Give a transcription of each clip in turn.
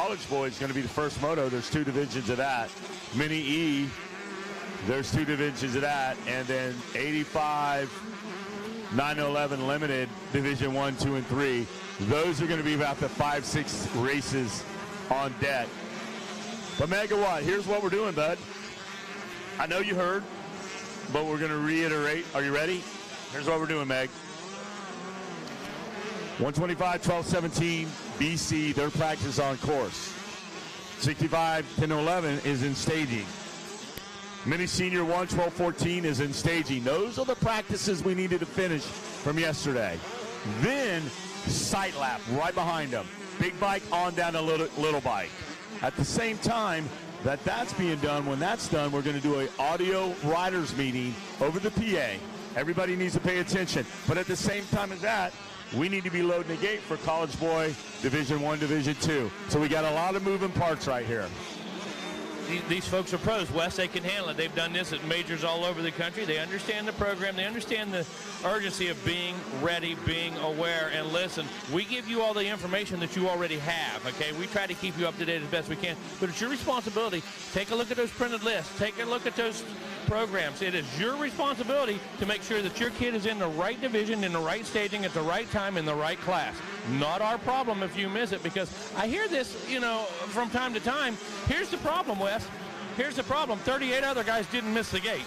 College Boy is going to be the first moto. There's 2 divisions of that. Mini E, there's 2 divisions of that. And then 85, 911 Limited, Division 1, 2, and 3. Those are going to be about the 5-6 races on deck. But Megawatt, here's what we're doing, bud. I know you heard, but we're going to reiterate. Are you ready? Here's what we're doing, Meg. 125, 12, 17, BC, their practice on course. 65, 10, 11 is in staging. Mini Senior 1, 12, 14 is in staging. Those are the practices we needed to finish from yesterday. Then sight lap right behind them. Big bike on down to little bike. At the same time that's being done, when that's done, we're going to do an audio riders meeting over the PA. Everybody needs to pay attention. But at the same time as that, we need to be loading the gate for College Boy Division 1, Division 2. So we got a lot of moving parts right here. These folks are pros, Wes. They can handle it. They've done this at majors all over the country. They understand the program. They understand the urgency of being ready, being aware. And listen, we give you all the information that you already have, okay? We try to keep you up to date as best we can. But it's your responsibility. Take a look at those printed lists. Take a look at those programs. It is your responsibility to make sure that your kid is in the right division, in the right staging, at the right time, in the right class. Not our problem if you miss it, because I hear this, from time to time. Here's the problem, Wes. Here's the problem. 38 other guys didn't miss the gate.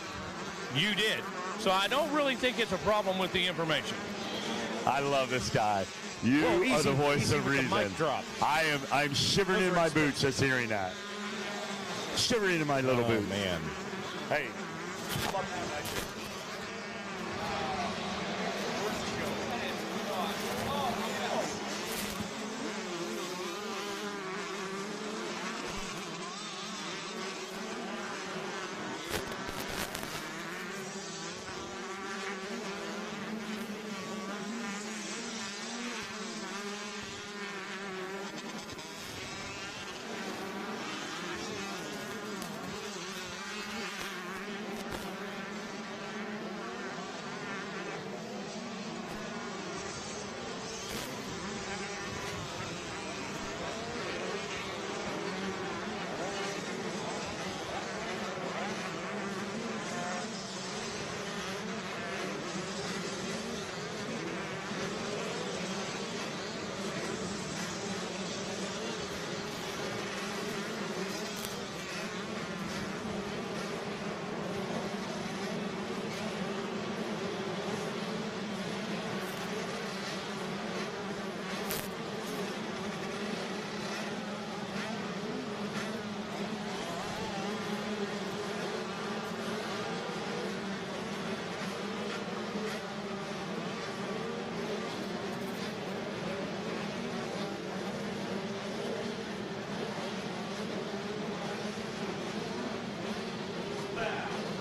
You did. So I don't really think it's a problem with the information. I love this guy. You are the voice of reason. Mic drop. I'm shivering in my boots just hearing that. Shivering in my little boots. Oh, man. Hey.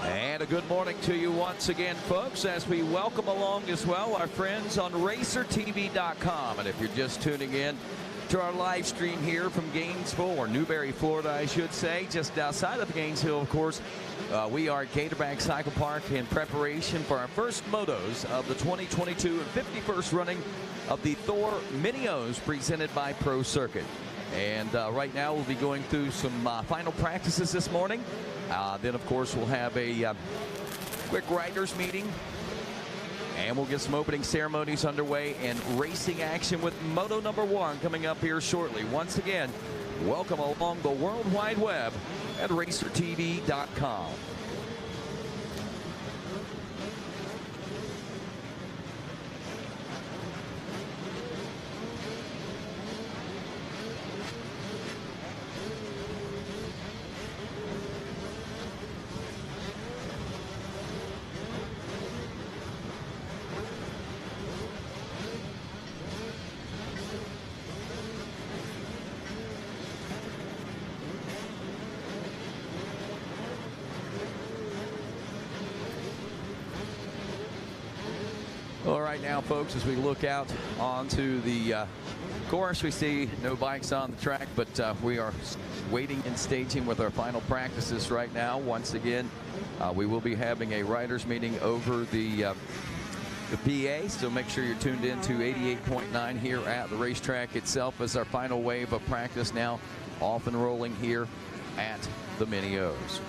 And a good morning to you once again, folks, as we welcome along as well our friends on RacerTV.com. And if you're just tuning in to our live stream here from Gainesville, or Newberry, Florida, I should say, just outside of Gainesville, of course, we are at Gatorback Cycle Park in preparation for our first motos of the 2022 and 51st running of the Thor Mini-O's presented by Pro Circuit. And right now we'll be going through some final practices this morning. Then, of course, we'll have a quick riders meeting. And we'll get some opening ceremonies underway and racing action with Moto number 1 coming up here shortly. Once again, welcome along the World Wide Web at RacerTV.com. All right, now, folks, as we look out onto the course, we see no bikes on the track, but we are waiting and staging with our final practices right now. Once again, we will be having a riders meeting over the PA, so make sure you're tuned in to 88.9 here at the racetrack itself as our final wave of practice now off and rolling here at the Mini O's.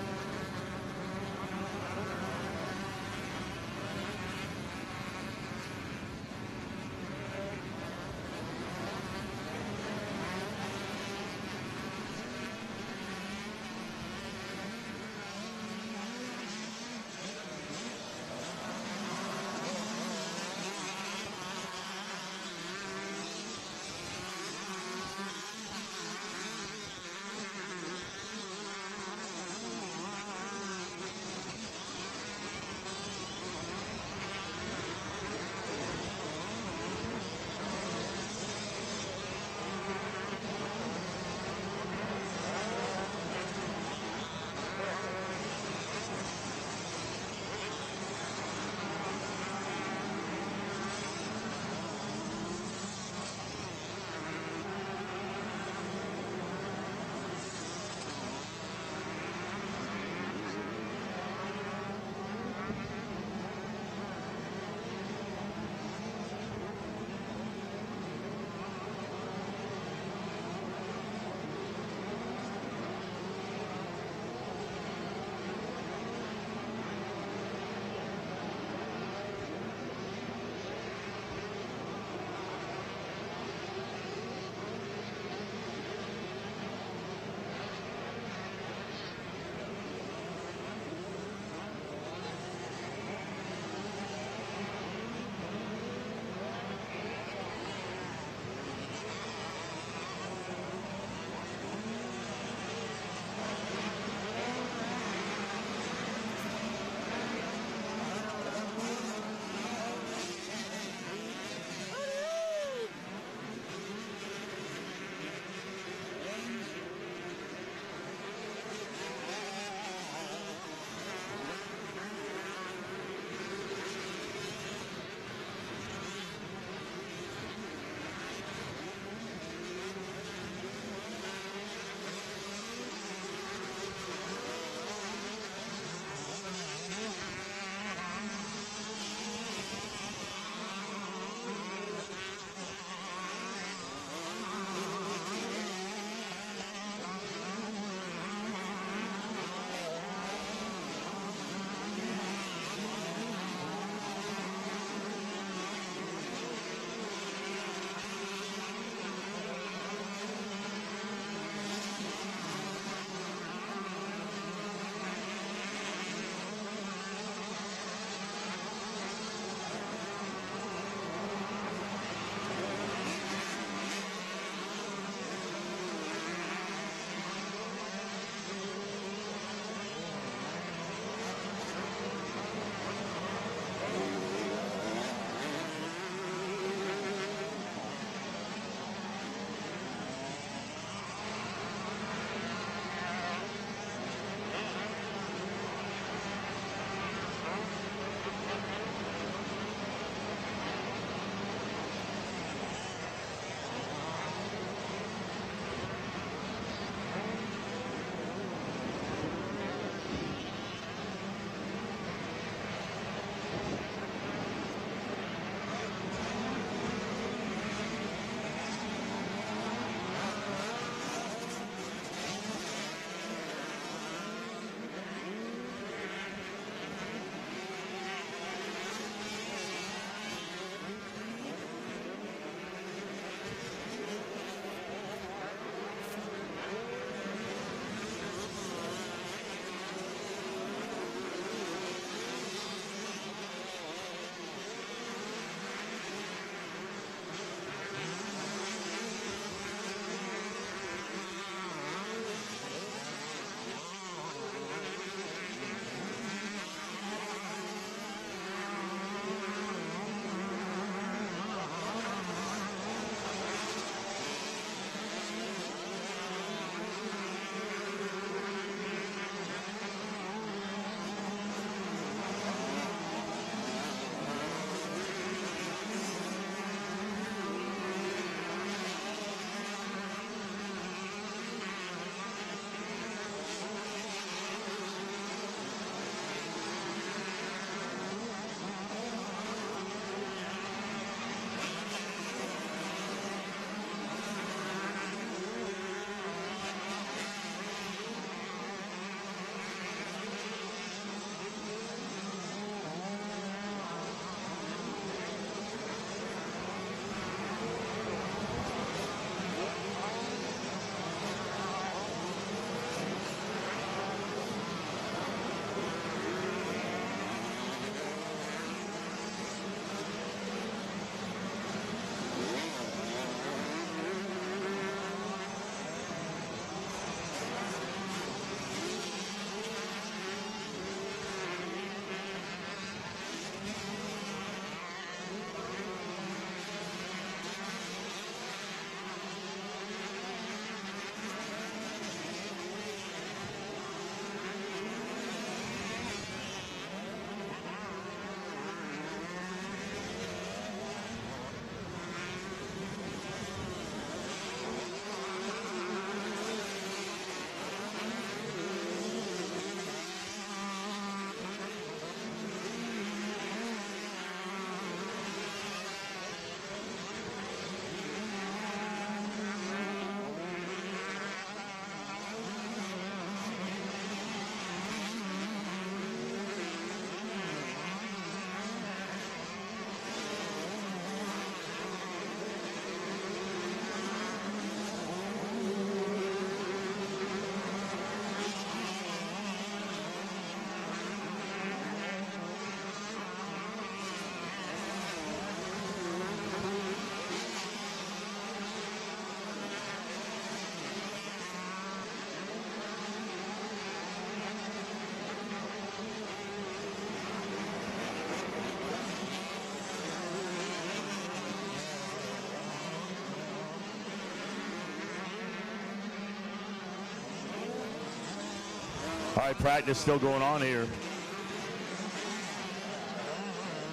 All right, practice still going on here.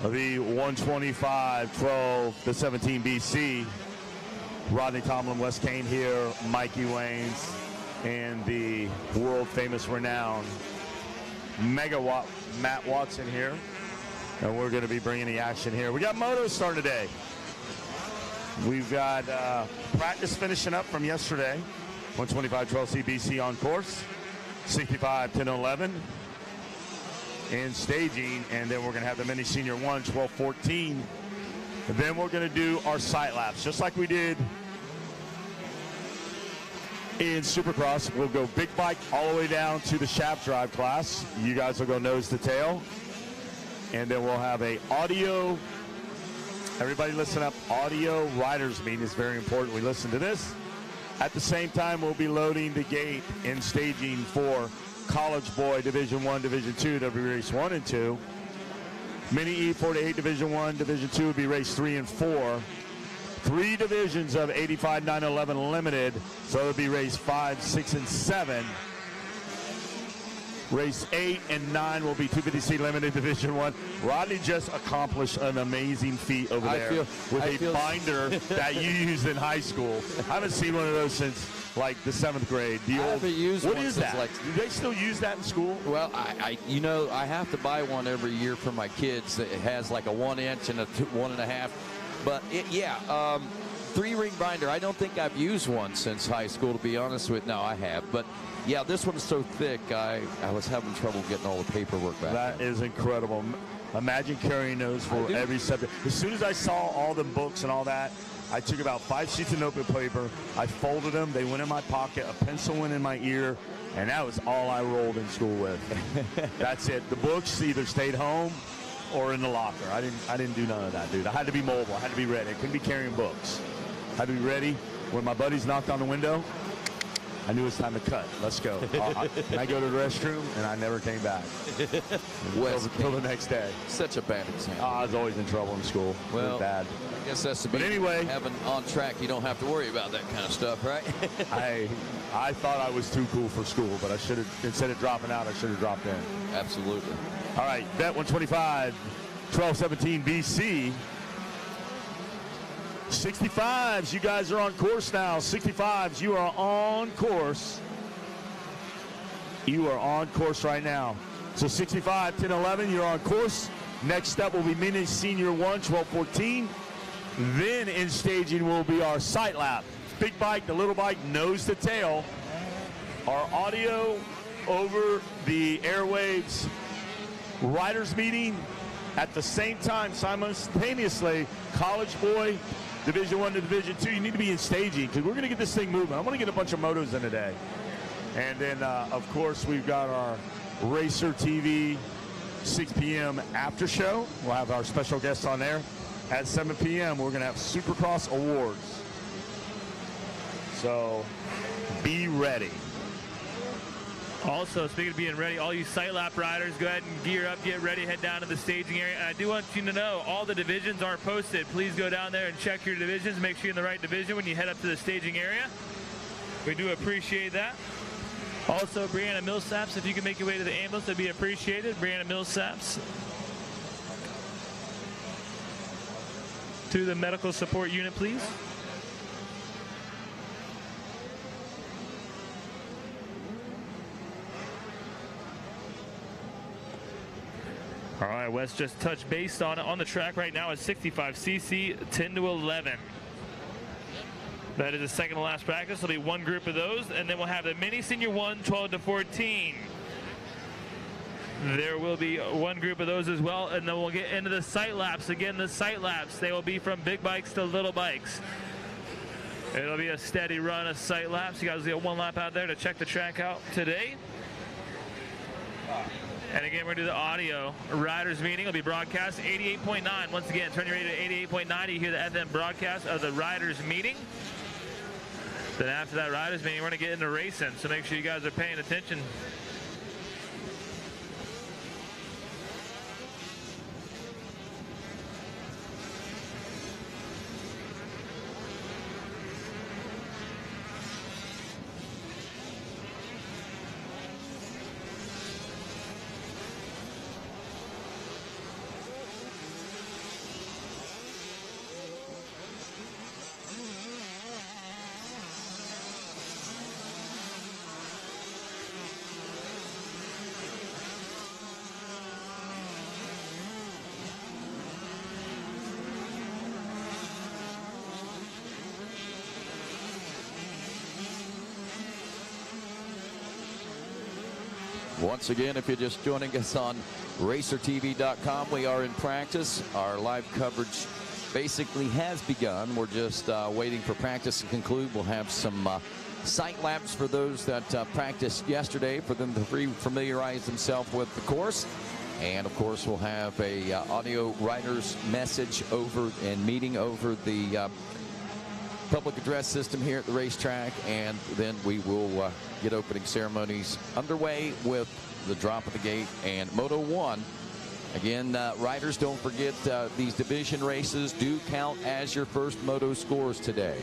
The 125-12 to 17 BC. Rodney Tomlin, Wes Kane here, Mikey Waynes, and the world famous renowned megawatt Matt Watson here. And we're going to be bringing the action here. We got moto starting today. We've got practice finishing up from yesterday. 125-12 CBC on course. 65-10-11 in staging. And then we're going to have the mini senior 1, 12-14. And then we're going to do our sight laps, just like we did in Supercross. We'll go big bike all the way down to the shaft drive class. You guys will go nose to tail. And then we'll have a audio, everybody listen up, audio riders meeting is very important. We listen to this. At the same time, we'll be loading the gate and staging for College Boy Division I, Division II, that'll be race 1 and 2. Mini E 4 to 8 Division I, Division II will be race 3 and 4. 3 divisions of 85, 9, 11 limited, so it'll be race 5, 6, and 7. Race 8 and 9 will be 250C limited Division I. Rodney just accomplished an amazing feet over there with a binder that you used in high school. I haven't seen one of those since like the 7th grade. I haven't used what one is since that? like, do they still use that in school? Well, I have to buy one every year for my kids. It has like a 1 inch and a 1.5. But yeah, 3-ring binder. I don't think I've used one since high school, to be honest with you. No, I have. But yeah, this one's so thick, I was having trouble getting all the paperwork back. That is incredible. Imagine carrying those for every subject. As soon as I saw all the books and all that, I took about 5 sheets of notebook paper. I folded them. They went in my pocket. A pencil went in my ear. And that was all I rolled in school with. That's it. The books either stayed home or in the locker. I didn't do none of that, dude. I had to be mobile. I had to be ready. I couldn't be carrying books. I had to be ready. When my buddies knocked on the window, I knew it was time to cut. Let's go. And I go to the restroom, and I never came back until the next day. Such a bad example. I was always in trouble in school. Well, it was bad. I guess that's the But anyway, having on track, you don't have to worry about that kind of stuff, right? I thought I was too cool for school, but I should have, instead of dropping out, I should have dropped in. Absolutely. All right, Bet 125, 12-17 BC. 65s, you guys are on course now. 65s, you are on course. You are on course right now. So 65, 10, 11, you're on course. Next up will be mini senior 1, 12, 14. Then in staging will be our sight lap. Big bike, the little bike, nose to tail. Our audio over the airwaves. Riders meeting at the same time, simultaneously. College Boy, Division I to Division II. You need to be in staging because we're going to get this thing moving. I'm going to get a bunch of motos in today. And then, of course, we've got our Racer TV 6 p.m. after show. We'll have our special guests on there. At 7 p.m., we're going to have Supercross Awards. So be ready. Also, speaking of being ready, all you sight lap riders, go ahead and gear up, get ready, head down to the staging area. And I do want you to know, all the divisions are posted. Please go down there and check your divisions. Make sure you're in the right division when you head up to the staging area. We do appreciate that. Also, Brianna Millsaps, if you can make your way to the ambulance, that'd be appreciated. Brianna Millsaps to the medical support unit, please. All right, Wes just touched base on it. On the track right now is 65cc, 10 to 11. That is the second to last practice. There'll be one group of those, and then we'll have the mini senior 1, 12 to 14. There will be one group of those as well, and then we'll get into the sight laps. Again, the sight laps, they will be from big bikes to little bikes. It'll be a steady run of sight laps. You guys get one lap out there to check the track out today. And again, we're going to do the audio riders meeting. It'll be broadcast 88.9. Once again, turn your radio to 88.9. You hear the FM broadcast of the riders meeting. Then after that riders meeting, we're going to get into racing. So make sure you guys are paying attention. Once again, if you're just joining us on racertv.com, we are in practice. Our live coverage basically has begun. We're just waiting for practice to conclude. We'll have some sight laps for those that practiced yesterday for them to familiarize themselves with the course. And of course, we'll have a audio writer's message over and meeting over the public address system here at the racetrack, and then we will get opening ceremonies underway with the drop of the gate and Moto 1. Again, riders, don't forget these division races do count as your first moto scores today.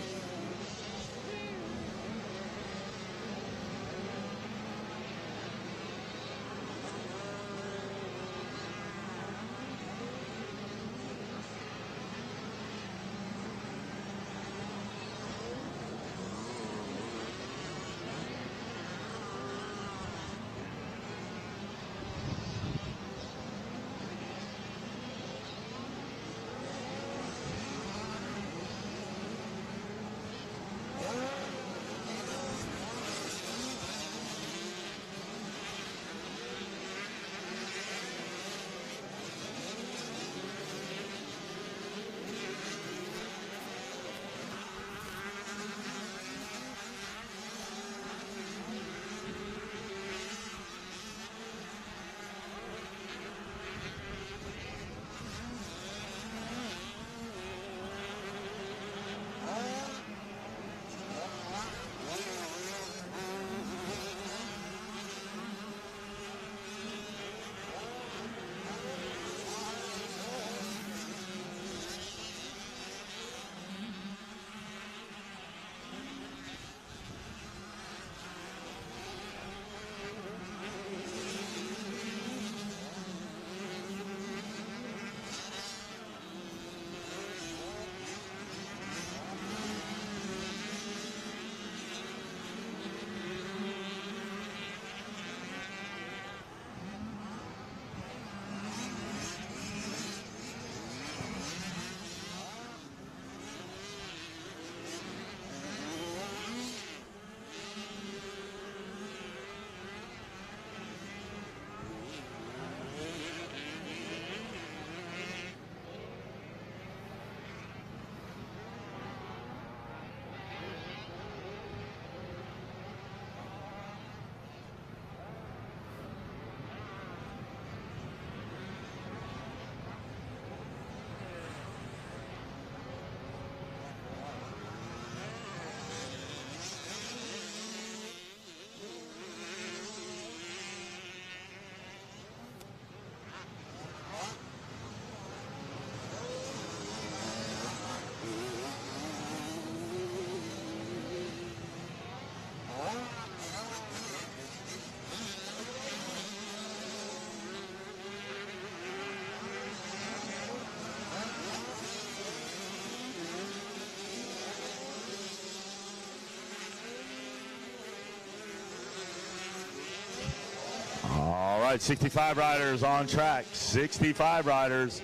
All right, 65 riders on track, 65 riders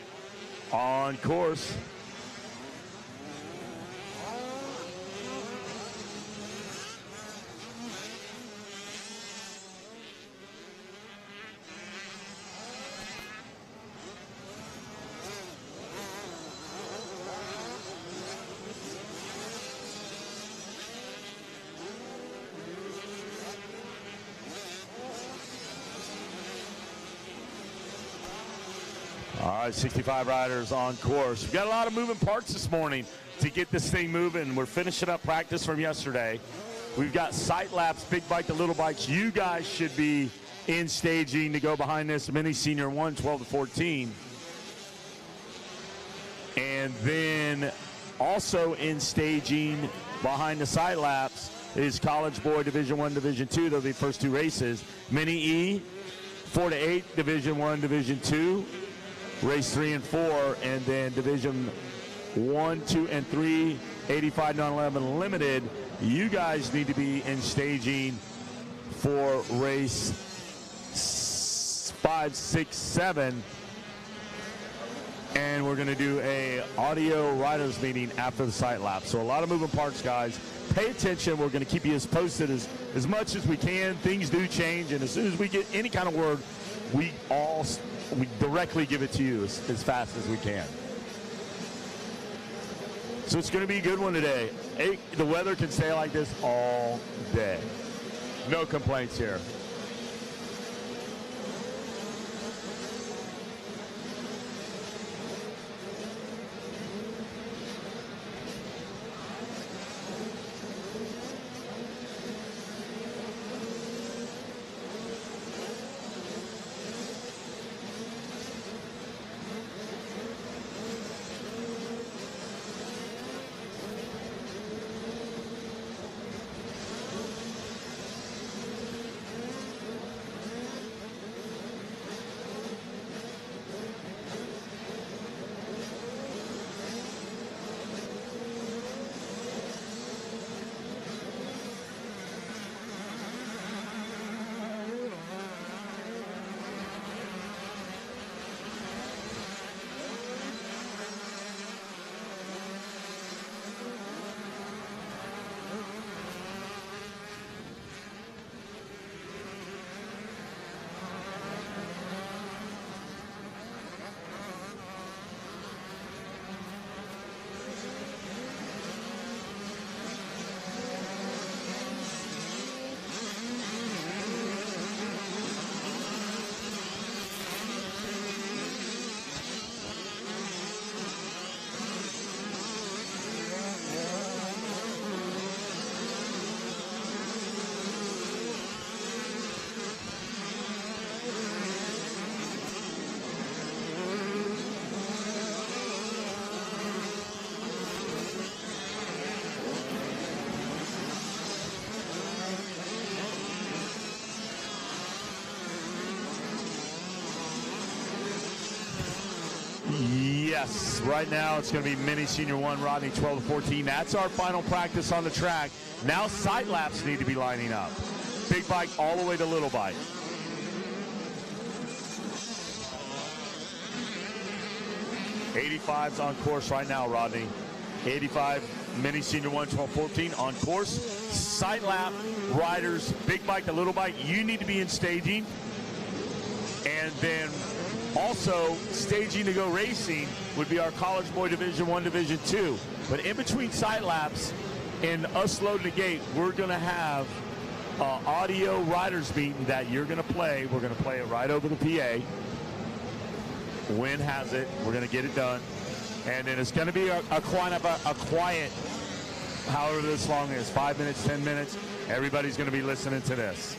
on course. All right, 65 riders on course. We've got a lot of moving parts this morning to get this thing moving. We're finishing up practice from yesterday. We've got sight laps, big bike to little bikes. You guys should be in staging to go behind this mini senior 1, 12 to 14. And then also in staging behind the sight laps is College Boy Division 1, Division 2. They'll be the first two races. Mini E, 4 to 8, Division 1, Division 2. Race 3 and 4, and then Division 1, 2, and 3, 85 non-11 limited. You guys need to be in staging for race 5, 6, 7. And we're going to do a audio riders meeting after the sight lap. So a lot of moving parts, guys. pay attention. We're going to keep you as posted as much as we can. Things do change, and as soon as we get any kind of word, we directly give it to you as fast as we can. So it's going to be a good one today. The weather can stay like this all day. No complaints here. Yes, right now it's going to be Mini Senior 1, Rodney 12 to 14. That's our final practice on the track. Now sight laps need to be lining up. Big bike all the way to little bike. '85's on course right now, Rodney. 85 Mini Senior 1, 12, 14 on course. Sight lap riders, big bike to little bike, you need to be in staging. And then also, staging to go racing would be our College Boy Division 1, Division 2. But in between sight laps and us loading the gate, we're going to have audio riders meeting that you're going to play. We're going to play it right over the PA. Win has it. We're going to get it done. And then it's going to be a quiet, however this long is, 5 minutes, 10 minutes. Everybody's going to be listening to this.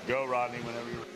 Go, Rodney, whenever you're ready.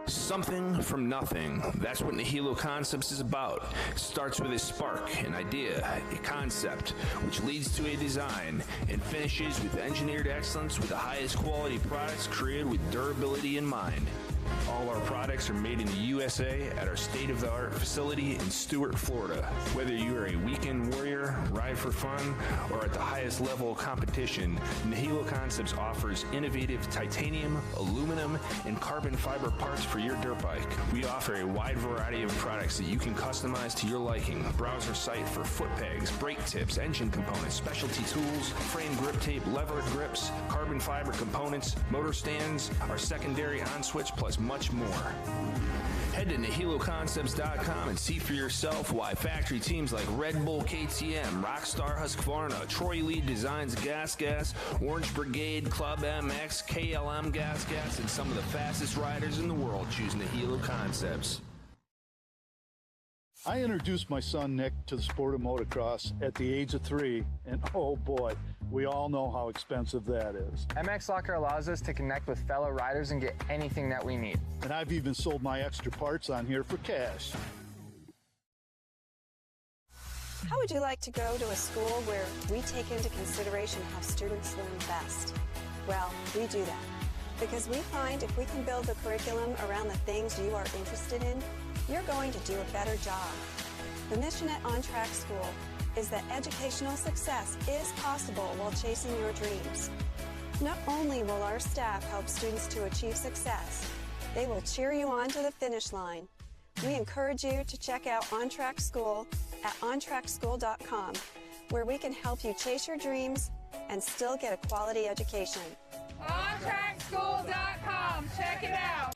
Something from nothing. That's what Nihilo Concepts is about. It starts with a spark, an idea, a concept, which leads to a design, and finishes with engineered excellence with the highest quality products created with durability in mind. All our products are made in the USA at our state-of-the-art facility in Stuart, Florida. Whether you are a weekend warrior, ride for fun, or at the highest level of competition, Nihilo Concepts offers innovative titanium, aluminum, and carbon fiber parts for your dirt bike. We offer a wide variety of products that you can customize to your liking. Browse our site for foot pegs, brake tips, engine components, specialty tools, frame grip tape, lever grips, carbon fiber components, motor stands, our secondary on-switch, plus much more. Head to NihiloConcepts.com and see for yourself why factory teams like Red Bull KTM, Rockstar Husqvarna, Troy Lee Designs Gas, Orange Brigade, Club MX, KLM Gas, and some of the fastest riders in the world choose Nihilo Concepts. I introduced my son Nick to the sport of motocross at the age of 3, and oh boy, we all know how expensive that is. MX Locker allows us to connect with fellow riders and get anything that we need. And I've even sold my extra parts on here for cash. How would you like to go to a school where we take into consideration how students learn best? Well, we do that because we find if we can build the curriculum around the things you are interested in, you're going to do a better job. The mission at On Track School is that educational success is possible while chasing your dreams. Not only will our staff help students to achieve success, they will cheer you on to the finish line. We encourage you to check out On Track School at ontrackschool.com, where we can help you chase your dreams and still get a quality education. ontrackschool.com. Check it out.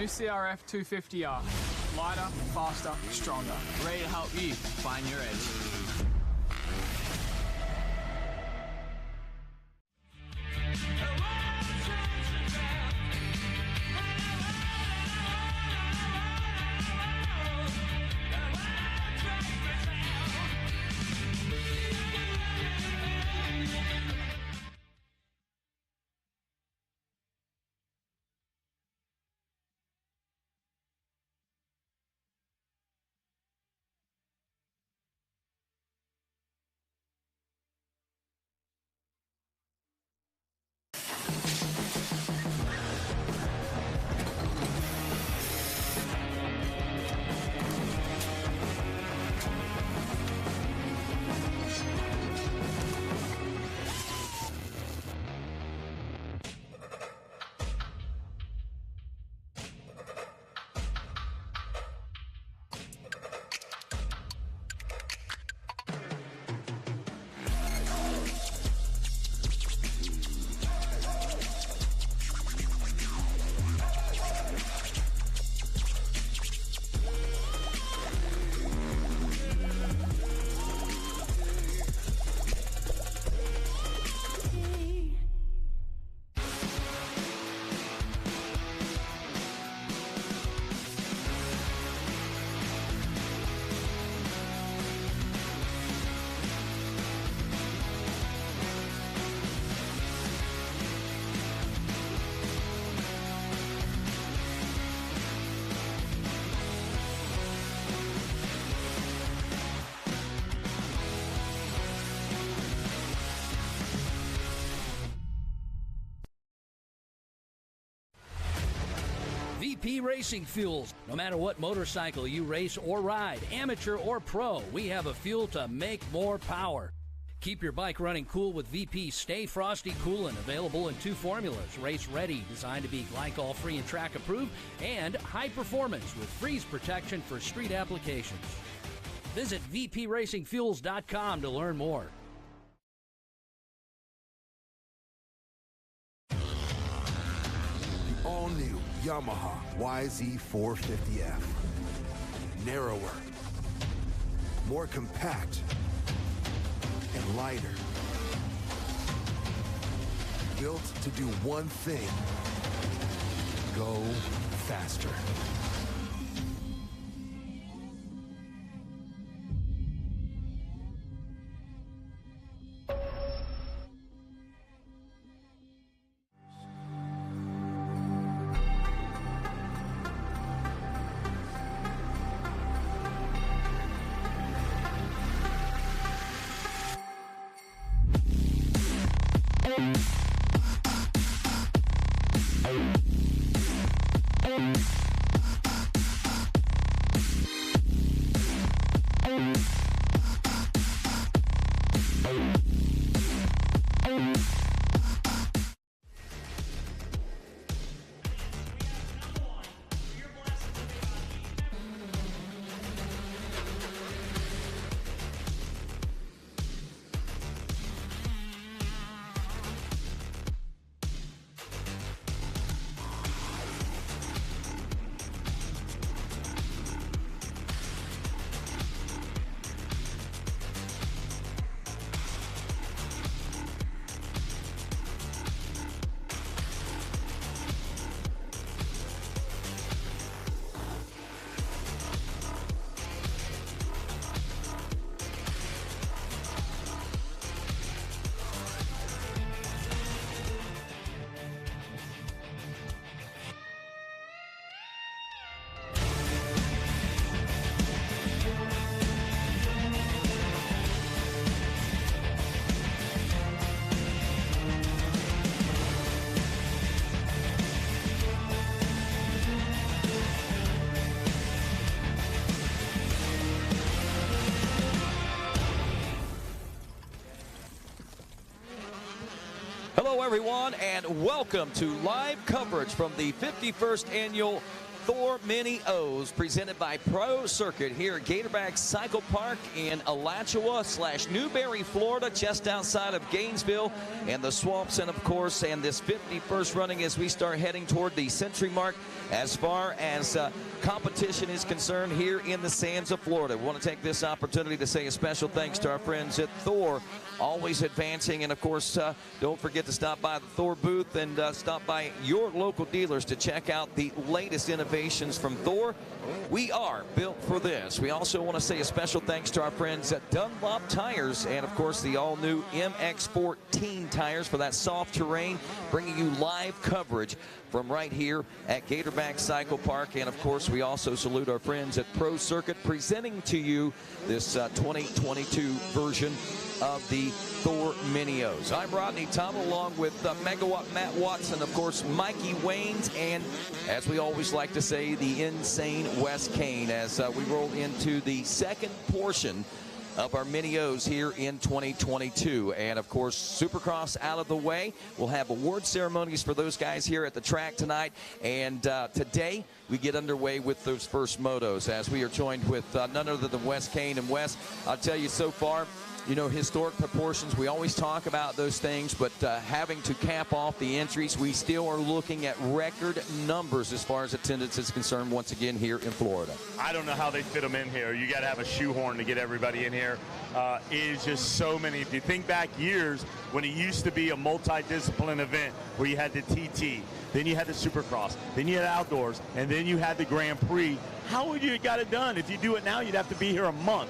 new CRF 250R. Lighter, faster, stronger. Ready to help you find your edge. VP Racing Fuels. No matter what motorcycle you race or ride, amateur or pro, we have a fuel to make more power. Keep your bike running cool with VP Stay Frosty Coolin', available in 2 formulas. Race Ready, designed to be glycol-free and track approved, and High Performance with freeze protection for street applications. Visit vpracingfuels.com to learn more. All-new Yamaha YZ450F. Narrower, more compact, and lighter. Built to do one thing: go faster. Hello, everyone, and welcome to live coverage from the 51st Annual Thor Mini O's presented by Pro Circuit here at Gatorback Cycle Park in Alachua/Newberry, Florida, just outside of Gainesville and the Swamps. And, of course, and this 51st running as we start heading toward the century mark as far as competition is concerned here in the sands of Florida. We want to take this opportunity to say a special thanks to our friends at Thor, always advancing. And, of course, don't forget to stop by the Thor booth and stop by your local dealers to check out the latest innovations from Thor. We are built for this. We also want to say a special thanks to our friends at Dunlop Tires and, of course, the all-new MX-14 tires for that soft terrain, bringing you live coverage from right here at Gatorback Cycle Park. And, of course, we also salute our friends at Pro Circuit, presenting to you this 2022 version of the Thor Mini O's. I'm Rodney Tuttle along with Megawatt Matt Watson, of course, Mikey Waynes, and as we always like to say, the insane Wes Kane as we roll into the second portion of our Mini O's here in 2022. And of course, Supercross out of the way. We'll have award ceremonies for those guys here at the track tonight. And today we get underway with those first motos as we are joined with none other than Wes Kane. And Wes, I'll tell you so far, you know, historic proportions, we always talk about those things, but having to cap off the entries, we still are looking at record numbers as far as attendance is concerned once again here in Florida. I don't know how they fit them in here. You got to have a shoehorn to get everybody in here. It is just so many. If you think back years when it used to be a multi-discipline event where you had the TT, then you had the Supercross, then you had outdoors, and then you had the Grand Prix, how would you get it done? If you do it now, you'd have to be here a month.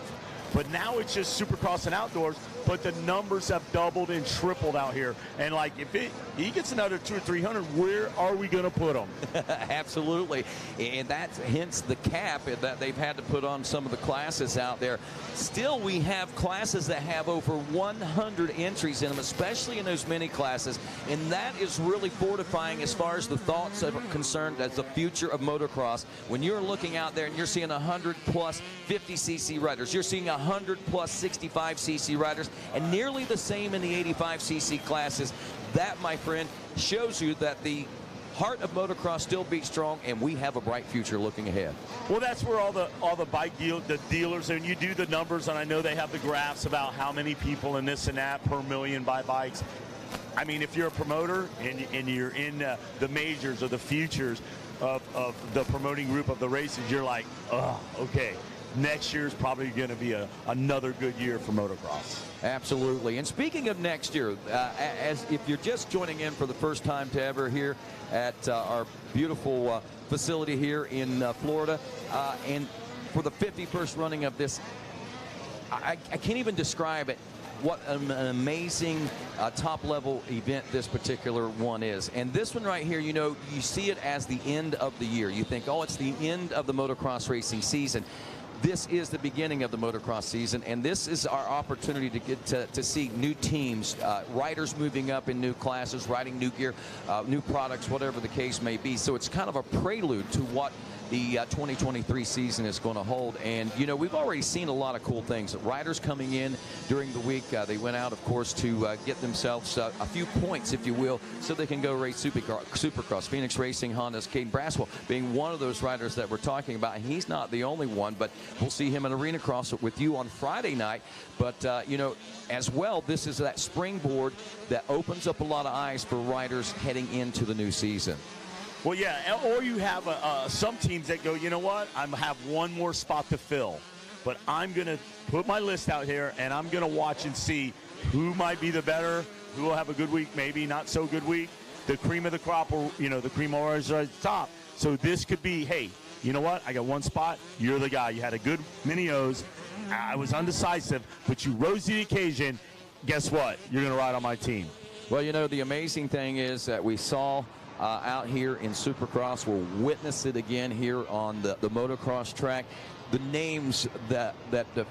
But now it's just Supercross and outdoors, but the numbers have doubled and tripled out here. And, like, if he gets another 200 or 300, where are we going to put him? Absolutely. And that's hence the cap that they've had to put on some of the classes out there. Still, we have classes that have over 100 entries in them, especially in those mini classes. And that is really fortifying as far as the thoughts are concerned as the future of motocross. When you're looking out there and you're seeing 100-plus 50cc riders, you're seeing 100-plus 65cc riders, and nearly the same in the 85cc classes. That, my friend, shows you that the heart of motocross still beats strong, and we have a bright future looking ahead. Well, that's where all the bike dealers, and you do the numbers, and I know they have the graphs about how many people and this and that per million buy bikes. I mean, if you're a promoter and you're in the majors or the futures of the promoting group of the races, you're like, oh, okay. Next year is probably going to be another good year for motocross. Absolutely. And speaking of next year, as if you're just joining in for the first time to ever here at our beautiful facility here in Florida, and for the 51st running of this, I can't even describe it. What an amazing top-level event this particular one is. And this one right here, you know, you see it as the end of the year. You think, oh, it's the end of the motocross racing season. This is the beginning of the motocross season, and this is our opportunity to get to see new teams, riders moving up in new classes, riding new gear, new products, whatever the case may be. So it's kind of a prelude to what the 2023 season is going to hold. And, you know, we've already seen a lot of cool things. Riders coming in during the week, they went out, of course, to get themselves a few points, if you will, so they can go race Supercross. Phoenix Racing Honda's Cade Braswell being one of those riders that we're talking about. He's not the only one, but we'll see him in Arena Cross with you on Friday night. But, you know, as well, this is that springboard that opens up a lot of eyes for riders heading into the new season. Well, yeah, or you have some teams that go, you know what, I have one more spot to fill, but I'm going to put my list out here, and I'm going to watch and see who might be the better, who will have a good week, maybe not so good week. The cream of the crop, or, you know, the cream always at the top. So this could be, hey, you know what, I got one spot, you're the guy. You had a good Mini O's. I was undecisive, but you rose to the occasion. Guess what? You're going to ride on my team. Well, you know, the amazing thing is that we saw out here in Supercross, we'll witness it again here on the motocross track. the names that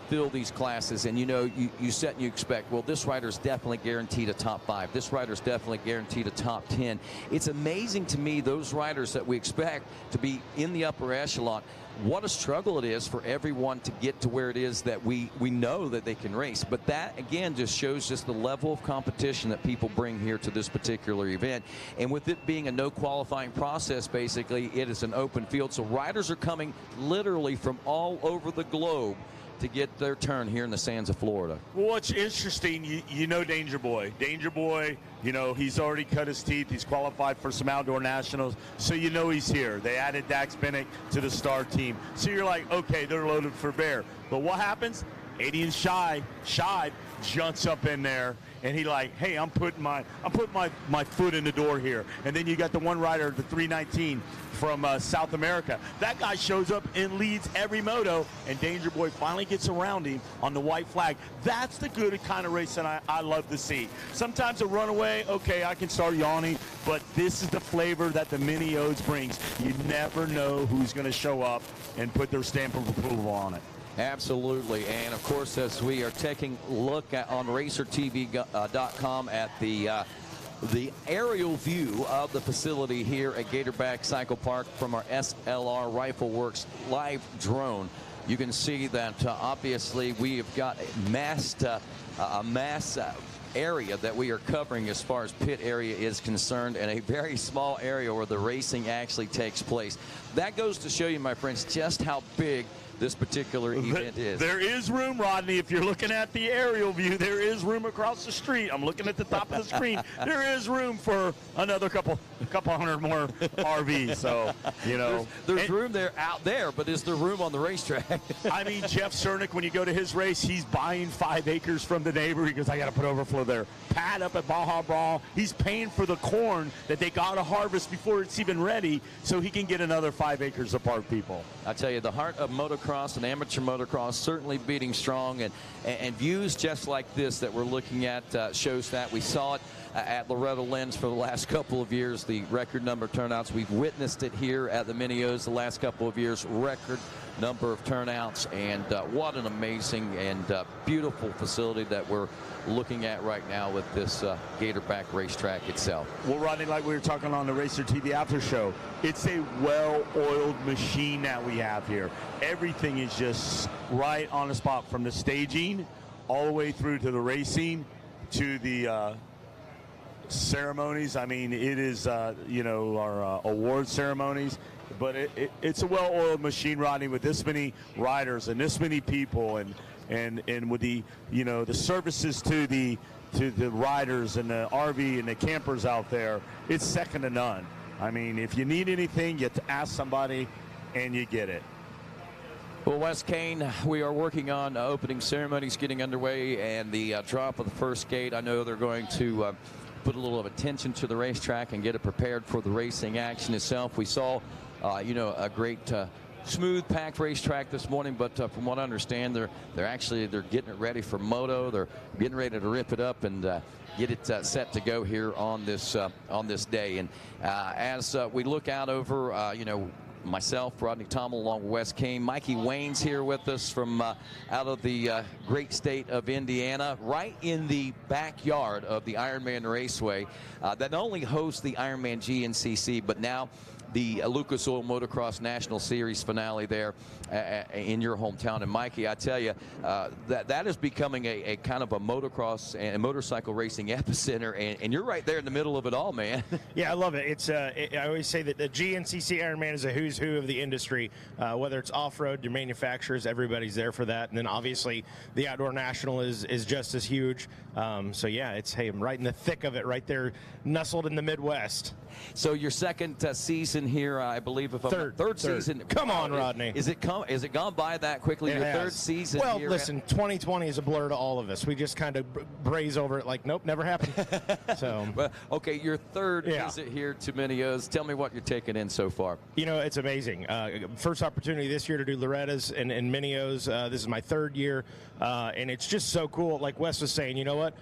fill these classes, and you set and you expect, well, this rider's definitely guaranteed a top 5. This rider's definitely guaranteed a top 10. It's amazing to me, those riders that we expect to be in the upper echelon, what a struggle it is for everyone to get to where it is that we know that they can race. But that, again, just shows just the level of competition that people bring here to this particular event. And with it being a no qualifying process, basically, it is an open field. So riders are coming literally from all over the globe to get their turn here in the sands of Florida. Well, what's interesting, you know Danger Boy. Danger Boy, he's already cut his teeth. He's qualified for some outdoor nationals, so he's here. They added Dax Bennick to the star team. So you're like, okay, they're loaded for bear. But what happens? 80 and Shive jumps up in there, and he like, hey, I'm putting my foot in the door here. And then you got the one rider, the 319 from South America. That guy shows up and leads every moto, and Danger Boy finally gets around him on the white flag. That's the good kind of race that I love to see. Sometimes a runaway, okay, I can start yawning, but this is the flavor that the Mini O's brings. You never know who's going to show up and put their stamp of approval on it. Absolutely, and of course, as we are taking a look on RacerTV.com at the aerial view of the facility here at Gatorback Cycle Park from our SLR Rifle Works live drone, you can see that obviously we have got a mass area that we are covering as far as pit area is concerned, and a very small area where the racing actually takes place. That goes to show you, my friends, just how big this particular event is. There is room, Rodney. If you're looking at the aerial view, there is room across the street. I'm looking at the top of the screen. There is room for another couple hundred more RVs. So, there's room there out there, but is there room on the racetrack? I mean, Jeff Cernick, when you go to his race, he's buying 5 acres from the neighbor. He goes, I got to put overflow there. Pat up at Baja Bra, he's paying for the corn that they got to harvest before it's even ready, so he can get another 5 acres of park people. I tell you, the heart of motocross and amateur motocross certainly beating strong, and views just like this that we're looking at shows that. We saw it at Loretta Lynn's for the last couple of years, the record number of turnouts. We've witnessed it here at the Mini O's the last couple of years, record number of turnouts, and what an amazing and beautiful facility that we're looking at right now with this Gatorback racetrack itself. Well, Rodney, like we were talking on the Racer TV after show, it's a well-oiled machine that we have here. Everything is just right on the spot, from the staging all the way through to the racing to the ceremonies. I mean, it is, our award ceremonies. But it's a well-oiled machine, Rodney, with this many riders and this many people, and with the the services to the riders and the RV and the campers out there. It's second to none. I mean, if you need anything, you have to ask somebody, and you get it. Well, Wes Kane, we are working on opening ceremonies getting underway, and the drop of the first gate. I know they're going to put a little of attention to the racetrack and get it prepared for the racing action itself. We saw a great smooth packed racetrack this morning, but from what I understand, they're getting it ready for moto. They're getting ready to rip it up and get it set to go here on this day. And as we look out over myself, Rodney Tommel, along with Wes Kane, Mikey Wayne's here with us from out of the great state of Indiana, right in the backyard of the Ironman Raceway that not only hosts the Ironman GNCC, but now the Lucas Oil Motocross National Series finale there in your hometown. And Mikey, I tell you, that is becoming a kind of a motocross and motorcycle racing epicenter, and you're right there in the middle of it all, man. Yeah, I love it. It's I always say that the GNCC Ironman is a who's who of the industry. Whether it's off-road, your manufacturers, everybody's there for that. And then obviously the Outdoor National is just as huge. So yeah, I'm right in the thick of it, right there, nestled in the Midwest. So your second season here, I believe, if I'm third season. Come on, Rodney. Is it gone by that quickly? Your third season. Well, here listen, 2020 is a blur to all of us. We just kind of braze over it like, nope, never happened. So, well, okay, your third visit here to Mini O's. Tell me what you're taking in so far. It's amazing. First opportunity this year to do Loretta's and Mini O's. This is my third year, and it's just so cool. Like Wes was saying, you know what?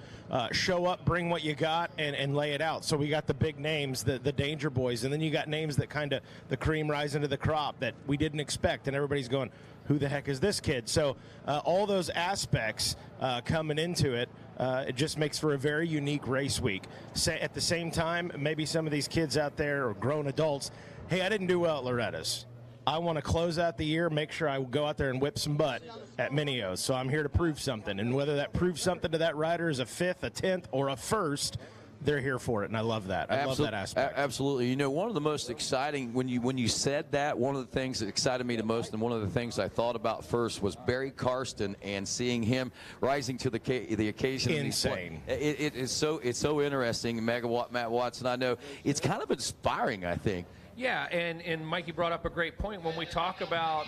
Show up, bring what you got, and lay it out. So we got the big names, the Danger Boys, and then you got names that kind of the cream rise into the crop that we didn't expect, and everybody's going, who the heck is this kid? So all those aspects coming into it, it just makes for a very unique race week. At the same time, maybe some of these kids out there or grown adults, hey, I didn't do well at Loretta's. I want to close out the year, make sure I go out there and whip some butt at Minios. So I'm here to prove something. And whether that proves something to that rider is a 5th, a 10th, or a 1st, they're here for it, and I love that. I love that aspect. Absolutely. You know, one of the most exciting, when you said that, one of the things that excited me the most, and one of the things I thought about first was Barry Karsten and seeing him rising to the occasion. Insane. It's so interesting. Megawatt Matt Watson, I know it's kind of inspiring, I think. Yeah, and Mikey brought up a great point. When we talk about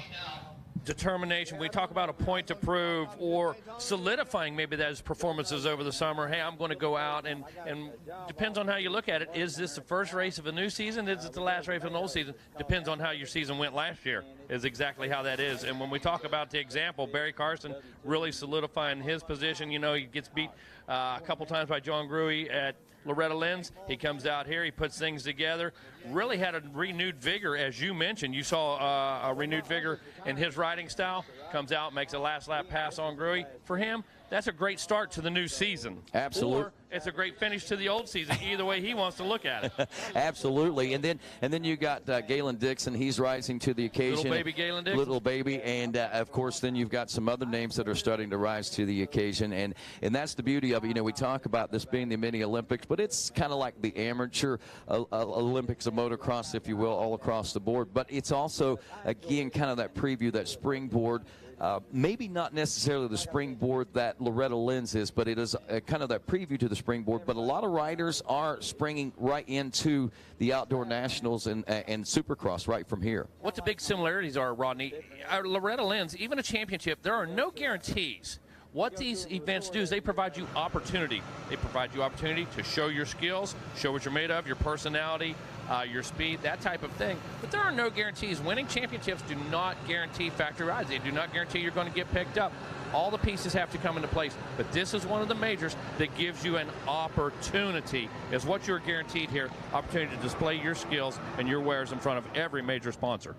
determination, we talk about a point to prove or solidifying maybe those performances over the summer. Hey, I'm going to go out and depends on how you look at it. Is this the first race of a new season? Is it the last race of an old season? Depends on how your season went last year is exactly how that is. And when we talk about the example, Barry Karsten really solidifying his position. You know, he gets beat a couple times by John Gruey at Loretta Lynn's. He comes out here, he puts things together, really had a renewed vigor, as you mentioned. You saw a renewed vigor in his riding style, comes out, makes a last lap pass on Gruey. For him, that's a great start to the new season. Absolutely. Or it's a great finish to the old season, either way he wants to look at it. Absolutely. And then you got Galen Dixon. He's rising to the occasion. Little baby Galen Dixon. Little baby. And, of course, then you've got some other names that are starting to rise to the occasion. And that's the beauty of it. You know, we talk about this being the mini Olympics, but it's kind of like the amateur Olympics of motocross, if you will, all across the board. But it's also, again, kind of that preview, that springboard. Maybe not necessarily the springboard that Loretta Lynn's is, but it is kind of that preview to the springboard. But a lot of riders are springing right into the Outdoor Nationals and Supercross right from here. What the big similarities are, Rodney, Loretta Lynn's, even a championship, there are no guarantees. What these events do is they provide you opportunity. They provide you opportunity to show your skills, show what you're made of, your personality, your speed, that type of thing. But there are no guarantees. Winning championships do not guarantee factory rides. They do not guarantee you're going to get picked up. All the pieces have to come into place. But this is one of the majors that gives you an opportunity, is what you're guaranteed here, opportunity to display your skills and your wares in front of every major sponsor.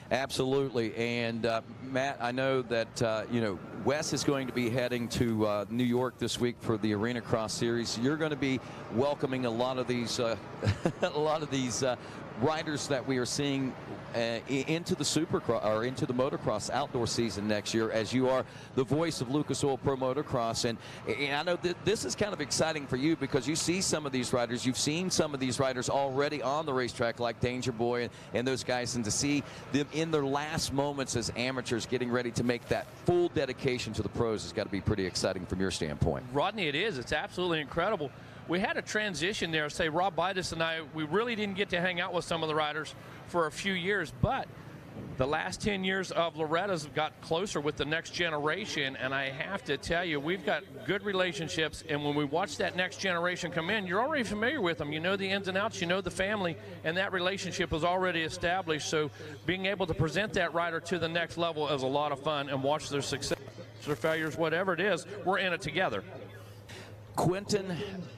Absolutely. And, Matt, I know that, you know, Wes is going to be heading to New York this week for the Arena Cross Series. You're going to be welcoming a lot of these riders that we are seeing into the Supercross or into the motocross outdoor season next year, as you are the voice of Lucas Oil Pro Motocross. And I know that this is kind of exciting for you because you see some of these riders. You've seen some of these riders already on the racetrack, like Danger Boy and those guys, and to see them in their last moments as amateurs getting ready to make that full dedication to the pros has got to be pretty exciting from your standpoint. Rodney, it is. It's absolutely incredible. We had a transition there. Say, Rob Bidas and I, we really didn't get to hang out with some of the riders for a few years, but the last 10 years of Loretta's got closer with the next generation, and I have to tell you, we've got good relationships, and when we watch that next generation come in, you're already familiar with them. You know the ins and outs, you know the family, and that relationship is already established, so being able to present that rider to the next level is a lot of fun, and watch their success, their failures, whatever it is, we're in it together. Quentin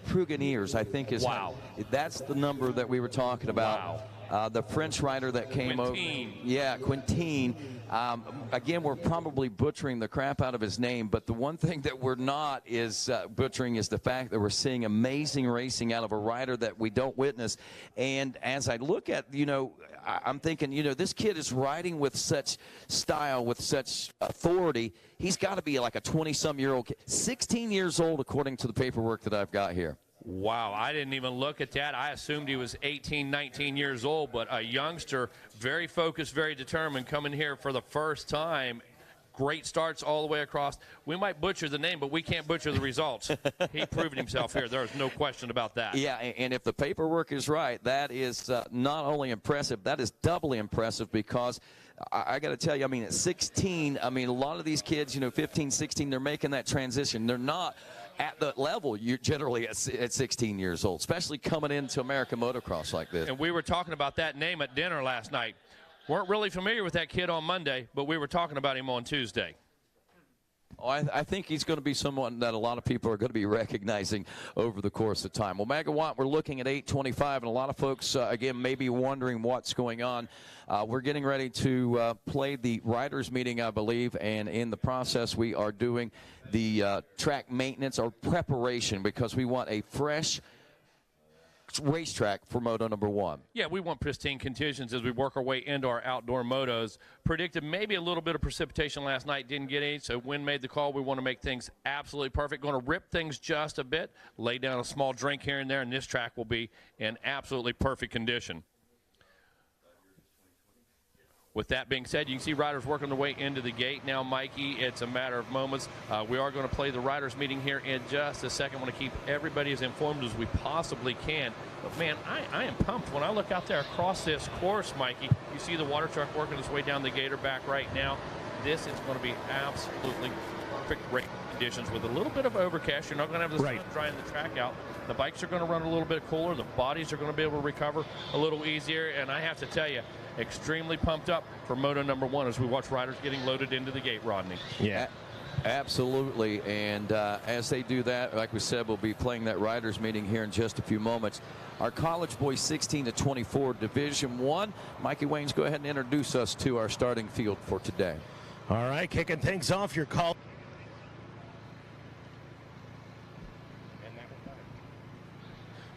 Pruganiers, I think, is that's the number that we were talking about. Wow. The French rider that came over. Yeah, Quentin. Again, we're probably butchering the crap out of his name, but the one thing that we're not is butchering is the fact that we're seeing amazing racing out of a rider that we don't witness. And as I look at, you know, I'm thinking, you know, this kid is riding with such style, with such authority. He's got to be like a 20-some-year-old kid. 16 years old, according to the paperwork that I've got here. Wow, I didn't even look at that. I assumed he was 18, 19 years old, but a youngster, very focused, very determined, coming here for the first time. Great starts all the way across. We might butcher the name, but we can't butcher the results. He proved himself here. There's no question about that. Yeah, and if the paperwork is right, that is not only impressive, that is doubly impressive, because I got to tell you, I mean, at 16, I mean, a lot of these kids, you know, 15, 16, they're making that transition. They're not at the level you're generally at 16 years old, especially coming into American motocross like this. And we were talking about that name at dinner last night. Weren't really familiar with that kid on Monday, but we were talking about him on Tuesday. Oh, I think he's going to be someone that a lot of people are going to be recognizing over the course of time. Well, Megawatt, we're looking at 8:25, and a lot of folks, again, may be wondering what's going on. We're getting ready to play the riders meeting, I believe, and in the process we are doing the track maintenance or preparation because we want a fresh racetrack for Moto number 1. Yeah, we want pristine conditions as we work our way into our outdoor motos. Predicted maybe a little bit of precipitation last night, didn't get any, so Wynn made the call. We want to make things absolutely perfect. Going to rip things just a bit, lay down a small drink here and there, and this track will be in absolutely perfect condition. With that being said, you can see riders working their way into the gate now, Mikey. It's a matter of moments. We are going to play the riders meeting here in just a second. I want to keep everybody as informed as we possibly can. But, man, I am pumped. When I look out there across this course, Mikey, you see the water truck working its way down the gator back right now. This is going to be absolutely perfect race conditions with a little bit of overcast. You're not going to have the sun drying the track out. The bikes are going to run a little bit cooler. The bodies are going to be able to recover a little easier. And I have to tell you, extremely pumped up for Moto number 1 as we watch riders getting loaded into the gate, Rodney. Yeah, absolutely. And as they do that, like we said, we'll be playing that riders meeting here in just a few moments. Our college boys 16 to 24 Division 1. Mikey Waynes, go ahead and introduce us to our starting field for today. All right, kicking things off, your call.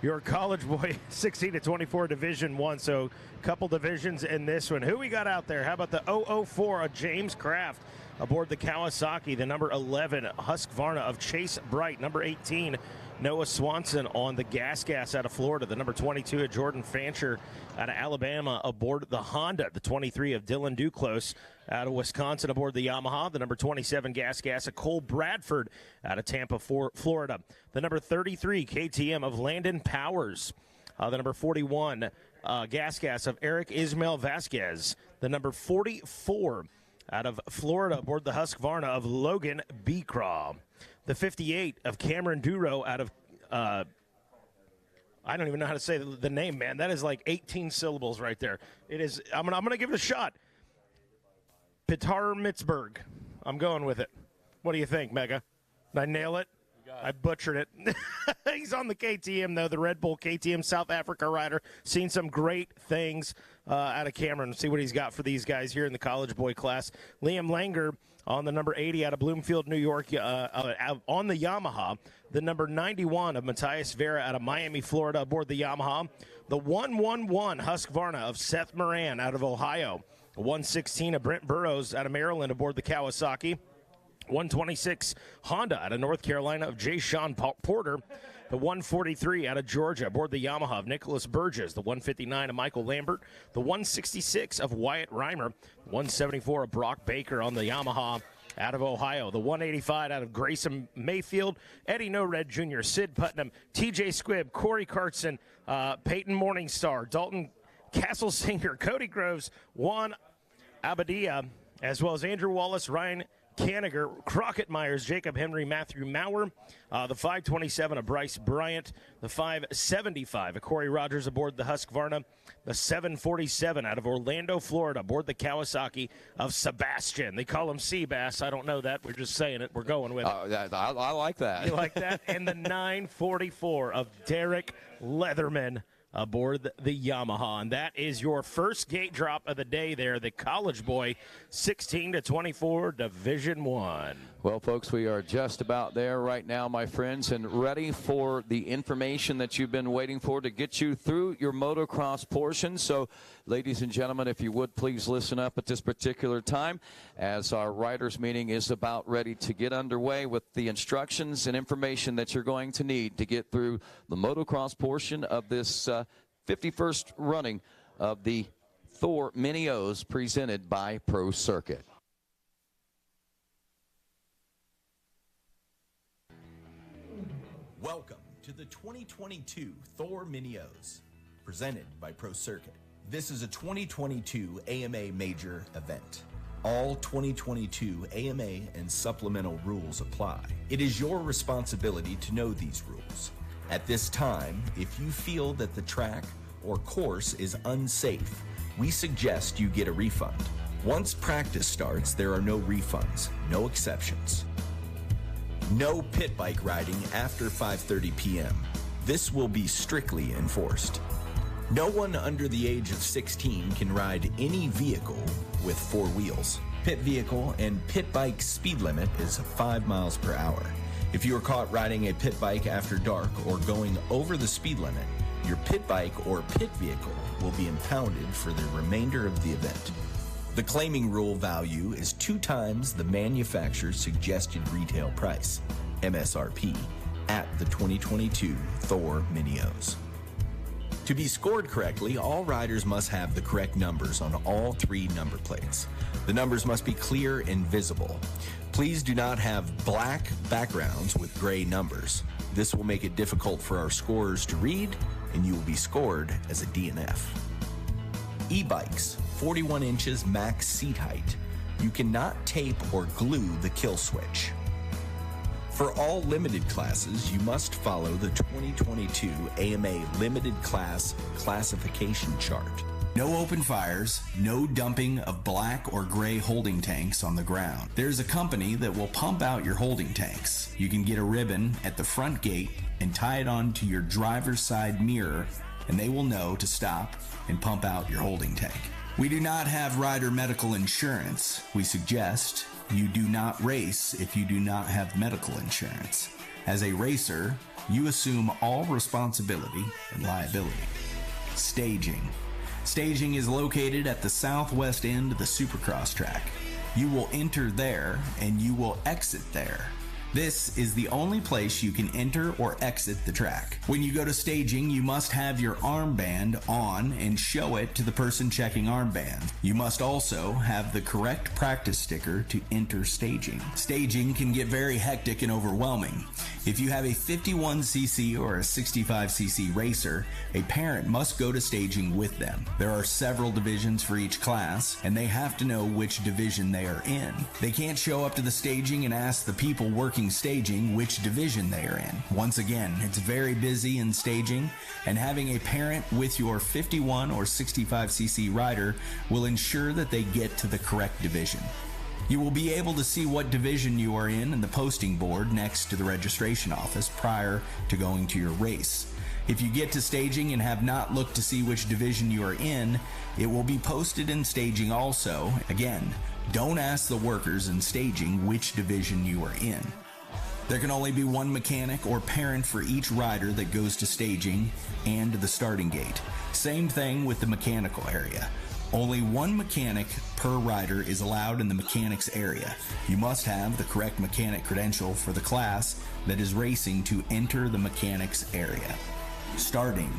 Your college boy 16 to 24 Division 1, so a couple divisions in this one. Who we got out there? How about the 004 of James Kraft aboard the Kawasaki, the number 11 Husqvarna of Chase Bright, number 18 Noah Swanson on the Gas out of Florida, the number 22 of Jordan Fancher out of Alabama aboard the Honda, the 23 of Dylan Duclos out of Wisconsin aboard the Yamaha, the number 27 Gas of Cole Bradford out of Tampa, Florida, the number 33 KTM of Landon Powers, the number 41 Gas of Eric Ismael Vasquez, the number 44 out of Florida aboard the Husqvarna of Logan Becraw, the 58 of Cameron Duro out of I don't even know how to say the name, man. That is like 18 syllables right there. It is. I'm gonna give it a shot. Pitar Mitzberg. I'm going with it. What do you think, Mega? Did I nail it? I butchered it. He's on the KTM, though, the Red Bull KTM South Africa rider. Seen some great things out of Cameron. See what he's got for these guys here in the college boy class. Liam Langer on the number 80 out of Bloomfield, New York, on the Yamaha. The number 91 of Matthias Vera out of Miami, Florida, aboard the Yamaha. The 111 Husqvarna of Seth Moran out of Ohio. The 116 of Brent Burrows out of Maryland aboard the Kawasaki. 126 Honda out of North Carolina of Jay Sean Porter. The 143 out of Georgia aboard the Yamaha of Nicholas Burgess. The 159 of Michael Lambert. The 166 of Wyatt Reimer. 174 of Brock Baker on the Yamaha out of Ohio. The 185 out of Grayson Mayfield. Eddie No Red Jr., Sid Putnam, TJ Squibb, Corey Cartson, Peyton Morningstar, Dalton Castle Singer, Cody Groves, Juan Abadia, as well as Andrew Wallace, Ryan Caniger, Crockett Myers, Jacob Henry, Matthew Maurer, the 527 of Bryce Bryant, the 575 of Corey Rogers aboard the Husqvarna, the 747 out of Orlando, Florida, aboard the Kawasaki of Sebastian. They call him Seabass. I don't know that. We're just saying it. We're going with it. I like that. You like that? And the 944 of Derek Leatherman aboard the Yamaha. And that is your first gate drop of the day there, the college boy 16 to 24 Division 1. Well, folks, we are just about there right now, my friends, and ready for the information that you've been waiting for to get you through your motocross portion. So, ladies and gentlemen, if you would please listen up at this particular time as our riders meeting is about ready to get underway with the instructions and information that you're going to need to get through the motocross portion of this 51st running of the Thor Mini O's presented by Pro Circuit. Welcome to the 2022 Thor Mini O's, presented by Pro Circuit. This is a 2022 AMA major event. All 2022 AMA and supplemental rules apply. It is your responsibility to know these rules. At this time, if you feel that the track or course is unsafe, we suggest you get a refund. Once practice starts, there are no refunds, no exceptions. No pit bike riding after 5:30 p.m. This will be strictly enforced. No one under the age of 16 can ride any vehicle with 4 wheels. Pit vehicle and pit bike speed limit is 5 miles per hour. If you are caught riding a pit bike after dark or going over the speed limit, your pit bike or pit vehicle will be impounded for the remainder of the event. The claiming rule value is 2 times the manufacturer's suggested retail price, MSRP, at the 2022 Thor Mini-O's. To be scored correctly, all riders must have the correct numbers on all 3 number plates. The numbers must be clear and visible. Please do not have black backgrounds with gray numbers. This will make it difficult for our scorers to read, and you will be scored as a DNF. E-bikes, 41 inches max seat height. You cannot tape or glue the kill switch. For all limited classes, you must follow the 2022 AMA Limited Class Classification Chart. No open fires, no dumping of black or gray holding tanks on the ground. There's a company that will pump out your holding tanks. You can get a ribbon at the front gate and tie it onto your driver's side mirror, and they will know to stop and pump out your holding tank. We do not have rider medical insurance. We suggest you do not race if you do not have medical insurance. As a racer, you assume all responsibility and liability. Staging. Staging is located at the southwest end of the Supercross track. You will enter there and you will exit there. This is the only place you can enter or exit the track. When you go to staging, you must have your armband on and show it to the person checking armband. You must also have the correct practice sticker to enter staging. Staging can get very hectic and overwhelming. If you have a 51cc or a 65cc racer, a parent must go to staging with them. There are several divisions for each class, and they have to know which division they are in. They can't show up to the staging and ask the people working staging which division they are in. Once again, it's very busy in staging, and having a parent with your 51 or 65cc rider will ensure that they get to the correct division. You will be able to see what division you are in the posting board next to the registration office prior to going to your race. If you get to staging and have not looked to see which division you are in, it will be posted in staging also. Again, don't ask the workers in staging which division you are in. There can only be one mechanic or parent for each rider that goes to staging and to the starting gate. Same thing with the mechanical area. Only one mechanic per rider is allowed in the mechanics area. You must have the correct mechanic credential for the class that is racing to enter the mechanics area. Starting.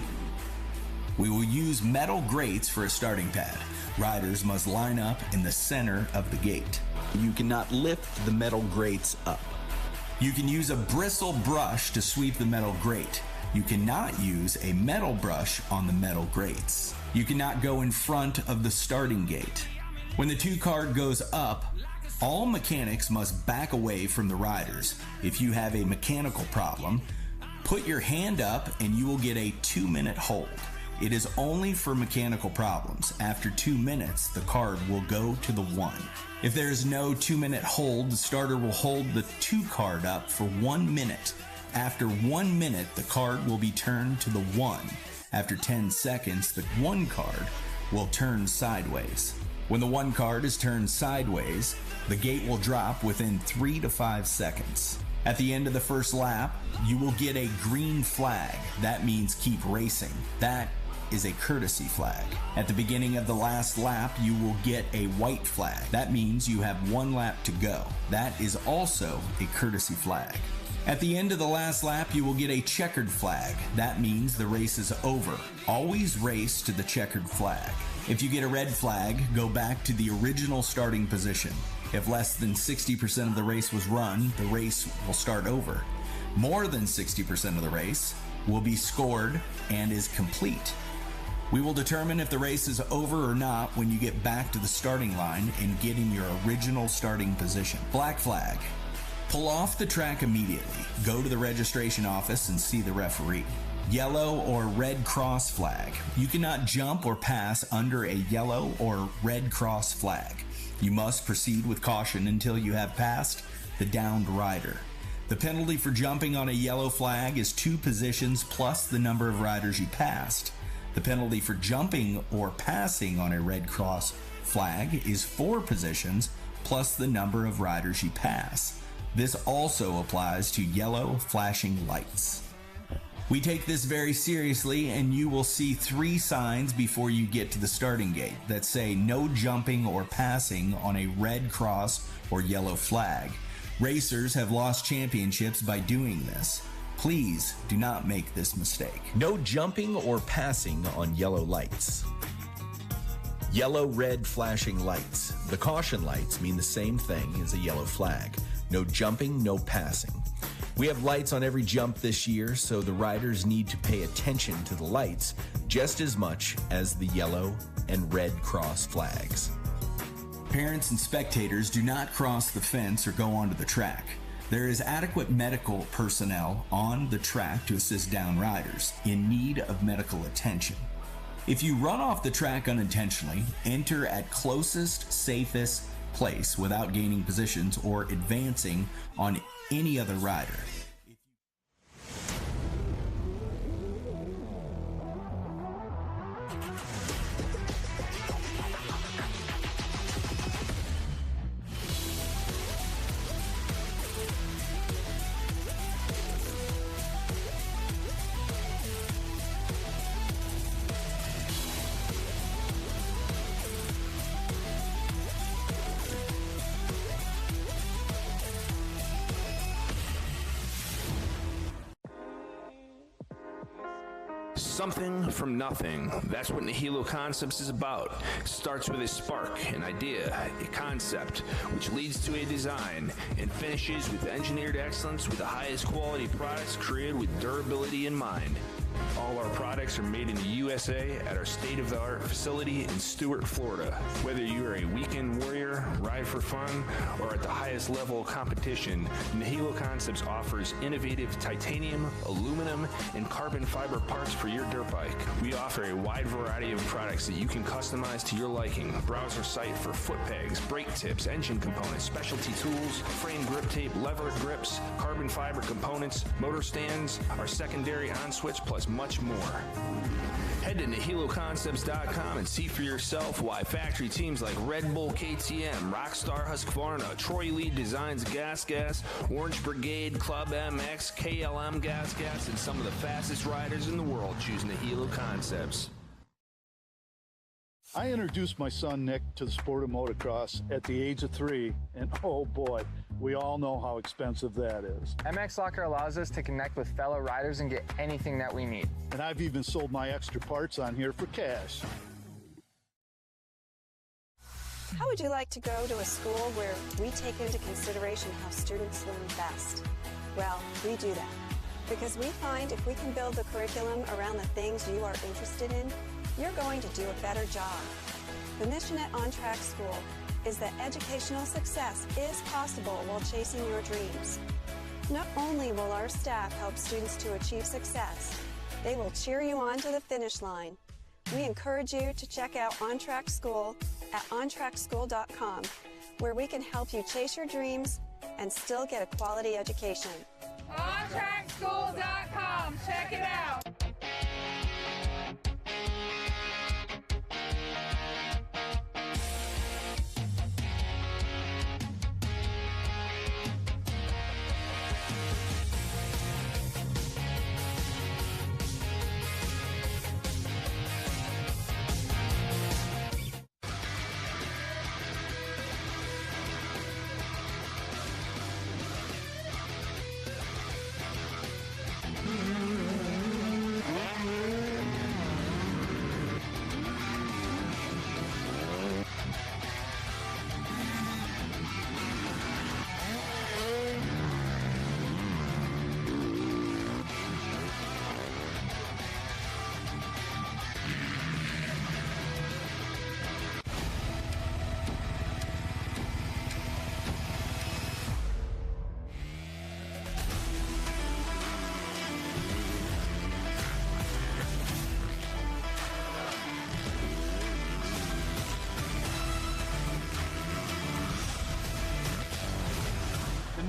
We will use metal grates for a starting pad. Riders must line up in the center of the gate. You cannot lift the metal grates up. You can use a bristle brush to sweep the metal grate. You cannot use a metal brush on the metal grates. You cannot go in front of the starting gate. When the 2 card goes up, all mechanics must back away from the riders. If you have a mechanical problem, put your hand up and you will get a 2-minute hold. It is only for mechanical problems. After 2 minutes, the card will go to the 1. If there is no 2-minute hold, the starter will hold the 2 card up for 1 minute. After 1 minute, the card will be turned to the 1. After 10 seconds, the 1 card will turn sideways. When the 1 card is turned sideways, the gate will drop within 3 to 5 seconds. At the end of the first lap, you will get a green flag. That means keep racing. That is a courtesy flag. At the beginning of the last lap, you will get a white flag. That means you have 1 lap to go. That is also a courtesy flag. At the end of the last lap, you will get a checkered flag. That means the race is over. Always race to the checkered flag. If you get a red flag, go back to the original starting position. If less than 60% of the race was run, the race will start over. More than 60% of the race will be scored and is complete. We will determine if the race is over or not when you get back to the starting line and get in your original starting position. Black flag. Pull off the track immediately. Go to the registration office and see the referee. Yellow or red cross flag. You cannot jump or pass under a yellow or red cross flag. You must proceed with caution until you have passed the downed rider. The penalty for jumping on a yellow flag is 2 positions plus the number of riders you passed. The penalty for jumping or passing on a red cross flag is 4 positions plus the number of riders you pass. This also applies to yellow flashing lights. We take this very seriously, and you will see 3 signs before you get to the starting gate that say no jumping or passing on a red cross or yellow flag. Racers have lost championships by doing this. Please do not make this mistake. No jumping or passing on yellow lights. Yellow, red flashing lights. The caution lights mean the same thing as a yellow flag. No jumping, no passing. We have lights on every jump this year, so the riders need to pay attention to the lights just as much as the yellow and red cross flags. Parents and spectators do not cross the fence or go onto the track. There is adequate medical personnel on the track to assist down riders in need of medical attention. If you run off the track unintentionally, enter at closest, safest place without gaining positions or advancing on any other rider. Something from nothing. That's what Nihilo Concepts is about. Starts with a spark, an idea, a concept, which leads to a design, and finishes with engineered excellence with the highest quality products created with durability in mind. All our products are made in the USA at our state-of-the-art facility in Stuart, Florida. Whether you are a weekend warrior, ride for fun, or at the highest level of competition, Nihilo Concepts offers innovative titanium, aluminum, and carbon fiber parts for your dirt bike. We offer a wide variety of products that you can customize to your liking. Browse our site for foot pegs, brake tips, engine components, specialty tools, frame grip tape, lever grips, carbon fiber components, motor stands, our secondary on-switch, plus much more. Head to NihiloConcepts.com and see for yourself why factory teams like Red Bull KTM, Rockstar Husqvarna, Troy Lee Designs Gas, Orange Brigade, Club MX, KLM Gas, and some of the fastest riders in the world choose Nihilo Concepts. I introduced my son Nick to the sport of motocross at the age of 3, and oh boy, we all know how expensive that is. MX Locker allows us to connect with fellow riders and get anything that we need. And I've even sold my extra parts on here for cash. How would you like to go to a school where we take into consideration how students learn best? Well, we do that because we find if we can build the curriculum around the things you are interested in, you're going to do a better job. The mission at On Track School is that educational success is possible while chasing your dreams. Not only will our staff help students to achieve success, they will cheer you on to the finish line. We encourage you to check out On Track School at ontrackschool.com, where we can help you chase your dreams and still get a quality education. OnTrackSchool.com. Check it out.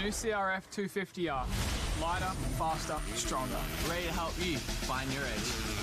new CRF 250R. Lighter, faster, stronger. Ready to help you find your edge.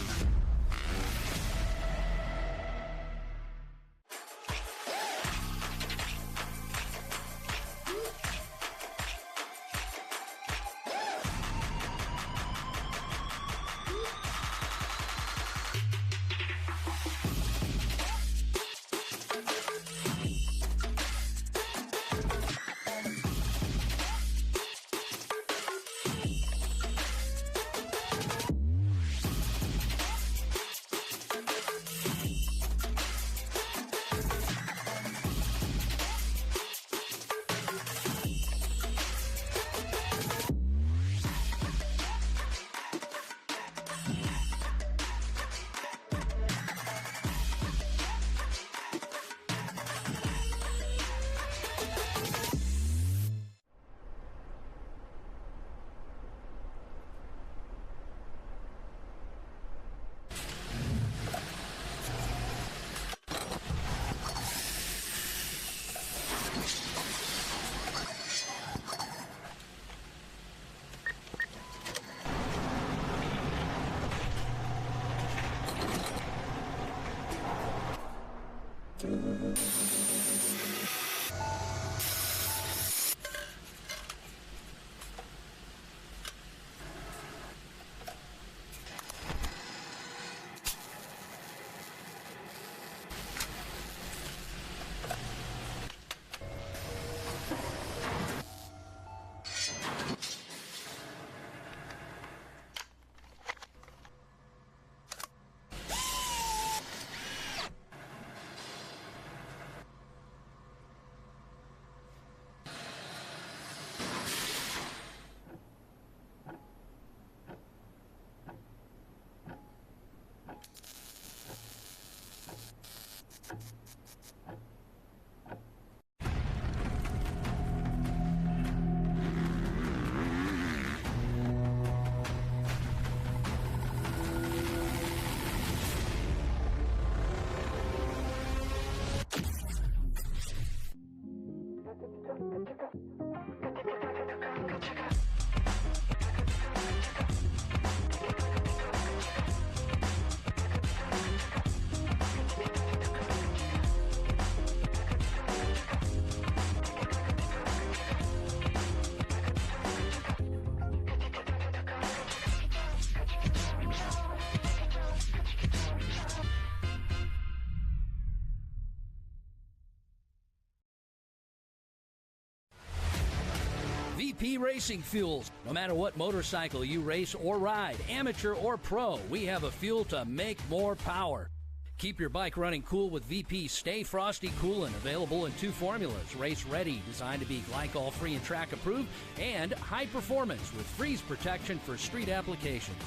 VP Racing Fuels. No matter what motorcycle you race or ride, amateur or pro, we have a fuel to make more power. Keep your bike running cool with VP Stay Frosty Coolant, available in 2 formulas. Race ready, designed to be glycol free and track approved, and high performance with freeze protection for street applications.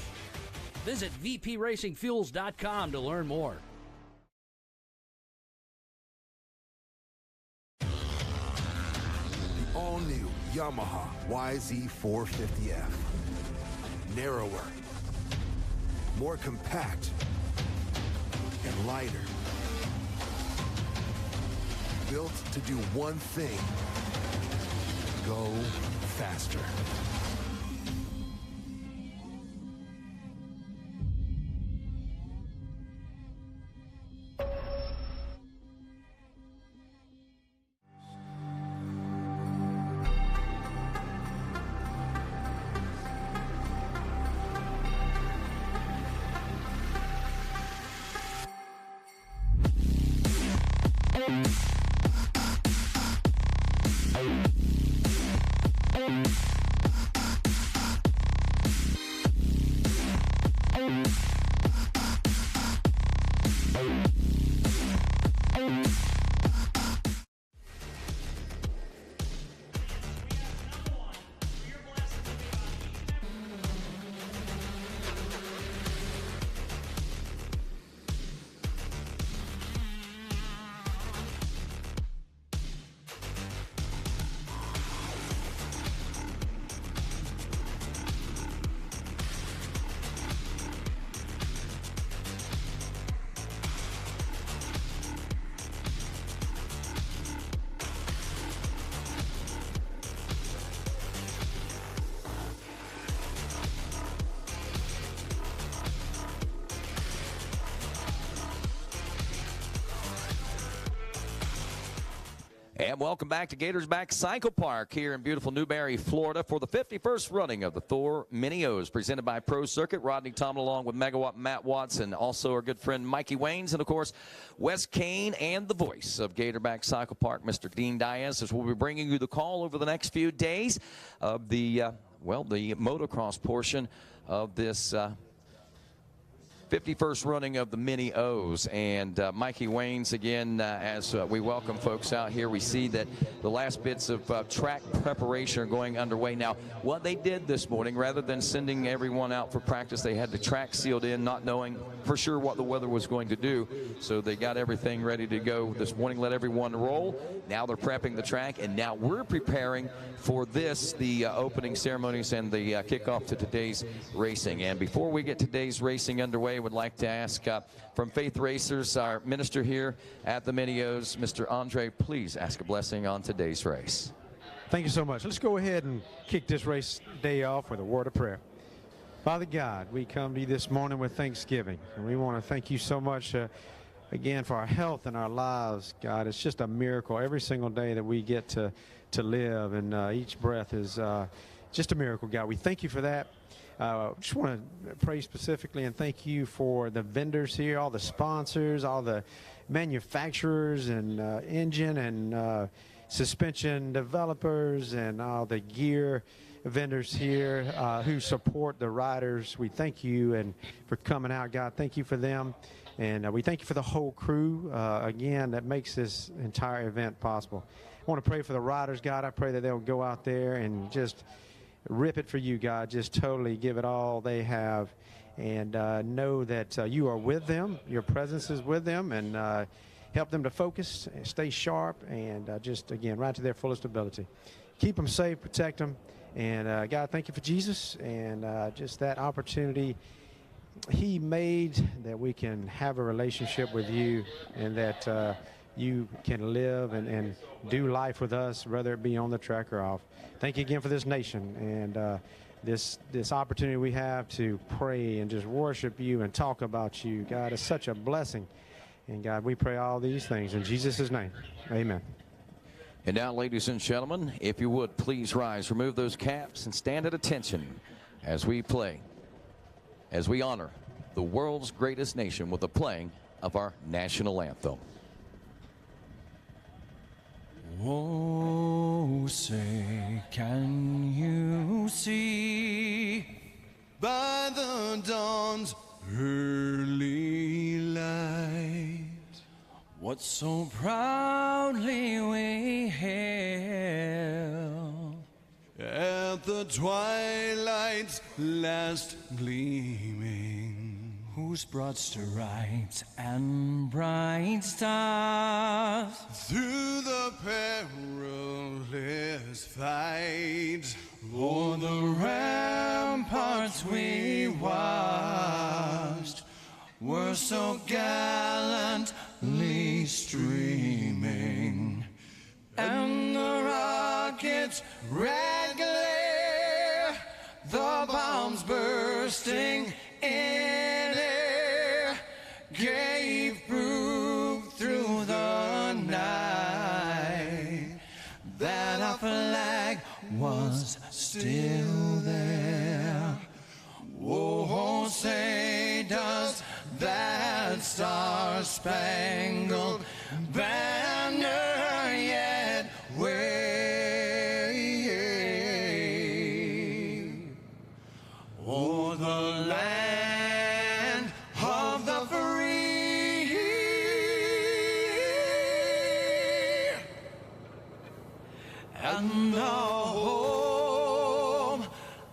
Visit vpracingfuels.com to learn more. All-new Yamaha YZ450F. Narrower, more compact, and lighter. Built to do one thing: go faster. And welcome back to Gators Back Cycle Park here in beautiful Newberry, Florida for the 51st running of the Thor Mini-O's presented by Pro Circuit. Rodney Tomlin along with Megawatt Matt Watson, also our good friend Mikey Waynes, and of course Wes Kane, and the voice of Gator Back Cycle Park, Mr. Dean Diaz, as we'll be bringing you the call over the next few days of the motocross portion of this 51st running of the Mini-O's. And Mikey Waynes, again, as we welcome folks out here, we see that the last bits of track preparation are going underway. Now, what they did this morning, rather than sending everyone out for practice, they had the track sealed in, not knowing for sure what the weather was going to do. So they got everything ready to go this morning, let everyone roll. Now they're prepping the track, and now we're preparing for this, the opening ceremonies and the kickoff to today's racing. And before we get today's racing underway, would like to ask from Faith Racers, our minister here at the Mini-O's, Mr. Andre, please ask a blessing on today's race. Thank you so much. Let's go ahead and kick this race day off with a word of prayer. Father God, we come to you this morning with thanksgiving, and we want to thank you so much again for our health and our lives. God, it's just a miracle every single day that we get to live, and each breath is just a miracle, God. We thank you for that. Just want to pray specifically and thank you for the vendors here, all the sponsors, all the manufacturers and engine and suspension developers, and all the gear vendors here who support the riders. We thank you and for coming out, God. Thank you for them. And we thank you for the whole crew, again, that makes this entire event possible. I want to pray for the riders, God. I pray that they'll go out there and just rip it for you, God. Just totally give it all they have, and know that you are with them. Your presence is with them, and help them to focus and stay sharp, and just, again, ride to their fullest ability. Keep them safe, protect them, and God, thank you for Jesus and just that opportunity he made that we can have a relationship with you, and that you can live and do life with us, whether it be on the track or off. Thank you again for this nation and this opportunity we have to pray and just worship you and talk about you. God, it's such a blessing. And God, we pray all these things in Jesus' name. Amen. And now, ladies and gentlemen, if you would, please rise, remove those caps, and stand at attention as we play, as we honor the world's greatest nation with the playing of our national anthem. Oh, say, can you see by the dawn's early light what so proudly we hailed at the twilight's last gleaming, whose broad stripes and bright stars through the perilous fight o'er the ramparts we watched were so gallantly streaming, and the rockets' red glare, the bombs bursting in air, gave proof through the night that our flag was still there. Oh, say does that star-spangled banner yet wave o'er the land of the free and the home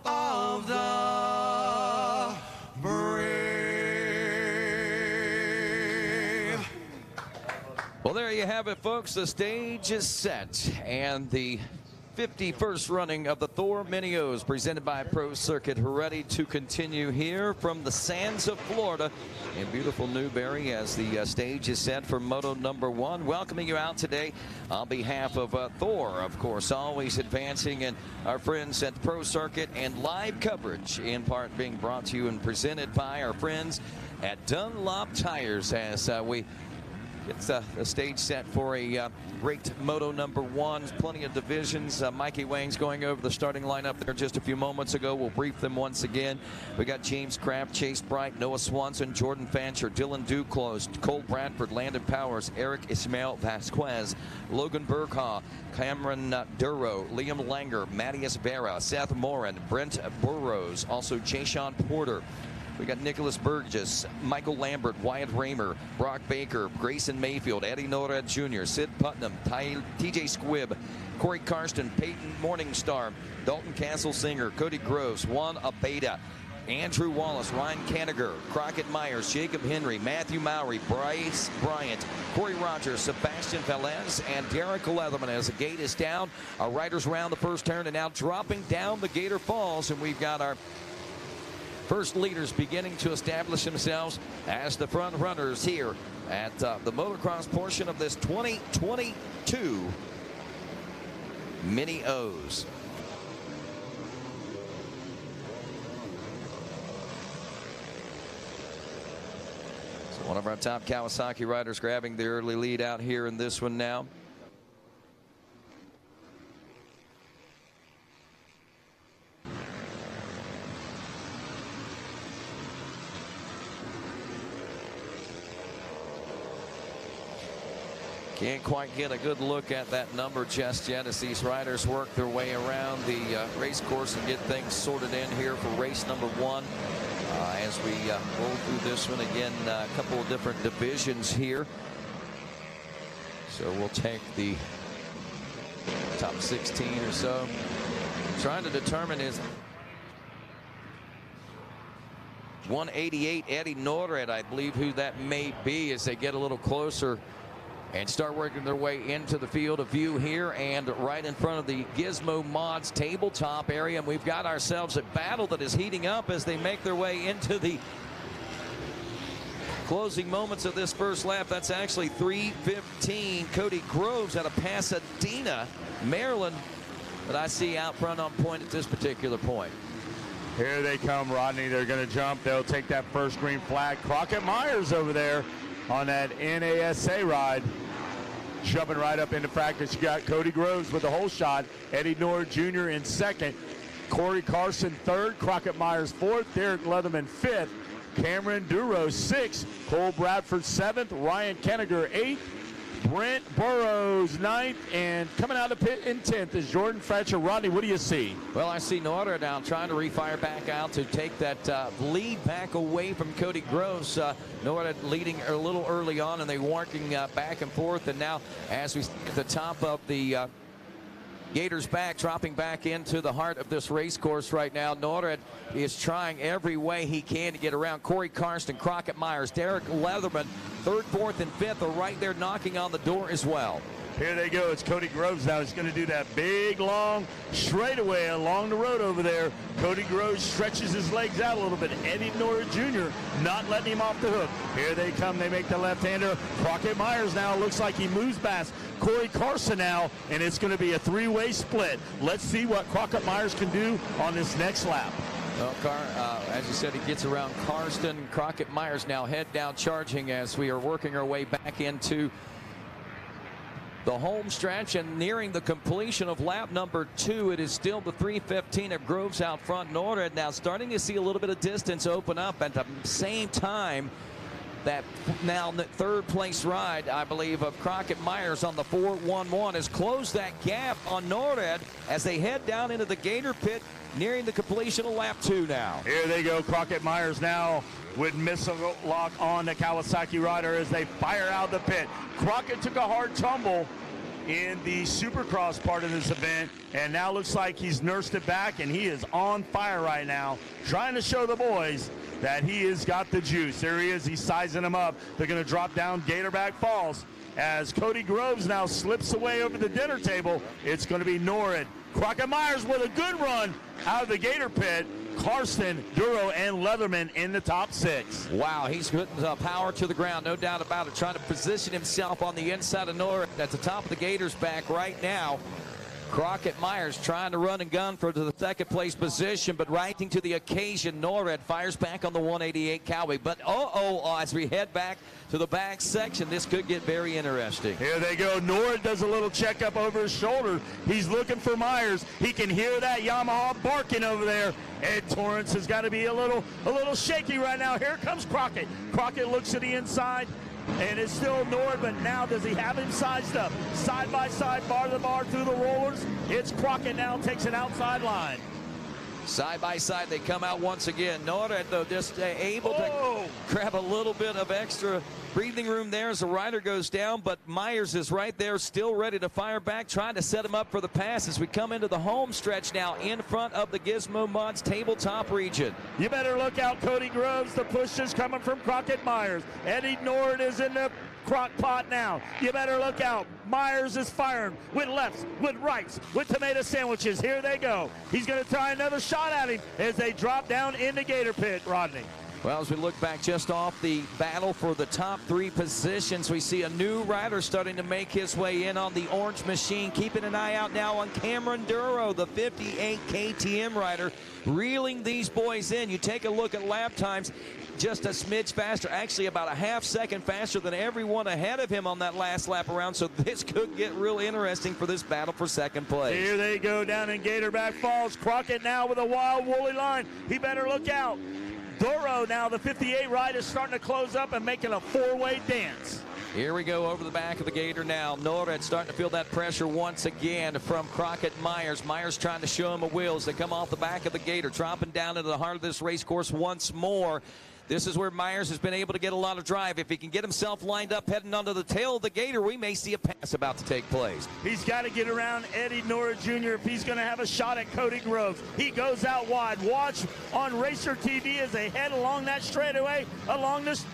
of the brave. Well, there you have it, folks. The stage is set, and the 51st running of the Thor Mini-O's presented by Pro Circuit ready to continue here from the sands of Florida in beautiful Newberry as the stage is set for Moto #1. Welcoming you out today on behalf of Thor, of course, always advancing, and our friends at Pro Circuit, and live coverage in part being brought to you and presented by our friends at Dunlop Tires as we It's the stage set for a great Moto number 1. Plenty of divisions. Mikey Wang's going over the starting lineup there just a few moments ago. We'll brief them once again. We got James Kraft, Chase Bright, Noah Swanson, Jordan Fancher, Dylan Duclos, Cole Bradford, Landon Powers, Eric Ismael Vasquez, Logan Berghaw, Cameron Duro, Liam Langer, Mattias Vera, Seth Morin, Brent Burrows, also Jayshawn Porter. We got Nicholas Burgess, Michael Lambert, Wyatt Raymer, Brock Baker, Grayson Mayfield, Eddie Norad Jr., Sid Putnam, TJ Squibb, Corey Karsten, Peyton Morningstar, Dalton Castle Singer, Cody Groves, Juan Abeda, Andrew Wallace, Ryan Kanigher, Crockett Myers, Jacob Henry, Matthew Mowry, Bryce Bryant, Corey Rogers, Sebastian Velez, and Derek Leatherman. As the gate is down, our riders round the first turn and now dropping down the Gator Falls, and we've got our first leaders beginning to establish themselves as the front runners here at the motocross portion of this 2022 Mini O's. So one of our top Kawasaki riders grabbing the early lead out here in this one now. Can't quite get a good look at that number just yet as these riders work their way around the race course and get things sorted in here for race number 1. As we roll through this one again, a couple of different divisions here. So we'll take the top 16 or so. Trying to determine is 188 Eddie Norad, I believe who that may be as they get a little closer and start working their way into the field of view here and right in front of the Gizmo Mods tabletop area. And we've got ourselves a battle that is heating up as they make their way into the closing moments of this first lap. That's actually 3:15. Cody Groves out of Pasadena, Maryland, that I see out front on point at this particular point. Here they come, Rodney. They're going to jump. They'll take that first green flag. Crockett Myers over there on that NASA ride, jumping right up into practice. You got Cody Groves with the whole shot, Eddie Norad Jr. in second, Corey Carson third, Crockett Myers fourth, Derek Leatherman fifth, Cameron Duro sixth, Cole Bradford seventh, Ryan Kanigher eighth, Brent Burrows ninth, and coming out of the pit in 10th is Jordan Fletcher. Rodney, what do you see? Well, I see Norad now trying to refire back out to take that lead back away from Cody Groves. Norad leading a little early on, and they working back and forth. And now, as we at the top of the Gators back, dropping back into the heart of this race course right now. Norad is trying every way he can to get around Corey Karsten, Crockett Myers, Derek Leatherman, third, fourth, and fifth are right there knocking on the door as well. Here they go. It's Cody Groves now. He's going to do that big, long straightaway along the road over there. Cody Groves stretches his legs out a little bit. Eddie Norad Jr. not letting him off the hook. Here they come. They make the left-hander. Crockett Myers now looks like he moves past Corey Carson now, and it's going to be a three-way split. Let's see what Crockett Myers can do on this next lap. Well, as you said, he gets around Karsten. Crockett Myers now head down charging as we are working our way back into the home stretch and nearing the completion of lap number 2. It is still the 3:15 of Groves out front. Norad now starting to see a little bit of distance open up at the same time. That now third place ride, I believe, of Crockett Myers on the 4-1-1 has closed that gap on Norad as they head down into the Gator pit, nearing the completion of lap 2 now. Here they go. Crockett Myers now with missile lock on the Kawasaki rider as they fire out of the pit. Crockett took a hard tumble in the Supercross part of this event, and now looks like he's nursed it back, and he is on fire right now, trying to show the boys that he has got the juice. There he is. He's sizing him up. They're going to drop down Gatorback Falls as Cody Groves now slips away over the dinner table. It's going to be Norad. Crockett Myers with a good run out of the Gator pit. Karsten, Duro, and Leatherman in the top 6. Wow, he's putting power to the ground, no doubt about it, trying to position himself on the inside of Norad at the top of the Gators back right now. Crockett Myers trying to run and gun for the second place position, but rising to the occasion. Norred fires back on the 188 Cowboy. But as we head back to the back section, this could get very interesting. Here they go. Norred does a little checkup over his shoulder. He's looking for Myers. He can hear that Yamaha barking over there. Ed Torrance has got to be a little shaky right now. Here comes Crockett. Crockett looks to the inside. And it's still Nord, but now does he have him sized up? Side by side, bar to bar through the rollers. It's Crockett now, takes an outside line. Side by side, they come out once again. Nord, though, just able to grab a little bit of extra breathing room there as the rider goes down, but Myers is right there, still ready to fire back, trying to set him up for the pass as we come into the home stretch now in front of the Gizmo Mods tabletop region. You better look out, Cody Groves. The push is coming from Crockett Myers. Eddie Nord is in the crock pot now. You better look out. Myers is firing with lefts, with rights, with tomato sandwiches. Here they go. He's going to try another shot at him as they drop down in the Gator Pit, Rodney. Well, as we look back just off the battle for the top 3 positions, we see a new rider starting to make his way in on the orange machine. Keeping an eye out now on Cameron Duro, the 58 KTM rider, reeling these boys in. You take a look at lap times, just a smidge faster, actually about a half second faster than everyone ahead of him on that last lap around. So this could get real interesting for this battle for second place. Here they go down in Gatorback Falls. Crockett now with a wild woolly line. He better look out. Duro now, the 58 ride, is starting to close up and making a 4-way dance. Here we go over the back of the Gator now. Norred starting to feel that pressure once again from Crockett Myers. Myers trying to show him a wheel as they come off the back of the Gator, dropping down into the heart of this race course once more. This is where Myers has been able to get a lot of drive. If he can get himself lined up heading onto the tail of the Gator, we may see a pass about to take place. He's got to get around Eddie Nora Jr. if he's going to have a shot at Cody Groves. He goes out wide. Watch on Racer TV as they head along that straightaway, along this.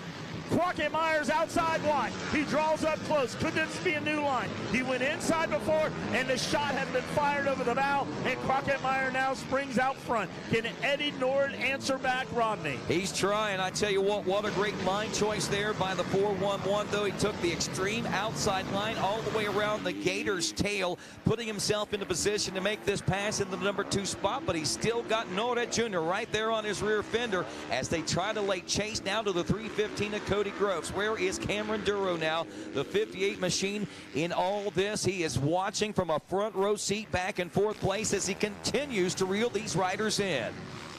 Crockett Myers outside wide. He draws up close. Could this be a new line? He went inside before, and the shot has been fired over the bow, and Crockett Myers now springs out front. Can Eddie Nord answer back, Rodney? He's trying. I tell you what a great line choice there by the 411, though. He took the extreme outside line all the way around the Gator's tail, putting himself into position to make this pass in the number 2 spot, but he's still got Nord Jr. right there on his rear fender as they try to lay chase now to the 315 of Cody Groves. Where is Cameron Duro now? The 58 machine in all this. He is watching from a front row seat back in 4th place as he continues to reel these riders in.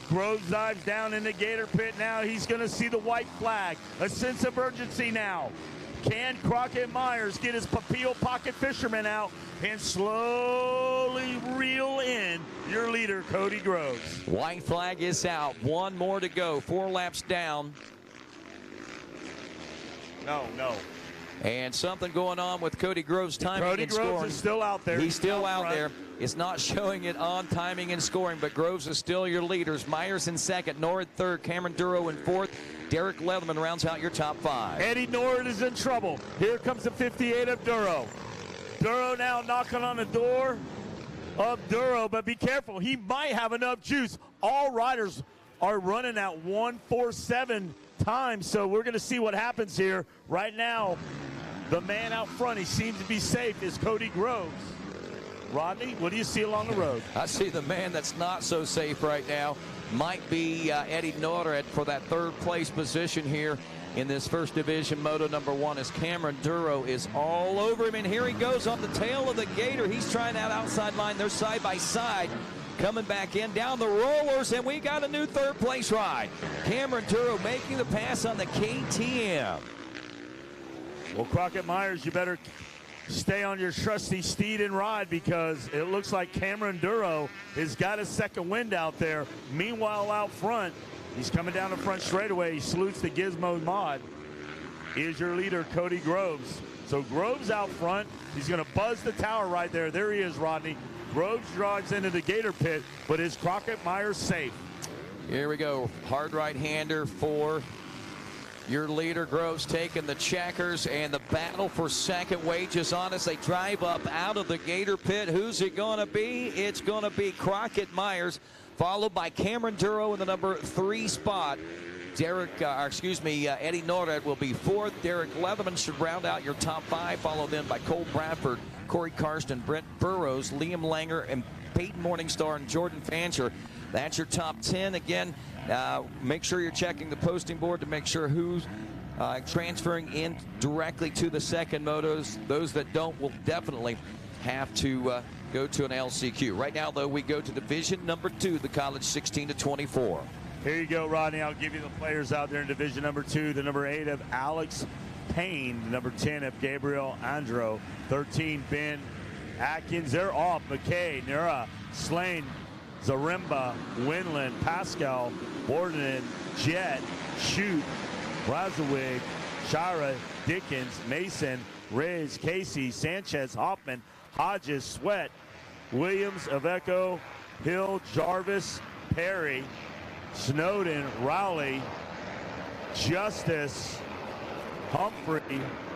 Groves dives down in the Gator Pit now. He's going to see the white flag. A sense of urgency now. Can Crockett Myers get his Papillo pocket fisherman out and slowly reel in your leader, Cody Groves? White flag is out. 1 more to go. 4 laps down. No. And something going on with Cody Groves' timing Cody and Groves scoring. is still out there. He's still out there. It's not showing it on timing and scoring, but Groves is still your leaders. Myers in 2nd, Nord 3rd, Cameron Duro in 4th. Derek Leatherman rounds out your top 5. Eddie Nord is in trouble. Here comes the 58 of Duro. Duro now knocking on the door of Duro, but be careful. He might have enough juice. All riders are running at 1:47 time, so we're going to see what happens here. Right now, the man out front, he seems to be safe, is Cody Groves. Rodney, what do you see along the road? I see the man that's not so safe right now might be Eddie Nord for that 3rd place position here in this First Division Moto number 1 as Cameron Duro is all over him, and here he goes on the tail of the Gator. He's trying that outside line. They're side by side. Coming back in down the rollers, and we got a new 3rd place ride. Cameron Duro making the pass on the KTM. Well, Crockett Myers, you better stay on your trusty steed and ride, because it looks like Cameron Duro has got a second wind out there. Meanwhile, out front, he's coming down the front straightaway. He salutes the Gizmo Mod. Is your leader, Cody Groves. So Groves out front. He's going to buzz the tower right there. There he is, Rodney. Groves drives into the Gator Pit, but is Crockett Myers safe? Here we go. Hard right-hander for your leader. Groves taking the checkers, and the battle for second wages on as they drive up out of the Gator Pit. Who's it going to be? It's going to be Crockett Myers, followed by Cameron Duro in the number 3 spot. Eddie Norred will be fourth. Derek Leatherman should round out your top 5, followed then by Cole Bradford, Corey Karsten, Brent Burrows, Liam Langer, and Peyton Morningstar and Jordan Fancher. That's your top 10. Again, make sure you're checking the posting board to make sure who's transferring in directly to the second motos. Those that don't will definitely have to go to an LCQ. Right now, though, we go to division number 2, the college 16 to 24. Here you go, Rodney. I'll give you the players out there in division number 2. The number 8 of Alex Payne. The number 10 of Gabriel Andro. 13, Ben Atkins. They're off. McKay, Nura, Slane, Zaremba, Winland, Pascal, Borden, Jet, Shoot, Razawig, Shira, Dickens, Mason, Reyes, Casey, Sanchez, Hoffman, Hodges, Sweat, Williams, Aveco, Hill, Jarvis, Perry, Snowden, Rowley, Justice, Humphrey,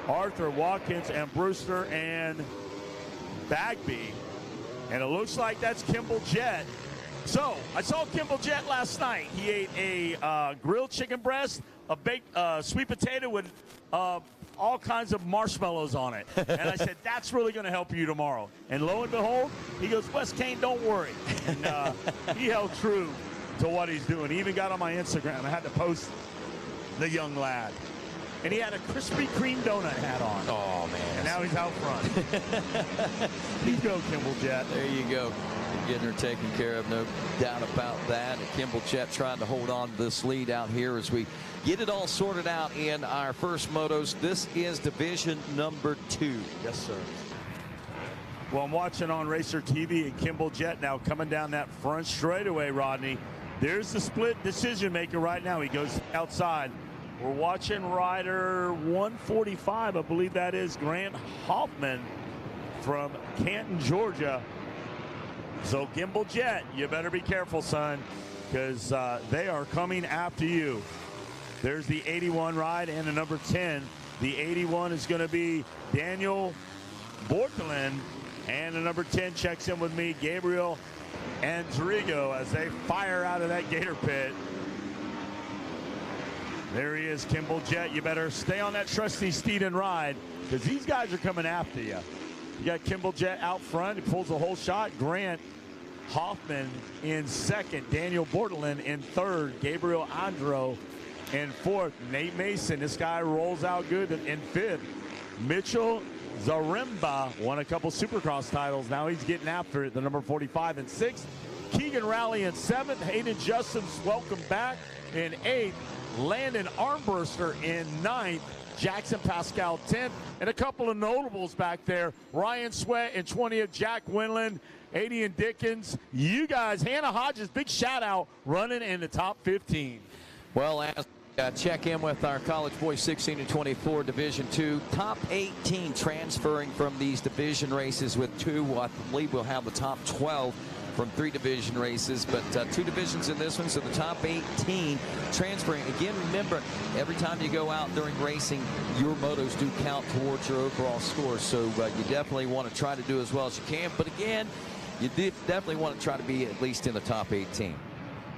Arthur, Watkins, and Brewster, and Bagby. And it looks like that's Kimball Jett. So, I saw Kimball Jett last night. He ate a grilled chicken breast, a baked sweet potato with all kinds of marshmallows on it. And I said, that's really going to help you tomorrow. And lo and behold, he goes, Wes Kane, don't worry. And he held true to what he's doing. He even got on my Instagram. I had to post the young lad. And he had a Krispy Kreme donut hat on. Oh, man. And now he's out front. You go, Kimball Jett. There you go. Getting her taken care of, no doubt about that. And Kimball Jett trying to hold on to this lead out here as we get it all sorted out in our first motos. This is division number 2. Yes, sir. Well, I'm watching on Racer TV, and Kimball Jett now coming down that front straightaway, Rodney. There's the split decision maker right now. He goes outside. We're watching rider 145, I believe that is Grant Hoffman from Canton, Georgia. So Kimball Jett, you better be careful, son, because they are coming after you. There's the 81 ride and the number 10. The 81 is going to be Daniel Bortolin, and the number 10 checks in with me, Gabriel Andrigo, as they fire out of that gator pit. There he is, Kimball Jett. You better stay on that trusty steed and ride, because these guys are coming after you. You got Kimball Jett out front. He pulls the whole shot. Grant Hoffman in second. Daniel Bortolin in third. Gabriel Andro in fourth. Nate Mason, this guy rolls out good in fifth. Mitchell Zaremba won a couple Supercross titles. Now he's getting after it, the number 45 in sixth. Keegan Rowley in seventh. Hayden Justice, welcome back, in eighth. Landon Armbruster in ninth. Jackson Pascal 10th, and a couple of notables back there. Ryan Sweat in 20th, Jack Winland, Adian Dickens. You guys, Hannah Hodges, big shout out, running in the top 15. Well, as check in with our college boys 16 to 24 Division 2, top 18 transferring from these division races with 2. I believe we'll have the top 12 from 3 division races, but 2 divisions in this one, so the top 18 transferring. Again, remember, every time you go out during racing, your motos do count towards your overall score, so you definitely want to try to do as well as you can, but again, you definitely want to try to be at least in the top 18.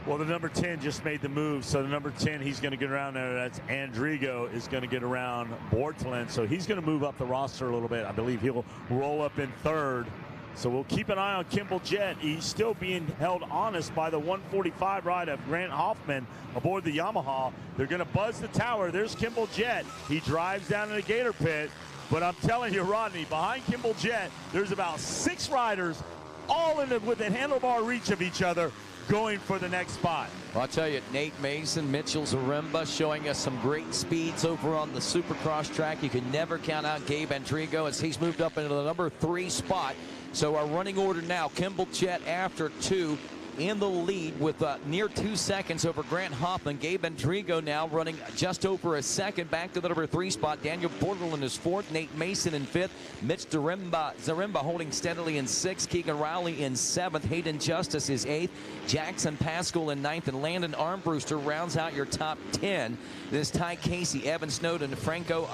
Well, the number 10 just made the move, so the number 10, he's going to get around there. That's Andrigo is going to get around Bortolin, so he's going to move up the roster a little bit. I believe he'll roll up in third. So we'll keep an eye on Kimball Jett. He's still being held honest by the 145 ride of Grant Hoffman aboard the Yamaha. They're going to buzz the tower. There's Kimball Jett. He drives down in the gator pit. But I'm telling you, Rodney, behind Kimball Jett, there's about 6 riders all within handlebar reach of each other going for the next spot. Well, I'll tell you, Nate Mason, Mitchell Zaremba showing us some great speeds over on the Supercross track. You can never count out Gabe Andrigo as he's moved up into the number 3 spot. So our running order now, Kimball Jett after 2 in the lead with near 2 seconds over Grant Hoffman. Gabe Andrigo now running just over a second back to the number 3 spot. Daniel Bortolin is 4th. Nate Mason in 5th. Mitch Zaremba holding steadily in 6th. Keegan Rowley in 7th. Hayden Justice is 8th. Jackson Pascal in 9th. And Landon Armbruster rounds out your top 10. This Ty Casey, Evan Snowden, Franco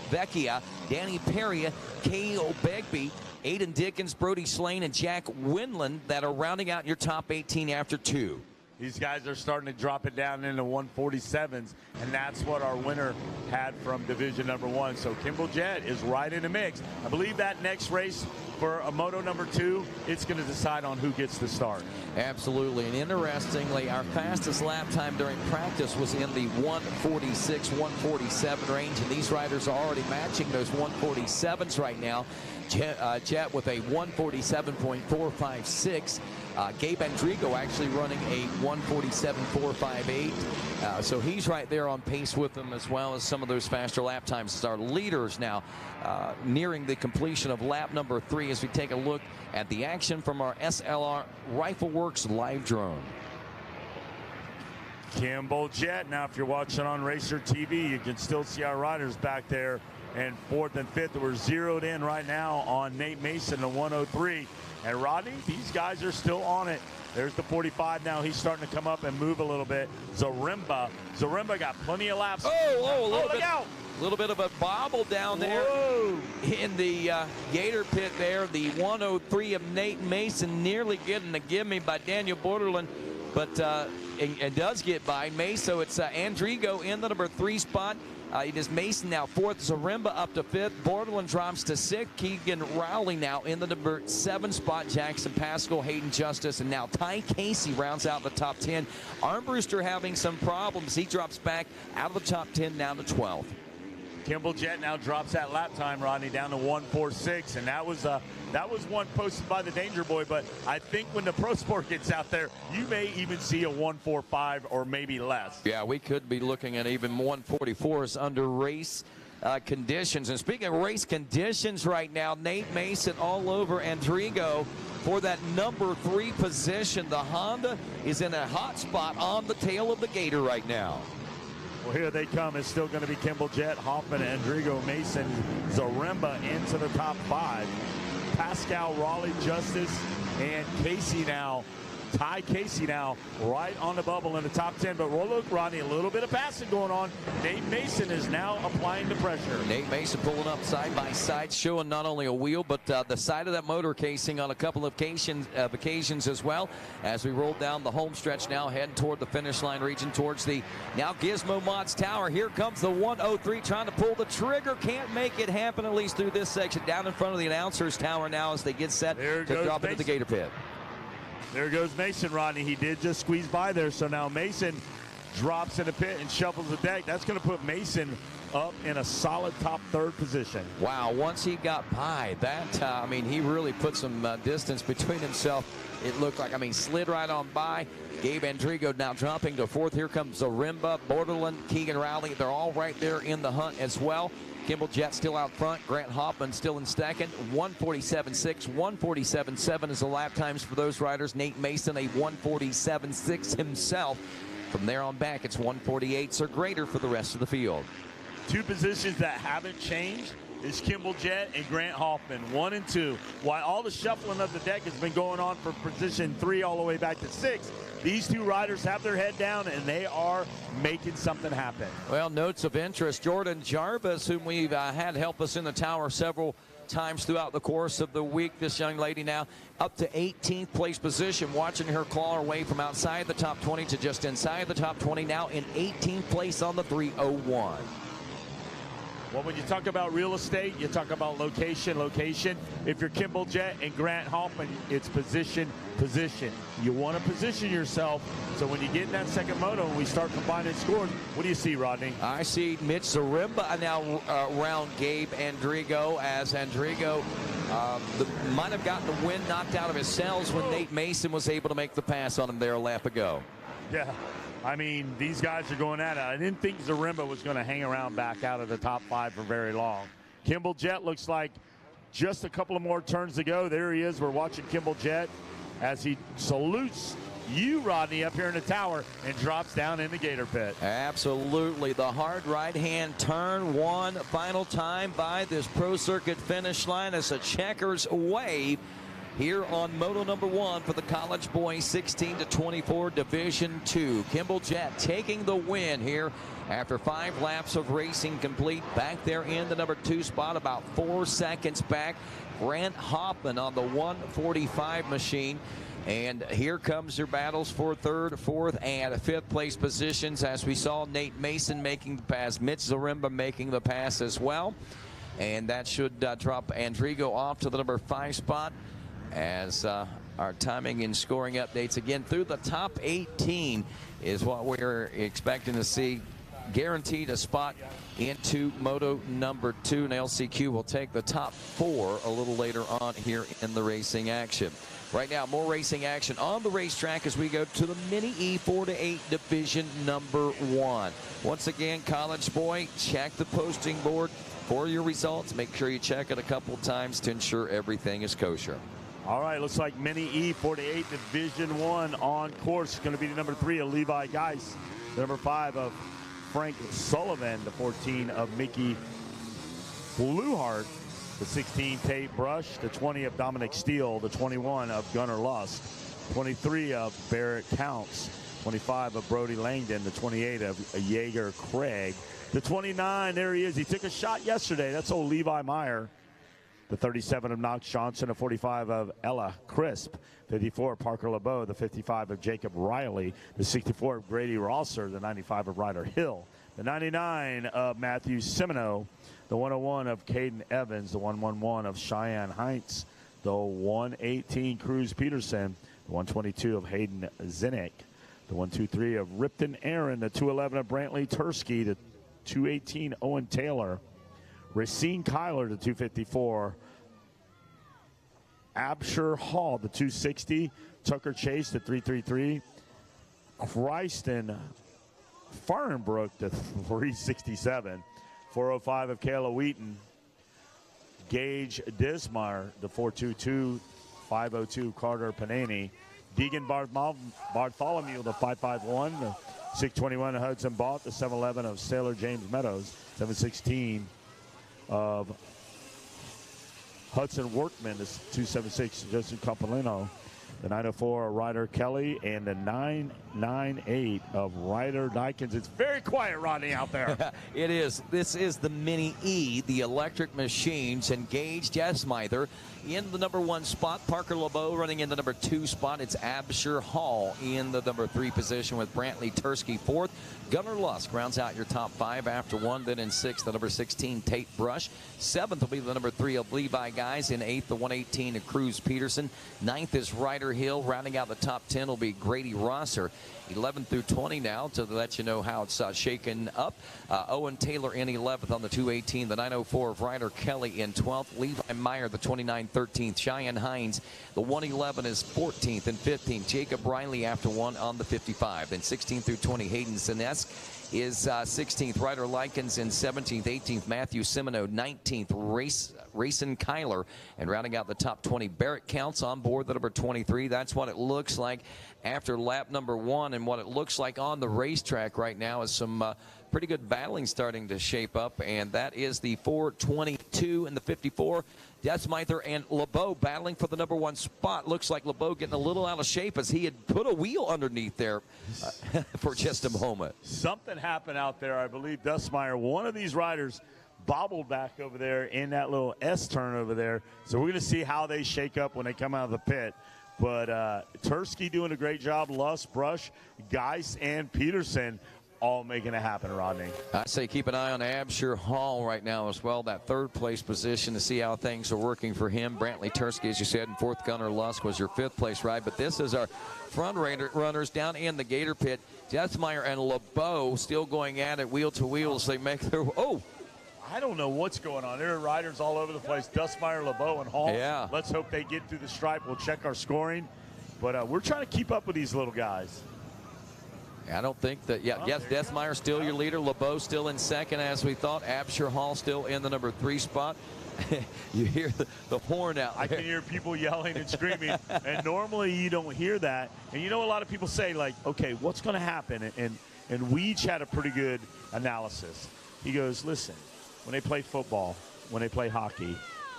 Vecchia, Danny Perry, K.O. Begbie, Aiden Dickens, Brody Slane, and Jack Winland that are rounding out your top 18 after 2. These guys are starting to drop it down into 147s, and that's what our winner had from Division number 1. So Kimball Jett is right in the mix. I believe that next race for a Moto number 2, it's going to decide on who gets the start. Absolutely, and interestingly, our fastest lap time during practice was in the 146, 147 range, and these riders are already matching those 147s right now. Jett with a 147.456. Gabe Andrigo actually running a 147.458. So he's right there on pace with them, as well as some of those faster lap times. As our leaders now nearing the completion of lap number 3 as we take a look at the action from our SLR Rifleworks live drone. Kimball Jett. Now, if you're watching on Racer TV, you can still see our riders back there. And 4th and 5th, we're zeroed in right now on Nate Mason, the 103. And Rodney, these guys are still on it. There's the 45 now. He's starting to come up and move a little bit. Zaremba got plenty of laps. A little bit of a bobble down there. Whoa. In the Gator pit there. The 103 of Nate Mason nearly getting a gimme by Daniel Borderland, but and does get by Mason. So it's Andrigo in the number 3 spot. It is Mason now 4th, Zaremba up to 5th, Borderland drops to 6th, Keegan Rowley now in the number 7 spot, Jackson Pascal, Hayden Justice, and now Ty Casey rounds out the top 10. Armbruster having some problems. He drops back out of the top 10 down to 12th. Kimball Jett now drops that lap time, Rodney, down to 146, and that was one posted by the Danger Boy. But I think when the Pro Sport gets out there, you may even see a 145 or maybe less. Yeah, we could be looking at even 144s under race conditions. And speaking of race conditions right now, Nate Mason all over Andrigo for that number 3 position. The Honda is in a hot spot on the tail of the Gator right now. Well, here they come. It's still going to be Kimball Jett, Hoffman, Andrigo, Mason, Zaremba into the top 5. Pascal, Raleigh, Justice, and Casey now. Ty Casey now right on the bubble in the top 10. But look, Rodney, a little bit of passing going on. Nate Mason is now applying the pressure. Nate Mason pulling up side by side, showing not only a wheel, but the side of that motor casing on a couple of occasions as well. As we roll down the home stretch now, heading toward the finish line region, towards the now Gizmo Mods Tower. Here comes the 103 trying to pull the trigger. Can't make it happen, at least through this section. Down in front of the announcer's tower now as they get set to drop into the Gator pit. There goes Mason, Rodney. He did just squeeze by there. So now Mason drops in the pit and shuffles the deck. That's going to put Mason up in a solid top 3rd position. Wow, once he got by that, I mean, he really put some distance between himself. It looked like, I mean, slid right on by. Gabe Andrigo now dropping to 4th. Here comes Zaremba, Borderland, Keegan Rowley. They're all right there in the hunt as well. Kimball Jett still out front. Grant Hoffman still in second. 147.6, 147.7 is the lap times for those riders. Nate Mason, a 147.6 himself. From there on back, it's 148s or greater for the rest of the field. 2 positions that haven't changed is Kimball Jett and Grant Hoffman, 1 and 2. While all the shuffling of the deck has been going on for position 3 all the way back to 6, these 2 riders have their head down and they are making something happen. Well, notes of interest. Jordan Jarvis, whom we've had help us in the tower several times throughout the course of the week. This young lady now up to 18th place position, watching her claw her way from outside the top 20 to just inside the top 20, now in 18th place on the 301. Well, when you talk about real estate, you talk about location. If you're Kimball Jett and Grant Hoffman, it's position. You want to position yourself so when you get in that second moto and we start combining scores, what do you see, Rodney? I see Mitch Zaremba now around Gabe Andrigo, as Andrigo might have gotten the wind knocked out of his sails when Nate Mason was able to make the pass on him there a lap ago. Yeah. I mean, these guys are going at it. I didn't think Zaremba was going to hang around back out of the top 5 for very long. Kimball Jett looks like just a couple of more turns to go. There he is. We're watching Kimball Jett as he salutes you, Rodney, up here in the tower and drops down in the Gator pit. Absolutely. The hard right-hand turn, one final time by this Pro Circuit finish line as a checkers wave here on Moto number 1 for the college boys 16 to 24 Division II. Kimball Jett taking the win here after 5 laps of racing complete. Back there in the number 2 spot, about 4 seconds back. Grant Hoffman on the 145 machine. And here comes their battles for 3rd, 4th, and 5th place positions. As we saw, Nate Mason making the pass, Mitch Zaremba making the pass as well. And that should drop Andrigo off to the number 5 spot. As our timing and scoring updates again through the top 18 is what we're expecting to see. Guaranteed a spot into Moto number 2, and LCQ will take the top 4 a little later on here in the racing action. Right now, more racing action on the racetrack as we go to the Mini E 4-8 Division number 1. Once again, college boy, check the posting board for your results. Make sure you check it a couple times to ensure everything is kosher. All right, looks like Mini E 4-8 Division 1 on course. It's going to be the number 3 of Levi Geis, the number 5 of Frank Sullivan, the 14 of Mickey Bluehart, the 16 Tate Brush, the 20 of Dominic Steele, the 21 of Gunnar Lusk, 23 of Barrett Counts, 25 of Brody Langdon, the 28 of Jaeger Craig, the 29, there he is. He took a shot yesterday. That's old Levi Meyer. The 37 of Knox Johnson, the 45 of Ella Crisp, 54 of Parker LeBeau, the 55 of Jacob Riley, the 64 of Grady Rosser, the 95 of Ryder Hill, the 99 of Matthew Simino, the 101 of Caden Evans, the 111 of Cheyenne Heinz, the 118 Cruz Peterson, the 122 of Hayden Zinnick, the 123 of Ripton Aaron, the 211 of Brantley Tursky, the 218 Owen Taylor, Racine Kyler, the 254. Absher Hall, the 260. Tucker Chase, the 333. Christen Farnbrook, the 367. 405 of Kayla Wheaton. Gage Dismar, the 422. 502 Carter Panani. Deegan Bartholomew, the 551. The 621 Hudson Bott, the 711 of Sailor James Meadows. 716 of Hudson Workman, the 276 Justin Campolino, the 904 of Ryder Kelly, and the 998 of Ryder Dykins. It's very quiet, Rodney, out there. It is. This is the Mini E, the electric machines, and Gage Desmither in the number 1 spot. Parker LeBeau running in the number 2 spot. It's Absher Hall in the number 3 position with Brantley Tursky 4th. Gunnar Lusk rounds out your top 5 after 1. Then in 6th, the number 16 Tate Brush. 7th will be the number 3 of Levi Geis. In 8th, the 118 of Cruz Peterson. 9th is Ryder Hill. Rounding out the top 10 will be Grady Rosser. 11 through 20 now to let you know how it's shaken up. Owen Taylor in 11th on the 218. The 904 of Ryder Kelly in 12th. Levi Meyer, the 29 13th. Cheyenne Hines, the 111 is 14th and 15th. Jacob Riley after 1 on the 55. Then 16 through 20, Hayden Sinesk is 16th. Ryder Likens in 17th. 18th, Matthew Simino. 19th, Racine Kyler. And rounding out the top 20, Barrett Counts on board the number 23. That's what it looks like after lap number 1, and what it looks like on the racetrack right now is some pretty good battling starting to shape up, and that is the 422 and the 54. Desmither and LeBeau battling for the number 1 spot. Looks like LeBeau getting a little out of shape as he had put a wheel underneath there for just a moment. Something happened out there. I believe Desmither, one of these riders, bobbled back over there in that little S-turn over there. So we're going to see how they shake up when they come out of the pit. But Tursky doing a great job. Lusk, Brush, Geis, and Peterson all making it happen, Rodney. I say keep an eye on Absher Hall right now as well. That 3rd place position to see how things are working for him. Brantley Tursky, as you said, and 4th Gunnar Lusk was your 5th place ride. But this is our front runners down in the Gator pit. Desmither and LeBeau still going at it wheel to wheel as they make their I don't know what's going on. There are riders all over the place. Desmither, LeBeau, and Hall. Yeah. Let's hope they get through the stripe. We'll check our scoring. But we're trying to keep up with these little guys. I don't think that, yes, Desmither still your leader. LeBeau still in 2nd as we thought. Absher Hall still in the number 3 spot. You hear the horn out there. I can hear people yelling and screaming, and normally you don't hear that. And you know, a lot of people say, like, okay, what's going to happen? And Weege had a pretty good analysis. He goes, listen, when they play football, when they play hockey,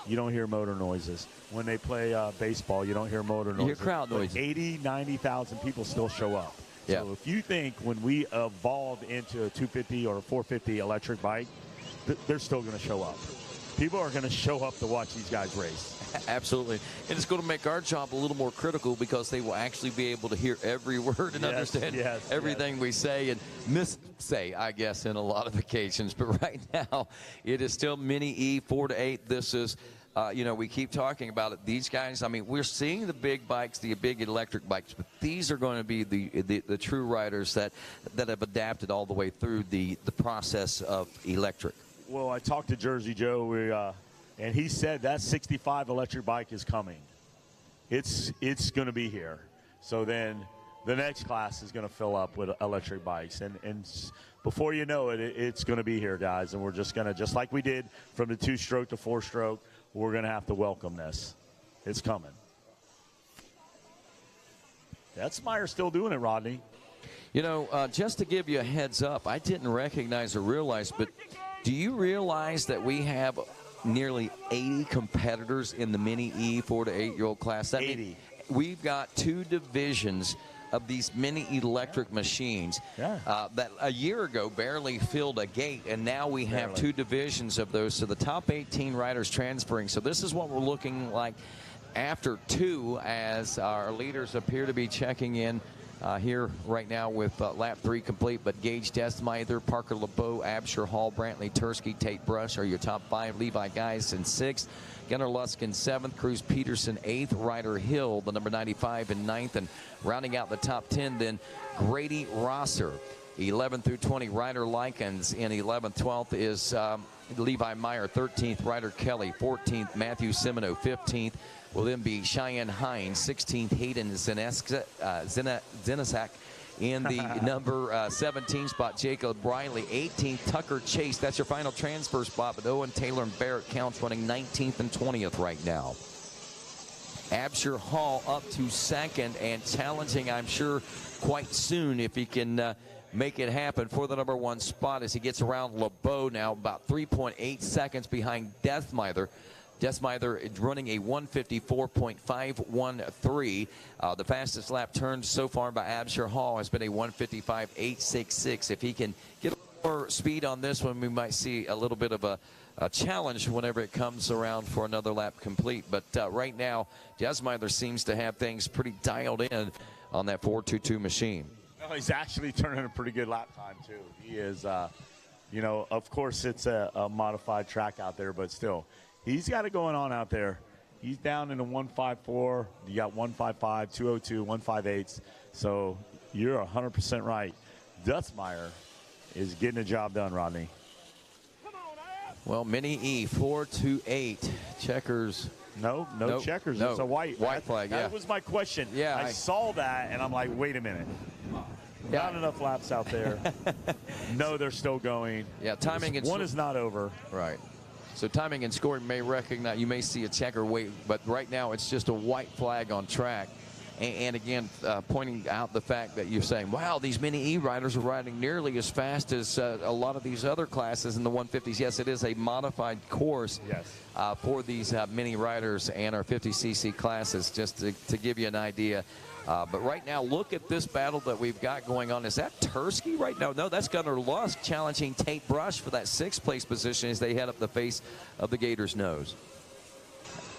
you don't hear motor noises. When they play baseball, you don't hear motor noises. You hear crowd noises. 80, 90,000 people still show up. Yeah. So if you think when we evolve into a 250 or a 450 electric bike, they're still going to show up. People are going to show up to watch these guys race. Absolutely. And it's going to make our job a little more critical because they will actually be able to hear every word and understand everything we say and missay, I guess, in a lot of occasions. But right now, it is still Mini E 4-8. This is, you know, we keep talking about it. These guys, I mean, we're seeing the big bikes, the big electric bikes, but these are going to be the true riders that have adapted all the way through the process of electric. Well, I talked to Jersey Joe, and he said that 65 electric bike is coming. It's going to be here. So then the next class is going to fill up with electric bikes. And before you know it, it's going to be here, guys. And we're just going to, just like we did from the 2-stroke to 4-stroke, we're going to have to welcome this. It's coming. That's Meyer still doing it, Rodney. You know, just to give you a heads up, I didn't recognize or realize, but do you realize that we have nearly 80 competitors in the Mini E 4 to 8-year-old class? That 80. We've got 2 divisions of these mini electric machines that a year ago barely filled a gate, and now we have 2 divisions of those. So the top 18 riders transferring. So this is what we're looking like after 2, as our leaders appear to be checking in here right now with lap 3 complete. But Gage Desmither, Parker LeBeau, Absher Hall, Brantley Tursky, Tate Brush are your top 5. Levi Geis in 6th. Gunnar Lusk in 7th. Cruz Peterson 8th. Ryder Hill, the number 95, in 9th. And rounding out the top 10, then Grady Rosser. 11 through 20, Ryder Likens in 11th. 12th is Levi Meyer. 13th, Ryder Kelly. 14th, Matthew Semino. 15th will then be Cheyenne Hines. 16th, Hayden Zenesak. In the number 17 spot, Jacob Riley. 18th, Tucker Chase. That's your final transfer spot, but Owen Taylor and Barrett Counts running 19th and 20th right now. Absher Hall up to 2nd and challenging, I'm sure, quite soon if he can make it happen for the number 1 spot as he gets around LeBeau now, about 3.8 seconds behind Desmither. Desmither running a 154.513. The fastest lap turned so far by Absher Hall has been a 155.866. If he can get more speed on this one, we might see a little bit of a challenge whenever it comes around for another lap complete. But right now, Desmither seems to have things pretty dialed in on that 4.22 machine. Well, he's actually turning a pretty good lap time, too. He is, you know, of course it's a modified track out there, but still. He's got it going on out there. He's down in the 154. You got 155, 202, 158. So you're 100% right. Dutzmeyer is getting the job done, Rodney. Well, Mini E 4-8 checkers. No checkers. No. It's a white flag. That was my question. Yeah, I saw that and I'm like, wait a minute. Not enough laps out there. No, they're still going. Yeah, timing. One is not over. Right. So timing and scoring may recognize, you may see a checker wait, but right now it's just a white flag on track. And again, pointing out the fact that you're saying, wow, these Mini E riders are riding nearly as fast as a lot of these other classes in the 150s. Yes, it is a modified course for these Mini riders and our 50cc classes, just to give you an idea. But right now, look at this battle that we've got going on. Is that Tursky right now? No, that's Gunnar Lusk challenging Tate Brush for that 6th place position as they head up the face of the Gators' nose.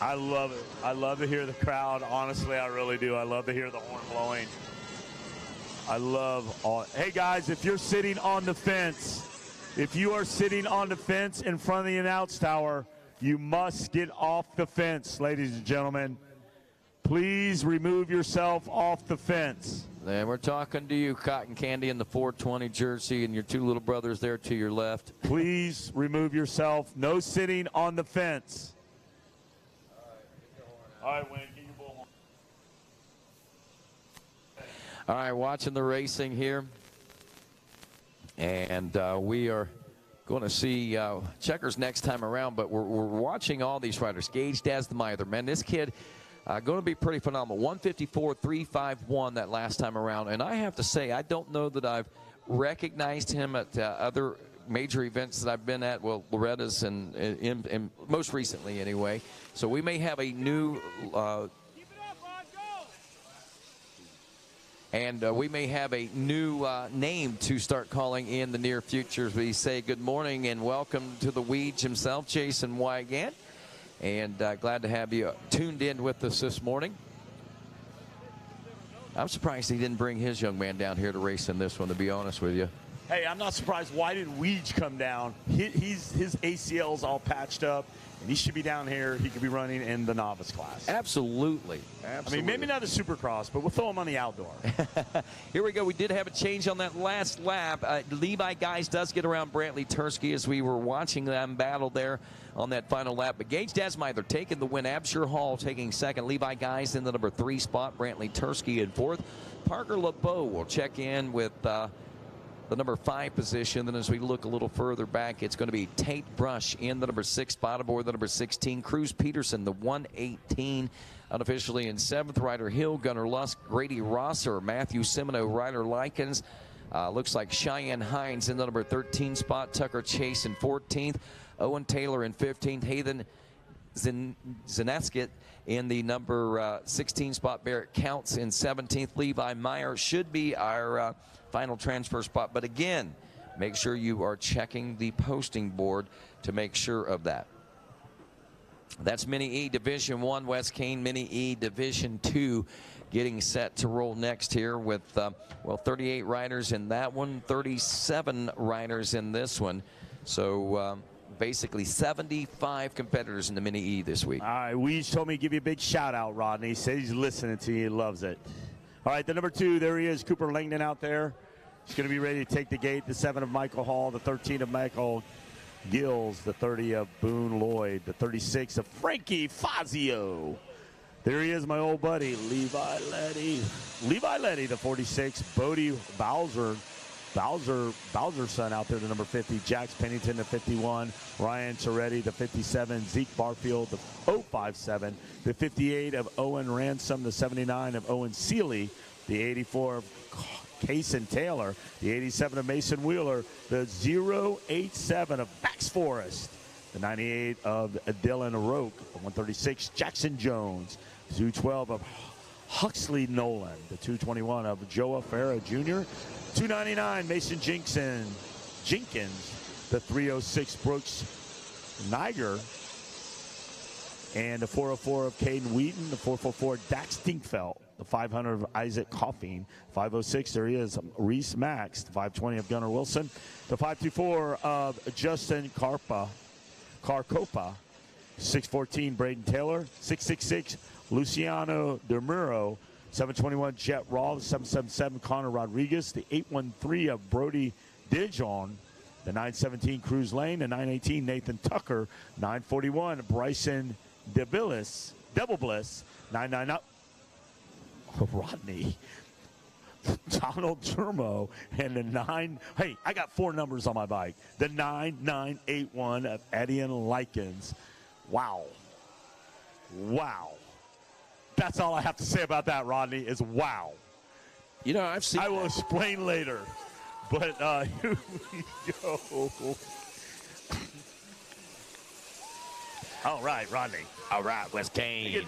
I love it. I love to hear the crowd. Honestly, I really do. I love to hear the horn blowing. I love all. Hey, guys, if you're sitting on the fence, if you are sitting on the fence in front of the announce tower, you must get off the fence, ladies and gentlemen. Please remove yourself off the fence. And we're talking to you, Cotton Candy, in the 420 jersey, and your 2 little brothers there to your left. Please remove yourself. No sitting on the fence. All right, Wayne, get your bullhorn. All right, watching the racing here. And we are going to see checkers next time around, but we're watching all these riders. Gage Desmither, man, this kid going to be pretty phenomenal. 154.351 that last time around. And I have to say, I don't know that I've recognized him at other major events that I've been at, well, Loretta's and most recently anyway. So we may have a new we may have a new name to start calling in the near future as we say good morning and welcome to the Weege himself, Jason Wygant. And glad to have you tuned in with us this morning. I'm surprised he didn't bring his young man down here to race in this one, to be honest with you. Hey, I'm not surprised. Why did Weege come down? His ACL's all patched up, and he should be down here. He could be running in the novice class. Absolutely. I mean, maybe not a supercross, but we'll throw him on the outdoor. Here we go. We did have a change on that last lap. Levi Guys does get around Brantley Tursky as we were watching them battle there on that final lap. But Gage Desmither taking the win. Absher Hall taking second. Levi Guys in the number 3 spot. Brantley Tursky in 4th. Parker LeBeau will check in with the number 5 position. Then as we look a little further back, it's going to be Tate Brush in the number 6 spot aboard the number 16. Cruz Peterson, the 118. Unofficially in 7th. Ryder Hill, Gunnar Lusk, Grady Rosser, Matthew Semino, Ryder Likens. Looks like Cheyenne Hines in the number 13 spot. Tucker Chase in 14th. Owen Taylor in 15th. Hayden Zaneskit in the number 16 spot. Barrett Counts in 17th. Levi Meyer should be our final transfer spot. But again, make sure you are checking the posting board to make sure of that. That's Mini E Division 1, West Kane. Mini E Division 2 getting set to roll next here with, 38 riders in that one, 37 riders in this one. So basically 75 competitors in the Mini E this week. All right, Weege told me to give you a big shout out, Rodney. He said he's listening to you. He loves it. All right, the number 2, there he is, Cooper Langdon out there. He's going to be ready to take the gate. The 7 of Michael Hall, the 13 of Michael Gills, the 30 of Boone Lloyd, the 36 of Frankie Fazio. There he is, my old buddy, Levi Letty. Levi Letty, the 46, Bodie Bowser's son out there, the number 50, Jax Pennington, the 51, Ryan Toretti, the 57, Zeke Barfield, the 057, the 58 of Owen Ransom, the 79 of Owen Seeley, the 84 of Cason Taylor, the 87 of Mason Wheeler, the 087 of Max Forrest, the 98 of Dylan Roque, the 136 Jackson Jones, the 212 of Huxley Nolan, the 221 of Joa Farah Jr., 299 Mason Jenkins, the 306 Brooks Niger, and the 404 of Caden Wheaton, the 444 Dax Dinkfeld, the 500 of Isaac Coffeen, 506 there he is, Reese Max, the 520 of Gunnar Wilson, the 524 of Justin Carcopa, 614 Braden Taylor, 666 Luciano DeMuro, 721 Jet Raw, the 777 Connor Rodriguez, the 813 of Brody Dijon, the 917 Cruz Lane, the 918 Nathan Tucker, 941 Bryson Devil Bliss, 999 Rodney, Donald Turmo, and the 9. Hey, I got 4 numbers on my bike. The 9981 of Edian Likens. Wow. That's all I have to say about that, Rodney, is wow. You know, I've seen. I will explain later. But here we go. All right, Rodney. All right, West Kane.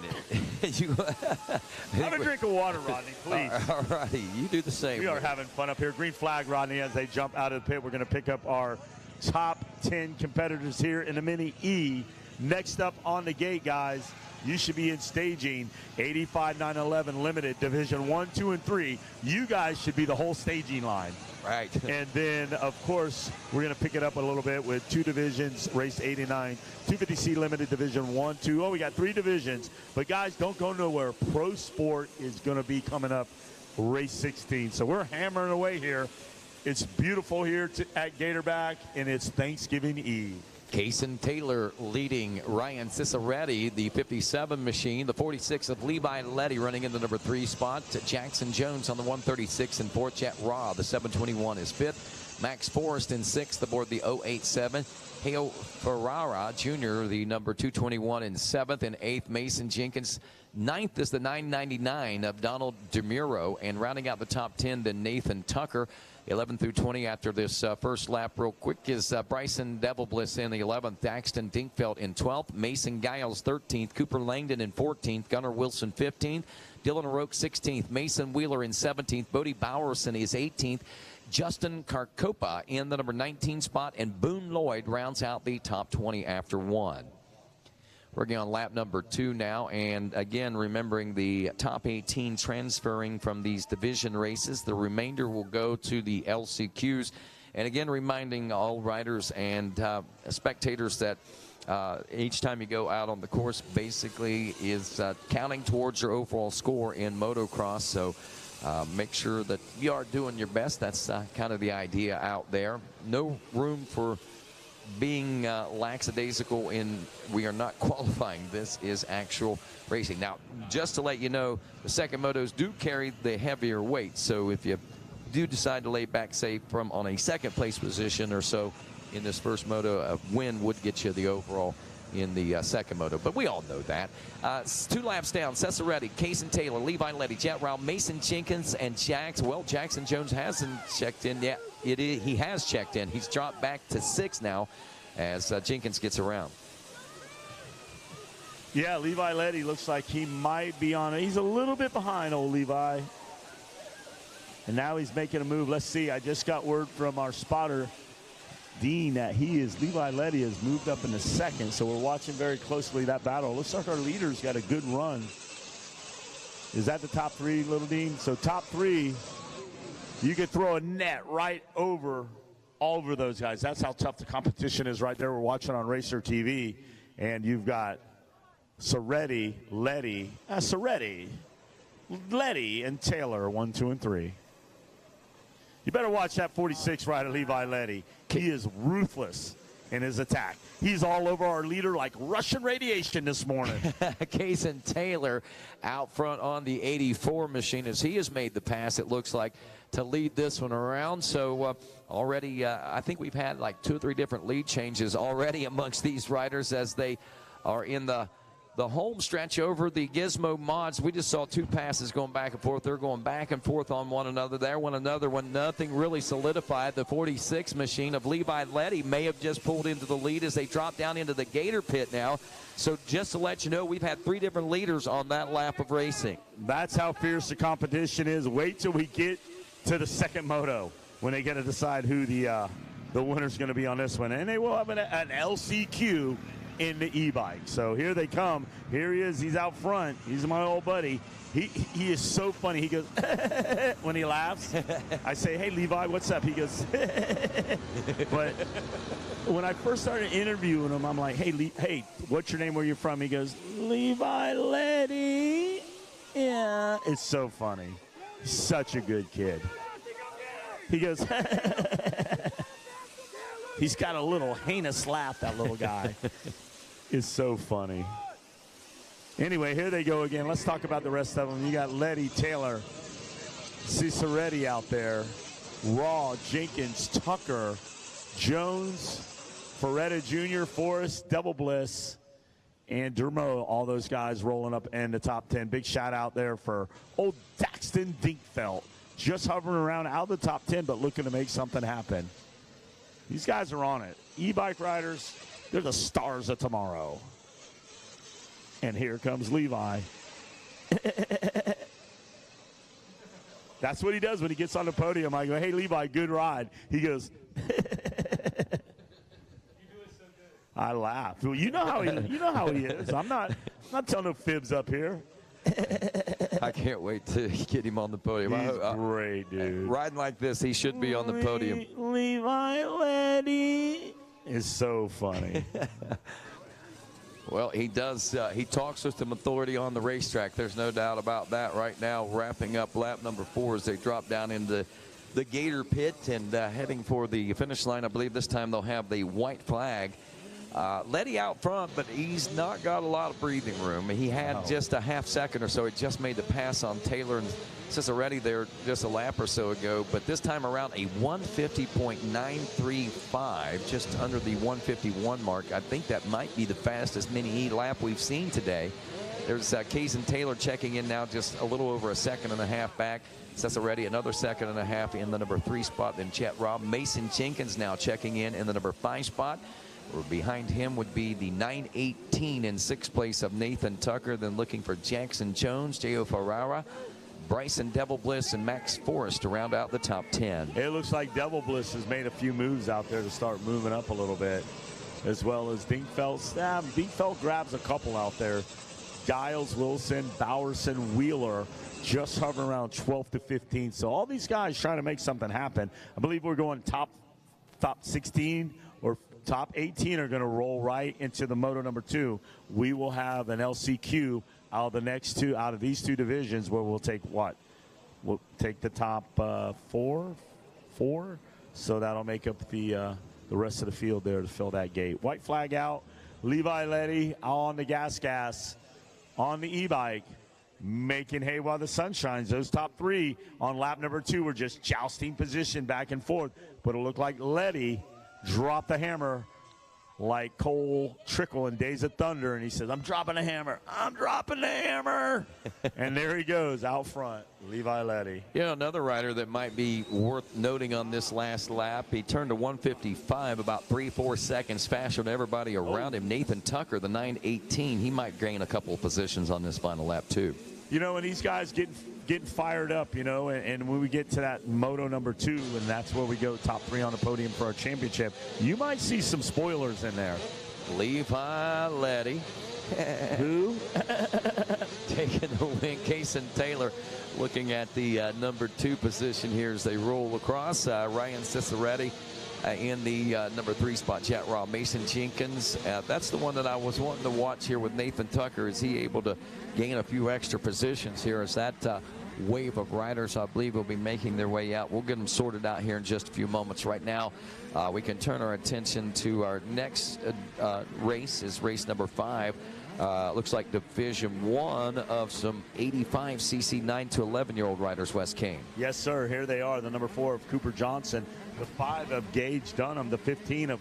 Have a drink of water, Rodney, please. All righty, you do the same. We are having fun up here. Green flag, Rodney, as they jump out of the pit. We're going to pick up our top 10 competitors here in the Mini E. Next up on the gate, guys, you should be in staging 85 911 Limited Division 1, 2, and 3. You guys should be the whole staging line. Right. And then, of course, we're going to pick it up a little bit with 2 divisions, race 89, 250C Limited Division 1, 2. Oh, we got 3 divisions. But, guys, don't go nowhere. Pro Sport is going to be coming up race 16. So we're hammering away here. It's beautiful here at Gatorback, and it's Thanksgiving Eve. Cason Taylor leading Ryan Ciceretti, the 57 machine. The 46 of Levi Letty running in the number 3 spot. Jackson Jones on the 136 and 4th. Jet Raw, the 721 is 5th. Max Forrest in 6th aboard the 087. Hale Ferrara Jr., the number 221 in 7th. And 8th, Mason Jenkins. 9th is the 999 of Donald DeMuro. And rounding out the top 10, then Nathan Tucker. 11 through 20 after this first lap. Real quick is Bryson Devilbliss in the 11th, Daxton Dinkfeld in 12th, Mason Giles 13th, Cooper Langdon in 14th, Gunnar Wilson 15th, Dylan O'Rourke 16th, Mason Wheeler in 17th, Bodie Bowerson is 18th, Justin Carcopa in the number 19 spot, and Boone Lloyd rounds out the top 20 after 1. Working on lap number 2 now, and again remembering the top 18 transferring from these division races. The remainder will go to the LCQs. And again, reminding all riders and spectators that each time you go out on the course basically is counting towards your overall score in motocross. So make sure that you are doing your best. That's kind of the idea out there. No room for being lackadaisical in we are not qualifying. This is actual racing. Now, just to let you know, the second motos do carry the heavier weight. So if you do decide to lay back, say, from on a second place position or so in this first moto, a win would get you the overall in the second moto. But we all know that. 2 laps down, Cesaretti, Cason Taylor, Levi Letty, Jet Rao, Mason Jenkins, and Jackson Jones hasn't checked in yet. He has checked in. He's dropped back to 6 now as Jenkins gets around. Yeah, Levi Letty looks like he might be on it. He's a little bit behind old Levi. And now he's making a move. Let's see. I just got word from our spotter, Dean, that Levi Letty has moved up into second, so we're watching very closely that battle. Looks like our leader's got a good run. Is that the top 3, Little Dean? So top 3, you could throw a net right over all over those guys. That's how tough the competition is right there. We're watching on Racer TV, and you've got Letty, and Taylor, 1, 2, and 3. You better watch that 46 rider, Levi Letty. He is ruthless in his attack. He's all over our leader like Russian radiation this morning. Cason Taylor out front on the 84 machine as he has made the pass, it looks like, to lead this one around. So already I think we've had like 2 or 3 different lead changes already amongst these riders as they are in the home stretch over the Gizmo mods. We just saw 2 passes going back and forth. They're going back and forth on one another there. Nothing really solidified. The 46 machine of Levi Letty may have just pulled into the lead as they drop down into the Gator pit now. So just to let you know, we've had 3 different leaders on that lap of racing. That's how fierce the competition is. Wait till we get to the second moto when they get to decide who the winner's going to be on this one. And they will have an LCQ in the e-bike. So here they come. Here he is. He's out front. He's my old buddy. He is so funny. He goes when he laughs. I say, hey, Levi, what's up? He goes but when I first started interviewing him, I'm like, hey, what's your name? Where you from? He goes, Levi Letty. Yeah. It's so funny. Such a good kid. He goes he's got a little heinous laugh, that little guy. It's so funny. Anyway, here they go again. Let's talk about the rest of them. You got Letty, Taylor, Cesaretti out there, Raw, Jenkins, Tucker, Jones, Ferretta Jr., Forrest, Devilbliss, and Dermo. All those guys rolling up in the top 10. Big shout out there for old Daxton Dinkfeld. Just hovering around out of the top 10, but looking to make something happen. These guys are on it. E-bike riders, they're the stars of tomorrow. And here comes Levi. That's what he does when he gets on the podium. I go, hey, Levi, good ride. He goes, I laugh. Well, you know how he is. I'm not telling no fibs up here. I can't wait to get him on the podium. He's great, dude. Riding like this, he should be on the podium. Levi Letty is so funny. Well, he does. He talks with some authority on the racetrack. There's no doubt about that. Right now, wrapping up lap number 4 as they drop down into the Gator pit and heading for the finish line. I believe this time they'll have the white flag. Letty out front, but he's not got a lot of breathing room. He had just a half second or so. He just made the pass on Taylor and Cesaretti there just a lap or so ago. But this time around, a 150.935, just under the 151 mark. I think that might be the fastest mini-E lap we've seen today. There's Kaysen Taylor checking in now, just a little over a second and a half back. Cesaretti another second and a half in the number 3 spot. Then Chet Robb. Mason Jenkins now checking in the number 5 spot. Behind him would be the 9:18 in 6th place of Nathan Tucker. Then looking for Jackson Jones, J.O. Ferrara, Bryson Devil Bliss, and Max Forrest to round out the top 10. It looks like Devil Bliss has made a few moves out there to start moving up a little bit, as well as Dinkfeld. Dinkfeld grabs a couple out there. Giles, Wilson, Bowerson, Wheeler just hovering around 12 to 15. So all these guys trying to make something happen. I believe we're going top 16 or top 18 are going to roll right into the Moto number 2. We will have an LCQ out of these two divisions, where we'll take what? We'll take the top 4. So that'll make up the rest of the field there to fill that gate. White flag out. Levi Letty on the gas on the e-bike, making hay while the sun shines. Those top 3 on lap number 2 were just jousting position back and forth, but it looked like Letty dropped the hammer like Cole Trickle in Days of Thunder, and he says, I'm dropping the hammer. And there he goes out front, Levi Letty. Yeah, another rider that might be worth noting on this last lap. He turned to 155, about 3-4 seconds faster than everybody around him. Nathan Tucker, the 9:18, he might gain a couple of positions on this final lap too. You know, and these guys getting fired up, you know, and when we get to that Moto number 2, and that's where we go top 3 on the podium for our championship, you might see some spoilers in there. Levi Letty. Who? Taking the win. Kaysen Taylor looking at the number 2 position here as they roll across. Ryan Cesaretti in the number 3 spot. Chet Robb. Mason Jenkins. That's the one that I was wanting to watch here with Nathan Tucker. Is he able to gain a few extra positions here as that wave of riders, I believe, will be making their way out. We'll get them sorted out here in just a few moments. Right now, we can turn our attention to our next race, is race number 5. Looks like Division 1 of some 85cc 9 to 11-year-old riders, Wes Kane. Yes, sir. Here they are. The number 4 of Cooper Johnson, the 5 of Gage Dunham, the 15 of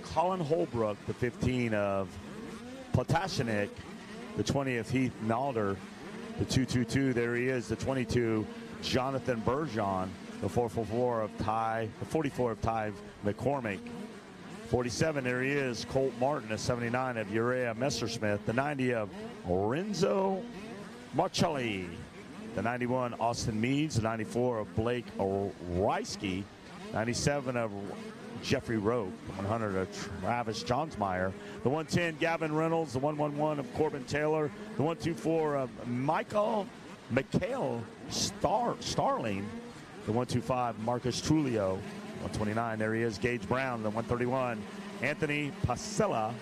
Colin Holbrook, the 15 of Potashenik, the 20 of Heath Nalder, the 222, there he is, the 22, Jonathan Bergeron, the 444 of Ty, the 44 of Ty McCormick, 47, there he is, Colt Martin, the 79 of Uriah Messersmith, the 90 of Lorenzo Marcelli, the 91 Austin Meads, the 94 of Blake Reisky, 97 of Jeffrey Rowe, the 100 of Travis Johnsmeyer, the 110 Gavin Reynolds, the 111 of Corbin Taylor, the 124 of Mikhail Starling, the 125 Marcus Trulio, 129, there he is, Gage Brown, the 131 Anthony Pasella,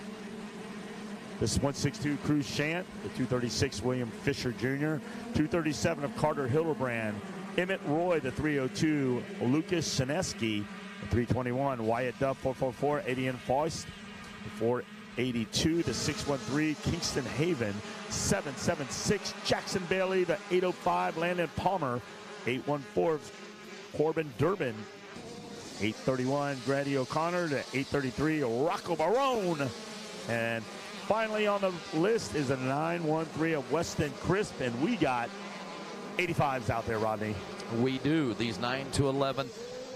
this 162 Cruz Shant, the 236 William Fisher Jr., 237 of Carter Hildebrand, Emmett Roy, the 302 Lucas Sineski, the 321 Wyatt Duff, 444 Adian Faust, the 482 the 613 Kingston Haven, 776 Jackson Bailey, the 805 Landon Palmer, 814 Corbin Durbin, 831 Grady O'Connor, to 833 Rocco Barone, and finally on the list is a 913 of Weston Crisp, and we got 85s out there, Rodney. We do. These 9 to 11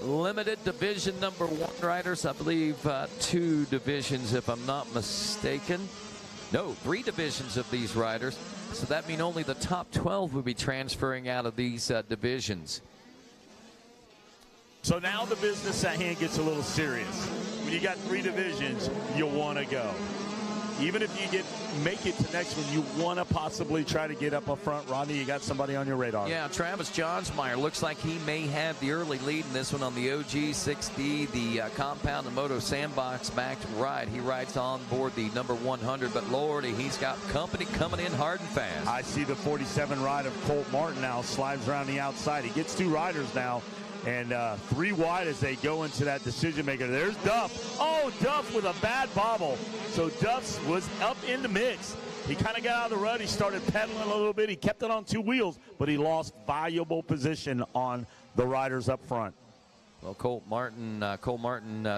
limited division number 1 riders. I believe 2 divisions, if I'm not mistaken. No, 3 divisions of these riders. So that means only the top 12 will be transferring out of these divisions. So now the business at hand gets a little serious. When you got 3 divisions, you want to go. Even if you make it to next one, you want to possibly try to get up front. Rodney, you got somebody on your radar. Yeah, Travis Johnsmeyer looks like he may have the early lead in this one on the OG 6D, the compound, the Moto Sandbox backed ride. He rides on board the number 100, but Lordy, he's got company coming in hard and fast. I see the 47 ride of Colt Martin now slides around the outside. He gets 2 riders now. And 3 wide as they go into that decision maker. There's Duff. Oh, Duff with a bad bobble. So Duff was up in the mix. He kind of got out of the rut. He started pedaling a little bit. He kept it on 2 wheels, but he lost valuable position on the riders up front. Well, Cole Martin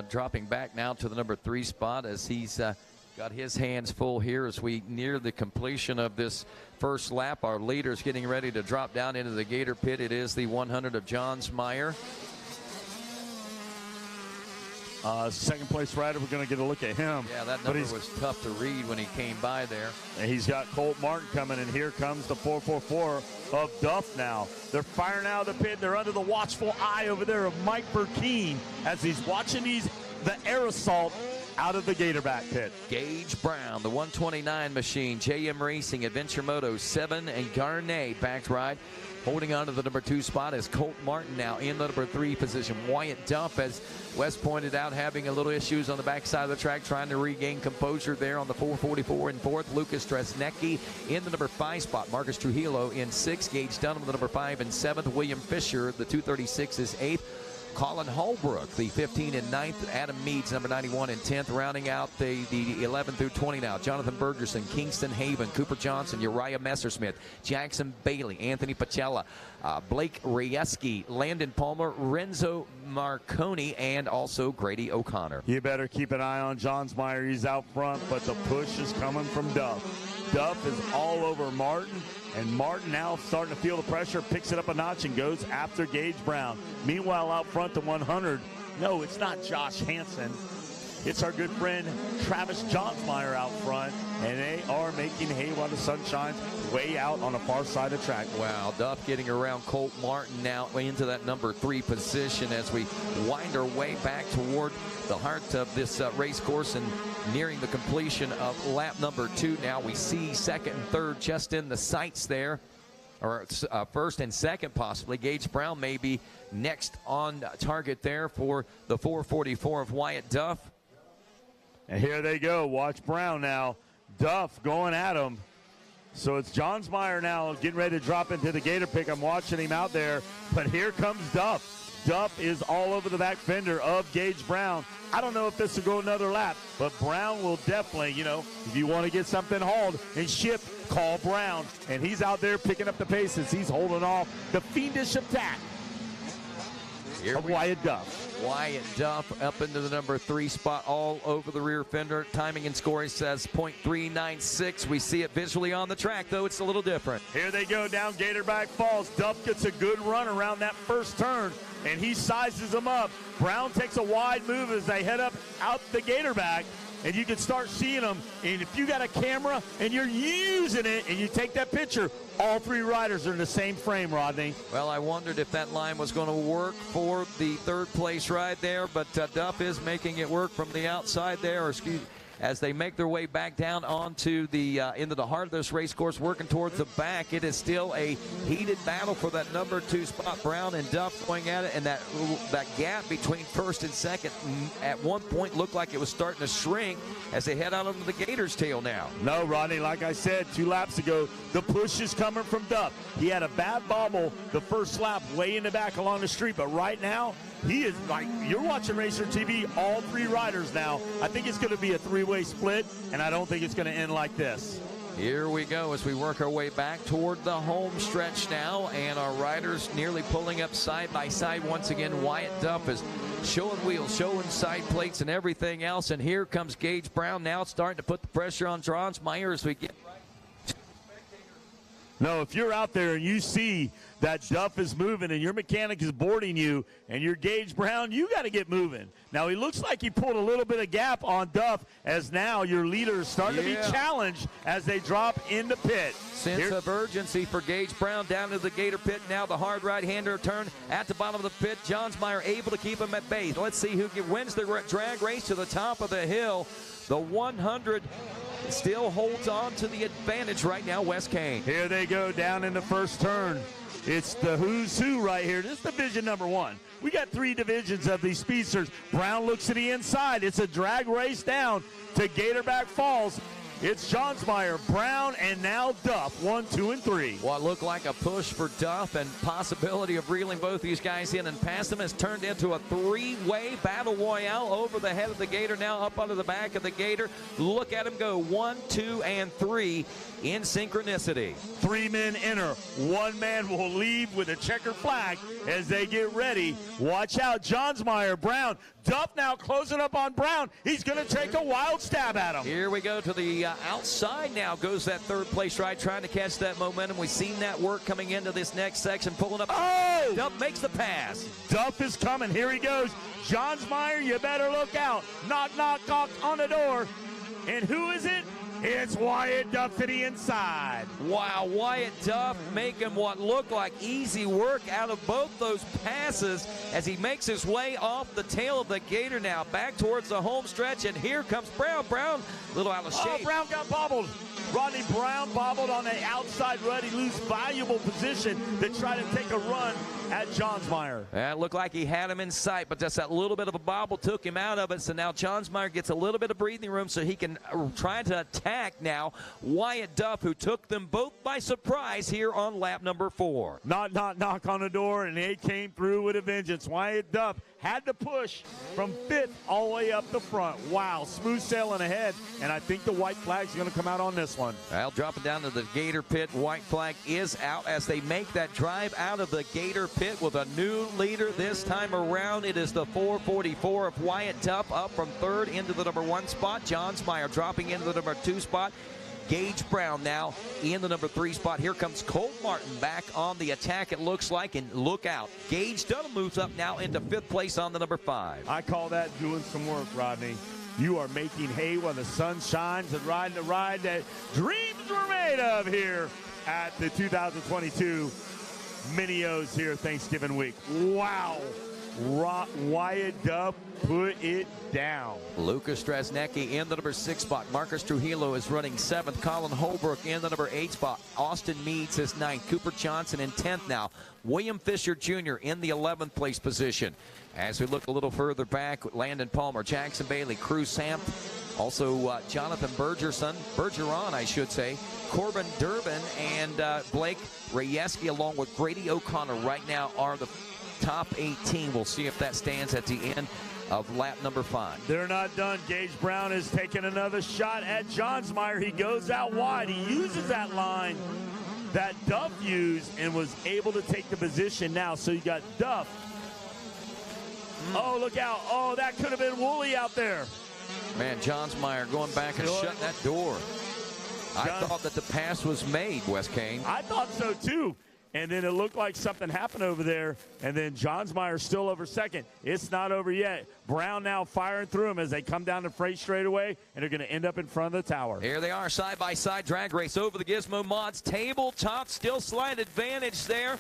dropping back now to the number 3 spot as he's Got his hands full here as we near the completion of this first lap. Our leader's getting ready to drop down into the Gator pit. It is the 100 of Johnsmeyer. Second place rider, we're going to get a look at him. Yeah, that number was tough to read when he came by there. And he's got Colt Martin coming, and here comes the 444 of Duff now. They're firing out of the pit. They're under the watchful eye over there of Mike Burkeen as he's watching the air assault out of the Gatorback pit. Gage Brown, the 129 machine, JM Racing, Adventure Moto 7, and Garnet backed ride. Holding on to the number 2 spot is Colt Martin now in the number 3 position. Wyatt Duff, as Wes pointed out, having a little issues on the backside of the track, trying to regain composure there on the 444 in 4th. Lucas Dresnecki in the number 5 spot. Marcus Trujillo in 6th. Gage Dunham, the number 5 and 7th. William Fisher, the 236 is 8th. Colin Holbrook, the 15 and 9th. Adam Meads, number 91 and 10th. Rounding out the 11 through 20 now. Jonathan Bergerson, Kingston Haven, Cooper Johnson, Uriah Messersmith, Jackson Bailey, Anthony Pacella, Blake Rieski, Landon Palmer, Renzo Marconi, and also Grady O'Connor. You better keep an eye on Johnsmeyer. He's out front, but the push is coming from Duff. Duff is all over Martin, and Martin now starting to feel the pressure, picks it up a notch and goes after Gage Brown. Meanwhile, out front, the 100, no, it's not Josh Hansen. It's our good friend Travis Johnsmeyer out front, and they are making hay while the sun shines way out on the far side of the track. Wow, Duff getting around Colt Martin now into that number 3 position as we wind our way back toward the heart of this race course and nearing the completion of lap number 2. Now we see 2nd and 3rd just in the sights there, or 1st and 2nd possibly. Gage Brown may be next on target there for the 444 of Wyatt Duff. And here they go. Watch Brown now. Duff going at him. So it's Johnsmeyer now getting ready to drop into the Gator pick. I'm watching him out there. But here comes Duff. Duff is all over the back fender of Gage Brown. I don't know if this will go another lap, but Brown will definitely, if you want to get something hauled and shipped, call Brown. And he's out there picking up the pace as he's holding off the fiendish attack of Wyatt Duff. Wyatt Duff up into the number 3 spot, all over the rear fender. Timing and scoring says .396. We see it visually on the track, though it's a little different. Here they go down Gatorback Falls. Duff gets a good run around that first turn, and he sizes them up. Brown takes a wide move as they head up out the Gatorback, and you can start seeing them. And if you got a camera and you're using it and you take that picture, all 3 riders are in the same frame, Rodney. Well, I wondered if that line was going to work for the 3rd place ride there, but Duff is making it work from the outside there, as they make their way back down onto the into the heart of this race course, working towards the back. It is still a heated battle for that number 2 spot. Brown and Duff going at it, and that gap between 1st and 2nd at one point looked like it was starting to shrink as they head out onto the Gators' tail now. No, Rodney, like I said 2 laps ago, the push is coming from Duff. He had a bad bobble the first lap way in the back along the street, but right now, he is like, you're watching Racer TV, all 3 riders now. I think it's going to be a 3-way split, and I don't think it's going to end like this. Here we go as we work our way back toward the home stretch now, and our riders nearly pulling up side by side once again. Wyatt Duff is showing wheels, showing side plates and everything else, and here comes Gage Brown now starting to put the pressure on Johnsmeyer as we get No, if you're out there and you see that Duff is moving and your mechanic is boarding you and you're Gage Brown, you got to get moving. Now, he looks like he pulled a little bit of gap on Duff as now your leader is starting to be challenged as they drop into pit. Sense of urgency for Gage Brown down to the Gator pit. Now the hard right-hander turn at the bottom of the pit. Johnsmeyer able to keep him at bay. Let's see who wins the drag race to the top of the hill. The 100 still holds on to the advantage right now, Wes Kane. Here they go down in the first turn. It's the who's who right here. This is division number 1. We got 3 divisions of these speedsters. Brown looks to the inside. It's a drag race down to Gatorback Falls. It's Johnsmeyer, Brown, and now Duff, 1, 2, and 3. What looked like a push for Duff and possibility of reeling both these guys in and past them has turned into a 3-way battle royale over the head of the Gator, now up under the back of the Gator. Look at him go, 1, 2, and 3 in synchronicity. 3 men enter. 1 man will leave with a checkered flag as they get ready. Watch out, Johnsmeyer, Brown. Duff now closing up on Brown. He's going to take a wild stab at him. Here we go to the outside now. Goes that third place ride, trying to catch that momentum. We've seen that work coming into this next section, pulling up. Oh! Duff makes the pass. Duff is coming. Here he goes. Johnsmeyer, you better look out. Knock, knock, knock on the door. And who is it? It's Wyatt Duff to the inside. Wow, Wyatt Duff making what looked like easy work out of both those passes as he makes his way off the tail of the Gator now, back towards the home stretch, and here comes Brown. Brown, a little out of shape. Oh, Brown got bobbled. Rodney Brown bobbled on the outside run. He loses valuable position to try to take a run at Johnsmeyer. It looked like he had him in sight, but just that little bit of a bobble took him out of it. So now Johnsmeyer gets a little bit of breathing room so he can try to attack now Wyatt Duff, who took them both by surprise here on lap number 4. Knock, knock, knock on the door, and they came through with a vengeance. Wyatt Duff had to push from 5th all the way up the front. Wow, smooth sailing ahead, and I think the white flag's going to come out on this one. Well, dropping down to the Gator pit, white flag is out as they make that drive out of the Gator pit with a new leader this time around. It is the 444 of Wyatt Duff, up from 3rd into the number 1 spot. Johnsmeyer dropping into the number 2 spot. Gage Brown now in the number 3 spot. Here comes Colt Martin back on the attack, it looks like, and look out. Gage Dunham moves up now into 5th place on the number 5. I call that doing some work, Rodney. You are making hay when the sun shines and riding a ride that dreams were made of here at the 2022 Mini-O's here Thanksgiving week. Wow. Wyatt Duff put it down. Lucas Strasnecki in the number 6 spot. Marcus Trujillo is running 7th. Colin Holbrook in the number 8 spot. Austin Meads is 9th. Cooper Johnson in 10th now. William Fisher Jr. in the 11th place position. As we look a little further back, Landon Palmer, Jackson Bailey, Cruz Samp, also Jonathan Bergeron, I should say, Corbin Durbin, and Blake Rayesky, along with Grady O'Connor, right now are the top 18. We'll see if that stands at the end of lap number 5. They're not done. Gage Brown is taking another shot at Johnsmeyer. He goes out wide. He uses that line that Duff used and was able to take the position now. So you got Duff. Oh, look out. Oh, that could have been Woolley out there. Man, Johnsmeyer going back and shutting that door. I thought that the pass was made, Wes Kane. I thought so, too. And then it looked like something happened over there. And then Johnsmeyer still over 2nd. It's not over yet. Brown now firing through him as they come down the freight straightaway, and they're going to end up in front of the tower. Here they are, side-by-side drag race over the Gizmo Mods tabletop. Still slight advantage there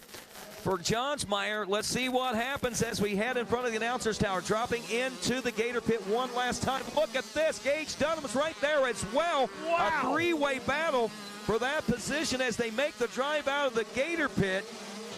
for Johnsmeyer. Let's see what happens as we head in front of the announcer's tower, dropping into the Gator pit one last time. Look at this. Gage Dunham's right there as well. Wow. A three-way battle for that position as they make the drive out of the Gator pit.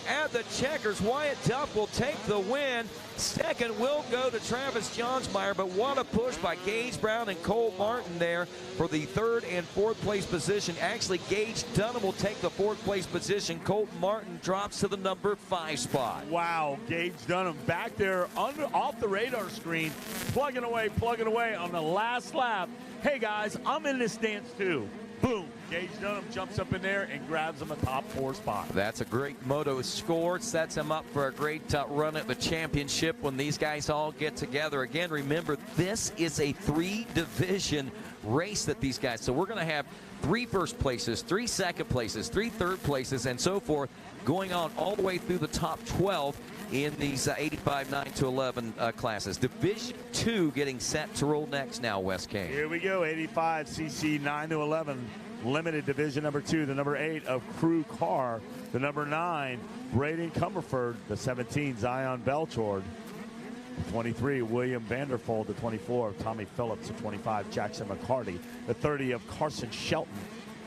At the checkers, Wyatt Duff will take the win. 2nd will go to Travis Johnsmeyer, but what a push by Gage Brown and Cole Martin there for the 3rd and 4th place position. Actually, Gage Dunham will take the 4th place position. Colt Martin drops to the number 5 spot. Wow, Gage Dunham back there off the radar screen, plugging away on the last lap. Hey guys, I'm in this dance too. Boom. Gage Dunham jumps up in there and grabs him a top 4 spot. That's a great moto score. Sets him up for a great run at the championship when these guys all get together. Again, remember, this is a 3-division race that these guys. So we're going to have 3 first places, 3 second places, 3 third places, and so forth, going on all the way through the top 12 in these 85 9 to 11 classes. Division 2 getting set to roll next now, Wes Kane. Here we go, 85 cc 9 to 11. Limited division number 2, the number 8 of Crew Car, the number 9 Braden Cumberford, the 17 Zion Belchord, the 23 William Vanderfold, the 24 Tommy Phillips, the 25 Jackson McCarty, the 30 of Carson Shelton,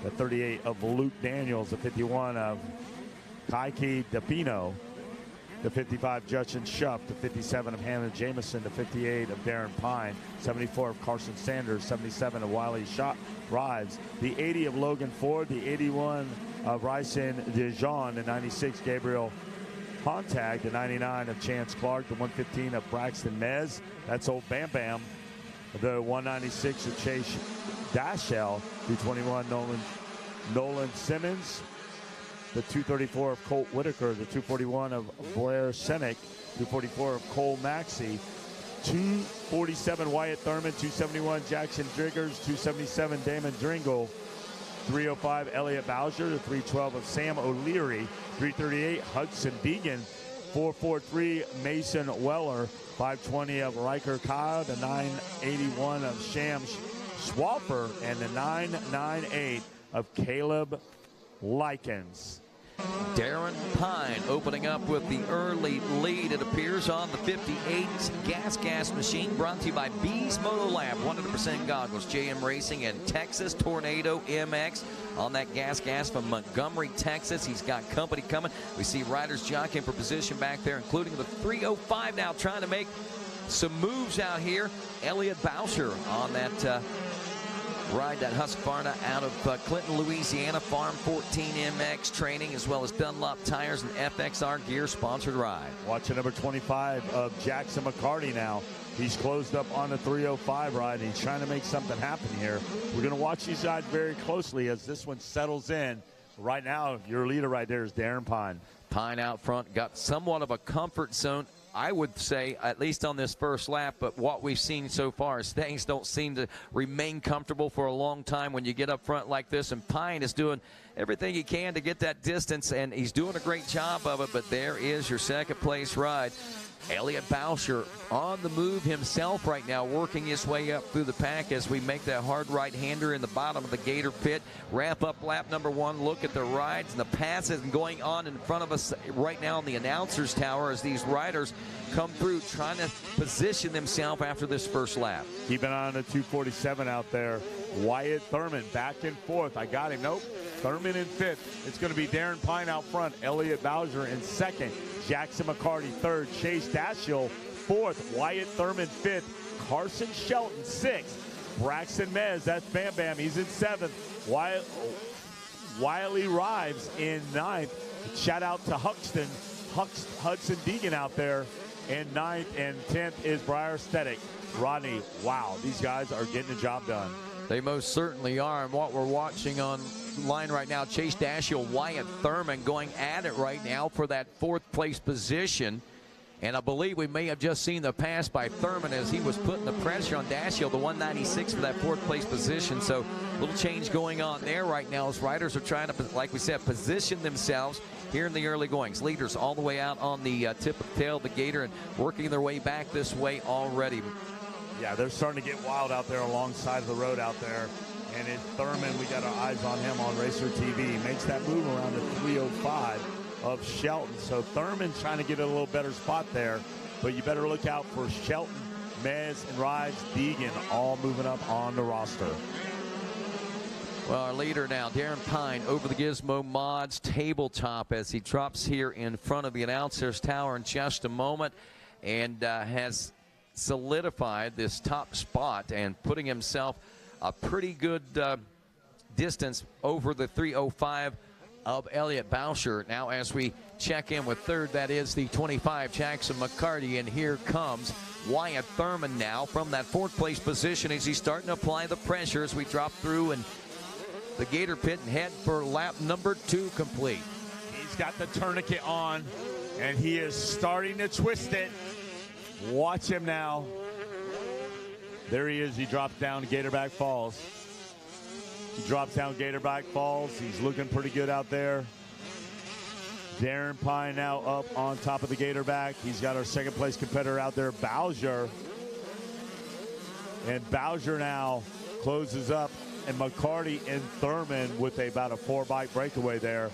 the 38 of Luke Daniels, the 51 of Kaiki DePino, the 55 Justin Schuff, the 57 of Hannah Jameson, the 58 of Darren Pine, 74 of Carson Sanders, 77 of Wiley Rives, the 80 of Logan Ford, the 81 of Ryson DeJean, the 96 Gabriel Hontag, the 99 of Chance Clark, the 115 of Braxton Mez, that's old Bam Bam, the 196 of Chase Dashell, the 21 Nolan Simmons, the 234 of Colt Whitaker, the 241 of Blair Senick, 244 of Cole Maxey, 247 Wyatt Thurman, 271 Jackson Driggers, 277 Damon Dringle, 305 Elliot Bowser, the 312 of Sam O'Leary, 338 Hudson Deegan, 443 Mason Weller, 520 of Riker Kyle, the 981 of Shams Swaffer, and the 998 of Caleb Likens. Darren Pine opening up with the early lead, it appears, on the 58 gas machine, brought to you by Bees Moto Lab, 100% goggles, JM Racing, and Texas Tornado MX on that gas from Montgomery, Texas. He's got company coming. We see riders jockeying for position back there, including the 305 now trying to make some moves out here. Elliot Bowser on that ride, that Husqvarna out of Clinton, Louisiana, Farm 14 MX training, as well as Dunlop Tires and FXR Gear sponsored ride. Watching number 25 of Jackson McCarty now. He's closed up on the 305 ride. He's trying to make something happen here. We're going to watch these guys very closely as this one settles in. Right now, your leader right there is Darren Pine. Pine out front, got somewhat of a comfort zone, I would say, at least on this first lap, but what we've seen so far is things don't seem to remain comfortable for a long time when you get up front like this, and Pine is doing everything he can to get that distance, and he's doing a great job of it. But there is your second place ride. Elliot Bowser on the move himself right now, working his way up through the pack as we make that hard right-hander in the bottom of the Gator pit. Wrap up lap number one, look at the rides and the passes going on in front of us right now in the announcer's tower as these riders come through trying to position themselves after this first lap. Keeping on the 247 out there. Wyatt Thurman back and forth. I got him. Nope. Thurman in fifth. It's going to be Darren Pine out front. Elliot Bowser in second. Jackson McCarty third. Chase Dashiell fourth. Wyatt Thurman fifth. Carson Shelton sixth. Braxton Mez, that's Bam Bam, he's in seventh. Wiley Rives in ninth. Shout out to Hudson Deegan out there in ninth, and 10th is Briar Stedick. Rodney, wow, these guys are getting the job done. They most certainly are, and what we're watching online right now, Chase Dashiell, Wyatt Thurman going at it right now for that fourth place position. And I believe we may have just seen the pass by Thurman as he was putting the pressure on Dashiell, the 196 for that fourth place position. So a little change going on there right now as riders are trying to, like we said, position themselves here in the early goings. Leaders all the way out on the tip of the tail of the Gator and working their way back this way already. Yeah, they're starting to get wild out there alongside of the road out there. And it's Thurman, we got our eyes on him on Racer TV. He makes that move around the 305 of Shelton. So Thurman's trying to get a little better spot there. But you better look out for Shelton, Mez, and Rives, Deegan all moving up on the roster. Well, our leader now, Darren Pine, over the Gizmo Mods tabletop as he drops here in front of the announcer's tower in just a moment, and has solidified this top spot and putting himself a pretty good distance over the 305 of Elliot Bowser. Now as we check in with third, that is the 25 Jackson McCarty, and here comes Wyatt Thurman now from that fourth place position as he's starting to apply the pressure as we drop through and the Gator pit and head for lap number 2 complete. He's got the tourniquet on and he is starting to twist it. Watch him now. There he is. He drops down Gatorback Falls. He drops down Gatorback Falls. He's looking pretty good out there. Darren Pine now up on top of the Gatorback. He's got our second place competitor out there, Bowser. And Bowser now closes up, and McCarty and Thurman with about a 4-bike breakaway there.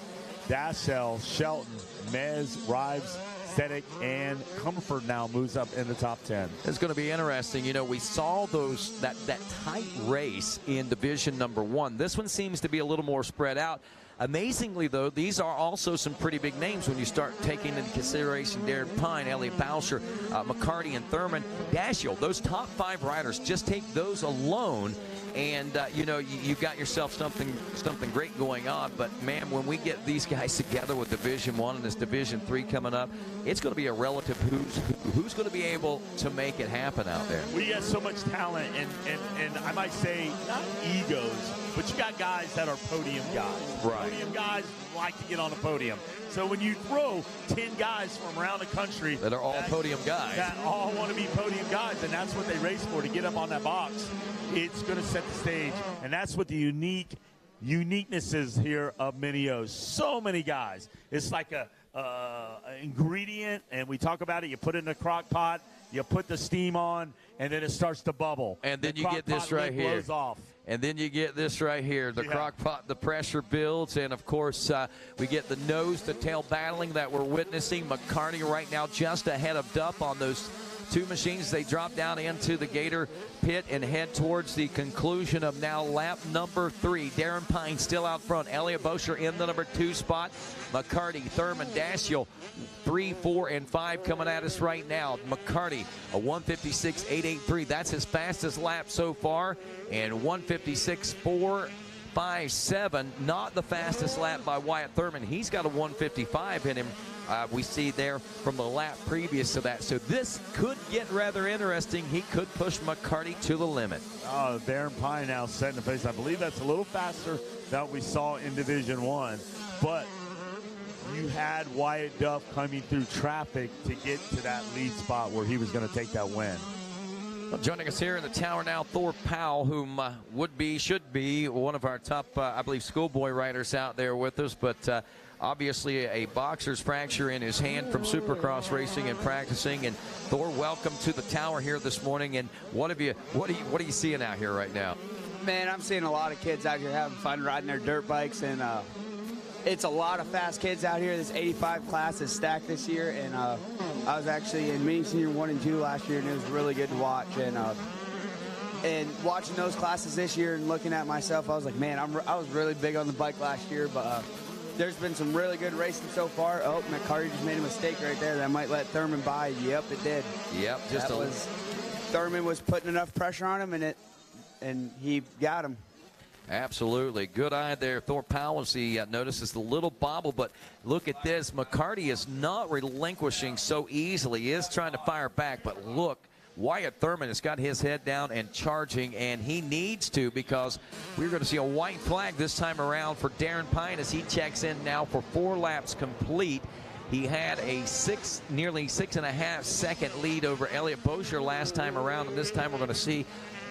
Dashiell, Shelton, Mez, Rives, Stedick, and Comfort now moves up in the top 10. It's going to be interesting. You know, we saw that tight race in division number 1. This one seems to be a little more spread out. Amazingly, though, these are also some pretty big names when you start taking into consideration Darren Pine, Elliot Bowser, McCarty, and Thurman. Dashiell, those top 5 riders, just take those alone, and you know, you've got yourself something great going on. But man, when we get these guys together with Division 1 and this Division 3 coming up, it's going to be a relative who's going to be able to make it happen out there. We have so much talent, and I might say not egos, but you got guys that are podium guys. Right. Podium guys like to get on the podium. So when you throw 10 guys from around the country that are all podium guys, that all want to be podium guys, and that's what they race for, to get up on that box, it's going to set the stage. And that's what the uniqueness is here of Mini-O's. So many guys. It's like a ingredient, and we talk about it. You put it in a crock pot, you put the steam on, and then it starts to bubble. And then the you get this right here. blows off. And then you get this right here. The crock pot, the pressure builds, and of course we get the nose to tail battling that we're witnessing. McCarty right now just ahead of Duff on those two machines. They drop down into the Gator pit and head towards the conclusion of now lap number 3. Darren Pine still out front. Elliott Bosher in the number 2 spot. McCarty, Thurman, Dashiell, 3, 4, and 5 coming at us right now. McCarty, a 156.883. That's his fastest lap so far. And 156.457, not the fastest lap by Wyatt Thurman. He's got a 155 in him. We see there from the lap previous to that. So this could get rather interesting. He could push McCarty to the limit. Oh, Darren Pine now setting the pace. I believe that's a little faster than we saw in Division 1. But you had Wyatt Duff coming through traffic to get to that lead spot where he was going to take that win. Well, joining us here in the tower now, Thor Powell, whom should be one of our top, I believe, schoolboy riders out there with us, but obviously a boxer's fracture in his hand from Supercross racing and practicing. And Thor, welcome to the tower here this morning. And what are you seeing out here right now? Man, I'm seeing a lot of kids out here having fun riding their dirt bikes, and it's a lot of fast kids out here. This 85 class is stacked this year, and I was actually in Mini Senior 1 and 2 last year, and it was really good to watch. And watching those classes this year and looking at myself, I was like, man, I was really big on the bike last year, but there's been some really good racing so far. Oh, McCarty just made a mistake right there that might let Thurman by. Yep, it did. Yep, Thurman was putting enough pressure on him, and he got him. Absolutely. Good eye there. Thor Powell, as he notices the little bobble, but look at this. McCarty is not relinquishing so easily. He is trying to fire back, but look, Wyatt Thurman has got his head down and charging, and he needs to, because we're going to see a white flag this time around for Darren Pine as he checks in now for 4 laps complete. He had a nearly 6.5 second lead over Elliott Bosher last time around, and this time we're going to see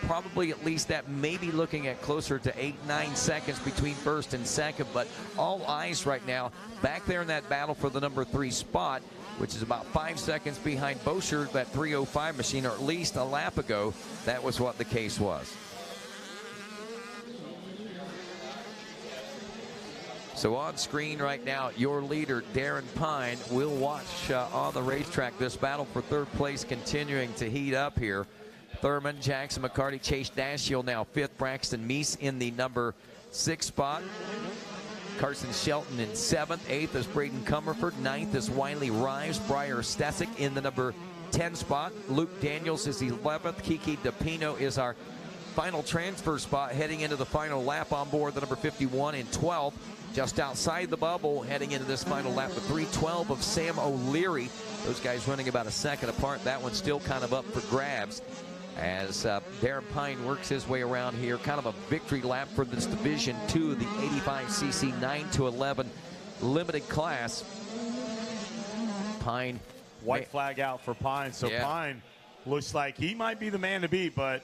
probably at least that, maybe looking at closer to 8-9 seconds between first and second. But all eyes right now back there in that battle for the number 3 spot, which is about 5 seconds behind Bosher, that 3:05 machine, or at least a lap ago that was what the case was. So on screen right now, your leader, Darren Pine. We'll watch on the racetrack this battle for 3rd place continuing to heat up here. Thurman, Jackson, McCarty, Chase Dashiell now 5th. Braxton Meese in the number 6 spot. Carson Shelton in 7th. 8th is Braden Comerford. 9th is Wiley Rives. Briar Stesic in the number 10 spot. Luke Daniels is 11th. Kiki DePino is our final transfer spot heading into the final lap on board the number 51 in 12th. Just outside the bubble heading into this final lap, the 3:12 of Sam O'Leary. Those guys running about a second apart. That one's still kind of up for grabs as Darren Pine works his way around here. Kind of a victory lap for this Division 2 of the 85cc 9-11 limited class. Pine. White flag out for Pine. So yeah. Pine looks like he might be the man to beat, but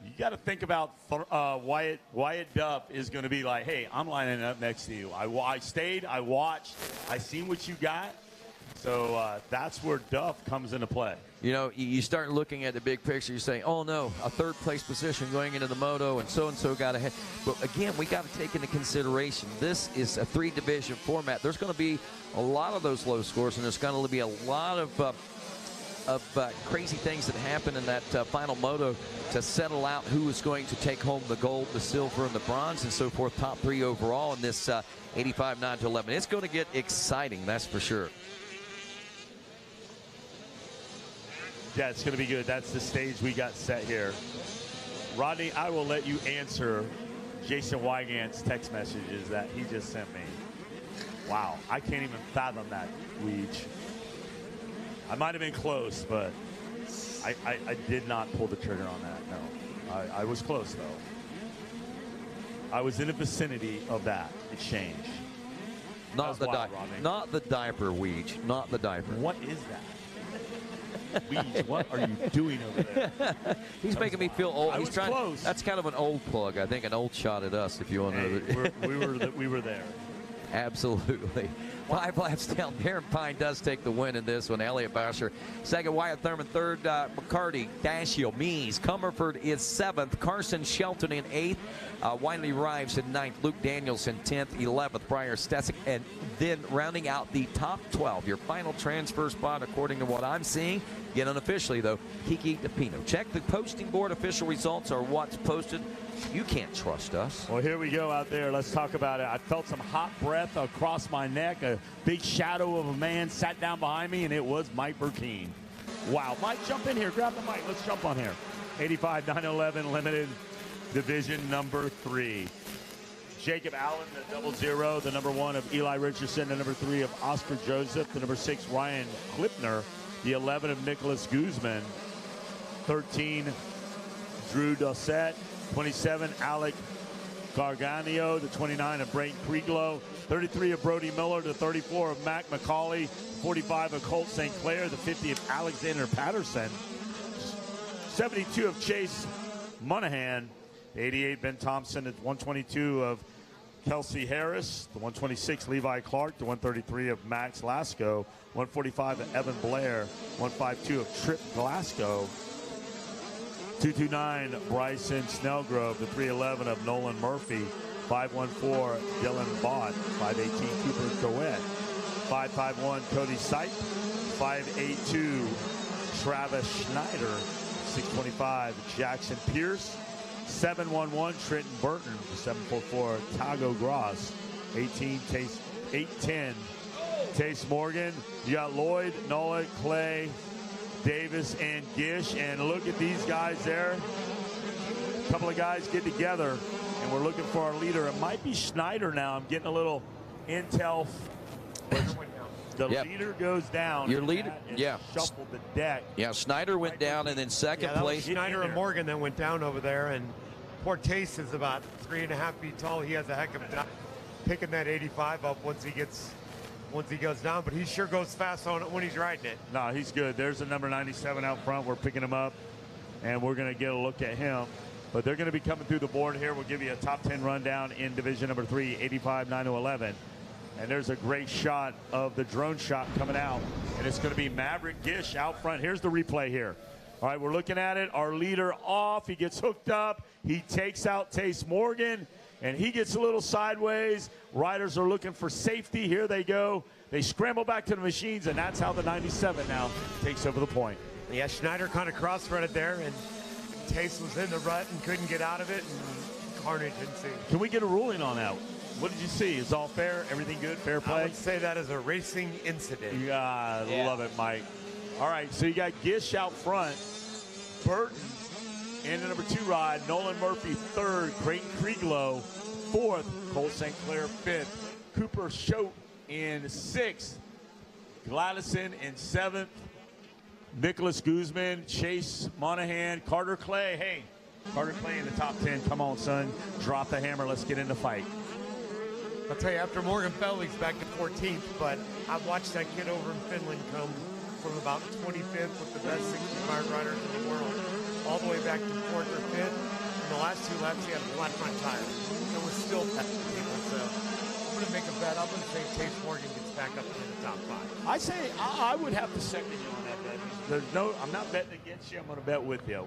you got to think about Wyatt Duff is going to be like, hey, I'm lining up next to you. I stayed, I watched, I seen what you got. So that's where Duff comes into play. You know, you start looking at the big picture. You say, oh, no, a 3rd place position going into the moto, and so-and-so got ahead. But, again, we got to take into consideration this is a 3-division format. There's going to be a lot of those low scores, and there's going to be a lot of crazy things that happen in that final moto to settle out who is going to take home the gold, the silver, and the bronze, and so forth. Top 3 overall in this 85 9-11. It's going to get exciting, that's for sure. Yeah, it's going to be good. That's the stage we got set here. Rodney, I will let you answer Jason Wygant's text messages that he just sent me. Wow, I can't even fathom that, Weege. I might have been close, but I did not pull the trigger on that, no. I was close, though. I was in the vicinity of that exchange. Not the wild, Rodney. not the diaper Weege. Not the diaper. What is that? Weege, what are you doing over there? He's making me feel old. I He's was trying. close. That's kind of an old plug. I think an old shot at us, if you want to. We were there. Absolutely. 5 laps down. Darren Pine does take the win in this one. Elliott Basher second. Wyatt Thurman third. McCarty, Dashiell, Mees. Comerford is 7th. Carson Shelton in 8th. Wiley Rives in 9th. Luke Danielson 10th. 11th. Briar Stesick. And then rounding out the top 12. Your final transfer spot, according to what I'm seeing. Yet unofficially, though, Kiki DePino. Check the posting board. Official results are what's posted. You can't trust us. Well, here we go out there. Let's talk about it. I felt some hot breath across my neck. A big shadow of a man sat down behind me, and it was Mike Burkeen. Wow. Mike, jump in here. Grab the mic. Let's jump on here. 85-911 limited division number 3. Jacob Allen, the 00, the number 1 of Eli Richardson, the number 3 of Oscar Joseph, the number 6 Ryan Klipner, the 11 of Nicholas Guzman, 13 Drew Dossett, 27 Alec Garganio, the 29 of Brayton Krieglow, 33 of Brody Miller, the 34 of Mac McCauley, 45 of Colt St. Clair, the 50 of Alexander Patterson, 72 of Chase Monahan, the 88 Ben Thompson, the 122 of Kelsey Harris, the 126 Levi Clark, the 133 of Max Lasco, 145 of Evan Blair, 152 of Trip Glasgow, 229 Bryson Snellgrove, the 311 of Nolan Murphy, 514 Dylan Bott, 518 Cooper Coet, 551 Cody Sipe, 582 Travis Schneider, 625 Jackson Pierce, 711 Trenton Burton, 744 Tago Gross, 810 Tace Morgan. You got Lloyd, Nola, Clay, Davis, and Gish. And look at these guys there. A couple of guys get together, and we're looking for our leader. It might be Schneider now. I'm getting a little intel. The leader goes down. Your leader, shuffled the deck. Yeah, Schneider went down, and then second place. Schneider and Morgan that went down over there, and poor Tace is about 3.5 feet tall. He has a heck of a time picking that 85 up once he goes down, but he sure goes fast on it when he's riding it. No, he's good. There's the number 97 out front. We're picking him up, and we're going to get a look at him. But they're going to be coming through the board here. We'll give you a top 10 rundown in division number 3, 85-9-11. And there's a great shot of the drone shot coming out. And it's going to be Maverick Gish out front. Here's the replay here. All right, we're looking at it. Our leader off. He gets hooked up. He takes out Tace Morgan, and he gets a little sideways. Riders are looking for safety. Here they go. They scramble back to the machines, and that's how the 97 now takes over the point. Yeah, Schneider kind of cross-rutted there, and Tace was in the rut and couldn't get out of it, and carnage ensued. Can we get a ruling on that? What did you see? Is all fair? Everything good? Fair play? I would say that is a racing incident. Yeah, love it, Mike. All right, so you got Gish out front, Burton in the number 2 ride, Nolan Murphy 3rd, Creighton Krieglow 4th, Cole St. Clair 5th, Cooper Choate in 6th, Gladison in 7th, Nicholas Guzman, Chase Monahan, Carter Clay. Hey, Carter Clay in the top 10. Come on, son. Drop the hammer. Let's get in the fight. I'll tell you, after Morgan fell, he's back to 14th, but I've watched that kid over in Finland come from about 25th with the best 65 riders in the world, all the way back to 4th or 5th. In the last 2 laps, he had a flat front tire. It was still passing people, so I'm going to make a bet. I'm going to say Tace Morgan gets back up into the top 5. I say I would have to second you on that bet. I'm not betting against you. I'm going to bet with you.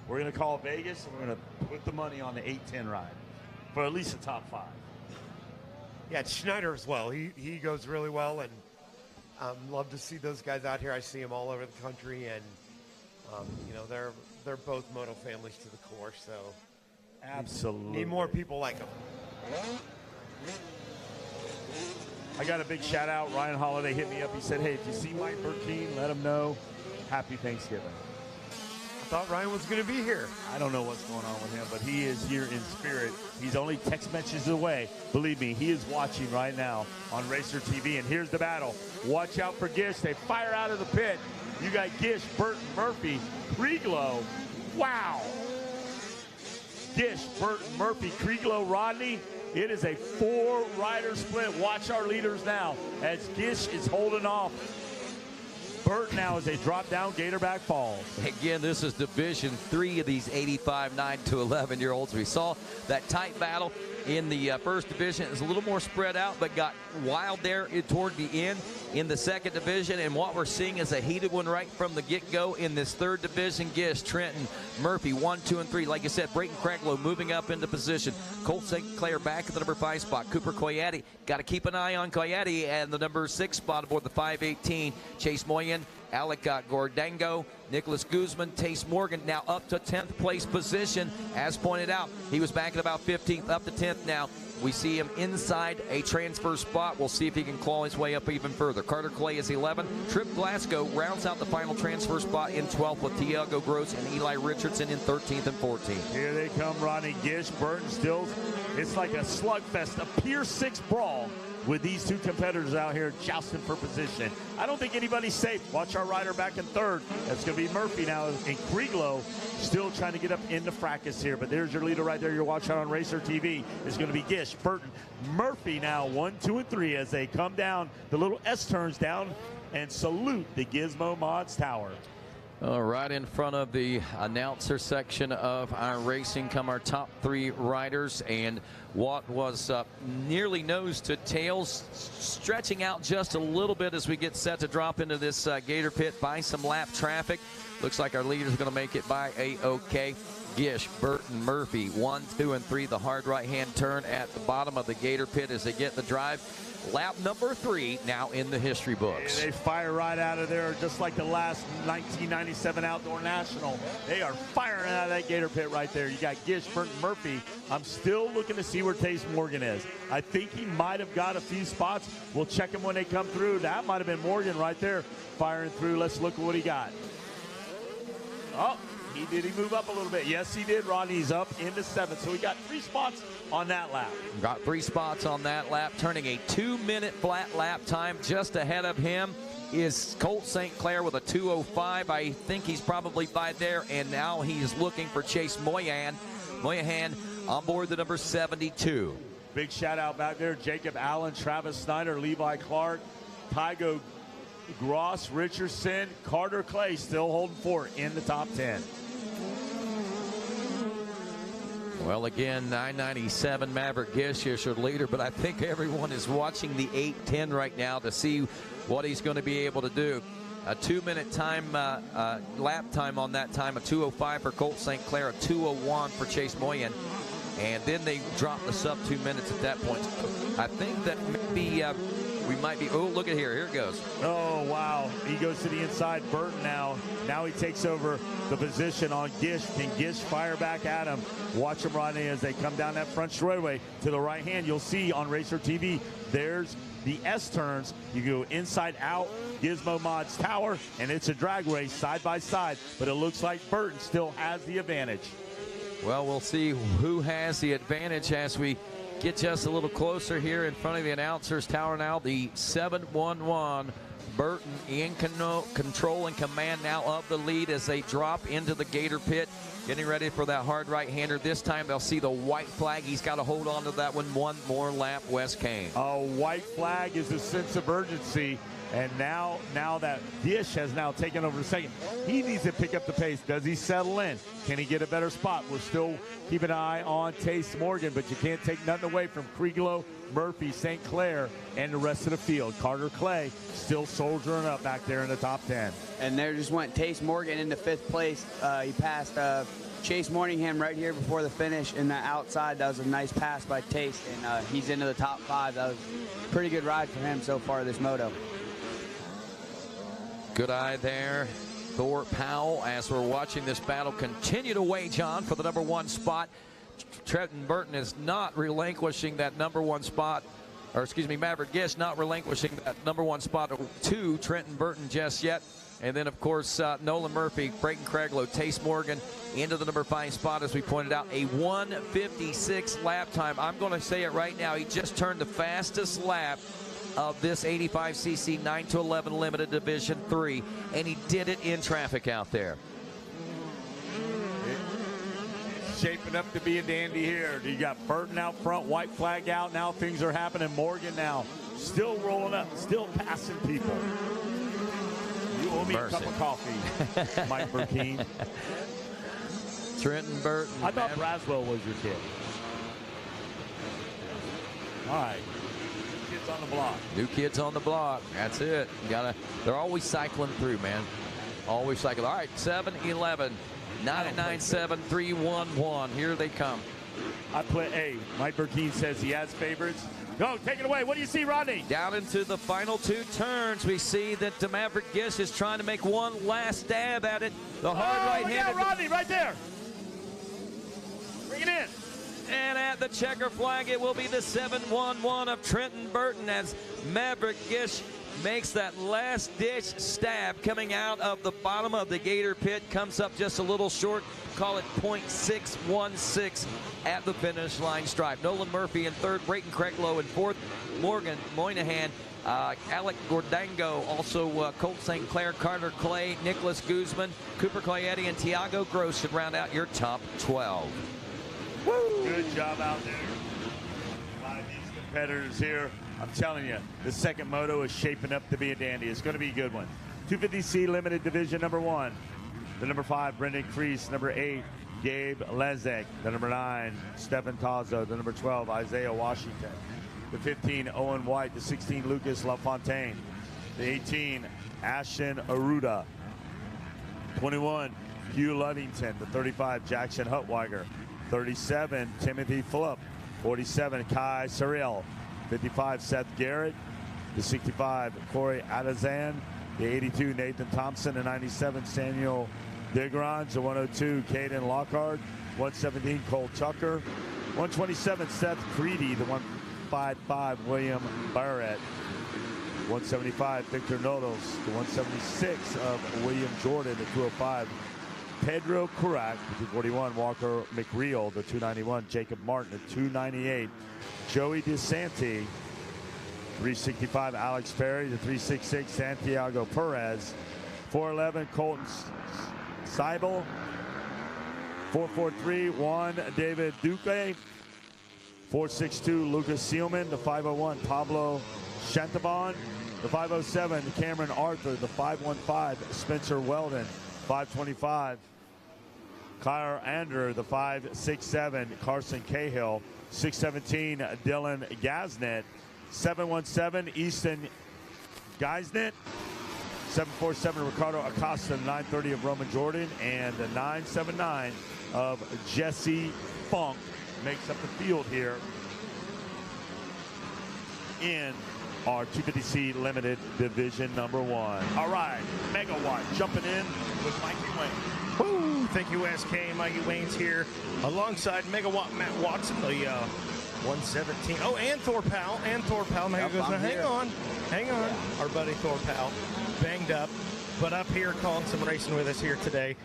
We're going to call Vegas, and we're going to put the money on the 8-10 ride for at least the top 5. Yeah, it's Schneider as well. He goes really well, and love to see those guys out here. I see them all over the country, and you know, they're both moto families to the core. So absolutely need more people like them. I got a big shout out. Ryan Holiday hit me up. He said, "Hey, if you see Mike Burkeen, let him know. Happy Thanksgiving." I thought Ryan was going to be here. I don't know what's going on with him, but he is here in spirit. He's only text messages away. Believe me, he is watching right now on Racer TV. And here's the battle. Watch out for Gish. They fire out of the pit. You got Gish, Burton, Murphy, Krieglow. Wow. Gish, Burton, Murphy, Krieglow, Rodney. It is a 4-rider split. Watch our leaders now as Gish is holding off Burton now as they drop down Gatorback Falls. Again, this is Division 3 of these 85 9 to 11-year-olds. We saw that tight battle in the first division. It was a little more spread out, but got wild there toward the end in the second division. And what we're seeing is a heated one right from the get-go in this third division. Gish, Trenton, Murphy, 1, 2, and 3. Like I said, Brayton Craiglow moving up into position. Colt St. Clair back at the number 5 spot. Cooper Coyote, got to keep an eye on Coyote, and the number 6 spot aboard the 518. Chase Moyen, Alec Gordango, Nicholas Guzman, Tace Morgan now up to 10th place position. As pointed out, he was back at about 15th, up to 10th now. We see him inside a transfer spot. We'll see if he can claw his way up even further. Carter Clay is 11. Trip Glasgow rounds out the final transfer spot in 12th with Tiago Gross and Eli Richardson in 13th and 14th. Here they come, Ronnie Gish, Burton Stills. It's like a slugfest, a Pier 6 brawl with these two competitors out here jousting for position. I don't think anybody's safe. Watch our rider back in third. That's going to be Murphy now, and Krieglow still trying to get up into fracas here. But there's your leader right there you're watching on Racer TV. It's going to be Gish, Burton, Murphy now 1, 2, and 3 as they come down the little S-turns down and salute the Gizmo Mods Tower. Right in front of the announcer section of our racing come our top 3 riders, and what was nearly nose to tails, stretching out just a little bit as we get set to drop into this Gator pit by some lap traffic. Looks like our leader's going to make it by A-OK. Gish, Burton, Murphy, 1, 2, and 3. The hard right-hand turn at the bottom of the Gator pit as they get the drive. Lap number 3 now in the history books. They fire right out of there just like the last 1997 Outdoor National. They are firing out of that Gator pit right there. You got Gish, Burton, Murphy. I'm still looking to see where Tace Morgan is. I think he might have got a few spots. We'll check him when they come through. That might have been Morgan right there firing through. Let's look at what he got. Oh, did he move up a little bit? Yes, he did, Rodney. He's up into 7th. So we got 3 spots on that lap. Got 3 spots on that lap, turning a 2-minute flat lap time. Just ahead of him is Colt St. Clair with a 2:05. I think he's probably by there, and now he's looking for Chase Moynihan on board the number 72. Big shout out back there. Jacob Allen, Travis Snyder, Levi Clark, Tygo Gross, Richardson, Carter Clay still holding fort in the top 10. Well, again, 997 Maverick Gish is your leader, but I think everyone is watching the 8:10 right now to see what he's going to be able to do. A 2-minute time, lap time on that time, a 2:05 for Colt St. Clair, a 2:01 for Chase Moyen. And then they drop the sub 2 minutes at that point. I think that maybe we might be, oh, look at here it goes. Oh, wow. He goes to the inside. Burton now he takes over the position on Gish. Can Gish fire back at him? Watch him, Rodney, as they come down that front straightaway to the right hand. You'll see on Racer TV, there's the S-turns. You go inside out, Gizmo Mods Tower, and it's a drag race side by side. But it looks like Burton still has the advantage. Well, we'll see who has the advantage as we get just a little closer here in front of the announcer's tower now. The 711 Burton in control and command now of the lead as they drop into the Gator pit, getting ready for that hard right-hander. This time they'll see the white flag. He's got to hold on to that one more lap, Wes Kane. A white flag is a sense of urgency. And now that Gish has now taken over the second, he needs to pick up the pace. Does he settle in? Can he get a better spot? We're still keeping an eye on Tace Morgan, but you can't take nothing away from Krieglow, Murphy, St. Clair, and the rest of the field. Carter Clay still soldiering up back there in the top 10. And there just went Tace Morgan into 5th place. He passed Chase Morningham right here before the finish in the outside. That was a nice pass by Tace, and he's into the top 5. That was a pretty good ride for him so far this moto. Good eye there, Thor Powell, as we're watching this battle continue to wage on for the number 1 spot. Trenton Burton is not relinquishing that number 1 spot, or excuse me, Maverick Gish not relinquishing that number 1 spot to Trenton Burton just yet. And then, of course, Nolan Murphy, Brayton Craiglow, Tace Morgan into the number 5 spot, as we pointed out, a 1:56 lap time. I'm going to say it right now. He just turned the fastest lap of this 85cc 9 to 11 limited Division 3, and he did it in traffic out there. shaping up to be a dandy here. You got Burton out front, white flag out. Now things are happening. Morgan now still rolling up, still passing people. You owe me a cup of coffee, Mike Burkeen. Trenton Burton. I thought Braswell was your kid. All right. Kids on the block. New kids on the block. That's it. They're always cycling through, man. Always cycling. All right, 7-11. 997-311. Here they come. Mike Burkeen says he has favorites. Go, take it away. What do you see, Rodney? Down into the final 2 turns, we see that the Maverick Gish is trying to make one last stab at it. The hard right-handed. Yeah, Rodney, right there. Bring it in. And at the checker flag, it will be the 7-1-1 of Trenton Burton as Maverick Gish makes that last-ditch stab coming out of the bottom of the Gator pit. Comes up just a little short. Call it .616 at the finish line stripe. Nolan Murphy in third. Brayton Craiglow in fourth. Morgan Moynihan. Alec Gordango, also Colt St. Clair, Carter Clay, Nicholas Guzman, Cooper Clayetti, and Tiago Gross should round out your top 12. Woo. Good job out there. A lot of these competitors here. I'm telling you, the second moto is shaping up to be a dandy. It's going to be a good one. 250C Limited Division number 1. The number 5, Brendan Kreese. Number 8, Gabe Lezek. The number 9, Stefan Tazo. The number 12, Isaiah Washington. The 15, Owen White. The 16, Lucas LaFontaine. The 18, Ashton Aruda. 21, Hugh Ludington. The 35, Jackson Hutweiger. 37, Timothy Phillip. 47, Kai Cyril. 55, Seth Garrett. The 65, Corey Adazan. The 82, Nathan Thompson. The 97, Samuel Digrange. The 102, Caden Lockhart. 117, Cole Tucker. 127, Seth Creedy. The 155, William Barrett. 175, Victor Nodos. The 176 of William Jordan. The 205, Pedro Kurak. The 241, Walker McReal. The 291, Jacob Martin. The 298, Joey DeSanti. 365, Alex Perry. The 366, Santiago Perez. 411, Colton Seibel. 443, Juan David Duque. 462, Lucas Seelman. The 501, Pablo Chantabon. The 507, Cameron Arthur. The 515, Spencer Weldon. 525, Kyle Ander. The 567, Carson Cahill. 617, Dylan Gaznet. 717, Easton Geisnet. 747, Ricardo Acosta. 930 of Roman Jordan. And the 979 of Jesse Funk makes up the field here in our 250C Limited Division number 1. All right, Megawatt jumping in with Mikey Wayne. Woo! Thank you, SK. Mikey Wayne's here alongside Megawatt Matt Watson, the 117. Oh, and Thor Powell. Yep, goes, hang on. Yeah. Our buddy Thor Powell, banged up, but up here calling some racing with us here today.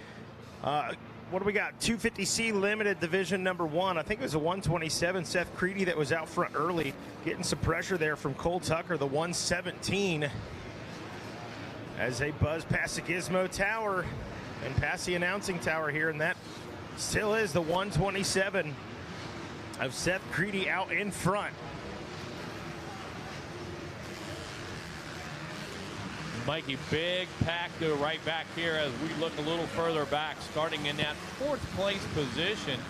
What do we got? 250C Limited Division number 1. I think it was a 127, Seth Creedy, that was out front early, getting some pressure there from Cole Tucker, the 117. As they buzz past the Gizmo Tower and past the announcing tower here, and that still is the 127 of Seth Creedy out in front. Mikey, big pack to right back here as we look a little further back, starting in that 4th place position.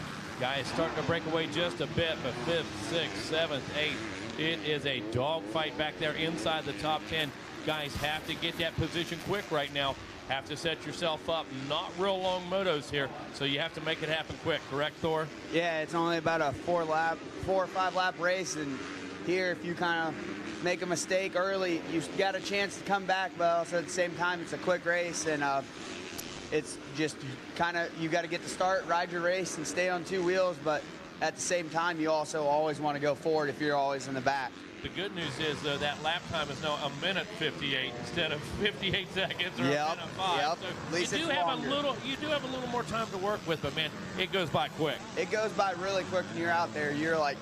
Guys starting to break away just a bit, but 5th, 6th, 7th, 8th. It is a dogfight back there inside the top 10. Guys have to get that position quick right now. Have to set yourself up. Not real long motos here, so you have to make it happen quick. Correct, Thor? Yeah, it's only about a 4 or 5 lap race, and here if you kind of make a mistake early, you got a chance to come back, but also at the same time it's a quick race, and it's just kind of, you got to get the start, ride your race, and stay on 2 wheels, but at the same time you also always want to go forward if you're always in the back. The good news is that lap time is now 1:58 instead of 58 seconds or 1:05. Yep. So At least you do have a little more time to work with, but man, it goes by quick. It goes by really quick when you're out there. You're like,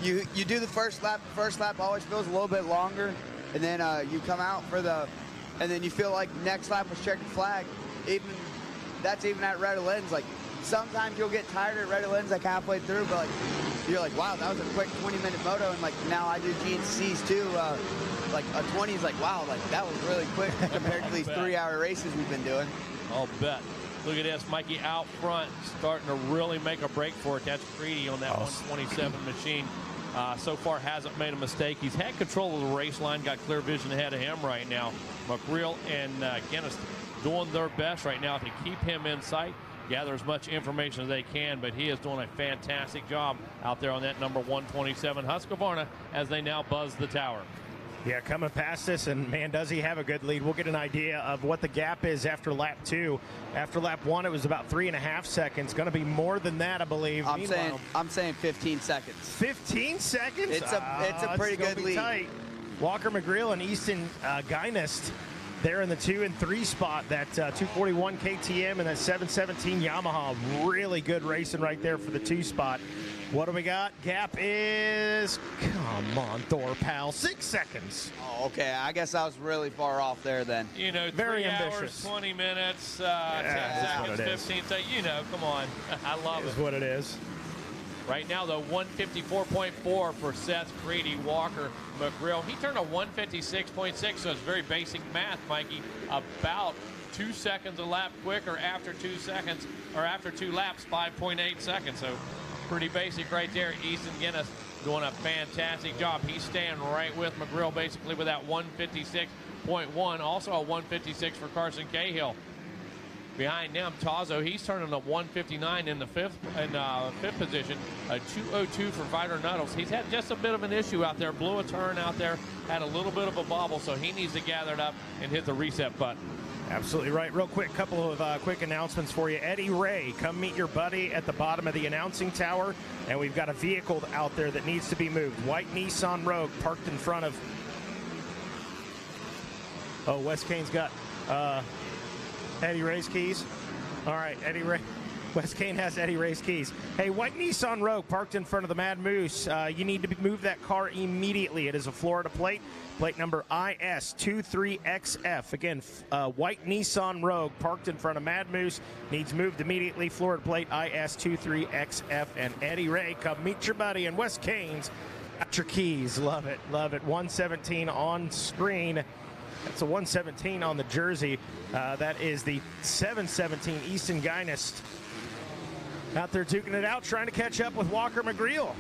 you do the first lap. The first lap always feels a little bit longer, and then you come out and then you feel like next lap was checkered flag. Even at red lens, like sometimes you'll get tired at Red Lens like halfway through, but like, you're like, wow, that was a quick 20-minute moto, and like now I do GNCCs too. Like a 20 is like, wow, like that was really quick compared to these 3-hour races we've been doing. I'll bet. Look at this, Mikey out front, starting to really make a break for it. That's Creedy on that 127 machine. So far hasn't made a mistake. He's had control of the race line, got clear vision ahead of him right now. McReel and Guinness doing their best right now to keep him in sight, gather as much information as they can, but he is doing a fantastic job out there on that number 127 Husqvarna as they now buzz the tower. Yeah, coming past this, and man, does he have a good lead. We'll get an idea of what the gap is after lap 2. After lap 1, it was about 3.5 seconds. Going to be more than that, I believe. I'm saying 15 seconds. 15 seconds? It's a pretty good lead. Tight. Walker McGreal and Easton Guynest there in the 2 and 3 spot. That 241 KTM and that 717 Yamaha. Really good racing right there for the 2 spot. What do we got? Gap is, come on, Thor, pal, 6 seconds. Oh, okay. I guess I was really far off there then. You know, very 3 ambitious. hours, 20 minutes, 10 seconds, 15 seconds. You know, come on. I love it. Is what it is. Right now, though, 154.4 for Seth Creedy, Walker McGreal. He turned a 156.6, so it's very basic math, Mikey. About 2 seconds a lap quicker after 2 seconds, or after 2 laps, 5.8 seconds. So pretty basic right there. Easton Guinness doing a fantastic job. He's staying right with McGreal basically with that 156.1. Also a 156 for Carson Cahill. Behind them, Tazo, he's turning a 159 in the fifth position. A 202 for Vider Nuttles. He's had just a bit of an issue out there. Blew a turn out there, had a little bit of a bobble, so he needs to gather it up and hit the reset button. Absolutely right. Real quick, couple of quick announcements for you. Eddie Ray, come meet your buddy at the bottom of the announcing tower, and we've got a vehicle out there that needs to be moved. White Nissan Rogue parked in front of... Oh, Wes Kane's got Eddie Ray's keys. All right, Eddie Ray. Wes Kane has Eddie Ray's keys. Hey, white Nissan Rogue parked in front of the Mad Moose. You need to move that car immediately. It is a Florida plate. Plate number IS23XF. Again, white Nissan Rogue parked in front of Mad Moose. Needs moved immediately. Florida plate IS23XF. And Eddie Ray, come meet your buddy. And Wes Kane's got your keys. Love it. Love it. 117 on screen. That's a 117 on the jersey. That is the 717 Easton Guynest. Out there duking it out, trying to catch up with Walker McGreal.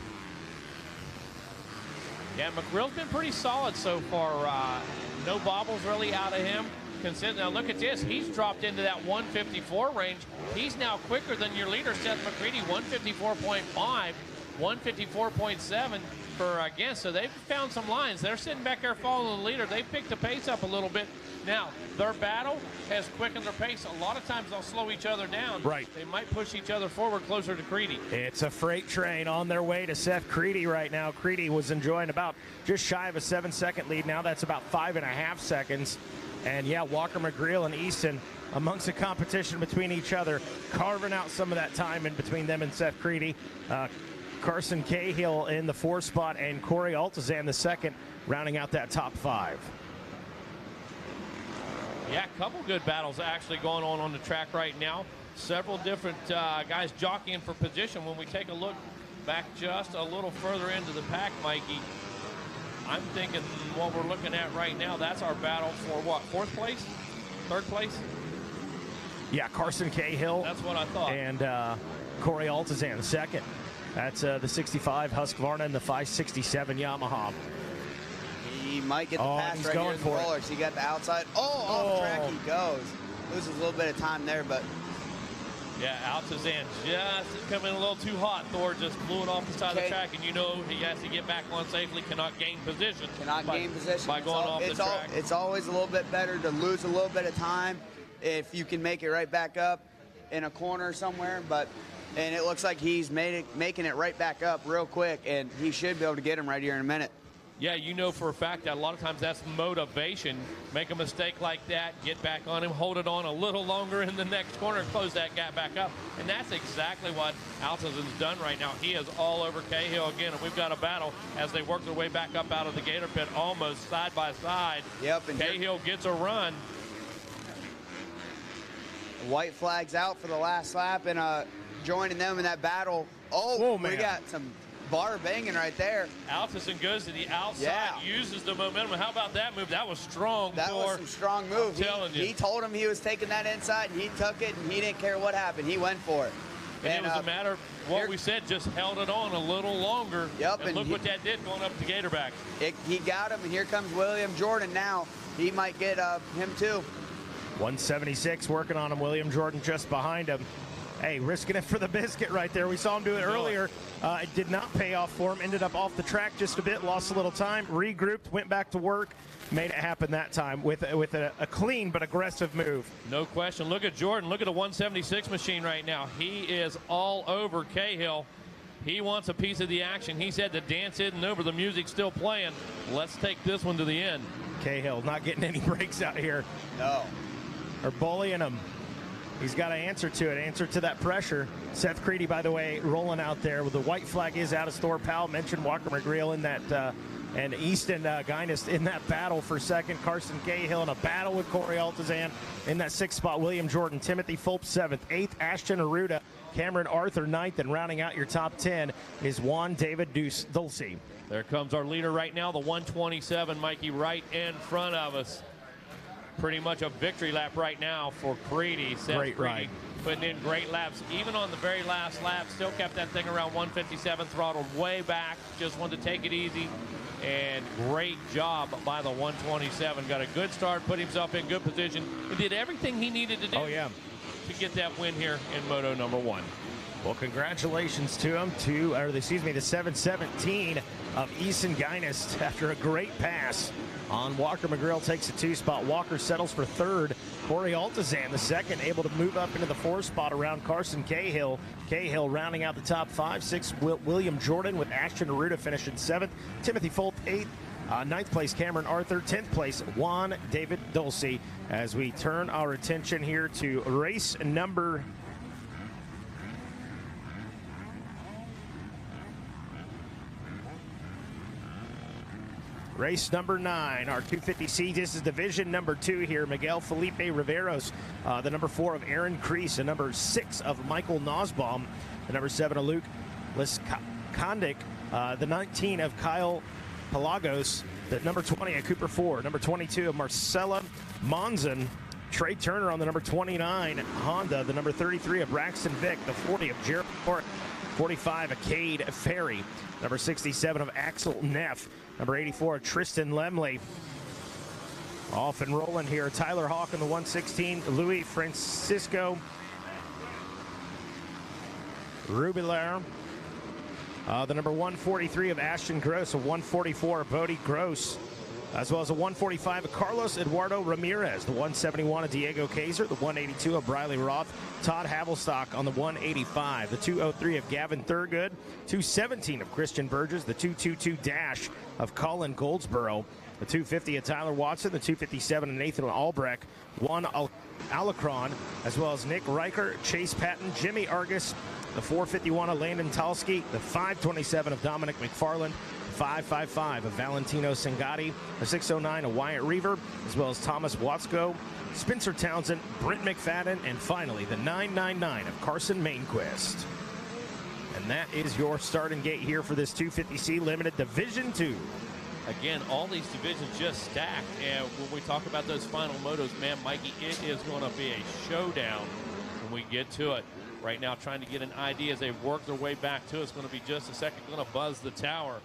Yeah, McGreal's been pretty solid so far. No bobbles really out of him. Now look at this. He's dropped into that 154 range. He's now quicker than your leader, Seth McCready, 154.5, 154.7 for Guinness. So they've found some lines. They're sitting back there following the leader. They picked the pace up a little bit. Now, their battle has quickened their pace. A lot of times they'll slow each other down. Right. They might push each other forward closer to Creedy. It's a freight train on their way to Seth Creedy right now. Creedy was enjoying about just shy of a 7-second lead. Now that's about 5.5 seconds. And yeah, Walker McGreal and Easton amongst the competition between each other, carving out some of that time in between them and Seth Creedy. Carson Cahill in the 4th spot and Corey Altazan the 2nd, rounding out that top 5. Yeah, a couple good battles actually going on the track right now. Several different guys jockeying for position. When we take a look back just a little further into the pack, Mikey, I'm thinking what we're looking at right now, that's our battle for what, 4th place? 3rd place? Yeah, Carson Cahill. That's what I thought. And Corey Altazan the 2nd. That's the 65 Husqvarna and the 567 Yamaha. He might get the pass he's right going here in the for it. rollers. He got the outside. Off track he goes. Loses a little bit of time there, but... Yeah, Altazan just coming a little too hot. Thor just blew it off the side of the track, and you know he has to get back on safely, cannot gain position. Gain position. By going off the track. It's always a little bit better to lose a little bit of time if you can make it right back up in a corner somewhere, and it looks like he's making it right back up real quick, and he should be able to get him right here in a minute. Yeah, you know for a fact that a lot of times that's motivation. Make a mistake like that, get back on him, hold it on a little longer in the next corner, and close that gap back up. And that's exactly what Altazan's done right now. He is all over Cahill again, and we've got a battle as they work their way back up out of the Gator Pit, almost side by side. Yep. And Cahill gets a run. White flag's out for the last lap, and joining them in that battle. Oh, we got some bar banging right there. Altison goes to the outside, uses the momentum. How about that move? That was strong. That was some strong move. He told him he was taking that inside, and he took it, and he didn't care what happened. He went for it. And it was a matter of what we said, just held it on a little longer. Yep. And look what that did going up to Gatorback. He got him, and here comes William Jordan now. He might get him too. 176 working on him. William Jordan just behind him. Hey, risking it for the biscuit right there. We saw him do it earlier. It did not pay off for him. Ended up off the track just a bit, lost a little time, regrouped, went back to work, made it happen that time with a clean but aggressive move. No question. Look at Jordan. Look at the 176 machine right now. He is all over Cahill. He wants a piece of the action. He said the dance isn't over. The music's still playing. Let's take this one to the end. Cahill not getting any breaks out here. No. Or bullying him. He's got to answer to it, answer to that pressure. Seth Creedy, by the way, rolling out there. The white flag is out of store. Powell mentioned Walker McGreal in that, and Easton Guinness in that battle for second. Carson Cahill in a battle with Corey Altazan in that 6th spot. William Jordan, Timothy Fulp 7th, 8th Ashton Aruda, Cameron Arthur 9th, and rounding out your top 10 is Juan David Dulce. There comes our leader right now, the 127, Mikey, right in front of us. Pretty much a victory lap right now for Creedy. Great ride. Putting in great laps. Even on the very last lap, still kept that thing around 157, throttled way back. Just wanted to take it easy. And great job by the 127. Got a good start, put himself in good position, and did everything he needed to do to get that win here in Moto number 1. Well, congratulations to him, the 717 of Easton Guinness after a great pass on Walker McGreal. Takes a 2 spot. Walker settles for 3rd. Corey Altazan, the 2nd, able to move up into the 4th spot around Carson Cahill. Cahill rounding out the top 5. 6th, William Jordan with Ashton Aruda finishing 7th. Timothy Fulp 8th. 9th place, Cameron Arthur. 10th place, Juan David Dulce. As we turn our attention here to race number Race number 9, our 250C. This is division number 2 here. Miguel Felipe Riveros, the number 4 of Aaron Kreese, the number 6 of Michael Nosbaum, the number 7 of Luke Liskondik, the 19 of Kyle Pelagos, the number 20 of Cooper Ford, number 22 of Marcella Monzon, Trey Turner on the number 29 Honda, the number 33 of Braxton Vick, the 40 of Jared Ford, 45 of Cade Ferry, number 67 of Axel Neff, number 84 of Tristan Lemley. Off and rolling here. Tyler Hawk in the 116, Louis Francisco Rubilar. The number 143 of Ashton Gross, a 144 of Bodie Gross, as well as a 145 of Carlos Eduardo Ramirez, the 171 of Diego Kaiser, the 182 of Briley Roth, Todd Havelstock on the 185, the 203 of Gavin Thurgood, 217 of Christian Burgess, the 222 dash of Colin Goldsboro, the 250 of Tyler Watson, the 257 of Nathan Albrecht, one Alacron, as well as Nick Riker, Chase Patton, Jimmy Argus, the 451 of Landon Talski, the 527 of Dominic McFarland, 555 of Valentino Sangatti, the 609 of Wyatt Reaver, as well as Thomas Watzko, Spencer Townsend, Brent McFadden, and finally the 999 of Carson Mainquist. And that is your starting gate here for this 250C Limited Division 2. Again, all these divisions just stacked, and when we talk about those final motos, man, Mikey, it is going to be a showdown when we get to it. Right now, trying to get an idea as they work their way back to it. It's going to be just a second. Going to buzz the tower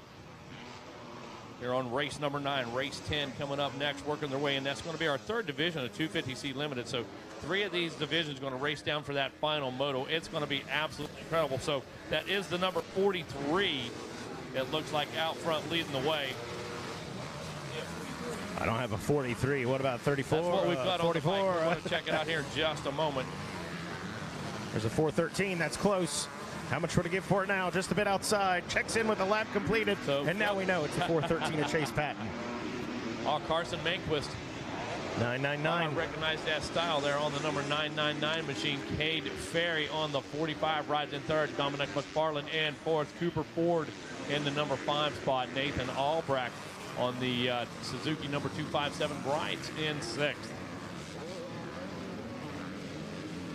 here on race number 9. Race 10 coming up next, working their way in. That's going to be our 3rd division of 250C Limited. So 3 of these divisions going to race down for that final moto. It's going to be absolutely incredible. So that is the number 43. It looks like out front leading the way. I don't have a 43. What about 34? That's what we've got 44. On the bike. We're going to check it out here in just a moment. There's a 413. That's close. How much would it give for it now? Just a bit outside. Checks in with the lap completed. And now we know it's the 413 of Chase Patton. Oh, Carson Mainquist. 999. I recognize that style there on the number 999 machine. Cade Ferry on the 45 rides in 3rd. Dominic McFarland in 4th. Cooper Ford in the number 5 spot. Nathan Albrecht on the Suzuki number 257 rides in 6th.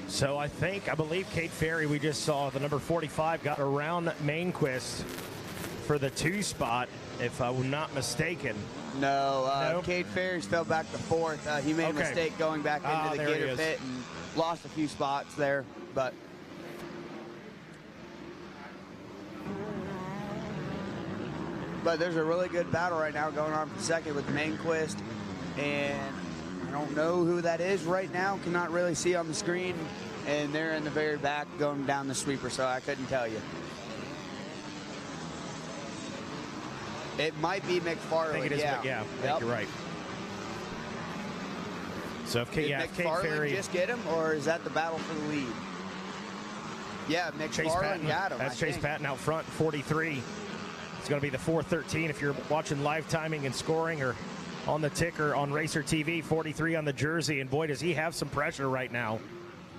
So I believe Kate Ferry, we just saw the number 45 got around Mainquist for the 2 spot, if I'm not mistaken. No, Kate Ferris fell back to 4th. He made a mistake going back into the Gator pit and lost a few spots there, but there's a really good battle right now going on for 2nd with Mainquist, and I don't know who that is right now. Cannot really see on the screen, and they're in the very back going down the sweeper, so I couldn't tell you. It might be McFarland. I think it is. Yeah, I think you're right. So if Did McFarland Ferry just get him, or is that the battle for the lead? Yeah, McFarland got him. That's Chase Patton out front, 43. It's going to be the 4:13 if you're watching live timing and scoring or on the ticker on Racer TV. 43 on the jersey, and boy, does he have some pressure right now.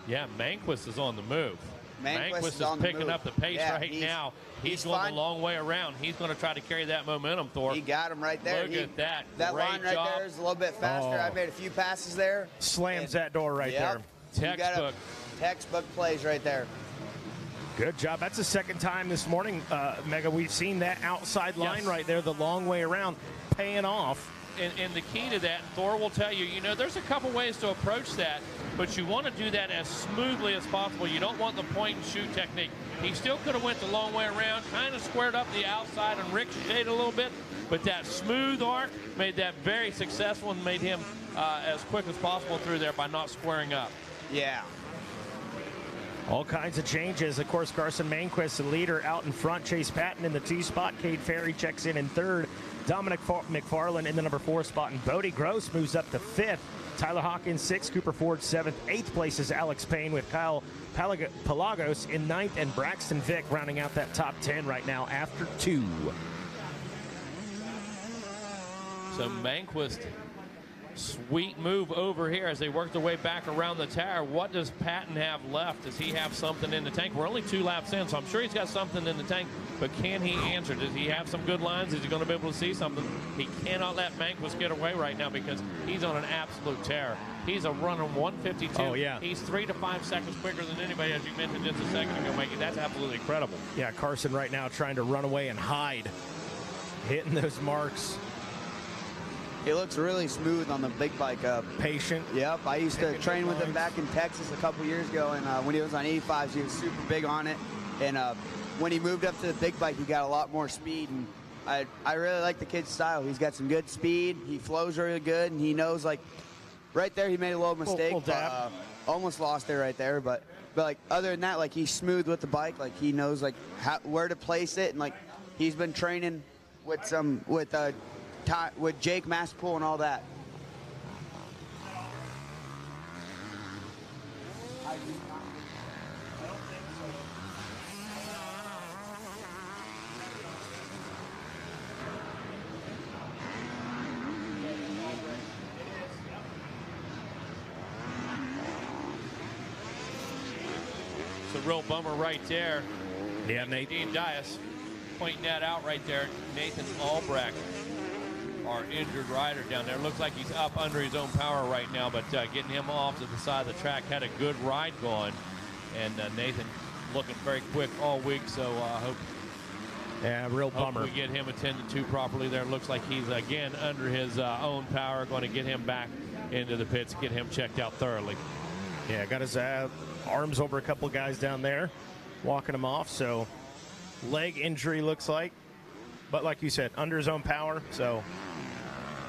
Yeah, Manquist is on the move. Manquist is picking up the pace now. He's going the long way around. He's going to try to carry that momentum, Thor. He got him right there. Look at that. That Great line right job. there is a little bit faster. I made a few passes there. Slams that door right there. Textbook. Textbook plays right there. Good job. That's the 2nd time this morning, Mega. We've seen that outside line right there, the long way around, paying off. And the key to that, Thor will tell you, there's a couple ways to approach that, but you want to do that as smoothly as possible. You don't want the point and shoot technique. He still could have went the long way around, kind of squared up the outside and ricocheted a little bit, but that smooth arc made that very successful and made him as quick as possible through there by not squaring up. Yeah. All kinds of changes. Of course, Carson Manquist, the leader, out in front. Chase Patton in the 2 spot. Kate Ferry checks in 3rd. Dominic McFarland in the number 4 spot. And Bodie Gross moves up to 5th. Tyler Hawkins 6th. Cooper Ford 7th. 8th place is Alex Payne with Kyle Pelagos in 9th. And Braxton Vick rounding out that top 10 right now after 2. So Manquist, sweet move over here as they work their way back around the tower. What does Patton have left? Does he have something in the tank? We're only 2 laps in, so I'm sure he's got something in the tank, but can he answer? Does he have some good lines? Is he going to be able to see something? He cannot let Manquist get away right now because he's on an absolute tear. He's a running 152. Oh, yeah. He's 3 to 5 seconds quicker than anybody, as you mentioned just a second ago, Mikey. That's absolutely incredible. Yeah, Carson right now trying to run away and hide. Hitting those marks. He looks really smooth on the big bike. Patient. Yep, I used to train with him back in Texas a couple years ago, and when he was on 85s, he was super big on it. And when he moved up to the big bike, he got a lot more speed. And I really like the kid's style. He's got some good speed. He flows really good, and he knows, like, right there he made a little mistake. Almost lost it right there, but like other than that, like, he's smooth with the bike. Like, he knows like where to place it, and like he's been training with Jake Masterpool and all that. It's a real bummer right there. Yeah, Nathan Dias pointing that out right there. Nathan Albrecht, our injured rider down there. Looks like he's up under his own power right now, but getting him off to the side of the track, had a good ride going. And Nathan looking very quick all week, so I hope real bummer. We get him attended to properly there. Looks like he's again under his own power, going to get him back into the pits, get him checked out thoroughly. Yeah, got his arms over a couple of guys down there, walking him off. So leg injury looks like, but like you said, under his own power. So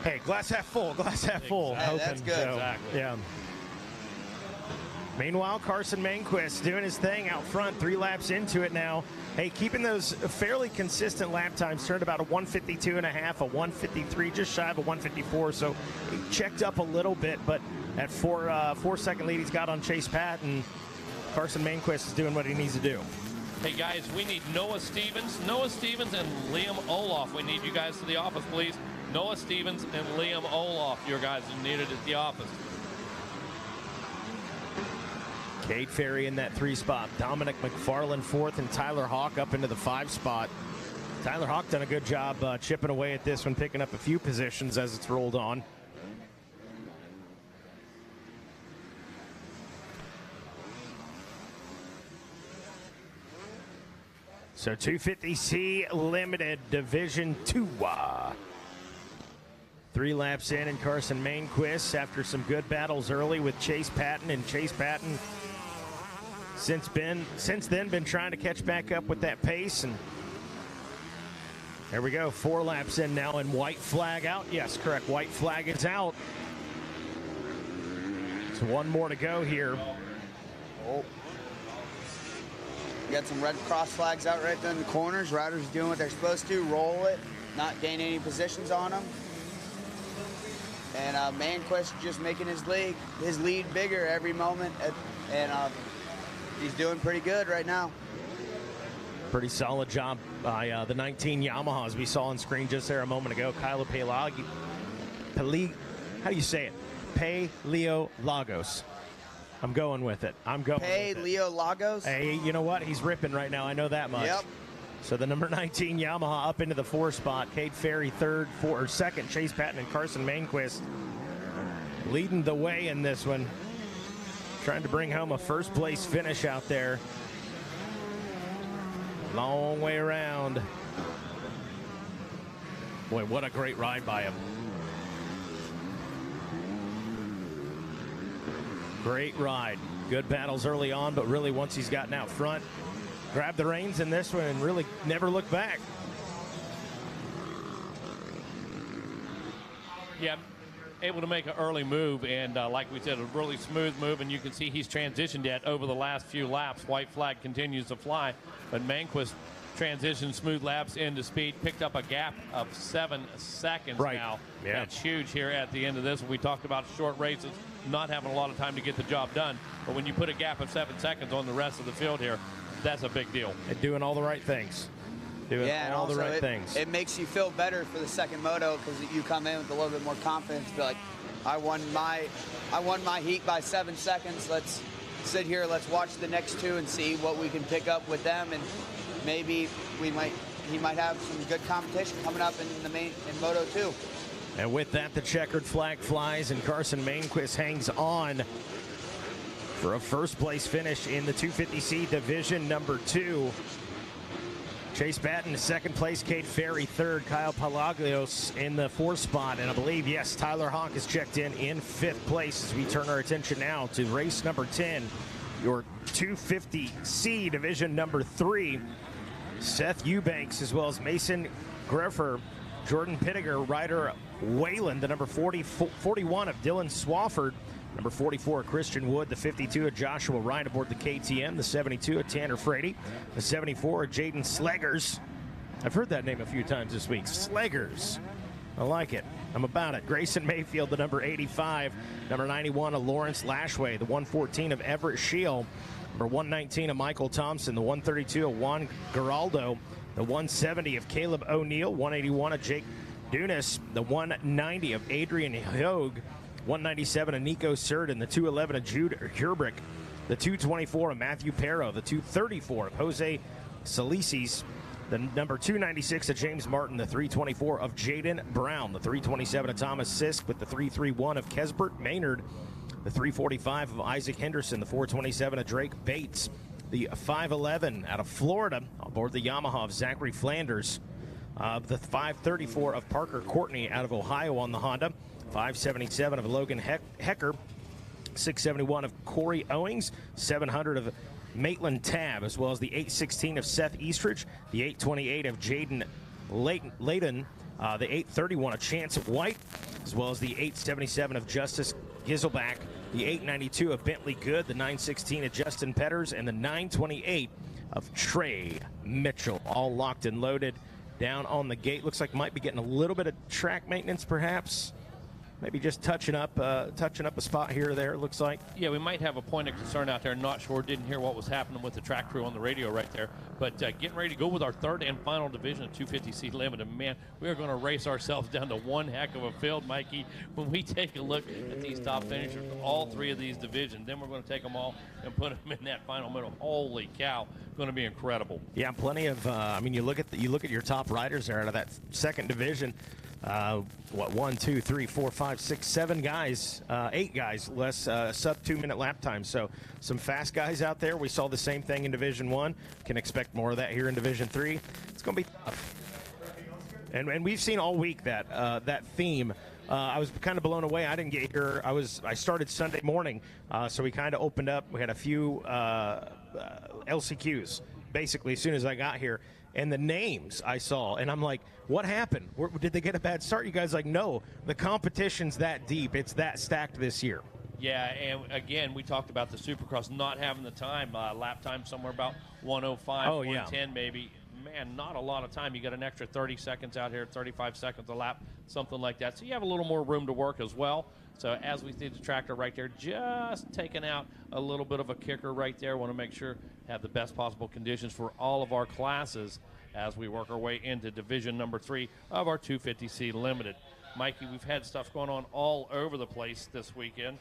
hey, glass half full, glass half full. Hey, that's good. Exactly. Yeah. Meanwhile, Carson Manquist doing his thing out front, 3 laps into it now. Hey, keeping those fairly consistent lap times, turned about a 152 and a half, a 153, just shy of a 154. So he checked up a little bit, but at 4-second lead he's got on Chase Patton. Carson Manquist is doing what he needs to do. Hey guys, we need Noah Stevens and Liam Olaf. We need you guys to the office, please. Noah Stevens and Liam Olaf, your guys are needed at the office. Kate Ferry in that 3 spot. Dominic McFarland 4th, and Tyler Hawk up into the 5 spot. Tyler Hawk done a good job chipping away at this one, picking up a few positions as it's rolled on. So 250C Limited Division 2. 3 laps in, and Carson Mainquist, after some good battles early with Chase Patton, and Chase Patton since then been trying to catch back up with that pace. And there we go, 4 laps in now, and white flag out. Yes, correct, white flag is out. So 1 more to go here. Oh. We got some red cross flags out right there in the corners. Riders doing what they're supposed to, roll it, not gain any positions on them. And Manquist just making his lead bigger every moment, and he's doing pretty good right now. Pretty solid job by the 19 Yamaha, as we saw on screen just there a moment ago. Kyle Palagi, how do you say it? Paleologos. I'm going with it. Paleologos? Hey, you know what? He's ripping right now. I know that much. Yep. So the number 19 Yamaha up into the 4 spot. Cade Ferry second. Chase Patton and Carson Mainquist leading the way in this one. Trying to bring home a first place finish out there. Long way around. Boy, what a great ride by him. Great ride. Good battles early on, but really once he's gotten out front, grabbed the reins in this one and really never looked back. Yeah, able to make an early move, and like we said, a really smooth move, and you can see he's transitioned yet over the last few laps. White flag continues to fly, but Manquist transitioned smooth laps into speed, picked up a gap of 7 seconds now. Yeah. That's huge here at the end of this. We talked about short races, not having a lot of time to get the job done, but when you put a gap of 7 seconds on the rest of the field here, that's a big deal. And doing all the right things. All the right things. It makes you feel better for the second moto, because you come in with a little bit more confidence. Be like, I won my heat by 7 seconds. Let's sit here. Let's watch the next 2 and see what we can pick up with them, and maybe he might have some good competition coming up in Moto 2. And with that, the checkered flag flies, and Carson Mainquist hangs on for a first place finish in the 250C Division number 2. Chase Patton, second place. Cade Ferry, third. Kyle Palagios in the 4th spot. And I believe, yes, Tyler Hawk is checked in 5th place, as we turn our attention now to race number 10, your 250C Division number 3. Seth Eubanks, as well as Mason Greffer, Jordan Pittiger, Ryder Wayland, the number 41 of Dylan Swafford, number 44 Christian Wood, the 52 of Joshua Ryan aboard the KTM, the 72 of Tanner Frady, the 74 of Jaden Sleggers. I've heard that name a few times this week. Sleggers. I like it. I'm about it. Grayson Mayfield, the number 85, number 91 of Lawrence Lashway, the 114 of Everett Shield, number 119 of Michael Thompson, the 132 of Juan Geraldo, the 170 of Caleb O'Neill, 181 of Jake Dunas, the 190 of Adrian Hogue, 197 of Nico Surdin, the 211 of Jude Herbrick, the 224 of Matthew Perro, the 234 of Jose Salisis, the number 296 of James Martin, the 324 of Jaden Brown, the 327 of Thomas Sisk, with the 331 of Kesbert Maynard, the 345 of Isaac Henderson, the 427 of Drake Bates, the 511 out of Florida aboard the Yamaha of Zachary Flanders, the 534 of Parker Courtney out of Ohio on the Honda, 577 of Logan Hecker, 671 of Corey Owings, 700 of Maitland Tabb, as well as the 816 of Seth Eastridge, the 828 of Jaden Layden, the 831 of Chance White, as well as the 877 of Justice Giselback, the 892 of Bentley Good, the 916 of Justin Petters, and the 928 of Trey Mitchell, all locked and loaded down on the gate. Looks like might be getting a little bit of track maintenance, perhaps. Maybe just touching up a spot here or there, it looks like. Yeah, we might have a point of concern out there. Not sure. Didn't hear what was happening with the track crew on the radio right there. But getting ready to go with our third and final division of 250C Limited. Man, we are going to race ourselves down to one heck of a field, Mikey. When we take a look at these top finishers, all 3 of these divisions, then we're going to take them all and put them in that final middle. Holy cow, going to be incredible. Yeah, plenty of. I mean, you look at your top riders there out of that second division. 1, 2, 3, 4, 5, 6, 7 guys, 8 guys less sub 2-minute lap time. So some fast guys out there. We saw the same thing in Division 1. Can expect more of that here in Division 3. It's going to be tough. And we've seen all week that that theme. I was kind of blown away. I didn't get here. I started Sunday morning, so we kind of opened up. We had a few LCQs basically as soon as I got here. And the names I saw, and I'm like, what happened? Did they get a bad start? You guys like, no, the competition's that deep. It's that stacked this year. Yeah, and again, we talked about the Supercross not having the time. Lap time somewhere about 105, 110 maybe. Man, not a lot of time. You got an extra 30 seconds out here, 35 seconds a lap, something like that. So you have a little more room to work as well. So as we see the tractor right there, just taking out a little bit of a kicker right there. Want to make sure have the best possible conditions for all of our classes as we work our way into division number 3 of our 250C Limited. Mikey, we've had stuff going on all over the place this week, and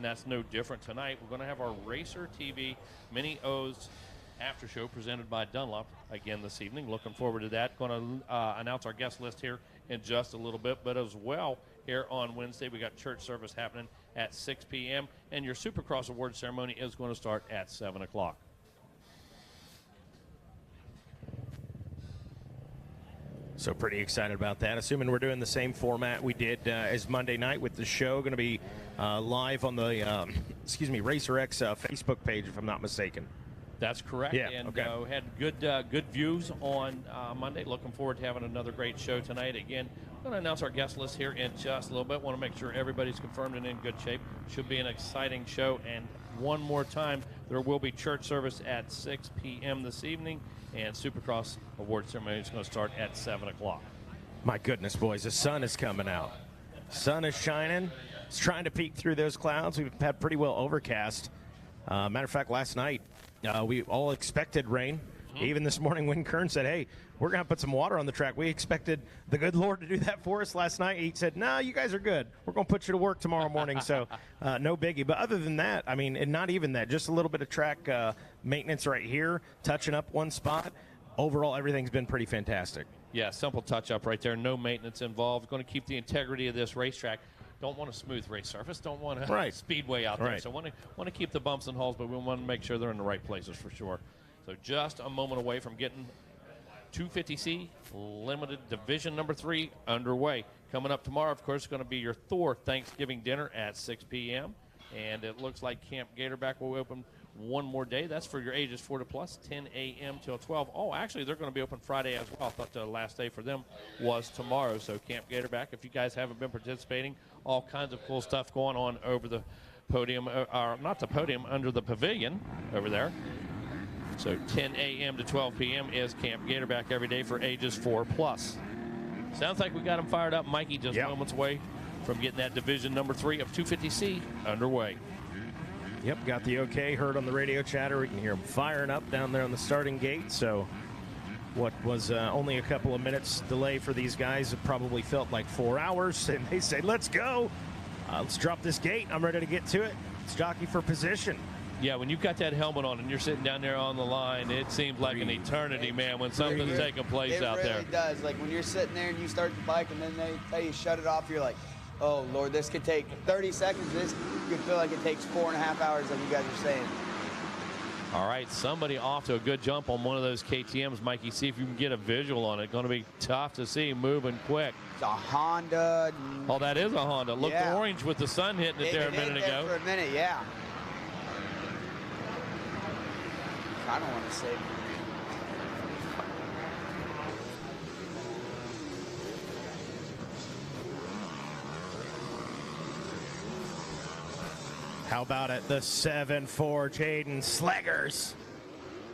that's no different tonight. We're going to have our Racer TV Mini O's after show presented by Dunlop again this evening. Looking forward to that. Going to announce our guest list here in just a little bit, but as well here on Wednesday we got church service happening at 6 p.m. and your Supercross award ceremony is going to start at 7 o'clock. So pretty excited about that. Assuming we're doing the same format we did as Monday night with the show. Going to be live on the Racer X Facebook page, if I'm not mistaken. That's correct. Yeah, and okay. We had good views on Monday. Looking forward to having another great show tonight. Again, I'm going to announce our guest list here in just a little bit. Want to make sure everybody's confirmed and in good shape. Should be an exciting show. And one more time, there will be church service at 6 p.m. this evening, and Supercross award ceremony is going to start at 7 o'clock. My goodness, boys, the sun is coming out. Sun is shining. It's trying to peek through those clouds. We've had pretty well overcast. Matter of fact, last night, we all expected rain. Mm-hmm. Even this morning when Kern said, hey, we're going to put some water on the track, we expected the good Lord to do that for us last night. He said, no, you guys are good. We're going to put you to work tomorrow morning, so no biggie. But other than that, I mean, and not even that, just a little bit of track maintenance right here, touching up one spot. Overall, everything's been pretty fantastic. Yeah, simple touch-up right there. No maintenance involved. Going to keep the integrity of this racetrack. Don't want a smooth race surface. Don't want a speedway out there. Right. So want to keep the bumps and holes, but we want to make sure they're in the right places for sure. So just a moment away from getting 250C Limited Division number 3 underway. Coming up tomorrow, of course, is going to be your Thor Thanksgiving dinner at 6 p.m. And it looks like Camp Gatorback will open one more day. That's for your ages 4 to plus, 10 a.m. till 12. Oh, actually, they're going to be open Friday as well. I thought the last day for them was tomorrow. So Camp Gatorback, if you guys haven't been participating, all kinds of cool stuff going on over the podium, not the podium, under the pavilion over there. So 10 a.m. to 12 p.m. is Camp Gatorback every day for ages 4 plus. Sounds like we got them fired up. Mikey just moments away from getting that division number 3 of 250C underway. Yep, got the okay. Heard on the radio chatter. We can hear them firing up down there on the starting gate. So what was only a couple of minutes delay for these guys, it probably felt like 4 hours. And they say, let's go. Let's drop this gate. I'm ready to get to it. It's jockey for position. Yeah, when you've got that helmet on and you're sitting down there on the line, it seems like an eternity, man, when something's taking place out there. It really does. Like when you're sitting there and you start the bike and then they tell you shut it off, you're like, oh, Lord, this could take 30 seconds. This could feel like it takes 4.5 hours, like you guys are saying. All right, somebody off to a good jump on one of those KTMs, Mikey. See if you can get a visual on it. Going to be tough to see, moving quick. It's a Honda. Oh, that is a Honda. Looked orange with the sun hitting it there a minute ago. For a minute, yeah. I don't want to say. How about it? The 7-4 Jaden Slaggers.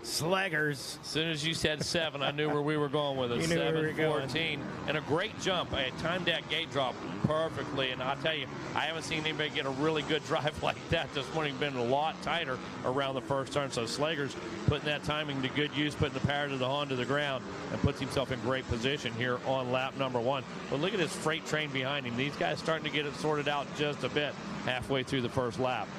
Slaggers. As soon as you said 7, I knew where we were going with it. 7-14. And a great jump. I timed that gate drop perfectly. And I'll tell you, I haven't seen anybody get a really good drive like that this morning. Been a lot tighter around the first turn. So Slaggers putting that timing to good use, putting the power to the Honda to the ground, and puts himself in great position here on lap number 1. But look at his freight train behind him. These guys starting to get it sorted out just a bit halfway through the first lap.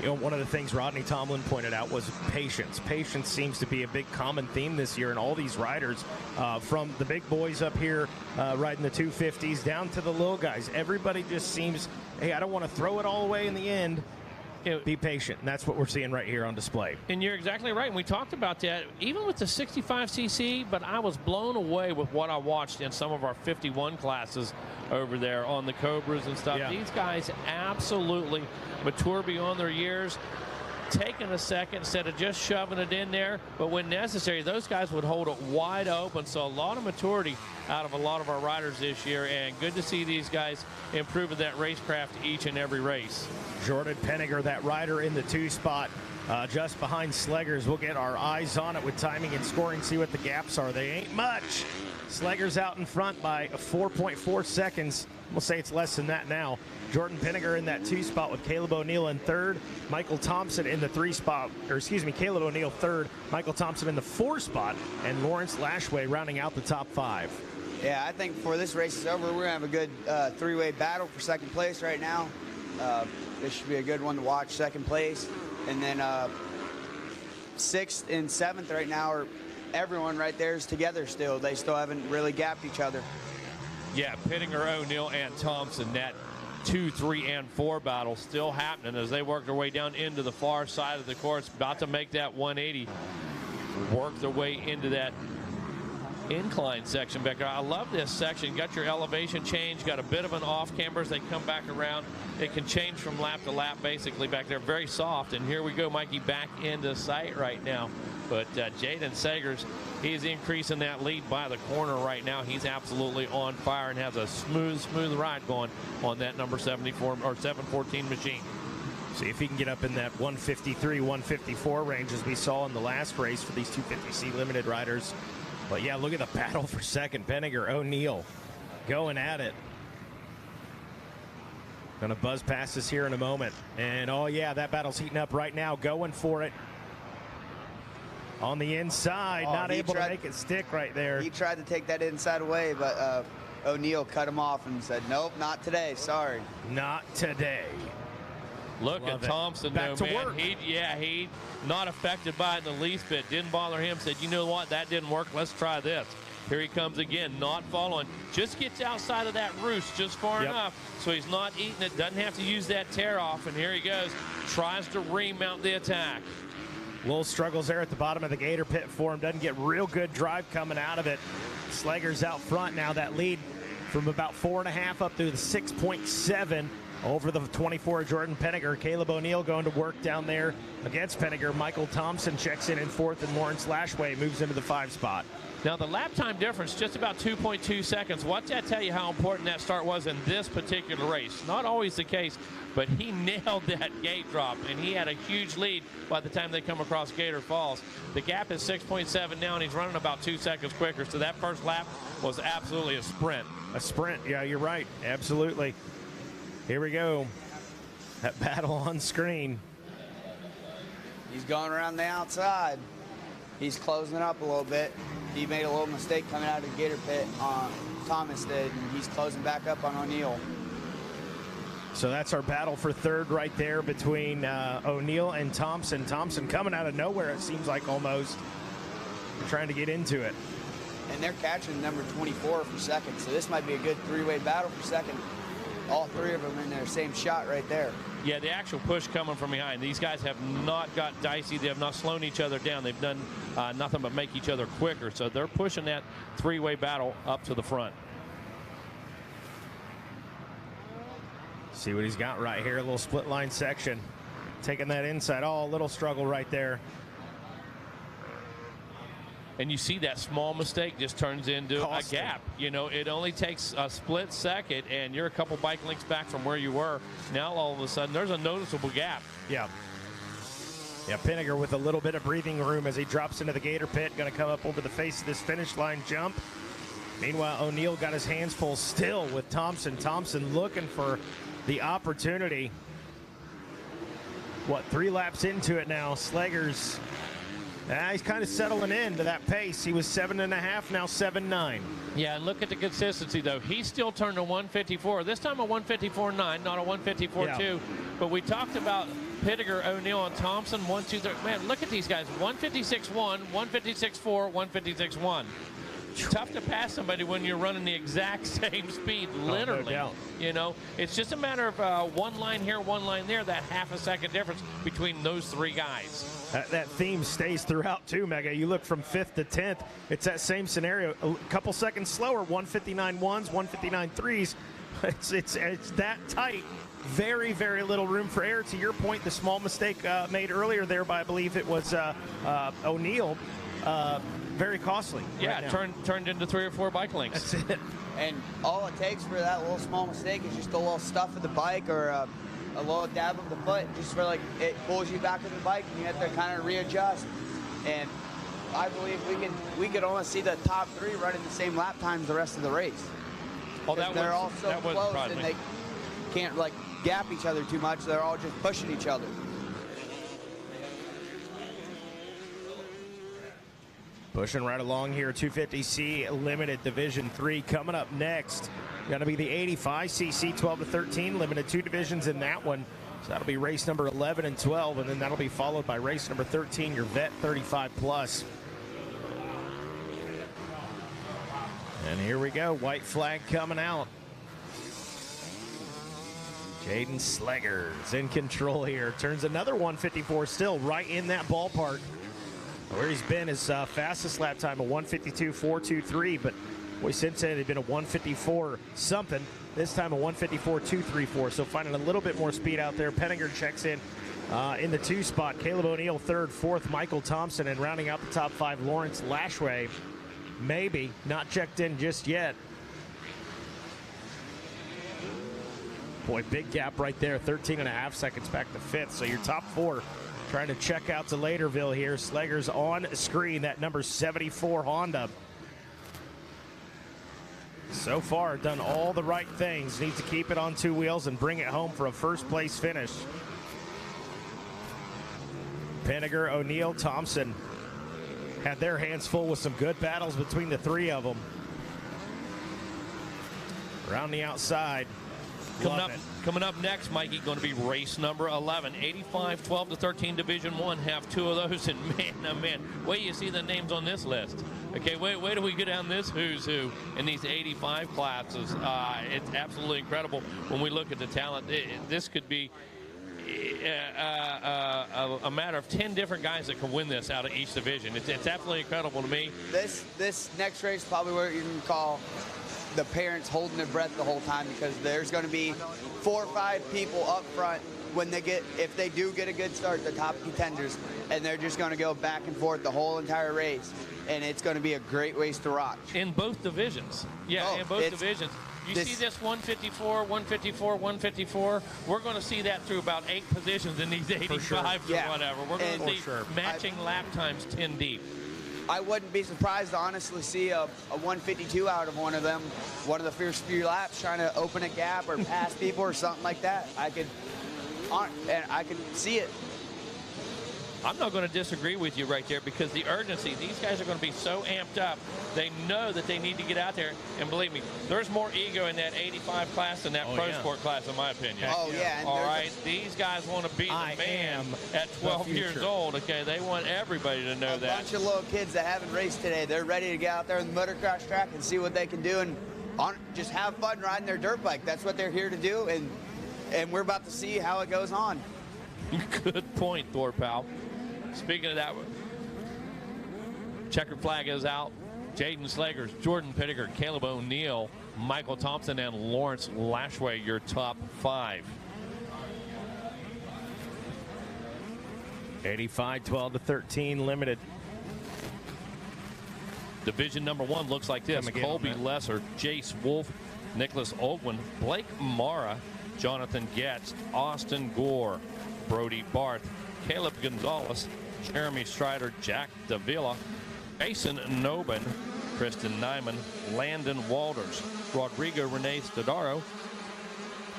You know, one of the things Rodney Tomlin pointed out was patience. Patience seems to be a big common theme this year in all these riders, from the big boys up here riding the 250s down to the little guys. Everybody just seems, hey, I don't want to throw it all away in the end. Be patient, and that's what we're seeing right here on display. And you're exactly right, and we talked about that even with the 65cc, but I was blown away with what I watched in some of our 51 classes over there on the Cobras and stuff. Yeah. These guys absolutely mature beyond their years, taking a second instead of just shoving it in there, but when necessary, those guys would hold it wide open. So a lot of maturity out of a lot of our riders this year, and good to see these guys improving that racecraft each and every race. Jordan Penninger, that rider in the 2 spot, just behind Sleggers. We'll get our eyes on it with timing and scoring, see what the gaps are. They ain't much. Sleggers out in front by 4.4 seconds. We'll say it's less than that now. Jordan Penninger in that 2 spot with Caleb O'Neill in 3rd. Michael Thompson in the 3 spot, or excuse me, Caleb O'Neill 3rd. Michael Thompson in the 4 spot, and Lawrence Lashway rounding out the top 5. Yeah, I think before this race is over, we're going to have a good 3-way battle for 2nd place right now. This should be a good one to watch, 2nd place. And then 6th and 7th right now are everyone right there is together still. They still haven't really gapped each other. Yeah, Penninger, O'Neill, and Thompson, that 2, 3, and 4 battle still happening as they work their way down into the far side of the course, about to make that 180, work their way into that incline section back there. I love this section. Got your elevation change, got a bit of an off camber as they come back around. It can change from lap to lap basically back there. Very soft. And here we go, Mikey, back into sight right now. But Jaden Sagers, he's increasing that lead by the corner right now. He's absolutely on fire and has a smooth ride going on that number 74 or 714 machine. See if he can get up in that 153, 154 range as we saw in the last race for these 250C limited riders. But yeah, look at the battle for 2nd. Penninger, O'Neill going at it. Gonna buzz past us here in a moment. And oh yeah, that battle's heating up right now. Going for it. On the inside, not able to make it stick right there. He tried to take that inside away, but O'Neill cut him off and said, nope, not today, sorry. Not today. Look at Thompson, Back though, to man. work. He not affected by it in the least bit. Didn't bother him. Said, you know what? That didn't work. Let's try this. Here he comes again, not following. Just gets outside of that roost just far enough so he's not eating it. Doesn't have to use that tear off. And here he goes. Tries to remount the attack. Little struggles there at the bottom of the Gator pit for him. Doesn't get real good drive coming out of it. Sleggers out front now. That lead from about 4.5 up to the 6.7 over the 24 Jordan Penninger. Caleb O'Neill going to work down there against Penninger. Michael Thompson checks in 4th, and Lawrence Lashway moves into the 5 spot. Now the lap time difference, just about 2.2 seconds. What's that tell you how important that start was in this particular race? Not always the case, but he nailed that gate drop, and he had a huge lead by the time they come across Gator Falls. The gap is 6.7 now, and he's running about 2 seconds quicker. So that first lap was absolutely a sprint. A sprint, yeah, you're right, absolutely. Here we go. That battle on screen. He's going around the outside. He's closing up a little bit. He made a little mistake coming out of the Gator pit. Thomas did, and he's closing back up on O'Neill. So that's our battle for 3rd right there between O'Neill and Thompson. Thompson coming out of nowhere, it seems like almost. Trying to get into it. And they're catching number 24 for 2nd, so this might be a good 3-way battle for 2nd. All 3 of them in their same shot right there. Yeah, the actual push coming from behind. These guys have not got dicey. They have not slowed each other down. They've done nothing but make each other quicker. So they're pushing that 3-way battle up to the front. See what he's got right here. A little split line section. Taking that inside. Oh, a little struggle right there. And you see that small mistake just turns into a gap. You know, it only takes a split second, and you're a couple bike lengths back from where you were. Now, all of a sudden, there's a noticeable gap. Yeah. Yeah, Penninger with a little bit of breathing room as he drops into the Gator pit. Going to come up over the face of this finish line jump. Meanwhile, O'Neill got his hands full still with Thompson. Thompson looking for the opportunity. 3 laps into it now. Sleggers. He's kind of settling into that pace. He was 7.5, now 7.9. Yeah, and look at the consistency, though. He still turned a 154. This time a 154.9, not a 154.2. Yeah. But we talked about Pittiger, O'Neill, and Thompson. 1, 2, 3. Man, look at these guys. 156.1, 156.4, 156.1. Tough to pass somebody when you're running the exact same speed, literally. No doubt. You know, it's just a matter of one line here, one line there, that half a second difference between those three guys. That theme stays throughout too, Mega. You look from 5th to 10th, it's that same scenario. A couple seconds slower, 159 ones, 159 threes. It's that tight. Very, very little room for error. To your point, the small mistake made earlier there by, I believe it was O'Neill, very costly. Yeah, right turned into 3 or 4 bike lengths. That's it. And all it takes for that little small mistake is just a little stuff of the bike or a little dab of the foot, just for like it pulls you back to the bike and you have to kind of readjust. And I believe we could almost see the top 3 running the same lap times the rest of the race. Oh, they're all so close and they can't like gap each other too much. They're all just pushing each other. Pushing right along here, 250C Limited Division 3 coming up next. Going to be the 85cc 12 to 13, limited 2 divisions in that one. So that'll be race number 11 and 12, and then that'll be followed by race number 13, your Vet 35 Plus. And here we go, white flag coming out. Jaden Slegers in control here. Turns another 154 still right in that ballpark. Where he's been his fastest lap time, a 152.423, but boy, since then they've been a 154 something. This time a 154.234, so finding a little bit more speed out there. Pettinger checks in the 2 spot. Caleb O'Neill 3rd, 4th, Michael Thompson, and rounding out the top 5, Lawrence Lashway. Maybe not checked in just yet. Boy, big gap right there, 13.5 seconds back to 5th. So your top 4 trying to check out to Laterville here. Slegers on screen, that number 74 Honda. So far, done all the right things. Needs to keep it on 2 wheels and bring it home for a first place finish. Pettiger, O'Neill, Thompson had their hands full with some good battles between the 3 of them. Around the outside. Coming up next, Mikey, going to be race number 11. 85, 12 to 13, Division 1. Have 2 of those, and man, oh man, wait you see the names on this list. Okay, wait till we get down this who's who in these 85 classes. It's absolutely incredible when we look at the talent. This could be a matter of 10 different guys that can win this out of each division. It's absolutely incredible to me. This next race is probably what you can call the parents holding their breath the whole time, because there's going to be 4 or 5 people up front when if they do get a good start, the top contenders, and they're just going to go back and forth the whole entire race, and it's going to be a great race to watch. In both divisions. Yeah, in both divisions. You see this 154, 154, 154. We're going to see that through about 8 positions in these 85s or whatever. We're going to see matching lap times 10 deep. I wouldn't be surprised to honestly see a 152 out of one of them, one of the first few laps, trying to open a gap or pass people or something like that. I could see it. I'm not going to disagree with you right there, because the urgency, these guys are going to be so amped up. They know that they need to get out there, and believe me, there's more ego in that 85 class than that Pro Sport class, in my opinion. Oh, yeah. All right, these guys want to be the man at 12 years old, okay? They want everybody to know that. A bunch of little kids that haven't raced today, they're ready to get out there on the motocross track and see what they can do and just have fun riding their dirt bike. That's what they're here to do, and we're about to see how it goes on. Good point, Thor Powell. Speaking of that, checkered flag is out. Jaden Slegers, Jordan Pittiger, Caleb O'Neill, Michael Thompson, and Lawrence Lashway, your top 5. 85, 12 to 13, limited. Division number 1 looks like this. Colby Lesser, Jace Wolf, Nicholas Oldwin, Blake Mara, Jonathan Getz, Austin Gore, Brody Barth, Caleb Gonzalez, Jeremy Strider, Jack Davila, Mason Nobin, Kristen Nyman, Landon Walters, Rodrigo Rene Stodaro,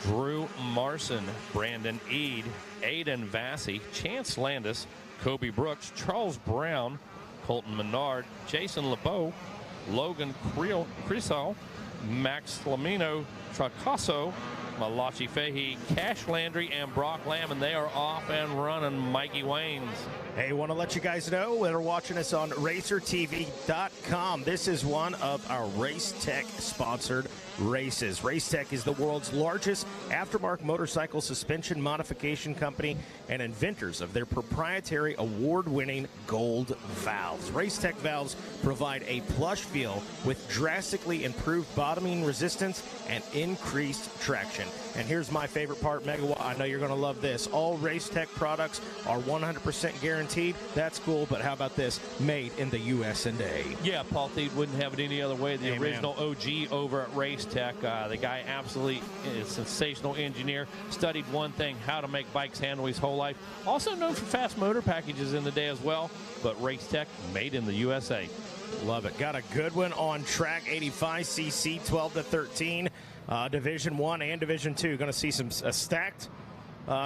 Drew Marson, Brandon Eade, Aiden Vassy, Chance Landis, Kobe Brooks, Charles Brown, Colton Menard, Jason LeBeau, Logan Crisal, Max Lamino Tracasso, Malachi Fahey, Cash Landry, and Brock Lamb, and they are off and running. Mikey Waynes. Hey, want to let you guys know that are watching us on RacerTV.com. This is one of our Race Tech sponsored races. Race Tech is the world's largest aftermarket motorcycle suspension modification company and inventors of their proprietary award-winning gold valves. Race Tech valves provide a plush feel with drastically improved bottoming resistance and increased traction. And here's my favorite part, Megawatt. I know you're going to love this. All Race Tech products are 100% guaranteed. That's cool, but how about this? Made in the USA. Yeah, Paul Thede wouldn't have it any other way. The original OG over at Race Tech. The guy absolutely is a sensational engineer. Studied one thing, how to make bikes handle his whole life. Also known for fast motor packages in the day as well, but Race Tech, made in the USA. Love it. Got a good one on track, 85cc, 12 to 13. Division 1 and Division 2. Going to see some stacked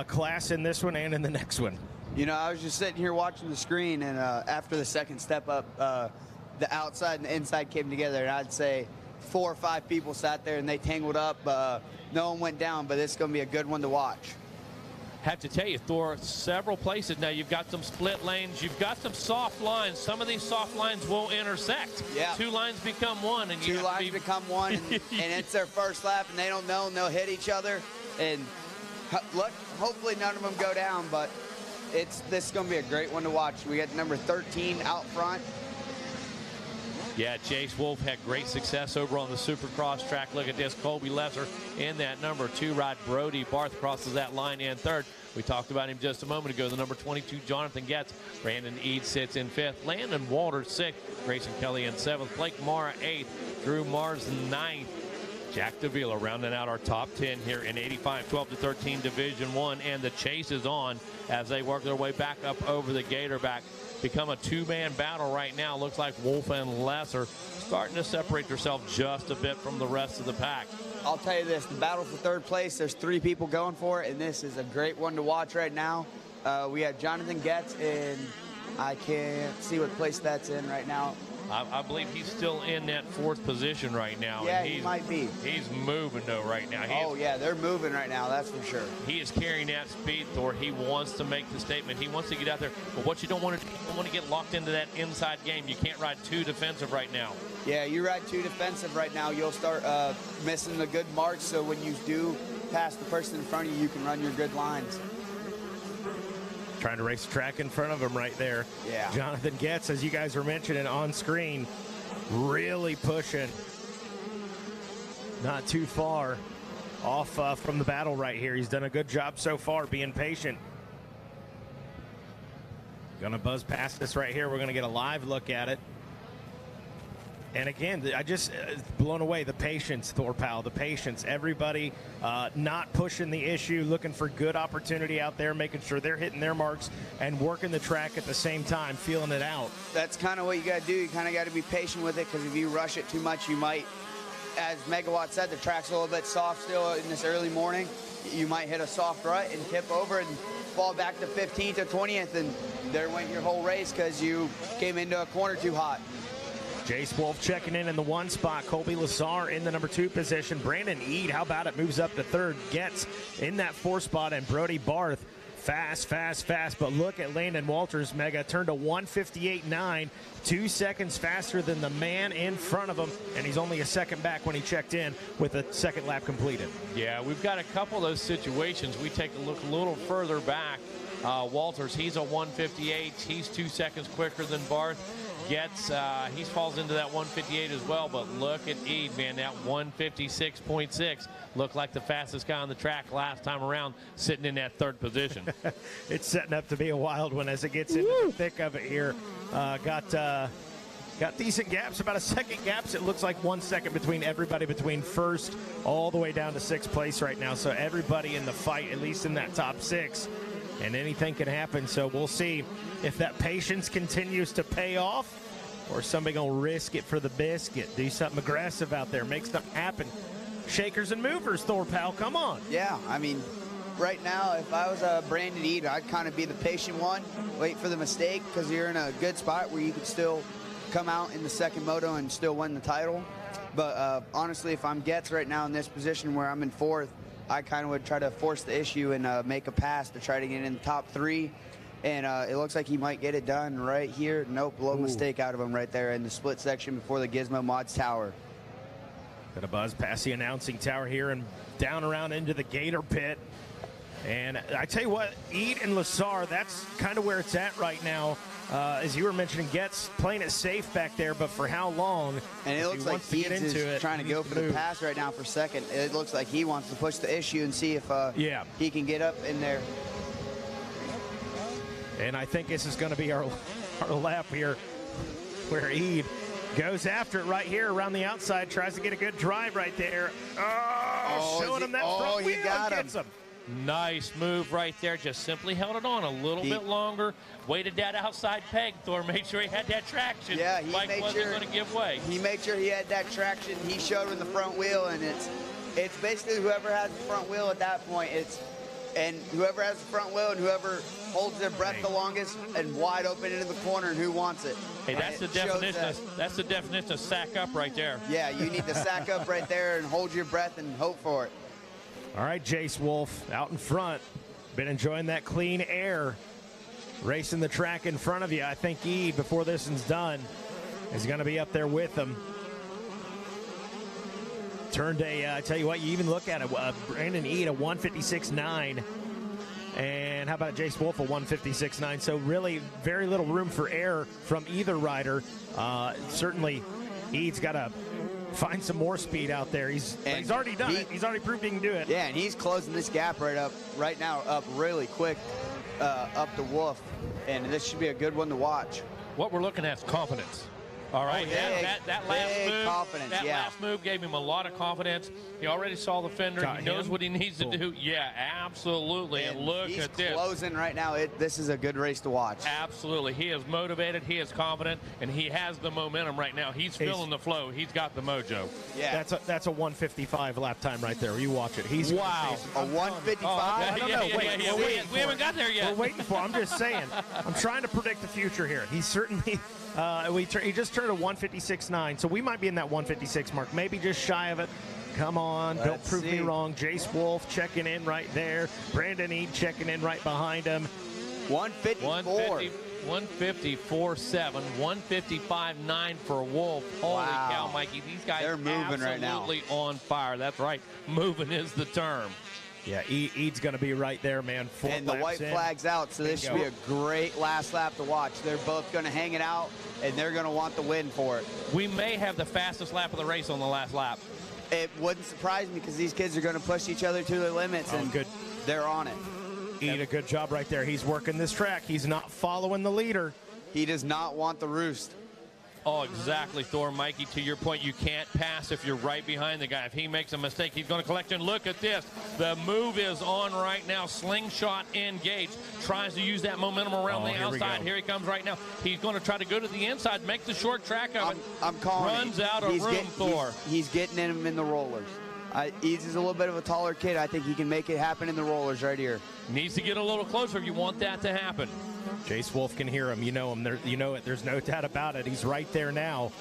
class in this one and in the next one. You know, I was just sitting here watching the screen, and after the second step up, the outside and the inside came together, and I'd say 4 or 5 people sat there and they tangled up. No one went down, but it's going to be a good one to watch. Have to tell you, Thor, several places now. You've got some split lanes. You've got some soft lines. Some of these soft lines will intersect. Yeah. 2 lines become one. And Two lines become one, and it's their first lap, and they don't know, and they'll hit each other. And look, hopefully none of them go down, but this is going to be a great one to watch. We got number 13 out front. Yeah, Chase Wolf had great success over on the Supercross track. Look at this, Colby Lesser in that number 2 ride. Brody Barth crosses that line in 3rd. We talked about him just a moment ago. The number 22, Jonathan Getz. Brandon Eade sits in 5th. Landon Walters 6th. Grayson Kelly in 7th. Blake Mara 8th. Drew Mars 9th. Jack Davila rounding out our top 10 here in 85, 12 to 13 Division 1. And the chase is on as they work their way back up over the Gatorback. Become a 2-man battle right now. Looks like Wolf and Lesser starting to separate themselves just a bit from the rest of the pack. I'll tell you this, the battle for 3rd place, there's 3 people going for it, and this is a great one to watch right now. We have Jonathan Getz, and I can't see what place that's in right now. I believe he's still in that 4th position right now. Yeah, and he might be. He's moving, though, right now. Yeah, they're moving right now, that's for sure. He is carrying that speed, Thor. He wants to make the statement. He wants to get out there. But what you don't want to do, you don't want to get locked into that inside game. You can't ride too defensive right now. Yeah, you ride too defensive right now, you'll start missing the good marks. So when you do pass the person in front of you, you can run your good lines. Trying to race the track in front of him right there. Yeah. Jonathan Getz, as you guys were mentioning on screen, really pushing. Not too far off from the battle right here. He's done a good job so far being patient. Gonna buzz past this right here. We're gonna get a live look at it. And again, I just blown away. The patience, Thor Powell, the patience. Everybody not pushing the issue, looking for good opportunity out there, making sure they're hitting their marks and working the track at the same time, feeling it out. That's kind of what you got to do. You kind of got to be patient with it, because if you rush it too much, you might, as Megawatt said, the track's a little bit soft still in this early morning. You might hit a soft rut and tip over and fall back to 15th or 20th, and there went your whole race because you came into a corner too hot. Jace Wolf checking in the 1 spot. Colby Lazar in the number 2 position. Brandon Eade, how about it, moves up to 3rd. Getz in that 4 spot, and Brody Barth fast. But look at Landon Walters, Mega, turned to 158.9, 2 seconds faster than the man in front of him, and he's only a second back when he checked in with a 2nd lap completed. Yeah, we've got a couple of those situations. We take a look a little further back. Walters, he's a 158. He's 2 seconds quicker than Barth. Getz, he falls into that 158 as well, but look at Eade, man, that 156.6 looked like the fastest guy on the track last time around, sitting in that 3rd position. It's setting up to be a wild one as it gets into the thick of it here. Got decent gaps, about a second gaps. It looks like 1 second between everybody, between 1st all the way down to 6th place right now. So everybody in the fight, at least in that top 6. And anything can happen, so we'll see if that patience continues to pay off, or somebody gonna risk it for the biscuit, do something aggressive out there, make something happen. Shakers and movers, Thor Powell, come on. Yeah, I mean, right now, if I was a Brandon Eade, I'd kind of be the patient one, wait for the mistake, because you're in a good spot where you could still come out in the 2nd moto and still win the title. But honestly, if I'm Getz right now in this position where I'm in 4th, I kind of would try to force the issue and make a pass to try to get in the top 3. And it looks like he might get it done right here. Nope, low mistake out of him right there in the split section before the Gizmo Mods Tower. Gonna buzz past the announcing tower here and down around into the Gator pit. And I tell you what, Eid and Lassar, that's kind of where it's at right now. As you were mentioning, Getz playing it safe back there, but for how long? And it looks like Eid is trying to go for the pass right now for second. It looks like he wants to push the issue and see if he can get up in there. And I think this is going to be our lap here, where Eid goes after it right here around the outside, tries to get a good drive right there. Showing him that front wheel, got gets him. Nice move right there. Just simply held it on a little bit longer. Waited that outside peg. Thor made sure he had that traction. Yeah, he Mike made wasn't sure going to give way. He made sure he had that traction. He showed him the front wheel, and it's basically whoever has the front wheel at that point. And whoever has the front wheel and whoever holds their breath the longest and wide open into the corner, and who wants it. Hey, that's the definition. That's the definition of sack up right there. Yeah, you need to sack up right there and hold your breath and hope for it. All right, Jace Wolf out in front. Been enjoying that clean air. Racing the track in front of you. I think Eid, before this one's done, is going to be up there with him. Turned I tell you what, you even look at it, Brandon Eid, a 156.9. And how about Jace Wolf, a 156.9? So really very little room for error from either rider. Certainly, Eid's got to find some more speed out there. He's already done it. He's already proved he can do it. Yeah, and he's closing this gap right now up really quick up to Wolf. And this should be a good one to watch. What we're looking at is confidence. All right, that last move gave him a lot of confidence. He already saw the fender. He knows what he needs to do. Yeah, absolutely. And look at this. He's closing right now. This is a good race to watch. Absolutely. He is motivated. He is confident, and he has the momentum right now. He's feeling the flow. He's got the mojo. Yeah, that's a 155 lap time right there. You watch it. He's a 155. I don't know. We haven't got there yet. We're waiting for. I'm just saying. I'm trying to predict the future here. He's certainly. He just turned a 156.9, so we might be in that 156 mark, maybe just shy of it. Come on, don't prove me wrong. Jace Wolf checking in right there. Brandon Eid checking in right behind him. 154. 154.7, 155.9 for Wolf. Holy cow, Mikey! These guys are moving right now. Absolutely on fire. That's right. Moving is the term. Yeah, Eid's going to be right there, man. And the white flag's out, so this should be a great last lap to watch. They're both going to hang it out, and they're going to want the win for it. We may have the fastest lap of the race on the last lap. It wouldn't surprise me because these kids are going to push each other to their limits, and they're on it. Eid, a good job right there. He's working this track. He's not following the leader. He does not want the roost. Oh, exactly, Thor. Mikey, to your point, you can't pass if you're right behind the guy. If he makes a mistake, he's going to collect. And look at this. The move is on right now. Slingshot engaged. Tries to use that momentum around the outside. Here he comes right now. He's going to try to go to the inside, make the short track of it. I'm calling Runs out of room, Thor. He's getting him in the rollers. He's a little bit of a taller kid. I think he can make it happen in the rollers right here. Needs to get a little closer if you want that to happen. Jace Wolf can hear him. You know him. You know it. There's no doubt about it. He's right there now,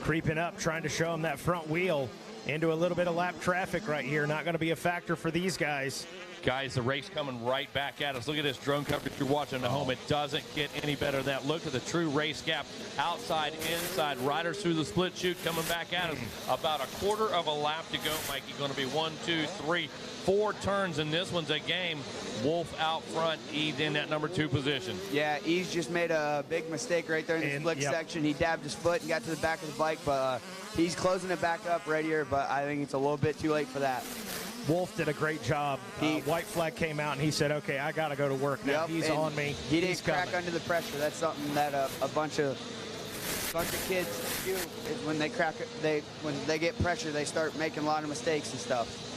creeping up, trying to show him that front wheel into a little bit of lap traffic right here. Not going to be a factor for these guys. Guys, the race coming right back at us. Look at this drone coverage you're watching at home. It doesn't get any better than that. Look at the true race gap. Outside, inside. Riders through the split chute coming back at us. About a quarter of a lap to go, Mikey. Going to be 1, 2, 3, 4 turns, and this one's a game. Wolf out front. Eid in that number 2 position. Yeah, Eid just made a big mistake right there in the split section. He dabbed his foot and got to the back of the bike, but he's closing it back up right here, but I think it's a little bit too late for that. Wolf did a great job. White flag came out, and he said, okay, I got to go to work now. He's on me. He didn't crack under the pressure. That's something that a bunch of kids do. Is when they crack, when they get pressure, they start making a lot of mistakes and stuff.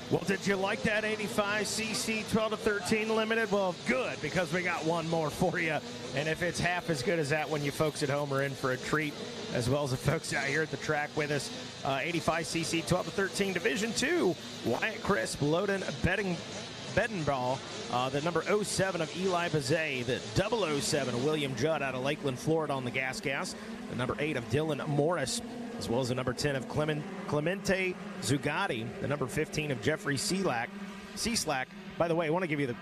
Well, did you like that 85cc 12 to 13 limited? Well, good, because we got one more for you. And if it's half as good as that one, you folks at home are in for a treat, as well as the folks out here at the track with us. 85cc 12 to 13 Division 2, Wyatt Crisp, Loden Bedenbaugh, the number 07 of Eli Bazet, the 007 of William Judd out of Lakeland, Florida on the gas. The number 8 of Dylan Morris as well as the number 10 of Clemente Zugatti, the number 15 of Jeffrey Cieslak. By the way, I want to give you the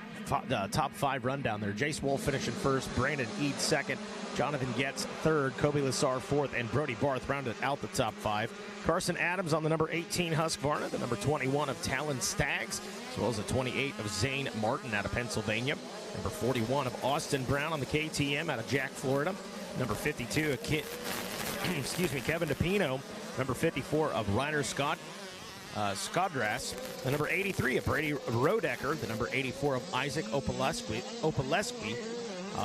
top 5 rundown there. Jace Wolf finishing first, Brandon Eads second, Jonathan Getz third, Kobe Lassar fourth, and Brody Barth rounded out the top 5. Carson Adams on the number 18 Husqvarna, the number 21 of Talon Staggs, as well as the 28 of Zane Martin out of Pennsylvania. Number 41 of Austin Brown on the KTM out of Jack, Florida. Number 52 of Kevin DePino. Number 54 of Reiner Skodras. The number 83 of Brady Rodecker. The number 84 of Isaac Opaleski.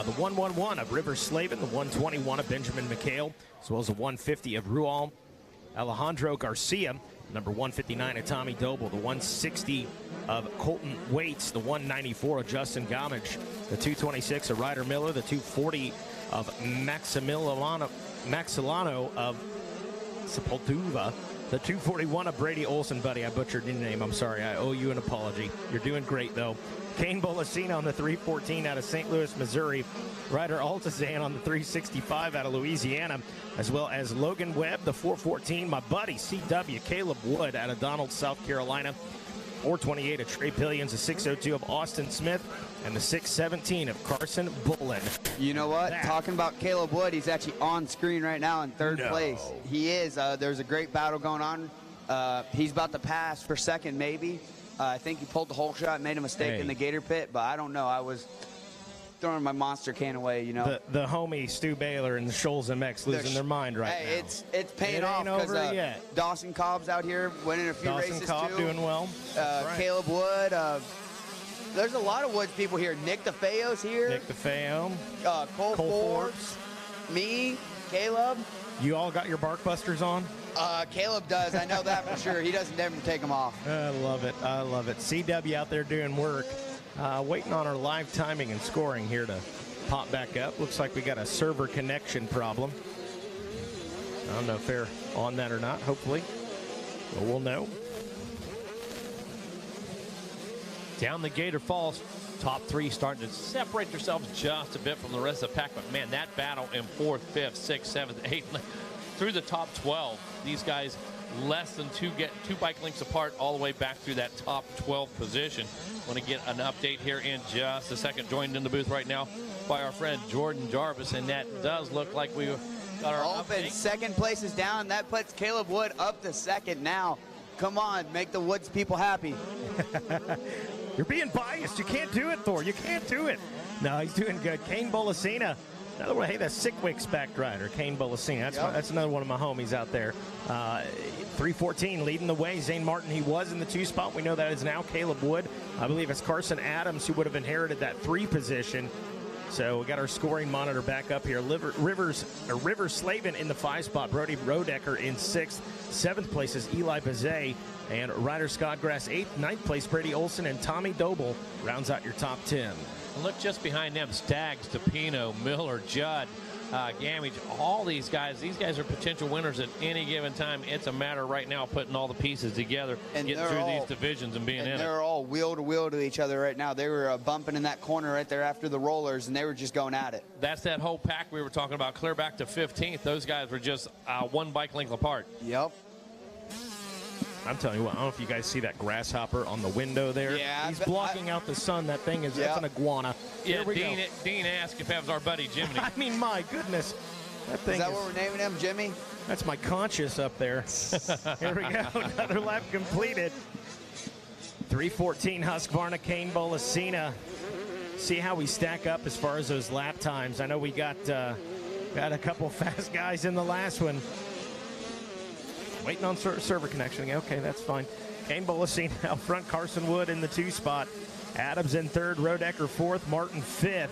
The 111 of River Slavin. The 121 of Benjamin McHale, as well as the 150 of Rual Alejandro Garcia. Number 159 of Tommy Doble. The 160 of Colton Waits. The 194 of Justin Gamage. The 226 of Ryder Miller. The 240 of Maximiliano of Sepultura. The 241 of Brady Olson. Buddy, I butchered your name. I'm sorry. I owe you an apology. You're doing great, though. Kane Bolasina on the 314 out of St. Louis, Missouri. Ryder Altazan on the 365 out of Louisiana, as well as Logan Webb, the 414. My buddy, CW, Caleb Wood out of Donald, South Carolina. 428 of Trey Pillions, the 602 of Austin Smith, and the 617 of Carson Bullen. You know what? Talking about Caleb Wood, he's actually on screen right now in third place. He is. There's a great battle going on. He's about to pass for second, maybe. I think he pulled the whole shot, made a mistake in the Gator pit, but I don't know. I was throwing my monster can away, you know. The homie Stu Baylor and the Scholes and Mex losing their mind right now. It's paying off because Dawson Cobb's out here winning a few races Dawson Cobb too. Doing well. Right. Caleb Wood. There's a lot of Woods people here. Nick DeFeo's here. Nick DeFeo. Cole Forbes. Me. Caleb. You all got your Barkbusters on? Caleb does. I know that for sure. He doesn't ever take them off. I love it. I love it. CW out there doing work. Waiting on our live timing and scoring here to pop back up. Looks like we got a server connection problem. I don't know if they're on that or not, hopefully. But we'll know. Down the Gator Falls, top 3 starting to separate themselves just a bit from the rest of the pack. But, man, that battle in 4th, 5th, 6th, 7th, 8th, through the top 12. These guys less than 2 bike lengths apart all the way back through that top 12 position. Want to get an update here in just a second. Joined in the booth right now by our friend Jordan Jarvis, and that does look like we got our update. Second place is down. That puts Caleb Wood up to second now. Come on, make the Woods people happy. You're being biased. You can't do it, Thor. You can't do it. No, he's doing good. Kane Bolasina. Another one. Hey, that's Sickwick spec rider, Kane Bolasina. That's another one of my homies out there. 314 leading the way. Zane Martin, he was in the 2 spot. We know that is now Caleb Wood. I believe it's Carson Adams who would have inherited that 3 position. So we got our scoring monitor back up here. River Slavin in the 5 spot. Brody Rodecker in 6th. 7th place is Eli Bazet. And Ryder Skodgrass 8th. 9th place Brady Olson and Tommy Doble rounds out your top 10. And look just behind them, Staggs, DePino, Miller, Judd, Gamage, all these guys are potential winners at any given time. It's a matter right now of putting all the pieces together, and getting through these divisions and being in it. They're all wheel to wheel to each other right now. They were bumping in that corner right there after the rollers, and they were just going at it. That's that whole pack we were talking about, clear back to 15th. Those guys were just 1 bike length apart. Yep. I'm telling you what, I don't know if you guys see that grasshopper on the window there. Yeah, he's blocking out the sun. That thing is, that's an iguana. Yeah, Dean asked if that was our buddy Jimmy. I mean, my goodness. That thing is that what we're naming him, Jimmy? That's my conscious up there. Here we go, another lap completed. 314 Husqvarna, Kane Bolasina. See how we stack up as far as those lap times. I know we got a couple fast guys in the last one. Waiting on server connection. Okay, that's fine. Kane Bolasina out front. Carson Wood in the 2 spot. Adams in 3rd. Rodecker 4th. Martin 5th.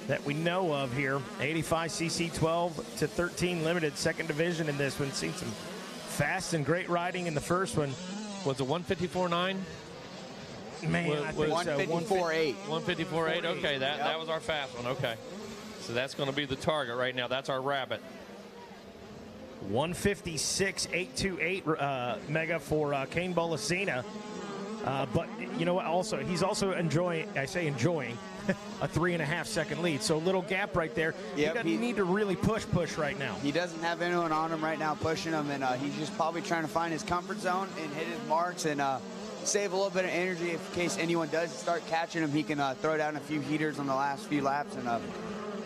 That we know of here. 85cc 12 to 13 limited 2nd division in this one. Seen some fast and great riding in the first one. Was it 154.9? Man, I think 154.8. 154.8. Okay, that was our fast one. Okay. So that's going to be the target right now. That's our rabbit. 156.828 mega for Kane Bolasina. But you know what? Also, he's also enjoying. I say enjoying. a 3.5 second lead. So a little gap right there. Yep, he doesn't need to really push right now. He doesn't have anyone on him right now pushing him, and he's just probably trying to find his comfort zone and hit his marks and save a little bit of energy in case anyone does start catching him. He can throw down a few heaters on the last few laps and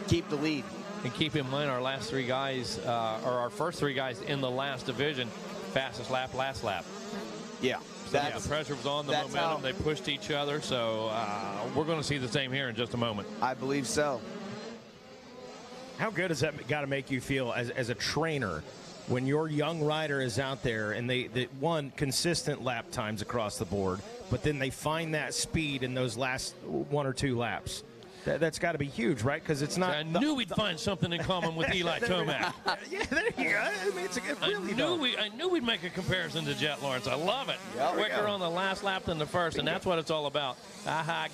keep the lead. And keep in mind, our last 3 guys, or our first 3 guys in the last division, fastest lap, last lap. Yeah. So the pressure was on, the momentum, they pushed each other, so we're going to see the same here in just a moment. I believe so. How good has that got to make you feel as a trainer when your young rider is out there and they won consistent lap times across the board, but then they find that speed in those last 1 or 2 laps? That's got to be huge, right? Because it's not. I knew we'd find something in common with Eli Tomac. Yeah, there you go. I mean, it's really I knew we'd make a comparison to Jet Lawrence. I love it. Yeah, Quicker on the last lap than the first, and that's what it's all about.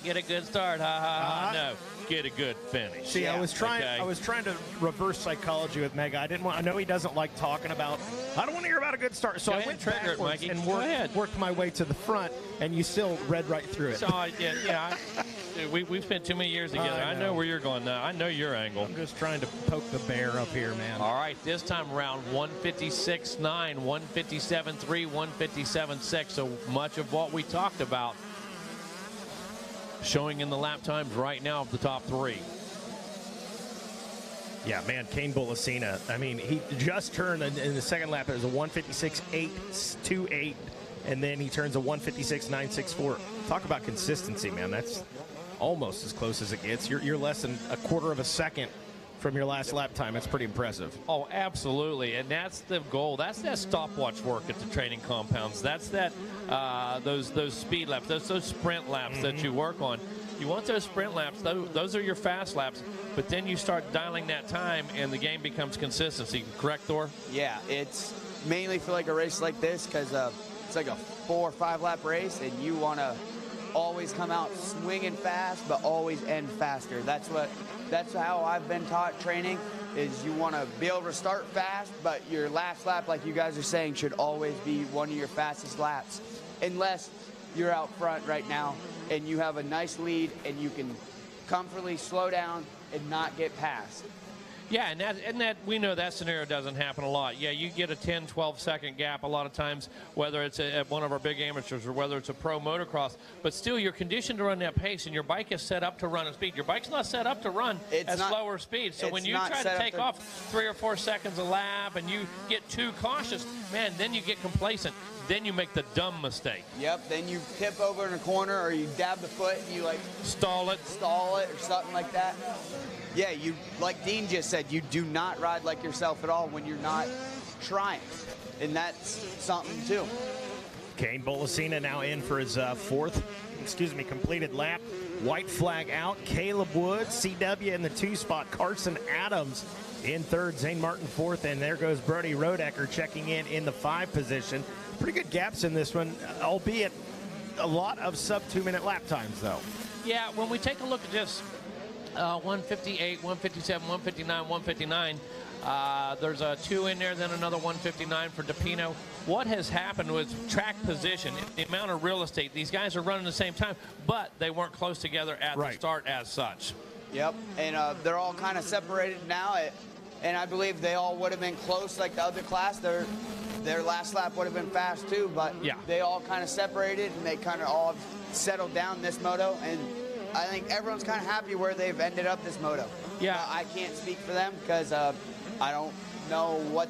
Get a good start. No, get a good finish. See, I was trying to reverse psychology with Mega. I know he doesn't like talking about. I don't want to hear about a good start. So I went trigger it, Mikey. And worked my way to the front, and you still read right through it. So we've spent too many years together. I know where you're going now. I know your angle. I'm just trying to poke the bear up here, man. All right, this time around 156.9, 157.3, 157.6. So much of what we talked about showing in the lap times right now of the top 3. Yeah, man, Kane Bolasina. I mean, he just turned in the second lap. It was a 156.828, and then he turns a 156.964. Talk about consistency, man. That's almost as close as it gets. You're less than a quarter of a second from your last lap time. That's pretty impressive. Oh, absolutely, and that's the goal. That's that stopwatch work at the training compounds. That's that those speed laps, those sprint laps that you work on. You want those sprint laps. Those are your fast laps, but then you start dialing that time, and the game becomes consistency. Correct, Thor? Yeah, it's mainly for like a race like this because it's like a 4 or 5 lap race, and you want to always come out swinging fast, but always end faster. That's how I've been taught training, is you want to be able to start fast, but your last lap, like you guys are saying, should always be one of your fastest laps, unless you're out front right now and you have a nice lead and you can comfortably slow down and not get passed. Yeah, and that we know that scenario doesn't happen a lot. Yeah, you get a 10, 12-second gap a lot of times, whether it's at one of our big amateurs or whether it's a pro motocross. But still, you're conditioned to run that pace, and your bike is set up to run at speed. Your bike's not set up to run at slower speed. So when you try to take off 3 or 4 seconds a lap and you get too cautious, man, then you get complacent. Then you make the dumb mistake. Yep, then you tip over in a corner or you dab the foot and you stall it or something like that. Yeah, you, like Dean just said, you do not ride like yourself at all when you're not trying. And that's something too. Kane Bolasina now in for his completed lap. White flag out. Caleb Wood, CW in the 2 spot. Carson Adams in 3rd. Zane Martin 4th. And there goes Brody Rodecker checking in the 5 position. Pretty good gaps in this one, albeit a lot of sub 2-minute lap times, though. Yeah, when we take a look at this, 158, 157, 159, 159. There's a 2 in there, then another 159 for DePino. What has happened with track position, the amount of real estate, these guys are running the same time, but they weren't close together at the start as such. Yep, and they're all kind of separated now, and I believe they all would have been close like the other class. Their last lap would have been fast too, but they all kind of separated, and they kind of all settled down this moto, and I think everyone's kind of happy where they've ended up this moto. Yeah, I can't speak for them because I don't know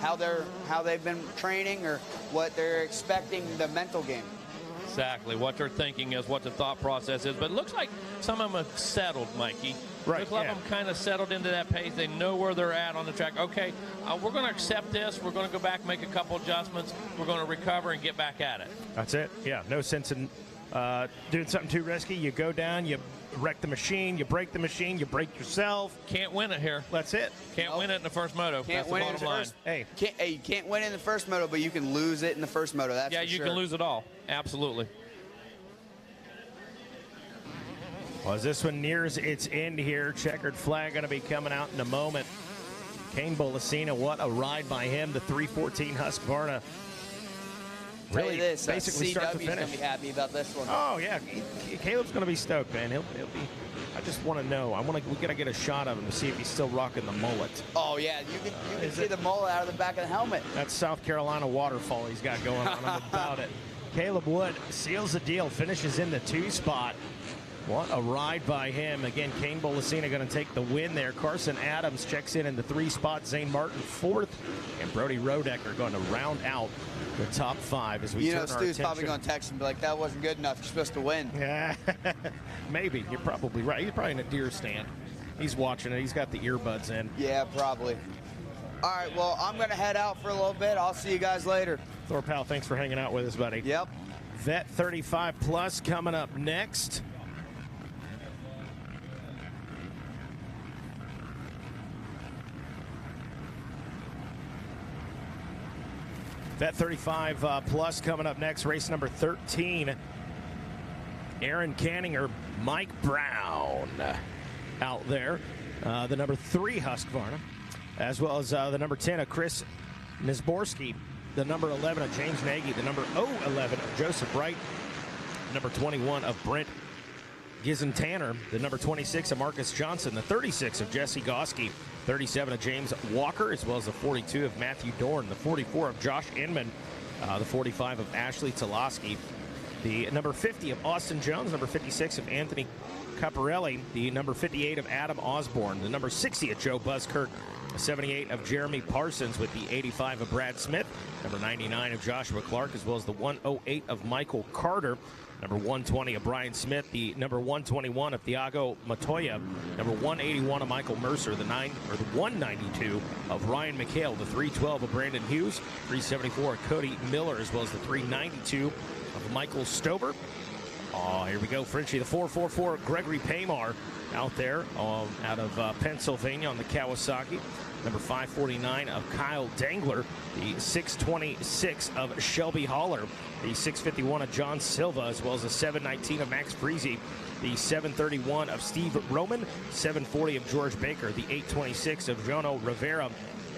how they've been training or what they're expecting the mental game. Exactly. What they're thinking is what the thought process is. But it looks like some of them have settled, Mikey. Right. Looks like them kind of settled into that pace. They know where they're at on the track. Okay, we're going to accept this. We're going to go back, make a couple adjustments. We're going to recover and get back at it. That's it. Yeah, no sense in doing something too risky. You go down, you wreck the machine, you break the machine, you break yourself. Can't win it here. That's it. Can't win it in the first moto. Can't That's win the bottom line. You can't win in the first moto, but you can lose it in the first moto. That's yeah, for you sure. can lose it all. Absolutely. Well, as this one nears its end here, checkered flag going to be coming out in a moment. Kane Bolasina, what a ride by him, the 314 Husqvarna. Tell really you this, basically start to CW's going finish. to be happy about this one. Oh yeah, Caleb's going to be stoked, man. He'll be. I just want to know. We got to get a shot of him to see if he's still rocking the mullet. Oh yeah, you can see the mullet out of the back of the helmet. That's South Carolina waterfall he's got going on. I'm about it. Caleb Wood seals the deal, finishes in the 2 spot. What a ride by him. Again, Kane Bolasina going to take the win there. Carson Adams checks in the 3 spot. Zane Martin 4th. And Brody Rodecker going to round out the top 5 as we turn our attention. Stu's probably going to text him and be like, that wasn't good enough. You're supposed to win. Yeah, maybe. You're probably right. He's probably in a deer stand. He's watching it. He's got the earbuds in. Yeah, probably. All right, well, I'm going to head out for a little bit. I'll see you guys later. Thor Powell, thanks for hanging out with us, buddy. Yep. Vet 35 Plus coming up next. Vet 35 Plus coming up next. Race number 13. Aaron Canninger, Mike Brown out there. The number 3 Husqvarna, as well as the number 10 of Chris Nisborski, the number 11 of James Nagy, the number 011 of Joseph Wright, number 21 of Brent Gizon-Tanner, the number 26 of Marcus Johnson, the 36 of Jesse Goski, 37 of James Walker, as well as the 42 of Matthew Dorn, the 44 of Josh Inman, the 45 of Ashley Toloski, the number 50 of Austin Jones, number 56 of Anthony Caparelli, the number 58 of Adam Osborne, the number 60 of Joe Buskirk, 78 of Jeremy Parsons with the 85 of Brad Smith, number 99 of Joshua Clark, as well as the 108 of Michael Carter, number 120 of Brian Smith, the number 121 of Thiago Matoya, number 181 of Michael Mercer, the 192 of Ryan McHale, the 312 of Brandon Hughes, 374 of Cody Miller, as well as the 392 of Michael Stober. Oh, here we go, Frenchie, the 444 Gregory Paymar out there out of Pennsylvania on the Kawasaki. Number 549 of Kyle Dangler, the 626 of Shelby Haller, the 651 of John Silva, as well as the 719 of Max Friese, the 731 of Steve Roman, 740 of George Baker, the 826 of Jono Rivera,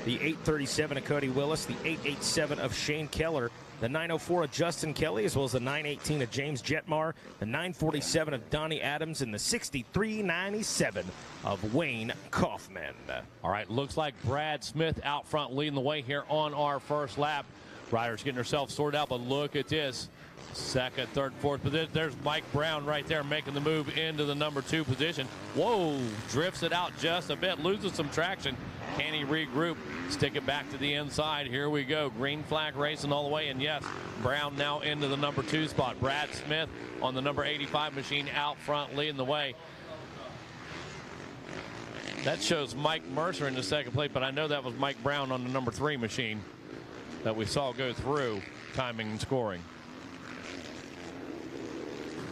the 837 of Cody Willis, the 887 of Shane Keller, the 904 of Justin Kelly, as well as the 918 of James Jetmar, the 947 of Donnie Adams, and the 6397 of Wayne Kaufman. All right, looks like Brad Smith out front leading the way here on our first lap. Riders getting herself sorted out, but look at this. Second, third, fourth, but there's Mike Brown right there making the move into the number 2 position. Whoa, drifts it out just a bit, loses some traction. Can he regroup, stick it back to the inside? Here we go, green flag racing all the way, and yes, Brown now into the number 2 spot. Brad Smith on the number 85 machine out front leading the way. That shows Mike Mercer in the second place, but I know that was Mike Brown on the number 3 machine that we saw go through timing and scoring.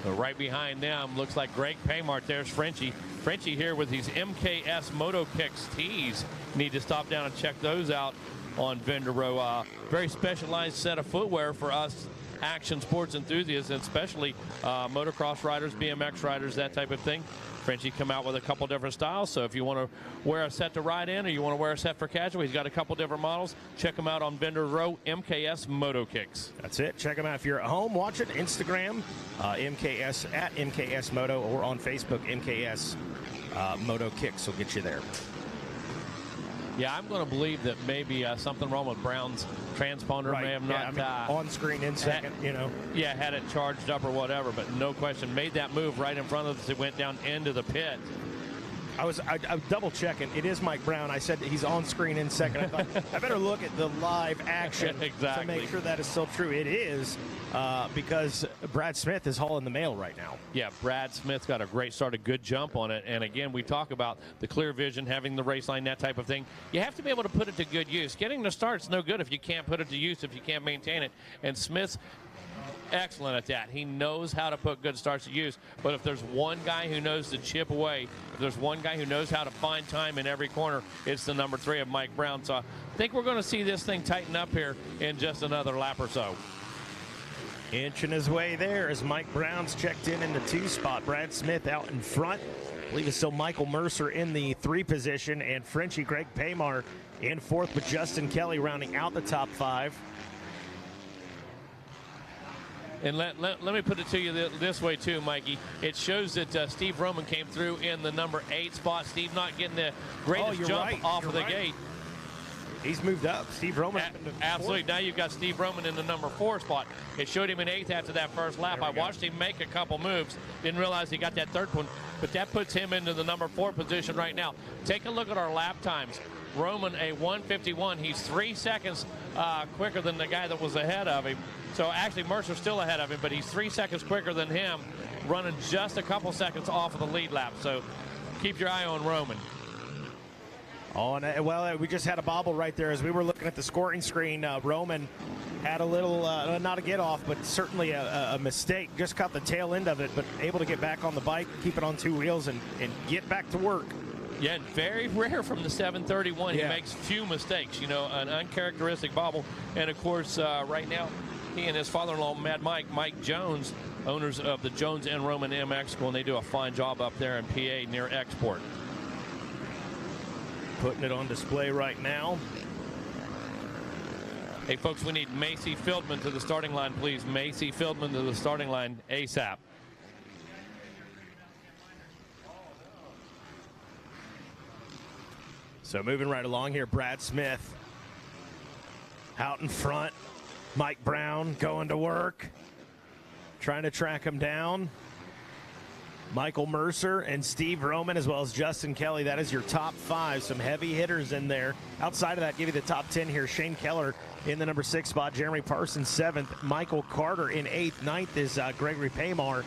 So right behind them looks like Greg Paymart. There's Frenchie. Frenchie here with these MKS Moto Kicks tees. Need to stop down and check those out on Vendor Row. Very specialized set of footwear for us action sports enthusiasts, and especially motocross riders, BMX riders, that type of thing. Frenchie come out with a couple different styles, so if you want to wear a set to ride in or you want to wear a set for casual, he's got a couple different models. Check him out on Vendor Row, MKS Moto Kicks. That's it. Check him out if you're at home watching. Instagram, MKS at MKS Moto, or on Facebook, MKS Moto Kicks will get you there. Yeah, I'm going to believe that maybe something wrong with Brown's transponder. Right. May have not on screen in second, you know. Yeah, had it charged up or whatever, but no question made that move right in front of us. It went down into the pit. I was double checking. It is Mike Brown. I said that he's on screen in second. I thought I better look at the live action exactly to make sure that is still true. It is because Brad Smith is hauling the mail right now. Yeah, Brad Smith got a great start, a good jump on it. And again, we talk about the clear vision, having the race line, that type of thing. You have to be able to put it to good use. Getting the start's no good if you can't put it to use, if you can't maintain it. And Smith's excellent at that. He knows how to put good starts to use. But if there's one guy who knows to chip away, if there's one guy who knows how to find time in every corner, it's the number 3 of Mike Brown. So I think we're going to see this thing tighten up here in just another lap or so. Inching his way there as Mike Brown's checked in the 2 spot. Brad Smith out in front. I believe it's still Michael Mercer in the 3 position, and Frenchie Greg Paymar in 4th, with Justin Kelly rounding out the top 5. And let me put it to you this way too, Mikey. It shows that Steve Roman came through in the number 8 spot. Steve not getting the greatest jump off of the gate. He's moved up. Steve Roman. Absolutely. Now you've got Steve Roman in the number 4 spot. It showed him in 8th after that first lap. I watched him make a couple moves. Didn't realize he got that 3rd one. But that puts him into the number 4 position right now. Take a look at our lap times. Roman, a 1:51. He's 3 seconds quicker than the guy that was ahead of him. So actually Mercer's still ahead of him, but he's 3 seconds quicker than him, running just a couple seconds off of the lead lap. So keep your eye on Roman. Oh, and well, we just had a bobble right there as we were looking at the scoring screen. Roman had a little, not a get off, but certainly a mistake. Just caught the tail end of it, but able to get back on the bike, keep it on 2 wheels, and get back to work. Yeah, and very rare from the 731. He makes few mistakes, you know, an uncharacteristic bobble. And, of course, right now, he and his father-in-law, Mad Mike Jones, owners of the Jones and Roman MX School, and they do a fine job up there in PA near Export. Putting it on display right now. Hey, folks, we need Macy Fieldman to the starting line, please. Macy Fieldman to the starting line ASAP. So moving right along here, Brad Smith out in front. Mike Brown going to work, trying to track him down. Michael Mercer and Steve Roman, as well as Justin Kelly. That is your top 5. Some heavy hitters in there. Outside of that, give you the top 10 here. Shane Keller in the number 6 spot. Jeremy Parsons 7th. Michael Carter in 8th. 9th is Gregory Paymar.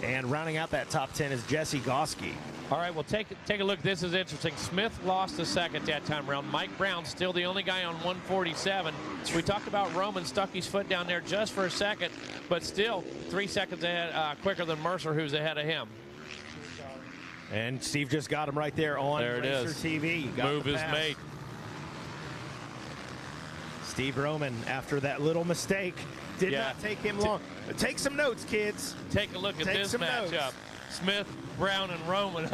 And rounding out that top 10 is Jesse Goski. All right, well, take a look. This is interesting. Smith lost a second that time around. Mike Brown still the only guy on 147. We talked about Roman stuck his foot down there just for a second, but still 3 seconds ahead, quicker than Mercer, who's ahead of him. And Steve just got him right there on Racer TV. Move is made. Steve Roman, after that little mistake, did not take him long. Take some notes, kids. Take a look at this matchup. Smith, Brown, and Roman.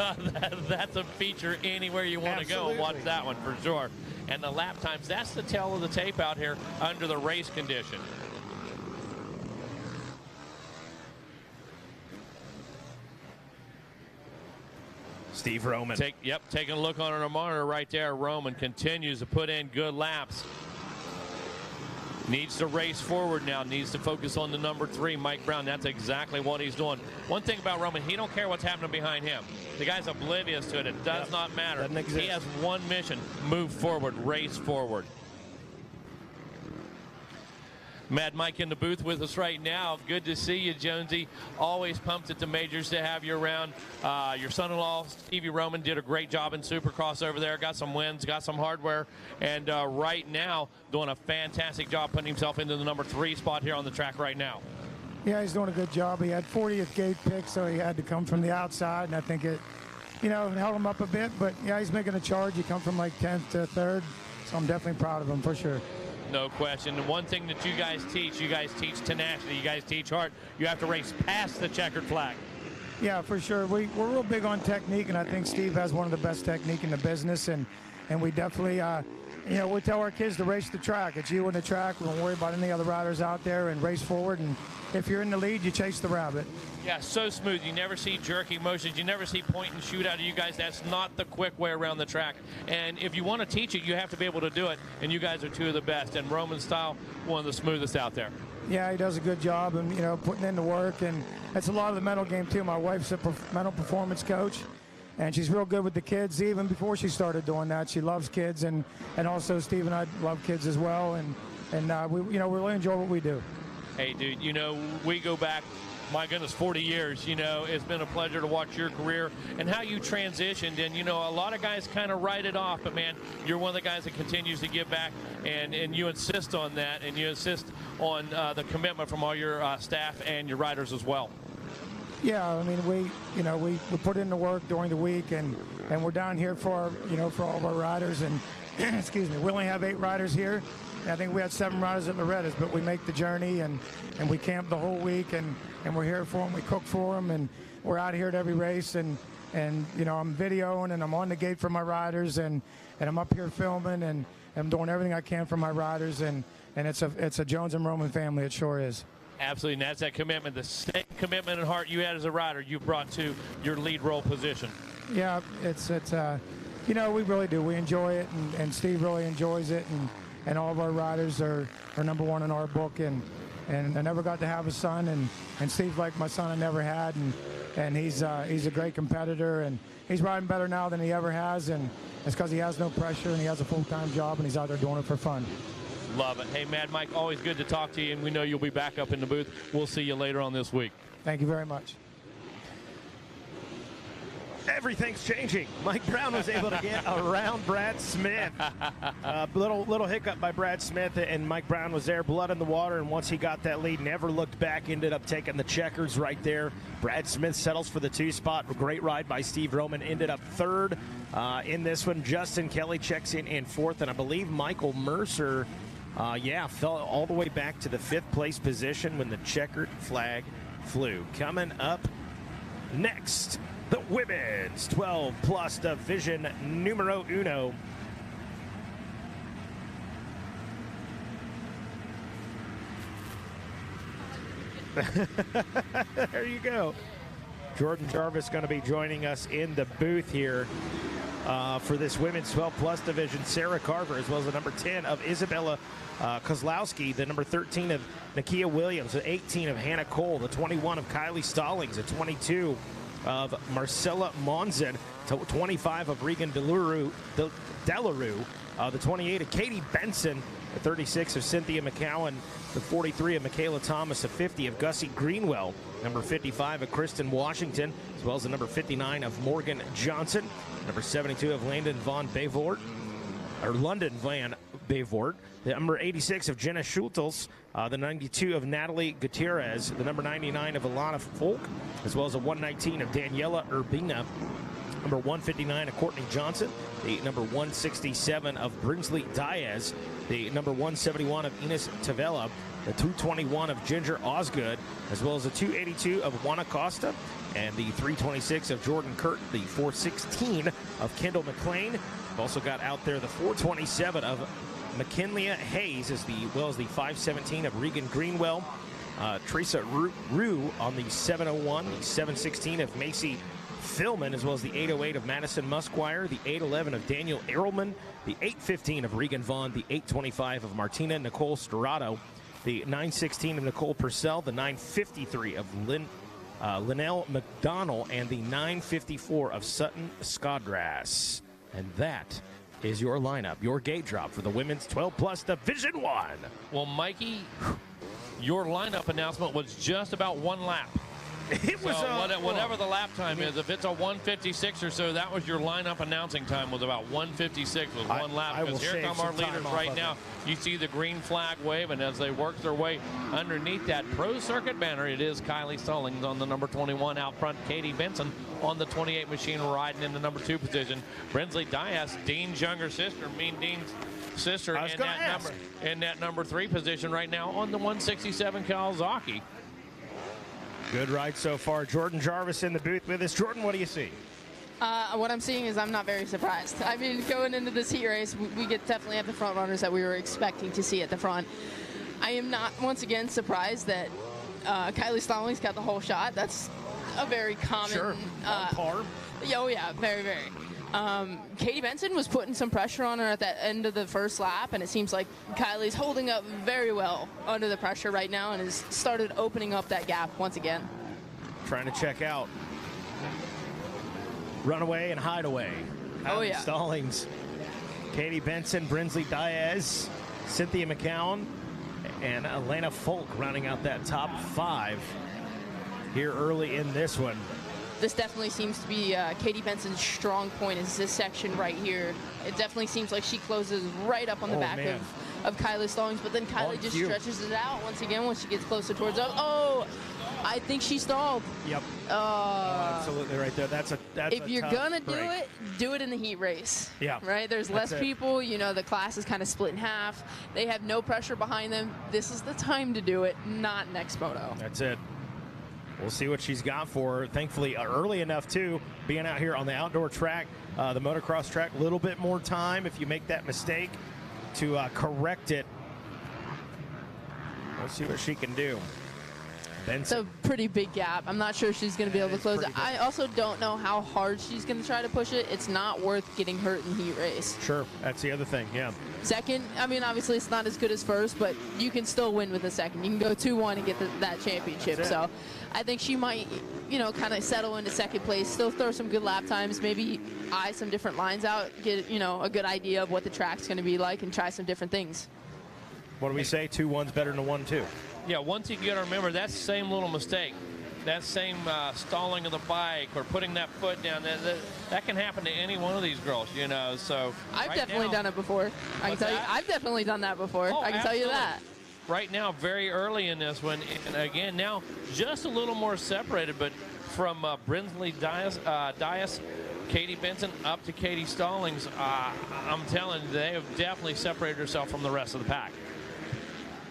That's a feature anywhere you want to go and watch that one for sure. And the lap times, that's the tail of the tape out here under the race condition. Steve Roman. Taking a look on our monitor right there. Roman continues to put in good laps. Needs to race forward now. Needs to focus on the number 3, Mike Brown. That's exactly what he's doing. One thing about Roman, he don't care what's happening behind him. The guy's oblivious to it. It does not matter. Doesn't exist. He has one mission: move forward, race forward. Mad Mike in the booth with us right now. Good to see you, Jonesy. Always pumped at the majors to have you around. Your son-in-law, Stevie Roman, did a great job in Supercross over there. Got some wins, got some hardware, and right now doing a fantastic job putting himself into the number 3 spot here on the track right now. Yeah, he's doing a good job. He had 40th gate pick, so he had to come from the outside, and I think it, held him up a bit. But, yeah, he's making a charge. He come from like 10th to 3rd, so I'm definitely proud of him for sure. No question. And one thing that you guys teach tenacity, you guys teach heart. You have to race past the checkered flag. Yeah, for sure. We're real big on technique, and I think Steve has one of the best technique in the business. And we definitely, we tell our kids to race the track. It's you and the track. We don't worry about any other riders out there, and race forward. And if you're in the lead, you chase the rabbit. Yeah, so smooth. You never see jerky motions. You never see point and shoot out of you guys. That's not the quick way around the track. And if you want to teach it, you have to be able to do it. And you guys are 2 of the best. And Roman style, one of the smoothest out there. Yeah, he does a good job, and putting in the work. And it's a lot of the mental game too. My wife's a mental performance coach, and she's real good with the kids. Even before she started doing that, she loves kids, and also Steve and I love kids as well. And we really enjoy what we do. Hey, dude, we go back, my goodness, 40 years. It's been a pleasure to watch your career and how you transitioned. And, a lot of guys kind of write it off. But, man, you're one of the guys that continues to give back. And you insist on that. And you insist on the commitment from all your staff and your riders as well. Yeah, I mean, we put in the work during the week. And we're down here for, for all of our riders. And, excuse me, we only have 8 riders here. I think we had 7 riders at Loretta's, but we make the journey, and we camp the whole week, and we're here for them. We cook for them, and we're out here at every race, and I'm videoing, and I'm on the gate for my riders, and I'm up here filming, and I'm doing everything I can for my riders, and it's a Jones and Roman family. It sure is. Absolutely, and that's that commitment, the same commitment and heart you had as a rider you've brought to your lead role position. Yeah, it's you know, we really do. We enjoy it, and Steve really enjoys it, and all of our riders are number one in our book, and I never got to have a son, and Steve's like my son I never had, and he's a great competitor, and he's riding better now than he ever has, and it's because he has no pressure, and he has a full-time job, and he's out there doing it for fun. Love it. Hey, Mad Mike, always good to talk to you, and we know you'll be back up in the booth. We'll see you later on this week. Thank you very much. Everything's changing. Mike Brown was able to get around Brad Smith. Little hiccup by Brad Smith, and Mike Brown was there, blood in the water, and once he got that lead, never looked back, ended up taking the checkers right there. Brad Smith settles for the 2 spot. Great ride by Steve Roman, ended up 3rd in this one. Justin Kelly checks in 4th, and I believe Michael Mercer, fell all the way back to the 5th place position when the checkered flag flew. Coming up next, the women's 12+ division numero uno. There you go. Jordan Jarvis going to be joining us in the booth here for this women's 12+ division. Sarah Carver, as well as the number 10 of Isabella Kozlowski, the number 13 of Nakia Williams, the 18 of Hannah Cole, the 21 of Kylie Stallings, the 22 of Marcella Monzon, 25 of Regan Delarue, the 28 of Katie Benson, the 36 of Cynthia McCowan, the 43 of Michaela Thomas, the 50 of Gussie Greenwell, number 55 of Kristen Washington, as well as the number 59 of Morgan Johnson, number 72 of London Van Bavort, the number 86 of Jenna Schultels, the 92 of Natalie Gutierrez, the number 99 of Alana Folk, as well as a 119 of Daniela Urbina, number 159 of Courtney Johnson, the number 167 of Brinsley Diaz, the number 171 of Ines Tavella, the 221 of Ginger Osgood, as well as the 282 of Juana Costa, and the 326 of Jordan Kurt, the 416 of Kendall McLean. We've also got out there the 427 of McKinley Hayes, as well as the 517 of Regan Greenwell, Teresa Rue on the 701, the 716 of Macy Philman, as well as the 808 of Madison Musquire, the 811 of Daniel Errolman, the 815 of Regan Vaughn, the 825 of Martina Nicole Storado, the 916 of Nicole Purcell, the 953 of Linnell McDonnell, and the 954 of Sutton Scodgrass. And that is your lineup, your gate drop for the women's 12+ Division 1. Well, Mikey, your lineup announcement was just about 1 lap. It was whatever the lap time is. If it's a 1:56 or so, that was your lineup announcing time, was about 1:56 with 1 lap. Because here come our leaders right now. You see the green flag wave, and as they work their way underneath that Pro Circuit banner, it is Kylie Stallings on the number 21 out front. Katie Benson on the 28 machine riding in the number 2 position. Brinsley Diaz, Dean's younger sister, Mean Dean's sister, in that number 3 position right now on the 167 Kawasaki. Good ride so far. Jordan Jarvis in the booth with us. Jordan, what do you see? What I'm seeing is I'm not very surprised. I mean, going into this heat race, we definitely have the front runners that we were expecting to see at the front. I am not, once again, surprised that Kylie Stallings got the whole shot. That's a very common... Sure, on par. Oh, yeah, very, very. Katie Benson was putting some pressure on her at that end of the first lap, and it seems like Kylie's holding up very well under the pressure right now and has started opening up that gap once again. Trying to check out. Runaway and hideaway. Oh, yeah. Stallings, Katie Benson, Brinsley Diaz, Cynthia McCown, and Elena Folk rounding out that top 5 here early in this one. This definitely seems to be Katie Benson's strong point, is this section right here. It definitely seems like she closes right up on the back of Kylie Stallings, but then Kylie just stretches it out once again when she gets closer towards up. Oh, I think she stalled. Yep. Absolutely right there. That's if you're gonna do it in the heat race. Yeah. Right. There's less people. You know, the class is kind of split in half. They have no pressure behind them. This is the time to do it, not next moto. That's it. We'll see what she's got for her. Thankfully, early enough, too, being out here on the outdoor track, the motocross track, a little bit more time if you make that mistake to correct it. We'll see what she can do. It's a pretty big gap. I'm not sure she's going to be able to close it. I also don't know how hard she's going to try to push it. It's not worth getting hurt in heat race. Sure, that's the other thing, yeah. Second, I mean, obviously it's not as good as first, but you can still win with a second. You can go 2-1 and get that championship. So I think she might, kind of settle into second place, still throw some good lap times, maybe eye some different lines out, get, a good idea of what the track's going to be like and try some different things. What do we say? 2-1's better than a 1-2. Yeah, one thing you got to remember, that same little mistake, that same stalling of the bike or putting that foot down, that can happen to any one of these girls, So I've definitely done it before. I can tell you, I've definitely done that before. I can tell you that. Right now, very early in this one, and again, now just a little more separated, but from Brinsley Dias, Katie Benson up to Katie Stallings, I'm telling you, they have definitely separated herself from the rest of the pack.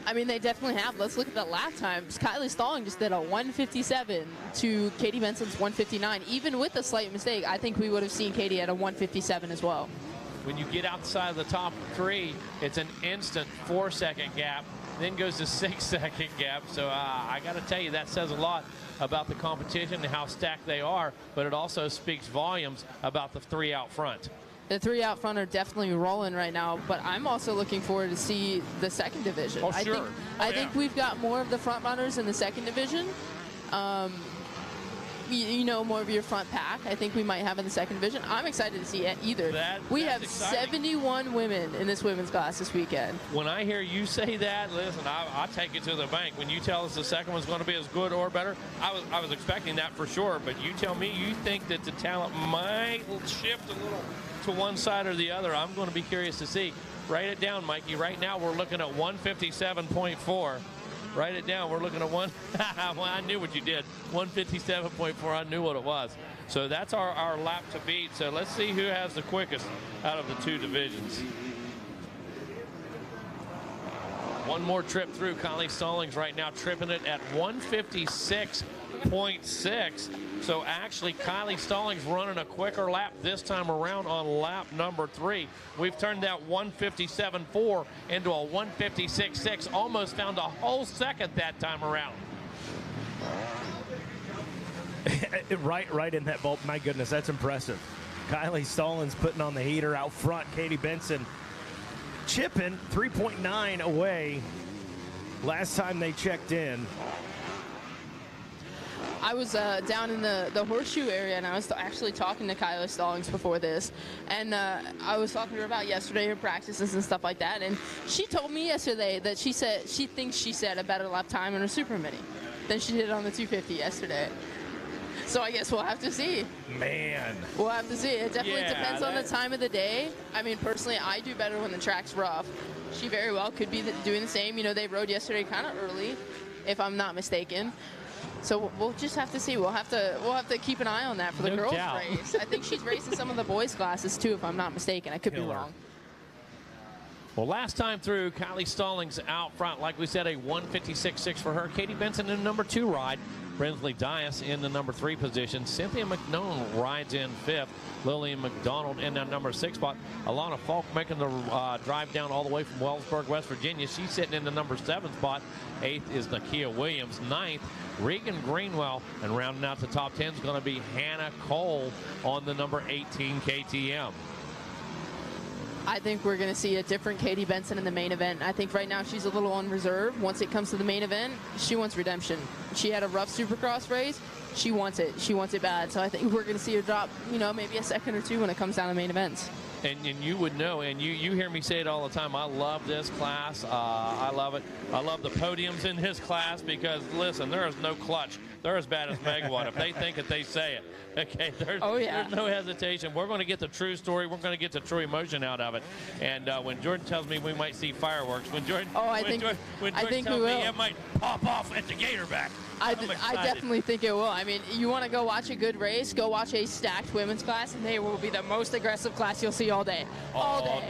I mean, they definitely have. Let's look at the lap times. Kylie Stallings just did a 1:57 to Katie Benson's 1:59. Even with a slight mistake, I think we would have seen Katie at a 1:57 as well. When you get outside of the top 3, it's an instant 4-second gap, then goes to 6-second gap. So I got to tell you, that says a lot about the competition and how stacked they are, but it also speaks volumes about the 3 out front. The 3 out front are definitely rolling right now, but I'm also looking forward to see the second division. Oh, sure. I think we've got more of the front runners in the second division. More of your front pack. I think we might have in the second division. I'm excited to see it either. We have exciting. 71 women in this women's class this weekend. When I hear you say that, listen, I'll take it to the bank. When you tell us the second one's going to be as good or better, I was expecting that for sure, but you tell me you think that the talent might shift a little to one side or the other. I'm going to be curious to see. Write it down, Mikey. Right now we're looking at 157.4. Write it down. We're looking at well, I knew what you did. 157.4. I knew what it was. So that's our lap to beat. So let's see who has the quickest out of the 2 divisions. One more trip through. Kylie Stallings right now tripping it at 156.6. So actually, Kylie Stallings running a quicker lap this time around on lap number 3. We've turned that 157.4 into a 156.6. Almost found a whole second that time around. right in that vault. My goodness, that's impressive. Kylie Stallings putting on the heater out front. Katie Benson chipping 3.9 away last time they checked in. I was down in the horseshoe area, and I was actually talking to Kylie Stallings before this, and I was talking to her about yesterday, her practices and stuff like that, and she told me yesterday that she thinks she set a better lap time in her Super Mini than she did on the 250 yesterday. So I guess we'll have to see. Man. We'll have to see. It definitely depends on the time of the day. I mean, personally, I do better when the track's rough. She very well could be doing the same. They rode yesterday kind of early, if I'm not mistaken. So we'll just have to see. We'll have to keep an eye on that for the girls' race. I think she's racing some of the boys' classes too, if I'm not mistaken. I could be wrong. Well, last time through, Kylie Stallings out front. Like we said, a 156.6 for her. Katie Benson in the number 2 ride. Brinsley Dias in the number 3 position. Cynthia McNone rides in 5th. Lillian McDonald in that number 6 spot. Alana Falk making the drive down all the way from Wellsburg, West Virginia. She's sitting in the number 7 spot. 8th is Nakia Williams. 9th, Regan Greenwell. And rounding out the top 10 is going to be Hannah Cole on the number 18 KTM. I think we're going to see a different Katie Benson in the main event. I think right now she's a little on reserve. Once it comes to the main event, she wants redemption. She had a rough Supercross race. She wants it. She wants it bad. So I think we're going to see her drop, maybe a second or 2 when it comes down to main events. And you would know, and you hear me say it all the time, I love this class. I love it. I love the podiums in this class because, listen, there is no clutch. They're as bad as Megawatt. If they think it, they say it. Okay, there's no hesitation. We're going to get the true story. We're going to get the true emotion out of it. And when Jordan tells me we might see fireworks, when Jordan tells me it might pop off at the Gatorback, I definitely think it will. I mean, you want to go watch a good race, go watch a stacked women's class, and they will be the most aggressive class you'll see all day. All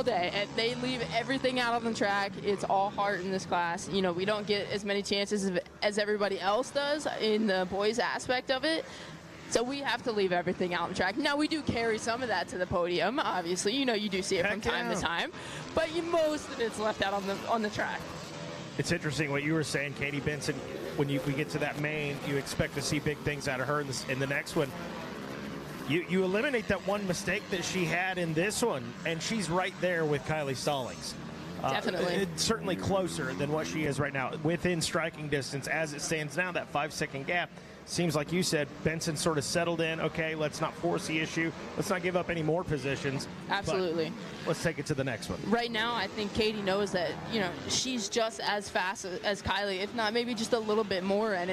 day. And they leave everything out on the track. It's all heart in this class. We don't get as many chances as everybody else does in the boys aspect of it. So we have to leave everything out on the track. Now, we do carry some of that to the podium, obviously. You do see it from time to time. But most of it's left out on the track. It's interesting what you were saying, Katie Benson. When we get to that main, you expect to see big things out of her in the next one. You eliminate that one mistake that she had in this one, and she's right there with Kylie Stallings. Definitely. It's certainly closer than what she is right now. Within striking distance, as it stands now, that 5-second gap. Seems like you said, Benson sort of settled in. Okay, let's not force the issue. Let's not give up any more positions. Absolutely. Let's take it to the next one. Right now, I think Katie knows that, she's just as fast as Kylie, if not maybe just a little bit more, and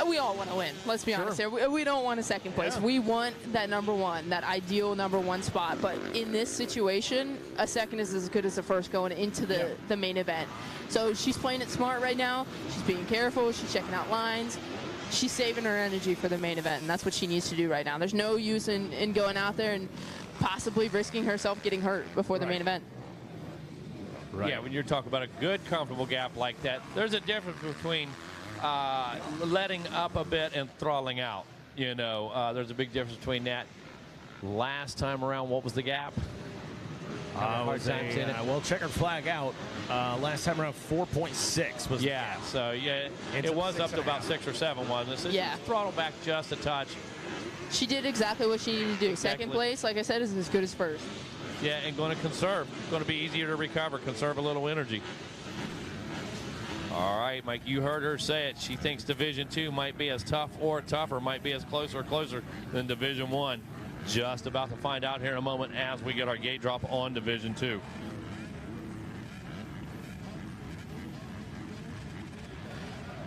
we all want to win. Let's be honest here. We don't want a second place. Yeah. We want that number one, that ideal number one spot. But in this situation, a second is as good as the first going into the main event. So she's playing it smart right now. She's being careful. She's checking out lines. She's saving her energy for the main event, and that's what she needs to do right now. There's no use in going out there and possibly risking herself getting hurt before the main event. Right. Yeah, when you're talking about a good, comfortable gap like that, there's a difference between letting up a bit and throttling out. There's a big difference between that. Last time around, what was the gap? Well, checkered flag out. Last time around, 4.6 was the gap. So it was up to about 6 or 7, wasn't it? So yeah. Throttle back just a touch. She did exactly what she needed to do. Exactly. Second place, like I said, is as good as first. Yeah, and going to conserve. Going to be easier to recover, conserve a little energy. All right, Mike, you heard her say it. She thinks Division II might be as tough or tougher, might be as close or closer than Division I. Just about to find out here in a moment as we get our gate drop on Division II.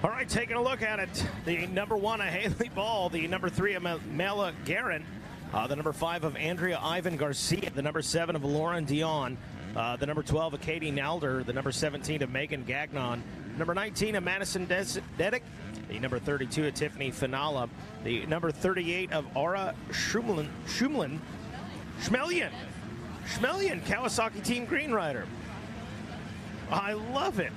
All right, taking a look at it. The number 1 of Haley Ball, the number 3 of Mela Guerin, the number 5 of Andrea Ivan Garcia, the number 7 of Lauren Dion, the number 12 of Katie Nalder, the number 17 of Megan Gagnon, number 19 of Madison Dedick, the number 32 of Tiffany Finala, the number 38 of Aura Schmelian, Kawasaki Team Green Rider. I love it.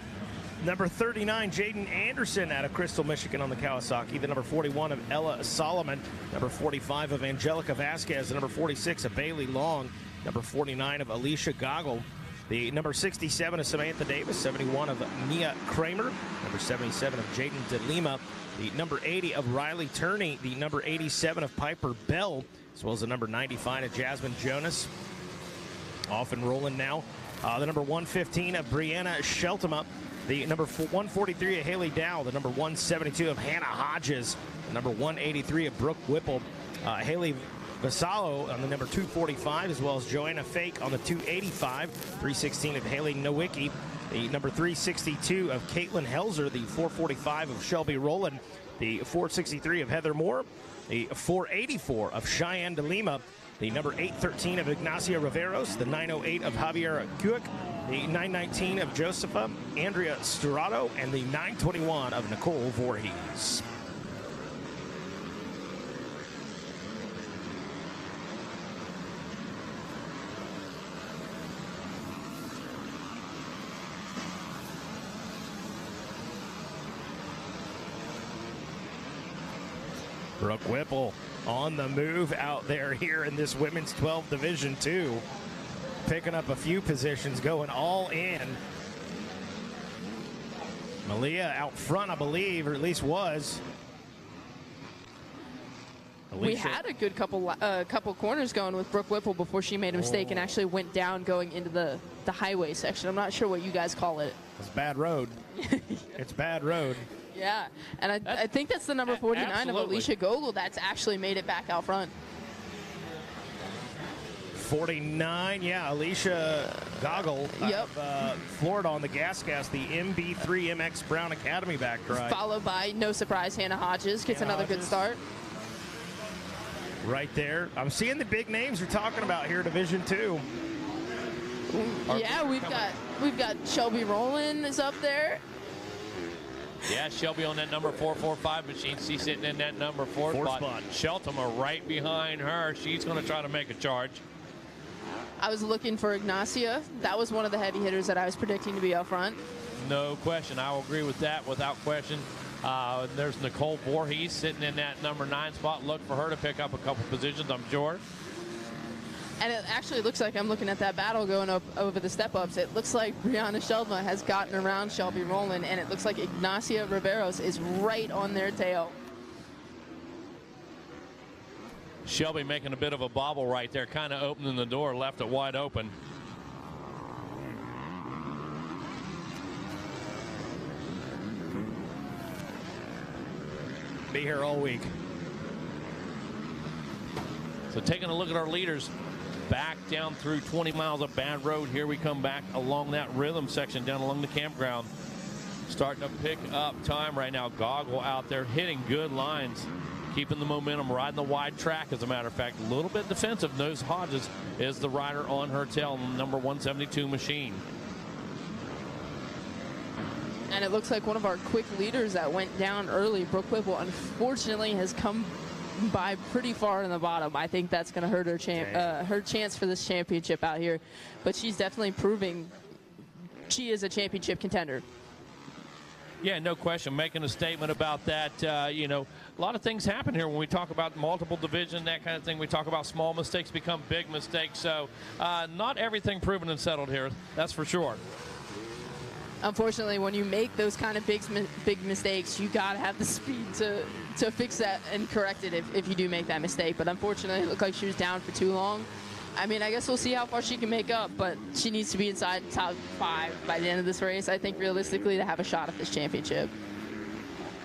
Number 39, Jaden Anderson out of Crystal, Michigan on the Kawasaki. The number 41 of Ella Solomon. Number 45 of Angelica Vasquez. The number 46 of Bailey Long. Number 49 of Alicia Goggle. The number 67 of Samantha Davis. 71 of Mia Kramer. Number 77 of Jaden DeLima. The number 80 of Riley Turney. The number 87 of Piper Bell. As well as the number 95 of Jasmine Jonas. Off and rolling now. The number 115 of Brianna Sheltema. The number 143 of Haley Dow, the number 172 of Hannah Hodges, the number 183 of Brooke Whipple, Haley Vassallo on the number 245, as well as Joanna Fake on the 285, 316 of Haley Nowicki, the number 362 of Caitlin Helzer, the 445 of Shelby Rowland, the 463 of Heather Moore, the 484 of Cheyenne DeLima, the number 813 of Ignacia Riveros, the 908 of Javier Kuick, the 919 of Josefa Andrea Sturado, and the 921 of Nicole Voorhees. Brooke Whipple on the move out there here in this women's 12 Division II. Picking up a few positions, going all in. Malia out front, I believe, or at least was. Alicia. We had a good couple corners going with Brooke Whipple before she made a mistake and actually went down going into the highway section. I'm not sure what you guys call it. It's bad road. It's bad road. Yeah, and I think that's the number 49 Absolutely. of Alicia Gogol that's actually made it back out front. 49, yeah, Alicia Goggle out of Florida on the gas, the MB3 MX Brown Academy back drive. Followed by, no surprise, Hannah Hodges gets another good start. Right there. I'm seeing the big names you're talking about here, Division II. Yeah, we've got Shelby Rowland is up there. Yeah, Shelby on that number 445 machine. She's sitting in that number 4 spot. Sheltema right behind her. She's going to try to make a charge. I was looking for Ignacia. That was one of the heavy hitters that I was predicting to be up front. No question. I will agree with that without question. There's Nicole Voorhees sitting in that number 9 spot. Look for her to pick up a couple positions, I'm sure. And it actually looks like, I'm looking at that battle going up over the step-ups, it looks like Brianna Sheldma has gotten around Shelby Rowland, and it looks like Ignacia Riveros is right on their tail. Shelby making a bit of a bobble right there, kind of opening the door, left it wide open. Be here all week. So taking a look at our leaders, back down through 20 miles of bad road. Here we come back along that rhythm section down along the campground. Starting to pick up time right now. Goggle out there hitting good lines, keeping the momentum, riding the wide track. As a matter of fact, a little bit defensive. Nose Hodges is the rider on her tail, number 172 machine. And it looks like one of our quick leaders that went down early, Brooke Whipple, unfortunately has come by pretty far in the bottom. I think that's going to hurt her chance for this championship out here. But she's definitely proving she is a championship contender. Yeah, no question. Making a statement about that. You know, a lot of things happen here when we talk about multiple division, that kind of thing. We talk about small mistakes become big mistakes. So not everything proven and settled here. That's for sure. Unfortunately, when you make those kind of big mistakes, you got to have the speed to fix that and correct it if you do make that mistake. But unfortunately, it looked like she was down for too long. I mean, I guess we'll see how far she can make up, but she needs to be inside top 5 by the end of this race, I think, realistically, to have a shot at this championship.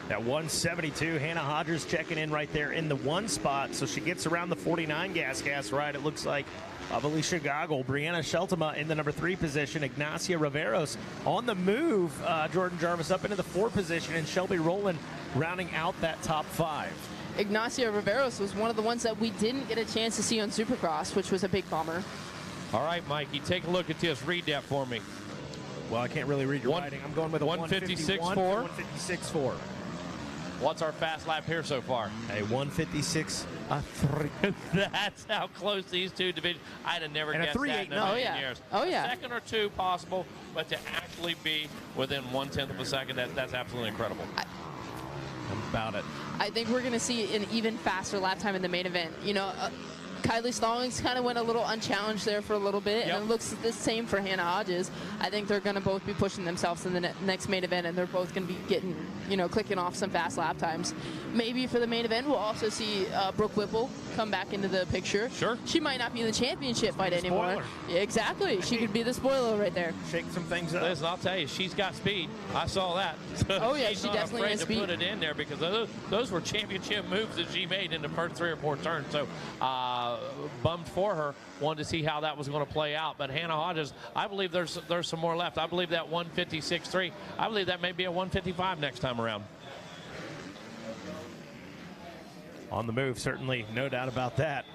That 172, Hannah Hodges checking in right there in the 1 spot, so she gets around the 49 gas ride, it looks like. Alicia Goggle, Brianna Sheltema in the number 3 position, Ignacia Riveros on the move, Jordan Jarvis up into the 4 position, and Shelby Rowland rounding out that top 5. Ignacia Riveros was one of the ones that we didn't get a chance to see on Supercross, which was a big bummer. All right, Mikey, take a look at this. Read that for me. Well, I can't really read your writing. I'm going with a 156.4. 156.4. What's our fast lap here so far? A 156.3. That's how close these two divisions. I'd have never guessed that in a million years. Oh, yeah. A second or two possible, but to actually be within 1/10 of a second, that's absolutely incredible. About it. I think we're going to see an even faster lap time in the main event. You know, Kylie Stallings kind of went a little unchallenged there for a little bit, and it looks the same for Hannah Hodges. I think they're going to both be pushing themselves in the next main event, and they're both going to be getting, you know, clicking off some fast lap times. Maybe for the main event, we'll also see Brooke Whipple come back into the picture. Sure. She might not be in the championship fight anymore. Yeah, exactly. She could be the spoiler right there. Shake some things up. Listen, I'll tell you, she's got speed. I saw that. Oh, yeah, she's she not definitely afraid has to speed. put it in there because those were championship moves that she made in the first 3 or 4 turns. So bummed for her. Wanted to see how that was going to play out. But Hannah Hodges, I believe there's some more left. I believe that 156.3. I believe that may be a 155 next time around. On the move, certainly, no doubt about that.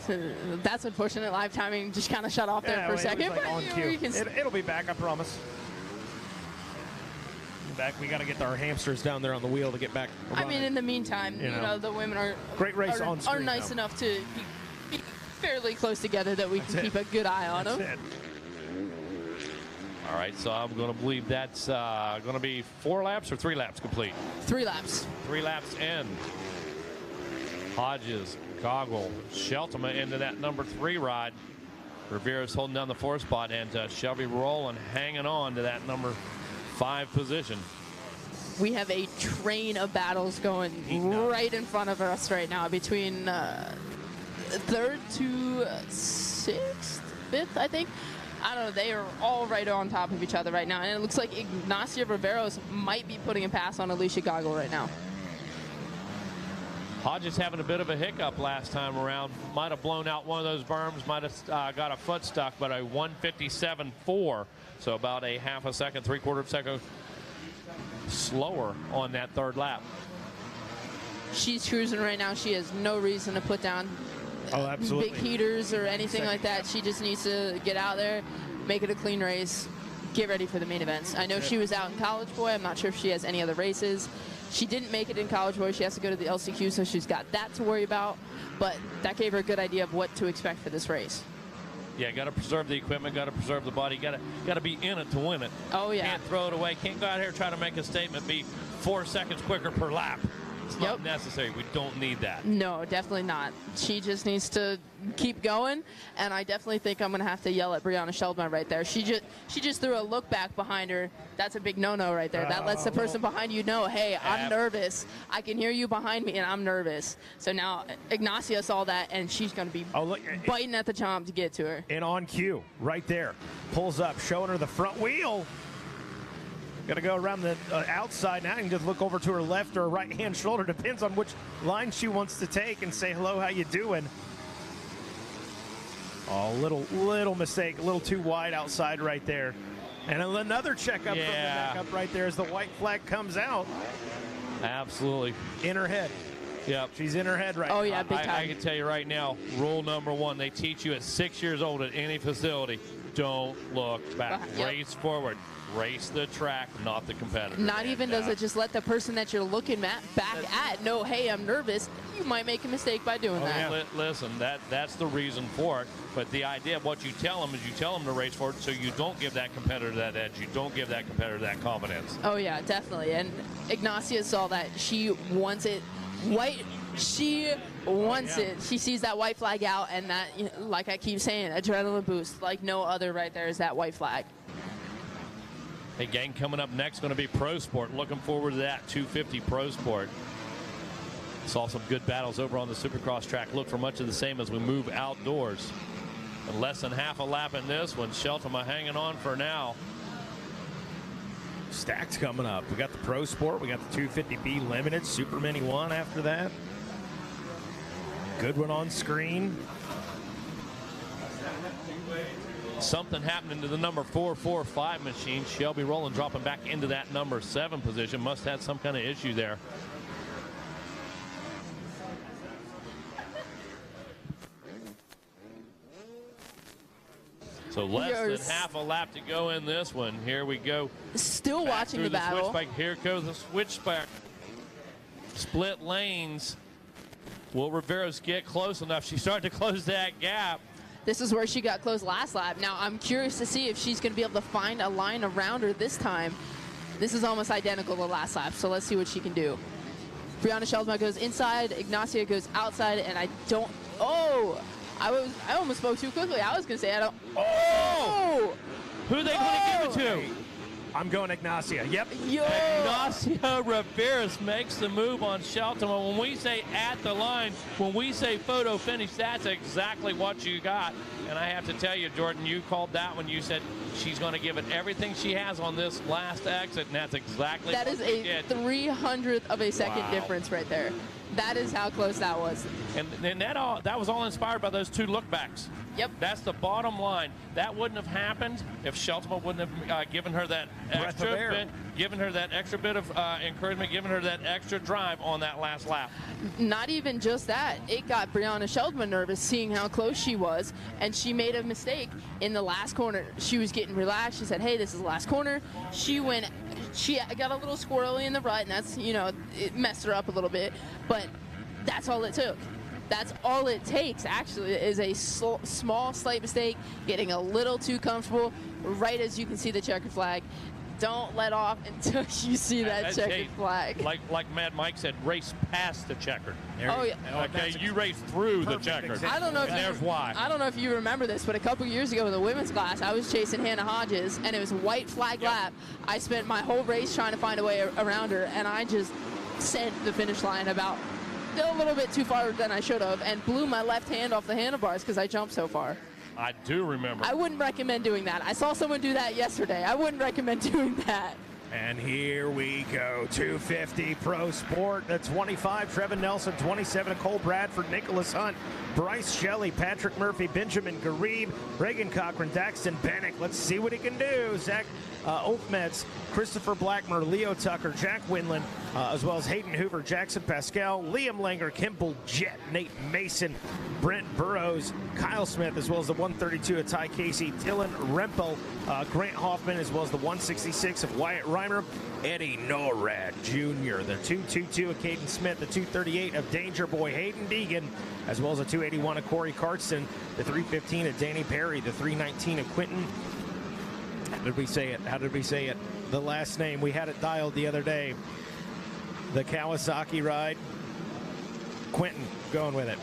That's unfortunate. Live timing just kind of shut off there for a second. Like on cue. It'll be back, I promise. Back, we got to get our hamsters down there on the wheel to get back. I mean, in the meantime, you know, the women are great race on screen, are nice enough to be fairly close together that we can keep a good eye on them. All right, so I'm going to believe that's going to be 4 laps or 3 laps complete? 3 laps. 3 laps in. Hodges, Goggle, Sheltema into that number 3 ride. Rivera's holding down the 4 spot, and Shelby Rowland hanging on to that number 5 position. We have a train of battles going right in front of us right now between 3rd to 6th, 5th, I think. I don't know. They are all right on top of each other right now, and it looks like Ignacia Riveros might be putting a pass on Alicia Goggle right now. Hodges having a bit of a hiccup last time around. Might have blown out one of those berms, might have got a foot stuck, but a 157.4. So about a half a second, 3/4 second slower on that 3rd lap. She's cruising right now. She has no reason to put down big heaters or anything like that. She just needs to get out there, make it a clean race, get ready for the main events. I know she was out in College Boy. I'm not sure if she has any other races. She didn't make it in College Boy. She has to go to the LCQ, so she's got that to worry about. But that gave her a good idea of what to expect for this race. Yeah, got to preserve the equipment, got to preserve the body, got to be in it to win it. Oh, yeah. Can't throw it away. Can't go out here and try to make a statement, be 4 seconds quicker per lap. It's not necessary. We don't need that. No, definitely not. She just needs to keep going, and I definitely think I'm going to have to yell at Brianna Sheldman right there. She just threw a look back behind her. That's a big no-no right there. That lets the person behind you know, hey, I'm nervous. I can hear you behind me, and I'm nervous. So now Ignacia saw that, and she's going to be biting at the chomp to get to her. And on cue, right there. Pulls up, showing her the front wheel. Got to go around the outside now. You can just look over to her left or right-hand shoulder. Depends on which line she wants to take and say, hello, how you doing? Oh, little mistake. A little too wide outside right there. And another checkup from the back up right there as the white flag comes out. Absolutely. In her head. Yep. She's in her head right now. Oh, yeah, big time. I can tell you right now, rule number 1, they teach you at 6 years old at any facility, don't look back. Race forward. Race the track, not the competitor. Not even does it just let the person that you're looking back at know, hey, I'm nervous. You might make a mistake by doing that. Yeah. Listen, that's the reason for it. But the idea of what you tell them is you tell them to race forward so you don't give that competitor that edge. You don't give that competitor that confidence. Oh, yeah, definitely. And Ignacia saw that. She wants it white. She wants it. She sees that white flag out, and that, like I keep saying, adrenaline boost like no other right there is that white flag. Hey, gang, coming up next going to be Pro Sport. Looking forward to that, 250 Pro Sport. Saw some good battles over on the Supercross track. Look for much of the same as we move outdoors. And less than half a lap in this one. Shelton hanging on for now. Stacks coming up. We got the Pro Sport. We got the 250B Limited. Super Mini 1 after that. Good one on screen. Something happening to the number 445 machine. Shelby Rowland dropping back into that number 7 position. Must have some kind of issue there. So less than half a lap to go in this one. Here we go. Still watching the battle. Switchback. Here goes the switchback. Split lanes. Will Riveros get close enough? She started to close that gap. This is where she got close last lap. Now, I'm curious to see if she's going to be able to find a line around her this time. This is almost identical to last lap, so let's see what she can do. Brianna Sheldman goes inside, Ignacia goes outside, and I don't... Oh! I almost spoke too quickly. I was going to say I don't... Oh! Who are they going to give it to? I'm going Ignacia. Yep. Ignacia Riveros makes the move on Shelton. When we say at the line, when we say photo finish, that's exactly what you got. And I have to tell you, Jordan, you called that when you said she's going to give it everything she has on this last exit, and that's exactly what she did. That is a 300th of a second difference right there. That is how close that was. And that was all inspired by those 2 lookbacks. Yep. That's the bottom line. That wouldn't have happened if Shelton wouldn't have given her that extra bit of encouragement, given her that extra drive on that last lap. Not even just that. It got Brianna Sheldman nervous seeing how close she was, and she made a mistake in the last corner. She was getting relaxed. She said, hey, this is the last corner. She got a little squirrely in the rut, and that's, it messed her up a little bit, but that's all it took. That's all it takes, actually, is a small, slight mistake, getting a little too comfortable, right as you can see the checkered flag. Don't let off until you see that checkered flag. Like Mad Mike said, race past the checkered. Oh, yeah. Okay, you race through the checkered. I don't know if you remember this, but a couple years ago in the women's class, I was chasing Hannah Hodges, and it was a white flag lap. I spent my whole race trying to find a way around her, and I just sent the finish line about a little bit too far than I should have, and blew my left hand off the handlebars because I jumped so far. I do remember. I wouldn't recommend doing that. I saw someone do that yesterday. I wouldn't recommend doing that. And here we go, 250 Pro Sport. The 25, Trevin Nelson. 27, Cole Bradford, Nicholas Hunt, Bryce Shelley, Patrick Murphy, Benjamin Garib, Reagan Cochran, Daxton Bennick. Let's see what he can do. Zach Oathmetz, Christopher Blackmer, Leo Tucker, Jack Winland, as well as Hayden Hoover, Jackson Pascal, Liam Langer, Kimball Jett, Nate Mason, Brent Burrows, Kyle Smith, as well as the 132 of Ty Casey, Dylan Rempel, Grant Hoffman, as well as the 166 of Wyatt Reimer, Eddie Norrad Jr., the 222 of Caden Smith, the 238 of Danger Boy Hayden Deegan, as well as the 281 of Corey Carson, the 315 of Danny Perry, the 319 of Quentin. How did we say it? The last name. We had it dialed the other day. the Kawasaki ride. Quentin going with it.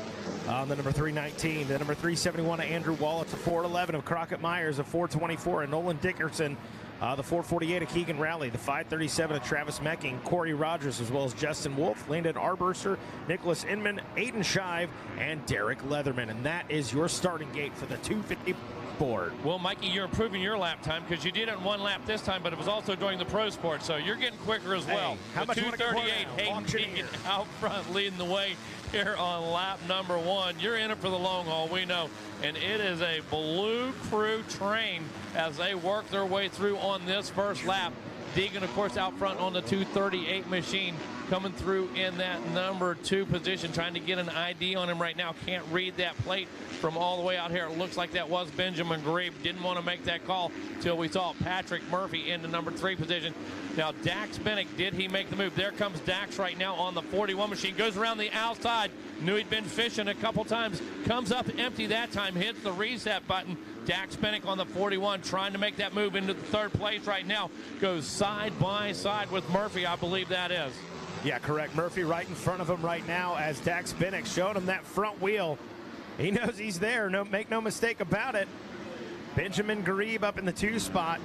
On the number 319, the number 371 of Andrew Wallace, the 411 of Crockett Myers, the 424 and Nolan Dickerson, the 448 of Keegan Rowley, the 537 of Travis Mecking, Corey Rogers, as well as Justin Wolf, Landon Arburster, Nicholas Inman, Aiden Shive, and Derek Leatherman. And that is your starting gate for the 250 board. Well, Mikey, you're improving your lap time because you did it in one lap this time, but it was also during the pro sport, so you're getting quicker as well. Hey, how much 238, Hayden Deegan out front leading the way here on lap number 1. You're in it for the long haul, we know, and it is a Blue Crew train as they work their way through on this first lap. Deegan, of course, out front on the 238 machine, coming through in that number 2 position, trying to get an ID on him right now. Can't read that plate from all the way out here. It looks like that was Benjamin Grieb. Didn't want to make that call till we saw Patrick Murphy in the number 3 position. Now, Dax Bennick, did he make the move? There comes Dax right now on the 41 machine. Goes around the outside. Knew he'd been fishing a couple times. Comes up empty that time. Hits the reset button. Dax Bennick on the 41 trying to make that move into the 3rd place right now. Goes side by side with Murphy, I believe that is. Yeah, correct. Murphy right in front of him right now as Dax Bennick showing him that front wheel. He knows he's there. No, make no mistake about it. Benjamin Grieb up in the 2 spot.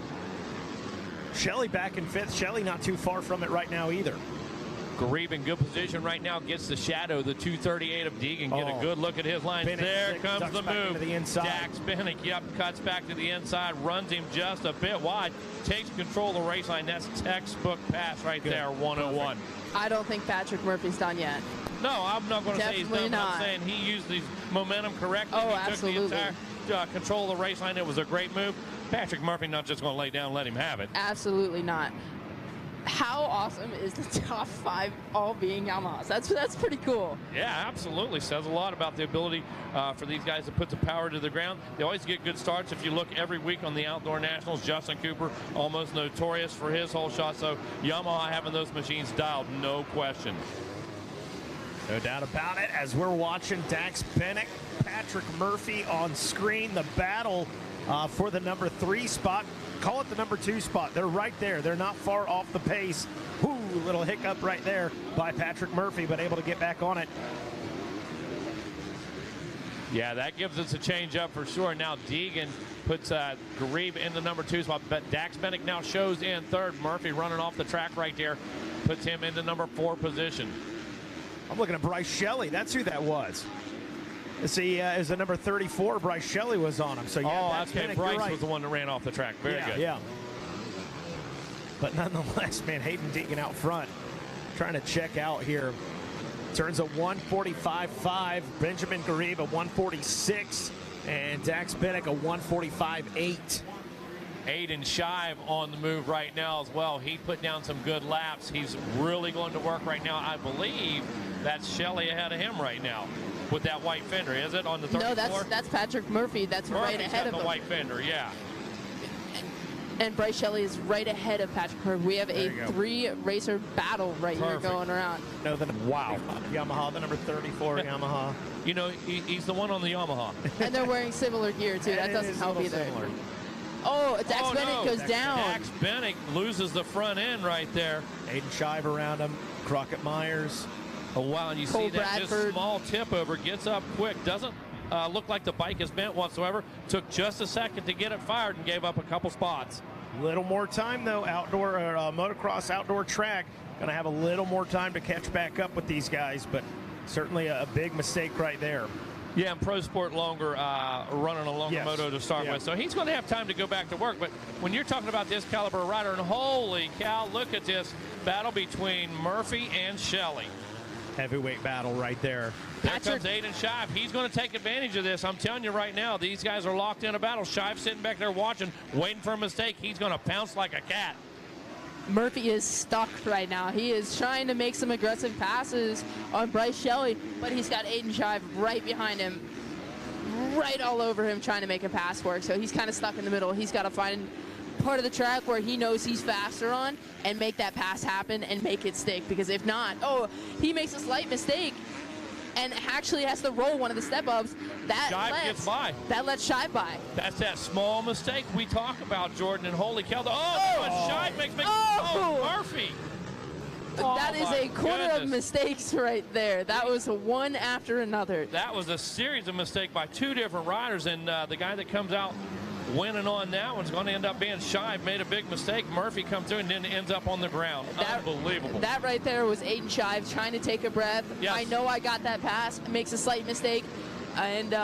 Shelley back in 5th. Shelley not too far from it right now either. Grieb in good position right now, gets the shadow, the 238 of Deegan. Get a good look at his lines. There comes the move. Dax Bennick, yep, cuts back to the inside, runs him just a bit wide, takes control of the race line. That's textbook pass right there, 101. I don't think Patrick Murphy's done yet. No, I'm not going to say he's done. Not. I'm saying he used the momentum correctly. Oh, he absolutely. took the entire control of the race line. It was a great move. Patrick Murphy not just going to lay down and let him have it. Absolutely not. How awesome is the top 5 all being Yamahas? That's pretty cool. Yeah, absolutely. Says a lot about the ability for these guys to put the power to the ground. They always get good starts. If you look every week on the Outdoor Nationals, Justin Cooper almost notorious for his whole shot. So Yamaha having those machines dialed, no question. No doubt about it. As we're watching Dax Bennick, Patrick Murphy on screen, the battle for the number 3 spot. Call it the number 2 spot. They're right there. They're not far off the pace. Whoo, little hiccup right there by Patrick Murphy, but able to get back on it. Yeah, that gives us a change up for sure. Now Deegan puts Grieb in the number 2 spot, but Dax Bennick now shows in 3rd. Murphy running off the track right there, puts him in the number 4 position. I'm looking at Bryce Shelley. That's who that was. Let's see, is the number 34, Bryce Shelley was on him. So yeah, that's okay. Bryce was the one that ran off the track. Very good. Yeah. But nonetheless, man, Hayden Deegan out front, trying to check out here. Turns a 145.5. Benjamin Grieb a 146, and Dax Bennick a 145.8. Aiden Shive on the move right now as well. He put down some good laps. He's really going to work right now. I believe that's Shelley ahead of him right now with that white fender. Is it on the 34? No, that's Patrick Murphy. That's Murphy's right ahead of the him. white fender, yeah. And Bryce Shelley is right ahead of Patrick Murphy. We have a 3-racer battle right here going around. No, wow. Yamaha, the number 34 Yamaha. You know, he's the one on the Yamaha. And they're wearing similar gear, too. That doesn't help either. Similar. Oh, Dax Bennick goes down. Dax Bennick loses the front end right there. Aiden Shive around him. Crockett Myers. Oh, wow, and you see that just small tip over, gets up quick. Doesn't look like the bike is bent whatsoever. Took just a second to get it fired and gave up a couple spots. Little more time, though. Outdoor motocross outdoor track. Going to have a little more time to catch back up with these guys, but certainly a big mistake right there. Yeah, and Pro Sport longer, running a longer moto to start with. So he's going to have time to go back to work. But when you're talking about this caliber rider, and holy cow, look at this battle between Murphy and Shelley. Heavyweight battle right there. There comes Aiden Shive. He's going to take advantage of this. I'm telling you right now, these guys are locked in a battle. Shive sitting back there watching, waiting for a mistake. He's going to pounce like a cat. Murphy is stuck right now. He is trying to make some aggressive passes on Bryce Shelley, but he's got Aiden Shive right behind him, right all over him, trying to make a pass work. So he's kind of stuck in the middle. He's got to find part of the track where he knows he's faster on and make that pass happen and make it stick, because if not, he makes a slight mistake and actually has to roll one of the step-ups. That lets Shive by. That's that small mistake we talk about, Jordan, and holy cow. Shive makes Murphy. That is a quarter of mistakes right there. That was one after another. That was a series of mistakes by two different riders, and the guy that comes out winning on that one's going to end up being Shive. Made a big mistake. Murphy comes through and then ends up on the ground. Unbelievable. That right there was Aiden Shive trying to take a breath. Yes. I know I got that pass. Makes a slight mistake. And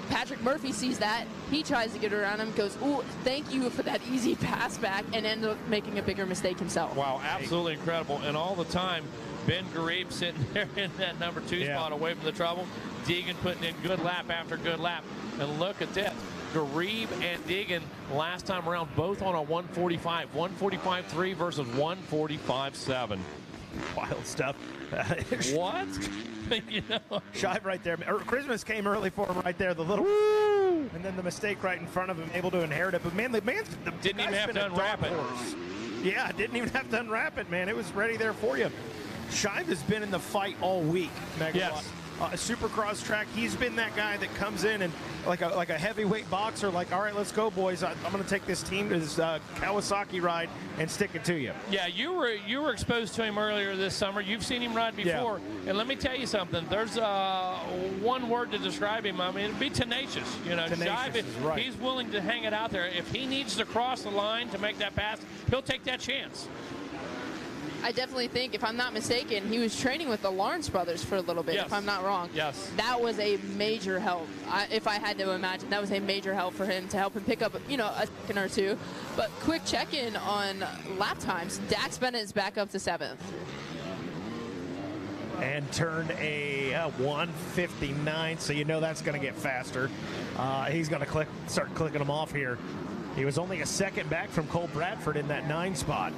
Patrick Murphy sees that. He tries to get around him, goes, ooh, thank you for that easy pass back, and ends up making a bigger mistake himself. Wow, absolutely incredible. And all the time, Ben Garib sitting there in that number 2 spot away from the trouble. Deegan putting in good lap after good lap. And look at this. Garib and Deegan last time around both on a 145. 145.3 versus 145.7. Wild stuff. What? You know, Shive right there. Christmas came early for him right there. The little woo, and then the mistake right in front of him, able to inherit it. But man, the didn't even have to unwrap it. Yeah, didn't even have to unwrap it, man. It was ready there for you. Shive has been in the fight all week, Megawatt. Yes. Supercross track, he's been that guy that comes in and like a heavyweight boxer, like, all right, let's go, boys. I'm going to take this team to this Kawasaki ride and stick it to you. Yeah, you were exposed to him earlier this summer. You've seen him ride before. Yeah. And let me tell you something. There's one word to describe him. I mean, it'd be tenacious. You know, tenacious is right. He's willing to hang it out there. If he needs to cross the line to make that pass, he'll take that chance. I definitely think, if I'm not mistaken, he was training with the Lawrence brothers for a little bit, if I'm not wrong. Yes. That was a major help. If I had to imagine, that was a major help for him to help him pick up, you know, a second or two. But quick check-in on lap times. Dax Bennett is back up to 7th. And turned a 159, so you know that's going to get faster. He's going to start clicking them off here. He was only a second back from Cole Bradford in that 9 spot.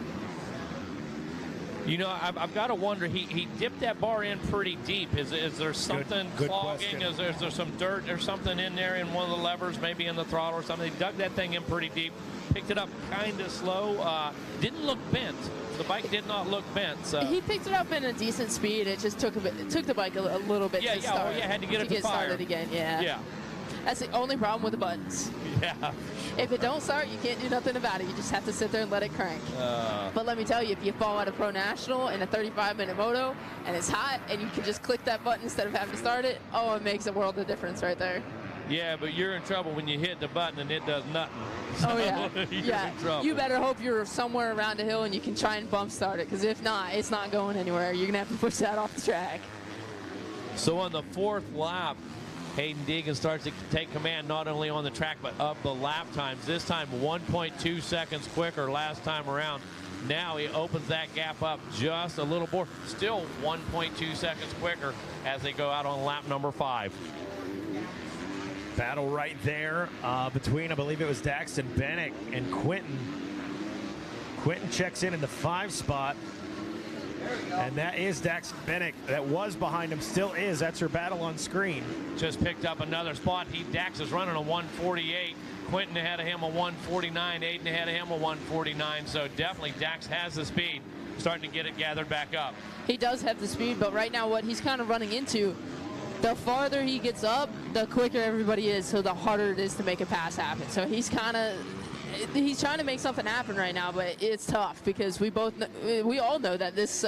You know, I've got to wonder, he dipped that bar in pretty deep. Is there something good clogging? Is there some dirt or something in there in one of the levers, maybe in the throttle or something? He dug that thing in pretty deep, picked it up kind of slow. Didn't look bent. The bike did not look bent. So. He picked it up in a decent speed. It just took the bike a little bit to start. Had to get it to fire. Started again, yeah. That's the only problem with the buttons. Yeah. If it don't start, you can't do nothing about it. You just have to sit there and let it crank. But let me tell you, if you fall out of Pro National in a 35-minute moto and it's hot and you can just click that button instead of having to start it, oh, it makes a world of difference right there. Yeah, but you're in trouble when you hit the button and it does nothing. So oh, yeah. You're in trouble. You better hope you're somewhere around a hill and you can try and bump start it, because if not, it's not going anywhere. You're going to have to push that off the track. So on the 4th lap, Hayden Deegan starts to take command not only on the track but of the lap times. This time 1.2 seconds quicker last time around. Now he opens that gap up just a little more. Still 1.2 seconds quicker as they go out on lap number 5. Battle right there between, I believe it was Daxton Bennett and Quentin. Quentin checks in the 5 spot. And that is Dax Bennett. That was behind him, still is. That's her battle on screen. Just picked up another spot. Dax is running a 148. Quentin ahead of him a 149. Aiden ahead of him a 149. So definitely Dax has the speed, starting to get it gathered back up. He does have the speed, but right now what he's kind of running into, the farther he gets up, the quicker everybody is, so the harder it is to make a pass happen. So he's trying to make something happen right now, but it's tough because we all know that this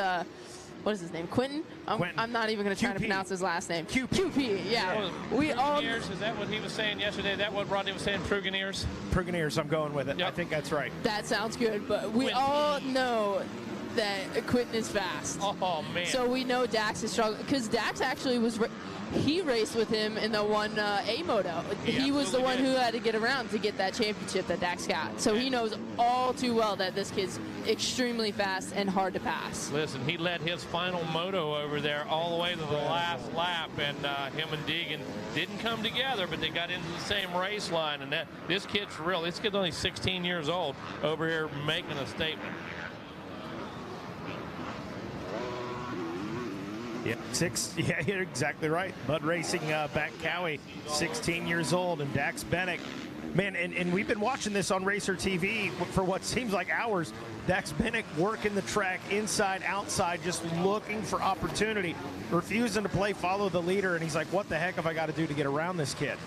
what is his name, Quentin? I'm not even going to try to pronounce his last name. QP, yeah. Is that what he was saying yesterday? Is that what Rodney was saying? Pruganiers? Pruganiers, I'm going with it. Yep. I think that's right. That sounds good, but we all know that Quentin is fast. Oh, man. So we know Dax is struggling, because Dax actually he raced with him in the 1A moto. He was the one who had to get around to get that championship that Dax got. So he knows all too well that this kid's extremely fast and hard to pass. Listen, he led his final moto over there all the way to the last lap, and him and Deegan didn't come together, but they got into the same race line. And this kid's real. This kid's only 16 years old over here making a statement. Yeah, you're exactly right. Bud Racing back Cowie, 16 years old, and Dax Bennett. Man, and we've been watching this on Racer TV for what seems like hours. Dax Bennett working the track inside, outside, just looking for opportunity, refusing to follow the leader, and he's like, what the heck have I got to do to get around this kid?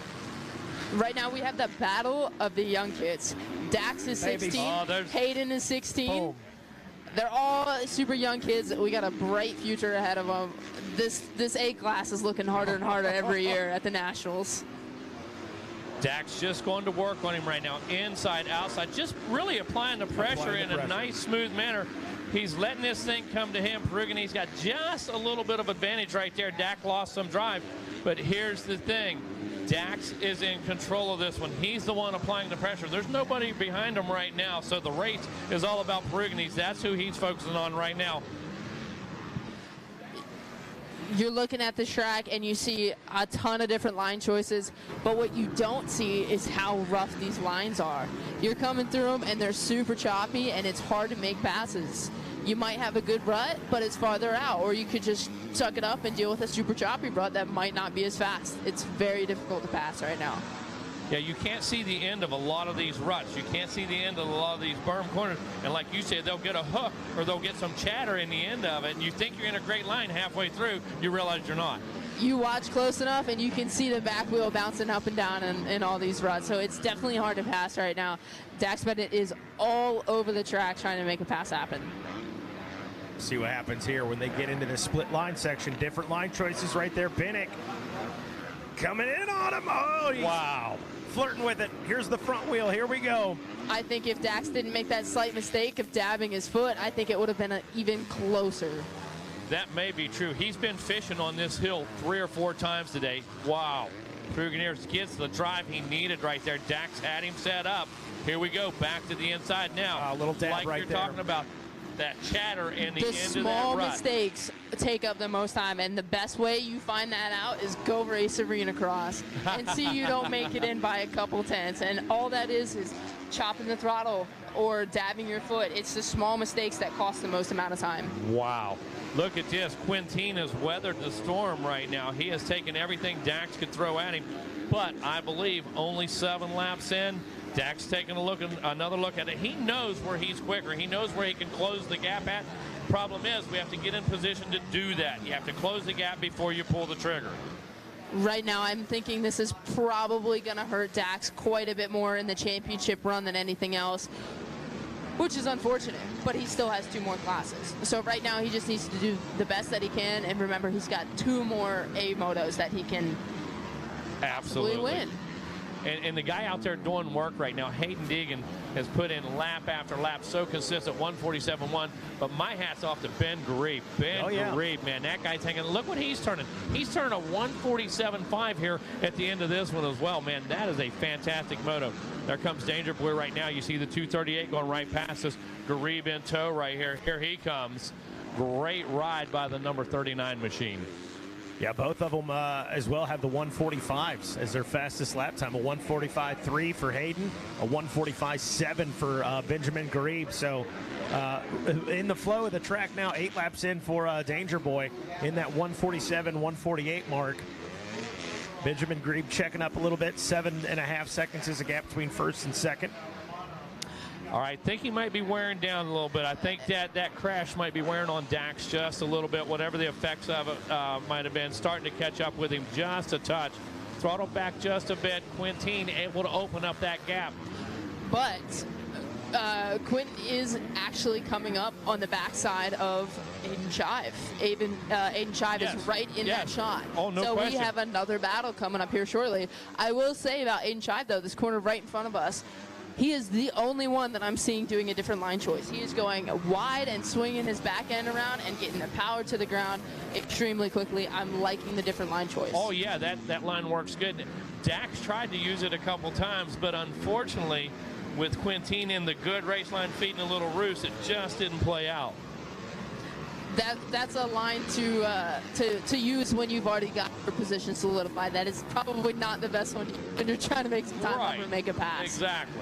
Right now we have the battle of the young kids. Dax is 16, Hayden is 16. Boom. They're all super young kids. We got a bright future ahead of them. This A class is looking harder and harder every year at the Nationals. Dax just going to work on him right now, inside, outside, just really applying the pressure in a nice, smooth manner. He's letting this thing come to him. Perugini's got just a little bit of advantage right there. Dax lost some drive, but here's the thing. Dax is in control of this one. He's the one applying the pressure. There's nobody behind him right now, so the race is all about Perugini's. That's who he's focusing on right now. You're looking at the track and you see a ton of different line choices, but what you don't see is how rough these lines are. You're coming through them and they're super choppy and it's hard to make passes. You might have a good rut, but it's farther out, or you could just suck it up and deal with a super choppy rut that might not be as fast. It's very difficult to pass right now. Yeah, you can't see the end of a lot of these ruts. You can't see the end of a lot of these berm corners. And like you said, they'll get a hook or they'll get some chatter in the end of it. And you think you're in a great line halfway through, you realize you're not. You watch close enough and you can see the back wheel bouncing up and down in all these ruts. So it's definitely hard to pass right now. Dax Bennett is all over the track trying to make a pass happen. See what happens here when they get into the split line section. Different line choices right there. Pinnock coming in on him. Oh, wow. Flirting with it. Here's the front wheel. Here we go. I think if Dax didn't make that slight mistake of dabbing his foot, I think it would have been even closer. That may be true. He's been fishing on this hill 3 or 4 times today. Wow. Perugini's gets the drive he needed right there. Dax had him set up. Here we go. Back to the inside now. A little dab like right you're there. Talking about that chatter in the end of that rut. The small mistakes take up the most time, and the best way you find that out is go race Arena Cross and see you don't make it in by a couple tenths. And all that is chopping the throttle or dabbing your foot. It's the small mistakes that cost the most amount of time. Wow. Look at this. Quintin has weathered the storm right now. He has taken everything Dax could throw at him, but I believe only 7 laps in. Dax taking another look at it. He knows where he's quicker. He knows where he can close the gap at. Problem is, we have to get in position to do that. You have to close the gap before you pull the trigger. Right now, I'm thinking this is probably going to hurt Dax quite a bit more in the championship run than anything else, which is unfortunate, but he still has 2 more classes. So right now, he just needs to do the best that he can, and remember, he's got 2 more A motos that he can absolutely win. And the guy out there doing work right now, Hayden Deegan, has put in lap after lap, so consistent, 147.1. But my hat's off to Ben Garib. Garib, man, that guy's taking. Look what he's turning. He's turning a 147.5 here at the end of this one as well, man. That is a fantastic moto. There comes Danger Boy right now. You see the 238 going right past us. Garib in tow right here. Here he comes. Great ride by the number 39 machine. Yeah, both of them as well have the 145s as their fastest lap time. A 145.3 for Hayden, a 145.7 for Benjamin Garib. So in the flow of the track now, 8 laps in for Danger Boy in that 147, 148 mark. Benjamin Garib checking up a little bit. 7.5 seconds is a gap between first and second. All right, I think he might be wearing down a little bit. I think that crash might be wearing on Dax just a little bit, whatever the effects of it might have been, starting to catch up with him just a touch. Throttle back just a bit. Quintin able to open up that gap. But Quintin is actually coming up on the backside of Aiden Shive. Aiden Shive is right in that shot. Oh, no so question. We have another battle coming up here shortly. I will say about Aiden Shive, though, this corner right in front of us, he is the only one that I'm seeing doing a different line choice. He is going wide and swinging his back end around and getting the power to the ground extremely quickly. I'm liking the different line choice. Oh, yeah, that line works good. Dax tried to use it a couple times, but unfortunately, with Quintin in the good race line feeding a little roost, it just didn't play out. That's a line to use when you've already got your position solidified. That is probably not the best one when you're trying to make some time up and make a pass. Exactly.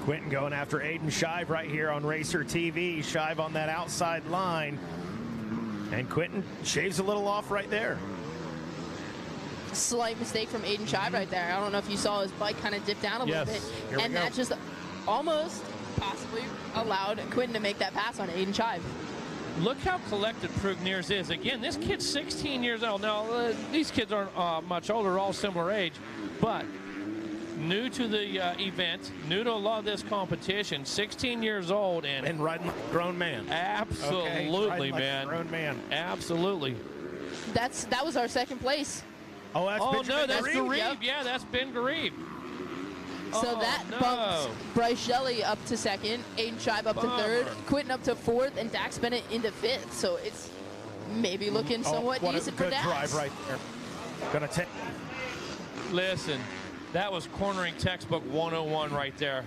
Quintin going after Aiden Shive right here on Racer TV. Shive on that outside line. And Quintin shaves a little off right there. Slight mistake from Aiden Shive right there. I don't know if you saw his bike kind of dip down a little bit. And that just almost possibly allowed Quintin to make that pass on Aiden Shive. Look how collected Prugniers is. Again, this kid's 16 years old. Now, these kids aren't much older, all similar age, but new to the event, new to a lot of this competition, 16 years old, and riding like a grown man. Absolutely, okay, man. Like a grown man. Absolutely. That was our second place. Oh, that's that's Garib. Garib. Yeah, that's Ben Garib. So that bumped Bryce Shelley up to second, Aiden Shive up to third, Quentin up to fourth, and Dax Bennett into fifth. So it's maybe looking somewhat decent for Dax. What a good drive right there. Gonna take. Listen, that was cornering textbook 101 right there.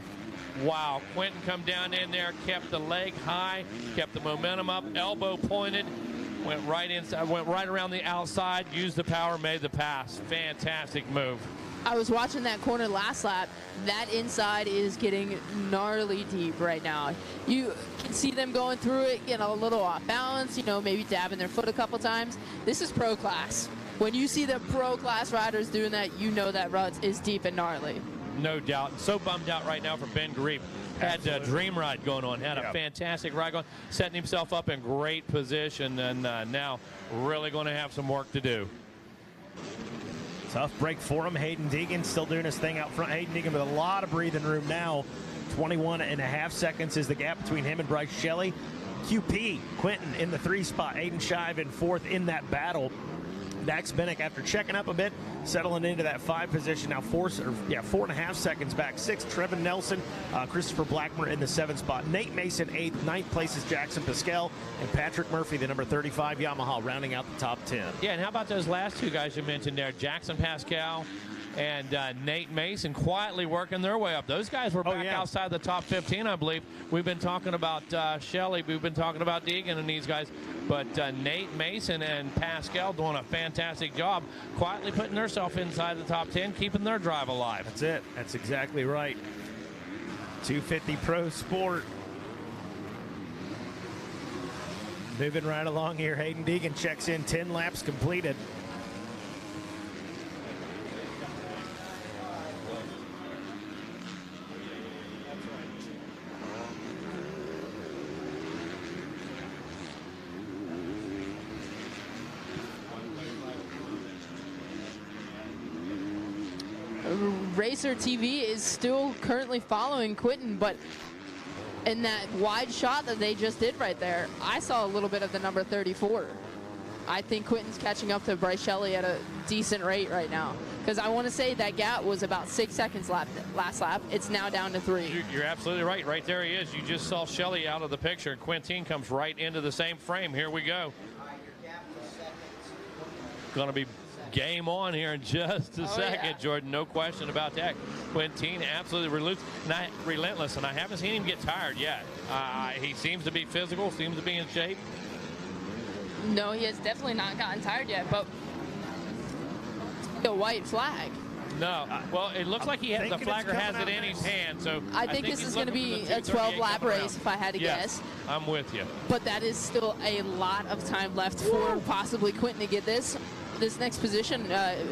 Wow, Quentin come down in there, kept the leg high, kept the momentum up, elbow pointed, went right inside, went right around the outside, used the power, made the pass. Fantastic move. I was watching that corner last lap. That inside is getting gnarly deep right now. You can see them going through it, getting a little off balance, maybe dabbing their foot a couple times. This is pro class. When you see the pro class riders doing that, you know that rut is deep and gnarly. No doubt. So bummed out right now for Ben Garib. Had a dream ride going on. Had a fantastic ride going, setting himself up in great position, and now really going to have some work to do. Tough break for him. Hayden Deegan still doing his thing out front. Hayden Deegan with a lot of breathing room now. 21.5 seconds is the gap between him and Bryce Shelley. QP, Quentin in the 3 spot. Aiden Shive in 4th in that battle. Dax Bennett, after checking up a bit, settling into that 5 position. Now 4.5 seconds back. 6th, Trevin Nelson. Christopher Blackmer in the 7th spot. Nate Mason 8th. 9th place is Jackson Pascal. And Patrick Murphy, the number 35 Yamaha, rounding out the top 10. Yeah, and how about those last two guys you mentioned there? Jackson Pascal and Nate Mason quietly working their way up. Those guys were back outside the top 15, I believe. We've been talking about Shelley. We've been talking about Deegan and these guys. But Nate Mason and Pascal doing a fantastic job, quietly putting themselves inside the top 10, keeping their drive alive. That's it. That's exactly right. 250 Pro Sport. Moving right along here. Hayden Deegan checks in. 10 laps completed. Racer TV is still currently following Quentin, but in that wide shot that they just did right there, I saw a little bit of the number 34. I think Quentin's catching up to Bryce Shelley at a decent rate right now, because I want to say that gap was about 6 seconds last lap. It's now down to 3. You're absolutely right. Right there he is. You just saw Shelley out of the picture, and Quentin comes right into the same frame. Here we go. Going to be game on here in just a second, yeah. Jordan. No question about that. Quentin absolutely relentless, and I haven't seen him get tired yet. He seems to be physical, seems to be in shape. No, he has definitely not gotten tired yet, but the white flag. No. Well, it looks like the flagger has it in his hand. So I think this is going to be a 12-lap race, if I had to guess. I'm with you. But that is still a lot of time left for possibly Quentin to get this next position,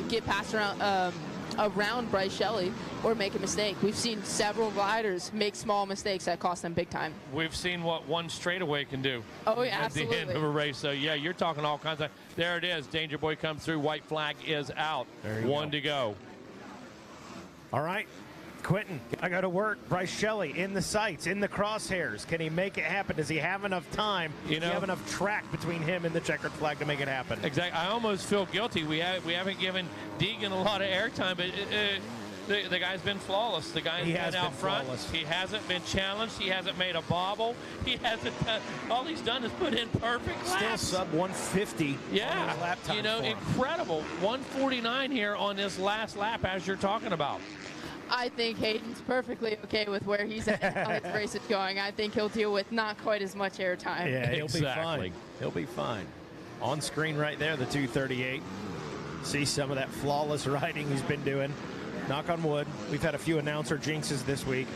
get past around Bryce Shelley, or make a mistake. We've seen several riders make small mistakes that cost them big time. We've seen what one straightaway can do. Oh, yeah, absolutely. At the end of a race. So, yeah, you're talking all kinds of. There it is. Danger Boy comes through. White flag is out. One to go. All right. Quentin, I got to work. Bryce Shelley in the sights, in the crosshairs. Can he make it happen? Does he have enough time? Does he have enough track between him and the checkered flag to make it happen? Exactly. I almost feel guilty. We haven't given Deegan a lot of airtime, but the guy's been flawless. The guy's been out front. Flawless. He hasn't been challenged. He hasn't made a bobble. He hasn't done. All he's done is put in perfect laps. Still sub 150. Yeah. On his lap time incredible. 149 here on this last lap, as you're talking about. I think Hayden's perfectly okay with where he's at, how his race is going. I think he'll deal with not quite as much airtime. Yeah, he'll be fine. He'll be fine. On screen right there, the 238. See some of that flawless riding he's been doing. Knock on wood. We've had a few announcer jinxes this week.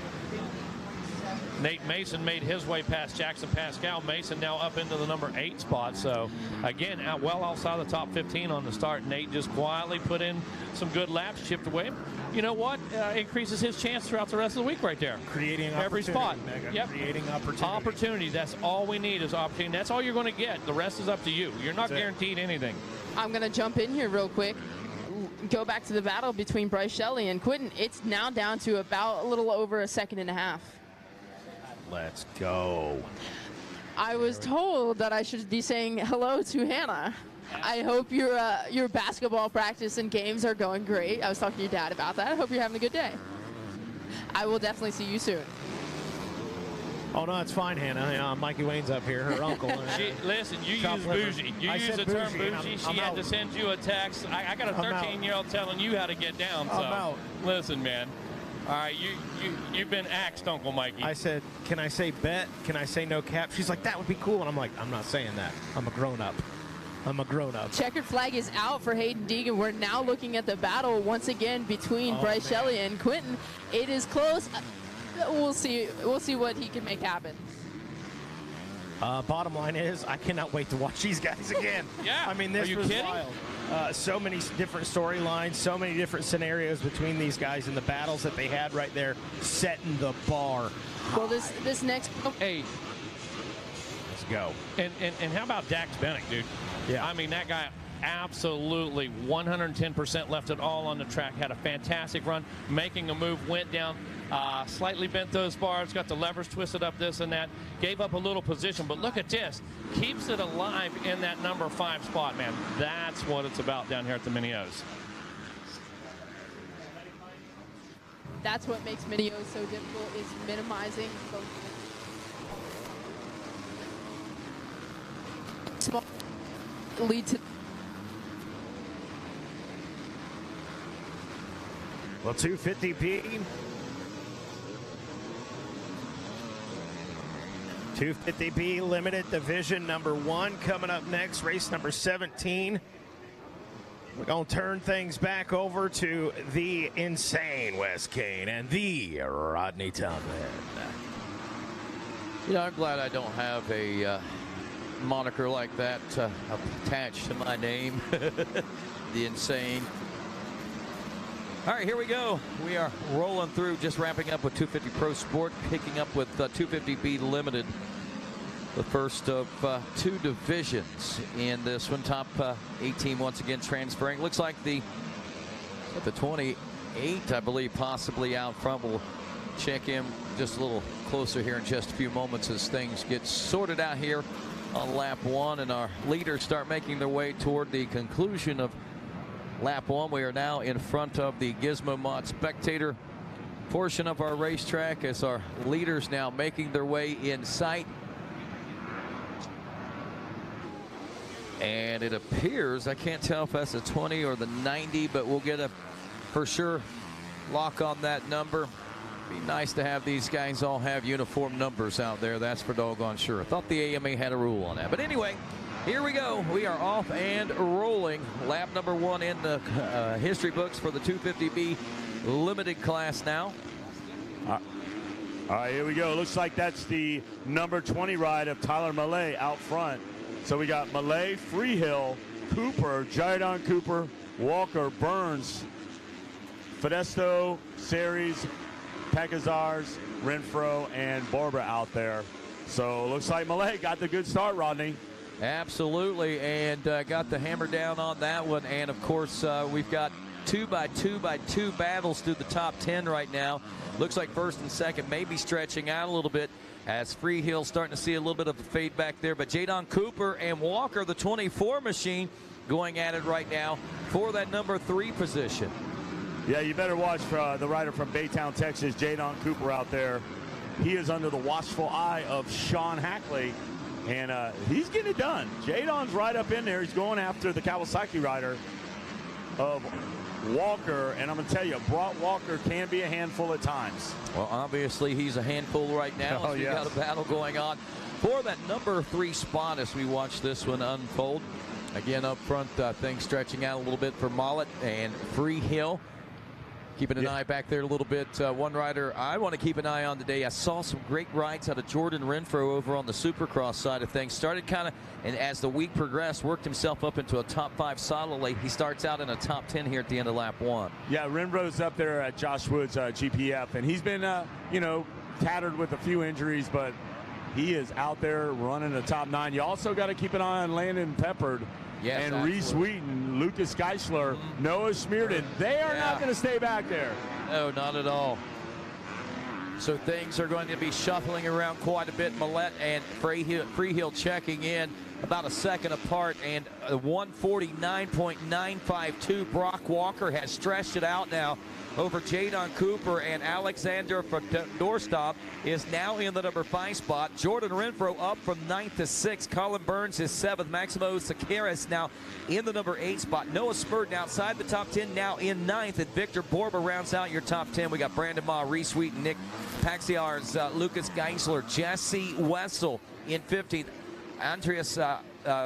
Nate Mason made his way past Jackson Pascal. Mason now up into the number 8 spot. So, again, well outside the top 15 on the start. Nate just quietly put in some good laps, chipped away. You know what? Increases his chance throughout the rest of the week right there. Creating every spot. Yep. Creating opportunity. Opportunity. That's all we need is opportunity. That's all you're going to get. The rest is up to you. You're not guaranteed anything. I'm going to jump in here real quick. go back to the battle between Bryce Shelley and Quinton. It's now down to about a little over a second and a half. Let's go. I was told that I should be saying hello to Hannah. I hope your basketball practice and games are going great. I was talking to your dad about that. I hope you're having a good day. I will definitely see you soon. Oh, no, it's fine, Hannah. Mikey Wayne's up here, her uncle. Listen, you use bougie. You use the term bougie. She had to send you a text. I got a 13-year-old telling you how to get down. So I'm out. Listen, man. All right, you've been axed, Uncle Mikey. I said, can I say bet? Can I say no cap? She's like, that would be cool. And I'm like, I'm not saying that. I'm a grown-up. Checkered flag is out for Hayden Deegan. We're now looking at the battle once again between Bryce Shelley and Quinton. It is close. We'll see what he can make happen. Bottom line is, I cannot wait to watch these guys again. Yeah. I mean, this was wild. So many different storylines, so many different scenarios between these guys and the battles that they had right there, setting the bar. Well, this next. Hey. Let's go. And how about Dax Bennick, dude? Yeah. I mean, that guy absolutely 110% left it all on the track. Had a fantastic run, making a move, went down, slightly bent those bars, got the levers twisted up, this and that, gave up a little position. But look at this. Keeps it alive in that number 5 spot, man. That's what it's about down here at the Mini O's. That's what makes Mini O's so difficult, is minimizing the small lead to. Well, 250p. 250p limited division number 1 coming up next, race number 17. We're going to turn things back over to the insane Wes Kane and the Rodney Tomlin. I'm glad I don't have a moniker like that attached to my name. The insane. All right, here we go. We are rolling through, just wrapping up with 250 Pro Sport, picking up with 250B Limited. The first of 2 divisions in this one. Top 18 once again transferring. Looks like the 28, I believe, possibly out front. We'll check in just a little closer here in just a few moments as things get sorted out here on lap 1, and our leaders start making their way toward the conclusion of lap 1. We are now in front of the Gizmo Mod spectator portion of our racetrack as our leaders now making their way in sight. And it appears, I can't tell if that's the 20 or the 90, but we'll get a for sure lock on that number. Be nice to have these guys all have uniform numbers out there. That's for doggone sure. I thought the AMA had a rule on that. But anyway, here we go. We are off and rolling. Lap number 1 in the history books for the 250B limited class now. All right, here we go. Looks like that's the number 20 ride of Tyler Millay out front. So we got Millay, Freehill, Cooper, Jadon Cooper, Walker, Burns, Fedesto, Series, Pekazars, Renfro, and Barbara out there. So looks like Millay got the good start, Rodney. Absolutely, and got the hammer down on that one. And of course, we've got 2x2x2 battles through the top 10 right now. Looks like first and second maybe stretching out a little bit as Freehill starting to see a little bit of a fade back there. But Jadon Cooper and Walker, the 24 machine, going at it right now for that number 3 position. Yeah, you better watch for the rider from Baytown, Texas, Jadon Cooper out there. He is under the watchful eye of Sean Hackley, and he's getting it done. Jadon's right up in there. He's going after the Kawasaki rider of Walker, and I'm going to tell you, Brock Walker can be a handful at times. Well, obviously, he's a handful right now. We've got a battle going on for that number 3 spot as we watch this one unfold. Again, up front, things stretching out a little bit for Mollett and Freehill. Keeping an eye back there a little bit. One rider I want to keep an eye on today. I saw some great rides out of Jordan Renfro over on the Supercross side of things. Started kind of, and as the week progressed, worked himself up into a top 5 solidly. He starts out in a top 10 here at the end of lap 1. Yeah, Renfro's up there at Josh Wood's GPF, and he's been, tattered with a few injuries, but He is out there running the top 9. You also got to keep an eye on Landon Peppard and Reese Wheaton, Lucas Geisler, Noah Smearden. They are not going to stay back there. No, not at all. So things are going to be shuffling around quite a bit. Millette and Freehill checking in about a second apart, and 149.952. Brock Walker has stretched it out now over Jadon Cooper, and Alexander Doorstop is now in the number 5 spot. Jordan Renfro up from 9th to 6th. Colin Burns is 7th. Maximo Sakaris now in the number 8 spot. Noah Spurden outside the top 10, now in 9th. And Victor Borba rounds out your top 10. We got Brandon Ma, Reese Wheaton, Nick Paxiar's, Lucas Geisler, Jesse Wessel in 15th. Andreas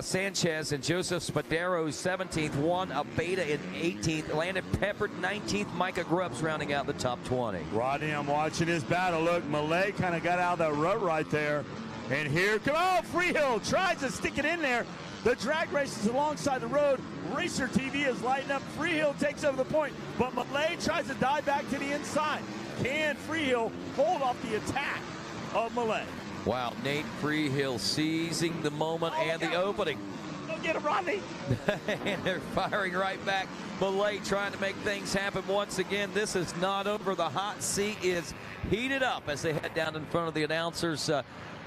Sanchez and Joseph Spadero 17th, Juan Abeda in 18th, Landon Peppard 19th, Micah Grubbs rounding out the top 20. Rodney, I'm watching his battle. Look, Malay kind of got out of that rut right there. And here, Freehill tries to stick it in there. The drag race is alongside the road. Racer TV is lighting up. Freehill takes over the point, but Malay tries to dive back to the inside. Can Freehill hold off the attack of Malay? Wow, Nate Freehill seizing the moment and the opening. Go get him, Rodney. And they're firing right back. Malay trying to make things happen once again. This is not over. The hot seat is heated up as they head down in front of the announcers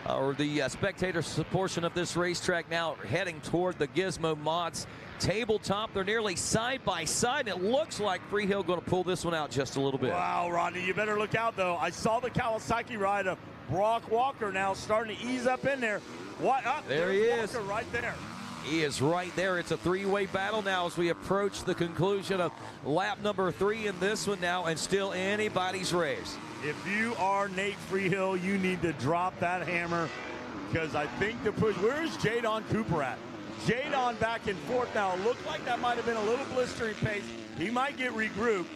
or the spectators portion of this racetrack, now heading toward the Gizmo Mods tabletop. They're nearly side by side. It looks like Freehill going to pull this one out just a little bit. Wow, Rodney, you better look out, though. I saw the Kawasaki ride of Brock Walker now starting to ease up in there. There he is. Walker right there. He is right there. It's a three-way battle now as we approach the conclusion of lap number 3 in this one now, and still anybody's race. If you are Nate Freehill, you need to drop that hammer, because I think the push. Where's Jadon Cooper at? Jadon back and forth now. Looked like that might have been a little blistering pace. He might get regrouped.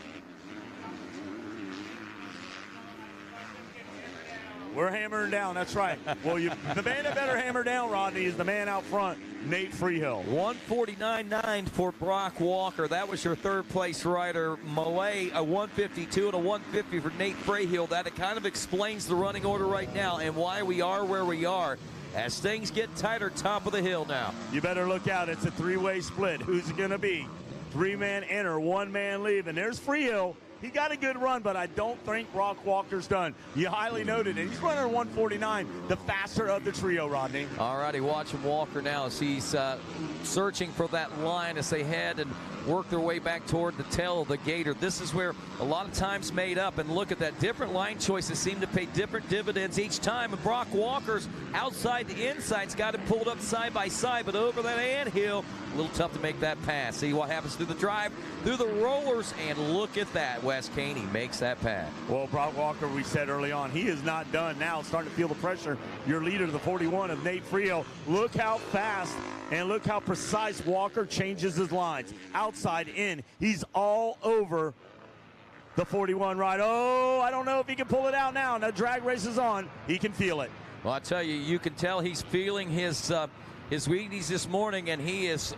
We're hammering down, that's right. Well, the man that better hammer down, Rodney, is the man out front, Nate Freehill. 149.9 for Brock Walker. That was your third place rider. Malay, a 152 and a 150 for Nate Freehill. That kind of explains the running order right now and why we are where we are as things get tighter top of the hill now. You better look out. It's a three-way split. Who's it going to be? 3-man enter, 1-man leave. And there's Freehill. He got a good run, but I don't think Brock Walker's done. You highly noted it. He's running 149, the faster of the trio, Rodney. All righty, watching Walker now as he's searching for that line as they head and work their way back toward the tail of the gator. This is where a lot of times made up, and look at that. Different line choices seem to pay different dividends each time, and Brock Walker's outside to inside's got it pulled up side by side, but over that anthill, a little tough to make that pass. See what happens through the drive, through the rollers, and look at that. Wes Caney makes that pass. Well, Brock Walker, we said early on, he is not done now. Starting to feel the pressure. Your leader, the 41 of Nate Freehill. Look how fast and look how precise Walker changes his lines. Outside in. He's all over the 41 ride. Oh, I don't know if he can pull it out now. The drag race is on. He can feel it. Well, I tell you, you can tell he's feeling his weaknesses this morning, and he is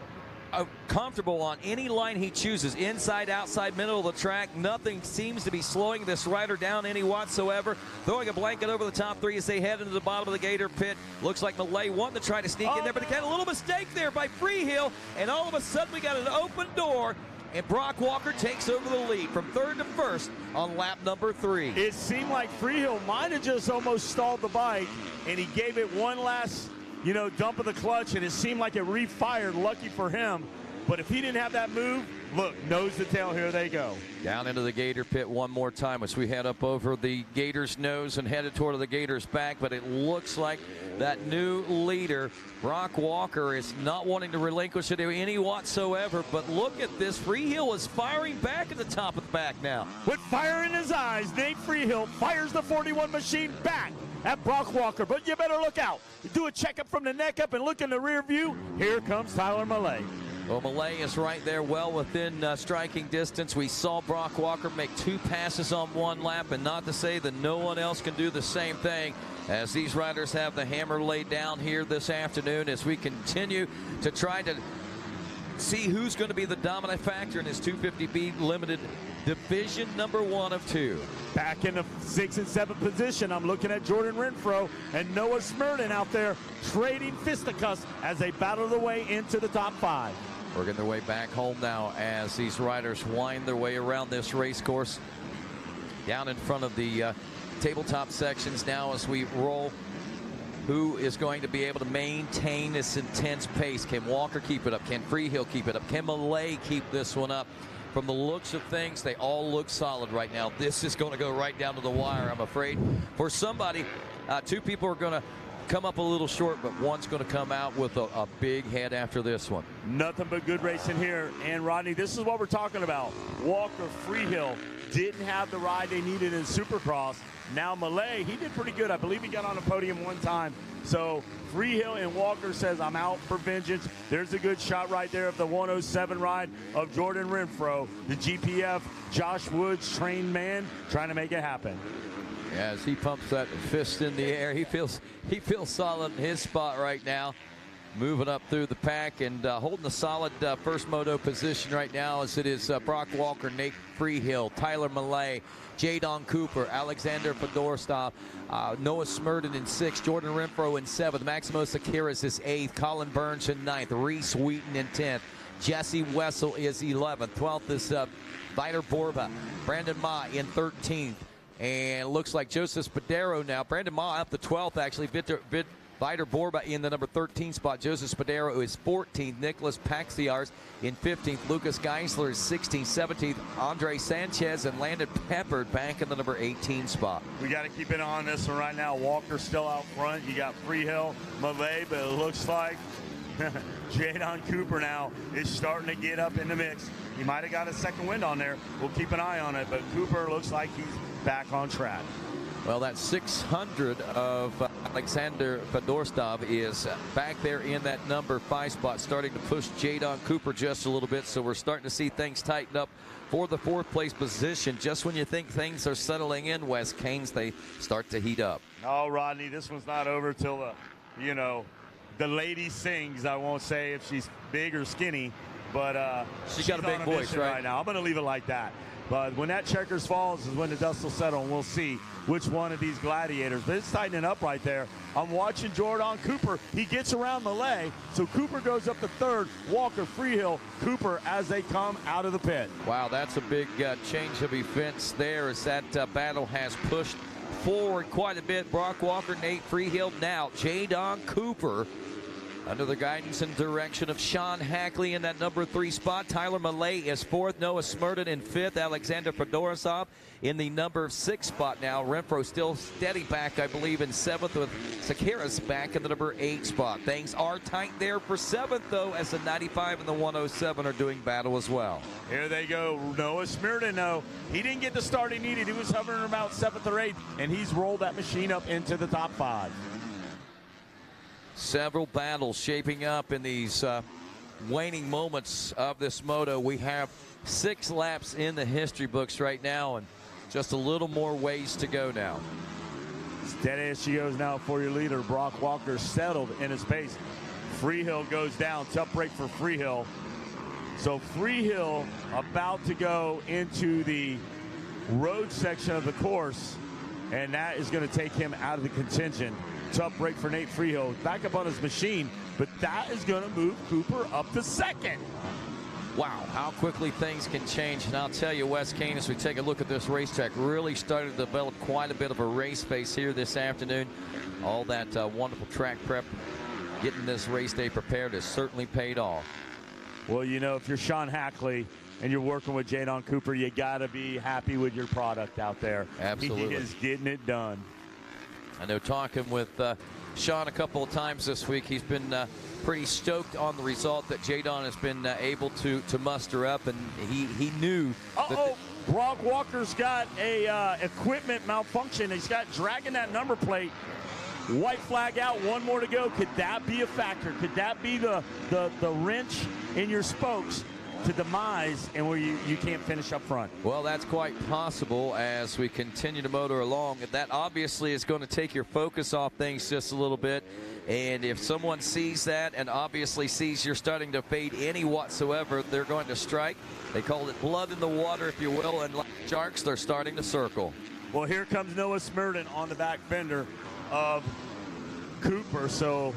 comfortable on any line he chooses. Inside, outside, middle of the track. Nothing seems to be slowing this rider down any whatsoever. Throwing a blanket over the top 3 as they head into the bottom of the gator pit. Looks like Malay wanting to try to sneak in there, but he got a little mistake there by Freehill, and all of a sudden we got an open door, and Brock Walker takes over the lead from 3rd to 1st on lap number 3. It seemed like Freehill might have just almost stalled the bike, and he gave it one last dump of the clutch, and it seemed like it refired. Lucky for him. But if he didn't have that move, look, nose to tail, here they go. Down into the gator pit one more time as we head up over the gator's nose and headed toward the gator's back. But it looks like that new leader, Brock Walker, is not wanting to relinquish it any whatsoever. But look at this. Freehill is firing back at the top of the back now. With fire in his eyes, Nate Freehill fires the 41 machine back at Brock Walker. But you better look out. You do a checkup from the neck up and look in the rear view. Here comes Tyler Malay. Well, Malay is right there, well within striking distance. We saw Brock Walker make 2 passes on one lap, and not to say that no one else can do the same thing as these riders have the hammer laid down here this afternoon as we continue to try to see who's going to be the dominant factor in this 250B limited division number 1 of 2. Back in the 6th and 7th position, I'm looking at Jordan Renfro and Noah Smurden out there trading fisticuffs as they battle their way into the top 5. Working their way back home now as these riders wind their way around this race course. Down in front of the tabletop sections now as we roll. Who is going to be able to maintain this intense pace? Can Walker keep it up? Can Freehill keep it up? Can Malay keep this one up? From the looks of things, they all look solid right now. This is going to go right down to the wire, I'm afraid. For somebody, 2 people are going to come up a little short, but one's going to come out with a big head after this one. Nothing but good racing here. And Rodney, this is what we're talking about. Walker, Freehill didn't have the ride they needed in Supercross. Now Malay, he did pretty good. I believe he got on a podium one time. So Freehill and Walker says, I'm out for vengeance. There's a good shot right there of the 107 ride of Jordan Renfro, the GPF Josh Woods trained man, trying to make it happen. As he pumps that fist in the air, he feels solid in his spot right now. Moving up through the pack and holding a solid first moto position right now as it is Brock Walker, Nate Freehill, Tyler Malay, Jadon Cooper, Alexander Fedorstov, Noah Smurden in 6th, Jordan Renfro in 7th, Maximo Sakiris is 8th, Colin Burns in 9th, Reese Wheaton in 10th, Jesse Wessel is 11th, 12th is Vitor Borba, Brandon Ma in 13th, and it looks like Joseph Spadero now. Brandon Ma up to 12th actually. Vitor Borba in the number 13 spot. Joseph Spadero is 14th. Nicholas Paxiars in 15th. Lucas Geisler is 16th. 17th. Andre Sanchez and Landon Peppard back in the number 18 spot. We got to keep it on this one right now. Walker's still out front. You got Freehill, Malay, but it looks like Jadon Cooper now is starting to get up in the mix. He might have got a second wind on there. We'll keep an eye on it, but Cooper looks like he's back on track. Well, that 600 of Alexander Fedorstov is back there in that number 5 spot, starting to push Jadon Cooper just a little bit. So we're starting to see things tighten up for the 4th place position. Just when you think things are settling in, Wes Canes, they start to heat up. Oh, Rodney, this one's not over till the lady sings. I won't say if she's big or skinny, but she's got a big voice right now. I'm going to leave it like that. But when that checkers falls is when the dust will settle, and we'll see which one of these gladiators. But it's tightening up right there. I'm watching Jordan Cooper. He gets around Malay, so Cooper goes up to 3rd. Walker, Freehill, Cooper as they come out of the pit. Wow, that's a big change of events there as that battle has pushed forward quite a bit. Brock Walker, Nate Freehill, now Jadon Cooper under the guidance and direction of Sean Hackley in that number 3 spot. Tyler Malay is 4th. Noah Smurden in 5th. Alexander Fedorstov in the number 6 spot now. Renfro still steady back, I believe, in 7th with Sakiris back in the number 8 spot. Things are tight there for 7th, though, as the 95 and the 107 are doing battle as well. Here they go. Noah Smurden, though, he didn't get the start he needed. He was hovering about 7th or 8th, and he's rolled that machine up into the top 5. Several battles shaping up in these waning moments of this moto. We have 6 laps in the history books right now, and just a little more ways to go now. Steady as she goes now for your leader. Brock Walker settled in his pace. Freehill goes down. Tough break for Freehill. So Freehill about to go into the road section of the course, and that is going to take him out of the contention. Tough break for Nate Freehill. Back up on his machine, but that is going to move Cooper up to 2nd. Wow, how quickly things can change. And I'll tell you, Wes Cain, as we take a look at this racetrack, really started to develop quite a bit of a race pace here this afternoon. All that wonderful track prep, getting this race day prepared has certainly paid off. Well, you know, if you're Sean Hackley and you're working with Jadon Cooper, you got to be happy with your product out there. Absolutely. He is getting it done. I know talking with Sean a couple of times this week, he's been pretty stoked on the result that Jadon has been able to muster up, and he knew. Brock Walker's got a equipment malfunction. He's got dragging that number plate. White flag out, one more to go. Could that be a factor? Could that be the wrench in your spokes? to demise and where you can't finish up front. Well, that's quite possible as we continue to motor along. That obviously is going to take your focus off things just a little bit. And if someone sees that and obviously sees you're starting to fade any whatsoever, they're going to strike. They call it blood in the water, if you will, and like sharks, they're starting to circle. Well, here comes Noah Smurden on the back fender of Cooper. So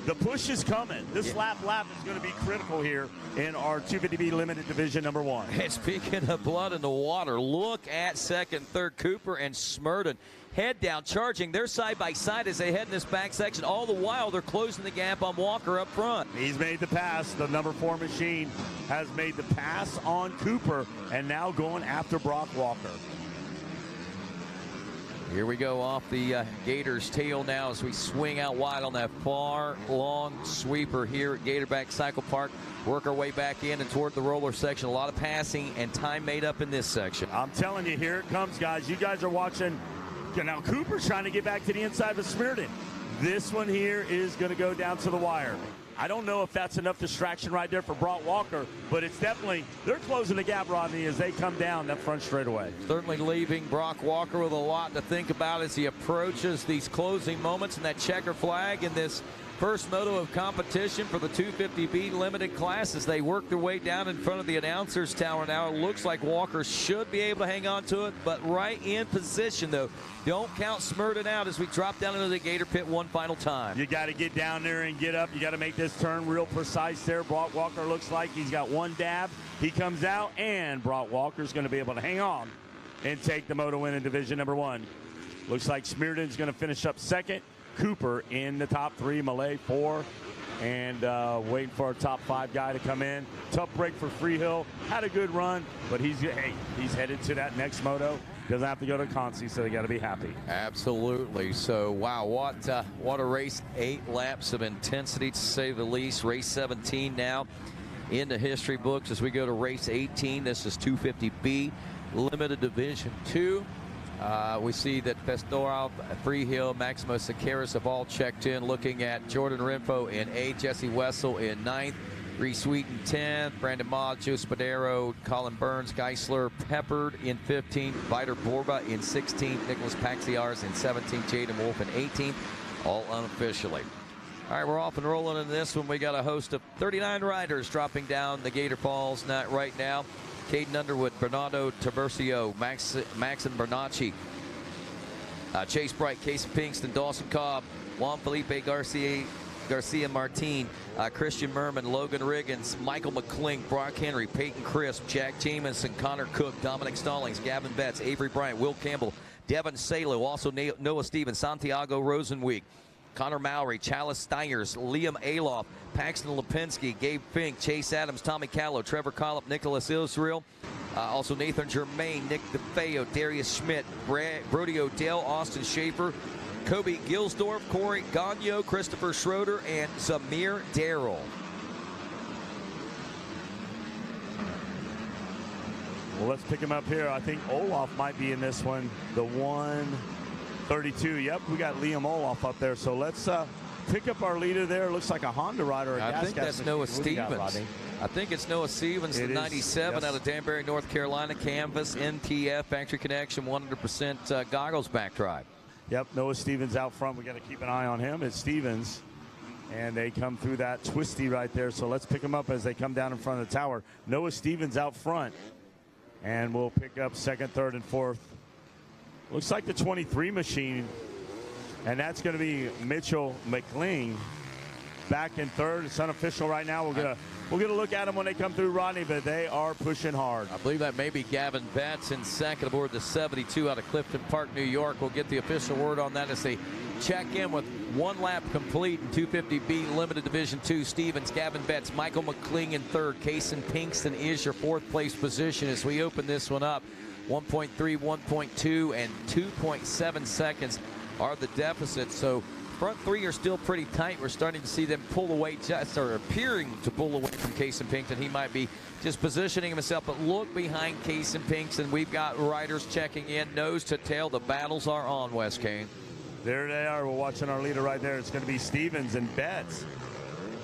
the push is coming. This lap is going to be critical here in our 250B limited division number 1. And speaking of blood in the water, look at second, third, Cooper and Smurden. Head down, charging. They're side by side as they head in this back section. All the while, they're closing the gap on Walker up front. He's made the pass. The number 4 machine has made the pass on Cooper and now going after Brock Walker. Here we go off the Gator's tail now as we swing out wide on that far, long sweeper here at Gatorback Cycle Park. Work our way back in and toward the roller section. A lot of passing and time made up in this section. I'm telling you, here it comes, guys. You guys are watching. Now Cooper's trying to get back to the inside of Smurden. This one here is going to go down to the wire. I don't know if that's enough distraction right there for Brock Walker, but it's definitely, they're closing the gap, Rodney, as they come down that front straightaway. Certainly leaving Brock Walker with a lot to think about as he approaches these closing moments and that checker flag in this first moto of competition for the 250B limited class as they work their way down in front of the announcer's tower now. It looks like Walker should be able to hang on to it, but right in position, though. Don't count Smurden out as we drop down into the Gator pit one final time. You got to get down there and get up. You got to make this turn real precise there. Brock Walker looks like he's got one dab. He comes out, and Brock Walker's going to be able to hang on and take the moto win in division number 1. Looks like Smurden's going to finish up second. Cooper in the top 3, Malay 4, and waiting for our top 5 guy to come in. Tough break for Freehill. Had a good run, but he's headed to that next moto. Doesn't have to go to Concy, so they got to be happy. Absolutely. So, wow, what a race. 8 laps of intensity, to say the least. Race 17 now in the history books as we go to race 18. This is 250B limited division 2. We see that Pestorov, Freehill, Maximo Sakaris have all checked in. Looking at Jordan Renfro in 8th, Jesse Wessel in 9th, Reese Wheaton 10th, Brandon Maud, Joe Spadero, Colin Burns, Geisler, Peppard in 15th, Viter Borba in 16th, Nicholas Paxiars in 17th, Jaden Wolf in 18th, all unofficially. All right, we're off and rolling in this one. We got a host of 39 riders dropping down the Gator Falls right now. Caden Underwood, Bernardo Taversio, Maxon Bernacci, Chase Bright, Casey Pinkston, Dawson Cobb, Juan Felipe Garcia Martin, Christian Merman, Logan Riggins, Michael McClink, Brock Henry, Peyton Crisp, Jack Jamison, Connor Cook, Dominic Stallings, Gavin Betts, Avery Bryant, Will Campbell, Devin Salo, also Noah Stevens, Santiago Rosenweek, Connor Mowry, Chalice Steyers, Liam Aloff, Paxton Lipinski, Gabe Fink, Chase Adams, Tommy Callow, Trevor Collop, Nicholas Israel, also Nathan Germain, Nick DeFeo, Darius Schmidt, Brody Odell, Austin Schaefer, Kobe Gilsdorf, Corey Gagnon, Christopher Schroeder, and Zamir Darrell. Well, let's pick him up here. I think Olaf might be in this one. The 132. Yep, we got Liam Olaf up there. So let's pick up our leader there. Looks like a Honda rider. I think that's Noah Stevens. I think it's Noah Stevens, the 97 out of Danbury, North Carolina. Canvas, NTF, factory connection, 100% goggles back drive. Yep, Noah Stevens out front. We got to keep an eye on him. It's Stevens. And they come through that twisty right there. So let's pick them up as they come down in front of the tower. Noah Stevens out front. And we'll pick up second, third, and fourth. Looks like the 23 machine. And that's going to be Mitchell McLean back in third. It's unofficial right now. We'll get a look at them when they come through, Rodney, but they are pushing hard. I believe that may be Gavin Betts in second aboard the 72 out of Clifton Park, New York. We'll get the official word on that as they check in with 1 lap complete in 250B Limited Division 2. Stevens, Gavin Betts, Michael McLean in third. Kason Pinkston is your 4th place position as we open this one up. 1.3, 1.2, and 2.7 seconds are the deficits. So front 3 are still pretty tight. We're starting to see them pull away, or appearing to pull away from Kason Pinkston. He might be just positioning himself, but look behind Kason Pinkston. We've got riders checking in, nose to tail. The battles are on, Wes Kane. There they are. We're watching our leader right there. It's going to be Stevens and Betts.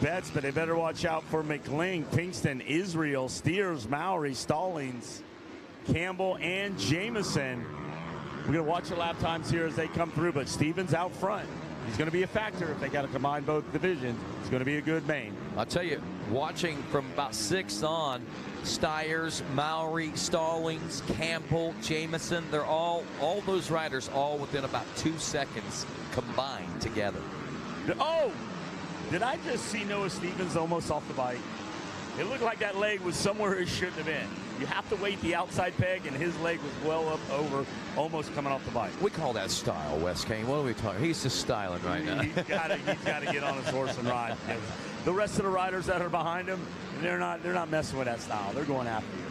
Betts, but they better watch out for McLean, Pinkston, Israel, Steers, Mowry, Stallings, Campbell, and Jamison. We're going to watch the lap times here as they come through, but Stevens out front. He's going to be a factor if they got to combine both divisions. It's going to be a good main. I'll tell you, watching from about 6 on, Stiers, Mowry, Stallings, Campbell, Jamison, they're all those riders all within about 2 seconds combined together. Oh! Did I just see Noah Stevens almost off the bike? It looked like that leg was somewhere it shouldn't have been. You have to weight the outside peg, and his leg was well up over, almost coming off the bike. We call that style, Wes Kane. What are we talking? He's just styling right now. He's got to get on his horse and ride. The rest of the riders that are behind him, they're not messing with that style. They're going after you.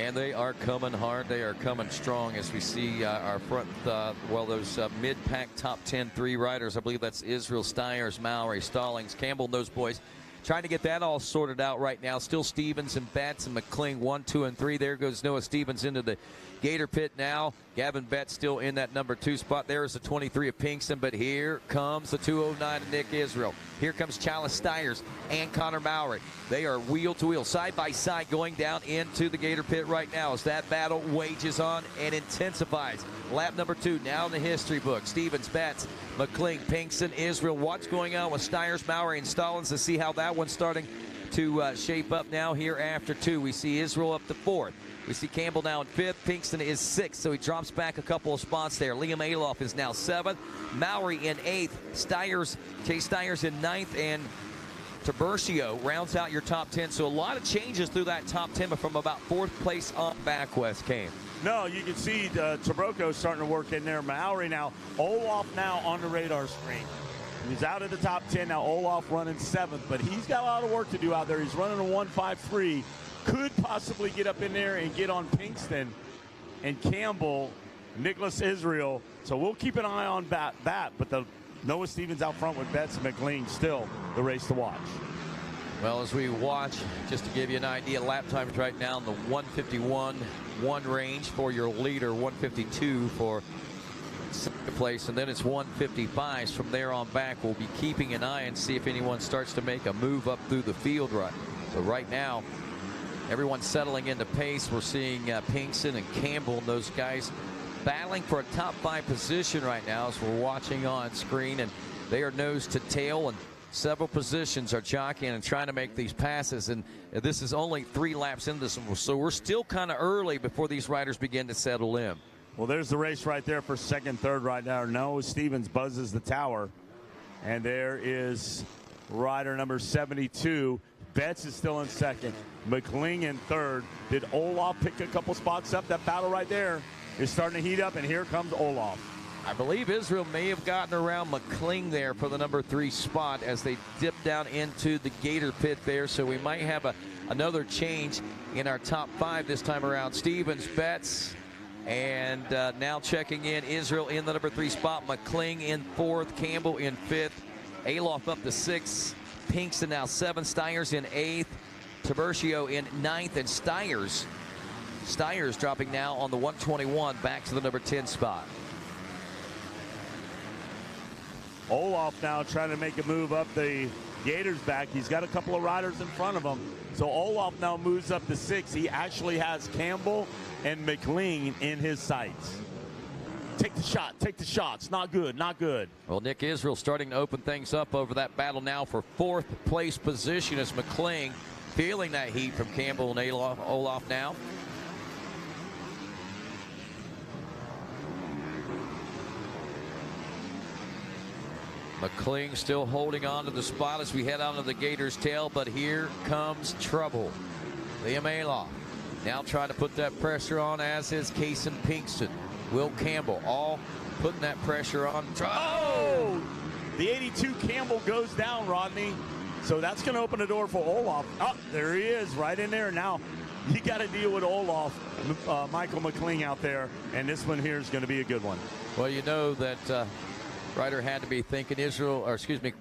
And they are coming hard. They are coming strong as we see our front, those mid-pack top 10 3 riders. I believe that's Israel, Stiers, Mowry, Stallings, Campbell, and those boys. Trying to get that all sorted out right now. Still Stevens and Betts and McLean 1, 2, and 3. There goes Noah Stevens into the Gator pit now. Gavin Betts still in that number 2 spot. There is the 23 of Pinkston, but here comes the 209 of Nick Israel. Here comes Chalice Stiers and Connor Mowry. They are wheel to wheel, side by side, going down into the Gator pit right now as that battle wages on and intensifies. Lap number 2 now in the history book. Stevens, Betts, McLean, Pinkston, Israel. What's going on with Stiers, Mowry, and Stallings to see how that one's starting to shape up now here after 2. We see Israel up to 4th. We see Campbell now in 5th. Pinkston is 6th, so he drops back a couple of spots there. Liam Aloff is now 7th. Mowry in 8th. Chase Stiers in 9th, and Tiburcio rounds out your top 10. So a lot of changes through that top 10, but from about 4th place on back, West came. No, you can see Tiburcio starting to work in there. Mowry now, Olof now on the radar screen. He's out of the top 10 now. Olof running 7th, but he's got a lot of work to do out there. He's running a 1.53. Could possibly get up in there and get on Pinkston and Campbell, Nicholas Israel. So we'll keep an eye on that. But Noah Stevens out front with Betts and McLean still the race to watch. Well, as we watch, just to give you an idea, lap times right now in the 151-1 range for your leader, 152 for second place, and then it's 155s from there on back. We'll be keeping an eye and see if anyone starts to make a move up through the field right. But right now, everyone's settling into pace. We're seeing Pinkston and Campbell and those guys battling for a top 5 position right now as we're watching on screen, and they are nose to tail, and several positions are jockeying and trying to make these passes, and this is only 3 laps into this one, so we're still kind of early before these riders begin to settle in. Well, there's the race right there for 2nd, 3rd right now. Noah Stevens buzzes the tower, and there is rider number 72. Betts is still in 2nd. McLean in 3rd. Did Olof pick a couple spots up? That battle right there is starting to heat up, and here comes Olof. I believe Israel may have gotten around McLean there for the number 3 spot as they dip down into the Gator pit there. So we might have another change in our top 5 this time around. Stevens, Betts, and now checking in Israel in the number 3 spot. McLean in 4th. Campbell in 5th. Alof up to 6th. Pinkston now 7th. Stiers in 8th. Tiburcio in 9th. And Stiers dropping now on the 121 back to the number 10 spot. Olof now trying to make a move up the Gators back. He's got a couple of riders in front of him. So Olof now moves up to 6. He actually has Campbell and McLean in his sights. Take the shot, take the shots. Not good, not good. Well, Nick Israel starting to open things up over that battle now for 4th place position as McLean feeling that heat from Campbell and Olof now. McLean still holding on to the spot as we head onto the Gators' tail, but here comes trouble. Liam Alof now trying to put that pressure on, as is Case and Pinkston. Will Campbell all putting that pressure on. Oh! The 82 Campbell goes down, Rodney. So that's going to open the door for Olof. Oh, there he is, right in there. Now, you got to deal with Olof, Michael McLean out there, and this one here is going to be a good one. Well, you know that Ryder had to be thinking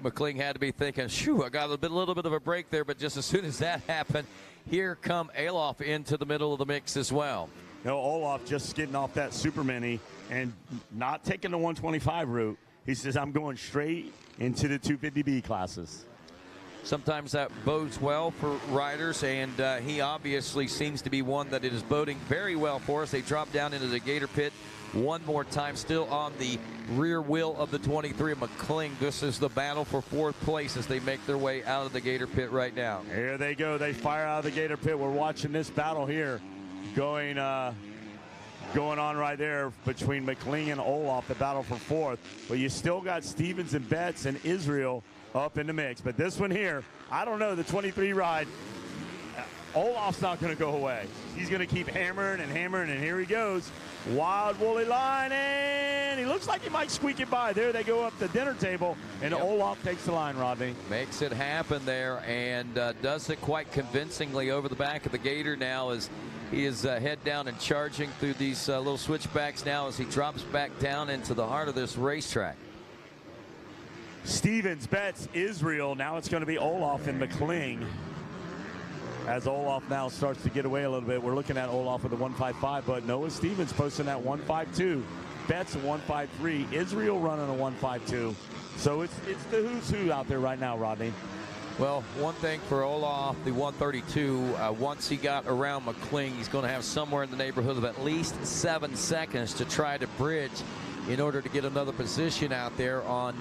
McLean had to be thinking, shoo, I got a little bit of a break there, but just as soon as that happened, here come Alof into the middle of the mix as well. No, Olof just getting off that Super Mini and not taking the 125 route. He says, I'm going straight into the 250B classes. sometimes that bodes well for riders, and he obviously seems to be one that it is boding very well for us. They drop down into the Gator Pit one more time, still on the rear wheel of the 23 McCling. This is the battle for 4th place as they make their way out of the Gator Pit right now. Here they go. They fire out of the Gator Pit. We're watching this battle here going on right there between McCling and Olaf, the battle for 4th. But you still got Stevens and Betts and Israel up in the mix. But this one here, I don't know, the 23 ride, Olaf's not going to go away. He's going to keep hammering and hammering, and here he goes. Wild Woolly line, and he looks like he might squeak it by. There they go up the dinner table, and Olaf takes the line, Rodney. Makes it happen there, and does it quite convincingly over the back of the Gator now as he is head down and charging through these little switchbacks now as he drops back down into the heart of this racetrack. Stevens, Betts, Israel. Now it's going to be Olaf and McCling. As Olaf now starts to get away a little bit. We're looking at Olaf with a 1.55, but Noah Stevens posting that 1.52. Betts a 1.53. Israel running a 1.52. So it's the who's who out there right now, Rodney. Well, one thing for Olaf, the 132, once he got around McCling, he's going to have somewhere in the neighborhood of at least 7 seconds to try to bridge in order to get another position out there on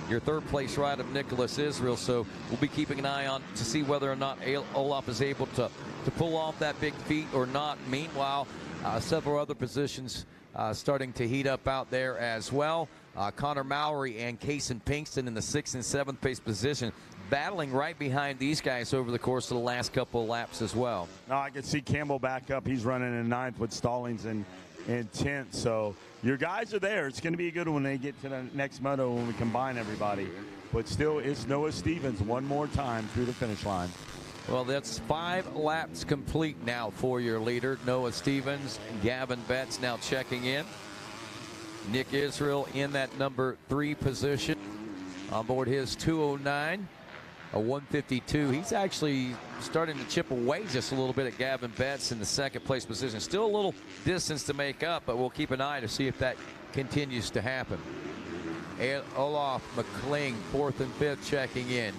your 3rd place ride of Nicholas Israel. So we'll be keeping an eye on to see whether or not Olaf is able to pull off that big feat or not. Meanwhile, several other positions starting to heat up out there as well. Connor Mowry and Kaysen Pinkston in the 6th and 7th place position, battling right behind these guys over the course of the last couple of laps as well. Now I can see Campbell back up. He's running in 9th with Stallings in 10th. So your guys are there. It's going to be a good one when they get to the next moto when we combine everybody. But still, it's Noah Stevens one more time through the finish line. Well, that's 5 laps complete now for your leader, Noah Stevens. Gavin Betts now checking in. Nick Israel in that number 3 position on board his 209. A 152. He's actually starting to chip away just a little bit at Gavin Betts in the 2nd place position. Still a little distance to make up, but we'll keep an eye to see if that continues to happen. Olaf McCling, 4th and 5th, checking in.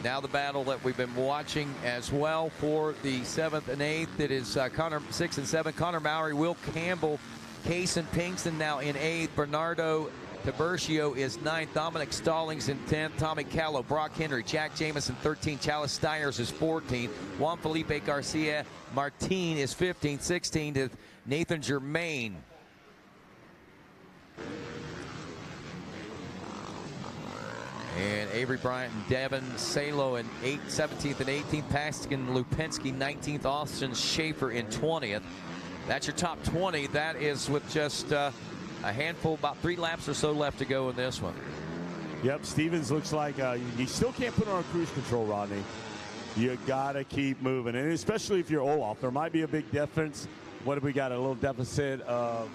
Now the battle that we've been watching as well for the 7th and 8th. It is 6 and 7. Connor Mowry, Will Campbell, Kaysen Pinkston now in 8th. Bernardo Tiburcio is 9th. Dominic Stallings in 10th. Tommy Callow, Brock Henry, Jack Jamison 13th. Chalice Stiers is 14th. Juan Felipe Garcia Martin is 15th. 16th is Nathan Germain. And Avery Bryant and Devin Salo in 17th and 18th. Paskin Lupinski 19th. Austin Schaefer in 20th. That's your top 20. That is with just a handful, about 3 laps or so left to go in this one. Yep, Stevens looks like you still can't put on cruise control, Rodney. You got to keep moving, and especially if you're Olaf. There might be a big difference. What have we got? A little deficit of...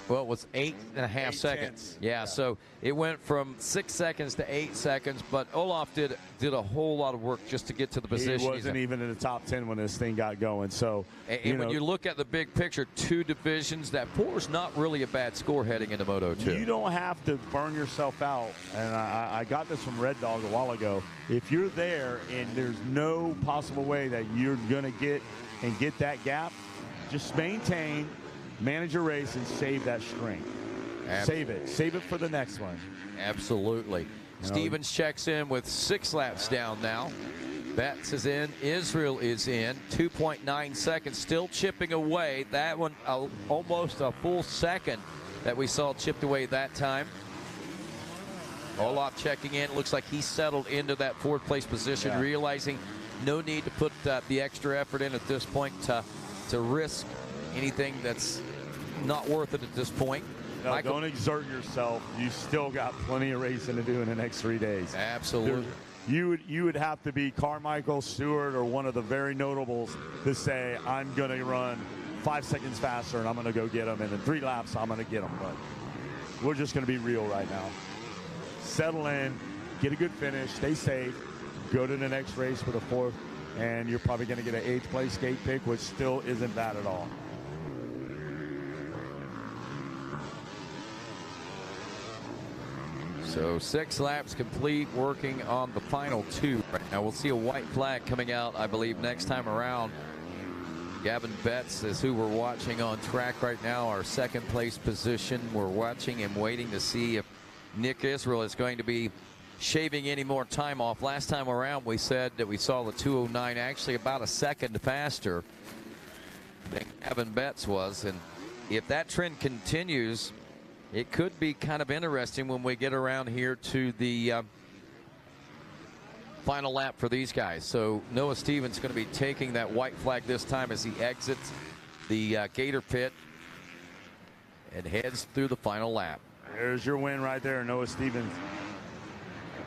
Well, it was 8.5 seconds. Yeah, so it went from 6 seconds to 8 seconds, but Olaf did a whole lot of work just to get to the position. He wasn't even in the top 10 when this thing got going. So, and when you look at the big picture, 2 divisions, that 4 is not really a bad score heading into Moto 2. You don't have to burn yourself out. And I got this from Red Dog a while ago. If you're there and there's no possible way that you're going to get that gap, just maintain, manage your race, and save that string. Save it for the next one. Absolutely. Stevens checks in with 6 laps down now. Betts is in. Israel is in. 2.9 seconds, still chipping away. That one almost a full second that we saw chipped away that time. Olaf checking in. Looks like he settled into that 4th place position, realizing no need to put the extra effort in at this point to risk anything that's not worth it at this point. No, don't exert yourself. You still got plenty of racing to do in the next 3 days. Absolutely. You would have to be Carmichael, Stewart, or one of the very notables to say, I'm going to run 5 seconds faster and I'm going to go get them. And in 3 laps, I'm going to get them. But we're just going to be real right now. Settle in, get a good finish, stay safe, go to the next race with a 4th, and you're probably going to get an 8th place gate pick, which still isn't bad at all. So 6 laps complete, working on the final 2 right now. We'll see a white flag coming out, I believe, next time around. Gavin Betts is who we're watching on track right now, our second place position. We're watching and waiting to see if Nick Israel is going to be shaving any more time off. Last time around, we said that we saw the 209 actually about a second faster than Gavin Betts was. And if that trend continues, it could be kind of interesting when we get around here to the final lap for these guys. So Noah Stevens going to be taking that white flag this time as he exits the Gator pit and heads through the final lap. There's your win right there. Noah Stevens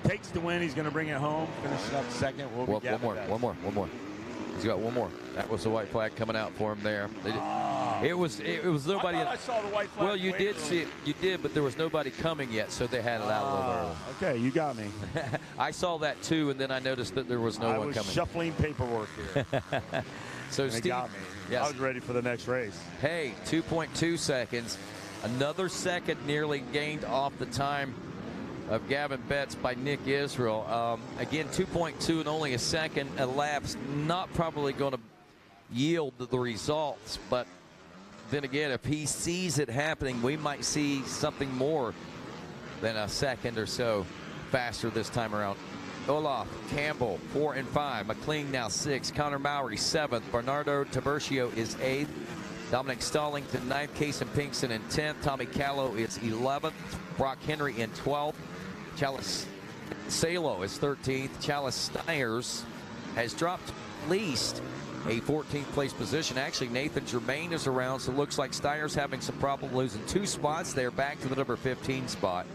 takes the win. He's going to bring it home. Finishing up second. One more. He's got one more. That was the white flag coming out for him there. It was nobody. I saw the white flag. Well, you did see it. You did, but there was nobody coming yet, so they had it out a little early. Okay, you got me. I saw that too, and then I noticed that there was no one coming. I was shuffling paperwork here. So Steve got me. Yes. I was ready for the next race. Hey, 2.2 seconds. Another second nearly gained off the time of Gavin Betts by Nick Israel. Again, 2.2 and only a second elapsed. Not probably going to yield the results, but then again, if he sees it happening, we might see something more than a second or so faster this time around. Olaf, Campbell, 4 and 5. McLean now 6. Connor Mowry, 7th. Bernardo Tiburcio is 8th. Dominic Stallington, 9th. Kason Pinkston in 10th. Tommy Callow is 11th. Brock Henry in 12th. Chalice Salo is 13th. Chalice Stiers has dropped at least a 14th place position. Actually, Nathan Germain is around, so it looks like Stiers having some problem losing 2 spots. They're back to the number 15 spot.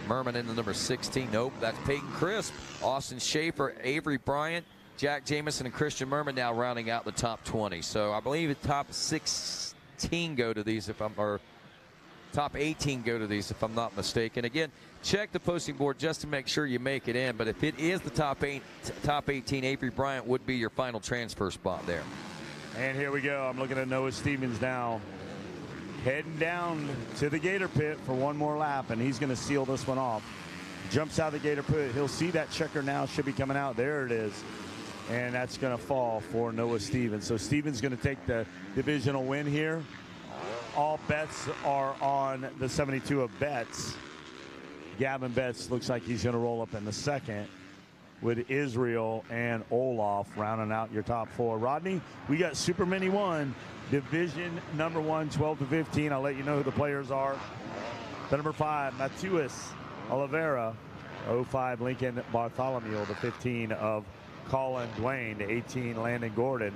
Merman in the number 16. Nope, that's Peyton Crisp. Austin Schaefer, Avery Bryant, Jack Jamison, and Christian Merman now rounding out the top 20. So I believe the top 16 go to these, top 18 go to these, if I'm not mistaken. Again, check the posting board just to make sure you make it in. But if it is the top 18, Avery Bryant would be your final transfer spot there. And here we go. I'm looking at Noah Stevens now, heading down to the Gator pit for one more lap, and he's going to seal this one off. Jumps out of the Gator pit. He'll see that checker now. Should be coming out. There it is. And that's going to fall for Noah Stevens. So Stevens going to take the divisional win here. All bets are on the 72 of Betts. Gavin Betts looks like he's going to roll up in the second with Israel and Olaf rounding out your top 4. Rodney, we got Super Mini 1, division number 1, 12 to 15. I'll let you know who the players are. The number 5, Matuis Oliveira. 05, Lincoln Bartholomew. The 15 of Colin Dwayne. The 18, Landon Gordon.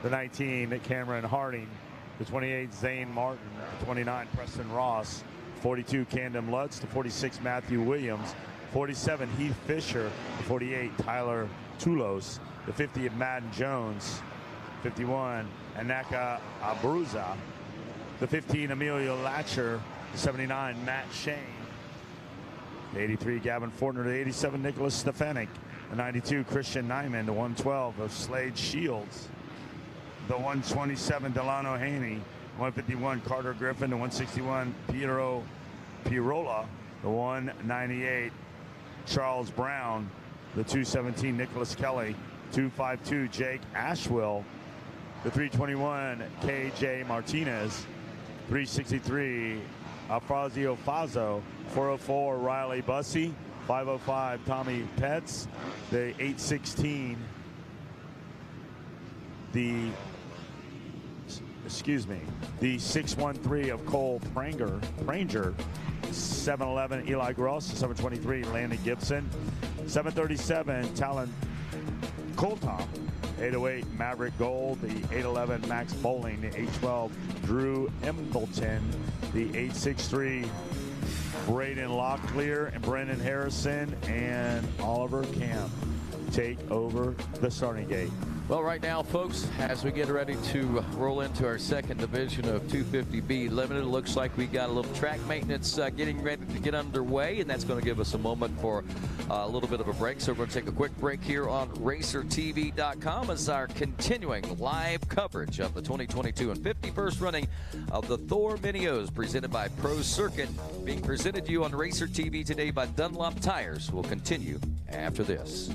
The 19, Cameron Harding. The 28, Zane Martin. The 29, Preston Ross. 42, Camden Lutz. The 46, Matthew Williams. 47, Heath Fisher. The 48, Tyler Tulos. The 50, Madden Jones. 51, Anaka Abruzza. The 15, Emilio Latcher. The 79, Matt Shane. The 83, Gavin Fortner. The 87, Nicholas Stefanik. The 92, Christian Nyman. The 112 of Slade Shields. The 127, Delano Haney. 151, Carter Griffin. The 161, Piero Pirola. The 198, Charles Brown. The 217, Nicholas Kelly. 252, Jake Ashwell. The 321, KJ Martinez. 363, Afrazio Fazo. 404, Riley Bussey. 505, Tommy Petz. The 816, the 613 of Cole Pranger. 711, Eli Gross. 723, Landon Gibson. 737, Talon Colton. 808, Maverick Gold. The 811, Max Bowling. The 812, Drew Embleton. The 863, Braden Locklear and Brendan Harrison and Oliver Camp. take over the starting gate. Well, right now, folks, as we get ready to roll into our second division of 250B Limited, it looks like we got a little track maintenance getting ready to get underway, and that's going to give us a moment for a little bit of a break. So we're going to take a quick break here on RacerTV.com as our continuing live coverage of the 2022 and 51st running of the Thor Mini-O's presented by Pro Circuit, being presented to you on Racer TV today by Dunlop Tires. Will continue after this.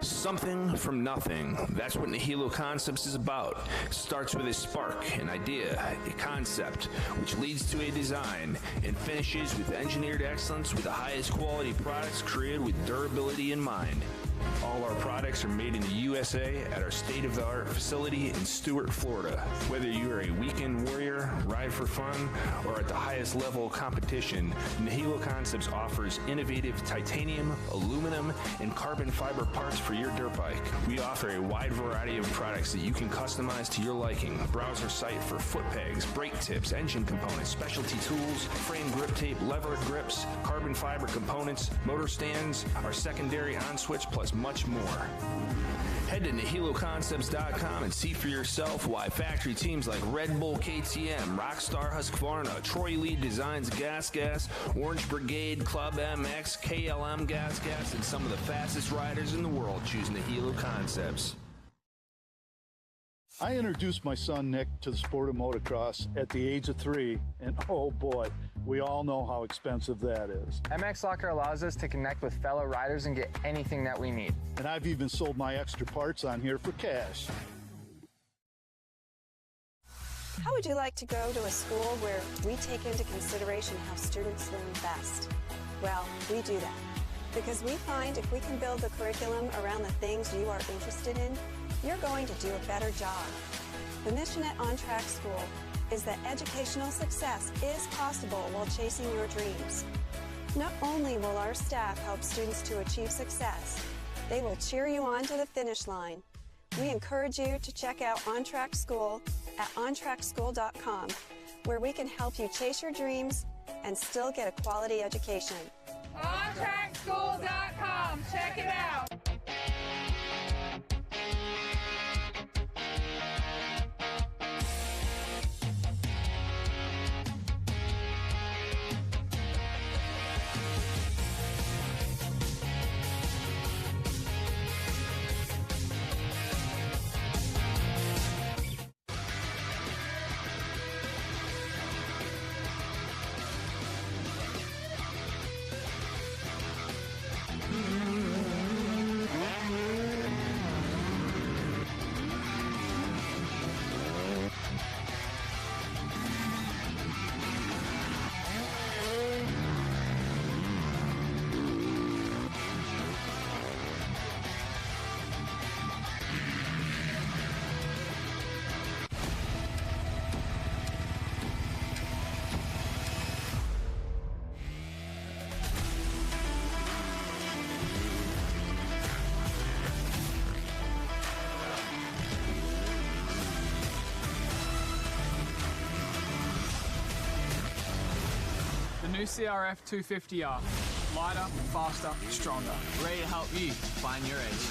Something from nothing. That's what Nihilo Concepts is about. It starts with a spark, an idea, a concept, which leads to a design, and finishes with engineered excellence with the highest quality products created with durability in mind. All our products are made in the USA at our state-of-the-art facility in Stuart, Florida. Whether you are a weekend warrior, ride for fun, or at the highest level of competition, Nihilo Concepts offers innovative titanium, aluminum, and carbon fiber parts for your dirt bike. We offer a wide variety of products that you can customize to your liking. Browse our site for foot pegs, brake tips, engine components, specialty tools, frame grip tape, lever grips, carbon fiber components, motor stands, our secondary on-switch, plus much more. Head to NihiloConcepts.com and see for yourself why factory teams like Red Bull KTM, Rockstar Husqvarna, Troy Lee Designs Gas, Orange Brigade, Club MX, KLM Gas, and some of the fastest riders in the world choose Nihilo Concepts. I introduced my son Nick to the sport of motocross at the age of 3, and oh boy, we all know how expensive that is. MX Locker allows us to connect with fellow riders and get anything that we need. And I've even sold my extra parts on here for cash. How would you like to go to a school where we take into consideration how students learn best? Well, we do that because we find if we can build the curriculum around the things you are interested in, you're going to do a better job. The mission at On Track School is that educational success is possible while chasing your dreams. Not only will our staff help students to achieve success, they will cheer you on to the finish line. We encourage you to check out On Track School at ontrackschool.com, where we can help you chase your dreams and still get a quality education. OnTrackSchool.com. Check it out. New CRF 250R. Lighter, faster, stronger. Ready to help you find your edge.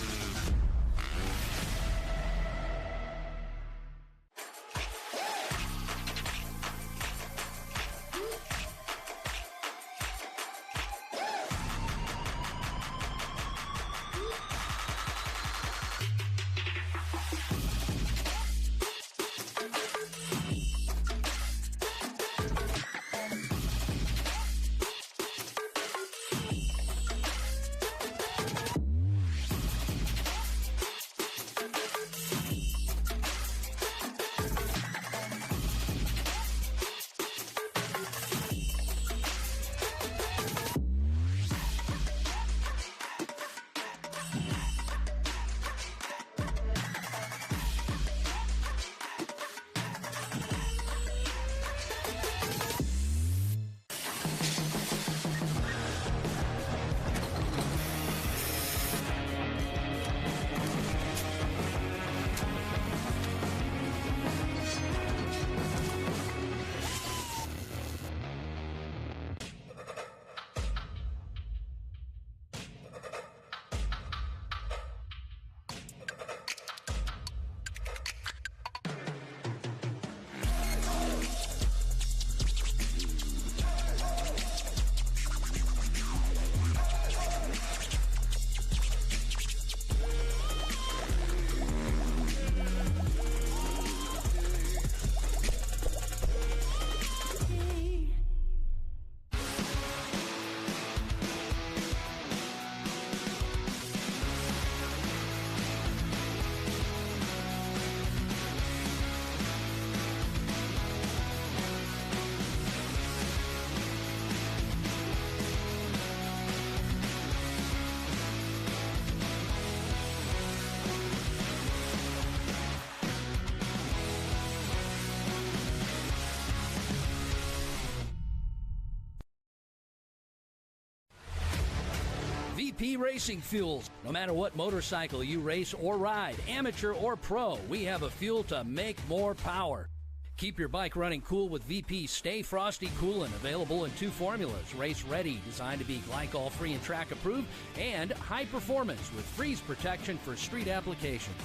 VP Racing Fuels. No matter what motorcycle you race or ride, amateur or pro, we have a fuel to make more power. Keep your bike running cool with VP Stay Frosty Coolant, available in 2 formulas: Race Ready, designed to be glycol-free and track approved, and High Performance with freeze protection for street applications.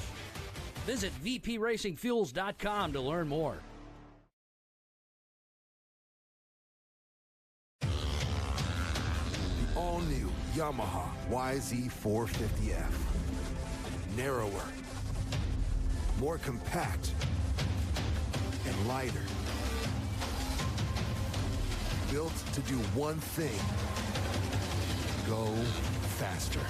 Visit vpracingfuels.com to learn more. The all-new Yamaha YZ450F. Narrower, more compact, and lighter. Built to do one thing: go faster.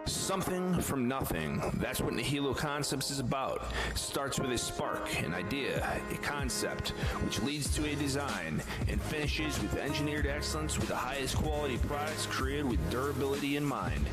Something from nothing. That's what Nihilo Concepts is about. Starts with a spark, an idea, a concept, which leads to a design, and finishes with engineered excellence with the highest quality products created with durability in mind.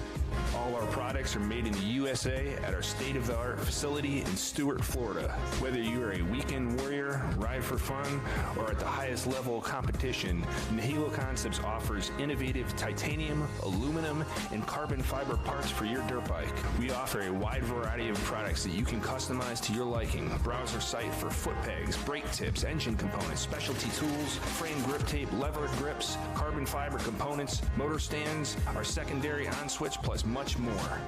All our products are made in the USA at our state-of-the-art facility in Stuart, Florida. Whether you are a weekend warrior, ride for fun, or at the highest level of competition, Nihilo Concepts offers innovative titanium, aluminum, and carbon fiber parts for your dirt bike. We offer a wide variety of products that you can customize to your liking. Browse our site for foot pegs, brake tips, engine components, specialty tools, frame grip tape, lever grips, carbon fiber components, motor stands, our secondary on-switch, plus much more.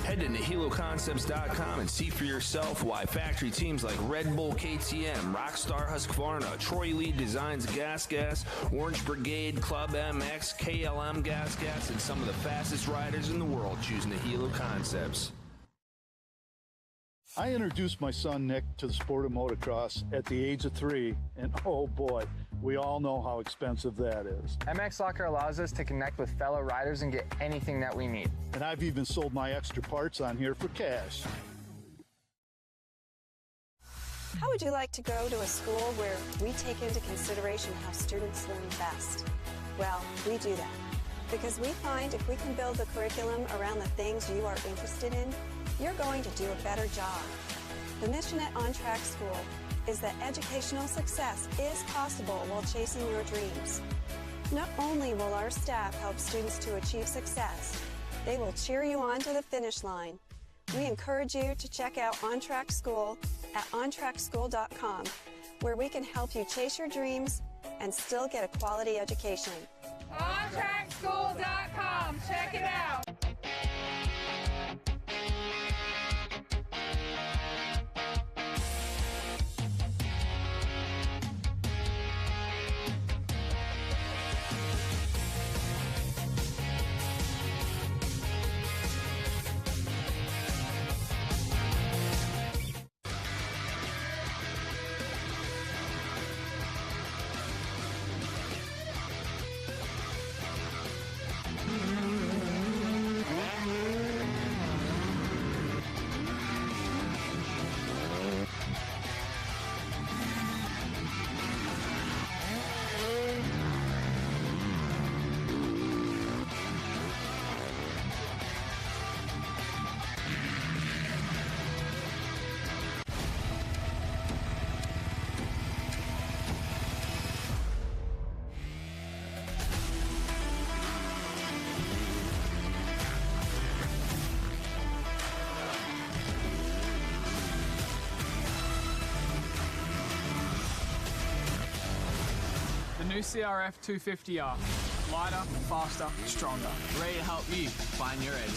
Head to NihiloConcepts.com and see for yourself why factory teams like Red Bull KTM, Rockstar Husqvarna, Troy Lee Designs Gas, Orange Brigade, Club MX, KLM Gas, and some of the fastest riders in the world choose Nihilo Concepts. I introduced my son Nick to the sport of motocross at the age of 3, and oh boy, we all know how expensive that is. MX Locker allows us to connect with fellow riders and get anything that we need. And I've even sold my extra parts on here for cash. How would you like to go to a school where we take into consideration how students learn best? Well, we do that because we find if we can build the curriculum around the things you are interested in, you're going to do a better job. The mission at On Track School is that educational success is possible while chasing your dreams. Not only will our staff help students to achieve success, they will cheer you on to the finish line. We encourage you to check out On Track School at ontrackschool.com, where we can help you chase your dreams and still get a quality education. OnTrackSchool.com. Check it out. The new CRF 250R. Lighter, faster, stronger. Ready to help you find your edge.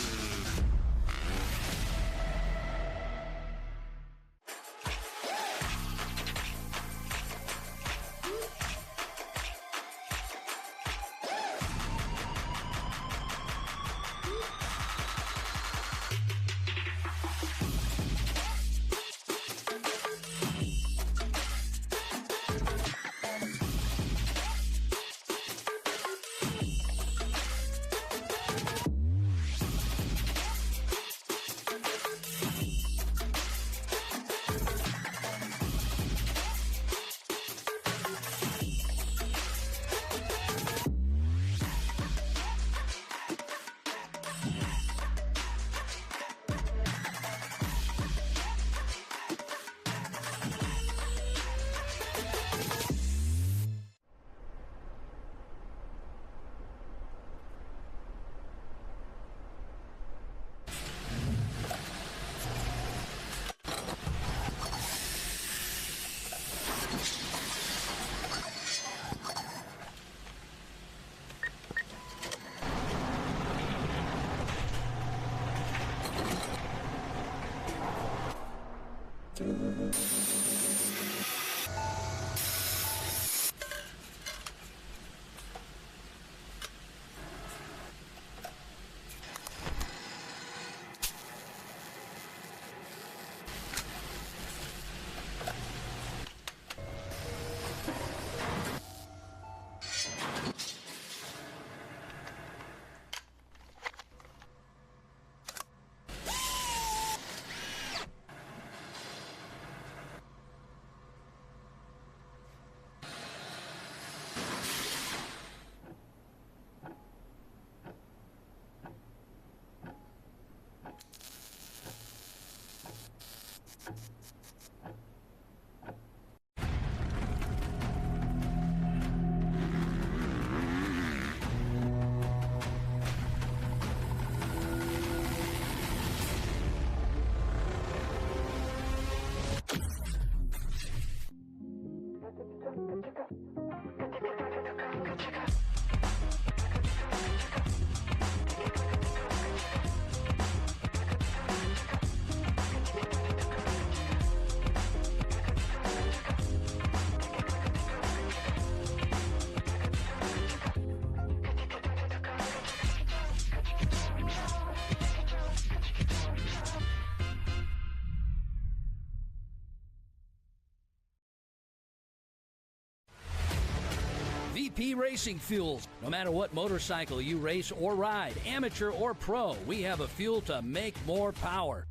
VP Racing Fuels. No matter what motorcycle you race or ride, amateur or pro, we have a fuel to make more power.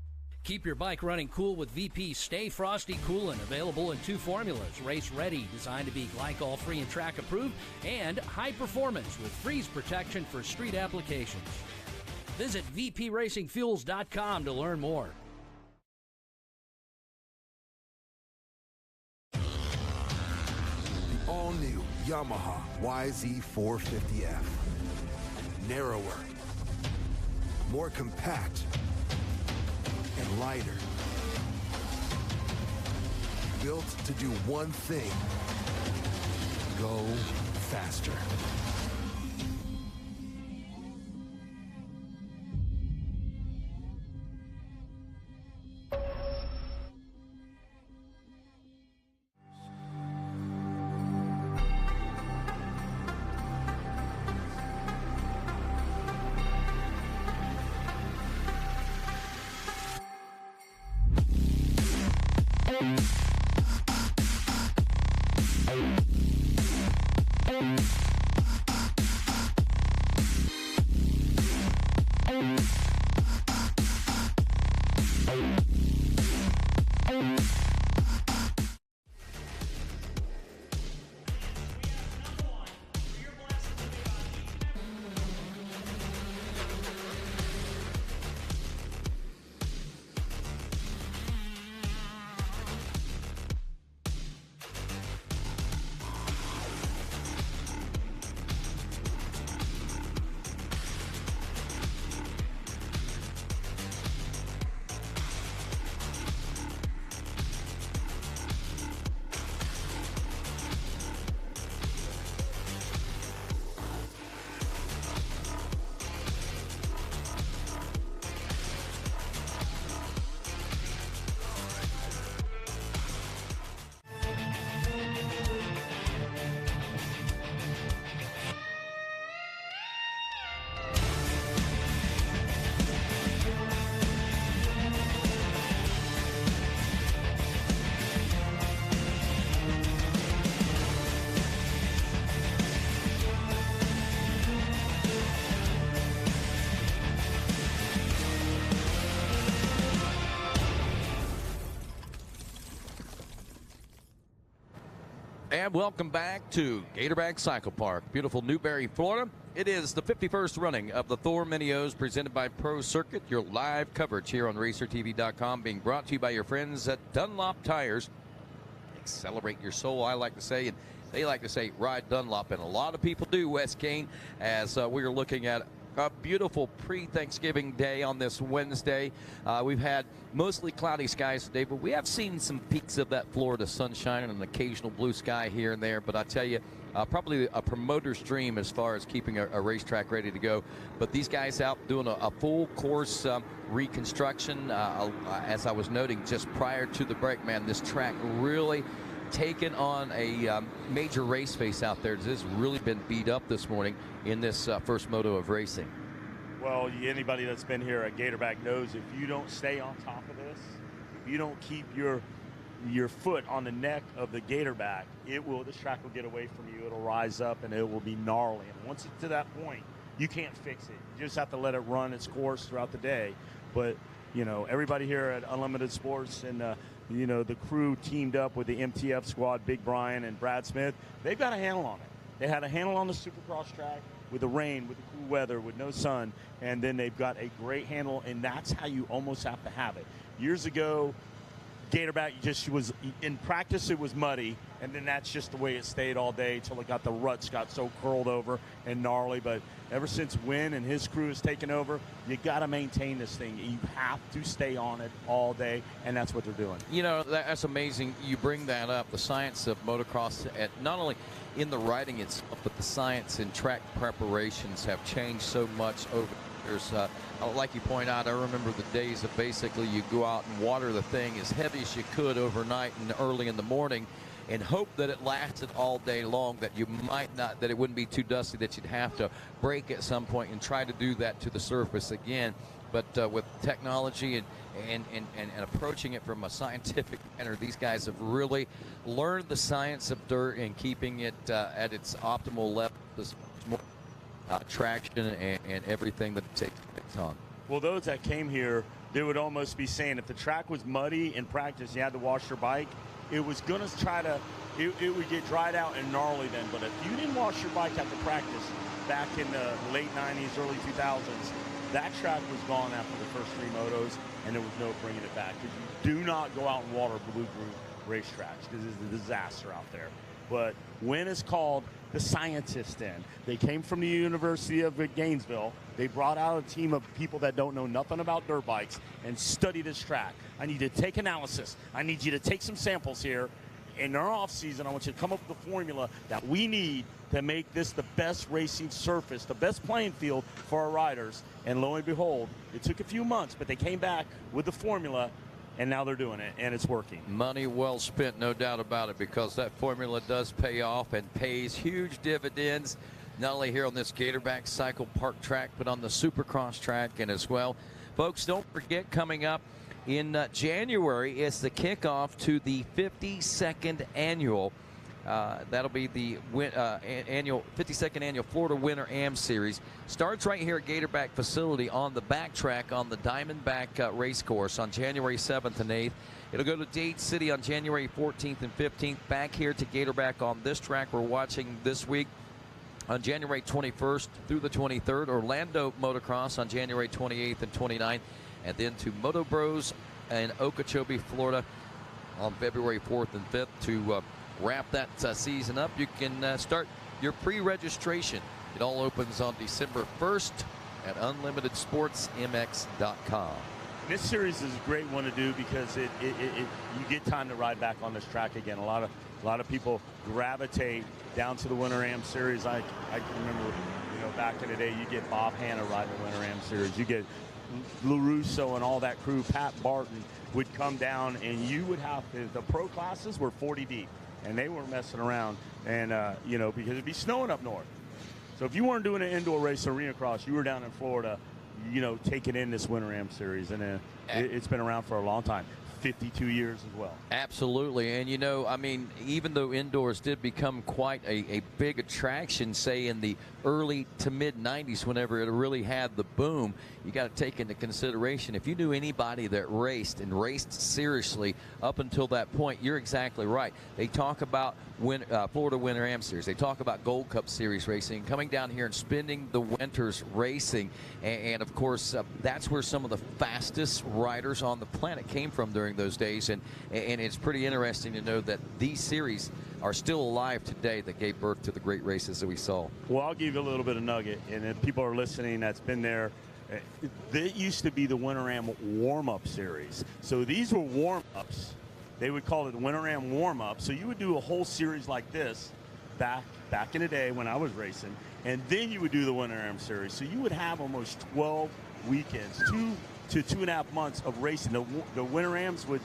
Keep your bike running cool with VP Stay Frosty Coolant, available in 2 formulas: Race Ready, designed to be glycol-free and track approved, and High Performance with freeze protection for street applications. Visit vpracingfuels.com to learn more. All-new Yamaha YZ450F. Narrower, more compact, and lighter. Built to do one thing: go faster. And welcome back to Gatorback Cycle Park, beautiful Newberry, Florida. It is the 51st running of the Thor Mini-O's presented by Pro Circuit. Your live coverage here on RacerTV.com, being brought to you by your friends at Dunlop Tires. Accelerate your soul, I like to say, and they like to say ride Dunlop, and a lot of people do, Wes Kane, as we're looking at a beautiful pre-Thanksgiving day on this Wednesday. We've had mostly cloudy skies today, but we have seen some peaks of that Florida sunshine and an occasional blue sky here and there. But I tell you, probably a promoter's dream as far as keeping a racetrack ready to go. But these guys out doing a full course reconstruction. As I was noting just prior to the break, man, this track really taken on a major race face out there. This has really been beat up this morning in this first moto of racing. Well, anybody that's been here at Gatorback knows if you don't stay on top of this, if you don't keep your foot on the neck of the Gatorback, this track will get away from you. It'll rise up and it will be gnarly. And once it's to that point, you can't fix it. You just have to let it run its course throughout the day. But, you know, everybody here at Unlimited Sports and, you know, the crew teamed up with the MTF squad, Big Brian and Brad Smith, they've got a handle on it. They had a handle on the Supercross track with the rain, with the cool weather, with no sun, and then they've got a great handle, and that's how you almost have to have it. Years ago, Gatorback just was, in practice it was muddy, and then that's just the way it stayed all day until it got, the ruts got so curled over and gnarly. But ever since Wynn and his crew has taken over, you got to maintain this thing. You have to stay on it all day, and that's what they're doing. You know, that's amazing. You bring that up. The science of motocross, at not only in the riding itself, but the science in track preparations have changed so much over the years. Like you point out, I remember the days of basically you go out and water the thing as heavy as you could overnight and early in the morning and hope that it lasted all day long, that you might not, that it wouldn't be too dusty, that you'd have to break at some point and try to do that to the surface again. But with technology and approaching it from a scientific manner, these guys have really learned the science of dirt and keeping it at its optimal level. There's more traction and everything that it takes on. Well, those that came here, they would almost be saying if the track was muddy in practice, you had to wash your bike, it was going to try to, it would get dried out and gnarly then. But if you didn't wash your bike after practice back in the late 90s, early 2000s, that track was gone after the first 3 motos, and there was no bringing it back. Because you do not go out and water Blue Group racetracks, because it's a disaster out there. But Wynn is called the scientist in. They came from the University of Gainesville. They brought out a team of people that don't know nothing about dirt bikes and study this track. I need to take analysis. I need you to take some samples here. In our off season, I want you to come up with a formula that we need to make this the best racing surface, the best playing field for our riders. And lo and behold, it took a few months, but they came back with the formula, and now they're doing it, and it's working. Money well spent, no doubt about it, because that formula does pay off and pays huge dividends, not only here on this Gatorback Cycle Park track, but on the Supercross track and as well. Folks, don't forget, coming up in January, it's the kickoff to the 52nd annual. That'll be the 52nd annual Florida Winter Am Series. Starts right here at Gatorback facility on the back track on the Diamondback race course on January 7th and 8th. It'll go to Dade City on January 14th and 15th. Back here to Gatorback on this track we're watching this week on January 21st through the 23rd. Orlando Motocross on January 28th and 29th. And then to Moto Bros in Okeechobee, Florida on February 4th and 5th to wrap that season up. You can start your pre-registration. It all opens on December 1st at unlimitedsportsmx.com. This series is a great one to do because you get time to ride back on this track again. A lot of people gravitate down to the Winter Am Series. I can remember, you know, back in the day, you get Bob Hanna riding the Winter Am Series. You get LaRusso and all that crew. Pat Barton would come down, and you would have to, the pro classes were 40 deep, and they weren't messing around, and you know, because it'd be snowing up north. So if you weren't doing an indoor race arena cross, you were down in Florida, you know, taking in this Winter Am Series, and it's been around for a long time. 52 years as well. Absolutely. And, you know, I mean, even though indoors did become quite a big attraction, say, in the early to mid-90s, whenever it really had the boom, you got to take into consideration, if you knew anybody that raced and raced seriously up until that point, you're exactly right. They talk about Florida Winter Am Series. They talk about Gold Cup Series racing, coming down here and spending the winters racing. And of course, that's where some of the fastest riders on the planet came from during those days. And it's pretty interesting to know that these series are still alive today that gave birth to the great races that we saw. Well, I'll give you a little bit of nugget. And if people are listening that's been there, that used to be the Winter Am warm-up series. So these were warm-ups. They would call it the Winter Am warm-up. So you would do a whole series like this back in the day when I was racing, and then you would do the Winter Am Series. So you would have almost 12 weekends, 2 to 2.5 months of racing. The Winter Ams would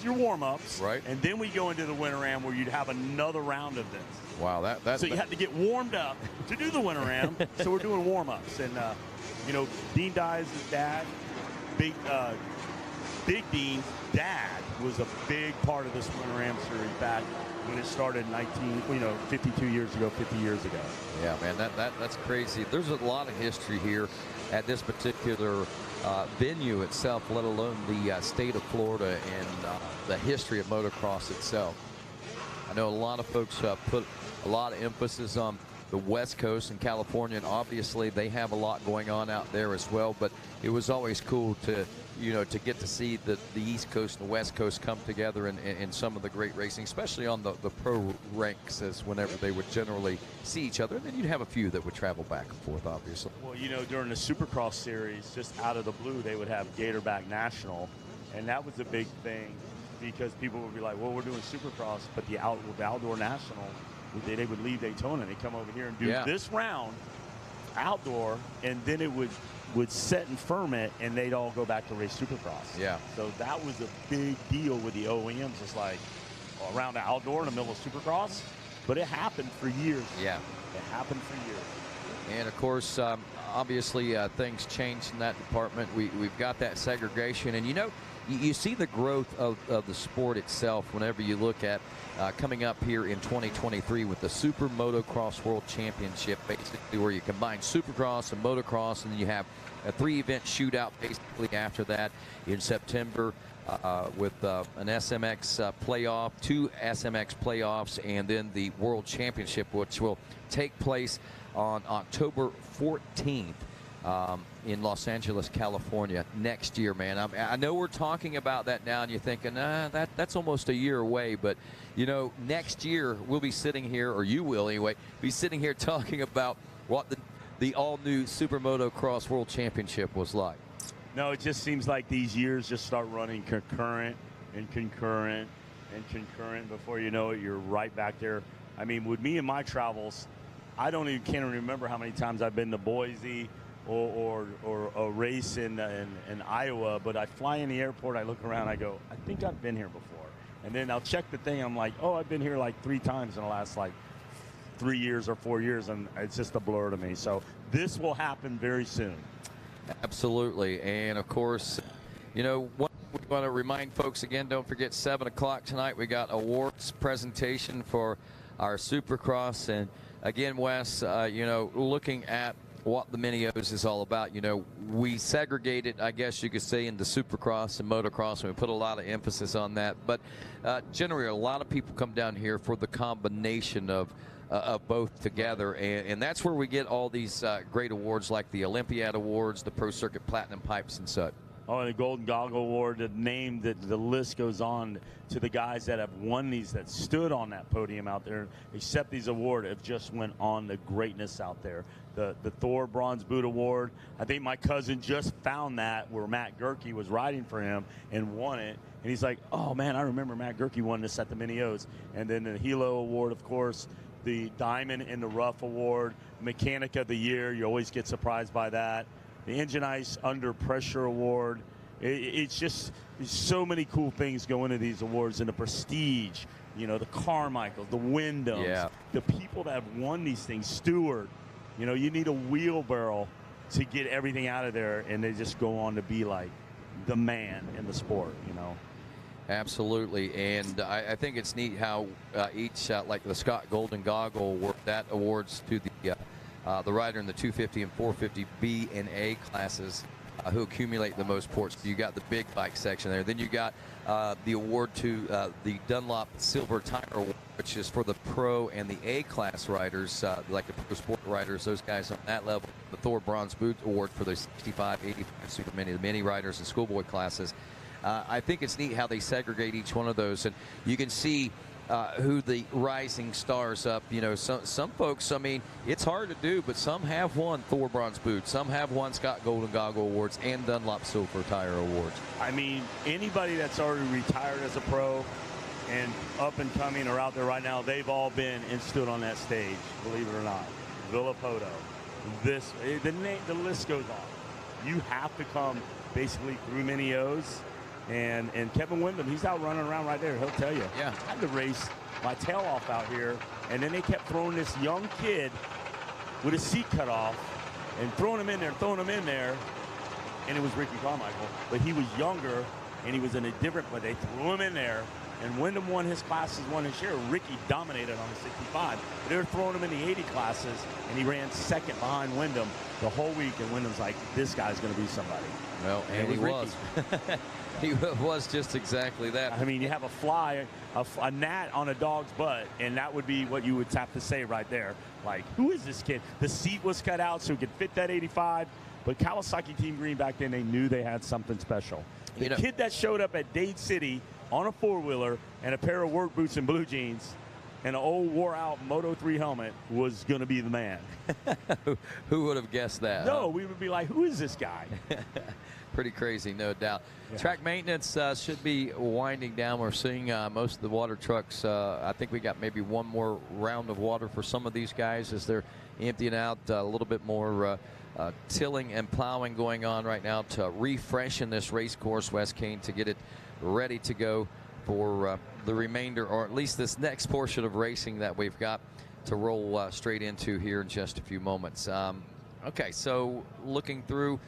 your warm-ups, right? And then we go into the Winter Am where you'd have another round of this. Wow, so you had to get warmed up to do the Winter Am. So we're doing warm-ups, and you know, Dean Dye's dad, Big Dean's dad was a big part of this Winter Am series back when it started 52 years ago, 50 years ago. Yeah, man, that's crazy. There's a lot of history here at this particular venue itself, let alone the state of Florida and the history of motocross itself. I know a lot of folks put a lot of emphasis on the West Coast and California, and obviously they have a lot going on out there as well, but it was always cool to to get to see the East Coast and the West Coast come together in some of the great racing, especially on the pro ranks, as whenever they would generally see each other. And then you'd have a few that would travel back and forth, obviously. Well, you know, during the Supercross series, just out of the blue, they would have Gatorback National, and that was a big thing because people would be like, well, we're doing Supercross, but the Outdoor National, they would leave Daytona and they come over here and do this round outdoor, and then it would set and ferment, and they'd all go back to race Supercross. Yeah. So that was a big deal with the OEMs. It's like around the outdoor in the middle of Supercross, but it happened for years. Yeah. It happened for years. And of course, obviously things changed in that department. We've got that segregation, and you see the growth of the sport itself whenever you look at coming up here in 2023 with the Super Motocross World Championship, basically where you combine Supercross and motocross, and then you have a 3-event shootout basically after that in September with an SMX playoff, 2 SMX playoffs, and then the World Championship, which will take place on October 14th. In Los Angeles, California next year, man. I know we're talking about that now, and you're thinking, that's almost a year away. But, next year we'll be sitting here, or you will anyway, be sitting here talking about what the all-new Super Motocross World Championship was like. No, it just seems like these years just start running concurrent and concurrent and concurrent. Before you know it, you're right back there. I mean, with me and my travels, I can't remember how many times I've been to Boise or a race in Iowa, but I fly in the airport, I look around, I go, I think I've been here before. And then I'll check the thing, I'm like, oh, I've been here like 3 times in the last like 3 years or 4 years, and it's just a blur to me. So this will happen very soon. Absolutely. And of course, what we want to remind folks again, don't forget 7 o'clock tonight, we got awards presentation for our Supercross. And again, Wes, looking at what the Mini-O's is all about. We segregated, I guess you could say, into Supercross and motocross, and we put a lot of emphasis on that. But generally, a lot of people come down here for the combination of both together, and that's where we get all these great awards like the Olympiad Awards, the Pro Circuit Platinum Pipes, and such. Oh, and the Golden Goggle Award, the name, the list goes on to the guys that have won these, that stood on that podium out there, accept these awards, have just went on the greatness out there. The Thor Bronze Boot Award, I think my cousin just found that where Matt Gerke was riding for him and won it. And he's like, oh, man, I remember Matt Gerke won this at the Mini-O's. And then the Hilo Award, of course, the Diamond in the Rough Award, Mechanic of the Year, you always get surprised by that. The Engine Ice Under Pressure Award. It's just so many cool things go into these awards, and the prestige, the Carmichaels, the Wyndhams, the people that have won these things, Stewart. You need a wheelbarrow to get everything out of there, and they just go on to be like the man in the sport, Absolutely, and I think it's neat how each, like the Scott Golden Goggle Award, that awards to the rider in the 250 and 450 B and A classes who accumulate the most points. You got the big bike section there. Then you got the award to the Dunlop Silver Tire Award, which is for the Pro and the A class riders, like the Pro Sport riders, those guys on that level. The Thor Bronze Boot Award for the 65, 85 Super Mini, the mini riders and schoolboy classes. I think it's neat how they segregate each one of those, and you can see who the rising stars up. Some folks, I mean, it's hard to do, but some have won Thor Bronze Boot, some have won Scott Golden Goggle Awards and Dunlop Silver Tire Awards. I mean, anybody that's already retired as a pro and up and coming are out there right now. They've all been and stood on that stage, believe it or not. Villapoto, the list goes on. You have to come basically through many O's. And Kevin Windham, he's out running around right there. He'll tell you. Yeah. I had to race my tail off out here, and then they kept throwing this young kid with his seat cut off and throwing him in there, and it was Ricky Carmichael. But he was younger, and he was in a different, but they threw him in there, and Windham won his classes, won his share. Ricky dominated on the 65. But they were throwing him in the 80 classes, and he ran second behind Windham the whole week, and Wyndham's like, this guy's going to be somebody. Well, and he was. He was just exactly that. I mean, you have a fly, a gnat on a dog's butt, and that would be what you would have to say right there. Like, who is this kid? The seat was cut out so he could fit that 85. But Kawasaki Team Green back then, they knew they had something special. The kid that showed up at Dade City on a four-wheeler and a pair of work boots and blue jeans and an old wore-out Moto 3 helmet was going to be the man. Who would have guessed that? No, we would be like, who is this guy? Pretty crazy, no doubt. Yeah. Track maintenance should be winding down. We're seeing most of the water trucks. I think we got maybe one more round of water for some of these guys as they're emptying out. A little bit more tilling and plowing going on right now to refreshen this race course, Wes Kane, to get it ready to go for the remainder, or at least this next portion of racing that we've got to roll straight into here in just a few moments. Okay, so looking through,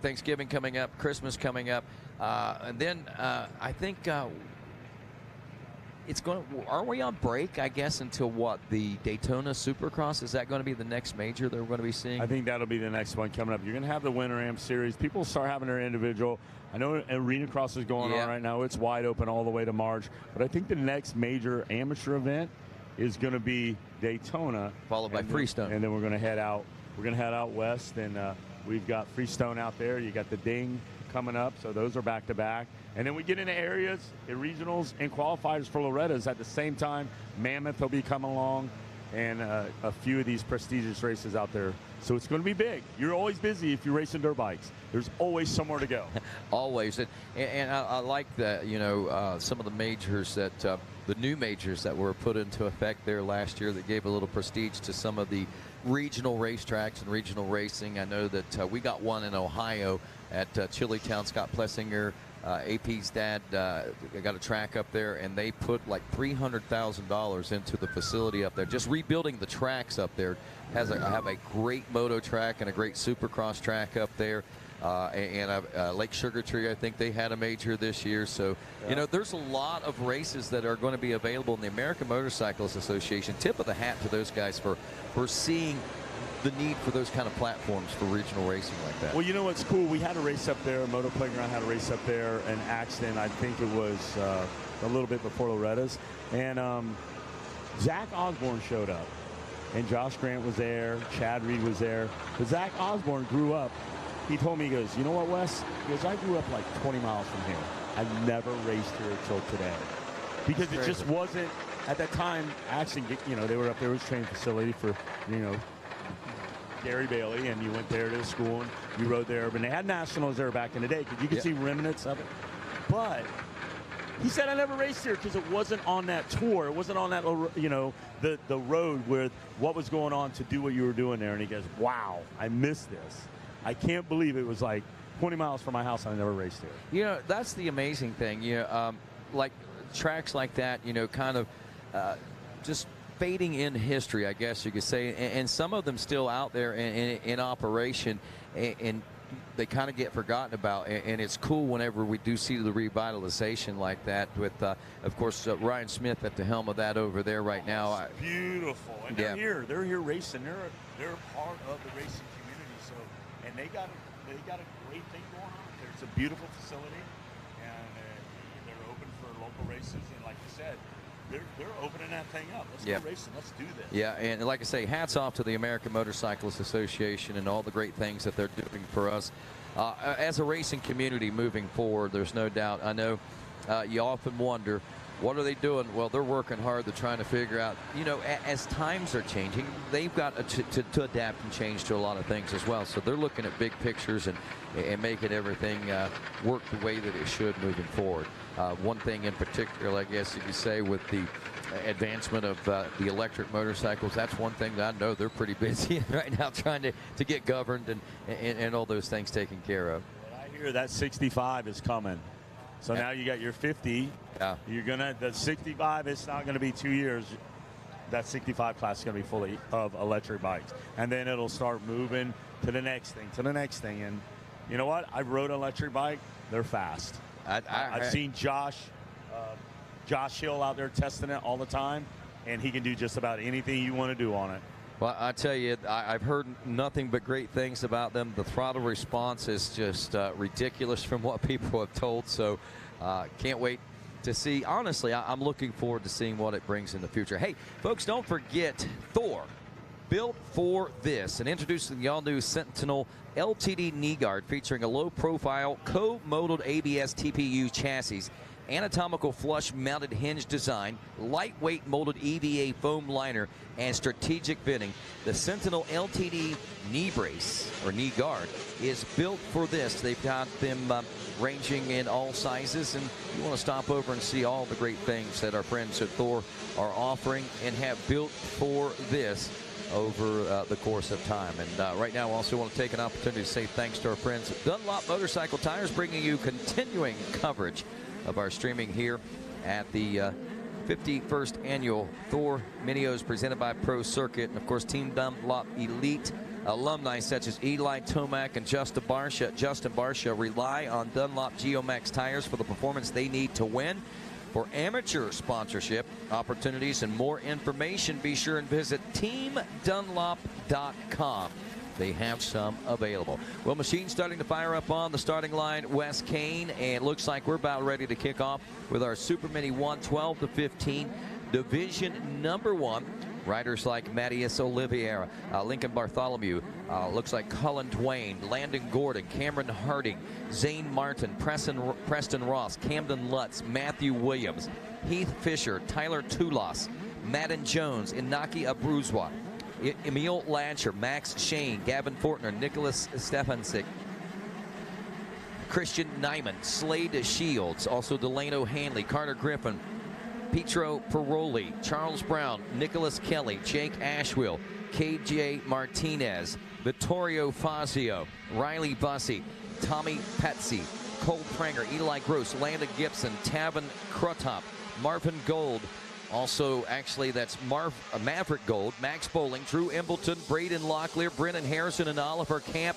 Thanksgiving coming up, Christmas coming up, and then I think it's going to, are we on break, I guess, until what, the Daytona Supercross? Is that going to be the next major that we're going to be seeing? I think that'll be the next one coming up. You're going to have the Winter Am Series. People start having their individual. I know Arena Cross is going on right now. It's wide open all the way to March. But I think the next major amateur event is going to be Daytona. Followed by Freestone. And then we're going to head out. We're going to head out west, and we've got Freestone out there. You got the Ding coming up, so those are back-to-back. And then we get into areas, regionals, and qualifiers for Loretta's at the same time. Mammoth will be coming along, and a few of these prestigious races out there. So it's going to be big. You're always busy if you're racing dirt bikes. There's always somewhere to go. Always. And I like that, some of the majors that, the new majors that were put into effect there last year that gave a little prestige to some of the regional racetracks and regional racing. I know that we got one in Ohio at Chilitown. Scott Plessinger, AP's dad, got a track up there, and they put like $300,000 into the facility up there, just rebuilding the tracks up there. Have a great moto track and a great supercross track up there. And Lake Sugar Tree, I think they had a major this year. So, there's a lot of races that are going to be available in the American Motorcyclists Association. Tip of the hat to those guys for seeing the need for those kind of platforms for regional racing like that. Well, you know what's cool? We had a race up there. Moto Playground had a race up there, an accident. I think it was a little bit before Loretta's. And Zach Osborne showed up. And Josh Grant was there. Chad Reed was there. But Zach Osborne grew up. He told me, he goes, you know what, Wes? He goes, I grew up like 20 miles from here. I've never raced here until today. Because it just wasn't, at that time, actually, they were up there. It was a training facility for, Gary Bailey, and you went there to the school, and you rode there. But they had nationals there back in the day, because you could see remnants of it. But he said, I never raced here because it wasn't on that tour. It wasn't on that, the road with what was going on to do what you were doing there. And he goes, wow, I missed this. I can't believe it was like 20 miles from my house and I never raced here. That's the amazing thing. Like tracks like that, kind of just fading in history, I guess you could say. And some of them still out there in operation, and they kind of get forgotten about. And it's cool whenever we do see the revitalization like that with, of course, Ryan Smith at the helm of that over there right now. It's beautiful. And they're here. They're here racing. They're part of the racing community. So, and they got a great thing going on there. It's a beautiful facility, and they're open for local races. And like you said, they're opening that thing up. Let's go racing. Let's do this. Yeah, and like I say, hats off to the American Motorcyclists Association and all the great things that they're doing for us. As a racing community moving forward, there's no doubt. I know you often wonder, What are they doing? Well, they're working hard. They're trying to figure out, you know, as times are changing, they've got to adapt and change to a lot of things as well. So they're looking at big pictures and making everything work the way that it should moving forward. One thing in particular, I guess you could say, with the advancement of the electric motorcycles, that's one thing that I know they're pretty busy right now, trying to get governed and all those things taken care of. I hear that 65 is coming. So now you got your 50. Yeah. You're gonna, the 65, it's not gonna be 2 years. That 65 class is gonna be full of electric bikes. And then it'll start moving to the next thing, And you know what? I rode an electric bike. They're fast. I've seen Josh Hill out there testing it all the time, and he can do just about anything you want to do on it. Well, I tell you, I've heard nothing but great things about them. The throttle response is just ridiculous from what people have told. So can't wait to see. Honestly, I'm looking forward to seeing what it brings in the future. Hey, folks, don't forget Thor, built for this, and introducing the all-new Sentinel LTD knee guard featuring a low-profile co-modeled ABS TPU chassis, anatomical flush-mounted hinge design, lightweight molded EVA foam liner, and strategic venting. The Sentinel LTD knee brace, or knee guard, is built for this. They've got them ranging in all sizes, and you want to stop over and see all the great things that our friends at Thor are offering and have built for this over the course of time. And right now, I also want to take an opportunity to say thanks to our friends at Dunlop Motorcycle Tires, bringing you continuing coverage of our streaming here at the 51st annual Thor Mini-O's presented by Pro Circuit. And of course, Team Dunlop Elite alumni such as Eli Tomac and Justin Barsha rely on Dunlop Geomax tires for the performance they need to win. For amateur sponsorship opportunities and more information, be sure and visit teamdunlop.com. They have some available. Well, machines starting to fire up on the starting line, Wes Kane, and it looks like we're about ready to kick off with our Super Mini 112 to 15 Division number 1. Riders like Matthias Oliveira, Lincoln Bartholomew, looks like Cullen Dwayne, Landon Gordon, Cameron Harding, Zane Martin, Preston Ross, Camden Lutz, Matthew Williams, Heath Fisher, Tyler Tulas, Madden Jones, Inaki Abruzwa, Emil Lancher, Max Shane, Gavin Fortner, Nicholas Stefancic, Christian Nyman, Slade Shields, also Delano Hanley, Carter Griffin, Petro Paroli, Charles Brown, Nicholas Kelly, Jake Ashwill, KJ Martinez, Vittorio Fazio, Riley Bussey, Tommy Petsy, Cole Pranger, Eli Gross, Landon Gibson, Tavin Krutop, Marvin Gold. Also, actually, that's Maverick Gold, Max Bowling, Drew Embleton, Braden Locklear, Brennan Harrison, and Oliver Camp,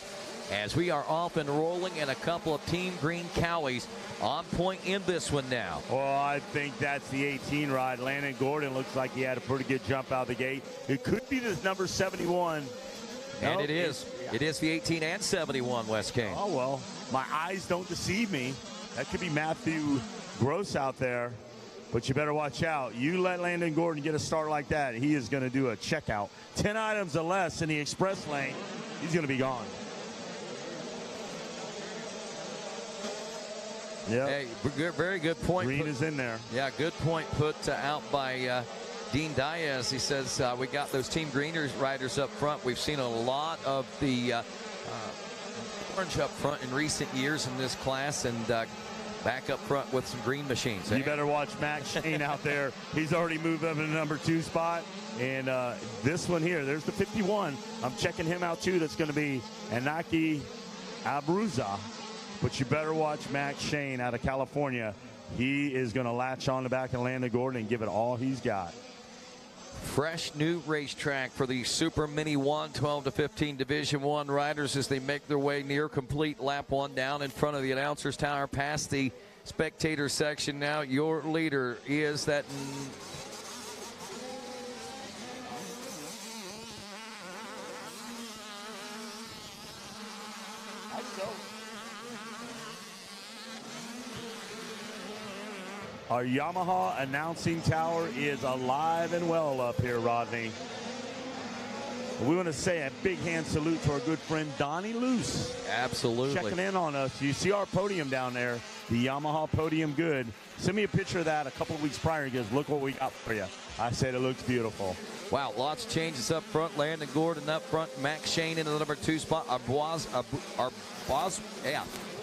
as we are off and rolling, and a couple of Team Green Cowies on point in this one now. Well, I think that's the 18 ride. Landon Gordon looks like he had a pretty good jump out of the gate. It could be this number 71. And it is. It is the 18 and 71, Wes Kane. Oh, well, my eyes don't deceive me. That could be Matthew Gross out there. But you better watch out. You let Landon Gordon get a start like that, he is going to do a checkout. 10 items or less in the express lane, he's going to be gone. Yeah. Hey, very good point. Green is in there. Yeah, good point put out by Dean Diaz. He says we got those Team Greeners riders up front. We've seen a lot of the orange up front in recent years in this class, and back up front with some green machines. You better watch Max Shane out there. He's already moved up in the number 2 spot. And this one here, there's the 51. I'm checking him out too. That's going to be Inaki Abruzza. But you better watch Max Shane out of California. He is going to latch on the back of Landon Gordon and give it all he's got. Fresh new racetrack for the Super Mini 112 to 15 Division 1 riders as they make their way near complete lap 1 down in front of the announcer's tower past the spectator section. Now your leader is that Our Yamaha announcing tower is alive and well up here, Rodney. We want to say a big hand salute to our good friend Donnie Luce. Absolutely. Checking in on us. You see our podium down there, the Yamaha Podium Good. Send me a picture of that a couple of weeks prior. He goes, look what we got for you. I said it looks beautiful. Wow, lots of changes up front. Landon Gordon up front. Max Shane in the number 2 spot.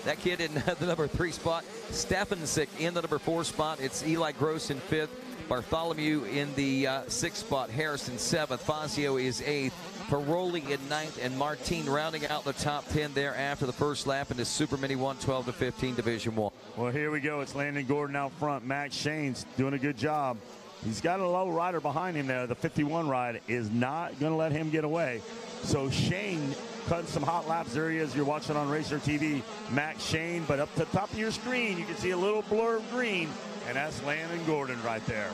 That kid in the number 3 spot. Stefancic in the number 4 spot. It's Eli Gross in 5th. Bartholomew in the 6th spot. Harrison 7th. Fazio is 8th. Paroli in 9th. And Martin rounding out the top 10 there after the first lap in the Super Mini 112 to 15 Division 1. Well, here we go. It's Landon Gordon out front. Max Shane's doing a good job. He's got a low rider behind him there. The 51 ride is not going to let him get away. So Shane cutting some hot laps. There he is. You're watching on Racer TV. Max Shane, but up to the top of your screen, you can see a little blur of green, and that's Landon Gordon right there.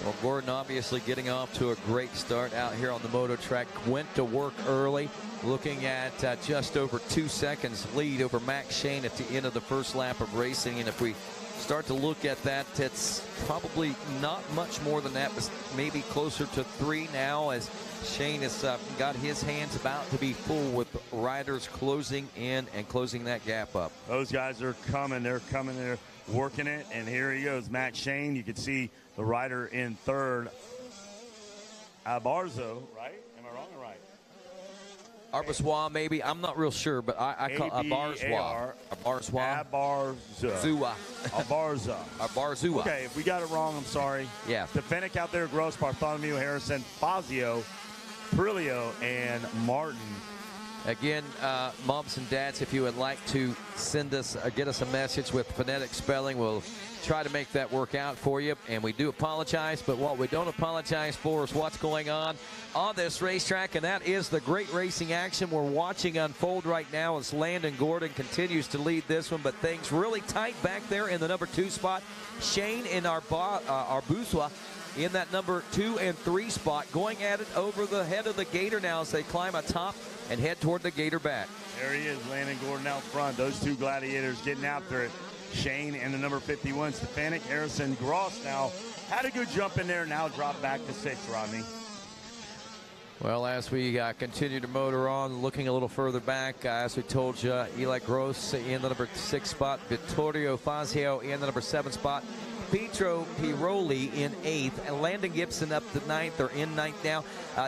Well, Gordon obviously getting off to a great start out here on the moto track. Went to work early, looking at just over 2 seconds lead over Max Shane at the end of the first lap of racing. And if we start to look at that, it's probably not much more than that, but maybe closer to 3 now, as Shane has got his hands about to be full with riders closing in and closing that gap up. Those guys are coming. They're coming. They're working it. And here he goes, Max Shane. You can see the rider in 3rd, Abarzo, right? Am I wrong or right? Arbasois, maybe. I'm not real sure, but I call Abarzois. Abarzua. Okay, if we got it wrong, I'm sorry. Yeah. Stefancic out there, Gross, Bartholomew, Harrison, Fazio, Perillo, and Martin. Again, moms and dads, if you would like to send us, get us a message with phonetic spelling, we'll try to make that work out for you. And we do apologize, but what we don't apologize for is what's going on this racetrack, and that is the great racing action we're watching unfold right now as Landon Gordon continues to lead this one, but things really tight back there in the number 2 spot. Shane and Arbuzwa in that number 2 and 3 spot, going at it over the head of the Gator now as they climb atop and head toward the Gator back. There he is, Landon Gordon out front. Those 2 gladiators getting after it. Shane and the number 51, Stefancic. Harrison Gross now had a good jump in there, now dropped back to 6th, Rodney. Well, as we continue to motor on, looking a little further back, as we told you, Eli Gross in the number 6 spot, Vittorio Fazio in the number 7 spot, Pietro Piroli in 8th, and Landon Gibson up to 9th, or in 9th now.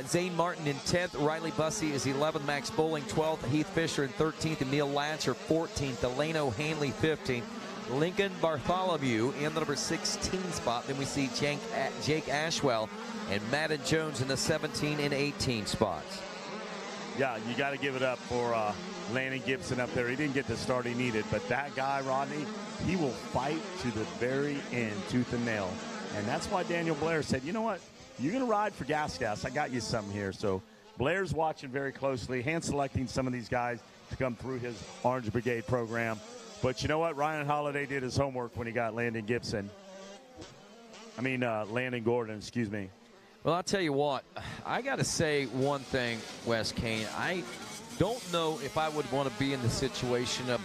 Zane Martin in 10th, Riley Bussey is 11th, Max Bowling 12th, Heath Fisher in 13th, and Neil Latcher 14th, Delano Hanley 15th. Lincoln Bartholomew in the number 16 spot. Then we see Jake Ashwell and Madden Jones in the 17 and 18 spots. Yeah, you got to give it up for Landon Gibson up there. He didn't get the start he needed, but that guy, Rodney, he will fight to the very end, tooth and nail. And that's why Daniel Blair said, you know what, you're going to ride for gas. I got you something here. So Blair's watching very closely, hand-selecting some of these guys to come through his Orange Brigade program. But you know what? Ryan Holiday did his homework when he got Landon Gordon, excuse me. Well, I'll tell you what, I got to say one thing, Wes Kane. I don't know if I would want to be in the situation of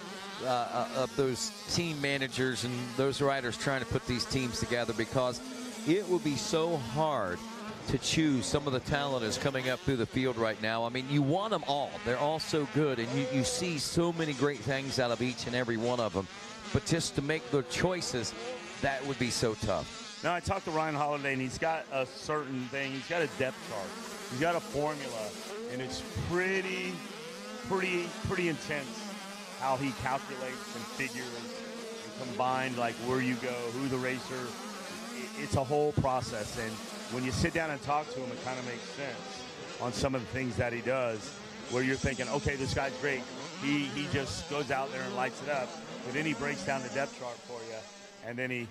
those team managers and those riders trying to put these teams together, because it would be so hard to choose some of the talent that's coming up through the field right now. I mean, you want them all. They're all so good, and you see so many great things out of each and every one of them. But just to make the choices, that would be so tough. Now, I talked to Ryan Holiday, and he's got a certain thing. He's got a depth chart. He's got a formula, and it's pretty intense how he calculates and figures and combined, like where you go, who the racer. It's a whole process, and when you sit down and talk to him, it kind of makes sense on some of the things that he does, where you're thinking, okay, this guy's great. He just goes out there and lights it up. But then he breaks down the depth chart for you, and then he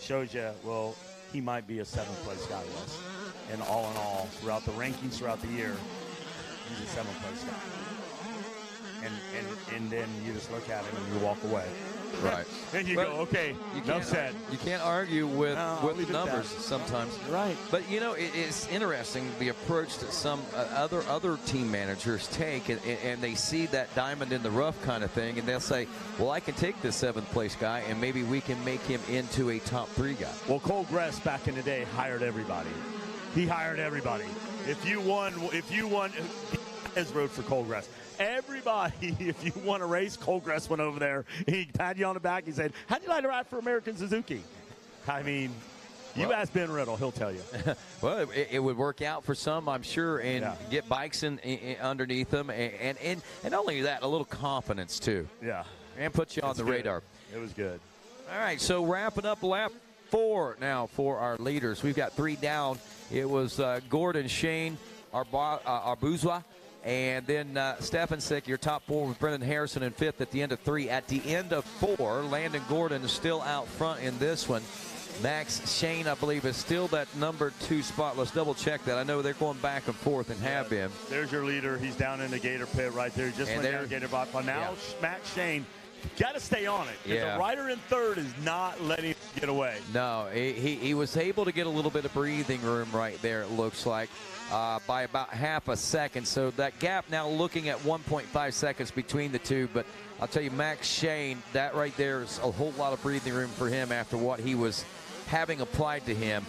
shows you, well, he might be a 7th place guy, Wes. And all, throughout the rankings throughout the year, he's a 7th place guy. And then you just look at him and you walk away. Right. Then you go, okay, enough said. You can't argue with numbers sometimes. Right. But, you know, it's interesting, the approach that some other team managers take, and they see that diamond in the rough kind of thing, and they'll say, well, I can take this 7th place guy, and maybe we can make him into a top 3 guy. Well, Cole Gress back in the day hired everybody. He hired everybody. If you won, has rode for Coldgrass. Everybody, if you won a race, Coldgrass went over there. He patted you on the back. He said, "How'd you like to ride for American Suzuki?" I mean, you ask Ben Riddle, he'll tell you. Well, it would work out for some, I'm sure, and get bikes in underneath them, and not only that, a little confidence too. Yeah, and put you on the radar. It was good. All right, so wrapping up lap 4 now for our leaders. We've got 3 down. It was Gordon, Shane, Arbuzwa, and then Stefancic, your top 4 with Brendan Harrison in 5th at the end of 3. At the end of 4, Landon Gordon is still out front in this one. Max Shane, I believe, is still that number 2 spot. Let's double check that. I know they're going back and forth and have been. There's your leader. He's down in the Gator pit right there. Just went down Gator box. But now Max Shane got to stay on it. The rider in 3rd is not letting him get away. No, he was able to get a little bit of breathing room right there, it looks like, by about half a second. So that gap now looking at 1.5 seconds between the two. But I'll tell you, Max Shane, that right there is a whole lot of breathing room for him after what he was having applied to him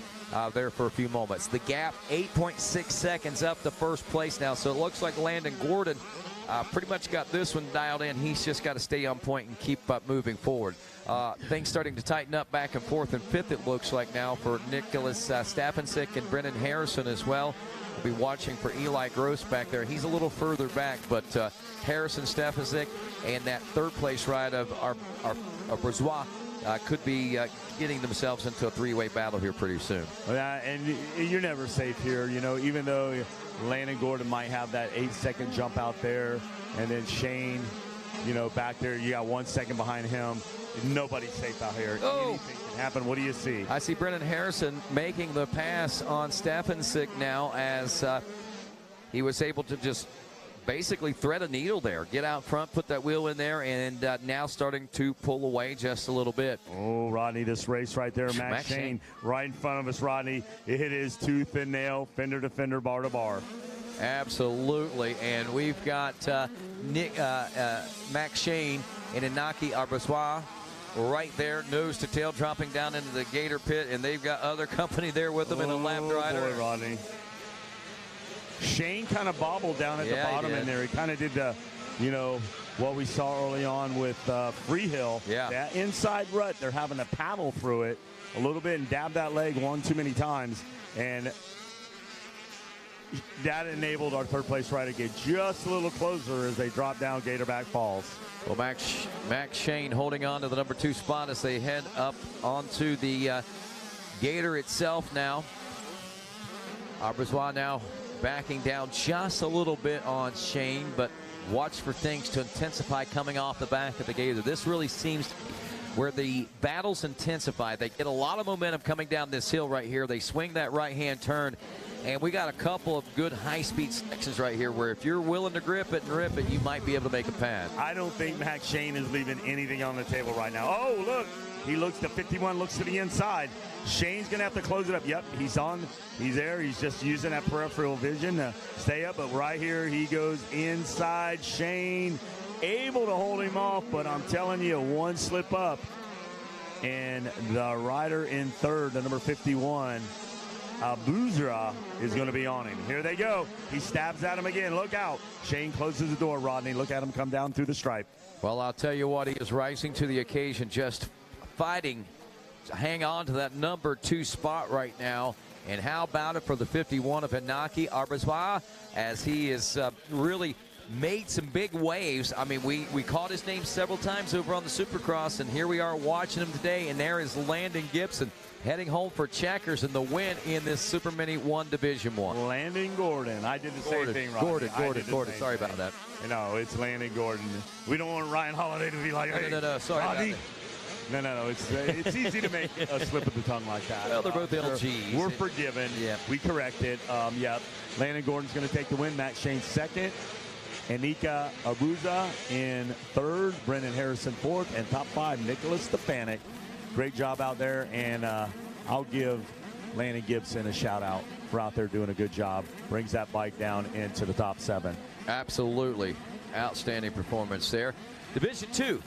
there for a few moments. The gap, 8.6 seconds up to first place now. So it looks like Landon Gordon pretty much got this one dialed in. He's just got to stay on point and keep moving forward. Things starting to tighten up back and forth in 5th, it looks like now, for Nicholas Stefancic and Brendan Harrison as well. We'll be watching for Eli Gross back there. He's a little further back, but Harrison, Stefancic, and that 3rd place ride of our Bourgeois could be getting themselves into a 3-way battle here pretty soon. Yeah, and you're never safe here. You know, even though Landon Gordon might have that 8-second jump out there, and then Shane, you know, back there, you got 1 second behind him. Nobody's safe out here. Anything can happen. What do you see? I see Brendan Harrison making the pass on Stefancic now, as he was able to just basically thread a needle there, get out front, put that wheel in there, and now starting to pull away just a little bit. Oh, Rodney, this race right there, Max Shane right in front of us, Rodney. It is tooth and nail, fender to fender, bar to bar. Absolutely, and we've got Max Shane and Inaki Arbuzwa right there, nose to tail, dropping down into the Gator pit, and they've got other company there with them in a lap rider. Boy, Rodney. Shane kind of bobbled down at the bottom in there. He kind of did the, you know, what we saw early on with Freehill. Yeah. That inside rut, they're having to paddle through it a little bit and dab that leg one too many times. And that enabled our 3rd place rider to get just a little closer as they drop down Gatorback Falls. Well, Max Shane holding on to the number 2 spot as they head up onto the Gator itself now. Arbuzwa now backing down just a little bit on Shane, but watch for things to intensify coming off the back of the Gator. This really seems to be where the battles intensify. They get a lot of momentum coming down this hill right here. They swing that right-hand turn, and we got a couple of good high-speed sections right here where if you're willing to grip it and rip it, you might be able to make a pad. I don't think Max Shane is leaving anything on the table right now. Oh, look. He looks to 51, looks to the inside. Shane's going to have to close it up. Yep, he's on. He's there. He's just using that peripheral vision to stay up. But right here, he goes inside. Shane able to hold him off. But I'm telling you, one slip up. And the rider in 3rd, the number 51, Abuzra, is going to be on him. Here they go. He stabs at him again. Look out. Shane closes the door, Rodney. Look at him come down through the stripe. Well, I'll tell you what, he is rising to the occasion, just fighting to hang on to that number 2 spot right now. And how about it for the 51 of Inaki Arbuzwa, as he is really made some big waves. I mean, we caught his name several times over on the Supercross, and here we are watching him today, and there is Landon Gibson heading home for checkers in the win in this Super Mini 1 Division 1. Landon Gordon. I did the same thing, Rodney. Gordon. Sorry about that. No, it's Landon Gordon. We don't want Ryan Holiday to be like, hey, no, sorry about that. No. It's easy to make a slip of the tongue like that. Well, they're both LGs. We're forgiven. Yeah. We correct it. Landon Gordon's going to take the win. Matt Shane 2nd. Anika Aruza in 3rd. Brendan Harrison 4th. And top 5, Nicholas Stefancic. Great job out there. And I'll give Landon Gibson a shout out for out there doing a good job. Brings that bike down into the top 7. Absolutely. Outstanding performance there. Division 2.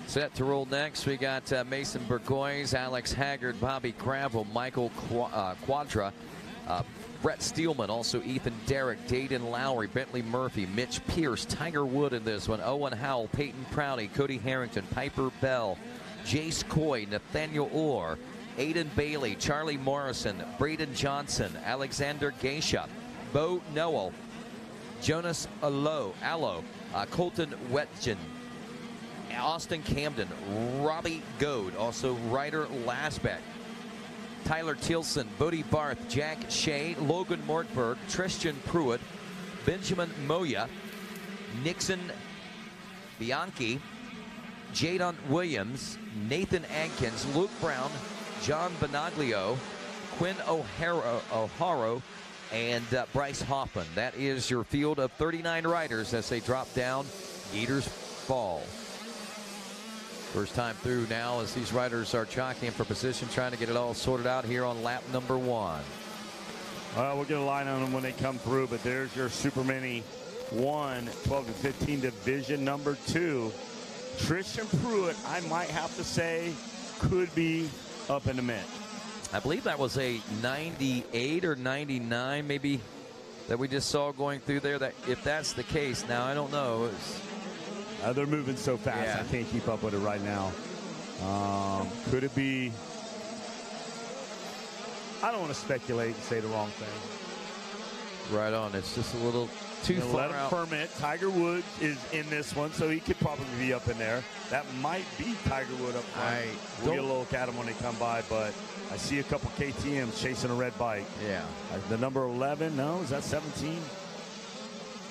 Set to roll next. We got Mason Burgoyes, Alex Haggard, Bobby Gravel, Michael Quadra, Brett Steelman, also Ethan Derrick, Dayton Lowry, Bentley Murphy, Mitch Pierce, Tiger Wood in this one, Owen Howell, Peyton Prouty, Cody Harrington, Piper Bell, Jace Coy, Nathaniel Orr, Aiden Bailey, Charlie Morrison, Braden Johnson, Alexander Geisha, Bo Noel, Jonas Allo, Colton Wetjen, Austin Camden, Robbie Goad, also Ryder Lasbeck, Tyler Tilson, Bodie Barth, Jack Shea, Logan Mortberg, Tristan Pruitt, Benjamin Moya, Nixon Bianchi, Jadon Williams, Nathan Adkins, Luke Brown, John Benaglio, Quinn O'Hara, and Bryce Hoffman. That is your field of 39 riders as they drop down Gators Fall. First time through now as these riders are jockeying for position, trying to get it all sorted out here on lap number 1. We'll get a line on them when they come through, but there's your Super Mini 1, 12 to 15 division number 2. Tristan Pruitt, I might have to say, could be up in the mint. I believe that was a 98 or 99 maybe that we just saw going through there. That if that's the case, now I don't know. They're moving so fast, yeah. I can't keep up with it right now. Could it be? I don't want to speculate and say the wrong thing. Right on. It's just a little too far let out. him ferment. Tiger Woods is in this one, so he could probably be up in there. That might be Tiger Wood up front. We'll get a look at him when they come by, but I see a couple KTMs chasing a red bike. Yeah. The number 11, no, is that 17?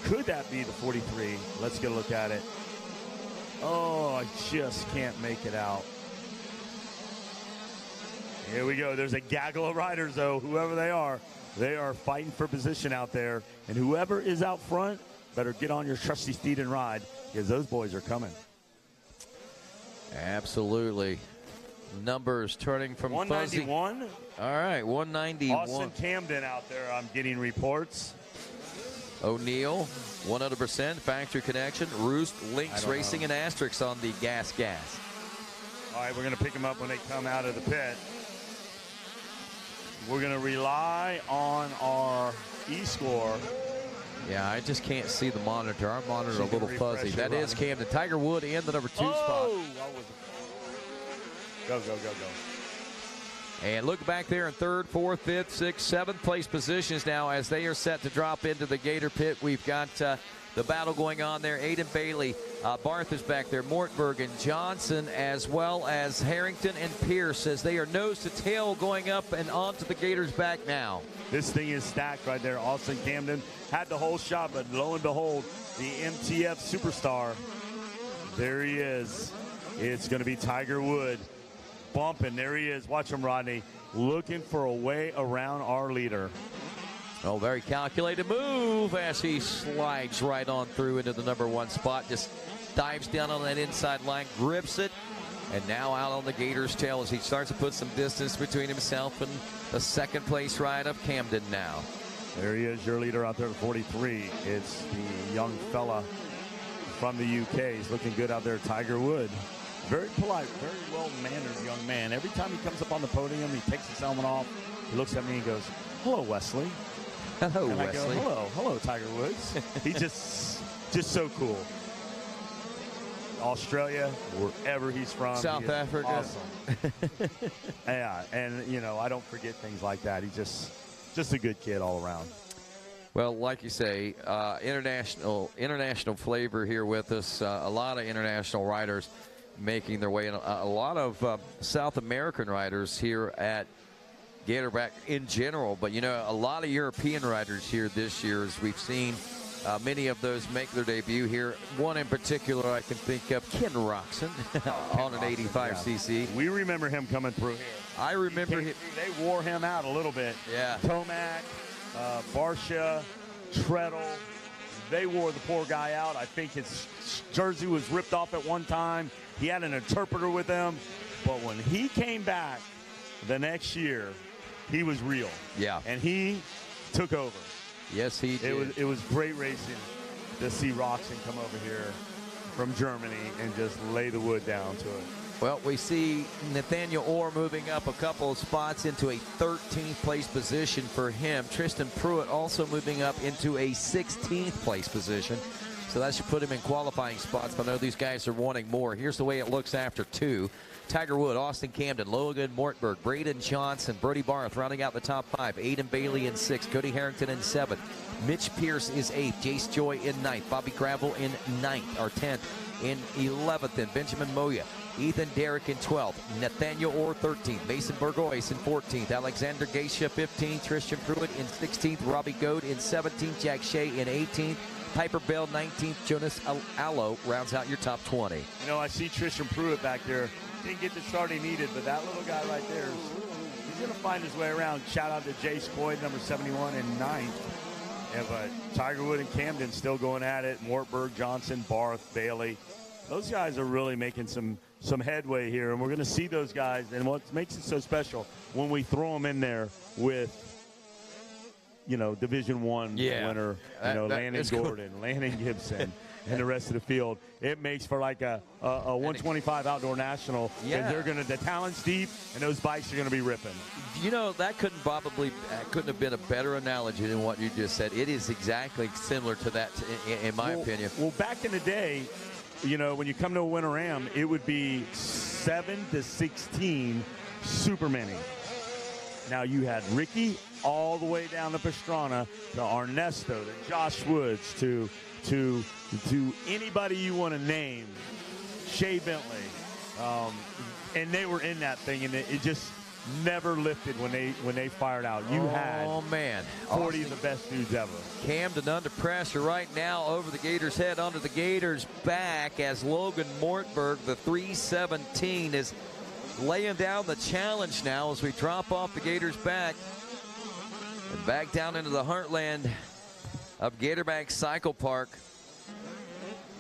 Could that be the 43? Let's get a look at it. Oh, I just can't make it out. Here we go. There's a gaggle of riders, though. Whoever they are fighting for position out there. And whoever is out front better get on your trusty steed and ride, because those boys are coming. Absolutely. Numbers turning from 191. Fuzzy. All right, 191. Austin Camden out there, I'm getting reports. O'Neill, 100%, factory connection. Roost, Lynx Racing, and Asterix on the gas. All right, we're going to pick them up when they come out of the pit. We're going to rely on our e-score. Yeah, I just can't see the monitor. Our monitor a little fuzzy. That is Camden. Tiger Wood in the number 2 spot. Go. And look back there in 3rd, 4th, 5th, 6th, 7th place positions now as they are set to drop into the Gator pit. We've got the battle going on there. Aiden Bailey, Barth is back there, Mortberg and Johnson, as well as Harrington and Pierce as they are nose to tail going up and onto the Gators' back now. This thing is stacked right there. Austin Camden had the whole shot, but lo and behold, the MTF superstar, there he is. It's going to be Tiger Wood. Bumping, there he is. Watch him, Rodney, looking for a way around our leader. Oh, very calculated move as he slides right on through into the number 1 spot. Just dives down on that inside line, grips it, and now out on the Gators' tail as he starts to put some distance between himself and the 2nd place ride of Camden now. There he is, your leader out there at 43. It's the young fella from the UK. He's looking good out there, Tiger Wood. Very polite, very well-mannered young man. Every time he comes up on the podium, he takes his helmet off. He looks at me and goes, "Hello, Wesley." Hello, and Wesley. I go, hello, Tiger Woods. He's just so cool. Australia, wherever he's from. South Africa. Awesome. Yeah, and, you know, I don't forget things like that. He's just a good kid all around. Well, like you say, international flavor here with us. A lot of international riders making their way in. A lot of South American riders here at Gatorback in general. But, you know, a lot of European riders here this year, as we've seen many of those make their debut here. One in particular I can think of, Ken Roxon, on an 85cc. We remember him coming through here. I remember him. They wore him out a little bit. Yeah. Tomac, Barsha, Treadle, they wore the poor guy out. I think his jersey was ripped off at one time. He had an interpreter with him. But when he came back the next year, he was real. Yeah. And he took over. Yes, he did. It was great racing to see Roxon come over here from Germany and just lay the wood down to it. Well, we see Nathaniel Orr moving up a couple of spots into a 13th place position for him. Tristan Pruitt also moving up into a 16th place position. So that should put him in qualifying spots, but I know these guys are wanting more. Here's the way it looks after 2. Tiger Wood, Austin Camden, Logan Mortberg, Braden Johnson, Brody Barth rounding out the top 5. Aiden Bailey in 6th, Cody Harrington in 7th. Mitch Pierce is 8th, Jace Joy in 9th, Bobby Gravel in 9th, or 10th. In 11th, and Benjamin Moya, Ethan Derrick in 12th, Nathaniel Orr 13th, Mason Burgoyce in 14th, Alexander Geisha 15th, Tristan Pruitt in 16th, Robbie Goad in 17th, Jack Shea in 18th, Piper Bell 19th, Jonas Allo rounds out your top 20. You know, I see Tristan Pruitt back there. Didn't get the start he needed, but that little guy right there, he's going to find his way around. Shout out to Jace Boyd, number 71 in 9th. Yeah, but Tiger Wood and Camden still going at it. Mortberg, Johnson, Barth, Bailey. Those guys are really making some headway here, and we're going to see those guys. And what makes it so special when we throw them in there with, you know, Division I winner, Landon Gordon, Landon Gibson, and the rest of the field. It makes for like a 125 outdoor national. Yeah. The talent's deep, and those bikes are going to be ripping. You know, that couldn't have been a better analogy than what you just said. It is exactly similar to that, in my opinion. Well, back in the day, you know, when you come to a Winter Am, it would be 7 to 16 super mini. Now you had Ricky all the way down to Pastrana, to Ernesto, to Josh Woods, to anybody you want to name, Shea Bentley, and they were in that thing, and it just never lifted when they fired out. You had 40 of the best dudes ever. Camden under pressure right now over the Gators' head, under the Gators' back, as Logan Mortberg, the 317, is laying down the challenge now as we drop off the Gators' back and back down into the heartland of Gatorbank Cycle Park.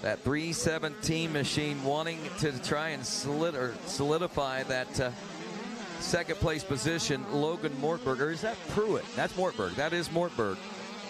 That 317 machine wanting to try and solidify that second place position. Logan Mortberg, or is that Pruitt? That's Mortberg. That is Mortberg.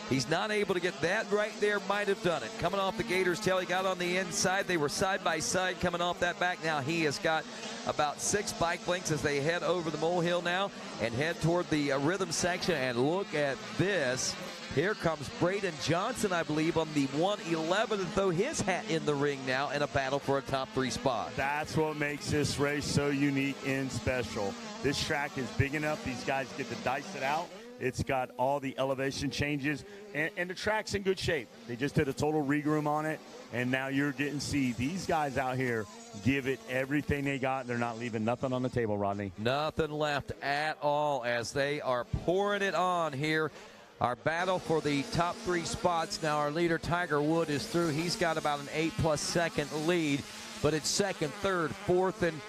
He's not able to get that right there. Might have done it. Coming off the Gators' tail, he got on the inside. They were side by side coming off that back. Now he has got about 6 bike lengths as they head over the molehill now and head toward the rhythm section. And look at this. Here comes Braden Johnson, I believe, on the 111, to throw his hat in the ring now in a battle for a top 3 spot. That's what makes this race so unique and special. This track is big enough. These guys get to dice it out. It's got all the elevation changes, and the track's in good shape. They just did a total regroom on it, and now you're getting to see these guys out here give it everything they got. They're not leaving nothing on the table, Rodney. Nothing left at all as they are pouring it on here. Our battle for the top 3 spots. Now our leader, Tiger Wood, is through. He's got about an 8+ second lead, but it's 2nd, 3rd, 4th, and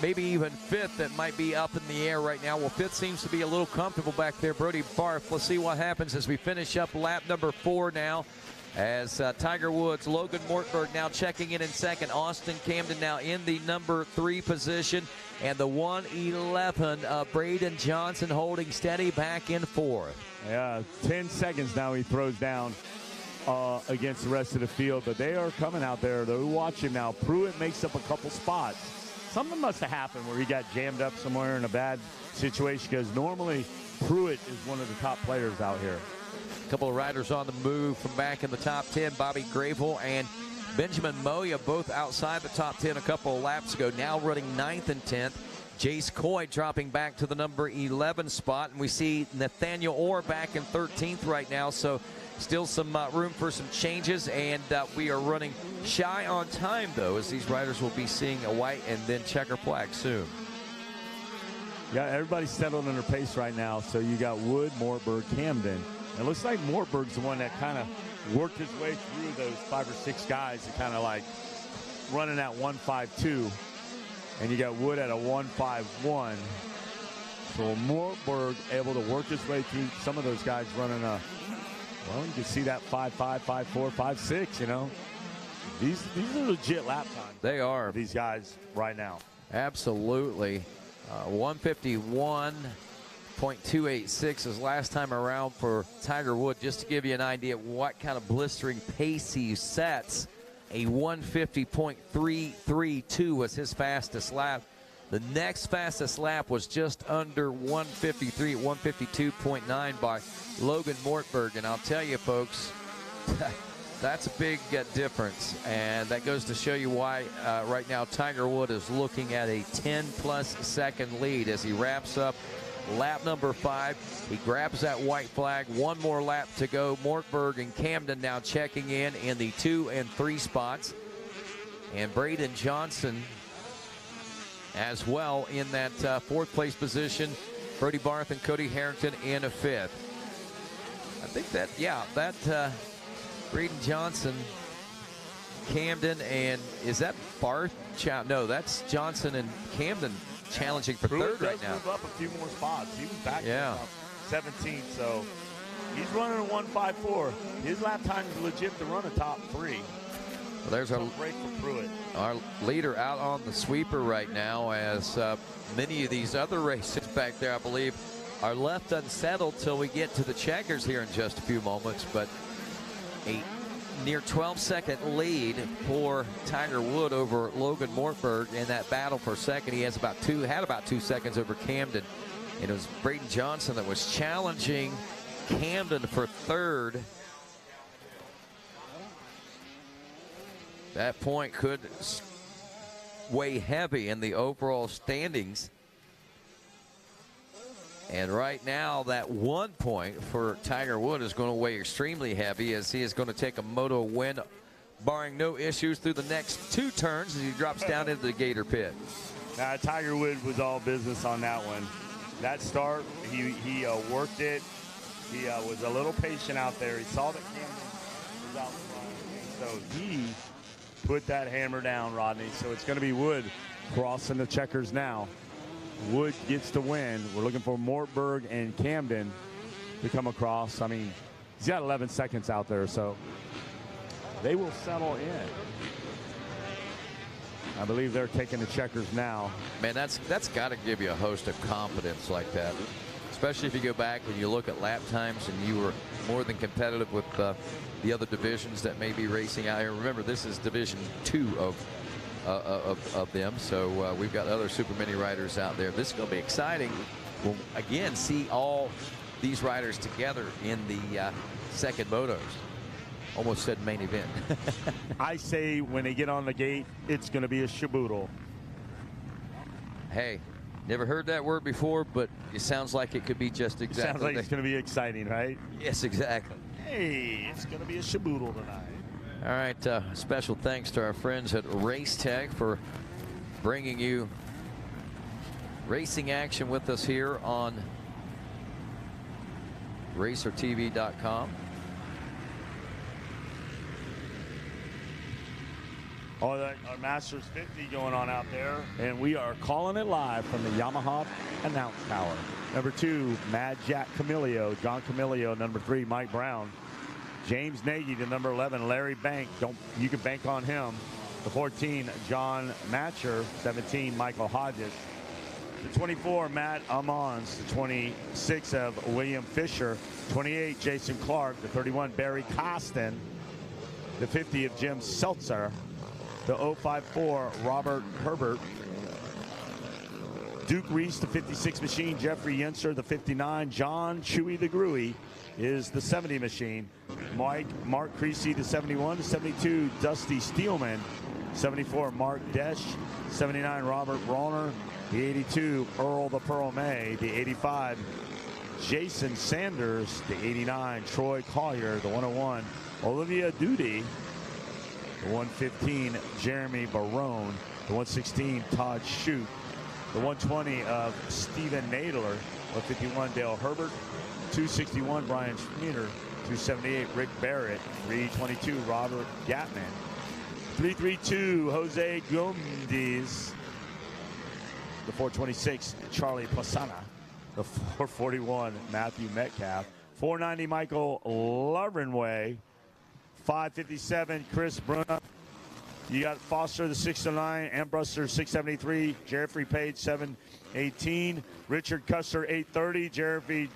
maybe even 5th that might be up in the air right now. Well, 5th seems to be a little comfortable back there. Brody Barth. Let's see what happens as we finish up lap number 4 now. As Tiger Woods, Logan Mortberg now checking in 2nd. Austin Camden now in the number 3 position. And the 111, Braden Johnson holding steady back in 4th. Yeah, 10 seconds now he throws down against the rest of the field. But they are coming out there. They're watching now. Pruitt makes up a couple spots. Something must have happened where he got jammed up somewhere in a bad situation, because normally Pruitt is one of the top players out here. A couple of riders on the move from back in the top 10. Bobby Gravel and Benjamin Moya both outside the top 10 a couple of laps ago, now running 9th and 10th. Jace Coy dropping back to the number 11 spot. And we see Nathaniel Orr back in 13th right now. So still some room for some changes. And we are running shy on time, though, as these riders will be seeing a white and then checker flag soon. Yeah, everybody's settled in their pace right now. So you got Wood, Mortberg, Camden. It looks like Mortberg's the one that kind of worked his way through those 5 or 6 guys that kind of like running at 152. And you got Wood at a 151. So Mortberg able to work his way through some of those guys running a, well, you can see that 5.5, 5.4, 5.6, you know. These are legit lap times. They are. These guys right now. Absolutely. 151.286 is last time around for Tiger Wood, just to give you an idea of what kind of blistering pace he sets A 150.332 was his fastest lap. The next fastest lap was just under 153 at 152.9 by Logan Mortberg. And I'll tell you, folks, that's a big difference. And that goes to show you why right now Tiger Wood is looking at a 10-plus second lead as he wraps up lap number 5. He grabs that white flag. One more lap to go. Mortberg and Camden now checking in the 2 and 3 spots. And Braden Johnson as well in that 4th place position. Brody Barth and Cody Harrington in a 5th. I think that, Braden Johnson, Camden, and is that Barth? No, that's Johnson and Camden challenging for Pruitt 3rd right now. Move up a few more spots. He was back Yeah. to 17, so he's running a 154. His lap time is legit to run a top 3. Well, there's a break for Pruitt. Our leader out on the sweeper right now, as many of these other races back there, I believe, are left unsettled till we get to the checkers here in just a few moments. But a near 12-second lead for Tiger Wood over Logan Mortberg in that battle for second. He has about 2 seconds over Camden. And it was Braden Johnson that was challenging Camden for 3rd. That point could weigh heavy in the overall standings. And right now, that 1 point for Tiger Wood is going to weigh extremely heavy, as he is going to take a moto win, barring no issues, through the next 2 turns as he drops down into the Gator pit. Tiger Wood was all business on that one. That start, he worked it. He was a little patient out there. He saw that Camden was out front, so he put that hammer down, Rodney. So it's going to be Wood crossing the checkers now. Wood gets the win. We're looking for Mortberg and Camden to come across. I mean, he's got 11 seconds out there, so they will settle in. I believe they're taking the checkers now. Man, that's got to give you a host of confidence like that, especially if you go back and you look at lap times and you were more than competitive with the other divisions that may be racing out here. Remember, this is Division 2 of them, so we've got other super mini riders out there. This is going to be exciting. We'll again see all these riders together in the second motos. Almost said main event. I say when they get on the gate, it's going to be a shaboodle. Hey, never heard that word before, but it sounds like it could be just exactly. Sounds like it's going to be exciting, right? Yes, exactly. Hey, it's going to be a shaboodle tonight. All right, special thanks to our friends at Race Tech for bringing you racing action with us here on RacerTV.com. Our Masters 50 going on out there, and we are calling it live from the Yamaha announce tower. Number 2, Mad Jack Camilio, John Camilio. Number 3, Mike Brown. James Nagy to number 11, Larry Bank. You can bank on him. The 14, John Matcher. 17, Michael Hodges. The 24, Matt Amons. The 26 of William Fisher. 28, Jason Clark. The 31, Barry Costin. The 50 of Jim Seltzer. The 054, Robert Herbert. Duke Reese, the 56 machine. Jeffrey Yenser, the 59. John Chewy the Gruey is the 70 machine. Mark Creasy, the 71. The 72, Dusty Steelman. 74, Mark Desch. 79, Robert Brawner. The 82, Earl the Pearl May. The 85, Jason Sanders. The 89, Troy Collier. The 101, Olivia Duty. The 115, Jeremy Barone. The 116, Todd Shute. The 120 of Stephen Nadler. 151, Dale Herbert. 261, Brian Schmieder. 278, Rick Barrett. 322, Robert Gatman. 332, Jose Gomez. The 426, Charlie Pasana. The 441, Matthew Metcalf. 490, Michael Loverenway. 557, Chris Bruna. You got Foster, the 609, Ambruster, 673, Jeffrey Page, 718, Richard Custer, 830, Jeremy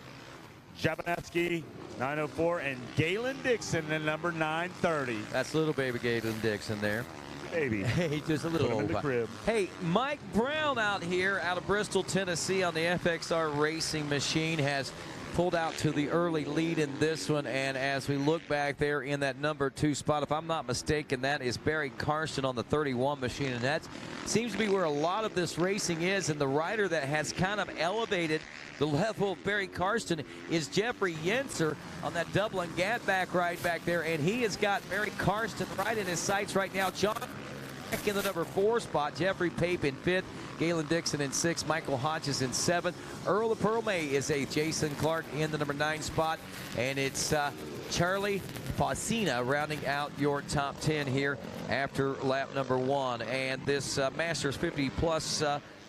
Jabanetsky, 904, and Galen Dixon in number 930. That's little baby Galen Dixon there. Baby. Hey, just a little Put him old. in the crib. Hey, Mike Brown out here out of Bristol, Tennessee on the FXR racing machine has pulled out to the early lead in this one, and as we look back there in that number 2 spot, if I'm not mistaken, that is Barry Karsten on the 31 machine, and that seems to be where a lot of this racing is, and the rider that has kind of elevated the level of Barry Karsten is Jeffrey Yenser on that Dublin Gatback ride back there, and he has got Barry Karsten right in his sights right now. John back in the number 4 spot, Jeffrey Pape in 5th, Galen Dixon in 6th, Michael Hodges in 7th, Earl of Pearl May is 8th, Jason Clark in the number 9 spot, and it's Charlie Fausina rounding out your top 10 here after lap number 1. And this Masters 50 plus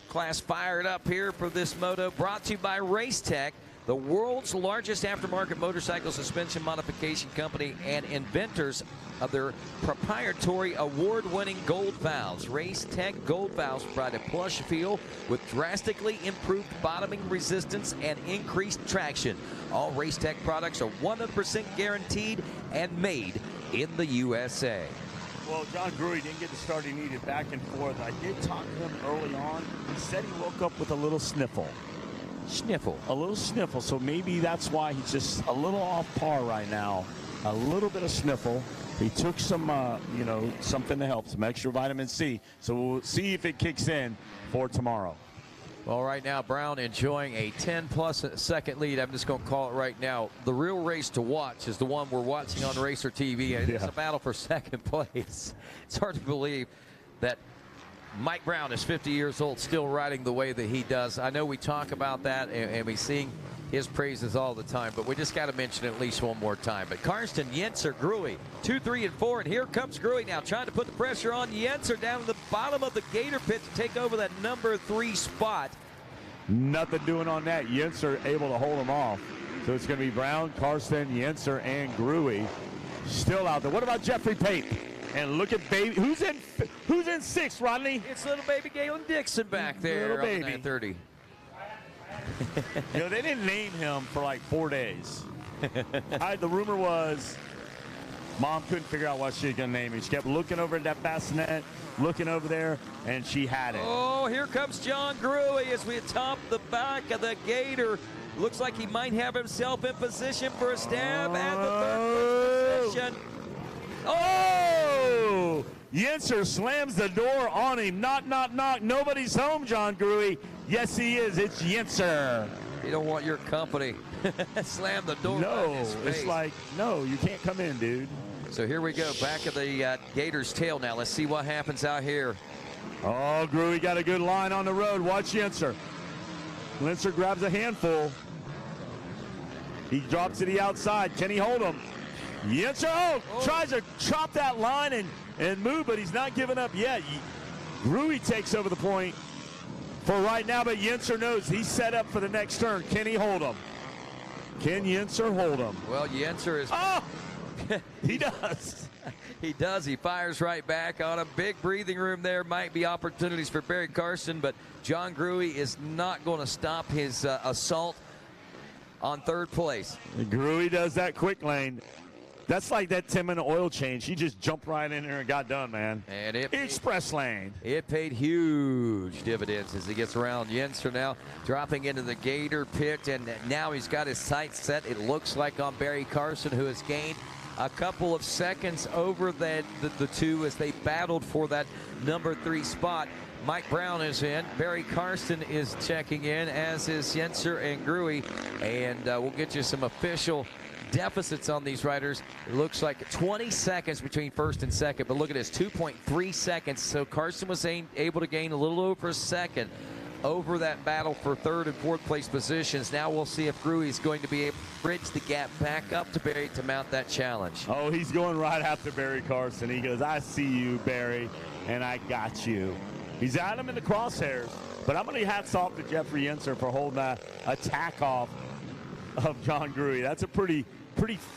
class fired up here for this moto, brought to you by Race Tech, the world's largest aftermarket motorcycle suspension modification company and inventors of their proprietary award-winning gold valves. Race Tech gold valves provide a plush feel with drastically improved bottoming resistance and increased traction. All Race Tech products are 100% guaranteed and made in the USA. Well, John Gruey didn't get the start he needed back and forth. I did talk to him early on. He said he woke up with a little sniffle. Sniffle. A little sniffle, so maybe that's why he's just a little off par right now. A little bit of sniffle. He took some, something to help, some extra vitamin C. So we'll see if it kicks in for tomorrow. Well, right now, Brown enjoying a 10-plus second lead. I'm just going to call it right now. The real race to watch is the one we're watching on Racer TV, and it's a battle for second place. It's hard to believe that Mike Brown is 50 years old, still riding the way that he does. I know we talk about that, and we sing his praises all the time, but we just got to mention it at least one more time. But Karsten, Yenser, Gruey, 2, 3, and 4, and here comes Gruey now trying to put the pressure on Yenser down at the bottom of the Gator pit to take over that number 3 spot. Nothing doing on that. Yenser able to hold him off. So it's going to be Brown, Karsten, Yenser, and Gruey still out there. What about Jeffrey Pape? And look at baby. Who's in 6th, Rodney? It's little baby Galen Dixon back there. Little baby. 930. They didn't name him for like 4 days. The rumor was Mom couldn't figure out what she was going to name him. She kept looking over at that bassinet, looking over there, and she had it. Oh, here comes John Gruey as we top the back of the Gator. Looks like he might have himself in position for a stab at the third position. Oh! Yenser slams the door on him. Knock, knock, knock. Nobody's home, John Gruey. Yes, he is. It's Yenser. You don't want your company. Slam the door. No, it's like, no, you can't come in, dude. So here we go, back of the Gator's tail now. Let's see what happens out here. Oh, Gruey got a good line on the road. Watch Yenser. Yenser grabs a handful. He drops to the outside. Can he hold him? Yenser, tries to chop that line and move, but he's not giving up yet. Gruey takes over the point for right now, but Yenser knows he's set up for the next turn. Can he hold him? Can Yenser hold him? Well, Yenser is... Oh! He does. He does. He fires right back on a big breathing room there. Might be opportunities for Barry Karsten, but John Gruey is not going to stop his assault on 3rd place. Gruey does that quick lane. That's like that 10-minute oil change. He just jumped right in there and got done, man. And express lane. It paid huge dividends as he gets around. Yenser now dropping into the Gator pit, and now he's got his sights set, it looks like, on Barry Karsten, who has gained a couple of seconds over the two as they battled for that number 3 spot. Mike Brown is in. Barry Karsten is checking in, as is Yenser and Gruey. And we'll get you some official deficits on these riders. It looks like 20 seconds between 1st and 2nd, but look at this, 2.3 seconds. So Karsten was able to gain a little over a second over that battle for 3rd and 4th place positions. Now we'll see if Gruey is going to be able to bridge the gap back up to Barry to mount that challenge. Oh, he's going right after Barry Karsten. He goes, I see you, Barry, and I got you. He's at him in the crosshairs, but I'm going to hats off to Jeffrey Yenser for holding that attack off of John Gruey. That's a pretty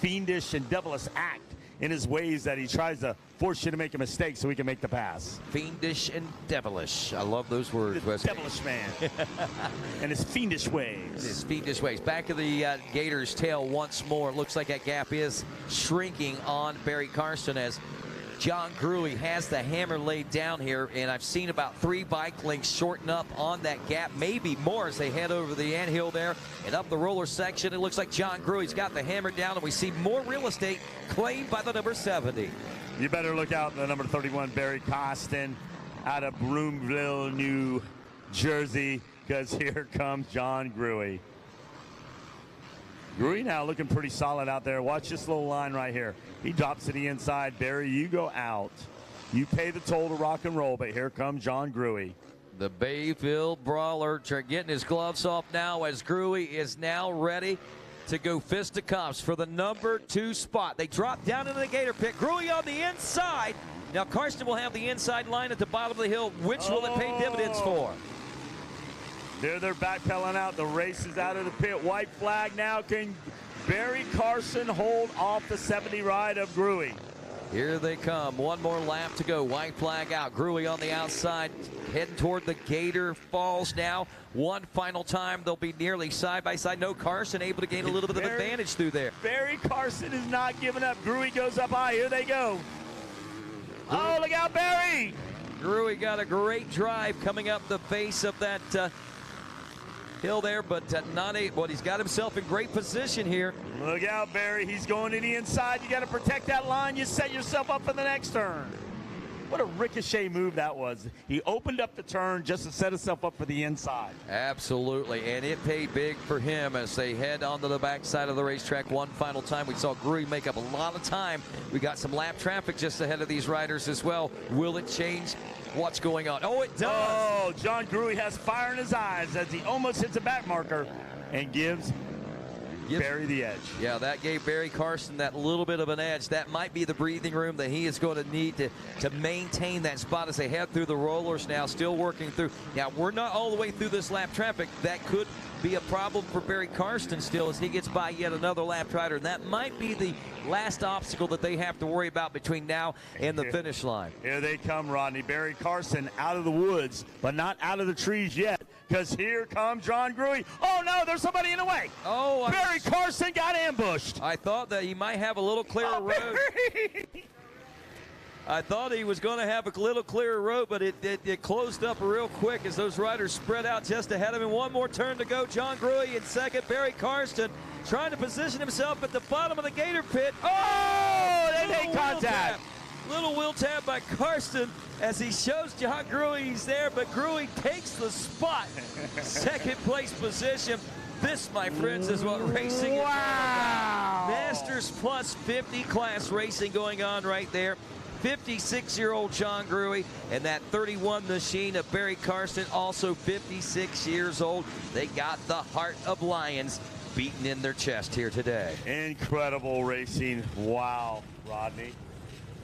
fiendish and devilish act in his ways that he tries to force you to make a mistake so he can make the pass. Fiendish and devilish. I love those words. The devilish man. And his fiendish ways. His fiendish ways. Back of the Gators' tail once more. It looks like that gap is shrinking on Barry Carson as John Gruey has the hammer laid down here, and I've seen about 3 bike lengths shorten up on that gap, maybe more as they head over the anthill there and up the roller section. It looks like John Gruey's got the hammer down, and we see more real estate claimed by the number 70. You better look out the number 31, Barry Costin, out of Broomville, New Jersey, because here comes John Gruey. Gruey now looking pretty solid out there. Watch this little line right here. He drops to the inside. Barry, you go out. You pay the toll to rock and roll, but here comes John Gruey. The Bayville Brawler getting his gloves off now as Gruey is now ready to go fisticuffs for the number 2 spot. They drop down into the Gator pit. Gruey on the inside. Now Karsten will have the inside line at the bottom of the hill. Which will it pay dividends for? They're backpedaling out. The race is out of the pit. White flag now. Can Barry Carson hold off the 70 ride of Gruey? Here they come. One more lap to go. White flag out. Gruey on the outside, heading toward the Gator Falls now. One final time. They'll be nearly side by side. No, Carson able to gain a little bit of advantage through there. Barry Carson is not giving up. Gruey goes up high. Here they go. Oh, look out, Barry! Gruey got a great drive coming up the face of that hill there, but he's got himself in great position here. Look out, Barry. He's going to the inside. You got to protect that line. You set yourself up for the next turn. What a ricochet move that was. He opened up the turn just to set himself up for the inside. Absolutely, and it paid big for him as they head onto the backside of the racetrack one final time. We saw Gruey make up a lot of time. We got some lap traffic just ahead of these riders as well. Will it change what's going on? Oh, it does. Oh, John Gruey has fire in his eyes as he almost hits a back marker and gives Barry the edge. Yeah, that gave Barry Carson that little bit of an edge. That might be the breathing room that he is going to need to maintain that spot as they head through the rollers now, still working through. Now, we're not all the way through this lap traffic. That could be a problem for Barry Carson still as he gets by yet another lap rider. And that might be the last obstacle that they have to worry about between now and the finish line. Here they come, Rodney. Barry Carson out of the woods, but not out of the trees yet, because here comes John Gruey. Oh, no, there's somebody in the way. Oh, Barry Carson got ambushed. I thought that he might have a little clearer road. I thought he was going to have a little clearer road, but it closed up real quick as those riders spread out just ahead of him. One more turn to go. John Gruey in second. Barry Carson trying to position himself at the bottom of the Gator pit. Oh, they made contact. Little wheel tap by Carson as he shows John Gruey he's there, but Gruey takes the spot. Second place position. This, my friends, is what racing is all about. Masters plus 50 class racing going on right there. 56-year-old John Gruey and that 31 machine of Barry Carson, also 56 years old. They got the heart of lions beaten in their chest here today. Incredible racing. Wow, Rodney.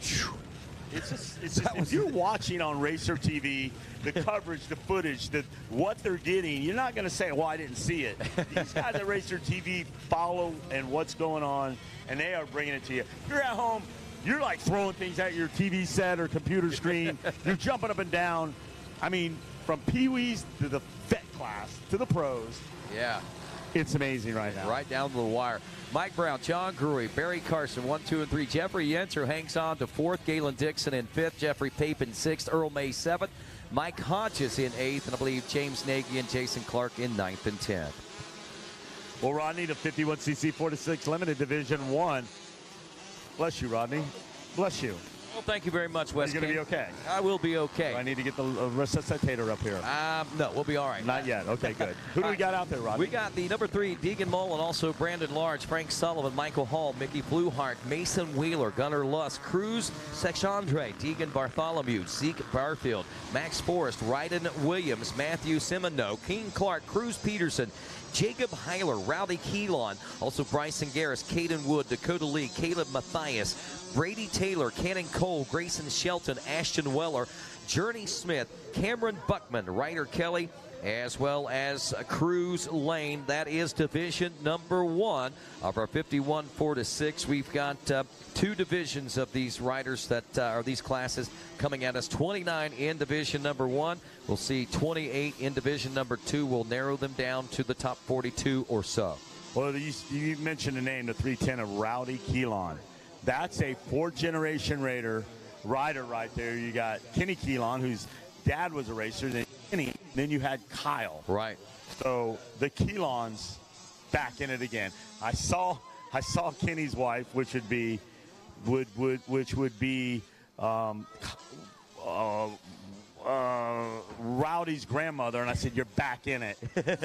It's just if you're watching on Racer TV, the coverage, the footage, what they're getting, you're not going to say, well, I didn't see it. These guys at Racer TV follow and what's going on, and they are bringing it to you. You're at home, you're like throwing things at your TV set or computer screen. You're jumping up and down. I mean, from Pee-wees to the vet class to the pros. Yeah. It's amazing right now. Right down to the wire. Mike Brown, John Gruey, Barry Carson, 1, 2, and 3. Jeffrey Yentzer hangs on to 4th. Galen Dixon in 5th. Jeffrey Pape in 6th. Earl May 7th. Mike Hodges in 8th. And I believe James Nagy and Jason Clark in 9th and 10th. Well, Rodney, the 51cc 4-6 Limited Division 1. Bless you, Rodney. Bless you. Well, thank you very much, Wes. You're going to be okay? I will be okay. Do I need to get the resuscitator up here? No, we'll be all right. Not yet. Okay, good. Who do we got out there, Rodney? We got the number 3, Deegan Mullen, also Brandon Large, Frank Sullivan, Michael Hall, Mickey Bluehart, Mason Wheeler, Gunnar Luss, Cruz Sechandre, Deegan Bartholomew, Zeke Barfield, Max Forrest, Ryden Williams, Matthew Simoneau, King Clark, Cruz Peterson, Jacob Heiler, Rowdy Keelon, also Bryson Garris, Caden Wood, Dakota Lee, Caleb Mathias, Brady Taylor, Cannon Cole, Grayson Shelton, Ashton Weller, Journey Smith, Cameron Buckman, Ryder Kelly, as well as Cruz Lane. That is division number 1 of our 51 4-6. We've got 2 divisions of these riders that are these classes coming at us. 29 in division number 1. We'll see 28 in division number 2. We'll narrow them down to the top 42 or so. Well, you mentioned the name, the 310 of Rowdy Keelan. That's a 4th-generation rider right there. You got Kenny Keelan, whose dad was a racer, then Kenny, then you had Kyle. Right. So the Keelans back in it again. I saw Kenny's wife, which would be Rowdy's grandmother, and I said, "You're back in it.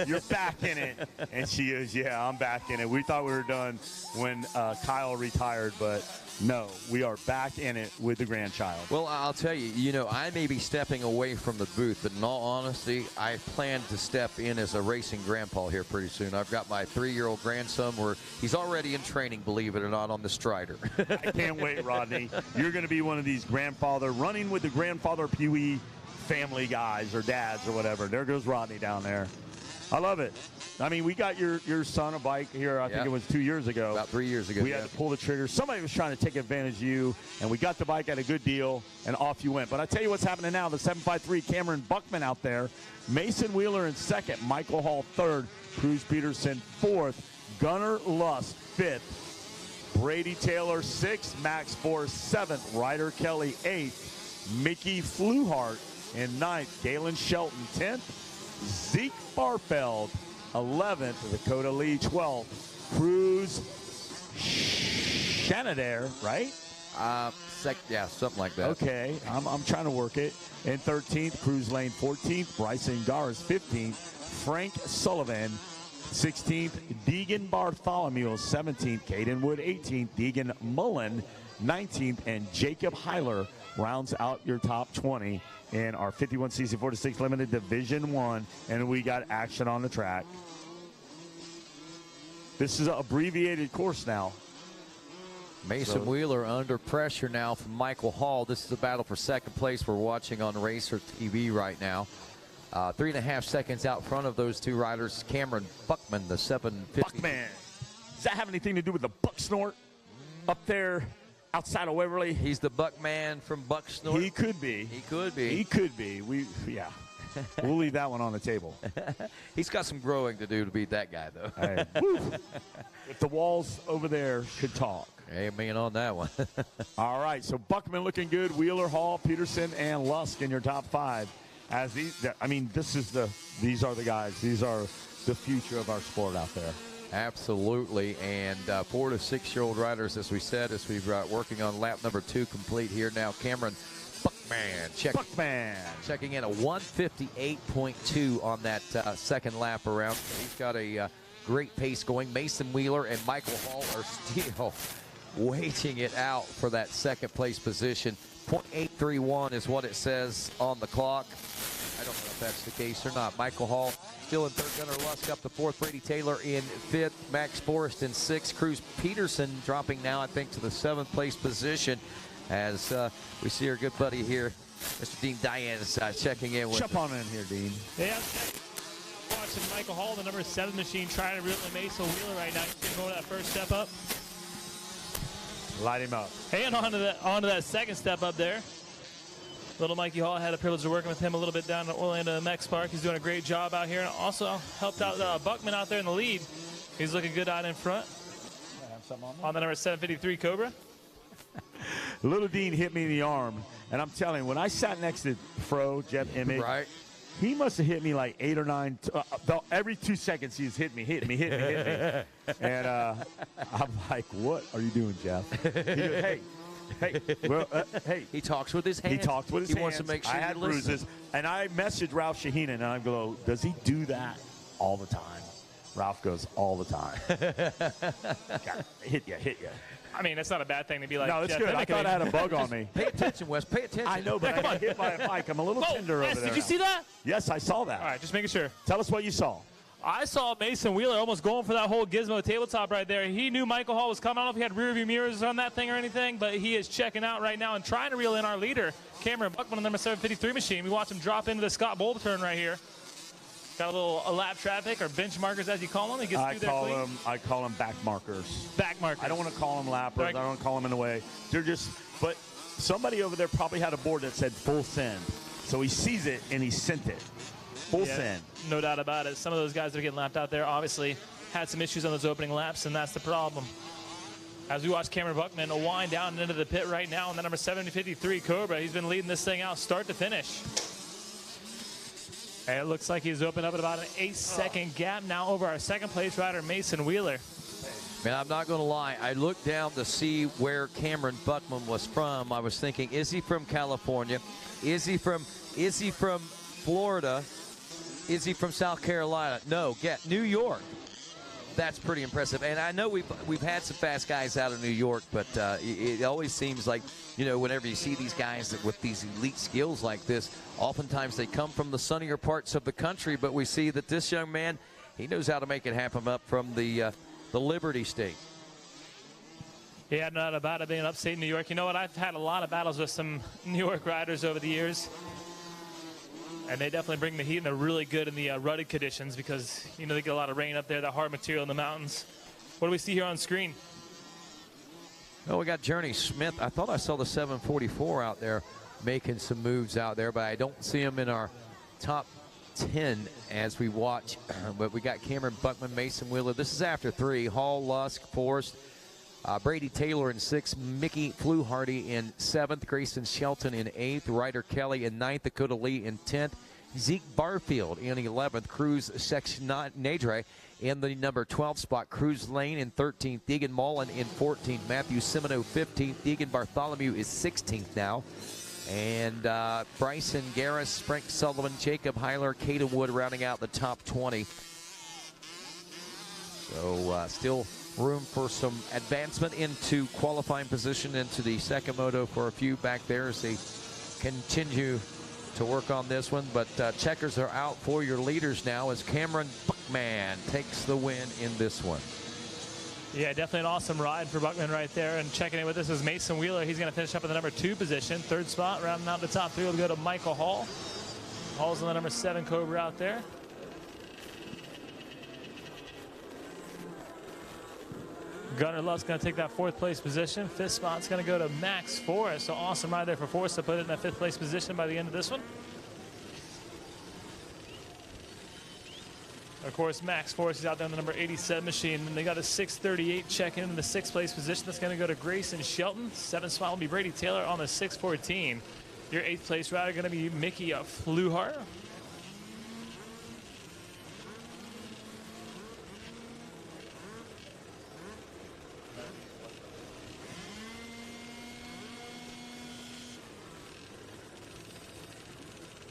You're back in it." And she is, "Yeah, I'm back in it." We thought we were done when Kyle retired, but no, we are back in it with the grandchild. Well, I'll tell you, I may be stepping away from the booth, but in all honesty, I plan to step in as a racing grandpa here pretty soon. I've got my 3-year-old grandson where he's already in training, believe it or not, on the Strider. I can't wait, Rodney. You're going to be one of these running with the grandfather Pee-wee family guys or dads or whatever. There goes Rodney down there. I love it. I mean, we got your son a bike here, I think it was 2 years ago. About 3 years ago. We had to pull the trigger. Somebody was trying to take advantage of you, and we got the bike at a good deal, and off you went. But I tell you what's happening now. The 753 Cameron Buckman out there. Mason Wheeler in 2nd. Michael Hall 3rd. Cruz Peterson 4th. Gunnar Lust 5th. Brady Taylor 6th. Max Forrest 7th. Ryder Kelly 8th. Mickey Fluhart in 9th. Galen Shelton 10th. Zeke Barfeld 11th. Dakota Lee 12th. Cruz Shanadair, right? Yeah, something like that. Okay, I'm trying to work it. In 13th, Cruz Lane 14th. Bryson Garris 15th. Frank Sullivan 16th. Deegan Bartholomew 17th. Caden Wood 18th. Deegan Mullen 19th. And Jacob Heiler rounds out your top 20 in our 51cc 4-6 limited division 1, and we got action on the track. This is an abbreviated course now. Mason Wheeler under pressure now from Michael Hall. This is a battle for 2nd place we're watching on Racer TV right now. 3.5 seconds out front of those 2 riders. Cameron Buckman, the 750. Buckman. Does that have anything to do with the buck snort up there outside of Waverly? He's the Buckman from Bucksnort. He could be. He could be. He could be. Yeah. We'll leave that one on the table. He's got some growing to do to beat that guy, though. Hey, if the walls over there could talk. Amen on that one. All right, so Buckman looking good. Wheeler, Hall, Peterson, and Lusk in your top 5. As these are the guys. These are the future of our sport out there. Absolutely, and 4 to 6-year-old riders, as we said, as we've working on lap number 2 complete here now. Cameron Buckman checking in a 158.2 on that 2nd lap around. He's got a great pace going. Mason Wheeler and Michael Hall are still waiting it out for that 2nd place position. .831 is what it says on the clock. I don't know if that's the case or not. Michael Hall still in 3rd. Gunnar Lusk up to 4th. Brady Taylor in 5th. Max Forrest in 6th. Cruz Peterson dropping now, I think, to the 7th place position as we see our good buddy here, Mr. Dean Diane's checking in with. Jump on in here, Dean. Yeah, watching Michael Hall, the number 7 machine, trying to reel in Mason Wheeler right now. He's going to go to that first step up. Light him up. And onto that 2nd step up there. Little Mikey Hall had the privilege of working with him a little bit down at Orlando Mex Park. He's doing a great job out here. And also helped out Buckman out there in the lead. He's looking good out in front. On the number 753 Cobra. Little Dean hit me in the arm, and I'm telling you, when I sat next to Fro, Jeff Emmett, right, he must have hit me like 8 or 9. Every 2 seconds, he's hit me. And I'm like, what are you doing, Jeff? He goes, hey. He talks with his hands. He talks with his hands. He wants to make sure I had bruises. And I messaged Ralph Shaheen, and I go, does he do that all the time? Ralph goes, all the time. Hit you. I mean, that's not a bad thing to be like. No, it's good. I thought I had a bug on me. Pay attention, Wes. Pay attention. I know, but come on. Hit my mic. I'm a little tender over there. Did you see that? Yes, I saw that. All right, just making sure. Tell us what you saw. I saw Mason Wheeler almost going for that whole gizmo tabletop right there. He knew Michael Hall was coming. I don't know if he had rear view mirrors on that thing or anything, but he is checking out right now and trying to reel in our leader, Cameron Buckman, on the number 753 machine. We watch him drop into the Scott Boulder turn right here. Got a lap traffic or bench markers, as you call them. He gets through there clean. I call them back markers. Back markers. I don't want to call them lappers. I don't want to call them in a way. They're just, but somebody over there probably had a board that said full send. So he sees it and he sent it. Full send. No doubt about it. Some of those guys that are getting lapped out there obviously had some issues on those opening laps, and that's the problem. As we watch Cameron Buckman wind down into the pit right now in the number 753 Cobra. He's been leading this thing out start to finish. And it looks like he's opened up at about an 8-second gap now over our second place rider, Mason Wheeler. Man, I'm not going to lie. I looked down to see where Cameron Buckman was from. I was thinking, is he from California? Is he from Florida? Is he from South Carolina? No, New York. That's pretty impressive. And I know we've had some fast guys out of New York, but it always seems like, you know, whenever you see these guys with these elite skills like this, oftentimes they come from the sunnier parts of the country, but we see that this young man, he knows how to make it happen up from the Liberty State. Yeah, no doubt about it, being upstate New York. You know what? I've had a lot of battles with some New York riders over the years. And they definitely bring the heat, and they're really good in the rutted conditions because, you know, they get a lot of rain up there, the hard material in the mountains. What do we see here on screen? Oh, we got Journey Smith. I thought I saw the 744 out there making some moves out there, but I don't see him in our top 10 as we watch. But we got Cameron Buckman, Mason Wheeler. This is after 3. Hall, Lusk, Forrest, Brady Taylor in 6th, Mickey Fluharty in 7th, Grayson Shelton in 8th, Ryder Kelly in 9th, Dakota Lee in 10th, Zeke Barfield in 11th, Cruz Nadre in the number 12 spot, Cruz Lane in 13th, Deegan Mullen in 14th, Matthew Simino 15th, Deegan Bartholomew is 16th now, and Bryson Garris, Frank Sullivan, Jacob Heiler, Caden Wood rounding out the top 20. So still room for some advancement into qualifying position into the second moto for a few back there as they continue to work on this one. But checkers are out for your leaders now as Cameron Buckman takes the win in this one. Yeah, definitely an awesome ride for Buckman right there. And checking in with us is Mason Wheeler. He's going to finish up in the number 2 position. 3rd spot, rounding out the top 3 will go to Michael Hall. Hall's in the number 7 Cobra out there. Gunnar Luft's going to take that 4th place position. 5th spot's going to go to Max Forrest. So awesome ride there for Forrest to put it in that 5th place position by the end of this one. Of course, Max Forrest is out there on the number 87 machine. And they got a 638 check in the 6th place position. That's going to go to Grayson Shelton. 7th spot will be Brady Taylor on the 614. Your 8th place rider going to be Mickey Fluhar.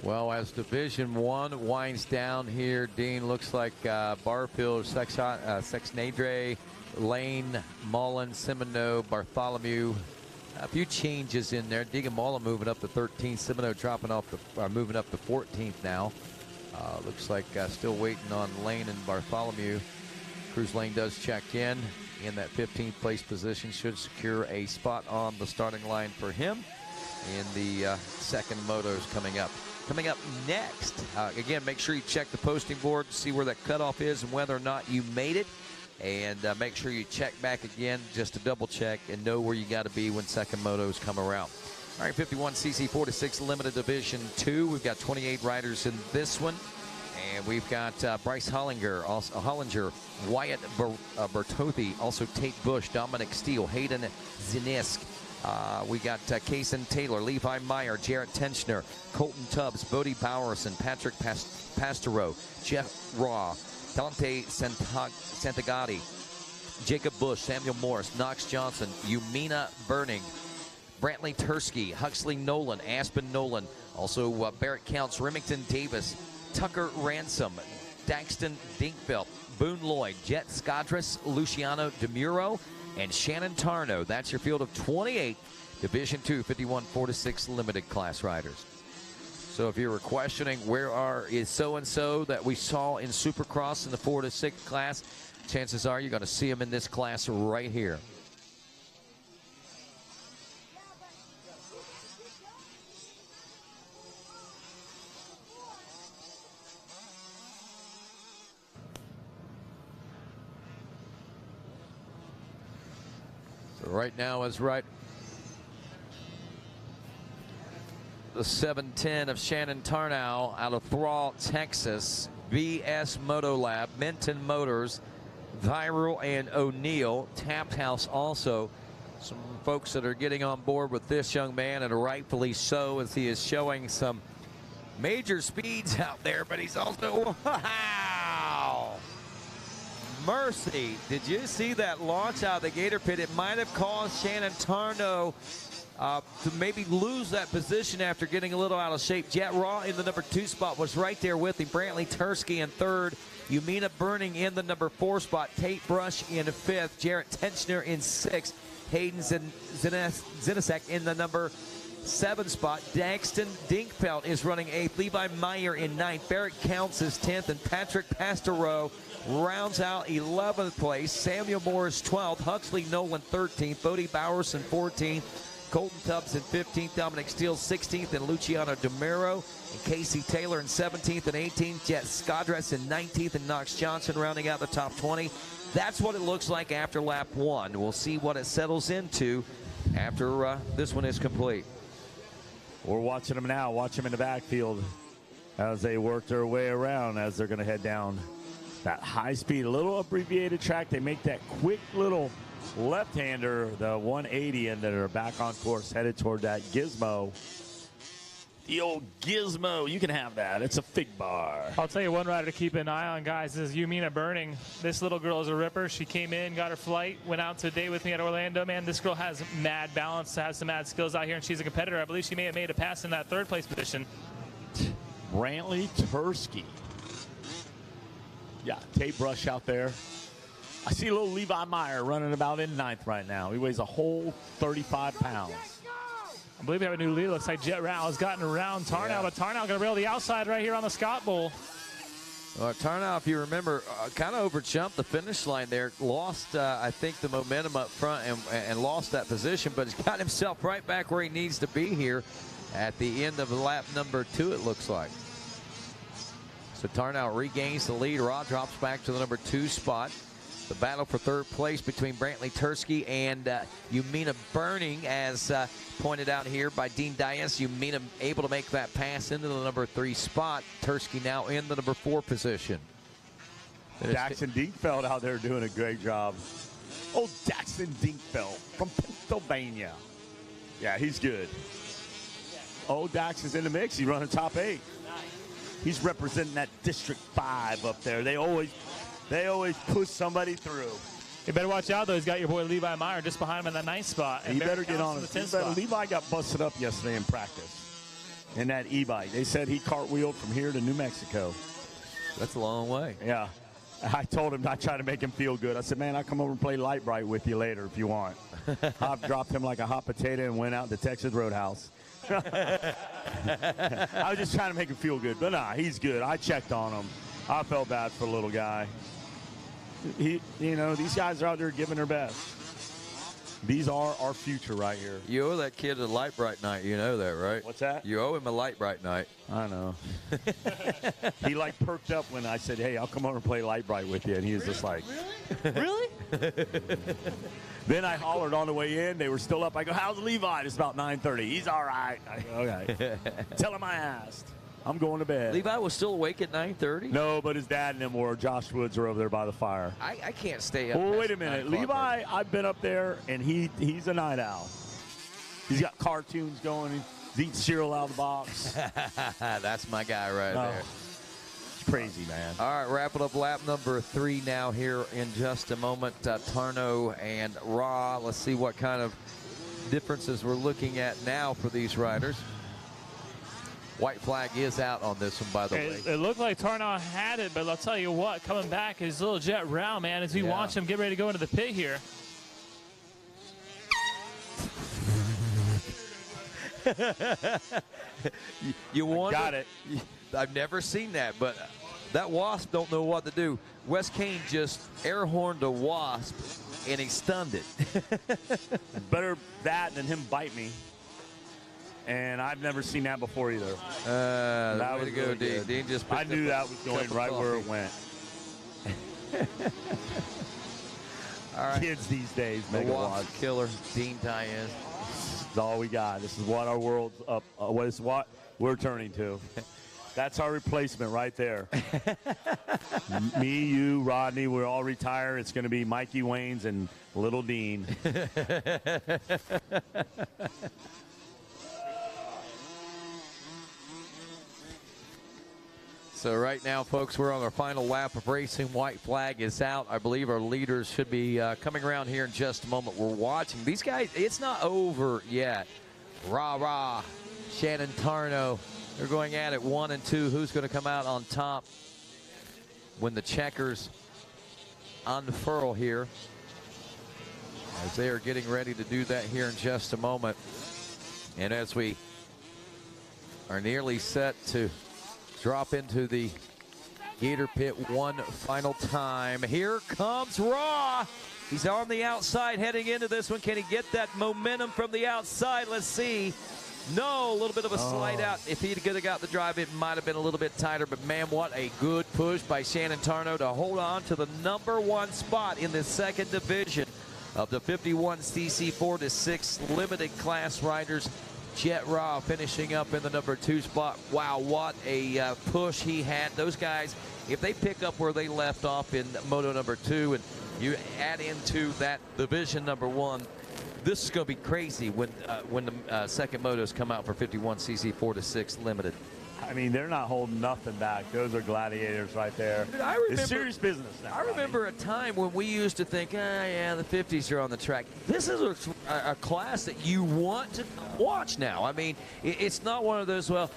Well, as Division 1 winds down here, Dean, looks like Barfield, Sexnadre, Lane, Mullen, Simino, Bartholomew. A few changes in there. Deegan Mullen moving up to 13th. Simino dropping off to moving up to 14th now. Looks like still waiting on Lane and Bartholomew. Cruz Lane does check in that 15th place position. Should secure a spot on the starting line for him in the second motos coming up. Coming up next, again, make sure you check the posting board, see where that cutoff is and whether or not you made it. And make sure you check back again just to double check and know where you got to be when second motos come around. All right, 51cc 4-6 limited division 2. We've got 28 riders in this one. And we've got Bryce Hollinger, Wyatt Bertothy, also Tate Bush, Dominic Steele, Hayden Zinisk. We got Kaysen Taylor, Levi Meyer, Jarrett Tenchner, Colton Tubbs, Bodie Bowerson, Patrick Pastero, Jeff Raw, Dante Santagati, Jacob Bush, Samuel Morris, Knox Johnson, Umina Burning, Brantley Tursky, Huxley Nolan, Aspen Nolan, also Barrett Counts, Remington Davis, Tucker Ransom, Daxton Dinkbelt, Boone Lloyd, Jet Scadris, Luciano DeMuro, and Shannon Tarno. That's your field of 28 Division 2 51 4-6 limited class riders. So if you were questioning where is so-and-so that we saw in Supercross in the 4-6 class, chances are you're going to see him in this class right here. Right now is right. The 710 of Shannon Tarnow out of Thrall, Texas. VS Moto Lab, Minton Motors, Viral and O'Neill. Tapped House also. Some folks that are getting on board with this young man, and rightfully so, as he is showing some major speeds out there, but he's also, wow! Mercy, did you see that launch out of the Gator Pit? It might have caused Shannon Tarnow to maybe lose that position after getting a little out of shape. Jet Raw in the number 2 spot was right there with him. Brantley Tursky in 3rd. Yumina Burning in the number 4 spot. Tate Brush in 5th. Jarrett Tenchner in 6th. Hayden Zinasek in the number 7 spot. Daxton Dinkfeld is running 8th. Levi Meyer in 9th. Barrett Counts is 10th. And Patrick Pastereau rounds out 11th place. Samuel Morris 12th. Huxley Nolan 13th. Bodie Bowers in 14th. Colton Tubbs in 15th. Dominic Steele 16th. And Luciano DeMiro and Casey Taylor in 17th and 18th. Jet Skadres in 19th. And Knox Johnson rounding out the top 20. That's what it looks like after lap 1. We'll see what it settles into after this one is complete. We're watching them now. Watch them in the backfield as they work their way around as they're going to head down that high speed, a little abbreviated track. They make that quick little left-hander, the 180, and they're back on course headed toward that gizmo. The old gizmo, you can have that. It's a fig bar. I'll tell you one rider to keep an eye on, guys, is Yumina Burning. This little girl is a ripper. She came in, got her flight, went out to a day with me at Orlando. Man, this girl has mad balance, has some mad skills out here, and she's a competitor. I believe she may have made a pass in that 3rd place position. Brantley Tursky. Yeah, Tate Brush out there. I see a little Levi Meyer running about in 9th right now. He weighs a whole 35 pounds. I believe we have a new lead. Looks like Jet Rao has gotten around Tarnow, but Tarnow going to rail the outside right here on the Scott Bowl. Well, Tarnow, if you remember, kind of overjumped the finish line there. Lost, I think, the momentum up front and lost that position, but he's got himself right back where he needs to be here at the end of lap number 2, it looks like. So Tarnow regains the lead. Raw drops back to the number 2 spot. The battle for 3rd place between Brantley Tursky and Yumina Burning, as pointed out here by Dean Dias. Yumina able to make that pass into the number 3 spot. Tursky now in the number 4 position. Daxton Dinkfeld out there doing a great job. Oh, Daxton Dinkfeld from Pennsylvania. Yeah, he's good. Oh, Dax is in the mix. He's running top 8. He's representing that District 5 up there. They always push somebody through. You better watch out, though. He's got your boy Levi Meyer just behind him in that 9th spot. And he better get on it. Levi got busted up yesterday in practice in that e-bike. They said he cartwheeled from here to New Mexico. That's a long way. Yeah. I told him not trying to make him feel good. I said, man, I'll come over and play Light Bright with you later if you want. I've dropped him like a hot potato and went out to Texas Roadhouse. I was just trying to make him feel good. But, nah, he's good. I checked on him. I felt bad for the little guy. These guys are out there giving their best. These are our future right here. You owe that kid a Light Bright night. You know that, right? What's that? You owe him a Light Bright night. I know. He like perked up when I said, hey, I'll come over and play Light Bright with you. And he was just like, really? Then I hollered on the way in. They were still up. I go, how's Levi? It's about 9:30. He's all right. I go, okay. Tell him I asked. I'm going to bed. Levi was still awake at 9:30? No, but his dad and them were. Josh Woods are over there by the fire. I can't stay up. Well, wait a minute. Levi, I've been up there, and he's a night owl. He's got cartoons going. He's eating cereal out of the box. That's my guy right there. It's crazy, man. All right, wrapping up lap number 3 now here in just a moment. Tarnow and Raw. Let's see what kind of differences we're looking at now for these riders. White flag is out on this one, by the way. It looked like Tarnow had it, but I'll tell you what, coming back is little Jet Rao, man, as we watch him get ready to go into the pit here. You wonder, got it. I've never seen that, but that wasp don't know what to do. Wes Kane just air horned a wasp, and he stunned it. Better that than him bite me. And I've never seen that before either. That was good, Dean. Dean just I knew that was going right where it went. kids these days. The Mega Wasp Watts. Killer, Dean Diaz. This is all we got. This is what our world's up. What we're turning to. That's our replacement right there. Me, you, Rodney, we're all retired. It's going to be Mikey Waynes and Little Dean. So right now, folks, we're on our final lap of racing. White flag is out. I believe our leaders should be coming around here in just a moment. We're watching. These guys, it's not over yet. Rah, Shannon Tarno. They're going at it 1 and 2. Who's going to come out on top when the checkers unfurl here? As they are getting ready to do that here in just a moment. And as we are nearly set to drop into the Gator Pit one final time, here comes Raw. He's on the outside heading into this one. Can he get that momentum from the outside? Let's see. No, a little bit of a slide out. If he could have got the drive, it might have been a little bit tighter. But, man, what a good push by Shannon Tarno to hold on to the #1 spot in the second division of the 51cc 4-6 limited class riders. Jet Raw finishing up in the #2 spot. Wow, what a push he had. Those guys, if they pick up where they left off in Moto #2 and you add into that division #1, this is going to be crazy when the second motos come out for 51cc 4-6 limited. I mean, they're not holding nothing back. Those are gladiators right there. Dude, I remember, it's serious business now. I remember a time when we used to think, yeah, the 50s are on the track. This is a class that you want to watch now. I mean, it's not one of those, well,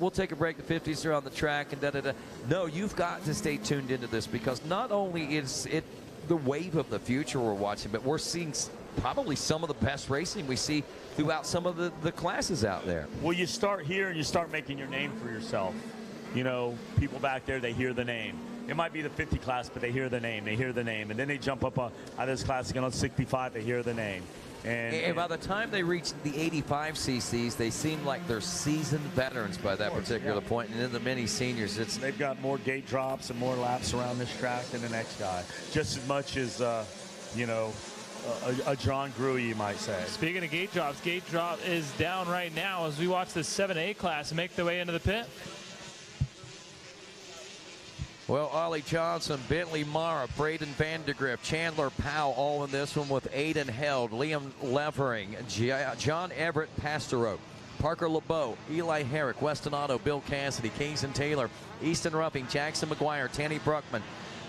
we'll take a break, the 50s are on the track, and da-da-da. No, you've got to stay tuned into this, because not only is it the wave of the future we're watching, but we're seeing probably some of the best racing we see throughout some of the classes out there. Well, you start here and you start making your name for yourself. You know, people back there, they hear the name. It might be the 50 class, but they hear the name. They hear the name. And then they jump up out of this class again on 65. They hear the name. And by the time they reach the 85 cc's, they seem like they're seasoned veterans by that particular point. And then the mini seniors, they've got more gate drops and more laps around this track than the next guy. Just as much as, you know, a John Gruey, you might say. Speaking of gate drop is down right now as we watch the 7A class make their way into the pit. Well, Ollie Johnson, Bentley Mara, Braden Vandergrift, Chandler Powell, all in this one with Aiden Held, Liam Levering, John Everett Pastero, Parker LeBeau, Eli Herrick, Weston Otto, Bill Cassidy, Kingston Taylor, Easton Ruffing, Jackson McGuire, Tanny Bruckman,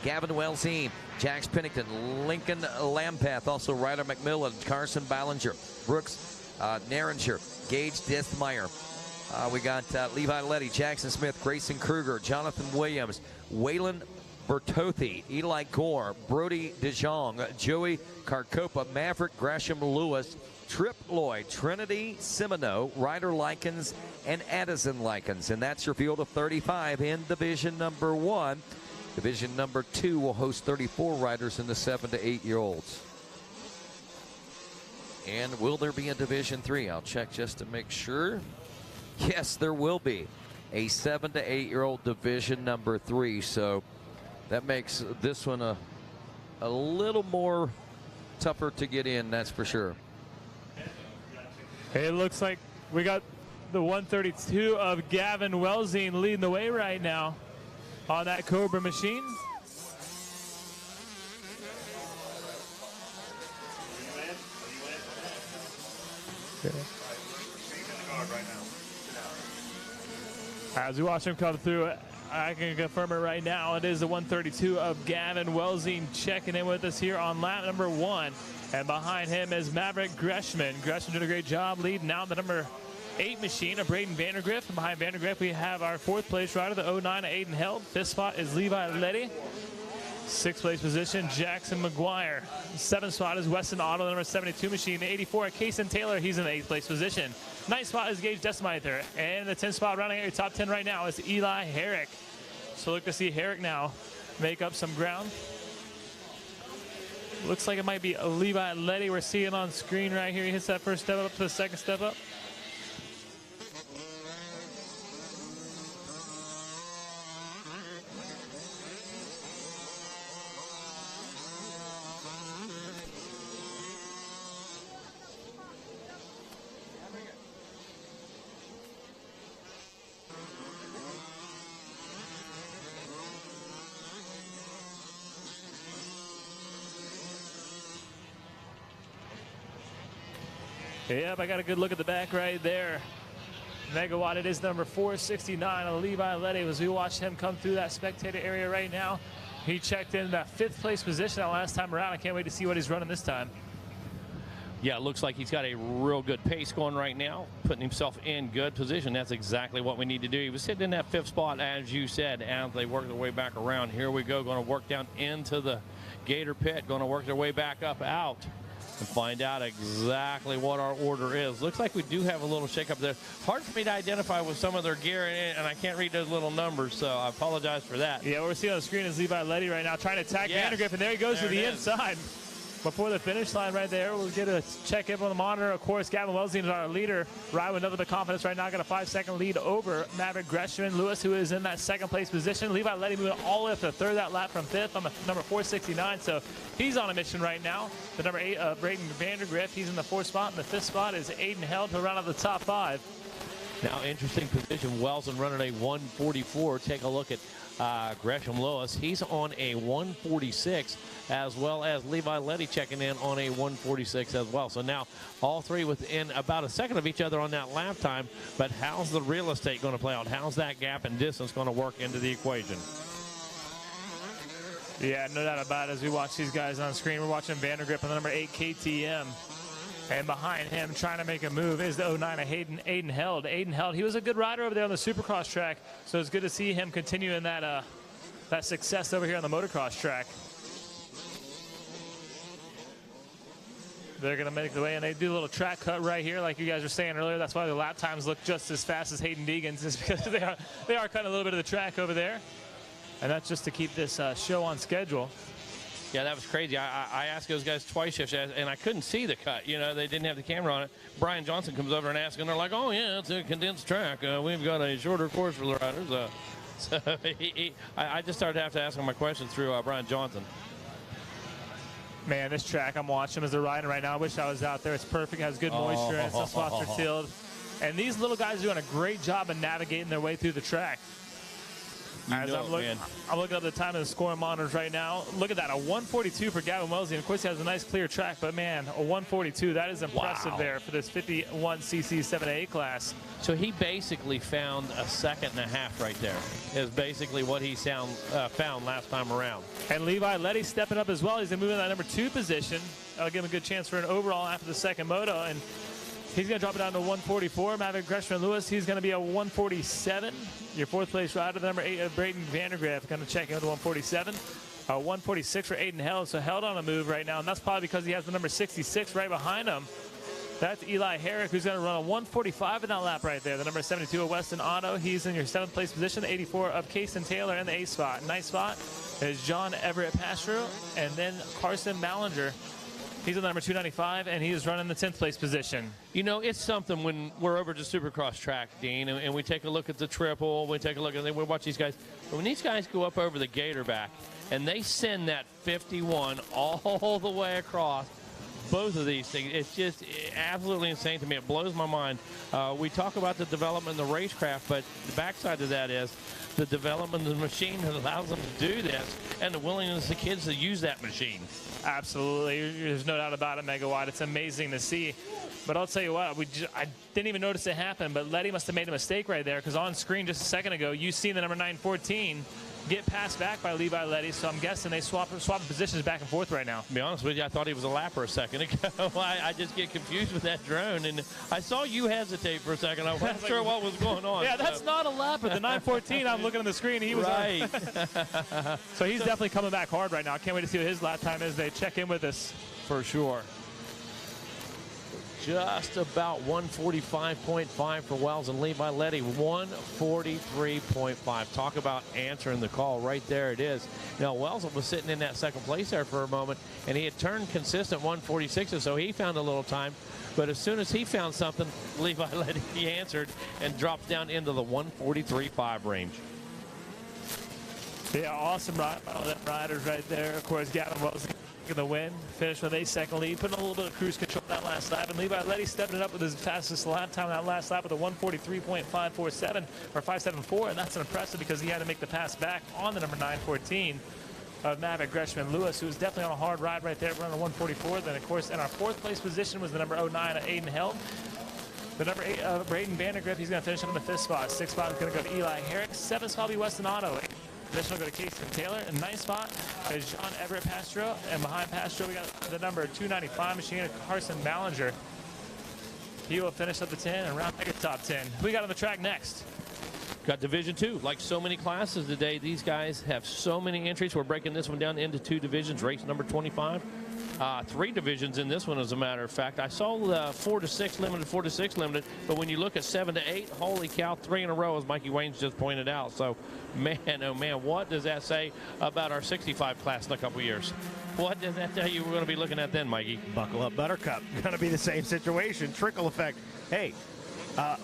Gavin Wellsine, Jax Pennington, Lincoln Lampath, also Ryder McMillan, Carson Ballinger, Brooks Naringer, Gage Dithmeyer. We got Levi Letty, Jackson Smith, Grayson Kruger, Jonathan Williams, Waylon Bertothy, Eli Gore, Brody DeJong, Joey Carcopa, Maverick Gresham Lewis, Trip Lloyd, Trinity Simino, Ryder Likens, and Addison Likens. And that's your field of 35 in Division #1. Division #2 will host 34 riders in the 7 to 8-year-olds. And will there be a Division 3? I'll check just to make sure. Yes, there will be a 7 to 8-year-old Division #3. So that makes this one a little more tougher to get in, that's for sure. It looks like we got the 132 of Gavin Wellsine leading the way right now on that Cobra machine. Okay. As we watch him come through, I can confirm it right now. It is the 132 of Gavin Wellsine checking in with us here on lap #1. And behind him is Maverick Greshman. Greshman did a great job leading now the #8 machine of Braden Vandergrift. And behind Vandergrift, we have our 4th place rider, the 09 of Aiden Held. 5th spot is Levi Letty. 6th place position, Jackson McGuire. 7th spot is Weston Otto, the #72 machine. The 84 of Kason Taylor, he's in the 8th place position. 9th spot is Gage Desmither. And the 10th spot rounding out your top 10 right now is Eli Herrick. So look to see Herrick now make up some ground. Looks like it might be Levi Letty we're seeing on screen right here. He hits that first step up to the second step up. Yep, I got a good look at the back right there. Megawatt, it is number 469 on Levi Letty. As we watch him come through that spectator area right now, he checked in that 5th place position that last time around. I can't wait to see what he's running this time. Yeah, it looks like he's got a real good pace going right now, putting himself in good position. That's exactly what we need to do. He was sitting in that 5th spot, as you said, as they work their way back around. Here we go, going to work down into the Gator pit, going to work their way back up out and find out exactly what our order is. Looks like we do have a little shakeup there. Hard for me to identify with some of their gear, and I can't read those little numbers, so I apologize for that. Yeah, what we're seeing on the screen is Levi Letty right now trying to attack Vandergriff, and there he goes to the inside. Before the finish line right there, we'll get a check in on the monitor. Of course, Gavin Wellesley is our leader. Riding with another bit of confidence right now. Got a 5-second lead over Maverick Gresham Lewis, who is in that 2nd place position. Levi Letty moving all the way up to 3rd that lap from 5th on the number 469. So he's on a mission right now. The number 8, Braden Vandergriff, he's in the 4th spot. And the 5th spot is Aiden Held, who round out the top 5. Now, interesting position. Wellesley running a 144. Take a look at Gresham Lewis. He's on a 146, as well as Levi Letty checking in on a 146 as well. So now all three within about a second of each other on that lap time. But how's the real estate going to play out? How's that gap and distance going to work into the equation? Yeah, no doubt about it. As we watch these guys on screen, we're watching Vandergriff on the number 8 KTM. And behind him, trying to make a move, is the 09 of Aiden Held. Aiden Held, he was a good rider over there on the Supercross track, so it's good to see him continuing that that success over here on the motocross track. They're going to make the way, and they do a little track cut right here, like you guys were saying earlier. That's why the lap times look just as fast as Hayden Deegan's, is because they are cutting a little bit of the track over there. And that's just to keep this show on schedule. Yeah, that was crazy. I asked those guys twice yesterday, and I couldn't see the cut. You know, they didn't have the camera on it. Brian Johnson comes over and asks, and they're like, oh, yeah, it's a condensed track. We've got a shorter course for the riders. So I just started to have to ask him my questions through Brian Johnson. Man, this track, I'm watching them as they're riding right now. I wish I was out there. It's perfect. It has good moisture, and some spots are tilled. And these little guys are doing a great job of navigating their way through the track. As I'm looking up the time of the scoring monitors right now. Look at that, a 142 for Gavin Wellesley. And of course, he has a nice clear track, but man, a 142, that is impressive there for this 51cc 7A class. So he basically found a 1.5 seconds right there, is basically what he found last time around. And Levi Letty stepping up as well. He's going to move in that number 2 position. That'll give him a good chance for an overall after the second moto. And he's going to drop it down to 144. Maverick Gresham Lewis, he's going to be a 147. Your 4th place rider, the number 8, Braden Vandergriff, going to check in with 147. 146 for Aiden Held, so Held on a move right now, and that's probably because he has the number 66 right behind him. That's Eli Herrick, who's going to run a 145 in that lap right there. The number 72 of Weston Otto, he's in your 7th place position. The 84 of Kason Taylor in the 8th spot. Ninth spot is John Everett Pastro, and then Carson Mallinger. He's in the number 295, and he is running the 10th place position. You know, it's something when we're over to Supercross track, Dean, and we take a look at the triple, we take a look at we watch these guys. But when these guys go up over the gator back, and they send that 51 all the way across, both of these things, it's just absolutely insane to me. It blows my mind. We talk about the development of the racecraft, but the backside of that is the development of the machine that allows them to do this, and the willingness of the kids to use that machine. Absolutely. There's no doubt about it, Megawatt. It's amazing to see. But I'll tell you what, I didn't even notice it happen, but Letty must have made a mistake right there, because on screen just a second ago, you seen the number 914 get passed back by Levi Letty, so I'm guessing they swapping positions back and forth right now. To be honest with you, I thought he was a lapper a second ago. I just get confused with that drone, and I saw you hesitate for a second. I wasn't sure what was going on. Yeah, that's not a lapper. The 914, I'm looking at the screen. He was right. So he's definitely coming back hard right now. I can't wait to see what his lap time is. They check in with us. For sure. Just about 145.5 for Wells and Levi Letty, 143.5. Talk about answering the call right there. It is. Now, Wells was sitting in that 2nd place there for a moment, and he had turned consistent 146, so he found a little time. But as soon as he found something, Levi Letty, he answered and dropped down into the 143.5 range. Yeah, awesome riders right there. Of course, Gavin Wells in the win, finished with a 2nd lead, putting a little bit of cruise control that last lap, and Levi Letty stepping it up with his fastest lap time that last lap with a 143.547 or 574, and that's impressive because he had to make the pass back on the number 914. of Maverick Gresham Lewis, who was definitely on a hard ride right there, running 144. Then, of course, in our 4th place position was the number 09, Aiden Held. The number 8, Braden Vandergrift, he's going to finish up in the 5th spot. 6th spot is going to go to Eli Herrick. 7th spot will be Weston Otto. Additional go to Casey Taylor. In 9th spot is John Everett Pastro. And behind Pastro, we got the number 295 machine, Carson Ballinger. He will finish up the 10 and round the top 10. Who we got on the track next? Got Division 2. Like so many classes today, these guys have so many entries. We're breaking this one down into 2 divisions. Race number 25. 3 divisions in this one, as a matter of fact. I saw 4 to 6 limited, 4 to 6 limited, but when you look at 7 to 8, holy cow, 3 in a row, as Mikey Wayne's just pointed out. So, man, oh man, what does that say about our 65 class in a couple years? What does that tell you we're going to be looking at then, Mikey? Buckle up, Buttercup. Going to be the same situation. Trickle effect. Hey,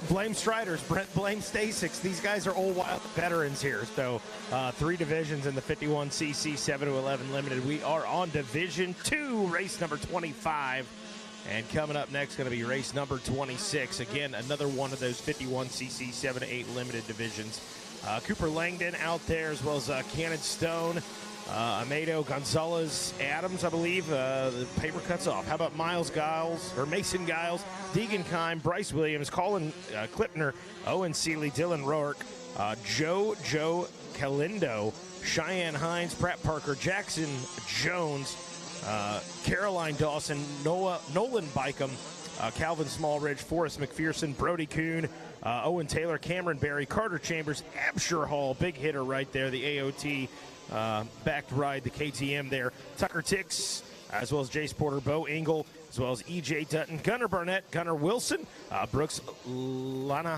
Blame Striders, Brent Blame Stasix. These guys are old wild veterans here. So 3 divisions in the 51cc 7 to 11 limited. We are on Division 2, race number 25. And coming up next going to be race number 26. Again, another one of those 51cc 7 to 8 limited divisions. Cooper Langdon out there, as well as Cannon Stone, Amado Gonzalez Adams, I believe. The paper cuts off. How about Miles Giles, or Mason Giles, Deegan Kime, Bryce Williams, Colin Klipner, Owen Seeley, Dylan Rourke, Joe Calindo, Cheyenne Hines, Pratt Parker, Jackson Jones, Caroline Dawson, Nolan Bycom, Calvin Smallridge, Forrest McPherson, Brody Kuhn, Owen Taylor, Cameron Berry, Carter Chambers, Absher Hall, big hitter right there, the AOT backed ride, the KTM there, Tucker Tix, as well as Jace Porter, Bo Engel, as well as EJ Dutton, Gunnar Barnett, Gunnar Wilson, Brooks Linehan,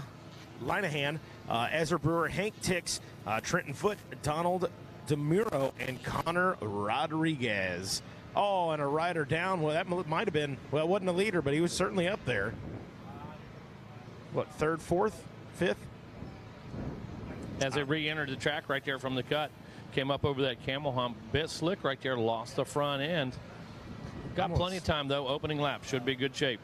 Ezra Brewer, Hank Tix, Trenton Foote, Donald DeMuro, and Connor Rodriguez. Oh, and a rider down. Well, that might have been, well, it wasn't a leader, but he was certainly up there. What, 3rd, 4th, 5th? As they re-entered the track right there from the cut. Came up over that camel hump. Bit slick right there. Lost the front end. Got plenty of time, though. Opening lap. Should be good shape.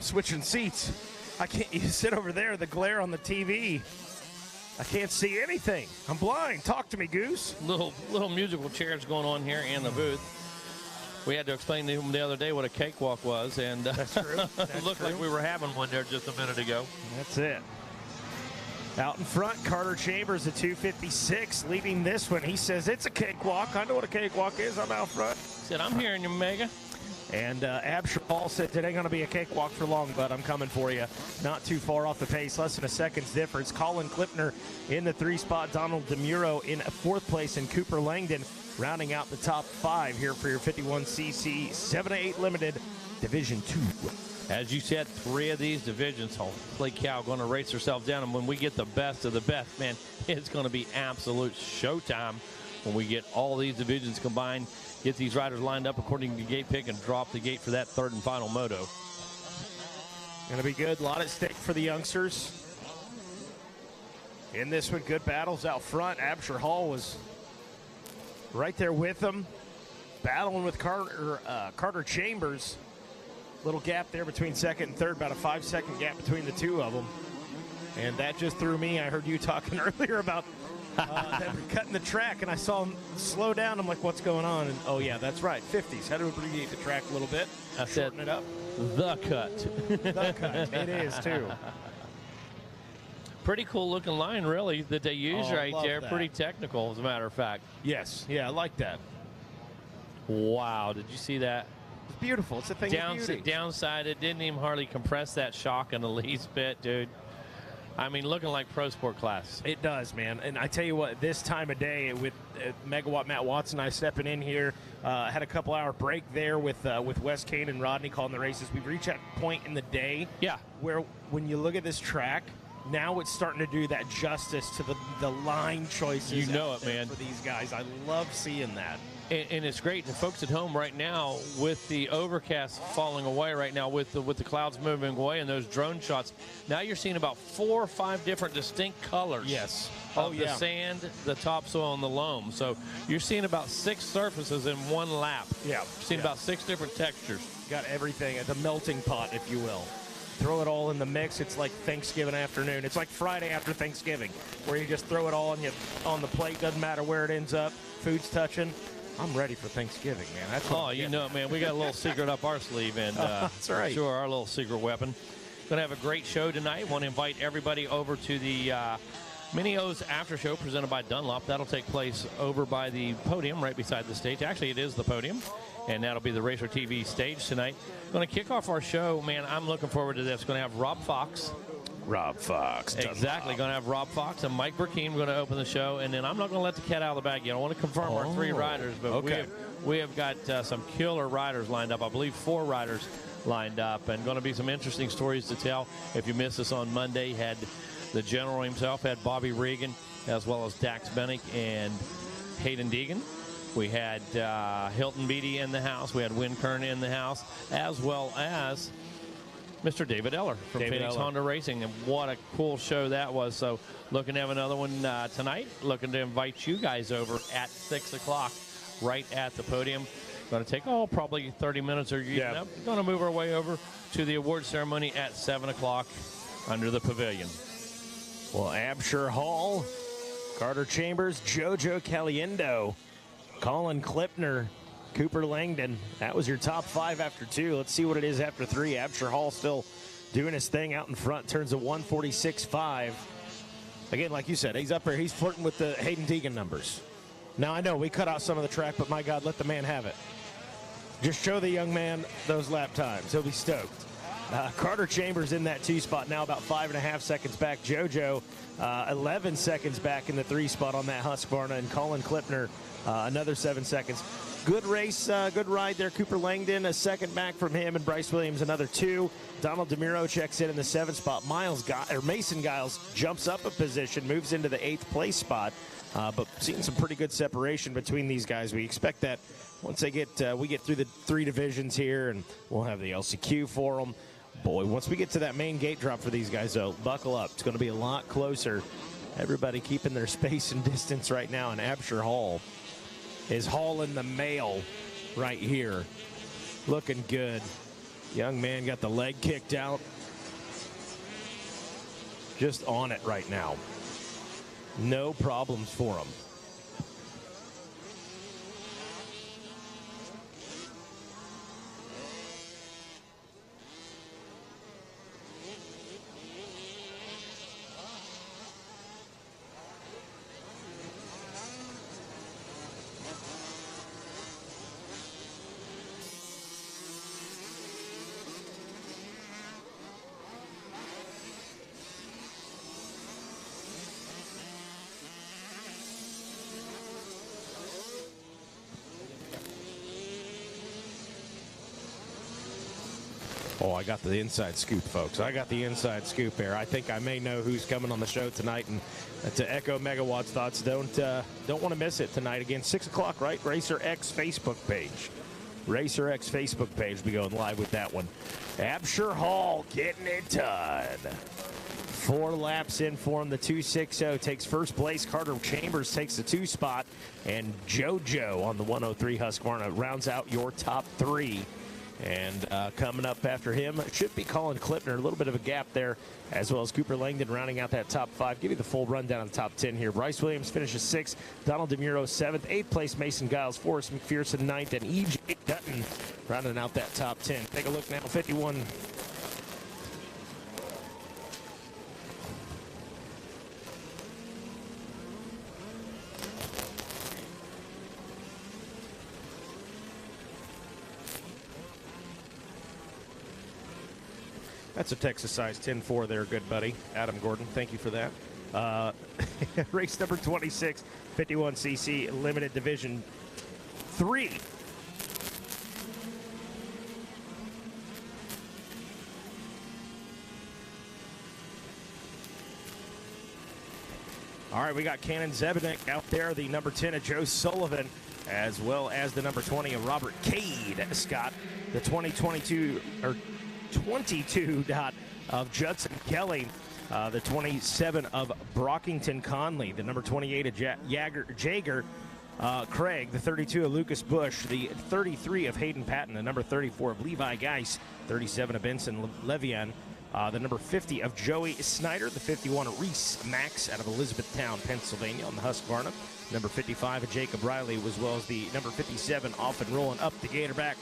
Switching seats. I can't. You sit over there. The glare on the TV. I can't see anything. I'm blind. Talk to me, Goose. Little musical chairs going on here in the booth. We had to explain to them the other day what a cakewalk was, and that's true. It looked like we were having one there just a minute ago. That's it. Out in front, Carter Chambers, at 256, leading this one. He says it's a cakewalk. I know what a cakewalk is. I'm out front. Said, I'm hearing you, Mega. And Absher Hall said, it ain't going to be a cakewalk for long, but I'm coming for you. Not too far off the pace, less than a second's difference. Colin Klipner in the 3 spot. Donald DeMuro in 4th place, and Cooper Langdon rounding out the top 5 here for your 51cc 7 to 8 limited Division 2. As you said, 3 of these divisions, holy cow, going to race themselves down. And when we get the best of the best, man, it's going to be absolute showtime when we get all these divisions combined, get these riders lined up according to gate pick, and drop the gate for that 3rd and final moto. Going to be good. A lot at stake for the youngsters. In this one, good battles out front. Absher Hall was right there with them, battling with Carter Chambers. Little gap there between 2nd and 3rd, about a 5-second gap between the 2 of them. And that just threw me. I heard you talking earlier about them cutting the track, and I saw them slow down. I'm like, what's going on? And oh, yeah, that's right, 50s. Had to abbreviate the track a little bit. I said, it up. The cut. The cut. It is, too. Pretty cool looking line, really, that they use right there. That. Pretty technical, as a matter of fact. Yes. Yeah, I like that. Wow. Did you see that? It's beautiful. It's a thing of beauty. Downside, it didn't even hardly compress that shock in the least bit, dude. I mean, looking like Pro Sport class. It does, man. And I tell you what, this time of day with Megawatt Matt Watson and I stepping in here, had a couple-hour break there with Wes Kane and Rodney calling the races. We've reached that point in the day where when you look at this track, now it's starting to do that justice to the line choices. You know it, man. For these guys. I love seeing that. And it's great. And folks at home right now, with the overcast falling away right now, with the clouds moving away and those drone shots, now you're seeing about 4 or 5 different distinct colors. Yes. Of the sand, the topsoil, and the loam. So you're seeing about 6 surfaces in one lap. Yeah. You're seeing about 6 different textures. Got everything at the melting pot, if you will. throw it all in the mix. It's like Thanksgiving afternoon. It's like Friday after Thanksgiving, where you just throw it all on the plate. Doesn't matter where it ends up. Food's touching. I'm ready for Thanksgiving, man. That's what you know, man, we got a little secret up our sleeve, and that's right. Sure, our little secret weapon. Going to have a great show tonight. Want to invite everybody over to the Mini O's after show presented by Dunlop. That'll take place over by the podium right beside the stage. Actually, it is the podium, and that'll be the Racer TV stage tonight. Going to kick off our show, man. I'm looking forward to this. Going to have Rob Fox. Exactly. Going to have Rob Fox and Mike Burkeen. We're going to open the show, and then I'm not going to let the cat out of the bag yet. I want to confirm our 3 riders, but we have got some killer riders lined up. I believe 4 riders lined up, and going to be some interesting stories to tell. If you missed us on Monday, had the general himself, had Bobby Regan, as well as Dax Bennick and Hayden Deegan. We had Hilton Beatty in the house. We had Win Kern in the house, as well as Mr. David Eller from Phoenix Honda Racing. And what a cool show that was. So looking to have another one tonight. Looking to invite you guys over at 6 o'clock right at the podium. Going to take, probably 30 minutes or going to move our way over to the award ceremony at 7 o'clock under the pavilion. Well, Absher Hall, Carter Chambers, JoJo Caliendo, Colin Klipner, Cooper Langdon. That was your top 5 after 2. Let's see what it is after 3. Absher Hall still doing his thing out in front. Turns a 146.5. Again, like you said, he's up there. He's flirting with the Hayden Deegan numbers. Now, I know we cut out some of the track, but my God, let the man have it. Just show the young man those lap times. He'll be stoked. Carter Chambers in that 2 spot, now about 5.5 seconds back. JoJo 11 seconds back in the 3 spot on that Husqvarna, and Colin Klipner another 7 seconds. Good race, good ride there. Cooper Langdon a second back from him, and Bryce Williams another 2. Donald DeMuro checks in the 7th spot. Mason Giles jumps up a position, moves into the 8th place spot. But seeing some pretty good separation between these guys. We expect that once we get through the 3 divisions here, and we'll have the LCQ for them. Boy, once we get to that main gate drop for these guys, though, buckle up. It's going to be a lot closer. Everybody keeping their space and distance right now, and Absher Hall is hauling the mail right here. Looking good. Young man got the leg kicked out. Just on it right now. No problems for him. Oh, I got the inside scoop, folks. I got the inside scoop here. I think I may know who's coming on the show tonight. And to echo Megawatt's thoughts, don't want to miss it tonight. Again, 6 o'clock, right? Racer X Facebook page. Racer X Facebook page. We'll be going live with that one. Absher Hall getting it done. 4 laps in for him. The 2.60 takes first place. Carter Chambers takes the 2 spot. And JoJo on the 103 Husqvarna rounds out your top 3. And coming up after him should be Colin Klipner. A little bit of a gap there, as well as Cooper Langdon rounding out that top 5. Give you the full rundown of the top 10 here. Bryce Williams finishes 6th. Donald DeMuro 7th. 8th place Mason Giles. Forrest McPherson 9th. And E.J. Dutton rounding out that top 10. Take a look now. 51. That's a Texas size 10-4 there, good buddy. Adam Gordon, thank you for that. Race number 26, 51cc Limited Division 3. All right, we got Cannon Zebenek out there, the number 10 of Joe Sullivan, as well as the number 20 of Robert Cade Scott, the 22 of Judson Kelly, the 27 of Brockington Conley, the number 28 of Jager Craig, the 32 of Lucas Bush, the 33 of Hayden Patton, the number 34 of Levi Geis, 37 of Benson Levian, The number 50 of Joey Snyder. The 51 of Reese Max out of Elizabethtown, Pennsylvania on the Husqvarna. Number 55 of Jacob Riley, as well as the number 57 off and rolling up the Gatorback.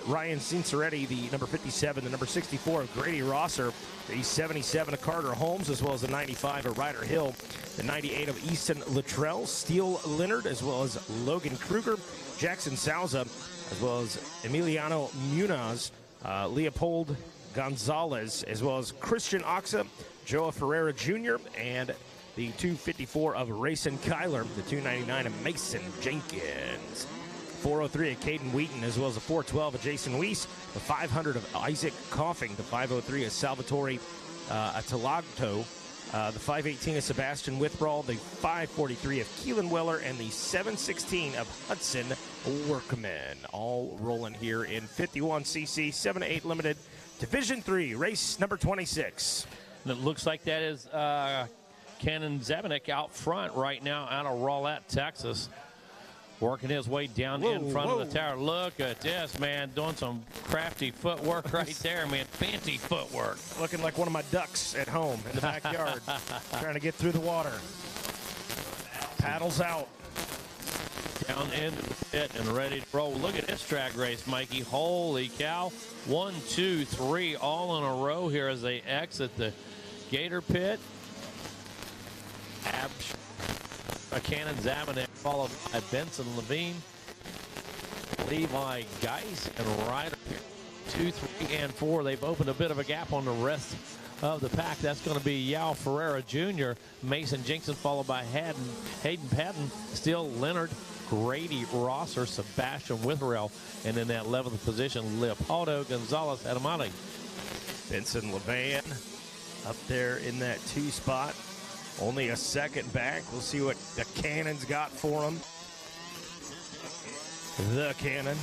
Ryan Cinceretti, the number 57, the number 64 of Grady Rosser, the 77 of Carter Holmes, as well as the 95 of Ryder Hill, the 98 of Easton Luttrell, Steele Leonard, as well as Logan Kruger, Jackson Souza, as well as Emiliano Munoz, Leopold Gonzalez, as well as Christian Oxa, Joa Ferreira Jr., and the 254 of Rayson Kyler, the 299 of Mason Jenkins. 403 of Caden Wheaton, as well as the 412 of Jason Weiss, the 500 of Isaac Coughing, the 503 of Salvatore Atalagto, the 518 of Sebastian Withbrawl, the 543 of Keelan Weller, and the 716 of Hudson Workman. All rolling here in 51cc 7-8 limited Division 3, race number 26. And it looks like that is Cannon Zabanek out front right now out of Rowlett, Texas. Working his way down in front of the tower. Look at this, man, doing some crafty footwork right there, man. Fancy footwork. Looking like one of my ducks at home in the backyard, trying to get through the water. Paddles out. Down into the pit and ready to roll. Look at this track race, Mikey. Holy cow. 1, 2, 3, all in a row here as they exit the Gator pit. Cannon Zabanek, followed by Benson Levine, Levi Geis, and Ryder 2, 3, and 4. They've opened a bit of a gap on the rest of the pack. That's going to be Yao Ferreira Jr., Mason Jenkins, followed by Hayden Patton, Steele Leonard, Grady Rosser, Sebastian Witherell, and in that 11th position, Leopoldo Gonzalez Adamati. Benson Levan up there in that 2 spot. Only a second back. We'll see what the Cannon's got for him. The Cannon.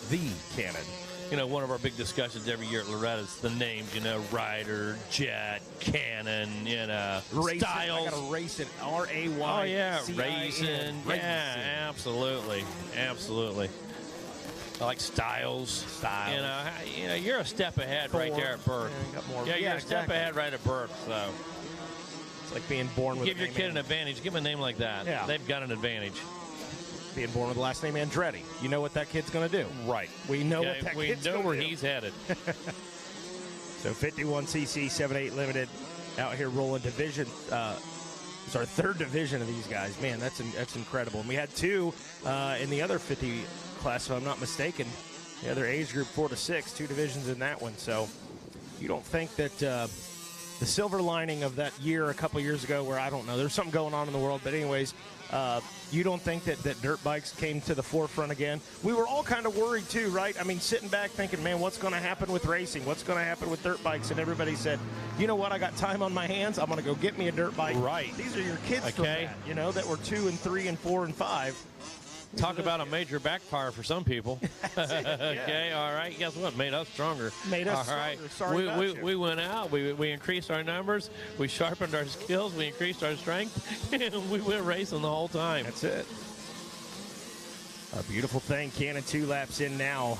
The Cannon. You know, one of our big discussions every year at Loretta is the names, you know, Ryder, Jet, Cannon, you know, Racing. Styles. I got to race it. R-A-Y. Oh, yeah, Racing. Yeah, absolutely. Absolutely. I like Styles. You know, you're a step ahead right there at Burke. Yeah, you're a step ahead right at Burke, so. It's like being born with Give your kid an advantage. Give him a name like that. Yeah. They've got an advantage. Being born with the last name Andretti. You know what that kid's going to do. Right. We know what that kid's going to do. We know where he's headed. So 51cc 7-8 limited out here rolling division. It's our 3rd division of these guys. Man, that's incredible. And we had 2 in the other 50 class, if I'm not mistaken. The other age group 4 to 6, 2 divisions in that one. So you don't think that the silver lining of that year a couple years ago, where I don't know, there's something going on in the world, but anyways, you don't think that dirt bikes came to the forefront again? We were all kind of worried too, right? I mean, sitting back thinking, man, what's going to happen with racing? What's going to happen with dirt bikes? And everybody said, you know what? I got time on my hands. I'm going to go get me a dirt bike. Right. These are your kids from that, you know, that were 2 and 3 and 4 and 5. Talk about a major backfire for some people. Okay, all right. Guess what? Made us stronger. Made us all right. stronger. Sorry we went out. We increased our numbers. We sharpened our skills. We increased our strength. And we went racing the whole time. That's it. A beautiful thing. Cannon 2 laps in now.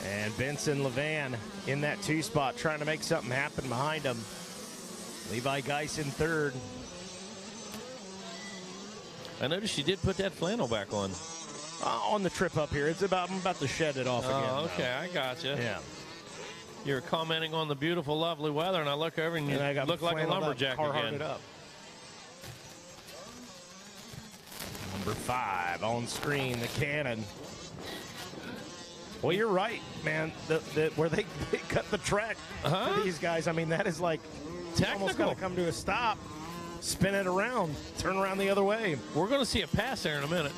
And Benson Levan in that 2 spot trying to make something happen behind him. Levi Geis in 3rd. I noticed you did put that flannel back on. On the trip up here. I'm about to shed it off again. Oh, okay. I got you. Yeah. You were commenting on the beautiful, lovely weather, and I look over and you look like a lumberjack again. Up. Number 5 on screen, the Cannon. Well, you're right, man. Where they cut the track for these guys, I mean, that is like almost got to come to a stop. Spin it around, turn around the other way. We're going to see a pass there in a minute.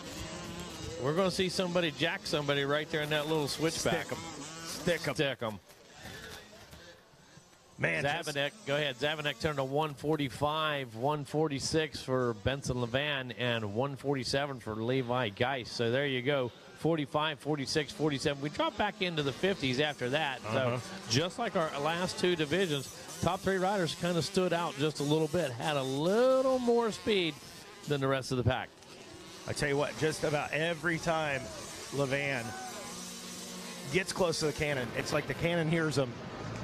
We're going to see somebody jack somebody right there in that little switchback. Stick them. Man, Zabanek, go ahead. Zabanek turned to 145, 146 for Benson Levan, and 147 for Levi Geis. So there you go. 45, 46, 47. We dropped back into the 50s after that. So just like our last 2 divisions, top 3 riders kind of stood out just a little bit, had a little more speed than the rest of the pack. I tell you what, just about every time Levan gets close to the Cannon, it's like the Cannon hears him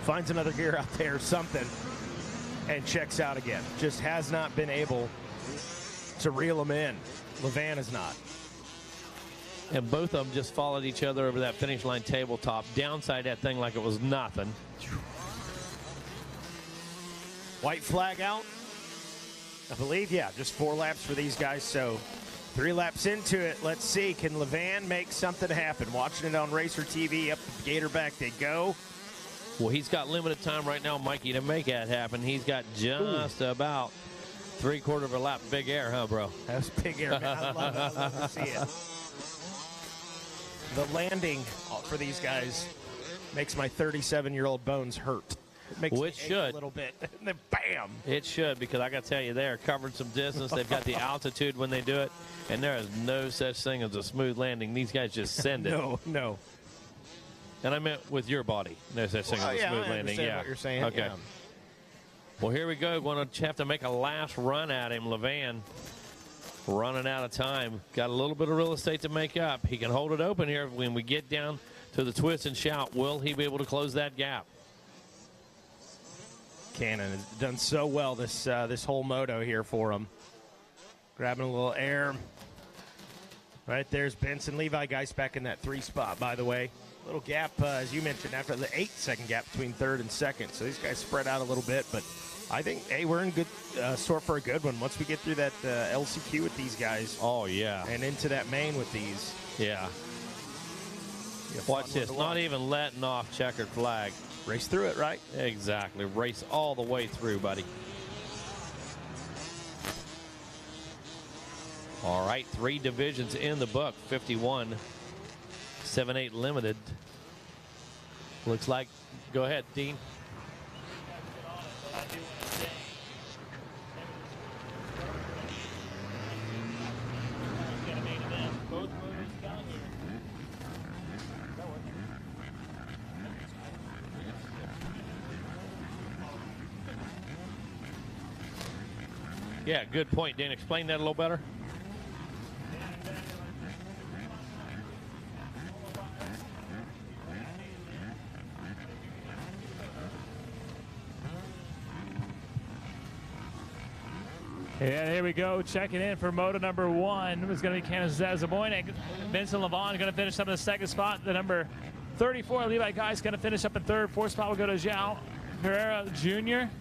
finds another gear out there or something, and checks out again. Just has not been able to reel him in. Levan is not. And both of them just followed each other over that finish line tabletop. Downside that thing like it was nothing. White flag out. I believe, yeah, just 4 laps for these guys. So 3 laps into it, let's see. Can Levan make something happen? Watching it on Racer TV, up the Gatorback they go. Well, he's got limited time right now, Mikey, to make that happen. He's got just about 3/4 of a lap. Big air, huh, bro? That's big air, man. I love to see it. The landing for these guys makes my 37-year-old bones hurt. It makes Which should a little bit. And then bam! It should, because I got to tell you, they are covering some distance. They've got the altitude when they do it, and there is no such thing as a smooth landing. These guys just send it. No. And I meant with your body. No such thing as a smooth landing. Yeah, what you're saying. Okay. Yeah. Well, here we go. Going to have to make a last run at him. Levan running out of time. Got a little bit of real estate to make up. He can hold it open here when we get down to the twist and shout. Will he be able to close that gap? Cannon has done so well this whole moto here for him. Grabbing a little air. Right there's Benson. Levi Geist back in that 3 spot, by the way. Little gap, as you mentioned, after the 8-second gap between 3rd and 2nd. So these guys spread out a little bit, but I think, hey, we're in good store for a good one. Once we get through that LCQ with these guys. Oh, yeah. And into that main with these. Yeah. Watch this. Not even letting off checkered flag. Race through it, right? Exactly. Race all the way through, buddy. All right, 3 divisions in the book. 51, 7-8 limited. Looks like, go ahead, Dean. Yeah, good point, Dan. Explain that a little better. Yeah, here we go. Checking in for moto number 1. It's going to be Cannon Zazaboyne. Benson Levon going to finish up in the 2nd spot. The number 34, Levi Geist, going to finish up in 3rd. 4th spot will go to João Pereira Jr.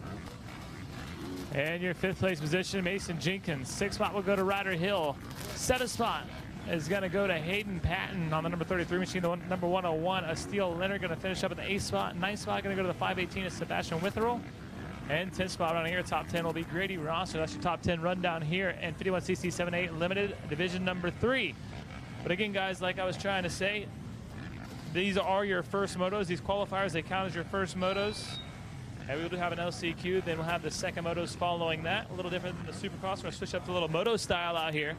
And your 5th place position, Mason Jenkins. 6th spot will go to Ryder Hill. 7th spot is going to go to Hayden Patton on the number 33 machine. The number 101, Steele Leonard, going to finish up in the 8th spot. 9th spot going to go to the 518 of Sebastian Witherell. And 10th spot around here, top 10 will be Grady Ross. So that's your top 10 rundown here. And 51cc 7-8 limited division number 3. But again, guys, like I was trying to say, these are your first motos. These qualifiers, they count as your first motos. And we will have an LCQ, then we'll have the second motos following that. A little different than the Supercross. We're going to switch up to a little moto style out here.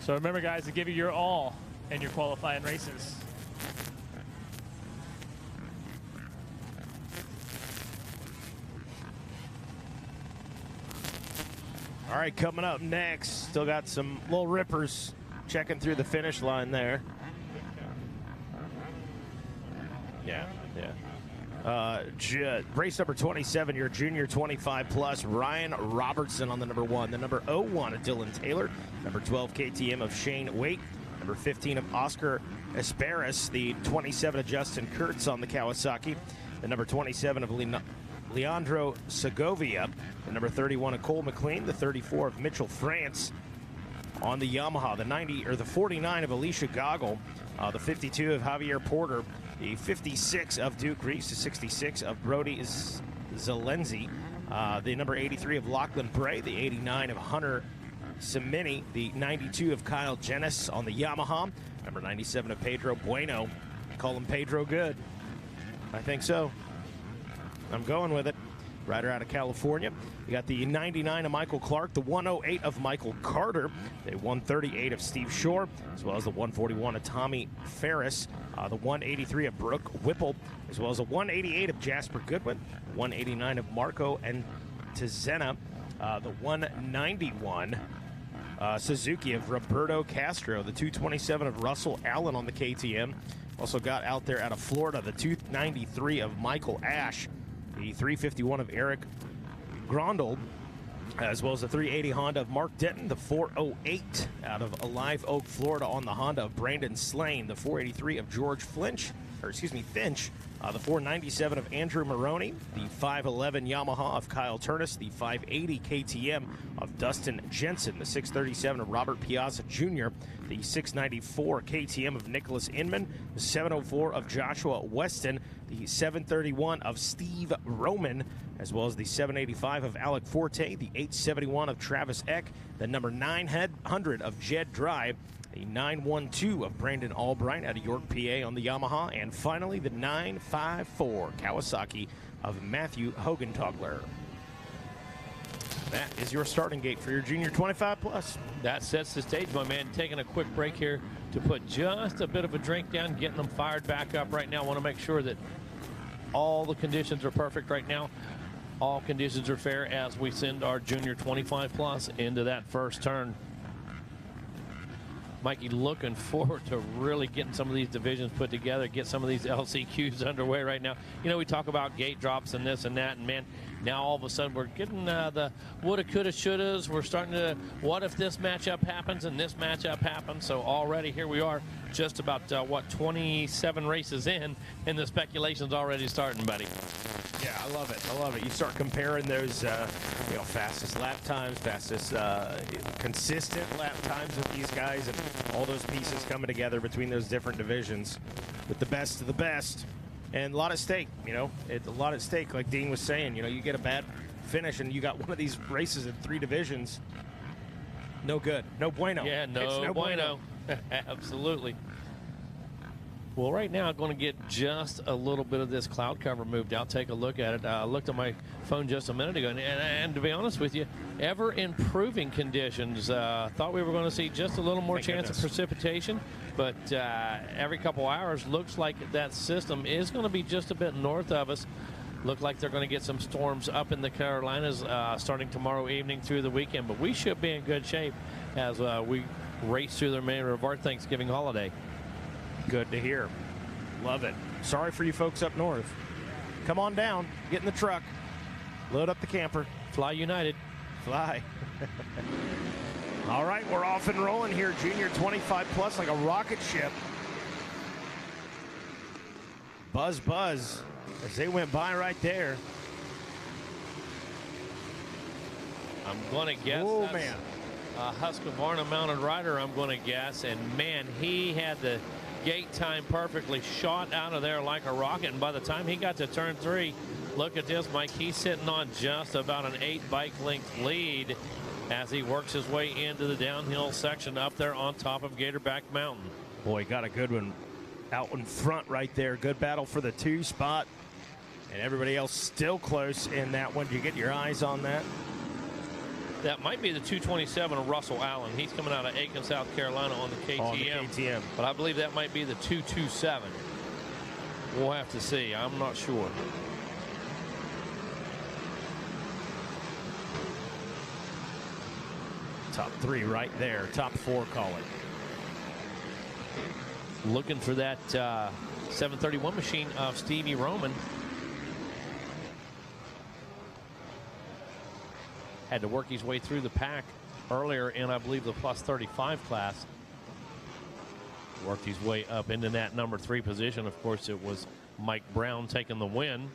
So remember, guys, to give you your all in your qualifying races. All right, coming up next, still got some little rippers checking through the finish line there. Yeah. Race number 27, your junior 25 plus, Ryan Robertson on the number 1. The number 01 of Dylan Taylor. Number 12 KTM of Shane Waite. Number 15 of Oscar Esperis. The 27 of Justin Kurtz on the Kawasaki. The number 27 of Leandro Segovia. The number 31 of Cole McLean. The 34 of Mitchell France on the Yamaha. The 49 of Alicia Goggle. The 52 of Javier Porter. The 56 of Duke Reese, the 66 of Brody Zelenzi, the number 83 of Lachlan Bray, the 89 of Hunter Semini, the 92 of Kyle Jennis on the Yamaha, number 97 of Pedro Bueno. Call him Pedro Good. I think so. I'm going with it. Rider out of California. You got the 99 of Michael Clark, the 108 of Michael Carter, the 138 of Steve Shore, as well as the 141 of Tommy Ferris, the 183 of Brooke Whipple, as well as the 188 of Jasper Goodwin, 189 of Marco and Tizena, the 191 Suzuki of Roberto Castro, the 227 of Russell Allen on the KTM, Also got out there out of Florida the 293 of Michael Ash, the 351 of Eric Grondel, as well as the 380 Honda of Mark Denton, the 408 out of Live Oak, Florida on the Honda of Brandon Slane, the 483 of George Finch, the 497 of Andrew Maroney, the 511 Yamaha of Kyle Turnus, the 580 KTM of Dustin Jensen, the 637 of Robert Piazza Jr., the 694 KTM of Nicholas Inman, the 704 of Joshua Weston, the 731 of Steve Roman, as well as the 785 of Alec Forte, the 871 of Travis Eck, the number 900 of Jed Dry, the 912 of Brandon Albright out of York, PA on the Yamaha, and finally the 954 Kawasaki of Matthew Hogentogler. That is your starting gate for your Junior 25 Plus. That sets the stage, my man. Taking a quick break here to put just a bit of a drink down, getting them fired back up right now. Want to make sure that all the conditions are perfect right now. All conditions are fair as we send our Junior 25 Plus into that first turn. Mikey, looking forward to really getting some of these divisions put together, get some of these LCQs underway right now. You know, we talk about gate drops and this and that, and man, now all of a sudden we're getting the woulda, coulda, shouldas. We're starting to, what if this matchup happens and this matchup happens? So already here we are, just about, 27 races in, and the speculation's already starting, buddy. Yeah, I love it. I love it. You start comparing those, fastest lap times, fastest consistent lap times of these guys, and all those pieces coming together between those different divisions with the best of the best. And a lot at stake, it's a lot at stake. Like Dean was saying, you get a bad finish and you got one of these races in 3 divisions. No good. No bueno. Yeah, no bueno. Absolutely. Well, right now I'm going to get just a little bit of this cloud cover moved out. Take a look at it. I looked at my phone just a minute ago, and to be honest with you, ever improving conditions. Thought we were going to see just a little more chance of precipitation, but every couple hours looks like that system is going to be just a bit north of us. Look like they're going to get some storms up in the Carolinas starting tomorrow evening through the weekend, but we should be in good shape as we race through the remainder of our Thanksgiving holiday. Good to hear. Love it. Sorry for you folks up north. Come on down. Get in the truck. Load up the camper. Fly United. Fly. All right, we're off and rolling here. Junior 25 Plus like a rocket ship. Buzz, buzz as they went by right there. I'm going to guess oh, man. Husqvarna mounted rider, I'm going to guess. And, man, he had the gate time perfectly, shot out of there like a rocket, and by the time he got to turn 3, look at this, Mike, he's sitting on just about an 8 bike length lead as he works his way into the downhill section up there on top of Gatorback Mountain. Boy, got a good one out in front right there. Good battle for the 2 spot, and everybody else still close in that one. Did you get your eyes on that? That might be the 227 of Russell Allen. He's coming out of Aiken, South Carolina on the KTM. On the KTM. But I believe that might be the 227. We'll have to see. I'm not sure. Top 3 right there. Top 4, call it. Looking for that 731 machine of Stevie Roman. Had to work his way through the pack earlier in, I believe, the plus 35 class. Worked his way up into that number 3 position. Of course, it was Mike Brown taking the win.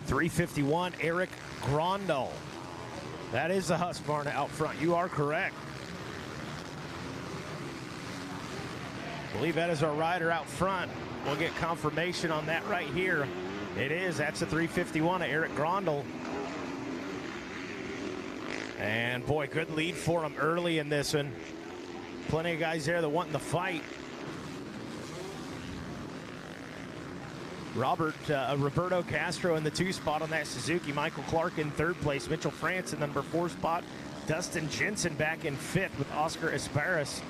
.351, Eric Grondel. That is the Husqvarna out front. You are correct. I believe that is our rider out front. We'll get confirmation on that right here. It is. That's the 351 of Eric Grondel. And boy, good lead for him early in this one. Plenty of guys there that want the fight. Roberto Castro in the 2 spot on that Suzuki. Michael Clark in 3rd place. Mitchell France in number 4 spot. Dustin Jensen back in 5th with Oscar Esparas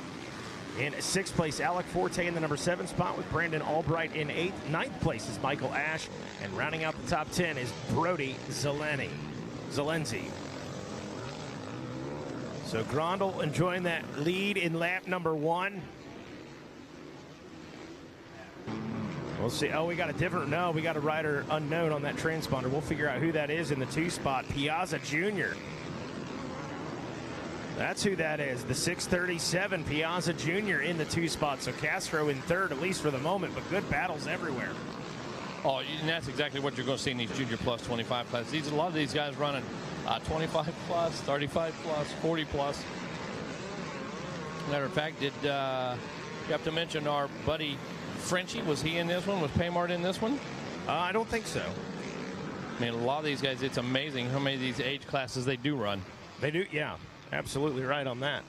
in 6th place. Alec Forte in the number 7 spot with Brandon Albright in 8th. 9th place is Michael Ash. And rounding out the top 10 is Brody Zelenzi. So Grondel enjoying that lead in lap number 1. We'll see. Oh, we got a rider unknown on that transponder. We'll figure out who that is in the 2 spot. Piazza Jr. That's who that is. The 637 Piazza Jr. in the 2 spot. So Castro in 3rd, at least for the moment, but good battles everywhere. Oh, and that's exactly what you're going to see in these Junior Plus 25 classes. A lot of these guys running 25 plus, 35 plus, 40 plus. Matter of fact, you have to mention our buddy Frenchie? Was he in this one? Was Paymart in this one? I don't think so. I mean, a lot of these guys, it's amazing how many of these age classes they do run. They do, yeah. Absolutely right on that.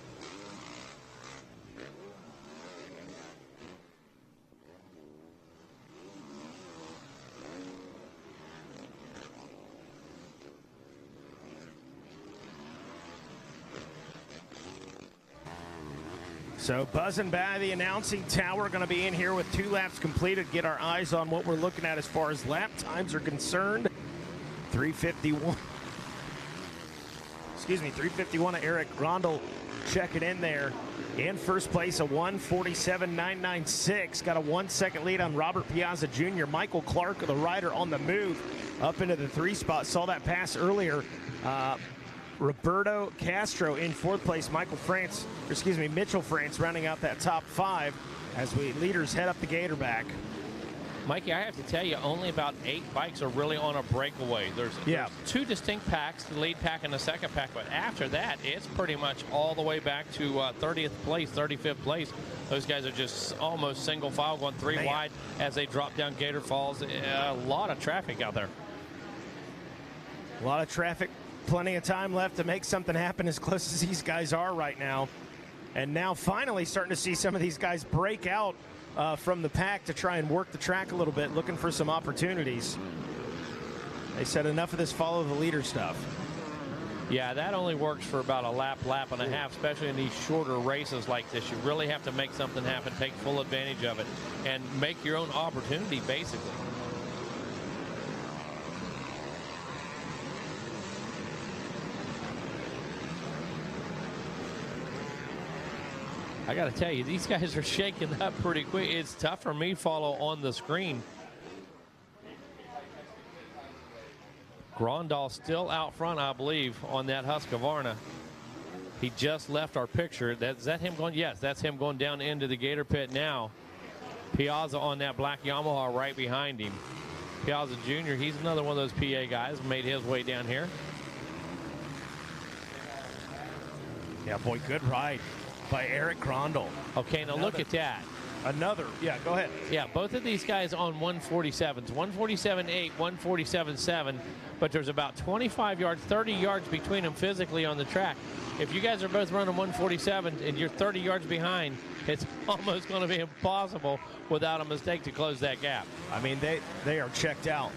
So buzzing by the announcing tower, going to be in here with 2 laps completed. Get our eyes on what we're looking at as far as lap times are concerned. 351. Excuse me, 351 of Eric Grondel checking in there. In first place, a 1:47.996. Got a 1 second lead on Robert Piazza Jr. Michael Clark, the rider on the move, up into the 3 spot. Saw that pass earlier. Roberto Castro in 4th place. Mitchell France rounding out that top 5 as leaders head up the Gatorback. Mikey, I have to tell you, only about 8 bikes are really on a breakaway. There's 2 distinct packs, the lead pack and the second pack, but after that, it's pretty much all the way back to 30th place, 35th place. Those guys are just almost single file, going 3 wide as they drop down Gator Falls. A lot of traffic out there. A lot of traffic. Plenty of time left to make something happen as close as these guys are right now. And now finally starting to see some of these guys break out from the pack to try and work the track a little bit, looking for some opportunities. They said enough of this follow the leader stuff. Yeah, that only works for about a lap and a half, especially in these shorter races like this. You really have to make something happen, take full advantage of it, and make your own opportunity, basically. I got to tell you, these guys are shaking up pretty quick. It's tough for me to follow on the screen. Grondal still out front, I believe, on that Husqvarna. He just left our picture. Is that him going? Yes, that's him going down into the Gator pit now. Piazza on that black Yamaha right behind him. Piazza Jr., he's another one of those PA guys, made his way down here. Yeah, boy, good ride by Eric Grondel. Okay, now look at that. Yeah, go ahead. Yeah, both of these guys on 147s, 147.8, 147.7, but there's about 25 yards, 30 yards between them physically on the track. If you guys are both running 147 and you're 30 yards behind, it's almost going to be impossible without a mistake to close that gap. I mean, they are checked out.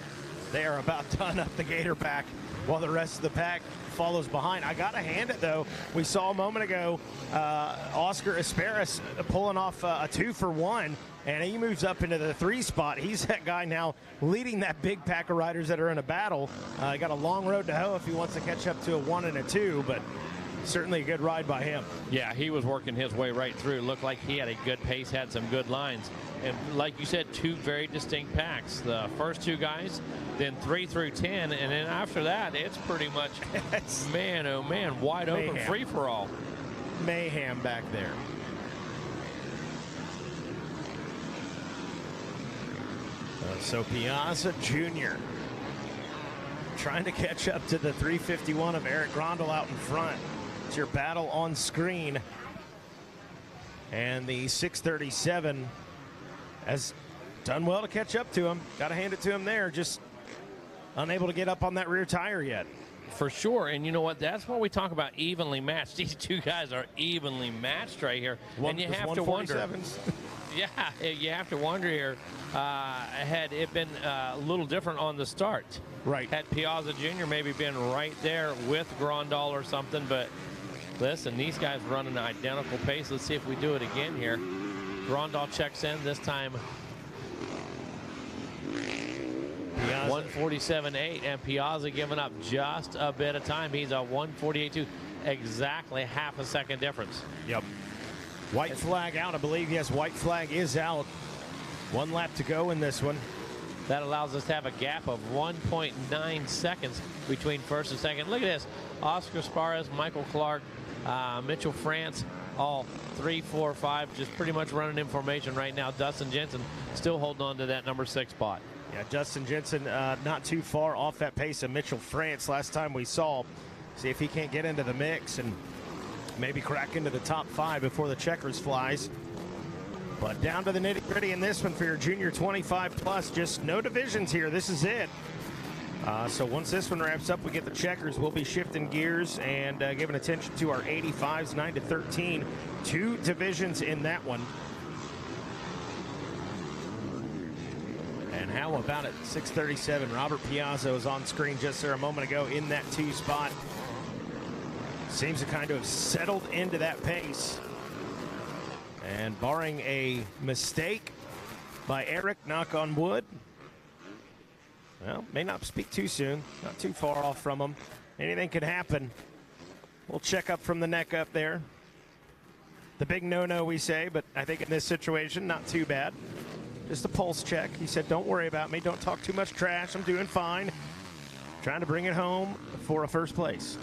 They are about done up the Gator back while the rest of the pack follows behind. I got to hand it, though. We saw a moment ago Oscar Esperas pulling off a 2-for-1, and he moves up into the 3 spot. He's that guy now leading that big pack of riders that are in a battle. Got a long road to hoe if he wants to catch up to a 1 and a 2, but certainly a good ride by him. Yeah, he was working his way right through. Looked like he had a good pace, had some good lines. And like you said, 2 very distinct packs. The first 2 guys, then 3 through 10, and then after that, it's pretty much, man, oh man, wide open, free-for-all. Mayhem back there. So Piazza Jr. trying to catch up to the 351 of Eric Grondel out in front. It's your battle on screen. And the 637 has done well to catch up to him. Got to hand it to him there. Just unable to get up on that rear tire yet. For sure. And you know what? That's what we talk about evenly matched. These 2 guys are evenly matched right here. And you have to wonder. Yeah, you have to wonder here, had it been a little different on the start. Right. Had Piazza Jr. maybe been right there with Grondal or something. But listen, these guys run an identical pace. Let's see if we do it again here. Grondal checks in this time. 147.8, and Piazza giving up just a bit of time. He's a 148.2. exactly half a second difference. Yep. White flag out, I believe. Yes, white flag is out. 1 lap to go in this one. That allows us to have a gap of 1.9 seconds between first and second. Look at this. Oscar Sparez, Michael Clark, Mitchell France, all 3, 4, 5, just pretty much running in formation right now. Dustin Jensen still holding on to that number 6 spot. Yeah, Dustin Jensen not too far off that pace of Mitchell France last time we saw. See if he can't get into the mix and maybe crack into the top 5 before the checkers flies. But down to the nitty-gritty in this one for your junior 25 plus. Just no divisions here. This is it. So once this one wraps up, we get the checkers. We'll be shifting gears and giving attention to our 85s, 9 to 13. 2 divisions in that one. And how about it? 6:37. Robert Piazza was on screen just there a moment ago in that 2 spot. Seems to kind of have settled into that pace. And barring a mistake by Eric, knock on wood. Well, may not speak too soon. Not too far off from him. Anything could happen. We'll check up from the neck up there. The big no-no, we say, but I think in this situation, not too bad. Just a pulse check. He said, don't worry about me. Don't talk too much trash. I'm doing fine. Trying to bring it home for a first place.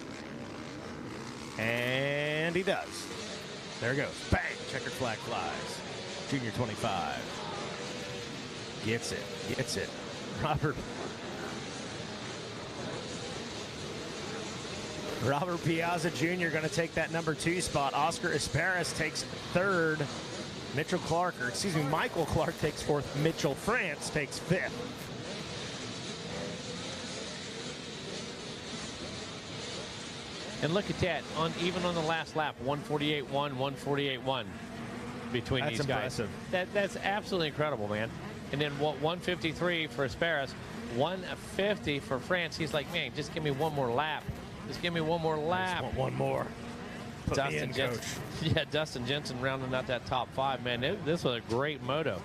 And he does. There it goes. Bang! Checkered flag flies. Junior 25. Gets it. Gets it. Robert Piazza Jr. going to take that number 2 spot. Oscar Esparas takes 3rd. Michael Clark takes 4th. Mitchell France takes 5th. And look at that, even on the last lap, 148-1, 148-1 between these guys. Impressive. That's absolutely incredible, man. And then 153 for Esparas, 150 for France. He's like, man, just give me one more lap. Just give me one more lap. Just want one more. Put me in, coach. Yeah, Dustin Jensen rounding out that top 5, man. This was a great moto.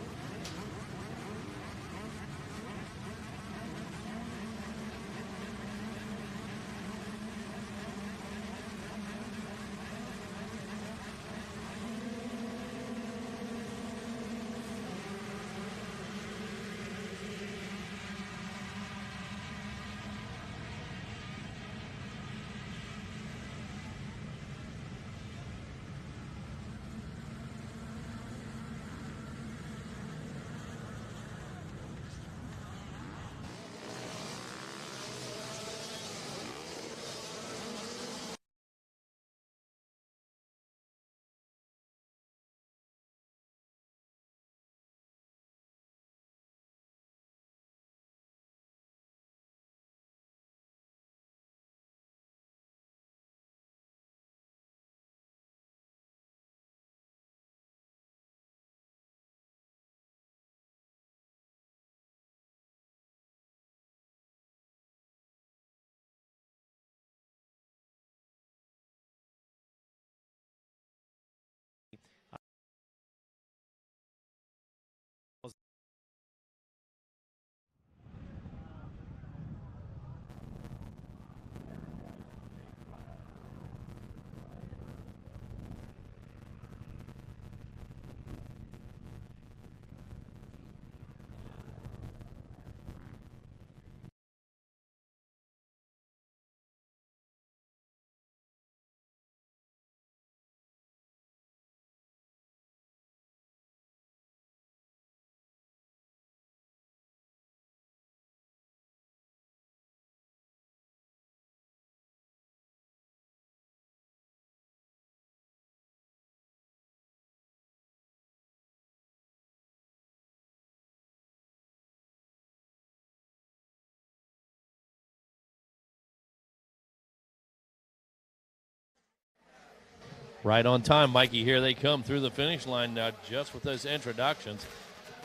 Right on time, Mikey. Here they come through the finish line now, just with those introductions.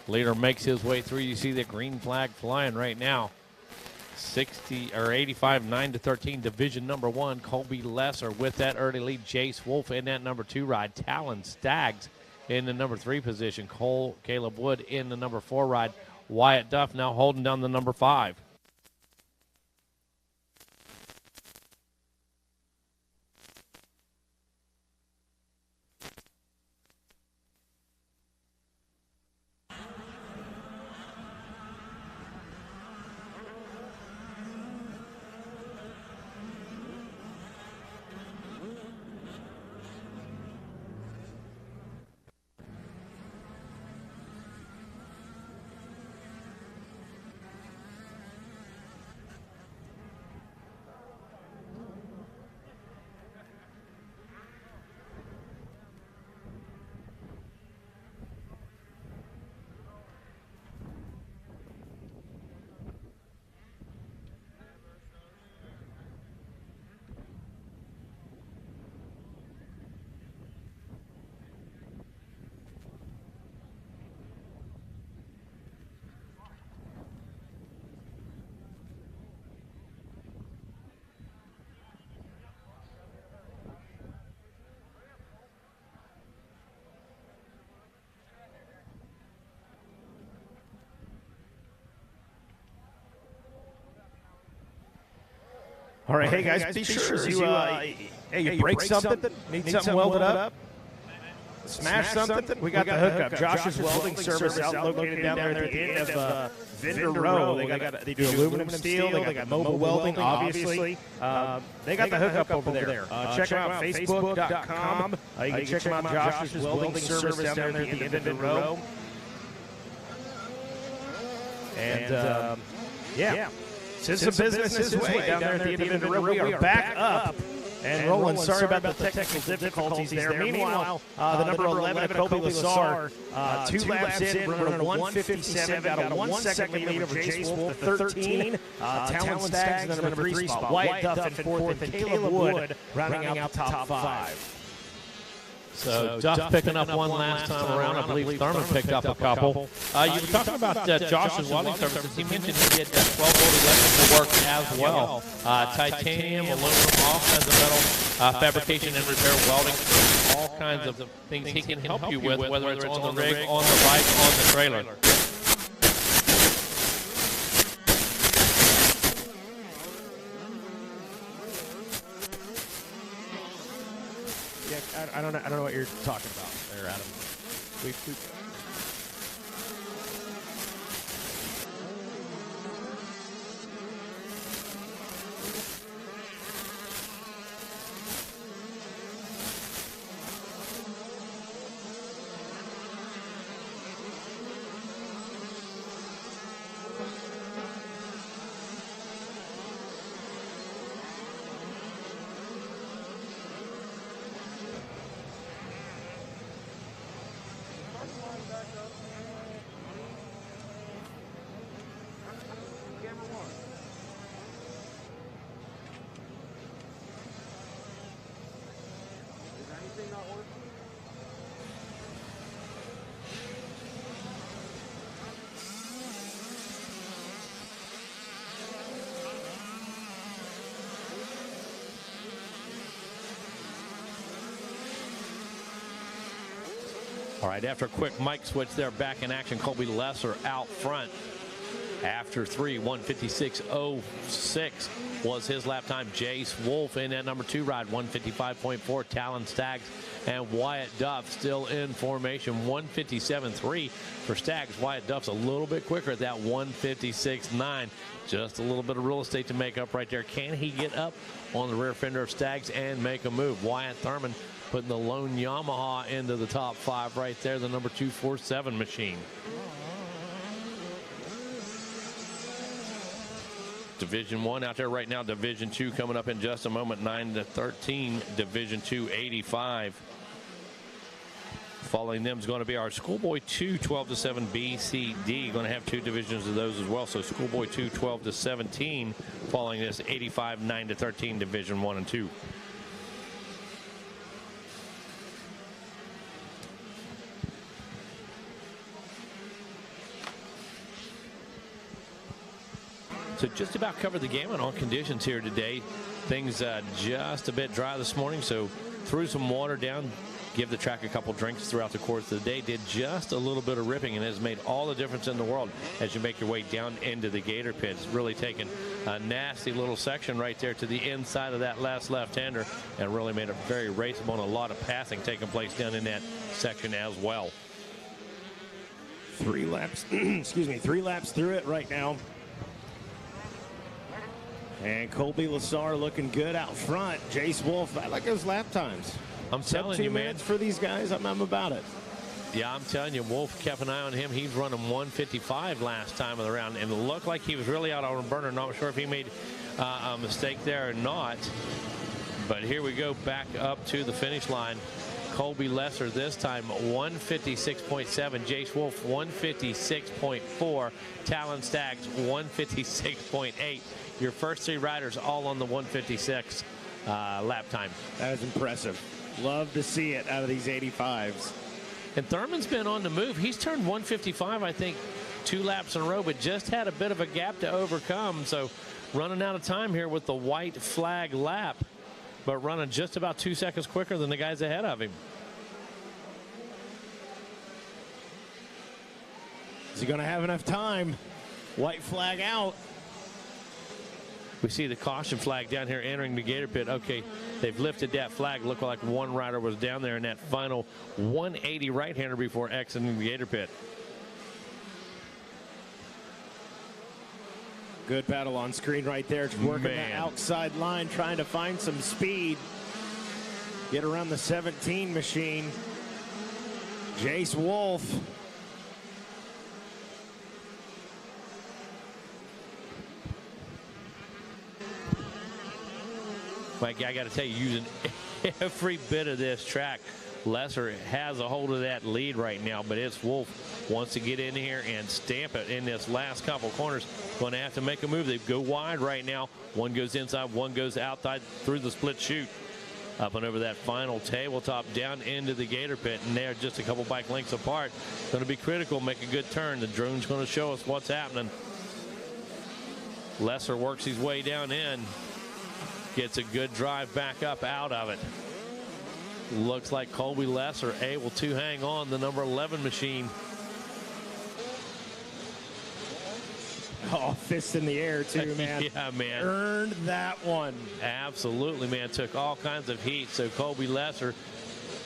Leader makes his way through. You see the green flag flying right now. 85, 9 to 13, division number 1. Colby Lesser with that early lead. Jace Wolf in that number 2 ride. Talon Staggs in the number 3 position. Caleb Wood in the number 4 ride. Wyatt Duff now holding down the number 5. All right, hey guys, be sure you break something, need something welded up, smash something. We got the hookup. Josh's Welding Service out located down there at the end of Vendor Row. They do aluminum, steel. They got mobile welding, obviously. They got the hookup over there. Check them out, Facebook.com. You can check them out, Josh's Welding Service down there at the end of Vendor Row. And yeah. Send some business his way down there at the end of the road. We are back up and rolling. Sorry about the technical difficulties there. Meanwhile, the number 11, Colby Lassar, 2 laps in, running a 157, got a 1 second lead over Jace Wolf, the 13. Talon Staggs in the number 3 spot. Wyatt Duff in 4th, and Caleb Wood rounding out the top 5. So Duff picking up one last time around. I believe Thurman picked up a couple. You were talking about Josh's welding services. He mentioned he did 12-volt electrical work as well. Titanium, aluminum, all kinds of metal fabrication and repair, welding, all kinds of things he can help you with, whether it's on the rig, on the bike, on the trailer. I don't know what you're talking about there, Adam. All right, after a quick mic switch there, back in action, Colby Lesser out front. After 3, 156.06 was his lap time. Jace Wolf in that number 2 ride, 155.4. Talon Staggs and Wyatt Duff still in formation, 157.3 for Staggs. Wyatt Duff's a little bit quicker at that 156.9. Just a little bit of real estate to make up right there. Can he get up on the rear fender of Staggs and make a move? Wyatt Thurman putting the lone Yamaha into the top 5 right there, the number 247 machine. Division 1 out there right now. Division 2 coming up in just a moment, 9-13. Division 2, 85. Following them is going to be our Schoolboy 2, 12-7 BCD. Going to have 2 divisions of those as well. So Schoolboy 2, 12-17. Following this, 85, 9-13, Division 1 and 2. So just about covered the gamut on conditions here today. Things just a bit dry this morning, so threw some water down, give the track a couple drinks throughout the course of the day. Did just a little bit of ripping, and has made all the difference in the world as you make your way down into the gator pits. Really taking a nasty little section right there to the inside of that last left-hander, and really made it very raceable, and a lot of passing taking place down in that section as well. 3 laps, excuse me, 3 laps through it right now. And Colby Lassar looking good out front. Jace Wolf, I like those lap times. I'm telling you, man. 2 minutes for these guys, I'm about it. Yeah, I'm telling you, Wolf kept an eye on him. He's running 155 last time of the round, and it looked like he was really out on a burner. Not sure if he made a mistake there or not. But here we go, back up to the finish line. Colby Lesser this time 156.7. Jace Wolf 156.4. Talon Staggs 156.8. Your first 3 riders all on the 156 lap time. That is impressive. Love to see it out of these 85s. And Thurman's been on the move. He's turned 155, I think, 2 laps in a row, but just had a bit of a gap to overcome. So running out of time here with the white flag lap, but running just about 2 seconds quicker than the guys ahead of him. Is he going to have enough time? White flag out. We see the caution flag down here entering the Gator Pit. Okay, they've lifted that flag. Looked like one rider was down there in that final 180 right-hander before exiting the Gator Pit. Good battle on screen right there. Just working the outside line, trying to find some speed. Get around the 17 machine. Jace Wolf. Mike, I got to tell you, using every bit of this track, Lesser has a hold of that lead right now, but it's Wolf wants to get in here and stamp it in this last couple corners. Going to have to make a move. They go wide right now. One goes inside, one goes outside through the split chute. Up and over that final tabletop down into the Gator Pit, and they're just a couple bike lengths apart. Going to be critical, make a good turn. The drone's going to show us what's happening. Lesser works his way down in. Gets a good drive back up out of it. Looks like Colby Lesser able to hang on the number 11 machine. Oh, fist in the air too, man. Yeah, man. Earned that one. Absolutely, man. Took all kinds of heat. So Colby Lesser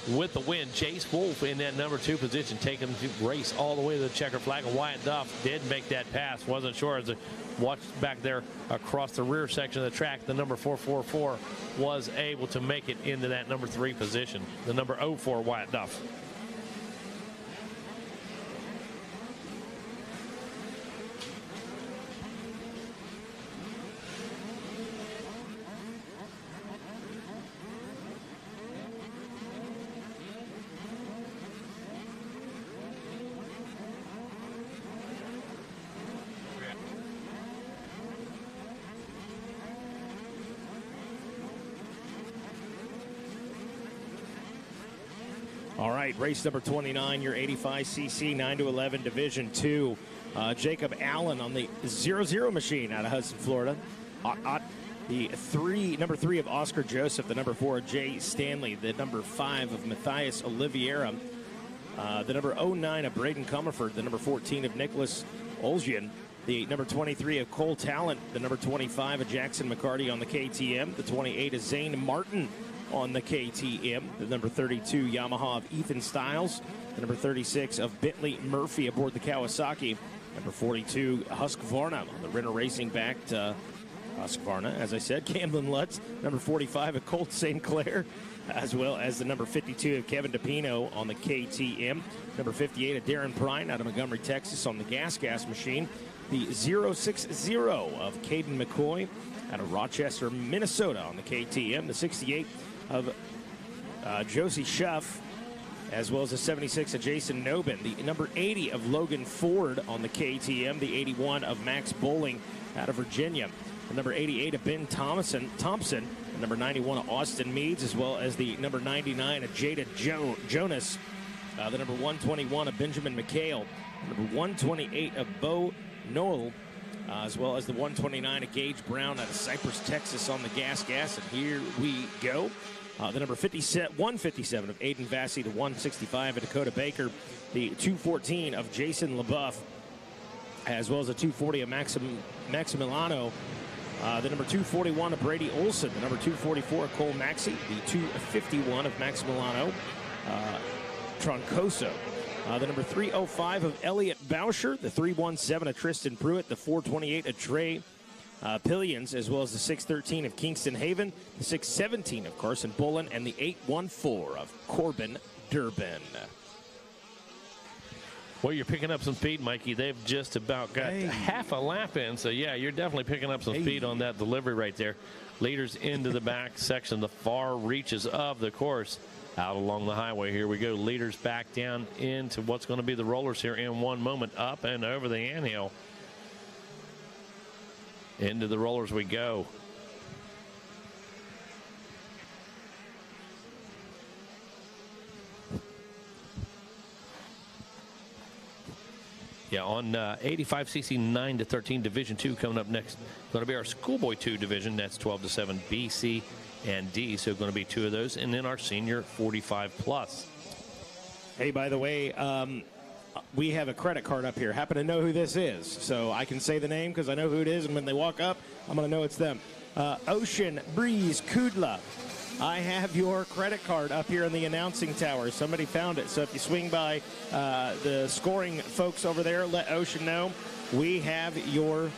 with the win. Jace Wolf in that number 2 position, taking the race all the way to the checker flag. And Wyatt Duff did make that pass. Wasn't sure as I watched back there across the rear section of the track. The number 444 was able to make it into that number 3 position. The number 04, Wyatt Duff. All right, race number 29, your 85cc 9-11 Division 2. Jacob Allen on the 00 machine out of Hudson, Florida. The number 3 of Oscar Joseph, the number 4 of Jay Stanley, the number 5 of Matthias Oliveira, the number 09 of Braden Comerford, the number 14 of Nicholas Olgian, the number 23 of Cole Talent, the number 25 of Jackson McCarty on the KTM, the 28 of Zane Martin on the KTM, the number 32 Yamaha of Ethan Stiles, the number 36 of Bentley Murphy aboard the Kawasaki, number 42 Husqvarna on the Renner Racing backed Husqvarna, as I said, Camden Lutz, number 45 of Colt St. Clair, as well as the number 52 of Kevin DePino on the KTM, number 58 of Darren Prine out of Montgomery, Texas on the Gas machine, the 060 of Caden McCoy out of Rochester, Minnesota on the KTM, the 68 of Josie Schuff, as well as the 76 of Jason Nobin, the number 80 of Logan Ford on the KTM, the 81 of Max Bowling out of Virginia, the number 88 of Ben Thompson, the number 91 of Austin Meads, as well as the number 99 of Jada Jonas, the number 121 of Benjamin McHale, the number 128 of Bo Noel, as well as the 129 of Gage Brown out of Cypress, Texas on the gas. And here we go. The number 157 of Aiden Vassey, the 165 of Dakota Baker, the 214 of Jason LaBeouf, as well as the 240 of Maximiliano, the number 241 of Brady Olson, the number 244 of Cole Maxey, the 251 of Maximiliano Troncoso, the number 305 of Elliot Boucher, the 317 of Tristan Pruitt, the 428 of Trey Pillions, as well as the 613 of Kingston Haven, the 617 of Carson Bullen, and the 814 of Corbin Durbin. Well, you're picking up some speed, Mikey. They've just about got half a lap in. So, yeah, you're definitely picking up some speed on that delivery right there. Leaders into the back section, the far reaches of the course. Out along the highway, here we go. Leaders back down into what's going to be the rollers here in one moment. Up and over the anthill. Into the rollers we go. Yeah, on 85cc 9-13 Division 2 coming up next. Going to be our Schoolboy 2 division. That's 12-7 B, C, and D. So going to be 2 of those. And then our senior 45 plus. Hey, by the way, we have a credit card up here. Happen to know who this is. So I can say the name because I know who it is, and when they walk up, I'm going to know it's them. Ocean Breeze Kudla. I have your credit card up here in the announcing tower. Somebody found it. So if you swing by the scoring folks over there, let Ocean know. We have your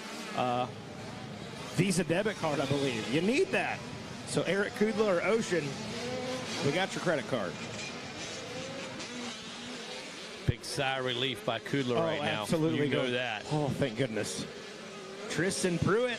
Visa debit card, I believe. You need that. So Eric Kudla or Ocean, we got your credit card. Big sigh of relief by Kudla right now. Absolutely. You know that. Oh, thank goodness. Tristan Pruitt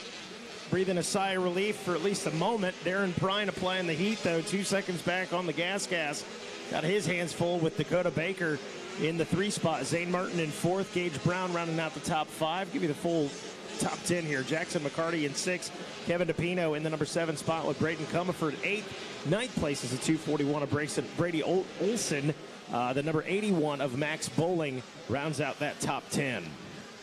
breathing a sigh of relief for at least a moment. Darren Prine applying the heat, though. 2 seconds back on the gas. Got his hands full with Dakota Baker in the 3 spot. Zane Martin in 4th. Gage Brown rounding out the top 5. Give you the full top 10 here. Jackson McCarty in 6th. Kevin DePino in the number 7 spot with Braden Comerford 8th. 9th place is a 241 of Brady Olson. The number 81 of Max Bowling rounds out that top 10.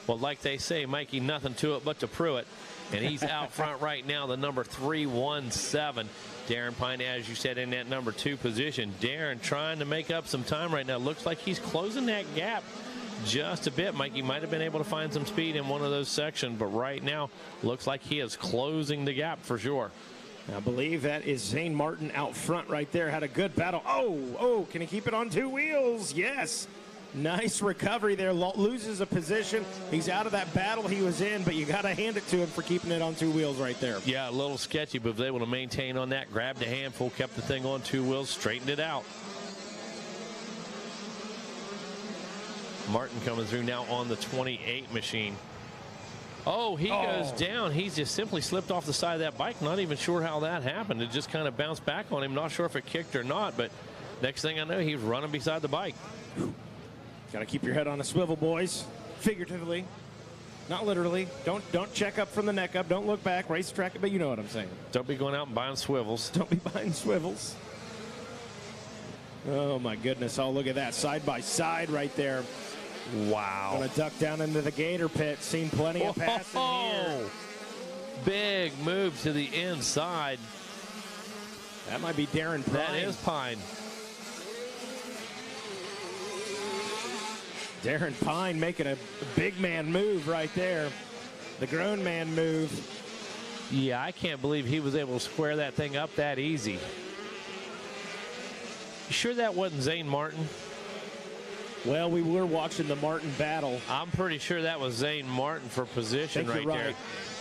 Well, like they say, Mikey, nothing to it but to Pruitt. And he's out front right now, the number 317. Darren Pine, as you said, in that number 2 position. Darren trying to make up some time right now. Looks like he's closing that gap just a bit. Mikey might have been able to find some speed in one of those sections, but right now looks like he is closing the gap for sure. I believe that is Zane Martin out front right there. Had a good battle. Oh, can he keep it on 2 wheels? Yes. Nice recovery there. Loses a position. He's out of that battle he was in, but you got to hand it to him for keeping it on 2 wheels right there. Yeah, a little sketchy, but was able to maintain on that. Grabbed a handful, kept the thing on 2 wheels, straightened it out. Martin coming through now on the 28 machine. Oh, he goes down. He's just simply slipped off the side of that bike. Not even sure how that happened. It just kind of bounced back on him. Not sure if it kicked or not, but next thing I know, he's running beside the bike. Got to keep your head on a swivel, boys. Figuratively, not literally. Don't check up from the neck up. Don't look back. Race track, but you know what I'm saying. Don't be going out and buying swivels. Don't be buying swivels. Oh, my goodness. Oh, look at that. Side by side right there. Wow. Going to duck down into the gator pit. Seen plenty of passing here. Big move to the inside. That might be Darren Pine. That is Pine. Darren Pine making a big man move right there. The grown man move. Yeah, I can't believe he was able to square that thing up that easy. You sure that wasn't Zane Martin? Well, we were watching the Martin battle. I'm pretty sure that was Zane Martin for position right there.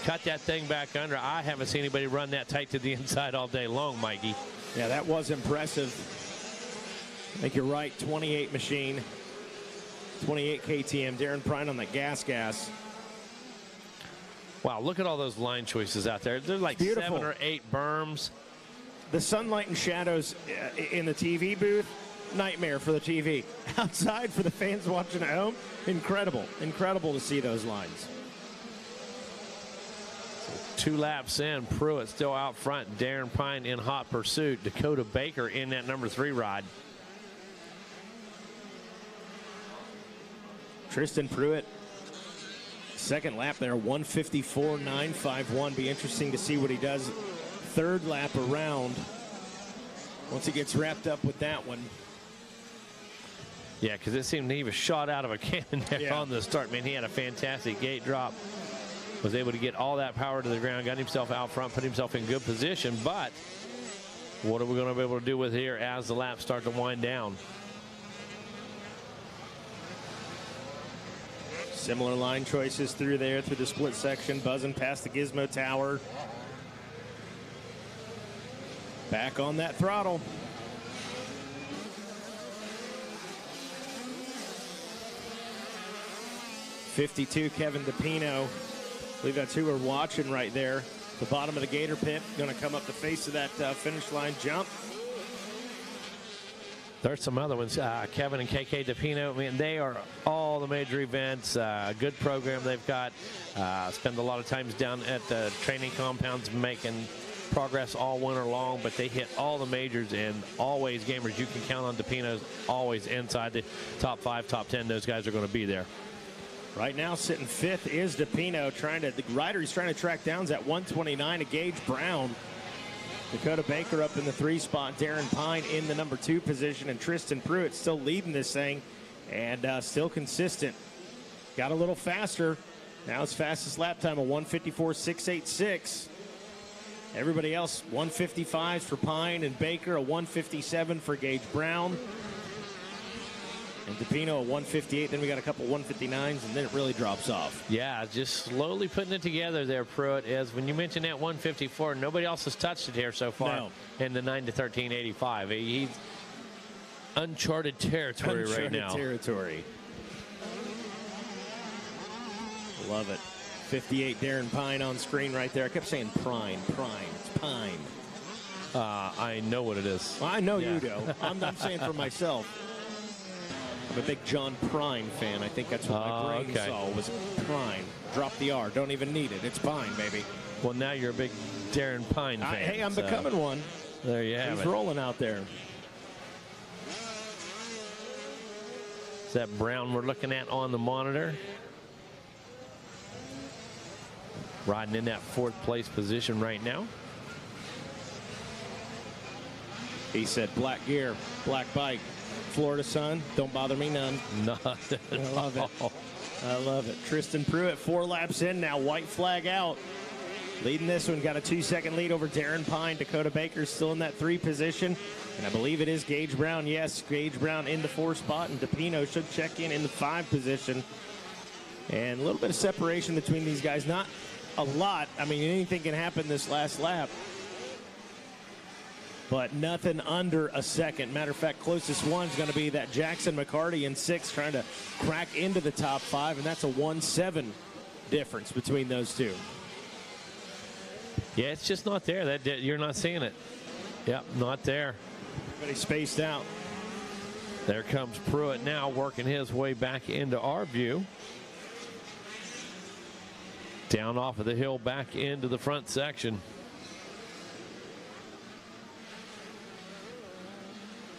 Cut that thing back under. I haven't seen anybody run that tight to the inside all day long, Mikey. Yeah, that was impressive. I think you're right. 28 machine. 28 KTM. Darren Prine on the gas. Wow, look at all those line choices out there. They're like 7 or 8 berms. The sunlight and shadows in the TV booth, nightmare for the TV. Outside for the fans watching at home, incredible. Incredible to see those lines. 2 laps in, Pruitt still out front. Darren Pine in hot pursuit. Dakota Baker in that number 3 rod. Tristan Pruitt, second lap there, 154.951. Be interesting to see what he does third lap around once he gets wrapped up with that one. Yeah, because it seemed he was shot out of a cannon there on the start. Man, he had a fantastic gate drop. Was able to get all that power to the ground, got himself out front, put himself in good position. But what are we going to be able to do with here as the laps start to wind down? Similar line choices through there, through the split section, buzzing past the Gizmo Tower. Back on that throttle. '52, Kevin DePino. I believe that's who we're watching right there. The bottom of the gator pit, going to come up the face of that finish line jump. There's some other ones. Kevin and KK DePino, I mean, they are all the major events. Good program they've got. Spend a lot of times down at the training compounds making progress all winter long, but they hit all the majors, and always, gamers, you can count on DePino's always inside the top 5, top 10. Those guys are going to be there. Right now, sitting 5th is DePino. The rider he's trying to track down is at 129, Gage Brown. Dakota Baker up in the 3 spot. Darren Pine in the number 2 position. And Tristan Pruitt still leading this thing And still consistent. Got a little faster. Now his fastest lap time of 154.686. Everybody else, 155s for Pine and Baker, a 157 for Gage Brown. And DePino, a 158. Then we got a couple 159s, and then it really drops off. Yeah, just slowly putting it together there, Pruitt. As when you mentioned that 154, nobody else has touched it here so far in the 9 to 13.85. He's uncharted territory right now. Territory. Love it. 58 Darren Pine on screen right there. I kept saying Prine. It's Pine. I know what it is. Well, I know you do. I'm saying for myself. I'm a big John Prine fan. I think that's what my brain saw was Prine. Drop the R. Don't even need it. It's Pine, baby. Well, now you're a big Darren Pine fan. Hey, I'm becoming one. There you have it. He's rolling out there. Is that Brown we're looking at on the monitor? Riding in that 4th place position right now. He said black gear, black bike, Florida sun, don't bother me none. Nothing. I love it. I love it. Tristan Pruitt 4 laps in now, white flag out. Leading this one, got a 2-second lead over Darren Pine. Dakota Baker still in that 3 position. And I believe it is Gage Brown. Yes, Gage Brown in the 4 spot, and DePino should check in the 5 position. And a little bit of separation between these guys. Not a lot. I mean, anything can happen this last lap. But nothing under a second. Matter of fact, closest one's going to be that Jackson McCarty in 6 trying to crack into the top 5, and that's a 1-7 difference between those two. Yeah, it's just not there. You're not seeing it. Yep, not there. Everybody spaced out. There comes Pruitt now working his way back into our view. Down off of the hill back into the front section.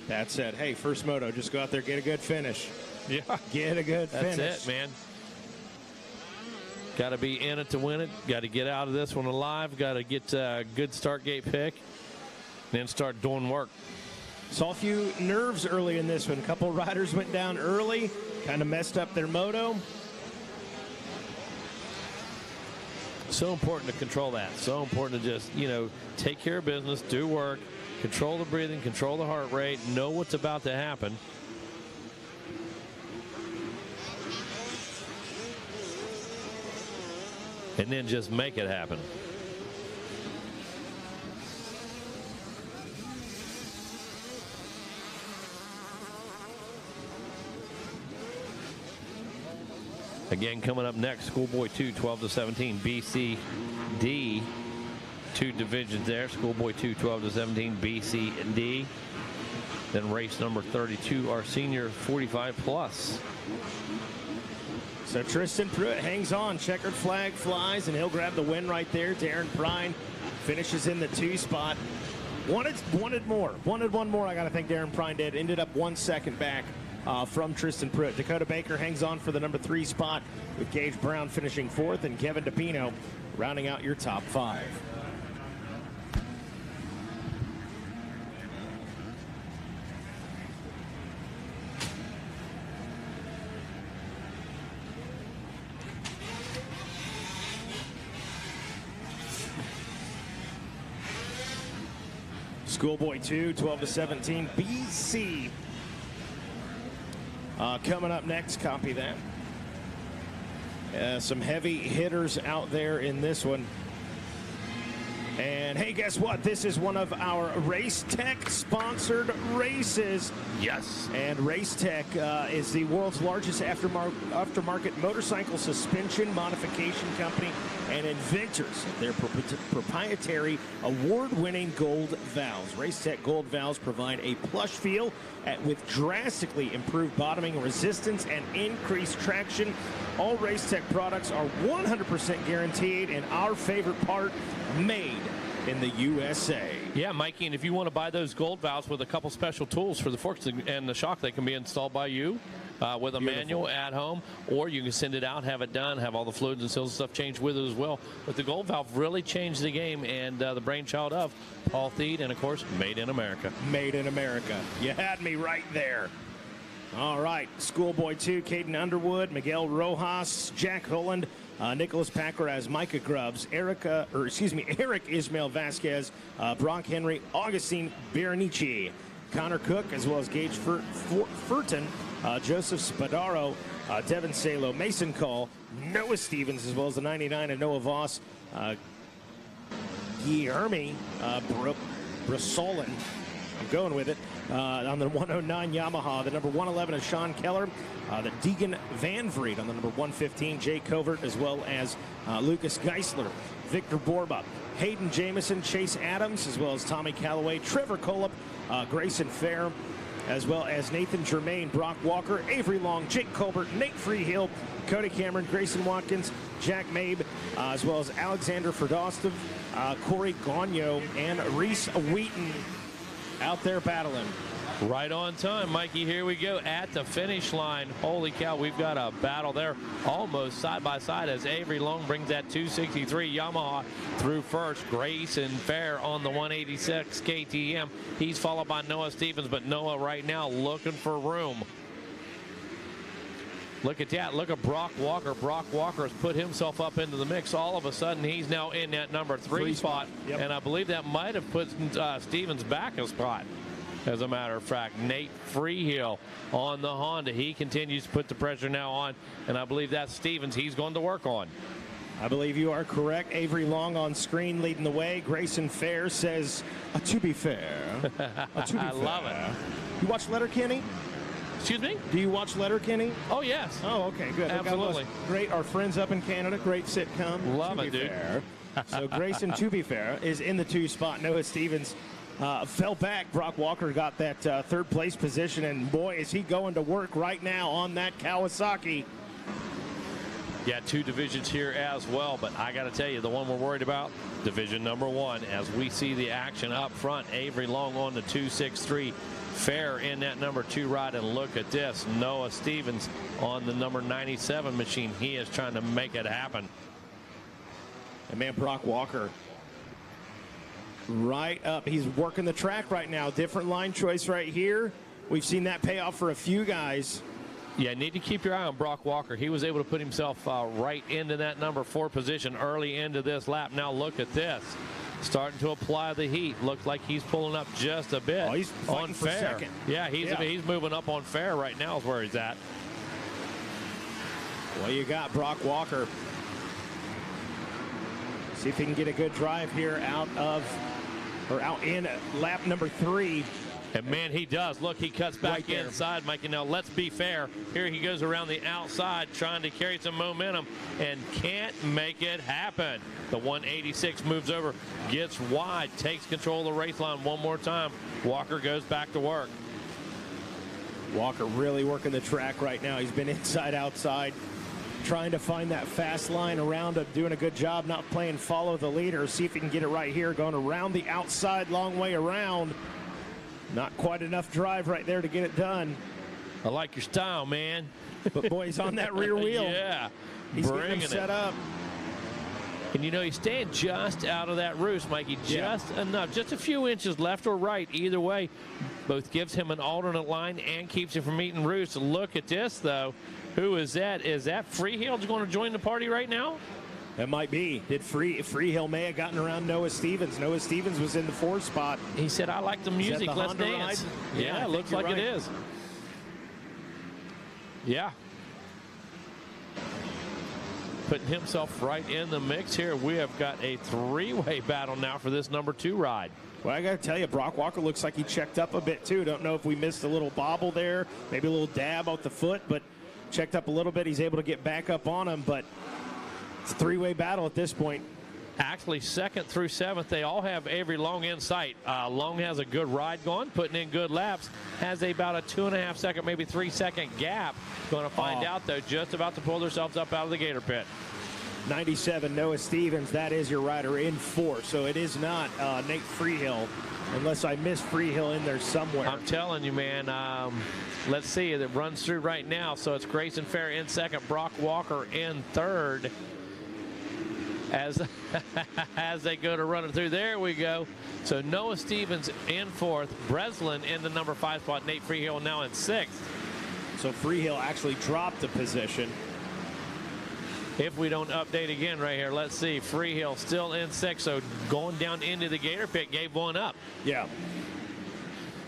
That said, hey, first moto, just go out there, get a good finish. Yeah. Get a good finish. That's it, man. Got to be in it to win it. Got to get out of this one alive. Got to get a good start gate pick. Then start doing work. Saw a few nerves early in this one. A couple riders went down early, kind of messed up their moto. So important to control that. So important to just, take care of business, do work, control the breathing, control the heart rate, know what's about to happen. And then just make it happen. Again, coming up next, Schoolboy 2, 12 to 17, BCD. 2 divisions there. Schoolboy 2, 12 to 17, BCD. Then race number 32, our senior 45 plus. So Tristan Pruitt hangs on. Checkered flag flies, and he'll grab the win right there. Darren Prine finishes in the 2 spot. Wanted more. Wanted one more, I got to think Darren Prine did. Ended up 1 second back from Tristan Pruitt. Dakota Baker hangs on for the number 3 spot, with Gage Brown finishing 4th and Kevin DePino rounding out your top 5. Schoolboy 2, 12 to 17, BC. Coming up next, copy that. Some heavy hitters out there in this one. And hey, guess what? This is one of our Race Tech sponsored races. Yes. And Race Tech is the world's largest aftermarket motorcycle suspension modification company and inventors of their proprietary award-winning gold valves. Race Tech gold valves provide a plush feel with drastically improved bottoming resistance and increased traction. All Race Tech products are 100% guaranteed, and our favorite part, made in the USA. Yeah, Mikey, and if you want to buy those gold valves with a couple special tools for the forks and the shock, they can be installed by you with a manual at home, or you can send it out, have it done, have all the fluids and seals and stuff changed with it as well. But the gold valve really changed the game, and the brainchild of Paul Thede, and of course, made in America. Made in America. You had me right there. All right, Schoolboy 2, Caden Underwood, Miguel Rojas, Jack Holland, Nicholas Packraz, Micah Grubbs, Eric Ismail Vasquez, Brock Henry, Augustine Berenici, Connor Cook, as well as Gage Furton, Joseph Spadaro, Devin Salo, Mason Call, Noah Stevens, as well as the 99 of Noah Voss, Guilherme Brassolin. I'm going with it. On the 109 Yamaha, the number 111 is Sean Keller, the Deegan Van Vliet on the number 115, Jay Covert, as well as Lucas Geisler, Victor Borba, Hayden Jamison, Chase Adams, as well as Tommy Calloway, Trevor Colop, Grayson Fair, as well as Nathan Germain, Brock Walker, Avery Long, Jake Colbert, Nate Freehill, Cody Cameron, Grayson Watkins, Jack Mabe, as well as Alexander Ferdostov, Corey Gagno, and Reese Wheaton out there battling. Right on time, Mikey. Here we go at the finish line. Holy cow, we've got a battle there almost side by side as Avery Long brings that 263 Yamaha through first. Grayson Fair on the 186 KTM. He's followed by Noah Stevens, but Noah right now looking for room. Look at that. Look at Brock Walker. Brock Walker has put himself up into the mix. All of a sudden, he's now in that number 3 spot. Yep. And I believe that might have put Stevens back a spot. As a matter of fact, Nate Freehill on the Honda. He continues to put the pressure now on. And I believe that's Stevens he's going to work on. I believe you are correct. Avery Long on screen leading the way. Grayson Fair says, to be fair. I love it. You watch Letterkenny? Excuse me? Do you watch Letterkenny? Oh, yes. Oh, okay, good. Absolutely. Great. Our friends up in Canada. Great sitcom. Love it, dude. So Grayson, to be fair, is in the 2 spot. Noah Stevens fell back. Brock Walker got that 3rd place position, and boy, is he going to work right now on that Kawasaki. Yeah, 2 divisions here as well, but I got to tell you, the one we're worried about, division number 1, as we see the action up front. Avery Long on the 263. Fair in that number 2 ride, and look at this. Noah Stevens on the number 97 machine. He is trying to make it happen. And man, Brock Walker right up. He's working the track right now. Different line choice right here. We've seen that pay off for a few guys. Yeah, need to keep your eye on Brock Walker. He was able to put himself right into that number 4 position early into this lap. Now look at this. Starting to apply the heat. Looks like he's pulling up just a bit. Oh, he's on for Fair. Second. Yeah, he's moving up on Fair right now is where he's at. Well, you got Brock Walker. See if he can get a good drive here out in lap number 3. And man, he does. Look, he cuts back inside, Mikey. Now, let's be fair. Here he goes around the outside trying to carry some momentum and can't make it happen. The 186 moves over, gets wide, takes control of the race line one more time. Walker goes back to work. Walker really working the track right now. He's been inside, outside, trying to find that fast line around him, doing a good job not playing follow the leader. See if he can get it right here, going around the outside, long way around. Not quite enough drive right there to get it done. I like your style, man. But boy, he's on that rear wheel. Yeah. He's getting him set up. And you know, he's staying just out of that roost, Mikey. Just enough. Just a few inches left or right. Either way, both gives him an alternate line and keeps him from eating roost. Look at this, though. Who is that? Is that Freehill going to join the party right now? That might be. Freehill may have gotten around Noah Stevens. Noah Stevens was in the 4 spot. He said, I like the music. The Let's Honda dance. Ride? Yeah, it looks like it is. Yeah. Putting himself right in the mix here. We have got a 3-way battle now for this number 2 ride. Well, I got to tell you, Brock Walker looks like he checked up a bit, too. Don't know if we missed a little bobble there, maybe a little dab out the foot, but checked up a little bit. He's able to get back up on him, but it's a 3-way battle at this point. Actually, 2nd through 7th, they all have Avery Long in sight. Long has a good ride going, putting in good laps. Has about a 2.5 second, maybe 3 second gap. Going to find out, though, just about to pull themselves up out of the Gator pit. 97, Noah Stevens, that is your rider in 4. So it is not Nate Freehill, unless I missed Freehill in there somewhere. I'm telling you, man. Let's see. It runs through right now. So it's Grayson Fair in 2nd, Brock Walker in 3rd. As they go to run it through. There we go. So Noah Stevens in 4th. Breslin in the number 5 spot. Nate Freehill now in 6th. So Freehill actually dropped a position. If we don't update again right here, let's see. Freehill still in 6th, so going down into the Gator pit, gave one up. Yeah.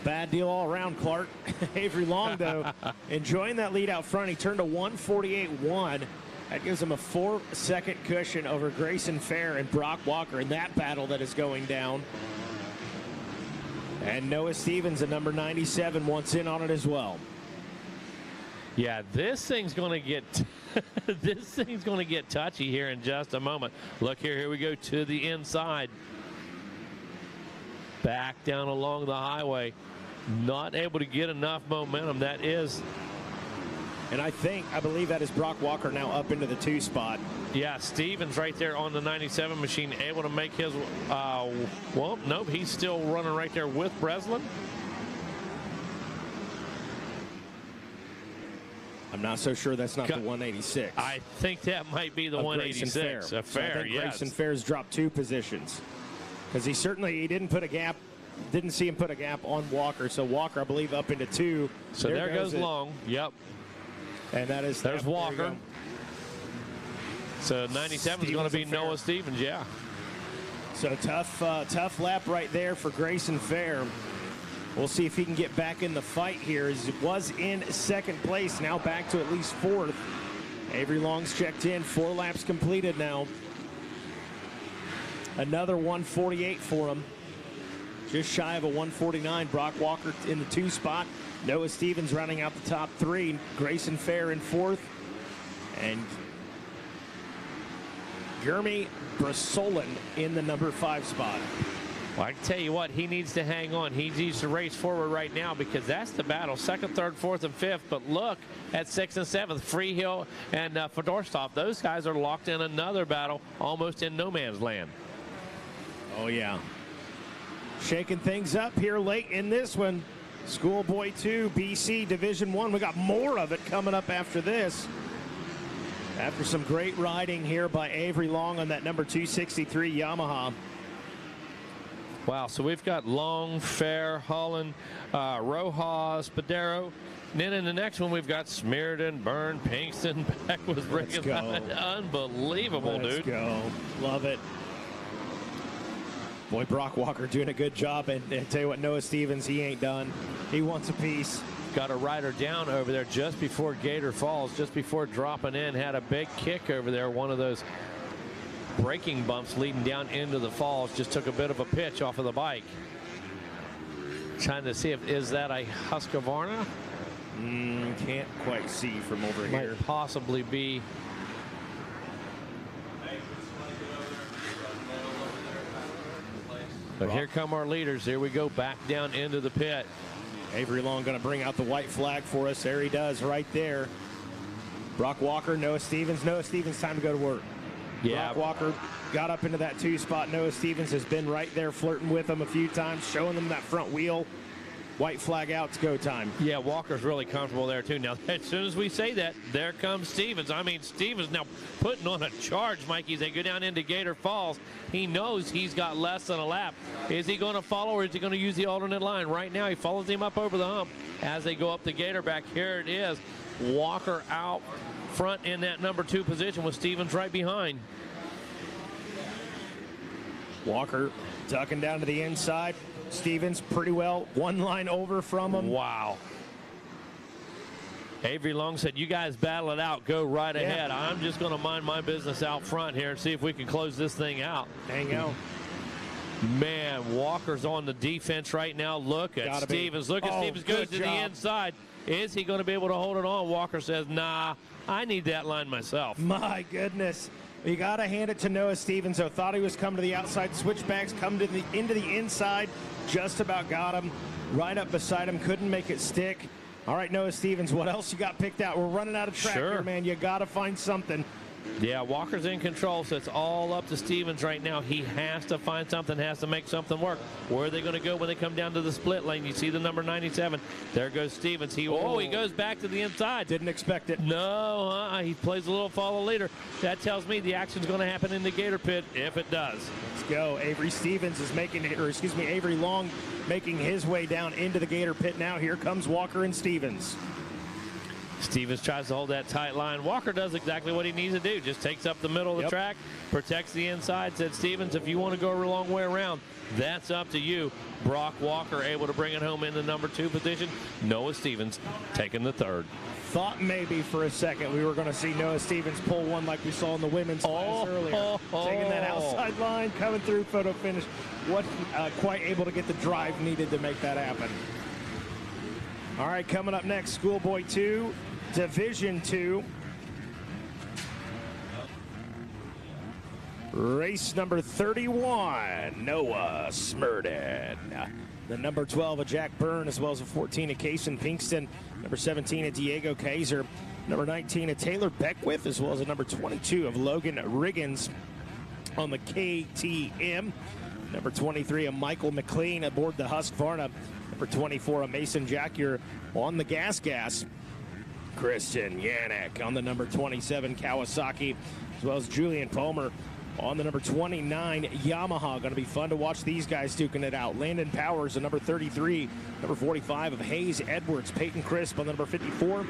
Bad deal all around, Clark. Avery Long, though, enjoying that lead out front. He turned a 1:48.1. That gives him a 4-second cushion over Grayson Fair and Brock Walker in that battle that is going down. And Noah Stevens at number 97 wants in on it as well. Yeah, this thing's going to get touchy here in just a moment. Look here we go to the inside. Back down along the highway. Not able to get enough momentum. That is. And I believe that is Brock Walker now up into the 2 spot. Yeah, Stevens right there on the 97 machine, able to make his, well, nope, he's still running right there with Breslin. I'm not so sure that's not the 186. I think that might be the 186. Fair. Fair, so I think yes. Grayson Fair's dropped 2 positions. Because he didn't put a gap, didn't see him put a gap on Walker. So Walker, I believe, up into 2. So there goes Long. Yep. And there's Walker. So 97 is going to be Noah Stevens, yeah. So tough lap right there for Grayson Fair. We'll see if he can get back in the fight here. As it was in 2nd place, now back to at least 4th. Avery Long's checked in, 4 laps completed now. Another 1:48 for him. Just shy of a 1:49. Brock Walker in the 2 spot. Noah Stevens running out the top 3. Grayson Fair in 4th. And Jeremy Brasolin in the number 5 spot. Well, I can tell you what, he needs to hang on. He needs to race forward right now because that's the battle. 2nd, 3rd, 4th, and 5th. But look at 6th and 7th. Freehill and Fedorstov. Those guys are locked in another battle almost in no man's land. Oh, yeah. Shaking things up here late in this one. Schoolboy 2, BC Division 1. We got more of it coming up after this. After some great riding here by Avery Long on that number 263 Yamaha. Wow, so we've got Long, Fair, Holland, Rojas, Padero. And then in the next one, we've got Smearden, Byrne, Pinkston, back with Rick. Unbelievable, dude. Let's go. Love it. Boy, Brock Walker doing a good job. And tell you what, Noah Stevens, he ain't done. He wants a piece. Got a rider down over there just before Gator Falls, just before dropping in. Had a big kick over there. One of those braking bumps leading down into the falls. Just took a bit of a pitch off of the bike. Trying to see is that a Husqvarna? Can't quite see from over here. Might possibly be. But here come our leaders. Here we go back down into the pit. Avery Long going to bring out the white flag for us. There he does right there. Brock Walker, Noah Stevens. Noah Stevens, time to go to work. Yeah. Brock Walker got up into that 2 spot. Noah Stevens has been right there flirting with him a few times, showing them that front wheel. White flag out, it's go time. Yeah, Walker's really comfortable there too. Now, as soon as we say that, there comes Stevens. I mean, Stevens now putting on a charge, Mikey, as they go down into Gator Falls. He knows he's got less than a lap. Is he going to follow or is he going to use the alternate line? Right now, he follows him up over the hump as they go up the Gator back. Here it is. Walker out front in that number 2 position with Stevens right behind. Walker ducking down to the inside. Stevens pretty well 1 line over from him. Wow. Avery Long said, you guys battle it out. Go right ahead. I'm just going to mind my business out front here and see if we can close this thing out. Hang out. Man, Walker's on the defense right now. Look at Stevens. Look at Stevens goes to the inside. Is he going to be able to hold it on? Walker says, nah, I need that line myself. My goodness. You got to hand it to Noah Stevens, though. Thought he was coming to the outside. Switchbacks come to into the inside. Just about got him. Right up beside him. Couldn't make it stick. All right, Noah Stevens, what else you got picked out? We're running out of track here, man. You got to find something. Yeah, Walker's in control, so it's all up to Stevens right now. He has to find something, has to make something work. Where are they going to go when they come down to the split lane? You see the number 97. There goes Stevens. He goes back to the inside. Didn't expect it. No, he plays a little follow leader. That tells me the action's going to happen in the Gator pit if it does. Let's go. Avery Stevens is Avery Long making his way down into the Gator pit now. Here comes Walker and Stevens. Stevens tries to hold that tight line. Walker does exactly what he needs to do. Just takes up the middle of the track, protects the inside. Said Stevens, if you want to go a long way around, that's up to you. Brock Walker able to bring it home in the number 2 position. Noah Stevens taking the 3rd. Thought maybe for a second we were going to see Noah Stevens pull one like we saw in the women's class earlier. Taking that outside line, coming through, photo finish. Wasn't quite able to get the drive needed to make that happen. All right, coming up next, Schoolboy 2, Division 2. Race number 31, Noah Smurden. The number 12 of Jack Byrne, as well as a 14 of Kaysen Pinkston. Number 17 of Diego Kaiser. Number 19 of Taylor Beckwith, as well as a number 22 of Logan Riggins on the KTM. Number 23 of Michael McLean aboard the Husqvarna. Number 24 of Mason Jackier on the Gas. Christian Yannick on the number 27 Kawasaki, as well as Julian Palmer on the number 29 Yamaha. Going to be fun to watch these guys duking it out. Landon Powers, the number 33. Number 45 of Hayes Edwards. Peyton Crisp on the number 54.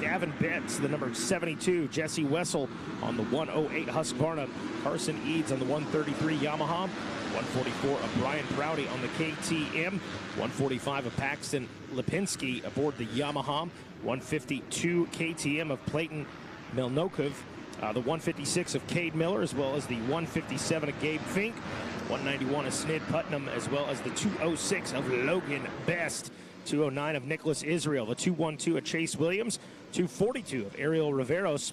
Gavin Betts, the number 72. Jesse Wessel on the 108 Husqvarna. Carson Eads on the 133 Yamaha. 144 of Brian Prouty on the KTM. 145 of Paxton Lipinski aboard the Yamaha. 152 KTM of Clayton Milnokov. The 156 of Cade Miller, as well as the 157 of Gabe Fink. 191 of Snid Putnam, as well as the 206 of Logan Best. 209 of Nicholas Israel. The 212 of Chase Williams. 242 of Ariel Riveros.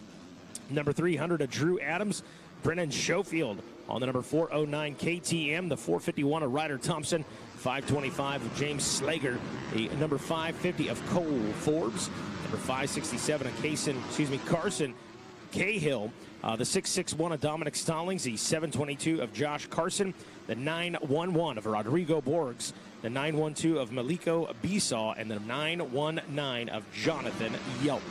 Number 300 of Drew Adams. Brennan Schofield on the number 409 KTM. The 451 of Ryder Thompson. 525 of James Slager. The number 550 of Cole Forbes. Number 567 of Carson Cahill. The 661 of Dominic Stallings. The 722 of Josh Carson. The 911 of Rodrigo Borgs. The 912 of Maliko Bisau. And the 919 of Jonathan Yelton.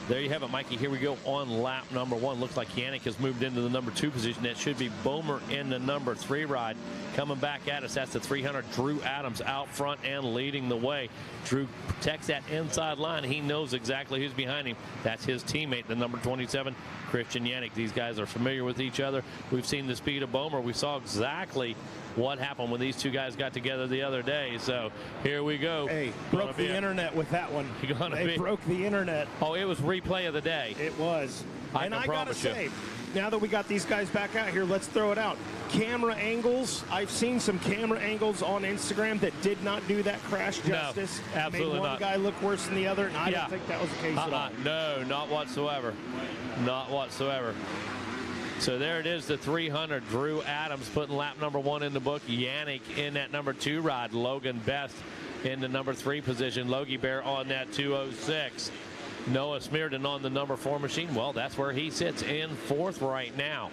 There you have it, Mikey. Here we go on lap number 1. Looks like Yannick has moved into the number 2 position. That should be Bomer in the number 3 ride. Coming back at us, that's the 300. Drew Adams out front and leading the way. Drew protects that inside line. He knows exactly who's behind him. That's his teammate, the number 27, Christian Yannick. These guys are familiar with each other. We've seen the speed of Bomer. We saw exactly what happened when these two guys got together the other day. So here we go. Hey, broke the internet with that one. They broke the internet. Oh, it was replay of the day. It was. And I gotta say, now that we got these guys back out here, let's throw it out. Camera angles. I've seen some camera angles on Instagram that did not do that crash justice. No, absolutely made one not. guy look worse than the other, and I don't think that was the case at all. No, not whatsoever. Not whatsoever. So there it is, the 300. Drew Adams putting lap number 1 in the book. Yannick in that number 2 ride. Logan Best in the number 3 position. Logie Bear on that 206. Noah Smearden on the number 4 machine. Well, that's where he sits in 4th right now.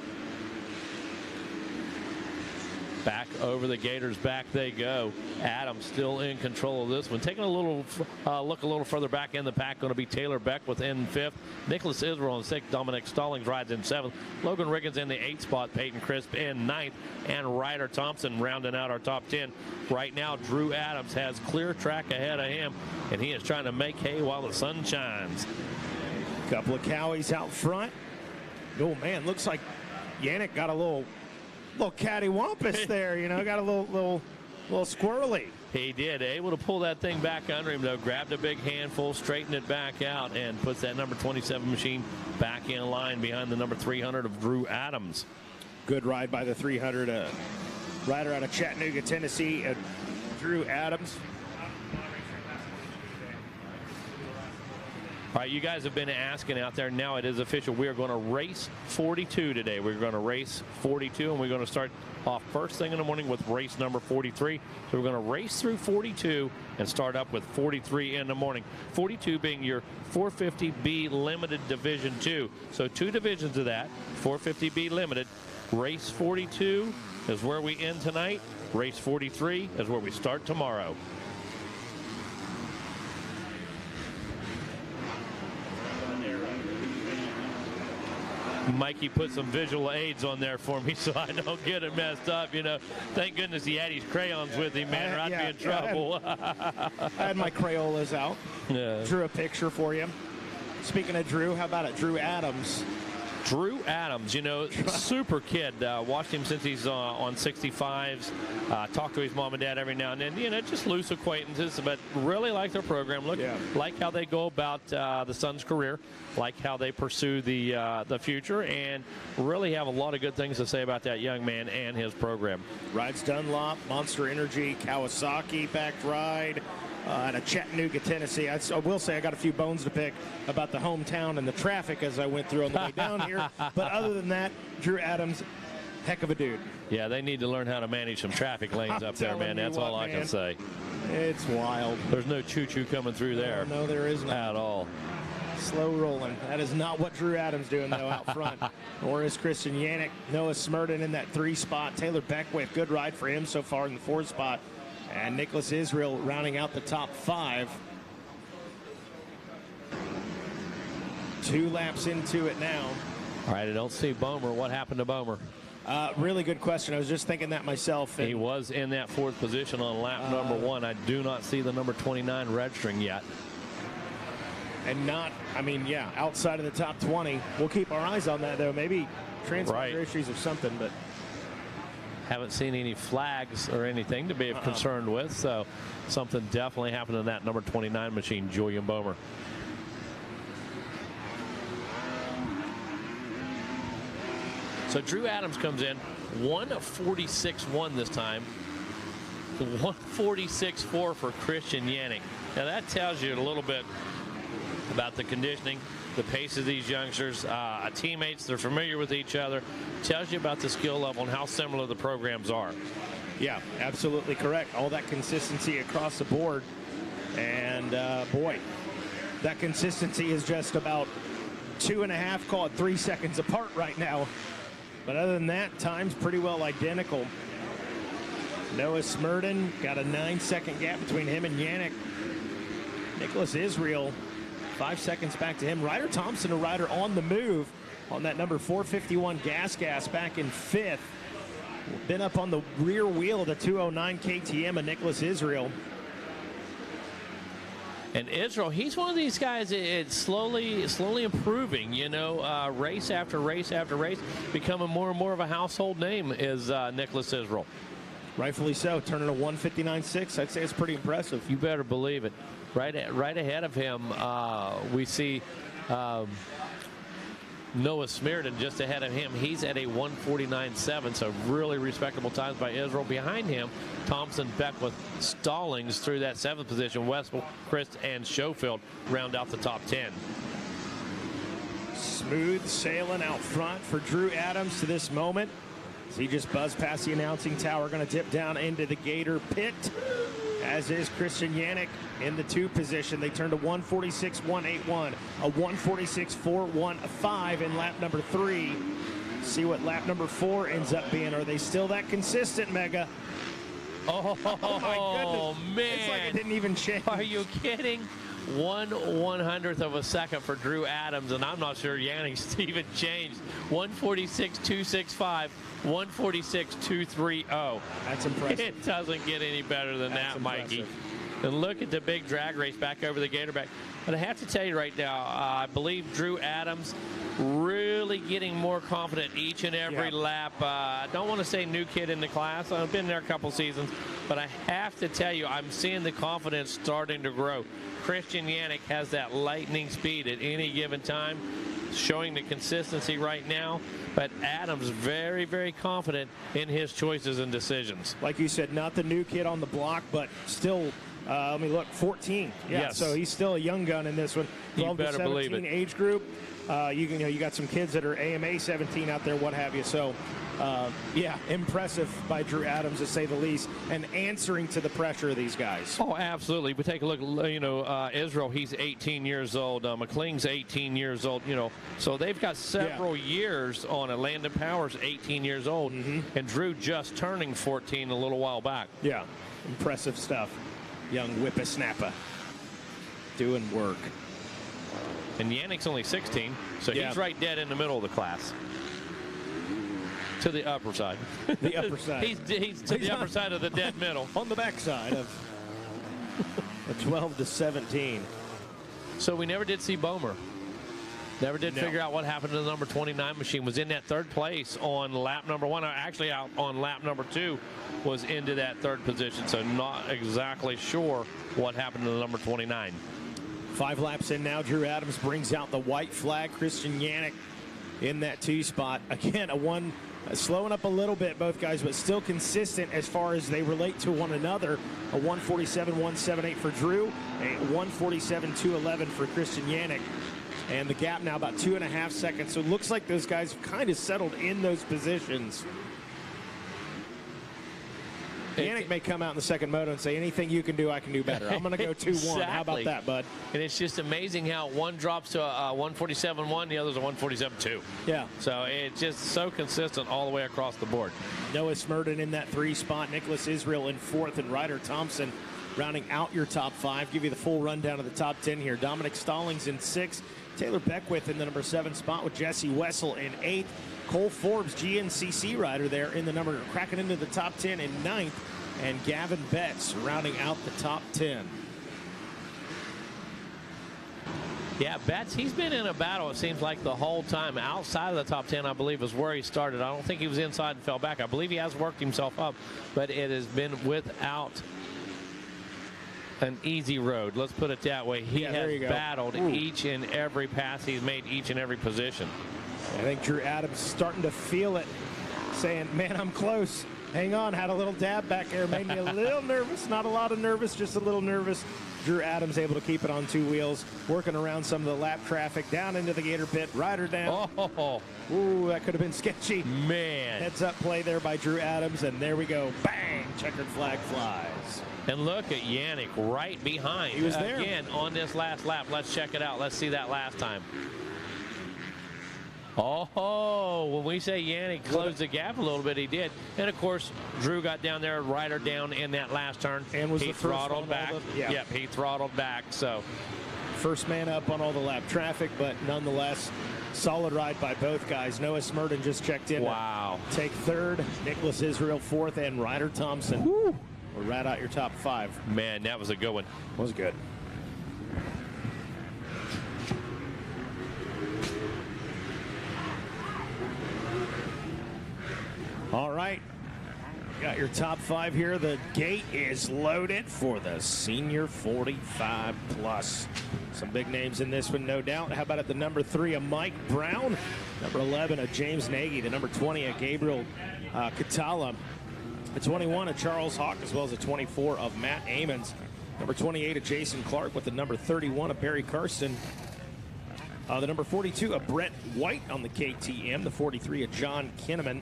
Back over the Gators, back they go. Adams still in control of this one. Taking a little look a little further back in the pack, going to be Taylor Beckwith in 5th. Nicholas Israel in 6th. Dominic Stallings rides in 7th. Logan Riggins in the 8th spot. Peyton Crisp in 9th. And Ryder Thompson rounding out our top 10. Right now, Drew Adams has clear track ahead of him, and he is trying to make hay while the sun shines. Couple of cowies out front. Oh, man, looks like Yannick got a little cattywampus there, you know, got a little squirrely. He did, able to pull that thing back under him, though. Grabbed a big handful, straightened it back out, and puts that number 27 machine back in line behind the number 300 of Drew Adams. Good ride by the 300 rider out of Chattanooga, Tennessee, Drew Adams. All right, you guys have been asking out there. Now it is official. We are going to race 42 today. We're going to race 42, and we're going to start off first thing in the morning with race number 43. So we're going to race through 42 and start up with 43 in the morning. 42 being your 450B Limited Division 2. So 2 divisions of that, 450B Limited. Race 42 is where we end tonight. Race 43 is where we start tomorrow. Mikey put some visual aids on there for me so I don't get it messed up. You know, thank goodness he had his crayons with him, man, or I'd be in trouble. I had my Crayolas out. Yeah. Drew a picture for you. Speaking of Drew, how about it? Drew Adams. Drew Adams, you know, super kid. Watched him since he's on 65s. Talked to his mom and dad every now and then. You know, just loose acquaintances, but really like their program. Like how they go about the son's career, like how they pursue the future, and really have a lot of good things to say about that young man and his program. Rides Dunlop, Monster Energy, Kawasaki backed ride. Out of Chattanooga, Tennessee. I will say I got a few bones to pick about the hometown and the traffic as I went through on the way down here. But other than that, Drew Adams, heck of a dude. Yeah, they need to learn how to manage some traffic lanes up there, man. That's all I can say. It's wild. There's no choo-choo coming through there. No, there isn't. At all. Slow rolling. That is not what Drew Adams doing, though, out front. Or is Christian Yannick. Noah Smurden in that 3 spot. Taylor Beckwith, good ride for him so far in the 4 spot. And Nicholas Israel rounding out the top 5. 2 laps into it now. All right, I don't see Bomer. What happened to Bomer? Really good question. I was just thinking that myself. He was in that 4th position on lap number 1. I do not see the number 29 registering yet. And not, I mean, yeah, outside of the top 20. We'll keep our eyes on that, though. Maybe transponder issues or something, but haven't seen any flags or anything to be concerned with, so something definitely happened in that number 29 machine, Julian Bomer. So Drew Adams comes in 1:46.1 this time, 1:46.4 for Christian Yannick. Now that tells you a little bit about the conditioning, the pace of these youngsters, teammates, they're familiar with each other. Tells you about the skill level and how similar the programs are. Yeah, absolutely correct. All that consistency across the board. And boy, that consistency is just about 2.5, call it 3 seconds apart right now. But other than that, time's pretty well identical. Noah Smurden got a 9-second gap between him and Yannick. Nicholas Israel, 5 seconds back to him. Ryder Thompson, a rider on the move on that number 451 Gas back in 5th. Been up on the rear wheel of the 209 KTM of Nicholas Israel. And Israel, he's one of these guys. It's slowly improving. You know, race after race after race, becoming more and more of a household name is Nicholas Israel. Rightfully so. Turning a 1:59.6. I'd say it's pretty impressive. You better believe it. Right ahead of him, we see Noah Smurden just ahead of him. He's at a 1:49.7, so really respectable times by Israel. Behind him, Thompson, Beckwith, Stallings through that 7th position. Westphal, Christ, and Schofield round out the top 10. Smooth sailing out front for Drew Adams to this moment. As he just buzzed past the announcing tower, going to dip down into the Gator pit, as is Christian Yannick in the 2 position. They turn to 1:46.181, a 1:46.415 in lap number 3. See what lap number 4 ends up being. Are they still that consistent, Mega? Oh my goodness. Man. It's like it didn't even change. Are you kidding? 1/100th of a second for Drew Adams, and I'm not sure Yannick's even changed. 1:46.265, 1:46.230. That's impressive. It doesn't get any better than that, Mikey. And look at the big drag race back over the Gatorback. But I have to tell you right now, I believe Drew Adams really getting more confident each and every lap. I don't want to say new kid in the class. I've been there a couple seasons, but I have to tell you, I'm seeing the confidence starting to grow. Christian Yannick has that lightning speed at any given time, showing the consistency right now. But Adams very, very confident in his choices and decisions. Like you said, not the new kid on the block, but still, let me look, 14. Yeah, yes. So he's still a young gun in this one. 12 to 17 age group. You got some kids that are AMA 17 out there, what have you. So, yeah, impressive by Drew Adams, to say the least, and answering to the pressure of these guys. Oh, absolutely. But take a look, Israel, he's 18 years old. McLean's 18 years old, So they've got several years on it. Landon Powers, 18 years old, and Drew just turning 14 a little while back. Yeah, impressive stuff. Young whippersnapper doing work. And Yannick's only 16, so he's right dead in the middle of the class. To the upper side. The upper side. he's to the upper side of the dead middle. On the back side of the 12 to 17. So we never did see Bomer. Never did figure out what happened to the number 29 machine. Was in that third place on lap number 1. Or actually out on lap number 2 was into that third position. So not exactly sure what happened to the number 29. 5 laps in now. Drew Adams brings out the white flag. Christian Yannick in that 2 spot. Again, slowing up a little bit, both guys, but still consistent as far as they relate to one another. A 147.178 for Drew, a 147.211 for Christian Yannick. And the gap now about 2.5 seconds. So it looks like those guys have kind of settled in those positions. Yannick may come out in the second moto and say, anything you can do, I can do better. I'm going to go 2-1. Exactly. How about that, bud? And it's just amazing how one drops to a 147.1, the other's a 147.2. Yeah. So it's just so consistent all the way across the board. Noah Smurden in that 3 spot. Nicholas Israel in 4th, and Ryder Thompson rounding out your top 5. Give you the full rundown of the top 10 here. Dominic Stallings in 6th. Taylor Beckwith in the number 7 spot with Jesse Wessel in 8th. Cole Forbes, GNCC rider there in the number, cracking into the top 10 in 9th. And Gavin Betts rounding out the top 10. Yeah, Betts, he's been in a battle, it seems like, the whole time. Outside of the top 10, I believe, is where he started. I don't think he was inside and fell back. I believe he has worked himself up, but it has been without an easy road. Let's put it that way. He has battled each and every pass. He's made each and every position. I think Drew Adams starting to feel it, saying, man, I'm close. Hang on, had a little dab back there, made me a little nervous. Not a lot of nervous, just a little nervous. Drew Adams able to keep it on 2 wheels, working around some of the lap traffic, down into the Gator pit, rider down. Oh. Ooh, that could have been sketchy. Man. Heads up play there by Drew Adams, and there we go. Bang, checkered flag flies. And look at Yannick right behind. He was there. Again, on this last lap. Let's check it out. Let's see that last time. Oh, when we say Yannick closed the gap a little bit, he did. And, of course, Drew got down there, Ryder down in that last turn. And was he the first throttled back. Yep, he throttled back. So first man up on all the lap traffic, but nonetheless, solid ride by both guys. Noah Smurden just checked in. Wow. Take 3rd, Nicholas Israel 4th, and Ryder Thompson. Woo. We'll rat out your top 5. Man, that was a good one. Was good. All right, got your top 5 here. The gate is loaded for the senior 45 plus. Some big names in this one, no doubt. How about at the number 3, a Mike Brown, number 11, a James Nagy, the number 20, a Gabriel Catala, the 21, a Charles Hawk, as well as a 24 of Matt Amons, number 28, a Jason Clark, with the number 31, a Barry Karsten. The number 42, a Brett White on the KTM, the 43, a John Kinnaman.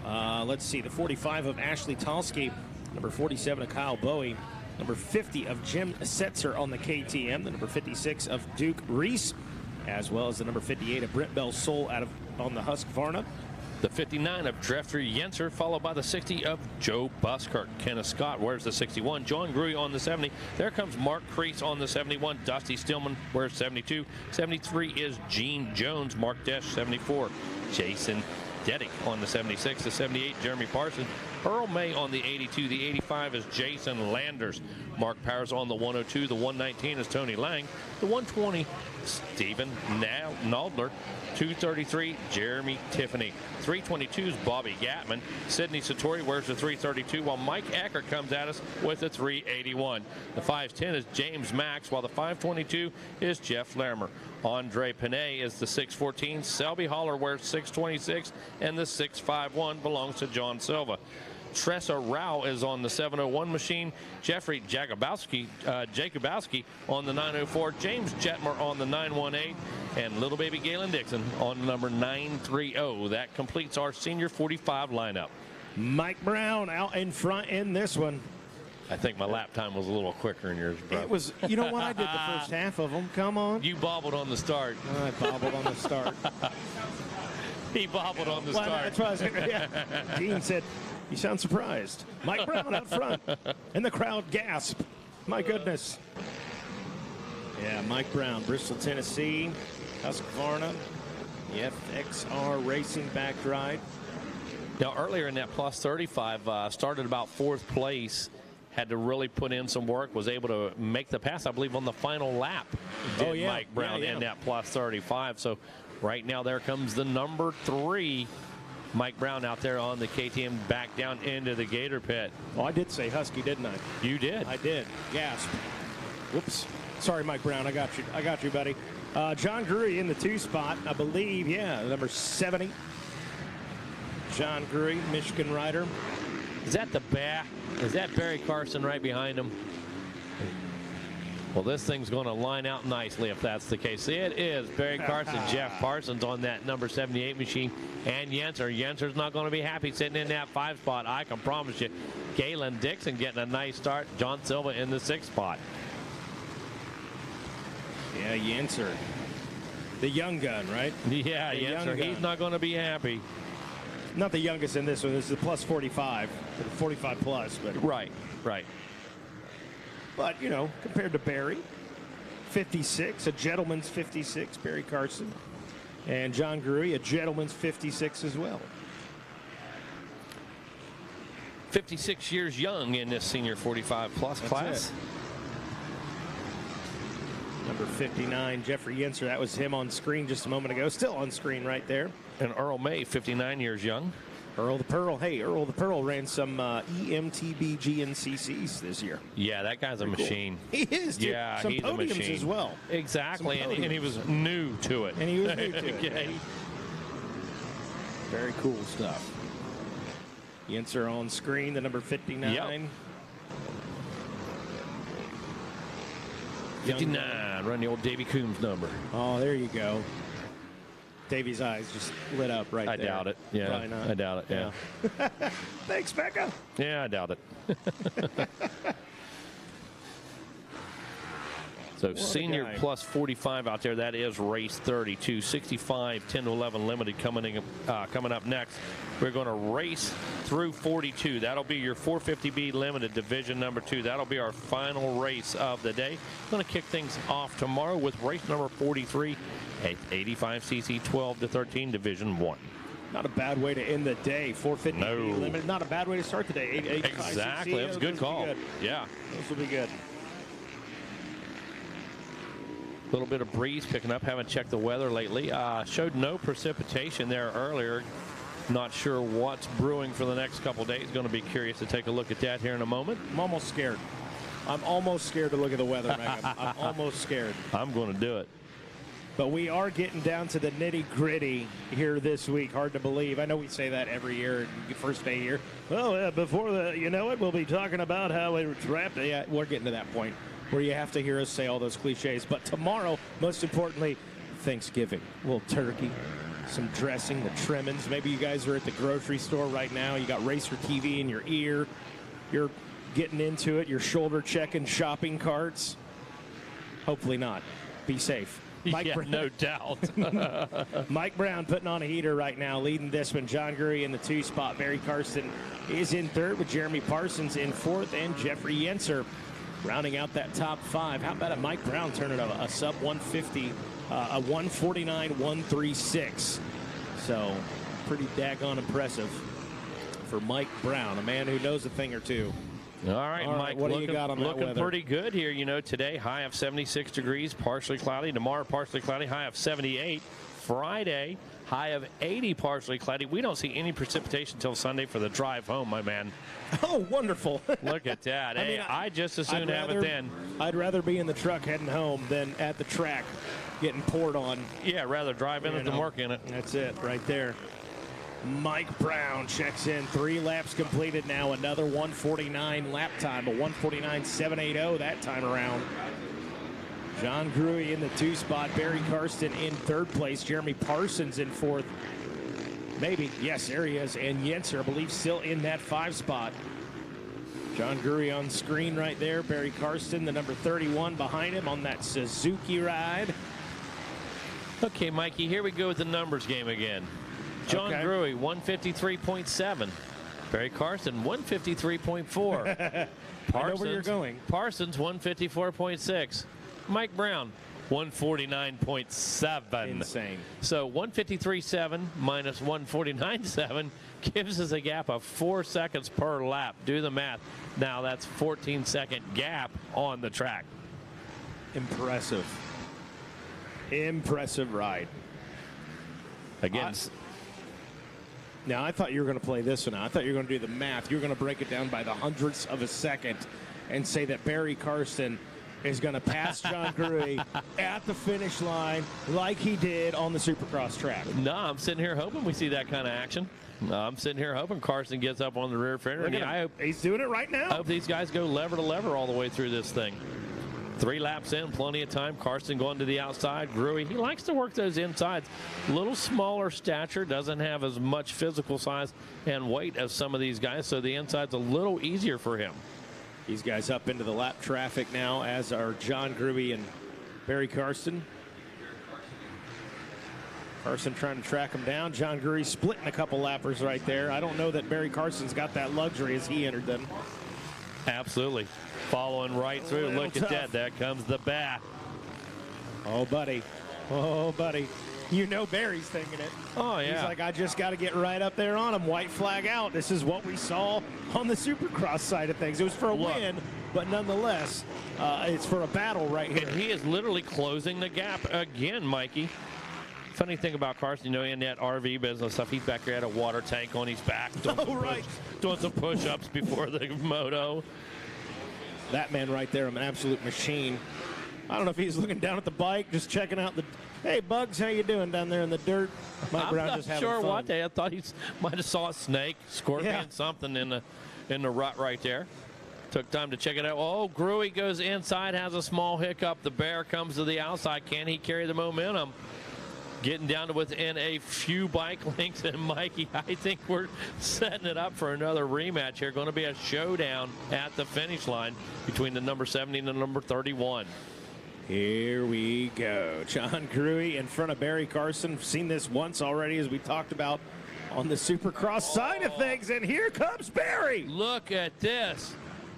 Let's see, the 45 of Ashley Talski, number 47 of Kyle Bowie, number 50 of Jim Setzer on the KTM, the number 56 of Duke Reese, as well as the number 58 of Brent Bell Soul on the Husqvarna. The 59 of Jeffrey Yenser, followed by the 60 of Joe Buskirk. Kenneth Scott wears the 61. John Gruy on the 70. There comes Mark Crease on the 71. Dusty Stillman wears 72. 73 is Gene Jones. Mark Desch, 74. Jason Dedick on the 76. The 78, Jeremy Parsons. Earl May on the 82. The 85 is Jason Landers. Mark Powers on the 102. The 119 is Tony Lang. The 120, Stephen Naldler. 233, Jeremy Tiffany. 322 is Bobby Gatman. Sidney Satori wears the 332, while Mike Eckert comes at us with the 381. The 510 is James Max, while the 522 is Jeff Lermer. Andre Panay is the 614. Selby Holler wears 626, and the 651 belongs to John Silva. Tressa Rao is on the 701 machine. Jeffrey Jacobowski on the 904. James Jetmer on the 918. And little baby Galen Dixon on the number 930. That completes our senior 45 lineup. Mike Brown out in front in this one. I think my lap time was a little quicker than yours, bro. It was, you know what? I did the first half of them. Come on. You bobbled on the start. I bobbled on the start. He bobbled on the start. That's what I was saying. Yeah. Gene said, you sound surprised. Mike Brown out front. And the crowd gasped. My goodness. Yeah, Mike Brown, Bristol, Tennessee, Husqvarna, the FXR Racing backed ride. Now, earlier in that plus 35, started about 4th place. Had to really put in some work, was able to make the pass, I believe, on the final lap. Did Mike Brown in that plus 35. So right now there comes the number 3, Mike Brown, out there on the KTM back down into the Gator pit. Oh, I did say Husky, didn't I? You did. I did. Gasp. Whoops. Sorry, Mike Brown. I got you, buddy. John Gruy in the 2 spot, I believe. Yeah, number 70. John Gruy, Michigan rider. Is that the back? Is that Barry Carson right behind him? Well, this thing's going to line out nicely if that's the case. It is Barry Carson, Jeff Parsons on that number 78 machine, and Yenser. Yenser's not going to be happy sitting in that 5 spot. I can promise you. Galen Dixon getting a nice start. John Silva in the 6th spot. Yeah, Yenser. The young gun, right? Yeah, Yenser. He's not going to be happy. Not the youngest in this one. This is the plus 45, 45 plus. But right. But, you know, compared to Barry, 56, a gentleman's 56, Barry Carson. And John Gruy, a gentleman's 56 as well. 56 years young in this senior 45 plus class. Number 59, Jeffrey Yenser. That was him on screen just a moment ago. Still on screen right there. And Earl May, 59 years young. Earl the Pearl. Hey, Earl the Pearl ran some EMTB GNCCs this year. Yeah, that guy's a machine. He is, dude. Yeah, some he's a podiums machine as well. Exactly, and he was new to it. And he was new to it. Yeah. Very cool stuff. Yenser on screen, the number 59. Yep. 59, run the old Davy Coombs number. Oh, there you go. Davy's eyes just lit up right there. I doubt it. Yeah, probably not. I doubt it. Yeah. Thanks, Becca. Yeah, I doubt it. So senior plus 45 out there. That is race 32. 65, 10 to 11 limited coming up next. We're going to race through 42. That'll be your 450B limited division number 2. That'll be our final race of the day. Going to kick things off tomorrow with race number 43 at 85cc 12 to 13 division 1. Not a bad way to end the day. 450B limited. Not a bad way to start the day. Exactly. That was a good call. Yeah. This will be good. A little bit of breeze picking up. Haven't checked the weather lately. Showed no precipitation there earlier. Not sure what's brewing for the next couple days. Going to be curious to take a look at that here in a moment. I'm almost scared. I'm almost scared to look at the weather, Megan. I'm almost scared. I'm going to do it. But we are getting down to the nitty-gritty here this week. Hard to believe. I know we say that every year, first day here. Well, before we'll be talking about how it's wrapped. Yeah, we're getting to that point where you have to hear us say all those cliches. But tomorrow, most importantly, Thanksgiving. A little turkey, some dressing, the trimmings. Maybe you guys are at the grocery store right now. You got Racer TV in your ear. You're getting into it. You're shoulder checking shopping carts. Hopefully not. Be safe. Mike Brown. No doubt. Mike Brown putting on a heater right now, leading this one. John Gruy in the 2 spot. Barry Carson is in 3rd with Jeremy Parsons in 4th, and Jeffrey Yenser rounding out that top 5. How about a Mike Brown turning a sub 150, a 149.136. So pretty daggone impressive for Mike Brown, a man who knows a thing or two. All right, Mike, what do you got on that weather? Looking pretty good here. You know, today, high of 76 degrees, partially cloudy. Tomorrow, partially cloudy, high of 78. Friday, high of 80, partially cloudy. We don't see any precipitation until Sunday for the drive home, my man. Oh, wonderful. Look at that. Hey, I'd just as soon have it then. I'd rather be in the truck heading home than at the track getting poured on. Yeah, rather drive in it than work in it. That's it right there. Mike Brown checks in. 3 laps completed now. Another 149 lap time, a 149.780 that time around. John Gruy in the 2 spot. Barry Karsten in 3rd place. Jeremy Parsons in 4th. Maybe. Yes, there he is. And Yenser, I believe, still in that 5 spot. John Gruy on screen right there. Barry Karsten, the number 31 behind him on that Suzuki ride. Okay, Mikey, here we go with the numbers game again. John Gruy, 153.7. Barry Carson, 153.4. I know where you're going. Parsons, 154.6. Mike Brown, 149.7. Insane. So 153.7 minus 149.7 gives us a gap of 4 seconds per lap. Do the math. Now that's 14-second gap on the track. Impressive. Impressive ride. Again. Now, I thought you were going to play this one out. I thought you were going to do the math. You were going to break it down by the hundredths of a second and say that Barry Carson is going to pass John Gruey at the finish line like he did on the Supercross track. No, I'm sitting here hoping we see that kind of action. I'm sitting here hoping Carson gets up on the rear fender. I hope he's doing it right now. I hope these guys go lever to lever all the way through this thing. 3 laps in, plenty of time. Carson going to the outside. Gruey, he likes to work those insides. Little smaller stature, doesn't have as much physical size and weight as some of these guys, so the inside's a little easier for him. These guys up into the lap traffic now, as are John Gruey and Barry Carson. Carson trying to track him down. John Gruey splitting a couple lappers right there. I don't know that Barry Carson's got that luxury as he entered them. Absolutely. Following right through. Look at that. There comes the bat. Oh, buddy. Oh, buddy. You know Barry's thinking it. Oh, yeah. He's like, I just got to get right up there on him. White flag out. This is what we saw on the Supercross side of things. It was for a win, but nonetheless, it's for a battle right here. And he is literally closing the gap again, Mikey. Funny thing about Carson, you know, in that RV business stuff, he's back there at a water tank on his back. Doing some push-ups before the moto. That man right there, an absolute machine. I don't know if he's looking down at the bike, just checking out the, hey, Bugs, how you doing down there in the dirt? I'm not sure what day. I thought he might have saw a snake, scorpion, something in the rut right there. Took time to check it out. Oh, Gruey goes inside, has a small hiccup. The Bear comes to the outside. Can he carry the momentum? Getting down to within a few bike lengths, and Mikey, I think we're setting it up for another rematch here. Going to be a showdown at the finish line between the number 70 and the number 31. Here we go. John Gruey in front of Barry Carson. Seen this once already, as we talked about on the Supercross side of things, and here comes Barry. Look at this.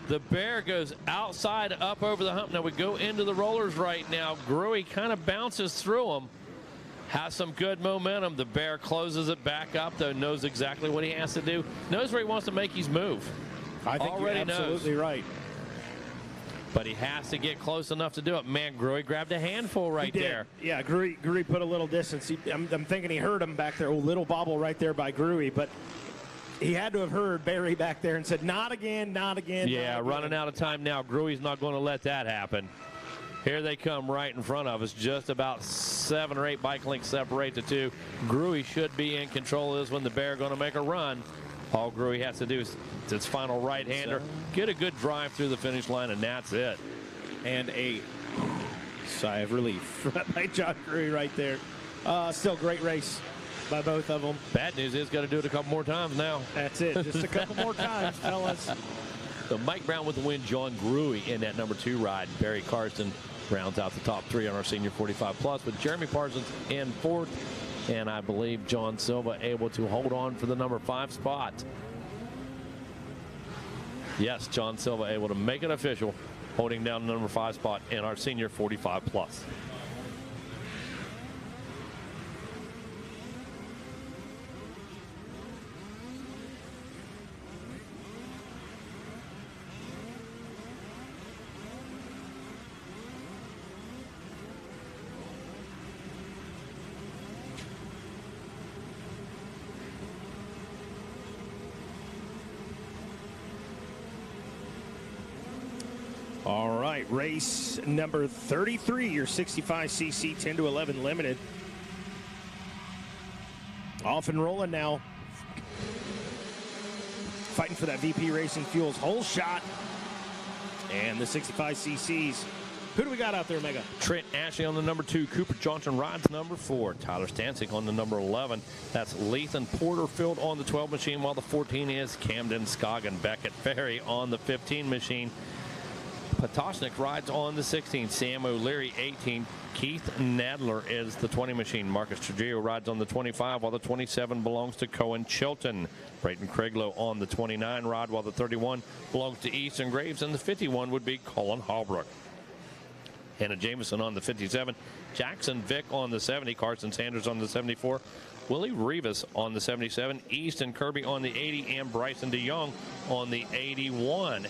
The Bear goes outside, up over the hump. Now we go into the rollers right now. Gruey kind of bounces through them. Has some good momentum. The Bear closes it back up, though, knows exactly what he has to do. Knows where he wants to make his move. I think you're absolutely right. But he has to get close enough to do it. Man, Gruey grabbed a handful right there. Yeah, Gruey put a little distance. I'm thinking he heard him back there. Oh, little bobble right there by Gruey, but he had to have heard Barry back there and said, not again, not again. Yeah, running out of time now. Gruey's not going to let that happen. Here they come right in front of us. Just about 7 or 8 bike lengths separate the two. Gruey should be in control of this when the Bear going to make a run. All Gruey has to do is its final right-hander, get a good drive through the finish line, and that's it. And a sigh of relief by John Gruey right there. Still great race by both of them. Bad news is got to do it a couple more times now. That's it. Just a couple more times, fellas. So Mike Brown with the win, John Gruey in that number 2 ride. Barry Carson rounds out the top 3 on our senior 45 plus with Jeremy Parsons in 4th. And I believe John Silva able to hold on for the number 5 spot. Yes, John Silva able to make it official, holding down the number 5 spot in our senior 45 plus. All right, race number 33, your 65cc 10 to 11 limited. Off and rolling now. Fighting for that VP Racing Fuels whole shot. And the 65cc's. Who do we got out there, Mega? Trent Ashley on the number 2. Cooper Johnson rides number 4. Tyler Stancic on the number 11. That's Lethan Porterfield on the 12 machine, while the 14 is Camden Scoggin. Beckett Ferry on the 15 machine. Patoshnik rides on the 16. Sam O'Leary, 18. Keith Nadler is the 20 machine. Marcus Trujillo rides on the 25, while the 27 belongs to Cohen Chilton. Brayton Criglow on the 29 ride, while the 31 belongs to Easton Graves, and the 51 would be Colin Halbrook. Hannah Jameson on the 57. Jackson Vick on the 70. Carson Sanders on the 74. Willie Rivas on the 77. Easton Kirby on the 80. And Bryson DeYoung on the 81.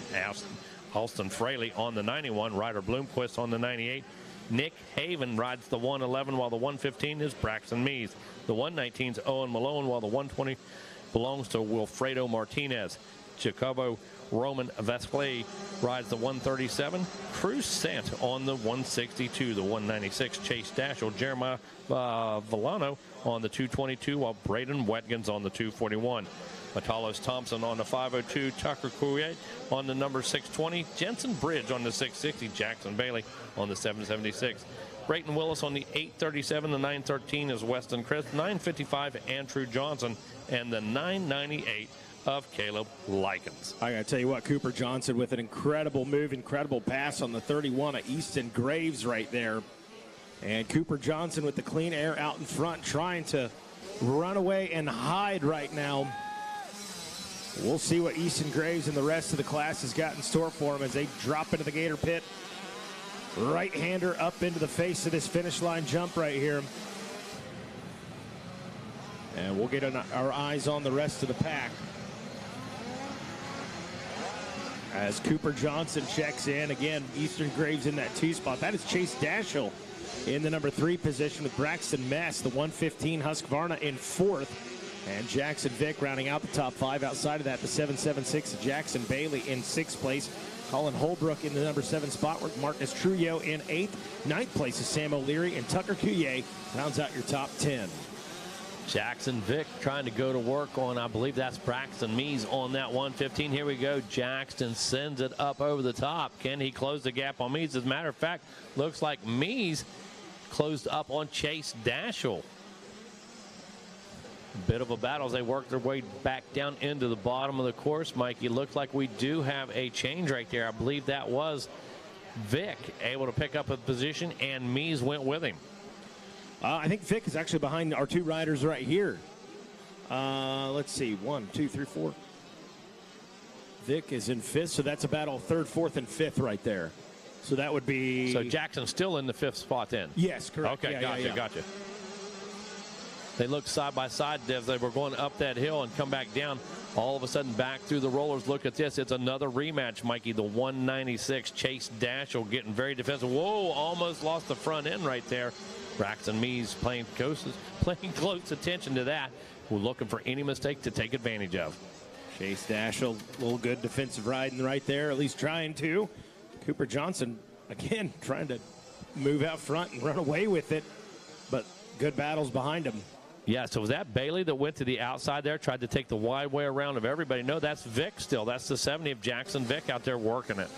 Alston Fraley on the 91. Ryder Bloomquist on the 98. Nick Haven rides the 111, while the 115 is Braxton Mees. The 119 is Owen Malone, while the 120 belongs to Wilfredo Martinez. Jacobo Roman Vespley rides the 137. Cruz Sant on the 162. The 196, Chase Dashel. Jeremiah Villano on the 222, while Braden Wetgens on the 241. Matalos Thompson on the 502. Tucker Couillet on the number 620. Jensen Bridge on the 660. Jackson Bailey on the 776. Brayton Willis on the 837. The 913 is Weston Chris. 955, Andrew Johnson. And the 998 of Caleb Likens. I got to tell you what, Cooper Johnson with an incredible move, incredible pass on the 31 of Easton Graves right there. And Cooper Johnson with the clean air out in front, trying to run away and hide right now. We'll see what Easton Graves and the rest of the class has got in store for him as they drop into the Gator pit. Right-hander up into the face of this finish line jump right here. And we'll get our eyes on the rest of the pack as Cooper Johnson checks in. Again, Easton Graves in that 2 spot. That is Chase Dashel in the number 3 position with Braxton Mess, the 115 Husqvarna in 4th. And Jackson Vick rounding out the top 5. Outside of that, the 776 Jackson Bailey in 6th place. Colin Holbrook in the number 7 spot with Marcus Trujillo in 8th. 9th place is Sam O'Leary, and Tucker Couillet rounds out your top 10. Jackson Vick trying to go to work on, I believe that's Braxton Mees on that 115. Here we go. Jackson sends it up over the top. Can he close the gap on Mees? As a matter of fact, looks like Mees closed up on Chase Dashel. Bit of a battle as they work their way back down into the bottom of the course. Mikey, looks like we do have a change right there. I believe that was Vick able to pick up a position, and Mees went with him. I think Vick is actually behind our 2 riders right here. Let's see, 1, 2, 3, 4. Vick is in 5th, so that's a battle 3rd, 4th, and 5th right there. So that would be... So Jackson's still in the 5th spot then? Yes, correct. Okay, Yeah, gotcha. They looked side by side as they were going up that hill and come back down. All of a sudden back through the rollers. Look at this. It's another rematch, Mikey. The 196 Chase Dashel getting very defensive. Whoa, almost lost the front end right there. Braxton Mees playing close attention to that. We're looking for any mistake to take advantage of. Chase Dashel, a little good defensive riding right there, at least trying to. Cooper Johnson, again, trying to move out front and run away with it, but good battles behind him. Yeah, so was that Bailey that went to the outside there, tried to take the wide way around of everybody? No, that's Vick still. That's the 70 of Jackson Vick out there working it.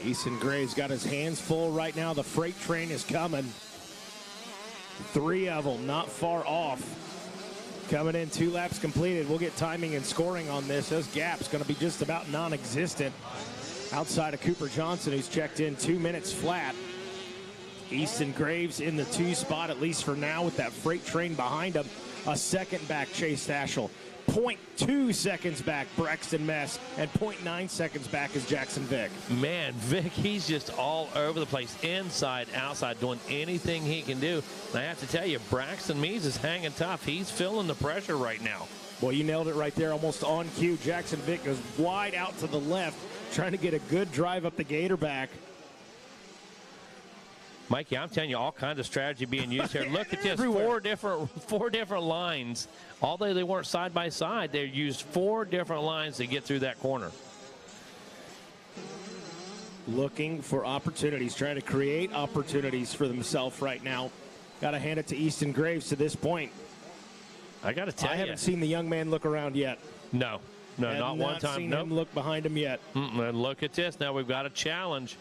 Easton Graves got his hands full right now. The freight train is coming. 3 of them not far off. Coming in, 2 laps completed. We'll get timing and scoring on this. Those gaps going to be just about non-existent. Outside of Cooper Johnson, who's checked in 2 minutes flat. Easton Graves in the 2 spot, at least for now, with that freight train behind him. A second back, Chase Dashel. 0.2 seconds back, Braxton Mess, and 0.9 seconds back is Jackson Vick. Man, Vick, he's just all over the place, inside, outside, doing anything he can do. And I have to tell you, Braxton Mees is hanging tough. He's feeling the pressure right now. Well, you nailed it right there, almost on cue. Jackson Vick goes wide out to the left, trying to get a good drive up the Gator back. Mikey, I'm telling you, all kinds of strategy being used here. Look at this, four different lines. Although they weren't side by side, they used 4 different lines to get through that corner. Looking for opportunities, trying to create opportunities for themselves right now. Got to hand it to Easton Graves to this point. I got to tell you, I haven't seen the young man look around yet. No, not one time. Seen him look behind him yet. And look at this. Now we've got a challenge.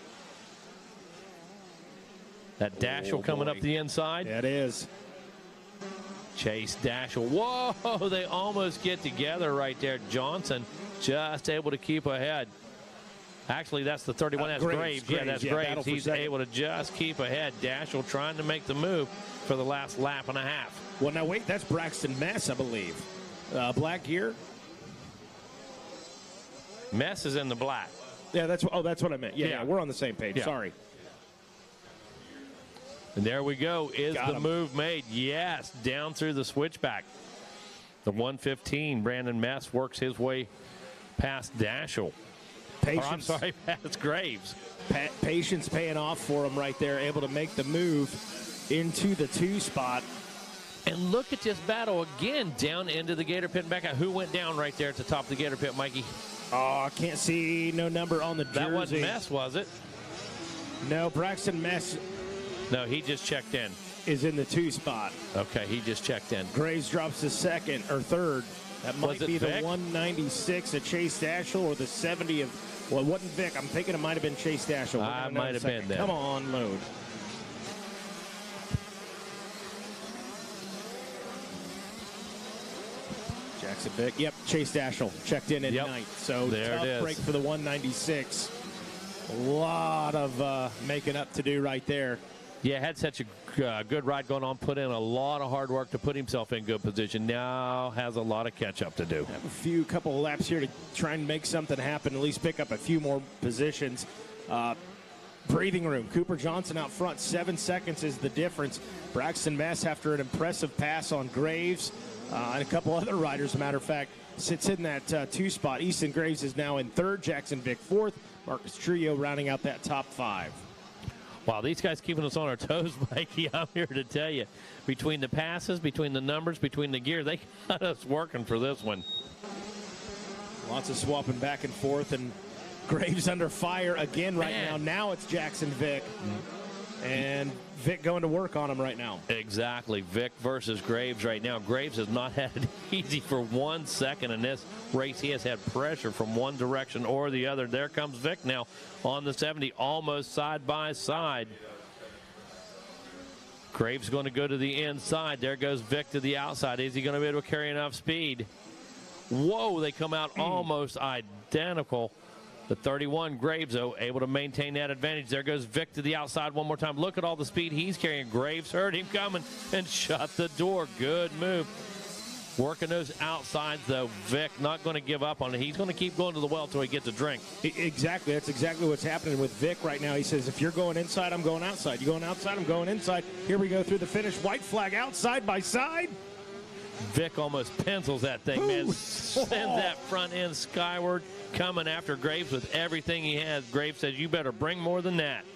That Dashel coming up the inside. That is. Chase Dashel. Whoa, they almost get together right there. Johnson just able to keep ahead. Actually, that's the 31. That's Graves. Yeah, that's Graves. He's able to just keep ahead. Dashel trying to make the move for the last lap and a half. Well, now wait, that's Braxton Mess, I believe. Black gear. Mess is in the black. Yeah, that's what I meant. Yeah, we're on the same page. Yeah. Sorry. And there we go. Is the move made? Yes, down through the switchback. The 115, Brandon Mess works his way past Dashel. Patience. I'm sorry, past Graves. Patience paying off for him right there, able to make the move into the 2 spot. And look at this battle again down into the Gator Pit and back out. Who went down right there at the top of the Gator Pit, Mikey? Oh, I can't see no number on the jersey. That wasn't Mess, was it? No, Braxton Mess. No, he just checked in. Is in the 2 spot. Okay, he just checked in. Graves drops to 2nd or 3rd. That might be the 196 of Chase Dashel or the 70 of, well, it wasn't Vic. I'm thinking it might have been Chase Dashel. Might have been that. Come on, load. Jackson Vic. Yep, Chase Dashel checked in at 9th. So there tough break for the 196. A lot of making up to do right there. Yeah, had such a good ride going on, put in a lot of hard work to put himself in good position. Now has a lot of catch up to do. Have a couple of laps here to try and make something happen, at least pick up a few more positions. Breathing room. Cooper Johnson out front, 7 seconds is the difference. Braxton Mess, after an impressive pass on Graves and a couple other riders, matter of fact, sits in that 2 spot. Easton Graves is now in 3rd, Jackson Vic 4th, Marcus Trillo rounding out that top 5. Wow, these guys keeping us on our toes, Mikey. I'm here to tell you, between the passes, between the numbers, between the gear, they got us working for this one. Lots of swapping back and forth, and Graves under fire again right now. Now it's Jackson Vic, and Vic going to work on him right now. Exactly. Vic versus Graves right now. Graves has not had it easy for 1 second in this race. He has had pressure from one direction or the other. There comes Vic now on the 70, almost side by side. Graves going to go to the inside. There goes Vic to the outside. Is he going to be able to carry enough speed? Whoa, they come out almost identical. The 31, Graves, though, able to maintain that advantage. There goes Vic to the outside one more time. Look at all the speed he's carrying. Graves heard him coming and shut the door. Good move. Working those outsides, though. Vic not going to give up on it. He's going to keep going to the well until he gets a drink. Exactly. That's exactly what's happening with Vic right now. He says, if you're going inside, I'm going outside. You're going outside, I'm going inside. Here we go through the finish. White flag outside by side. Vic almost pencils that thing, man. Sends that front end skyward, coming after Graves with everything he has. Graves says, you better bring more than that.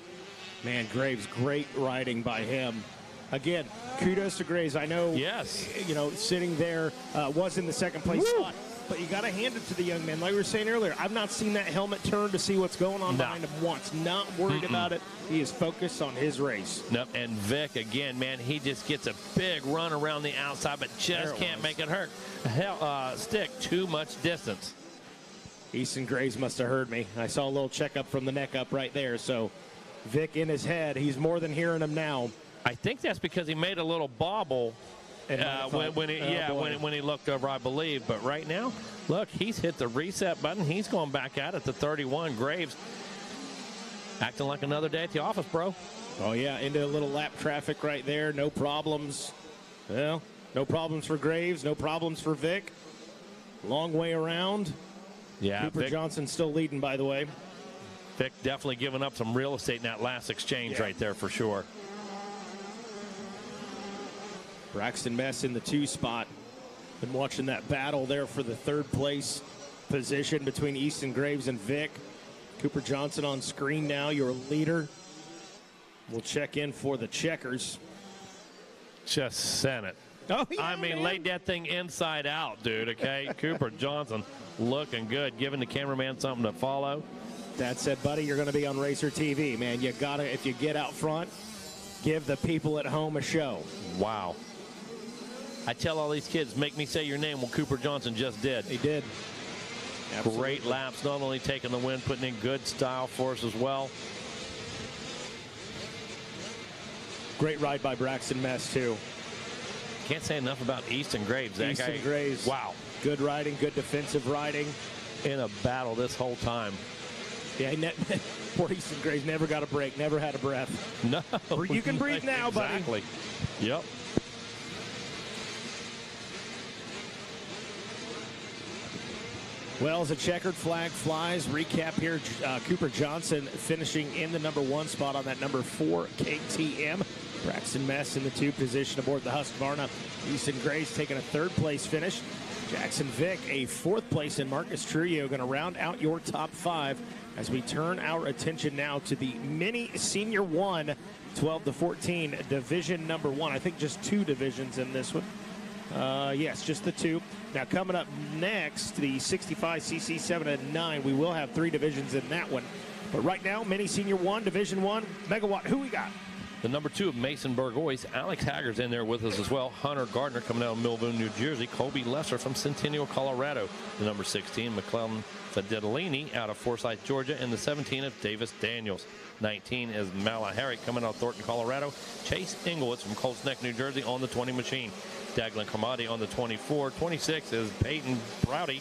Man, Graves, great riding by him. Again, kudos to Graves. I know, sitting there was in the 2nd place spot, but you got to hand it to the young man. Like we were saying earlier, I've not seen that helmet turn to see what's going on behind him once. Not worried about it. He is focused on his race. Nope. And Vic, again, man, he just gets a big run around the outside, but just can't make it stick too much distance. Easton Graves must have heard me. I saw a little checkup from the neck up right there. So Vic in his head, he's more than hearing him now. I think that's because he made a little bobble when he looked over, I believe. But right now, look, he's hit the reset button. He's going back at it. The 31, Graves, acting like another day at the office, bro. Oh, yeah, into a little lap traffic right there. No problems. Well, no problems for Graves. No problems for Vic. Long way around. Yeah, Cooper Johnson still leading, by the way. Vic definitely giving up some real estate in that last exchange right there for sure. Braxton Mess in the 2 spot. Been watching that battle there for the 3rd place position between Easton Graves and Vic. Cooper Johnson on screen now, your leader. We'll check in for the checkers. Just sent it. Oh, yeah, I mean, laid that thing inside out, dude, okay? Cooper Johnson looking good, giving the cameraman something to follow. That said, buddy, you're going to be on Racer TV, man. You got to, if you get out front, give the people at home a show. Wow. I tell all these kids, make me say your name. Well, Cooper Johnson just did. He did. Absolutely. Great laps, not only taking the win, putting in good style for us as well. Great ride by Braxton Mess, too. Can't say enough about Easton Graves. That Easton guy, Graves. wow. Good riding, good defensive riding. In a battle this whole time. Yeah, poor Easton Graves never got a break, never had a breath. No. You can breathe now, buddy. Exactly. Yep. Well, as a checkered flag flies, recap here, Cooper Johnson finishing in the number 1 spot on that number 4 KTM. Braxton Mess in the 2 position aboard the Husqvarna. Easton Grace taking a 3rd place finish. Jackson Vick a 4th place, and Marcus Trujillo going to round out your top 5 as we turn our attention now to the Mini Senior 1 12 to 14 division number 1. I think just 2 divisions in this one. Yes, just the 2. Now coming up next, the 65cc 7 and 9. We will have 3 divisions in that one. But right now, Mini Senior 1, Division 1, Megawatt, who we got? The number 2 of Mason Burgoyes, Alex Haggard's in there with us as well. Hunter Gardner coming out of Millville, New Jersey. Colby Lesser from Centennial, Colorado. The number 16, McClellan Fedellini out of Forsyth, Georgia. And the 17 of Davis Daniels. 19 is Malahari coming out of Thornton, Colorado. Chase Ingowitz from Colts Neck, New Jersey on the 20 machine. Daglin Kamadi on the 24. 26 is Peyton Browdy.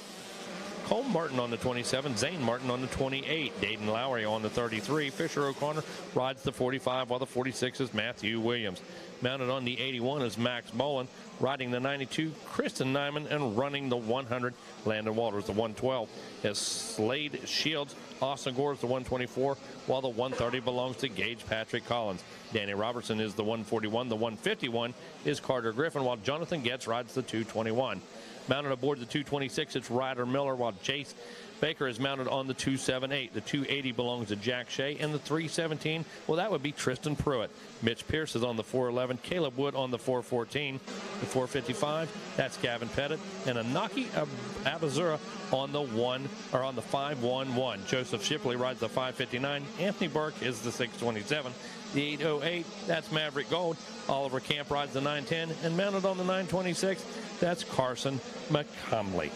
Cole Martin on the 27, Zane Martin on the 28, Dayton Lowry on the 33, Fisher O'Connor rides the 45, while the 46 is Matthew Williams. Mounted on the 81 is Max Bolin, riding the 92, Kristen Nyman, and running the 100, Landon Walters. The 112 is Slade Shields, Austin Gore is the 124, while the 130 belongs to Gage Patrick Collins. Danny Robertson is the 141, the 151 is Carter Griffin, while Jonathan Getz rides the 221. Mounted aboard the 226, it's Ryder Miller, while Chase Baker is mounted on the 278. The 280 belongs to Jack Shea, and the 317, well, that would be Tristan Pruitt. Mitch Pierce is on the 411, Caleb Wood on the 414. The 455, that's Gavin Pettit, and Anaki Abazura on the 511. Joseph Shipley rides the 559. Anthony Burke is the 627. The 808, that's Maverick Gold. Oliver Camp rides the 910, and mounted on the 926, that's Carson McComley.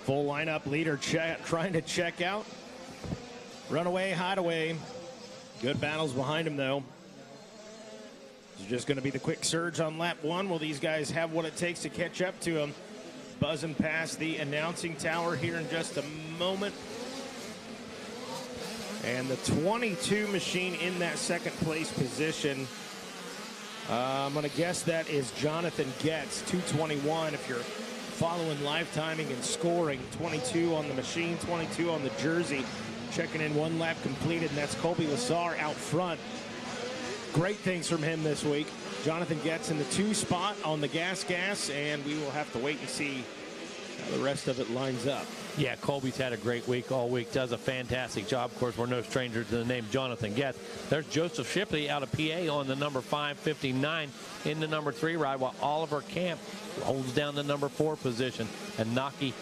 Full lineup, leader trying to check out. Runaway, hideaway. Good battles behind him, though. It's just going to be the quick surge on lap 1. Will these guys have what it takes to catch up to him? Buzzing past the announcing tower here in just a moment. And the 22 machine in that 2nd place position. I'm going to guess that is Jonathan Getz, 221. If you're following live timing and scoring, 22 on the machine, 22 on the jersey. Checking in 1 lap completed, and that's Colby Lassar out front. Great things from him this week. Jonathan Getz in the 2 spot on the gas, and we will have to wait and see how the rest of it lines up. Yeah, Colby's had a great week all week. Does a fantastic job. Of course, we're no stranger to the name Jonathan Getz. There's Joseph Shipley out of PA on the number 559 in the number 3 ride, while Oliver Camp holds down the number 4 position. And Naki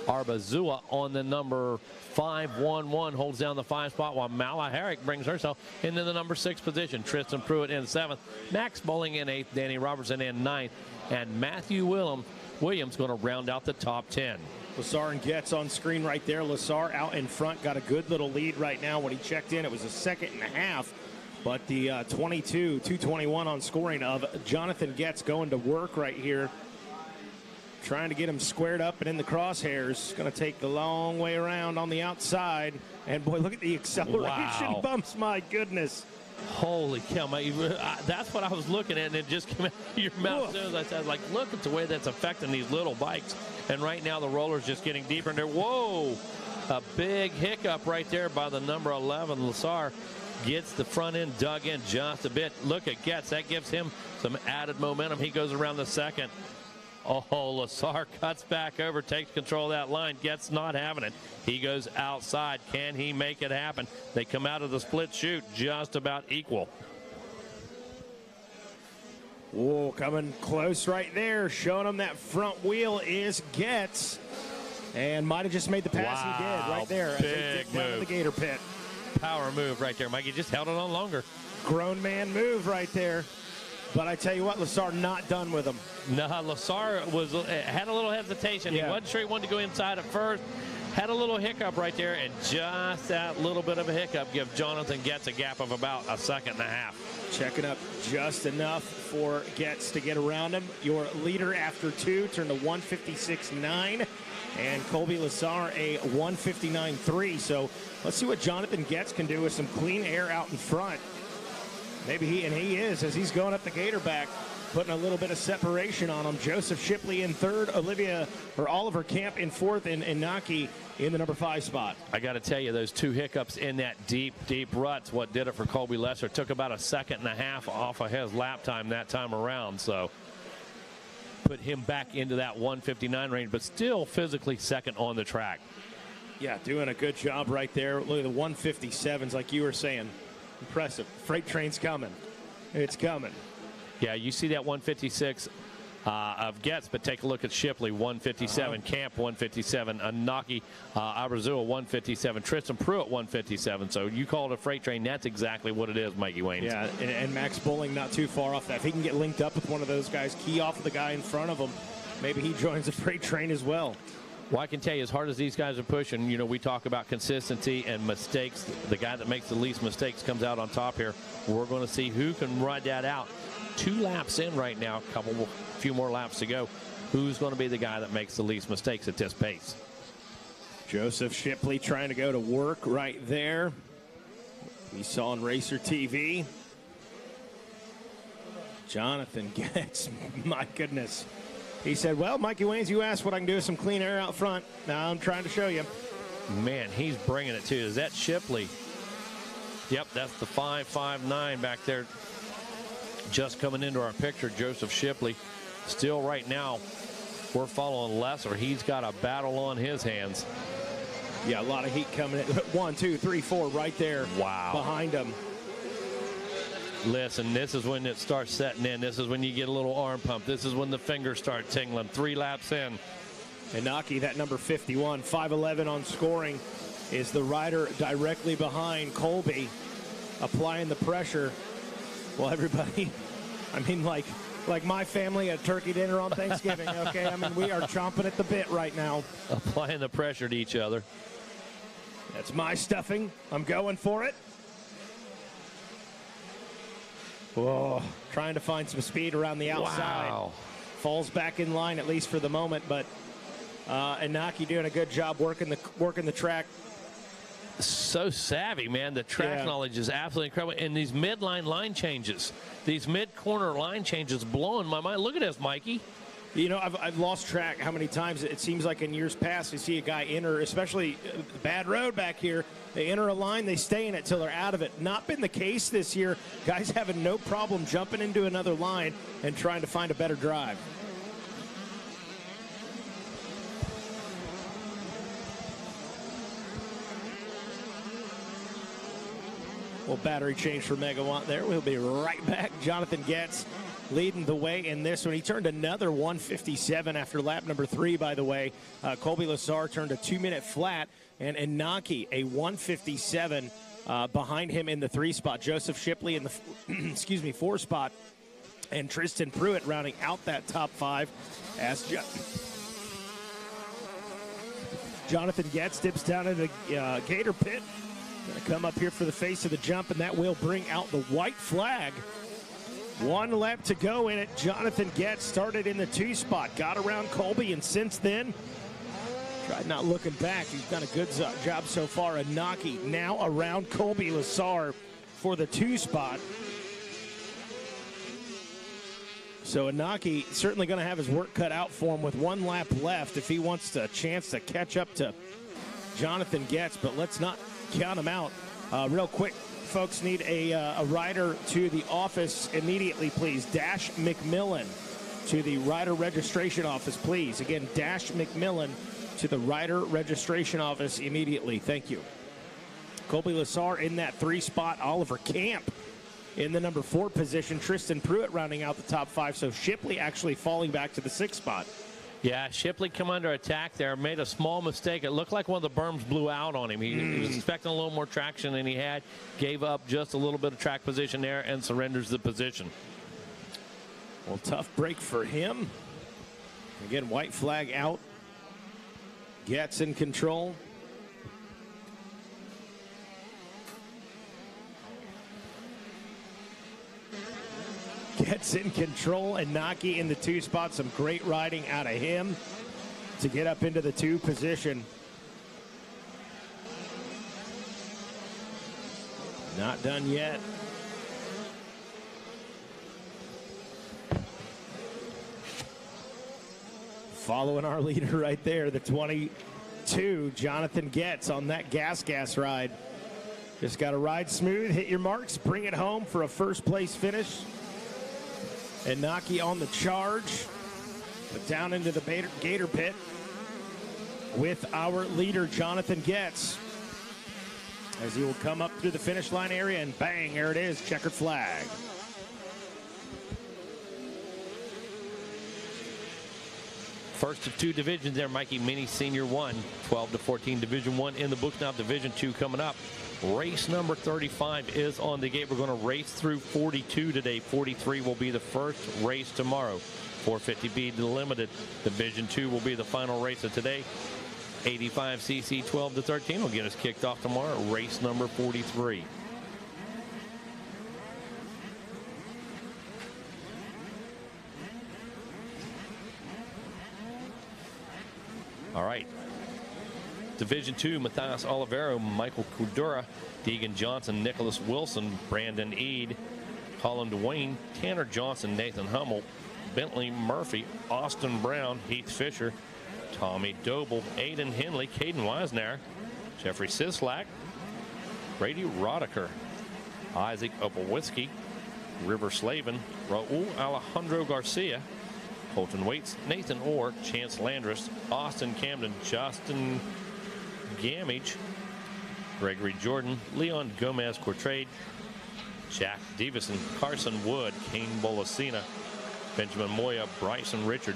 Arbazua on the number 511 holds down the 5 spot, while Mala Herrick brings herself into the number 6 position. Tristan Pruitt in 7th. Max Bowling in 8th. Danny Robertson in 9th. And Matthew Williams going to round out the top 10. Lassar and Getz on screen right there. Lassar out in front, got a good little lead right now. When he checked in, it was a 2.5 seconds. But the 221 on scoring of Jonathan Getz going to work right here. Trying to get him squared up and in the crosshairs. Going to take the long way around on the outside. And boy, look at the acceleration bumps, my goodness. Holy cow, that's what I was looking at, and it just came out of your mouth. As I said, like, look at the way that's affecting these little bikes. And right now the roller's just getting deeper in there. Whoa, a big hiccup right there by the number 11. Lassar gets the front end dug in just a bit. Look at Getz, that gives him some added momentum. He goes around the 2nd. Oh, Lassar cuts back over, takes control of that line. Getz not having it. He goes outside. Can he make it happen? They come out of the split chute just about equal. Whoa, coming close right there. Showing him that front wheel is Getz. And might have just made the pass. He did right there. Big down in the Gator pit. Power move right there, Mike. He just held it on longer. Grown man move right there. But I tell you what, Lassar not done with him. No, Lassar had a little hesitation. Yeah. He wasn't sure he wanted to go inside at first. Had a little hiccup right there, and just that little bit of a hiccup gives Jonathan Getz a gap of about a 1.5 seconds. Checking up just enough for Getz to get around him. Your leader after 2 turned to 156.9, and Colby Lassar a 159.3. So let's see what Jonathan Getz can do with some clean air out in front. Maybe he is as he's going up the Gator back. putting a little bit of separation on them. Joseph Shipley in third, Oliver Camp in fourth, and Naki in the number 5 spot. I got to tell you, those 2 hiccups in that deep rut's what did it for Colby Lesser. Took about a second and a half off of his lap time that time around, so put him back into that 159 range, but still physically second on the track. Yeah, doing a good job right there. Look at the 157s, like you were saying. Impressive. Freight train's coming. It's coming. Yeah, you see that 156 of Getz, but take a look at Shipley, 157, Camp, 157, Anaki, Abrazua, 157, Tristan Pruitt, 157. So you call it a freight train, that's exactly what it is, Mikey Wayne. Yeah, and Max Bowling not too far off that. If he can get linked up with one of those guys, key off of the guy in front of him, maybe he joins the freight train as well. Well, I can tell you, as hard as these guys are pushing, you know, we talk about consistency and mistakes. The guy that makes the least mistakes comes out on top here. We're going to see who can ride that out. 2 laps in right now, a few more laps to go. Who's going to be the guy that makes the least mistakes at this pace? Joseph Shipley trying to go to work right there. We saw on Racer TV. Jonathan Getz, my goodness. He said, well, Mikey Waynes, you asked what I can do with some clean air out front. Now I'm trying to show you. Man, he's bringing it too. Is that Shipley? Yep, that's the 5.59 back there. Just coming into our picture, Joseph Shipley. Still right now, we're following Lesser. He's got a battle on his hands. Yeah, a lot of heat coming in. 1, 2, 3, 4 right there. Wow. Behind him. Listen, this is when it starts setting in. This is when you get a little arm pump. This is when the fingers start tingling. 3 laps in. And Naki, that number 51, 5'11" on scoring, is the rider directly behind Colby, applying the pressure. Well, everybody, I mean, like my family at turkey dinner on Thanksgiving, okay? I mean, we are chomping at the bit right now. Applying the pressure to each other. That's my stuffing. I'm going for it. Whoa, trying to find some speed around the outside. Wow. Falls back in line, at least for the moment, but Naki doing a good job working the track. So savvy, man. The track knowledge is absolutely incredible. And these midline line changes, these mid-corner line changes blowing my mind. Look at this, Mikey. You know, I've lost track how many times it seems like in years past you see a guy enter, especially bad road back here. They enter a line, they stay in it till they're out of it. Not been the case this year. Guys having no problem jumping into another line and trying to find a better drive. Well, battery change for Megawatt there. We'll be right back. Jonathan Getz leading the way in this one. He turned another 157 after lap number 3, by the way. Colby Lazar turned a 2-minute flat, and Naki a 157 behind him in the 3 spot. Joseph Shipley in the 4 spot, and Tristan Pruitt rounding out that top 5 as Jonathan Getz dips down in the Gator pit. Going to come up here for the face of the jump, and that will bring out the white flag. 1 lap to go in it. Jonathan Getz started in the 2 spot, got around Colby, and since then, tried not looking back. He's done a good job so far. Naki now around Colby Lazar for the 2 spot. So Naki certainly going to have his work cut out for him with 1 lap left if he wants a chance to catch up to Jonathan Getz, but let's not count him out. Real quick, folks, need a rider to the office immediately, please. Dash McMillan to the rider registration office, please. Again, Dash McMillan to the rider registration office immediately. Thank you. Colby Lazar in that 3 spot. Oliver Camp in the number 4 position. Tristan Pruitt rounding out the top 5. So Shipley actually falling back to the 6th spot. Yeah, Shipley come under attack there, made a small mistake. It looked like one of the berms blew out on him. He was expecting a little more traction than he had, gave up just a little bit of track position there, and surrenders the position. Well, tough break for him. Again, white flag out. Getz in control. Getz in control, and Naki in the 2 spot. Some great riding out of him to get up into the 2 position. Not done yet. Following our leader right there, the 22, Jonathan Getz on that gas ride. Just got to ride smooth, hit your marks, bring it home for a first place finish. And Naki on the charge, but down into the Gator pit with our leader, Jonathan Getz, as he will come up through the finish line area, and bang, there it is, checkered flag. First of two divisions there, Mikey. Mini Senior 1, 12 to 14, Division 1 in the books now. Division 2 coming up. Race number 35 is on the gate. We're going to race through 42 today. 43 will be the first race tomorrow. 450B Limited. Division 2 will be the final race of today. 85cc 12 to 13 will get us kicked off tomorrow. Race number 43. All right. Division 2, Matthias Olivero, Michael Kudura, Deegan Johnson, Nicholas Wilson, Brandon Eade, Colin Dwayne, Tanner Johnson, Nathan Hummel, Bentley Murphy, Austin Brown, Heath Fisher, Tommy Doble, Aiden Henley, Caden Wisner, Jeffrey Sislak, Brady Rodeker, Isaac Opelwitzki, River Slavin, Raul Alejandro Garcia, Colton Waits, Nathan Orr, Chance Landris, Austin Camden, Justin Gamage, Gregory Jordan, Leon Gomez Cortrade, Jack Davison, Carson Wood, Kane Bolasina, Benjamin Moya, Bryson Richard,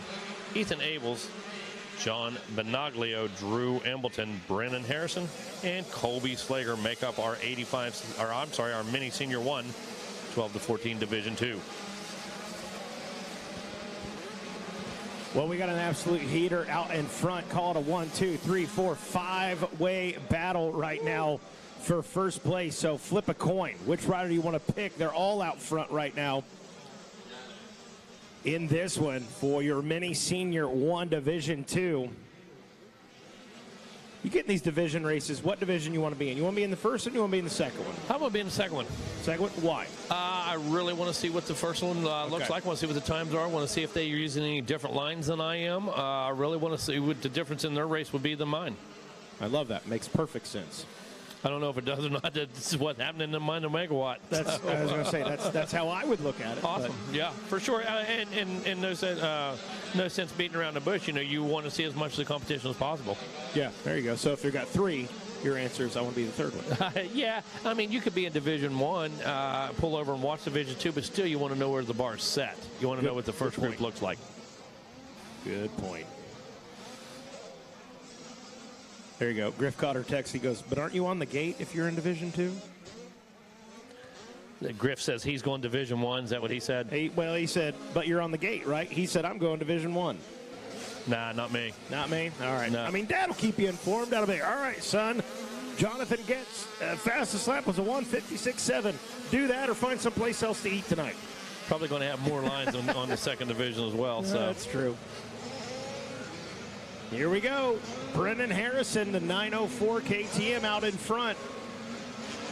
Ethan Abels, John Benaglio, Drew Embleton, Brennan Harrison, and Colby Slager make up our our Mini Senior 1, 12 to 14 Division 2. Well, we got an absolute heater out in front. Call it a 1, 2, 3, 4, 5-way battle right now for first place. So flip a coin. Which rider do you want to pick? They're all out front right now in this one for your Mini Senior 1 Division 2. You get in these division races, what division you want to be in? You want to be in the first one, or you want to be in the second one? How about being in the second one? Second one? Why? I really want to see what the first one looks like. I want to see what the times are. I want to see if they're using any different lines than I am. I really want to see what the difference in their race would be than mine. I love that. Makes perfect sense. I don't know if it does or not. This is what's happening in mine and megawatt. I was going to say, that's how I would look at it. Awesome. But. Yeah, for sure. And no sense beating around the bush. You know, you want to see as much of the competition as possible. Yeah, there you go. So if you've got 3, your answer is I want to be the third one. Yeah, I mean, you could be in Division 1, pull over and watch Division 2, but still you want to know where the bar's set. You want to know what the first group looks like. Good point. There you go. Griff Cotter texts. He goes, but aren't you on the gate if you're in Division 2? Griff says he's going Division 1. Is that what he said? Well, he said, but you're on the gate, right? He said, I'm going Division 1. Nah, not me. Not me? All right. No. I mean, Dad will keep you informed. That'll be, all right, son. Jonathan Getz, fastest lap was a 1:56.7. Do that or find someplace else to eat tonight. Probably going to have more lines on the second division as well. So that's true. Here we go. Brennan Harrison, the 904 KTM out in front.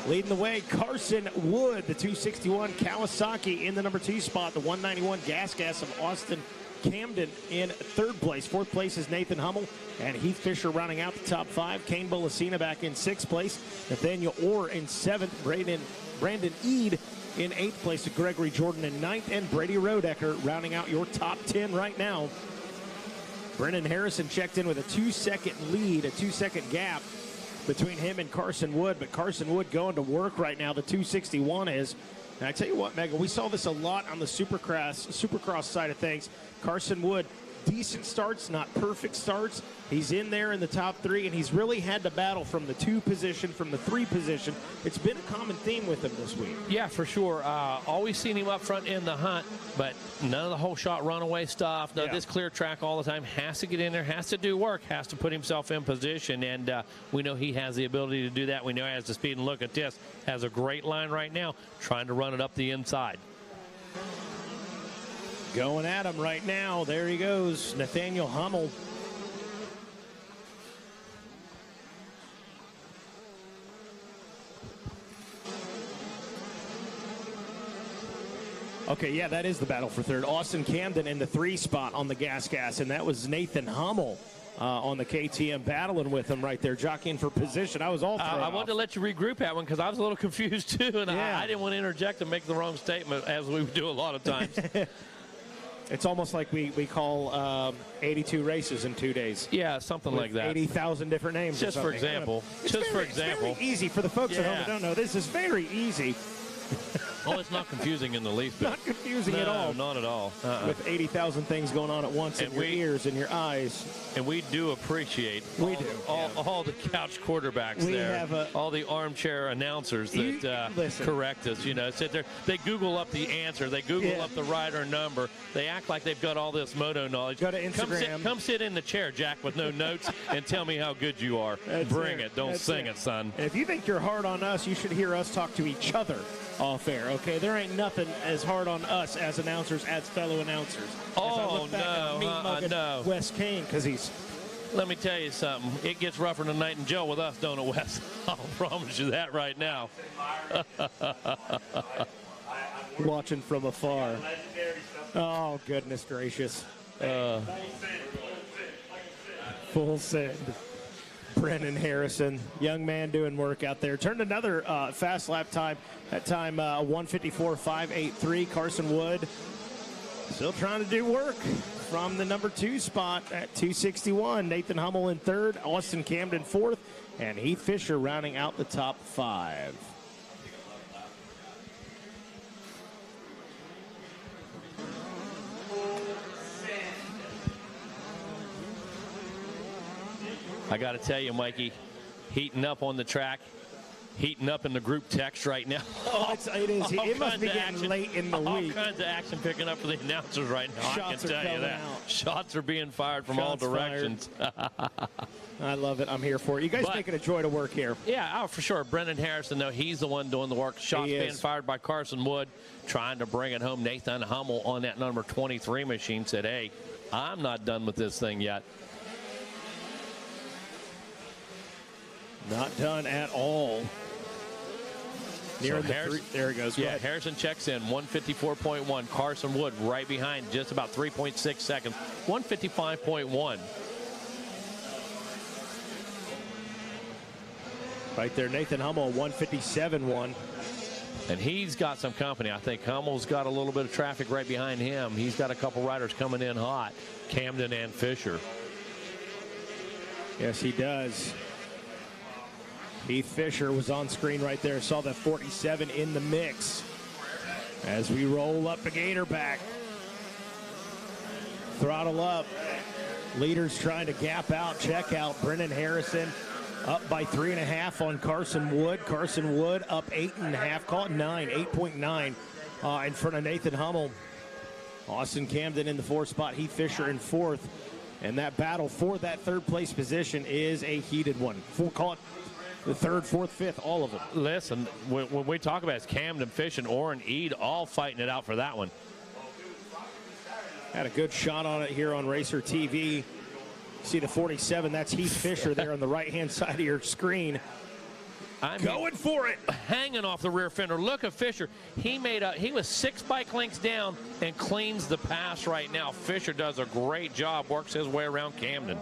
Leading the way, Carson Wood, the 261 Kawasaki in the number 2 spot. The 191 Gas of Austin Camden in 3rd place. 4th place is Nathan Hummel and Heath Fisher rounding out the top 5. Kane Bolasina back in 6th place. Nathaniel Orr in 7th. Brandon Eade in 8th place. Gregory Jordan in 9th. And Brady Rodecker rounding out your top 10 right now. Brennan Harrison checked in with a 2-second lead, a 2-second gap between him and Carson Wood. But Carson Wood going to work right now. The 261 is. And I tell you what, Megan, we saw this a lot on the Supercross side of things. Carson Wood, decent starts, not perfect starts. He's in there in the top 3, and he's really had to battle from the 2 position, from the 3 position. It's been a common theme with him this week. Yeah, for sure. Always seen him up front in the hunt, but none of the whole shot runaway stuff. No, this clear track all the time. Has to get in there, has to do work, has to put himself in position, and we know he has the ability to do that. We know he has the speed, and look at this. Has a great line right now, trying to run it up the inside. Going at him right now. There he goes, Nathaniel Hummel. Okay, yeah, that is the battle for third. Austin Camden in the 3 spot on the gas, and that was Nathan Hummel on the KTM battling with him right there, jockeying for position. I was all thrown I off. wanted to let you regroup that one because I was a little confused too, and I didn't want to interject and make the wrong statement, as we do a lot of times. It's almost like we call 82 races in 2 days. Yeah, something like that. 80,000 different names. Just for example. It's very easy for the folks at home that don't know. This is very easy. Oh, it's not confusing in the least bit. Not confusing at all. Not at all. With 80,000 things going on at once in your ears and your eyes. And we do appreciate all the couch quarterbacks all the armchair announcers that correct us. You know, sit there. They Google up the answer. They Google up the rider number. They act like they've got all this moto knowledge. Go to Instagram. Come sit in the chair, Jack, with no notes, and tell me how good you are. Bring it. Don't sing it, son. And if you think you're hard on us, you should hear us talk to each other off air. Okay, there ain't nothing as hard on us as announcers, as fellow announcers. Oh, no. Wes Kane, because he's... Let me tell you something. It gets rougher than night and Joe with us, don't it, Wes? I'll promise you that right now. Watching from afar. Oh, goodness gracious. Full send. Brennan Harrison, young man doing work out there. Turned another fast lap time. That time 1:54.583. Carson Wood still trying to do work from the number 2 spot at 2:61. Nathan Hummel in third, Austin Camden fourth, and Heath Fisher rounding out the top 5. I got to tell you, Mikey, heating up on the track, heating up in the group text right now. Oh, it is. It must be getting late in the week. All kinds of action picking up for the announcers right now. Shots I can tell you that. Shots are being fired from all directions. I love it. I'm here for it. You guys make it a joy to work here. Yeah, for sure. Brendan Harrison, though, he's the one doing the work. Shots being fired by Carson Wood, trying to bring it home. Nathan Hummel on that number 23 machine said, hey, I'm not done with this thing yet. Not done at all. Near there it goes. Yeah, Harrison checks in 154.1. Carson Wood right behind, just about 3.6 seconds. 155.1. Right there, Nathan Hummel, 157.1. And he's got some company. I think Hummel's got a little bit of traffic right behind him. He's got a couple riders coming in hot, Camden and Fisher. Yes, he does. Heath Fisher was on screen right there. Saw that 47 in the mix. As we roll up the gator back. Throttle up. Leaders trying to gap out, check out. Brennan Harrison up by 3.5 on Carson Wood. Carson Wood up 8.5. Call it 9, 8.9 in front of Nathan Hummel. Austin Camden in the 4th spot. Heath Fisher in 4th. And that battle for that 3rd place position is a heated one. Call it the 3rd, 4th, 5th, all of them. Listen, when we talk about it, it's Camden, Fish, and Orrin Ead all fighting it out for that one. Had a good shot on it here on Racer TV. See the 47, that's Heath Fisher there on the right-hand side of your screen. Going for it. Hanging off the rear fender. Look at Fisher. He was 6 bike lengths down and cleans the pass right now. Fisher does a great job, works his way around Camden.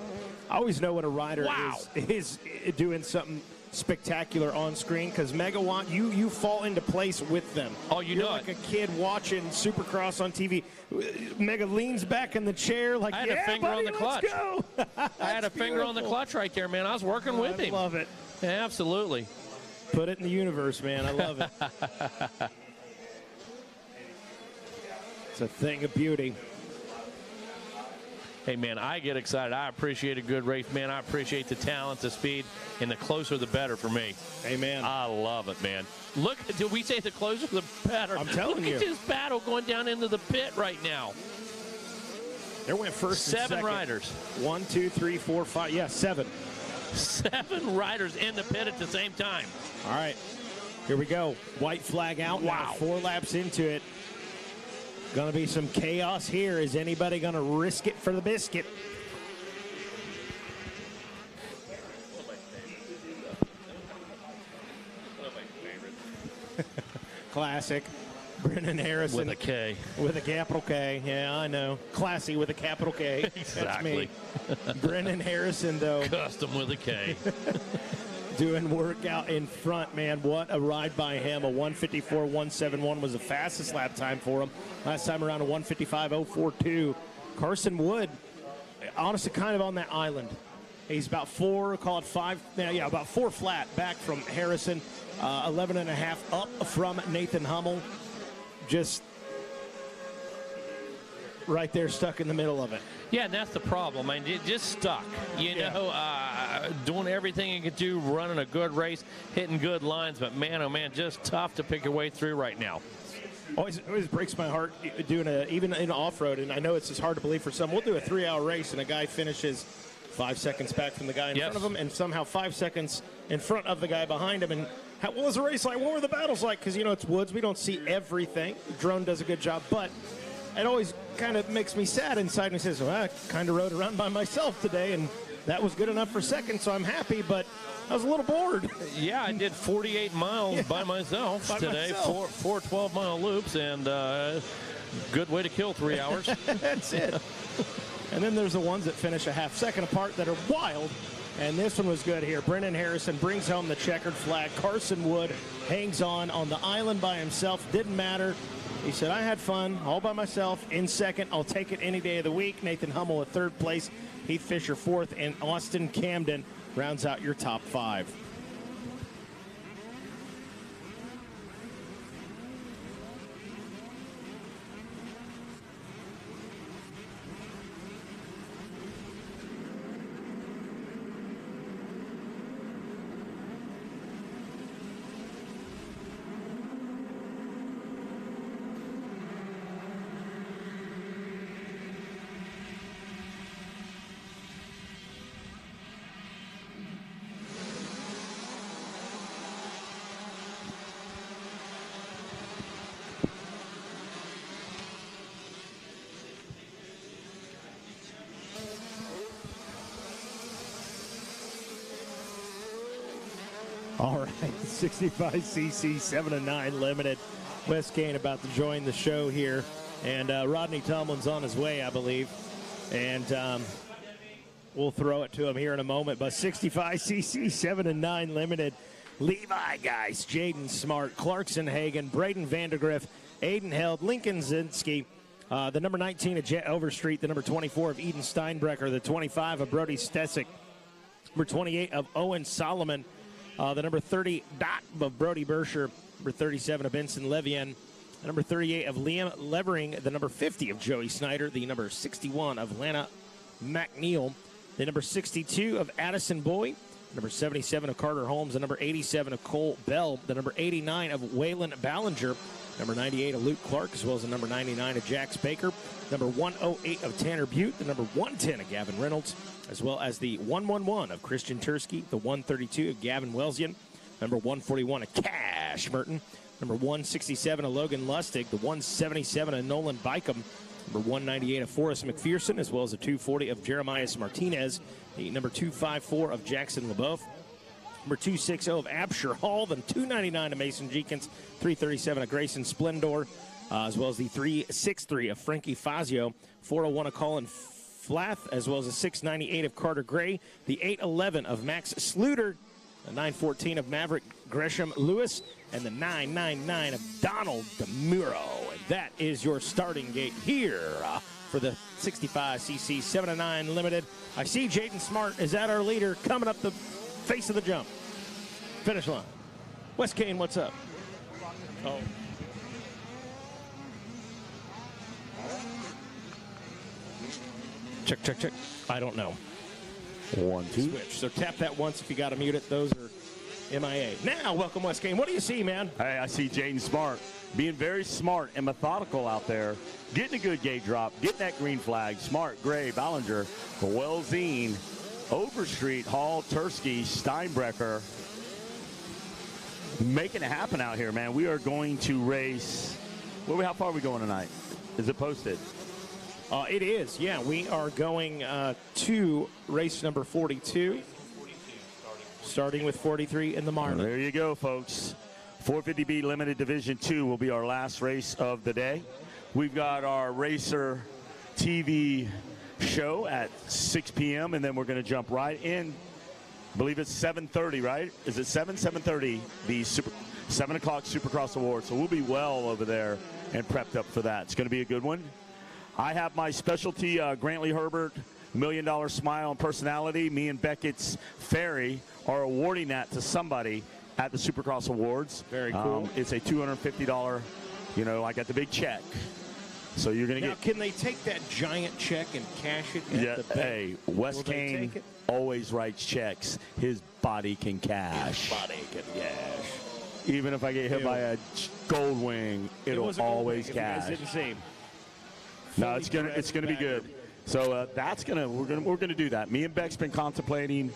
I always know when a rider is doing something spectacular on screen, because Megawatt, you fall into place with them. Oh, you're like a kid watching Supercross on TV. Mega leans back in the chair like, I had a finger on the clutch. I had a finger on the clutch right there, man. I was working with him. I love it. Yeah, absolutely. Put it in the universe, man. I love it. It's a thing of beauty. Hey, man, I get excited. I appreciate a good race, man. I appreciate the talent, the speed, and the closer the better for me. Amen. I love it, man. Look, did we say the closer the better? I'm telling you. Look at this battle going down into the pit right now. There went first and second. 7 riders. 1, 2, 3, 4, 5. Yeah, 7. 7 riders in the pit at the same time. All right. Here we go. White flag out. Wow. Now 4 laps into it. Going to be some chaos here. Is anybody going to risk it for the biscuit? Classic. Brennan Harrison. With a K. With a capital K. Yeah, I know. Classy with a capital K. Exactly. That's me. Brennan Harrison, though. Custom with a K. Doing work out in front, man. What a ride by him. A 154.171 was the fastest lap time for him. Last time around a 155.042. Carson Wood, honestly, kind of on that island. He's about about 4 flat back from Harrison. 11.5 up from Nathan Hummel. Just right there stuck in the middle of it. Yeah, and that's the problem. I mean, it just stuck. You know, doing everything you could do, running a good race, hitting good lines, but man, oh man, just tough to pick your way through right now. Always breaks my heart doing even in off-road, and I know it's just hard to believe for some. We'll do a 3-hour race, and a guy finishes 5 seconds back from the guy in front of him, and somehow 5 seconds in front of the guy behind him. And what was the race like? What were the battles like? Because, you know, it's woods. We don't see everything. The drone does a good job, but it always kind of makes me sad inside. And says, well, I kind of rode around by myself today, and that was good enough for second, so I'm happy, but I was a little bored. Yeah, I did 48 miles by myself today, 4 12-mile loops, and good way to kill 3 hours. That's it. And then there's the ones that finish a half second apart that are wild. And this one was good here. Brennan Harrison brings home the checkered flag. Carson Wood hangs on the island by himself. Didn't matter. He said, I had fun all by myself in second. I'll take it any day of the week. Nathan Hummel at third place. Heath Fisher fourth. And Austin Camden rounds out your top 5. All right, 65cc 7-9 limited. Wes Kane about to join the show here. And Rodney Tomlin's on his way, I believe. And we'll throw it to him here in a moment. But 65cc 7-9 limited. Levi Geis, Jaden Smart, Clarkson Hagen, Braden Vandergriff, Aiden Held, Lincoln Zinski, the number 19 of Jet Overstreet, the number 24 of Eden Steinbrecher, the 25 of Brody Stesick, number 28 of Owen Solomon, the number 30 Dot of Brody Bersher, number 37 of Benson Levian, the number 38 of Liam Levering, the number 50 of Joey Snyder, the number 61 of Lana McNeil, the number 62 of Addison Boy, number 77 of Carter Holmes, the number 87 of Cole Bell, the number 89 of Waylon Ballinger, number 98 of Luke Clark, as well as the number 99 of Jax Baker, number 108 of Tanner Butte, the number 110 of Gavin Reynolds, as well as the 111 of Christian Tursky, the 132 of Gavin Welsian, number 141 of Cash Merton, number 167 of Logan Lustig, the 177 of Nolan Bykam, number 198 of Forrest McPherson, as well as the 240 of Jeremiah Martinez, the number 254 of Jackson LeBeouf, number 260 of Absher Hall, then 299 of Mason Jenkins, 337 of Grayson Splendor, as well as the 363 of Frankie Fazio, 401 of Colin Flath, as well as the 698 of Carter Gray, the 811 of Max Sluter, the 914 of Maverick Gresham Lewis, and the 999 of Donald DeMuro. And that is your starting gate here for the 65cc 7-9 limited. I see Jaden Smart is at our leader coming up the face of the jump. Finish line. Wes Kane, what's up? Oh. Check, check, check. I don't know. 1, 2. Switch. So tap that once if you got to mute it. Those are MIA. Now, welcome, Wes Kane. What do you see, man? Hey, I see Jaden Smart being very smart and methodical out there, getting a good gate drop, getting that green flag. Smart, Gray, Ballinger, Welzine, Overstreet, Hall, Tursky, Steinbrecher, making it happen out here, man. We are going to race. How far are we going tonight? Is it posted? It is, yeah. We are going to race number 42, starting with 43 in the Marlin. There you go, folks. 450B Limited Division 2 will be our last race of the day. We've got our Racer TV show at 6 p.m., and then we're going to jump right in. I believe it's 7:30, right? Is it 7:30? The 7 o'clock Supercross Awards. So we'll be well over there and prepped up for that. It's going to be a good one. I have my specialty, Grantley Herbert $1 Million Smile and Personality. Me and Beckett's Ferry are awarding that to somebody at the Supercross Awards. Very cool. It's a $250, I got the big check. So you're going to get. Can they take that giant check and cash it at the bank? Hey, Wes Kane always writes checks. His body can cash. Even if I get hit by a gold wing, it'll always cash. It didn't seem. No, it's gonna be good. So we're gonna do that. Me and Beck's been contemplating.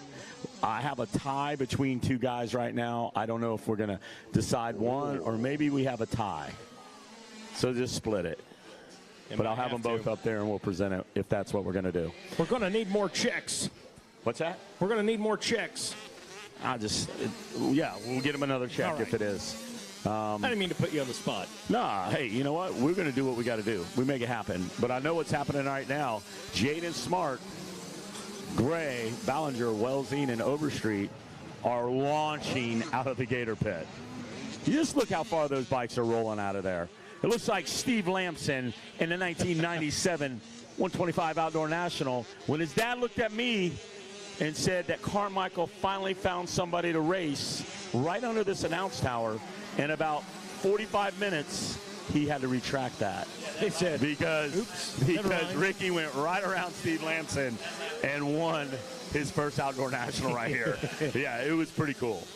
I have a tie between two guys right now. I don't know if we're gonna decide one or maybe we have a tie. So just split it. But I'll have them both up there and we'll present it if that's what we're gonna do. We're gonna need more checks. What's that? We're gonna need more checks. We'll get him another check if it is. I didn't mean to put you on the spot. Nah, hey, you know what? We're going to do what we got to do. We make it happen. But I know what's happening right now. Jaden Smart, Gray, Ballinger, Welsing, and Overstreet are launching out of the Gator Pit. You just look how far those bikes are rolling out of there. It looks like Steve Lamson in the 1997 125 Outdoor National when his dad looked at me and said that Carmichael finally found somebody to race right under this announce tower. In about 45 minutes, he had to retract that. He said, because Ricky went right around Steve Lamson and won his first outdoor national right here. Yeah, it was pretty cool.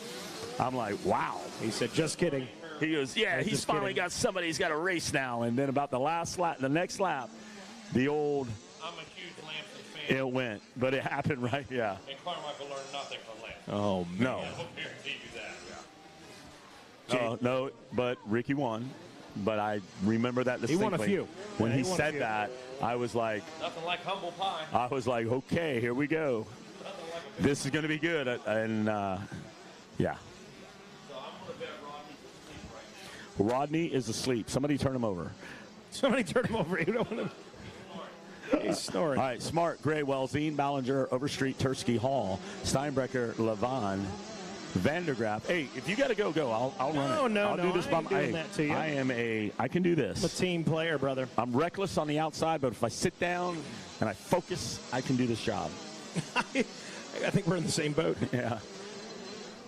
I'm like, wow. He said, just kidding. He goes, yeah, he's finally got somebody he's got to race now. And then about the next lap, the old. I'm a huge Lamson fan. It went, but it happened right, yeah. And Carmichael learned nothing from Lamson. Oh, no. I will guarantee you that. No, but Ricky won. But I remember that distinctly. He won a few. When he said that, I was like, nothing like humble pie. I was like, okay, here we go. This is going to be good. Yeah. So I'm going to bet Rodney is asleep. Somebody turn him over. Somebody turn him over. You don't want to. He's snoring. All right, Smart, Gray, Welsing, Ballinger, Overstreet, Tursky, Hall, Steinbrecher, Levon, Vandergraaf. Hey, if you got to go. I'll run it. I'll do this by doing that to you. I can do this. I'm a team player, brother. I'm reckless on the outside, but if I sit down and I focus, I can do this job. I think we're in the same boat. Yeah.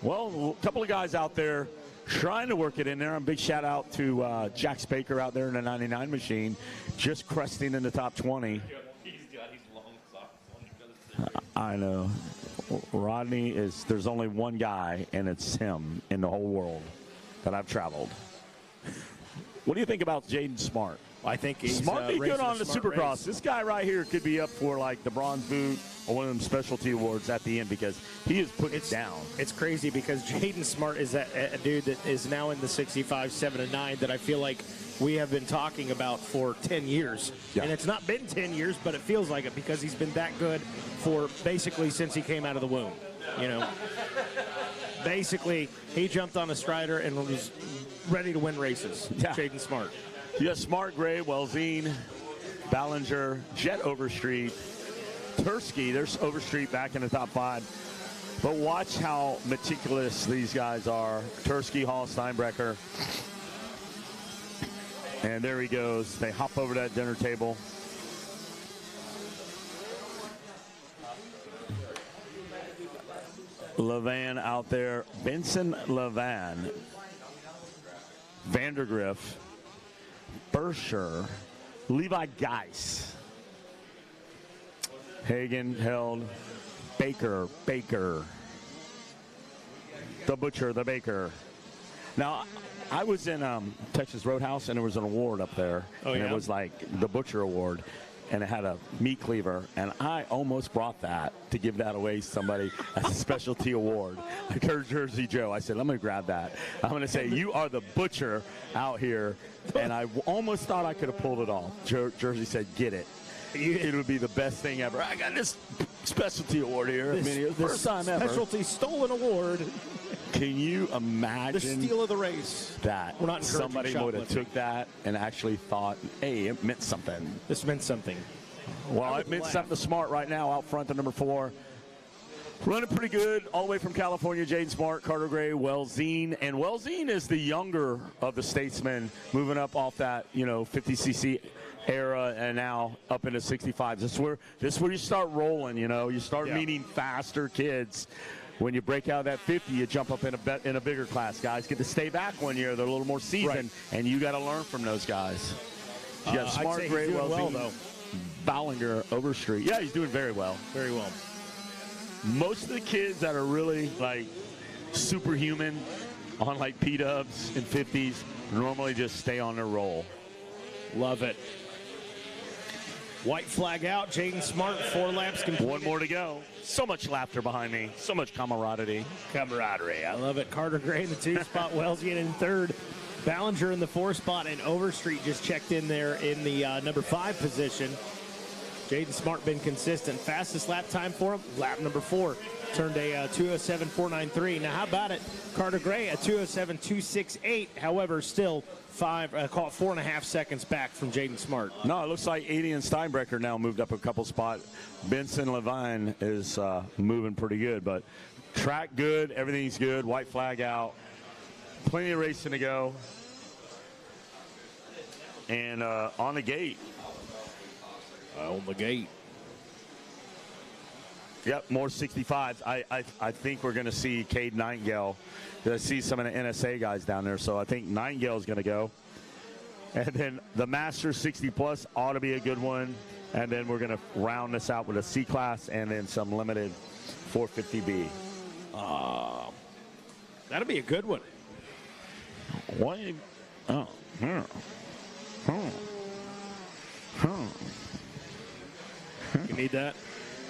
Well, a couple of guys out there trying to work it in there. A big shout out to Jack Spaker out there in the 99 machine, just cresting in the top 20. He's got his long socks on. I know. Rodney there's only one guy, and it's him in the whole world that I've traveled. What do you think about Jaden Smart? I think he's Smart be good on the Supercross. Race. This guy right here could be up for like the bronze boot or one of them specialty awards at the end because he is putting it down. It's crazy because Jaden Smart is a dude that is now in the 65, 7, and 9 that I feel like we have been talking about for 10 years. Yeah. And it's not been 10 years, but it feels like it because he's been that good for basically since he came out of the womb. Basically, he jumped on a Strider and was ready to win races. Yeah. Jaden Smart. Yeah, Smart, Gray, Welsing, Ballinger, Jet Overstreet, Tursky. There's Overstreet back in the top 5. But watch how meticulous these guys are. Tursky, Hall, Steinbrecher. And there he goes. They hop over that dinner table. Levan out there. Benson Levan. Vandergriff. Bersher. Levi Geis. Hagen, Held. Baker. The Butcher, the Baker. Now, I was in Texas Roadhouse, and there was an award up there. Oh, and yeah? it was like the Butcher Award, and it had a meat cleaver, and I almost brought that to give that away to somebody as a specialty award. I heard Jersey Joe. I said, let me grab that. I'm going to say, you are the butcher out here, and I almost thought I could have pulled it off. Jersey said, get it. It would be the best thing ever. I got this specialty award here. It was the first time ever. Specialty stolen award. Can you imagine the steal of the race? That We're not encouraging somebody would have shoplifting. took that and actually thought, hey, it meant something. This meant something. Well, it meant something to Smart right now out front, the number 4. Running pretty good all the way from California. Jaden Smart, Carter Gray, Welzine. And Welzine is the younger of the statesmen, moving up off that, 50cc era and now up into 65s. This is where you start rolling, You start meeting faster kids. When you break out of that 50, you jump up in a bigger class. Guys get to stay back 1 year. They're a little more seasoned, and you got to learn from those guys. You got Smart, Gray, Welzine, though. Ballinger, Overstreet. Yeah, he's doing very well. Very well. Most of the kids that are really like superhuman on like P-dubs and 50s normally just stay on their roll. Love it. White flag out. Jaden Smart, 4 laps completed. 1 more to go. So much laughter behind me. So much camaraderie. I love it. Carter Gray in the 2 spot. Welzine in 3rd. Ballinger in the 4 spot. And Overstreet just checked in there in the number 5 position. Jaden Smart been consistent. Fastest lap time for him, lap number 4. Turned a 2:07.493. Now, how about it? Carter Gray, a 2:07.268. However, still 4.5 seconds back from Jaden Smart. No, it looks like Adrian Steinbrecher now moved up a couple spots. Benson Levine is moving pretty good, but track good, everything's good. White flag out. Plenty of racing to go. And on the gate. On the gate. Yep, more 65s. I think we're going to see Cade Nightingale. Going to see some of the NSA guys down there. So I think Nightingale's going to go. And then the Masters 60-plus ought to be a good one. And then we're going to round this out with a C-class and then some limited 450B. That'll be a good one. Why? Oh, yeah. You need that?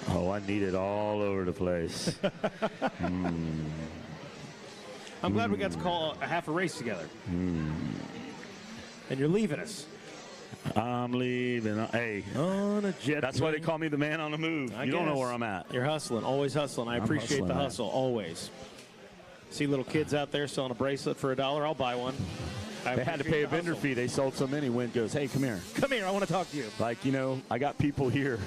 Oh, I need it all over the place. I'm glad we got to call a half a race together. And you're leaving us. I'm leaving. Hey, on a jet. That's why they call me the man on the move. You don't know where I'm at. You're hustling, always hustling. I appreciate the hustle, always. See little kids out there selling a bracelet for $1. I'll buy one. They had to pay a vendor fee. They sold so many. Wynn goes, hey, come here. Come here. I want to talk to you. Like, I got people here.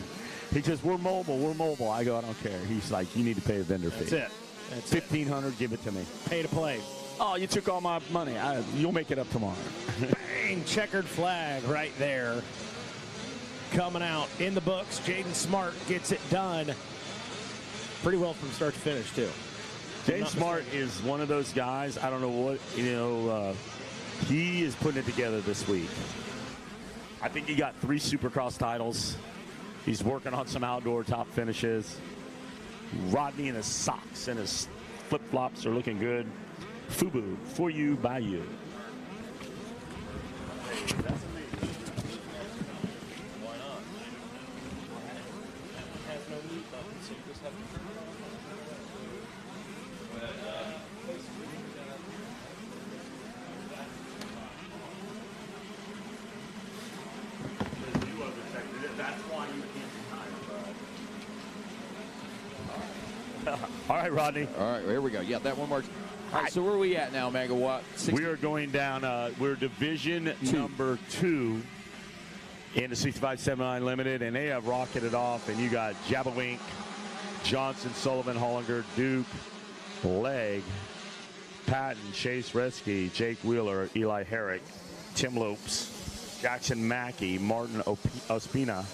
He says, we're mobile. We're mobile. I go, I don't care. He's like, you need to pay a vendor fee. That's it. That's $1,500. Give it to me. Pay to play. Oh, you took all my money. You'll make it up tomorrow. Bang! Checkered flag right there. Coming out in the books. Jaden Smart gets it done pretty well from start to finish, too. Jaden Smart is one of those guys. I don't know what, he is putting it together this week. I think he got 3 Supercross titles. He's working on some outdoor top finishes. Rodney in his socks and his flip-flops are looking good. FUBU, for you, by you. All right, Rodney. All right, here we go. Yeah, that one more. All right, so where are we at now, Megawatt? We are going down. We're division number 2 in the 65-79 Limited, and they have rocketed off. And you got Jabawink, Johnson, Sullivan, Hollinger, Duke, Legg, Patton, Chase Resky, Jake Wheeler, Eli Herrick, Tim Lopes, Jackson Mackey, Martin Ospina,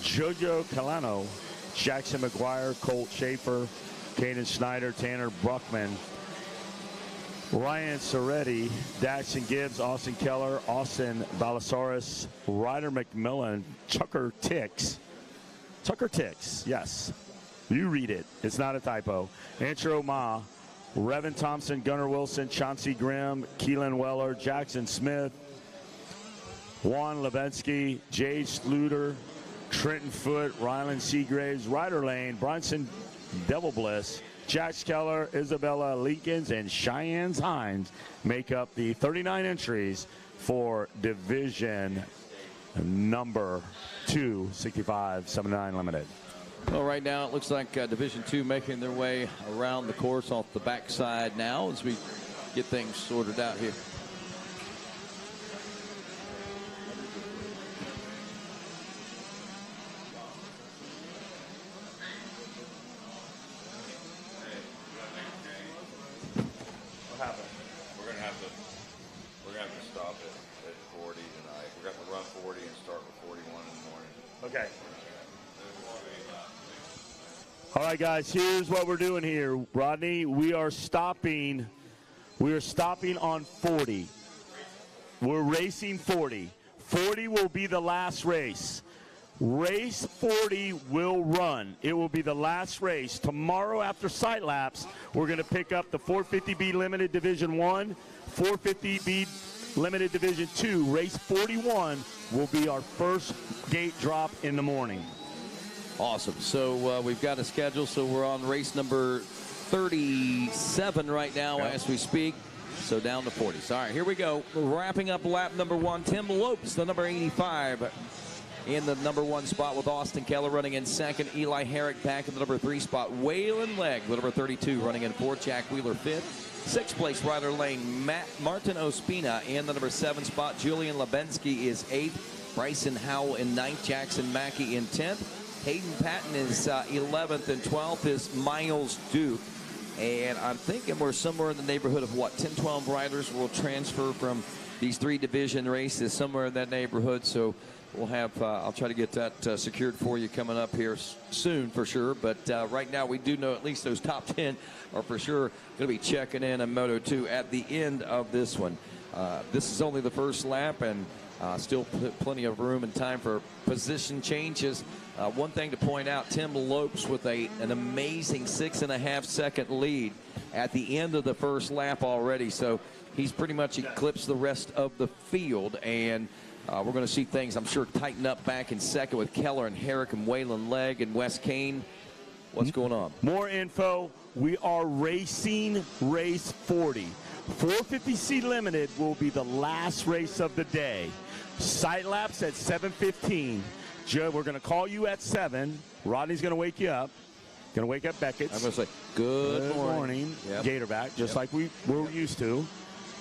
Jojo Calano, Jackson McGuire, Colt Schaefer, Caden Schneider, Tanner Bruckman, Ryan Soretti, Daxton Gibbs, Austin Keller, Austin Balasaurus, Ryder McMillan, Tucker Tix, yes. You read it. It's not a typo. Antro Ma, Revin Thompson, Gunnar Wilson, Chauncey Grimm, Keelan Weller, Jackson Smith, Juan Levensky, Jay Sluter, Trenton Foote, Ryland Seagraves, Ryder Lane, Bronson Devil Bliss, Jax Keller, Isabella Leakins, and Cheyenne Hines make up the 39 entries for division number 2, 65-79 Limited. Well, right now it looks like Division II making their way around the course off the backside now as we get things sorted out here. What happened? We're gonna have to stop it at 40 tonight. We're gonna have to run 40 and start with 41 in the morning. Okay. All right, guys, here's what we're doing here. Rodney, we are stopping on 40. We're racing 40. 40 will be the last race. Race 40 will run. It will be the last race. Tomorrow after sight laps, we're going to pick up the 450B Limited Division 1, 450B Limited Division 2. Race 41 will be our first gate drop in the morning. Awesome. So we've got a schedule. So we're on race number 37 right now as we speak. So down to 40. All right, here we go. We're wrapping up lap number 1. Tim Lopes, the number 85, in the number 1 spot with Austin Keller running in second. Eli Herrick back in the number 3 spot. Waylon Legg, the number 32, running in 4th. Jack Wheeler 5th. 6th place Ryder Lane, Martin Ospina in the number 7 spot. Julian Lebensky is 8th. Bryson Howell in 9th. Jackson Mackey in 10th. Hayden Patton is 11th, and 12th is Miles Duke. And I'm thinking we're somewhere in the neighborhood of, what, 10, 12 riders will transfer from these 3 division races, somewhere in that neighborhood. So we'll have, I'll try to get that secured for you coming up here soon for sure. But right now we do know at least those top 10 are for sure going to be checking in on Moto 2 at the end of this one. This is only the first lap, and still plenty of room and time for position changes. One thing to point out, Tim Lopes with an amazing 6.5 second lead at the end of the first lap already. So he's pretty much eclipsed the rest of the field. And we're going to see things, I'm sure, tighten up back in second with Keller and Herrick and Waylon Legg and Wes Kane. What's going on? More info. We are racing race 40. 450C Limited will be the last race of the day. Sight laps at 7:15. Joe, we're going to call you at 7. Rodney's going to wake you up. Going to wake up Beckett. I'm going to say good morning. Yep. Gatorback, just like we're used to.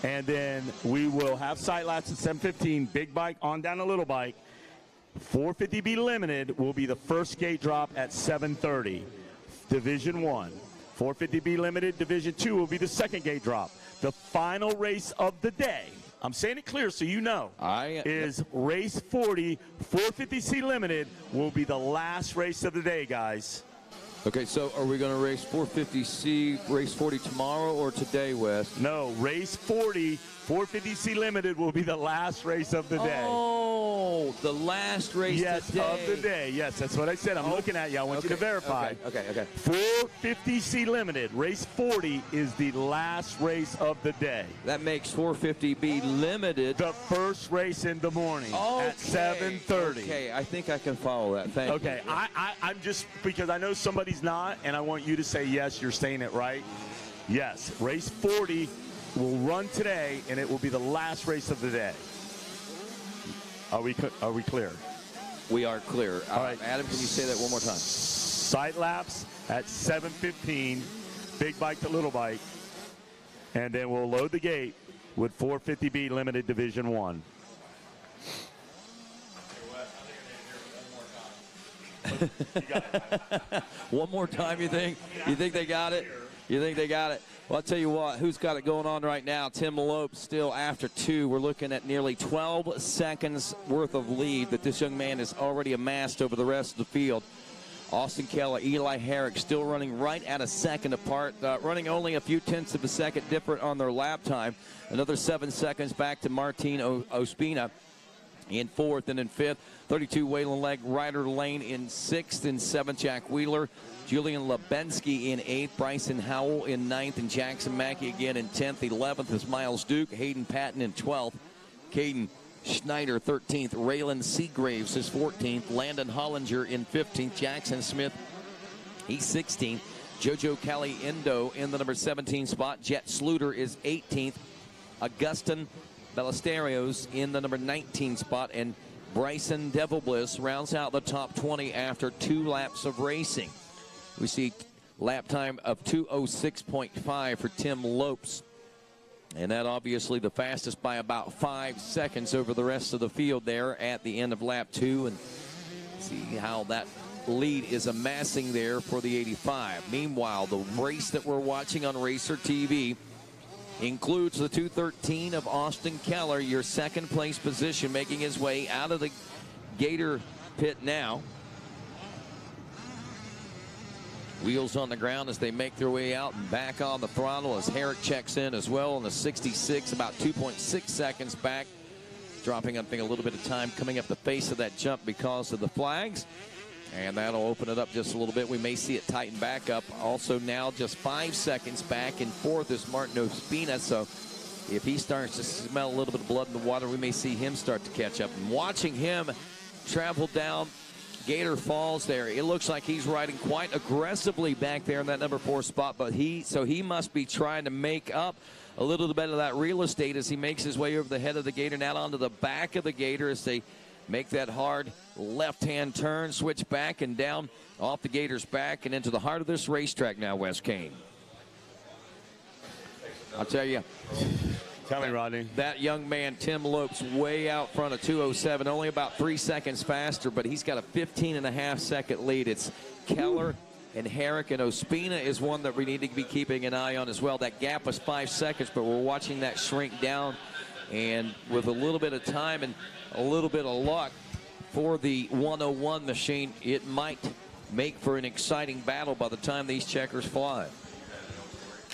And then we will have sight laps at 7:15. Big bike on down to little bike. 450B Limited will be the first gate drop at 7:30. Division 1. 450B Limited Division 2 will be the second gate drop. The final race of the day, I'm saying it clear so you know, is race 40. 450C Limited will be the last race of the day, guys. Okay, so are we going to race 450C, race 40 tomorrow or today, Wes? No, race 40, 450C Limited will be the last race of the day. Oh, the last race of the day. Yes, that's what I said. I'm looking at you. I want you to verify. Okay. 450C Limited, race 40 is the last race of the day. That makes 450B Limited the first race in the morning at 7:30. Okay, I think I can follow that. Thank you. Okay, I'm just, because I know somebody's not, and I want you to say yes, you're saying it right. Yes, race 40 will run today, and it will be the last race of the day. Are we clear? We are clear. All right. Adam, can you say that one more time? Sight laps at 7:15, big bike to little bike, and then we'll load the gate with 450B Limited Division 1. One more time, you think? You think they got it? You think they got it? Well, I'll tell you what, who's got it going on right now? Tim Lopes still after 2. We're looking at nearly 12 seconds worth of lead that this young man has already amassed over the rest of the field. Austin Keller, Eli Herrick still running right at a second apart, running only a few tenths of a second different on their lap time. Another 7 seconds back to Martin Ospina in 4th, and in 5th, 32 Waylon Legg, Ryder Lane in 6th, and 7th, Jack Wheeler. Julian Lebensky in 8th, Bryson Howell in 9th, and Jackson Mackey again in 10th. 11th is Miles Duke, Hayden Patton in 12th, Caden Schneider 13th, Raylan Seagraves is 14th, Landon Hollinger in 15th, Jackson Smith, he's 16th, Jojo Caliendo in the number 17 spot, Jet Sluter is 18th, Augustin Ballesterios in the number 19 spot, and Bryson Devil Bliss rounds out the top 20 after 2 laps of racing. We see lap time of 2:06.5 for Tim Lopes. And that obviously the fastest by about 5 seconds over the rest of the field there at the end of lap 2. And see how that lead is amassing there for the 85. Meanwhile, the race that we're watching on Racer TV includes the 213 of Austin Keller, your second place position, making his way out of the Gator pit now. Wheels on the ground as they make their way out and back on the throttle as Herrick checks in as well on the 66, about 2.6 seconds back, dropping, I think, a little bit of time coming up the face of that jump because of the flags. And that'll open it up just a little bit. We may see it tighten back up. Also now just 5 seconds back and forth is Martin Ospina. So if he starts to smell a little bit of blood in the water, we may see him start to catch up. And watching him travel down Gator Falls there, it looks like he's riding quite aggressively back there in that number 4 spot. But he must be trying to make up a little bit of that real estate as he makes his way over the head of the Gator, now onto the back of the Gator as they make that hard left-hand turn, switch back and down off the Gator's back and into the heart of this racetrack now, Wes Kane. I'll tell you. Tell me, Rodney. That young man, Tim Lopes, way out front of 2:07, only about 3 seconds faster, but he's got a 15.5-second lead. It's Keller and Herrick, and Ospina is one that we need to be keeping an eye on as well. That gap was 5 seconds, but we're watching that shrink down, and with a little bit of time and a little bit of luck for the 101 machine, it might make for an exciting battle by the time these checkers fly.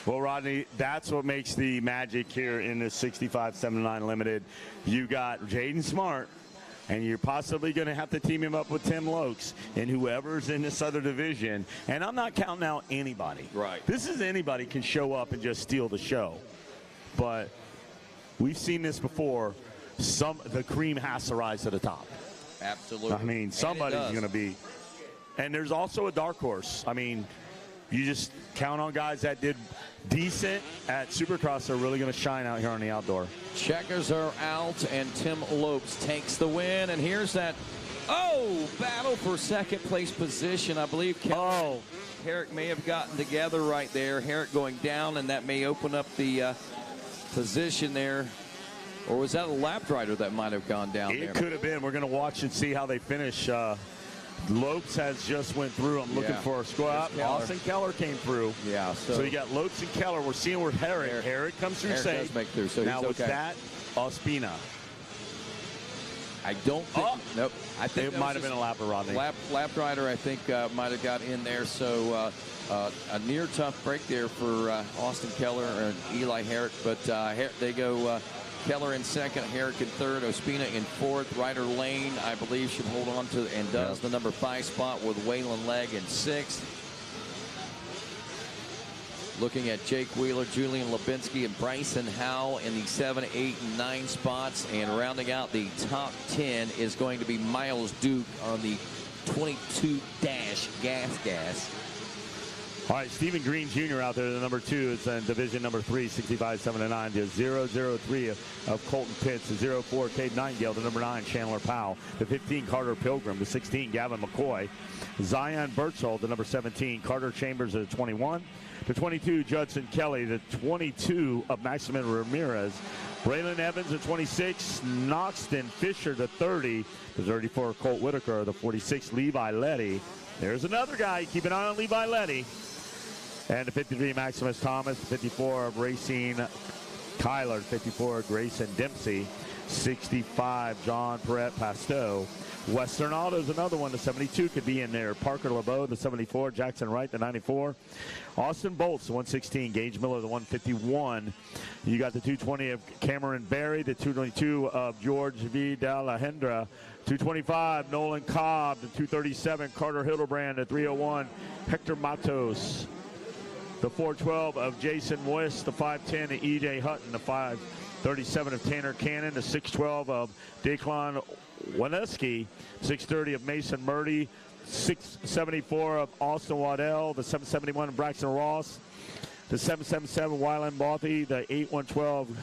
Well, Rodney, that's what makes the magic here in the 65-79 Limited. You got Jaden Smart, and you're possibly going to have to team him up with Tim Lopes and whoever's in this other division. And I'm not counting out anybody. Right. This is anybody can show up and just steal the show. But we've seen this before. The cream has to rise to the top. Absolutely. I mean, somebody's going to be. And there's also a dark horse. I mean, you just count on guys that did decent at Supercross. They're really going to shine out here on the outdoor. Checkers are out, and Tim Lopes takes the win. And here's that, battle for second place position. I believe Herrick may have gotten together right there. Herrick going down, and that may open up the position there. Or was that a lap rider that might have gone down there? It could have been. We're going to watch and see how they finish. Lopes has just went through. I'm looking for a squad. Austin Keller came through. Yeah. So you got Lopes and Keller. We're seeing where Herrick comes through safe. Does make through, so now he's was okay. that Ospina? I don't think. Nope. I think it might have been a lap Rodney. Lap rider, I think, might have got in there. So a near tough break there for Austin Keller and Eli Herrick. But they go. Keller in second, Herrick in third, Ospina in fourth. Ryder Lane, I believe, should hold on to and does the number 5 spot with Waylon Legg in sixth. Looking at Jake Wheeler, Julian Lubinsky, and Bryson Howell in the 7, 8, and 9 spots. And rounding out the top 10 is going to be Miles Duke on the 22-gas. All right, Stephen Green Jr. out there, the number 2. It's in division number 3, 65-79. The 003 of Colton Pitts. The 04, Cade Nightingale. The number 9, Chandler Powell. The 15, Carter Pilgrim. The 16, Gavin McCoy. Zion Berthold, the number 17, Carter Chambers at the 21. The 22, Judson Kelly. The 22 of Maximin Ramirez. Braylon Evans at 26, Noxton Fisher the 30. The 34, Colt Whitaker. The 46, Levi Letty. There's another guy. Keep an eye on Levi Letty. And the 53, Maximus Thomas. The 54 of Racine Kyler. 54, Grayson Dempsey. 65, John Perret Pasteau. Western Auto's another one. The 72 could be in there. Parker LeBeau, the 74. Jackson Wright, the 94. Austin Bolts, the 116. Gage Miller, the 151. You got the 220 of Cameron Berry. The 222 of George V. Dalahendra. 225, Nolan Cobb. The 237, Carter Hildebrand. The 301, Hector Matos. The 412 of Jason West. The 510 of E.J. Hutton. The 537 of Tanner Cannon. The 612 of Declan Waneski. 630 of Mason Murdy. 674 of Austin Waddell. The 771 of Braxton Ross. The 777 Wyland Bothy. The 8112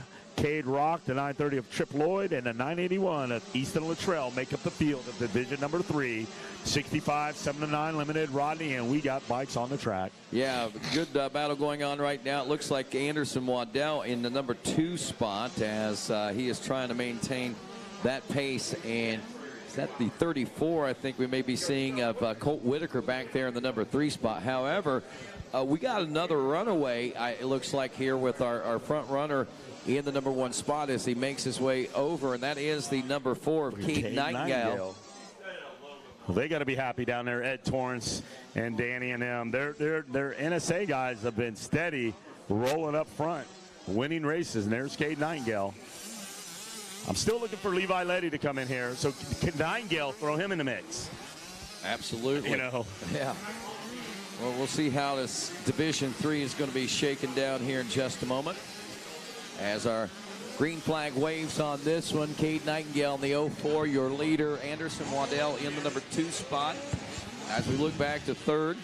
Cade Rock, the 930 of Trip Lloyd, and the 981 of Easton Luttrell make up the field of Division number 3. 65, 7-9 limited, Rodney, and we got bikes on the track. Yeah, good battle going on right now. It looks like Anderson Waddell in the number 2 spot as he is trying to maintain that pace. And is that the 34 I think we may be seeing of Colt Whitaker back there in the number 3 spot. However, we got another runaway, it looks like, here with our front runner in the number 1 spot as he makes his way over, and that is the number 4 of Cade Nightingale. Well, they got to be happy down there. Ed Torrance and Danny and them. Their NSA guys have been steady, rolling up front, winning races. And there's Cade Nightingale. I'm still looking for Levi Letty to come in here. So can Nightingale throw him in the mix? Absolutely. You know. Yeah. Well, we'll see how this Division 3 is going to be shaken down here in just a moment. As our green flag waves on this one, Cade Nightingale in the 04, your leader. Anderson Waddell in the number 2 spot. As we look back to 3rd,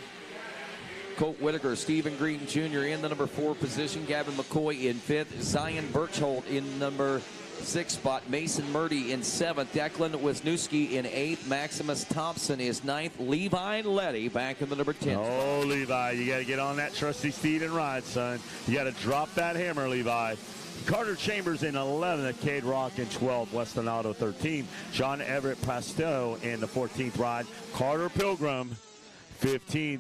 Colt Whitaker, Stephen Green Jr. in the number 4 position. Gavin McCoy in 5th. Zion Birchhold in number 6 spot. Mason Murdy in 7th. Declan Wisniewski in 8th. Maximus Thompson is 9th. Levi Letty back in the number 10 Oh, Levi, you got to get on that trusty steed and ride, son. You got to drop that hammer, Levi. Carter Chambers in 11th, Cade Rock in 12th, Weston Auto 13th, John Everett Pasto in the 14th ride, Carter Pilgrim 15th,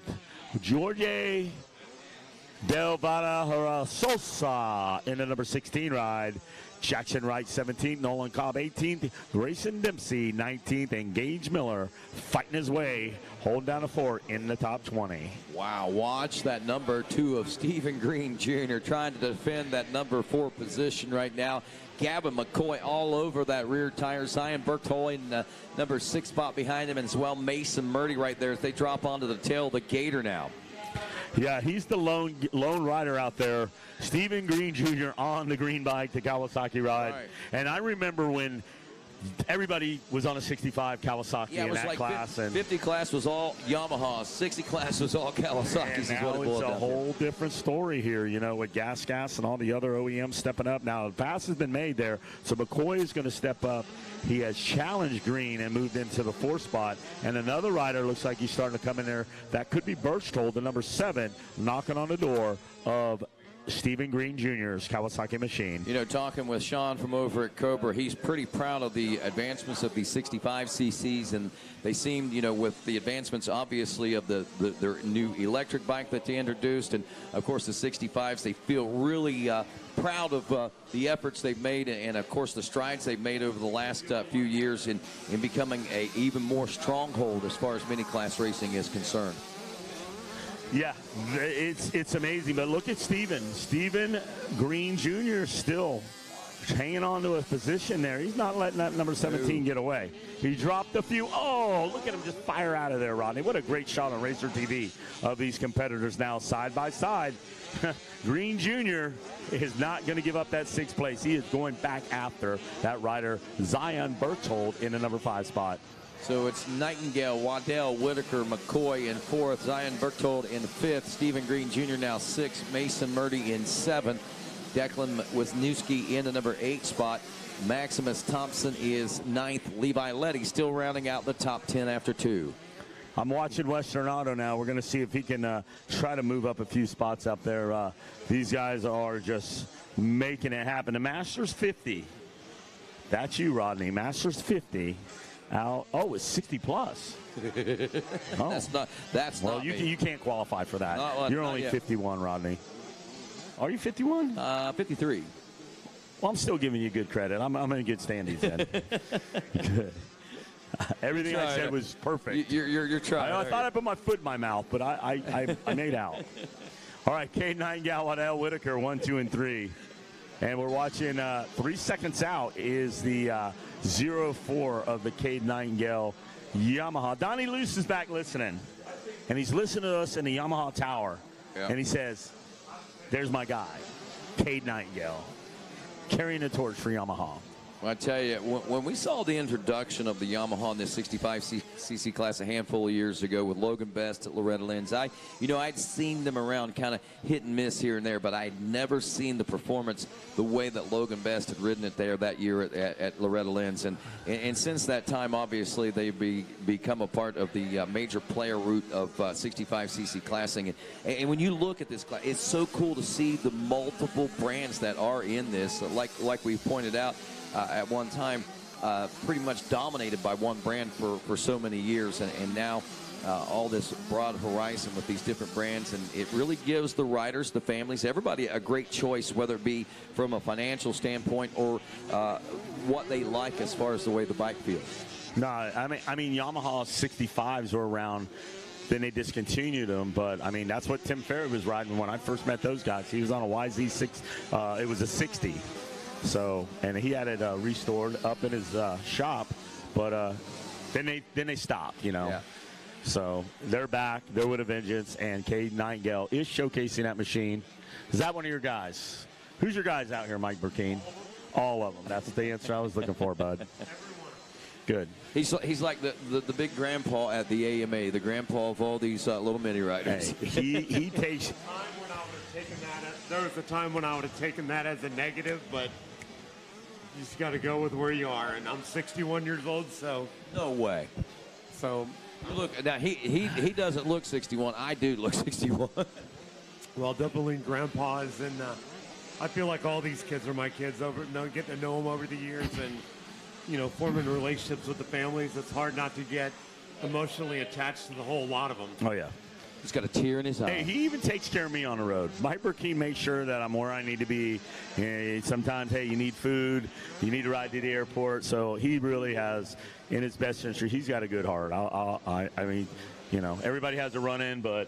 Jorge Del Valle Sosa in the number 16 ride, Jackson Wright 17th, Nolan Cobb 18th, Grayson Dempsey 19th, and Gage Miller fighting his way, holding down a fort in the top 20. Wow, watch that number 2 of Stephen Green Jr. trying to defend that number 4 position right now. Gavin McCoy all over that rear tire. Zion Berthold in the number 6 spot behind him, and as well Mason Murdy right there as they drop onto the tail of the Gator now. Yeah, he's the lone rider out there. Stephen Green Jr. on the green bike, the Kawasaki ride. Right. And I remember when everybody was on a 65 Kawasaki in that class. 50 class was all Yamaha. 60 class was all Kawasaki's. And now it's a whole different story here, you know, with Gas and all the other OEMs stepping up. Now, the pass has been made there, so McCoy is going to step up. He has challenged Green and moved into the 4th spot. And another rider looks like he's starting to come in there. That could be Birchhold, the number 7, knocking on the door of Stephen Green Jr.'s Kawasaki machine. You know, talking with Sean from over at Cobra, he's pretty proud of the advancements of the 65 cc's, and they seem, you know, with the advancements obviously of their new electric bike that they introduced, and of course the 65s, they feel really proud of the efforts they've made, and of course the strides they've made over the last few years in becoming a even more stronghold as far as mini class racing is concerned. Yeah, it's amazing. But look at Stephen Green Jr. still hanging on to a position there. He's not letting that number 17 get away. He dropped a few. Oh, look at him just fire out of there, Rodney. What a great shot on Racer TV of these competitors now side by side. Green Jr. is not going to give up that 6th place. He is going back after that rider, Zion Berthold, in the number 5 spot. So it's Nightingale, Waddell, Whitaker, McCoy in 4th, Zion Berthold in 5th, Stephen Green Jr. now 6th, Mason Murdy in 7th, Declan Wisniewski in the number 8 spot, Maximus Thompson is 9th, Levi Letty still rounding out the top 10 after 2. I'm watching Western Auto now. We're going to see if he can try to move up a few spots up there. These guys are just making it happen. The Masters 50. That's you, Rodney. Masters 50. Out. Oh, it's 60 plus. Oh. That's well, not you can't qualify for that. You're only 51, Rodney. Are you 51? 53. Well, I'm still giving you good credit. I'm in good standings then. Good. Everything I said was perfect. You're trying. I thought I put my foot in my mouth, but I made out. All right, Cade Nightingale, Waddell Whitaker, 1, 2, and 3. And we're watching 3 seconds out is the 04 of the Cade Nightingale Yamaha. Donnie Luce is back listening. And he's listening to us in the Yamaha Tower. Yeah. And he says, there's my guy, Cade Nightingale, carrying a torch for Yamaha. Well, I tell you, when we saw the introduction of the Yamaha in this 65cc class a handful of years ago with Logan Best at Loretta Lynn's, I'd seen them around kind of hit and miss here and there, but I'd never seen the performance the way that Logan Best had ridden it there that year at Loretta Lynn's. And since that time, obviously, they've become a part of the major player route of 65cc classing. And when you look at this class, it's so cool to see the multiple brands that are in this. Like we pointed out, at one time, pretty much dominated by one brand for so many years, and now all this broad horizon with these different brands, and it really gives the riders, the families, everybody a great choice, whether it be from a financial standpoint or what they like as far as the way the bike feels. No, I mean Yamaha 65s were around. Then they discontinued them, but I mean that's what Tim Ferry was riding when I first met those guys. He was on a YZ6. It was a 60. So, and he had it restored up in his shop, but then they stopped, you know. Yeah. So they're back. They're with a vengeance, and Cade Nightingale is showcasing that machine. Is that one of your guys? Who's your guys out here, Mike Burkeen? All of them. That's the answer I was looking for, bud. Good. He's like the big grandpa at the AMA, the grandpa of all these little mini riders. Hey, he takes. There was a time when I would have taken that as a negative, but you just got to go with where you are. And I'm 61 years old, so. No way. So. Look, now he doesn't look 61. I do look 61. Well, definitely grandpas, and I feel like all these kids are my kids. Getting to know them over the years, and forming relationships with the families. It's hard not to get emotionally attached to the whole lot of them. Oh yeah. He's got a tear in his eye. Hey, he even takes care of me on the road. Mike Burkeen makes sure that I'm where I need to be. Sometimes, hey, you need food, you need to ride to the airport. So he really has, in his best interest, he's got a good heart. I mean, everybody has a run-in, but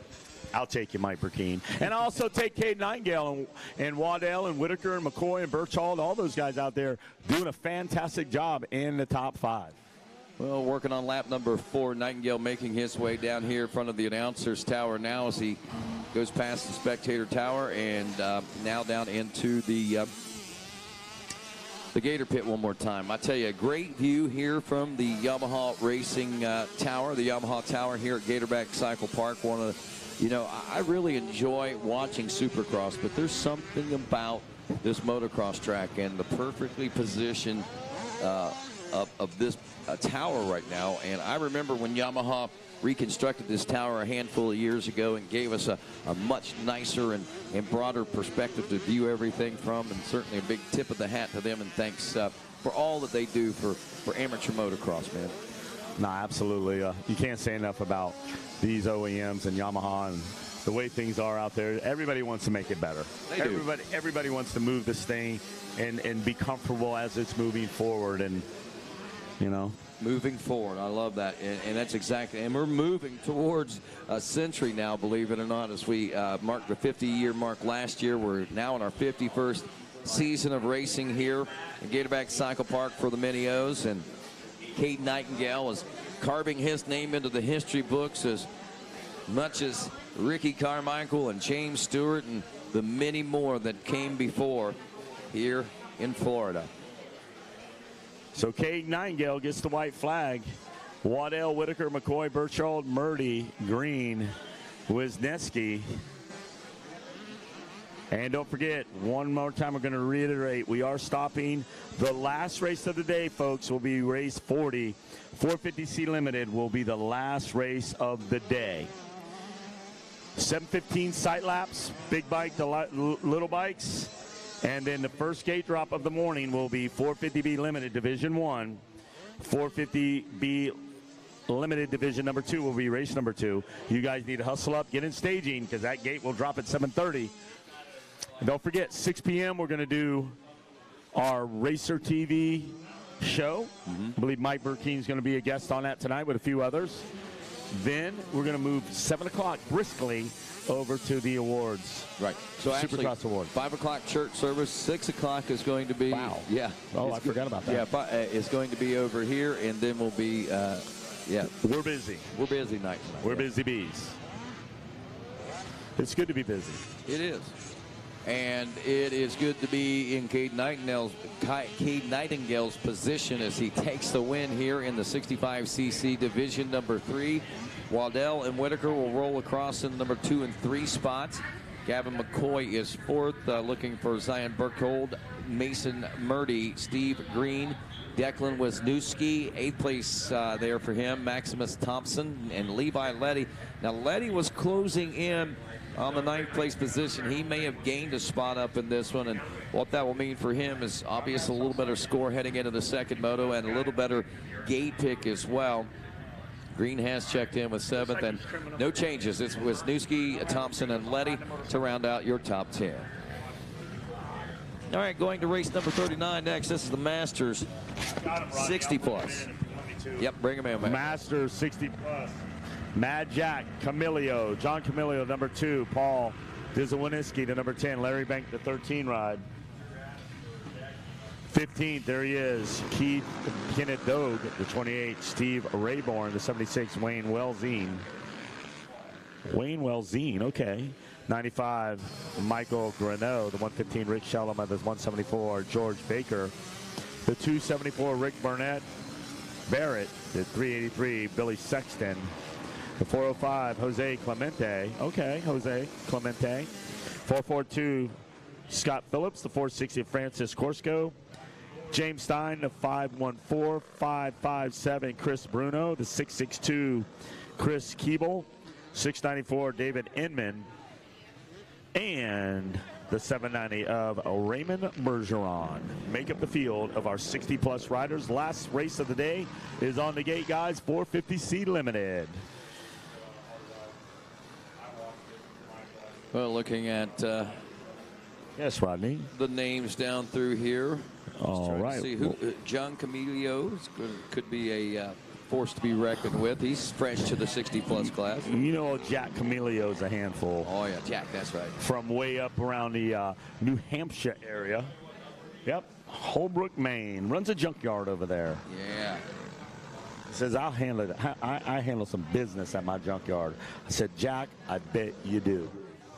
I'll take you, Mike Burkeen. And I also take Cade Nightingale and Waddell and Whitaker and McCoy and Birchall, all those guys out there doing a fantastic job in the top 5. Well, working on lap number 4, Nightingale making his way down here in front of the announcer's tower now as he goes past the spectator tower and now down into the Gator Pit one more time. I tell you, a great view here from the Yamaha Racing Tower, the Yamaha Tower here at Gatorback Cycle Park. I really enjoy watching Supercross, but there's something about this motocross track and the perfectly positioned of this tower right now. And I remember when Yamaha reconstructed this tower a handful of years ago and gave us a much nicer and broader perspective to view everything from, and certainly a big tip of the hat to them, and thanks for all that they do for amateur motocross, man. No, absolutely. You can't say enough about these OEMs and Yamaha and the way things are out there. Everybody wants to make it better. Everybody wants to move this thing and be comfortable as it's moving forward, and moving forward. I love that, and that's exactly, and we're moving towards a century now, believe it or not, as we marked the 50-year mark last year. We're now in our 51st season of racing here at Gatorback Cycle Park for the Mini O's, and Cade Nightingale is carving his name into the history books as much as Ricky Carmichael and James Stewart and the many more that came before here in Florida. So Cade Nightingale gets the white flag. Waddell, Whitaker, McCoy, Birchall, Murdy, Green, Wisniewski. And don't forget, one more time, we're going to reiterate, we are stopping. The last race of the day, folks, will be race 40. 450C Limited will be the last race of the day. 7:15 sight laps, big bike to little bikes. And then the first gate drop of the morning will be 450B Limited Division 1. 450B Limited Division number 2 will be race number 2. You guys need to hustle up, get in staging, because that gate will drop at 7:30. And don't forget, 6 p.m. we're going to do our Racer TV show. I believe Mike Burkeen is going to be a guest on that tonight with a few others. Then we're going to move 7 o'clock briskly over to the awards. Right. So actually, Supercross Awards. 5 o'clock church service. 6 o'clock is going to be. Wow. Yeah. Oh, I forgot about that. Yeah, it's going to be over here, and then we'll be. Yeah. We're busy. We're busy night tonight. We're busy bees. It's good to be busy. It is. And it is good to be in Cade Nightingale's position as he takes the win here in the 65cc division number 3. Waddell and Whitaker will roll across in number 2 and 3 spots. Gavin McCoy is 4th, looking for Zion Burkhold, Mason Murdy, Steve Green, Declan Wisniewski, 8th place there for him, Maximus Thompson, and Levi Letty. Now, Letty was closing in on the 9th place position. He may have gained a spot up in this one, and what that will mean for him is obviously a little better score heading into the second moto and a little better gate pick as well. Green has checked in with 7th, and no changes. It's Wisniewski, Thompson, and Letty to round out your top 10. All right, going to race number 39 next. This is the Masters 60 plus. Yep, bring him in, man. Masters 60 plus. Mad Jack, Camilio, John Camilio, number 2. Paul Dizawinski to number 10. Larry Bank, the 13 ride. 15th, there he is. Keith Kenneth Dogue, the 28. Steve Rayborn, the 76. Wayne Welzine. Okay. 95, Michael Greneau, the 115. Rick Shalom, the 174. George Baker, the 274. Rick Barrett, the 383. Billy Sexton. The 405, Jose Clemente. Okay, Jose Clemente. 442, Scott Phillips. The 460, Francis Corsico. James Stein, the 514. 557, Chris Bruno. The 662, Chris Keeble. 694, David Inman. And the 790 of Raymond Bergeron. Make up the field of our 60-plus riders. Last race of the day is on the gate, guys. 450C Limited. Well, looking at yes, Rodney, the names down through here. All right. See who John Camilio could be a force to be reckoned with. He's fresh to the 60-plus class. You know, Jack Camilio's a handful. Oh yeah, Jack, that's right. From way up around the New Hampshire area. Yep, Holbrook, Maine. Runs a junkyard over there. Yeah. Says, I'll handle it. I handle some business at my junkyard. I said, Jack, I bet you do.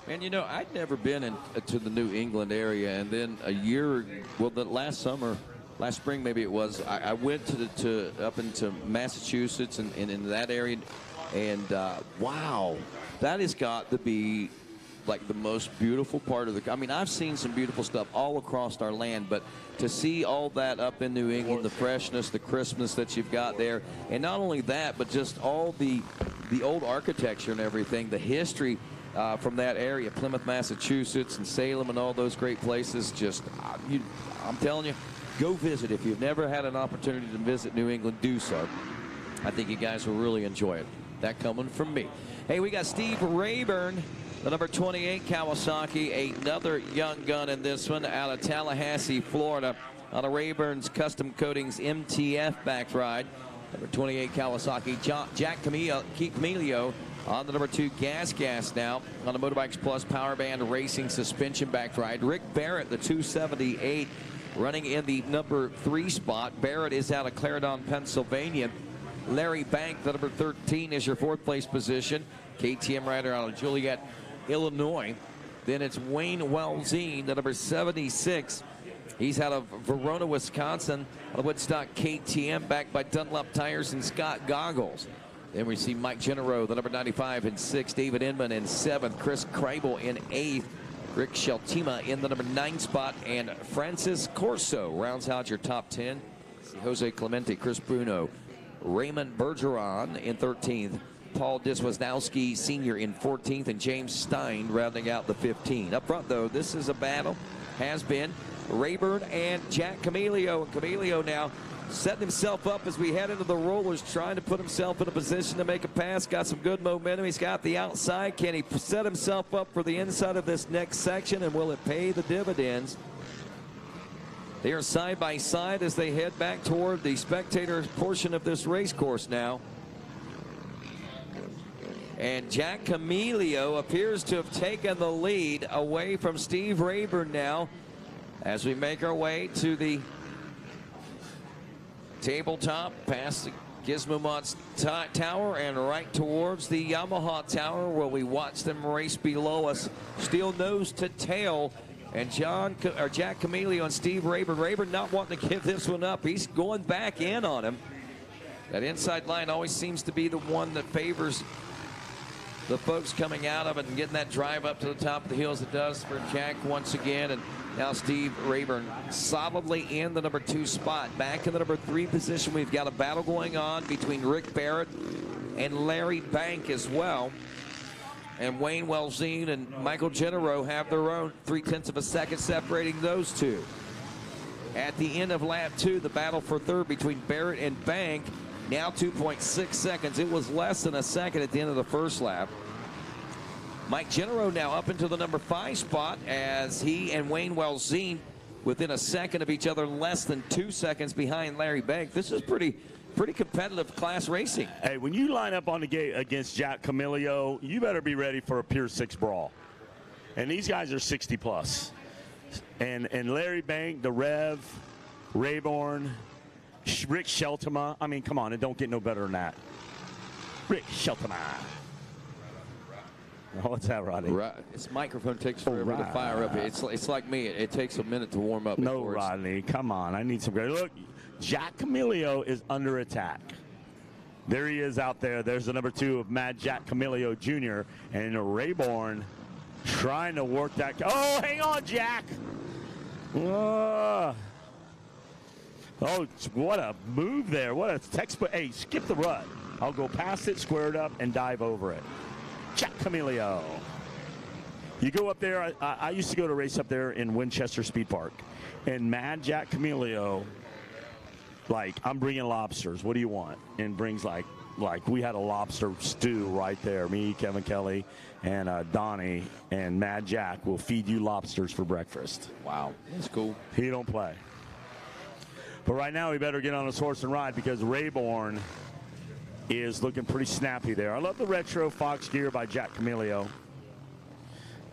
And you know, I'd never been to the New England area, and then last spring maybe it was, I went up into Massachusetts and in that area, and wow, that has got to be like the most beautiful part of I mean, I've seen some beautiful stuff all across our land, but to see all that up in New England, the freshness, the crispness that you've got there, and not only that, but just all the old architecture and everything, the history from that area, Plymouth, Massachusetts, and Salem, and all those great places. Just, I'm telling you, go visit. If you've never had an opportunity to visit New England, do so. I think you guys will really enjoy it. That coming from me. Hey, we got Steve Rayburn, the number 28 Kawasaki, another young gun in this one out of Tallahassee, Florida, on a Rayburn's Custom Coatings MTF back ride. Number 28 Kawasaki, Jack Camilio on the number 2 Gas now on the Motorbikes Plus Power Band Racing suspension back ride. Rick Barrett, the 278, running in the number 3 spot. Barrett is out of Clarendon, Pennsylvania. Larry Bank, the number 13, is your 4th place position. KTM rider out of Joliet, Illinois. Then it's Wayne Welzine, the number 76. He's out of Verona, Wisconsin, on the Woodstock KTM, backed by Dunlop Tires and Scott Goggles. Then we see Mike Genero, the number 95 in 6th, David Inman in 7th, Chris Kreibel in 8th, Rick Sheltima in the number 9 spot, and Francis Corso rounds out your top 10. Jose Clemente, Chris Bruno, Raymond Bergeron in 13th, Paul Diswasnowski Sr. in 14th, and James Stein rounding out the 15. Up front, though, this is a battle, has been Rayburn and Jack Camilio. And Camilio now setting himself up as we head into the rollers, trying to put himself in a position to make a pass. Got some good momentum. He's got the outside. Can he set himself up for the inside of this next section, and will it pay the dividends? They are side by side as they head back toward the spectator portion of this race course now. And Jack Camilio appears to have taken the lead away from Steve Rayburn now as we make our way to the tabletop, past the Gizmo Tower and right towards the Yamaha Tower, where we watch them race below us. Steel nose to tail And Jack Camilio and Steve Rayburn. Rayburn not wanting to give this one up. He's going back in on him. That inside line always seems to be the one that favors the folks coming out of it and getting that drive up to the top of the hills. It does for Jack once again. And now Steve Rayburn solidly in the number 2 spot. Back in the number 3 position, we've got a battle going on between Rick Barrett and Larry Bank as well. And Wayne Welzine and Michael Genero have their own 0.3 of a second separating those two. At the end of lap 2, the battle for third between Barrett and Bank, now 2.6 seconds. It was less than a second at the end of the first lap. Mike Genero now up into the number 5 spot as he and Wayne Welzine within a second of each other, less than 2 seconds behind Larry Bank. This is pretty competitive class racing. Hey, when you line up on the gate against Jack Camilio, you better be ready for a pure 6 brawl. And these guys are 60 plus. And Larry Bank, the Rev, Rayborn, Rick Sheltema. I mean, come on, it don't get no better than that. Rick Sheltema. Oh, what's that, Rodney? Right. This microphone takes forever to fire up. It's like me. It takes a minute to warm up. No, Rodney, come on. I need some great. Look, Jack Camilio is under attack. There he is out there. There's the number 2 of Mad Jack Camilio Jr. and Rayborn trying to work that. Oh, hang on, Jack. Oh, what a move there. What a textbook. Hey, skip the rut. I'll go past it, square it up, and dive over it. Jack Camilio. You go up there. I used to go to race up there in Winchester Speed Park. And Mad Jack Camilio, like, I'm bringing lobsters. What do you want? And brings, like we had a lobster stew right there. Me, Kevin Kelly, and Donnie, and Mad Jack will feed you lobsters for breakfast. Wow, that's cool. He don't play. But right now, we better get on his horse and ride because Rayborn is looking pretty snappy there. I love the retro Fox gear by Jack Camilio.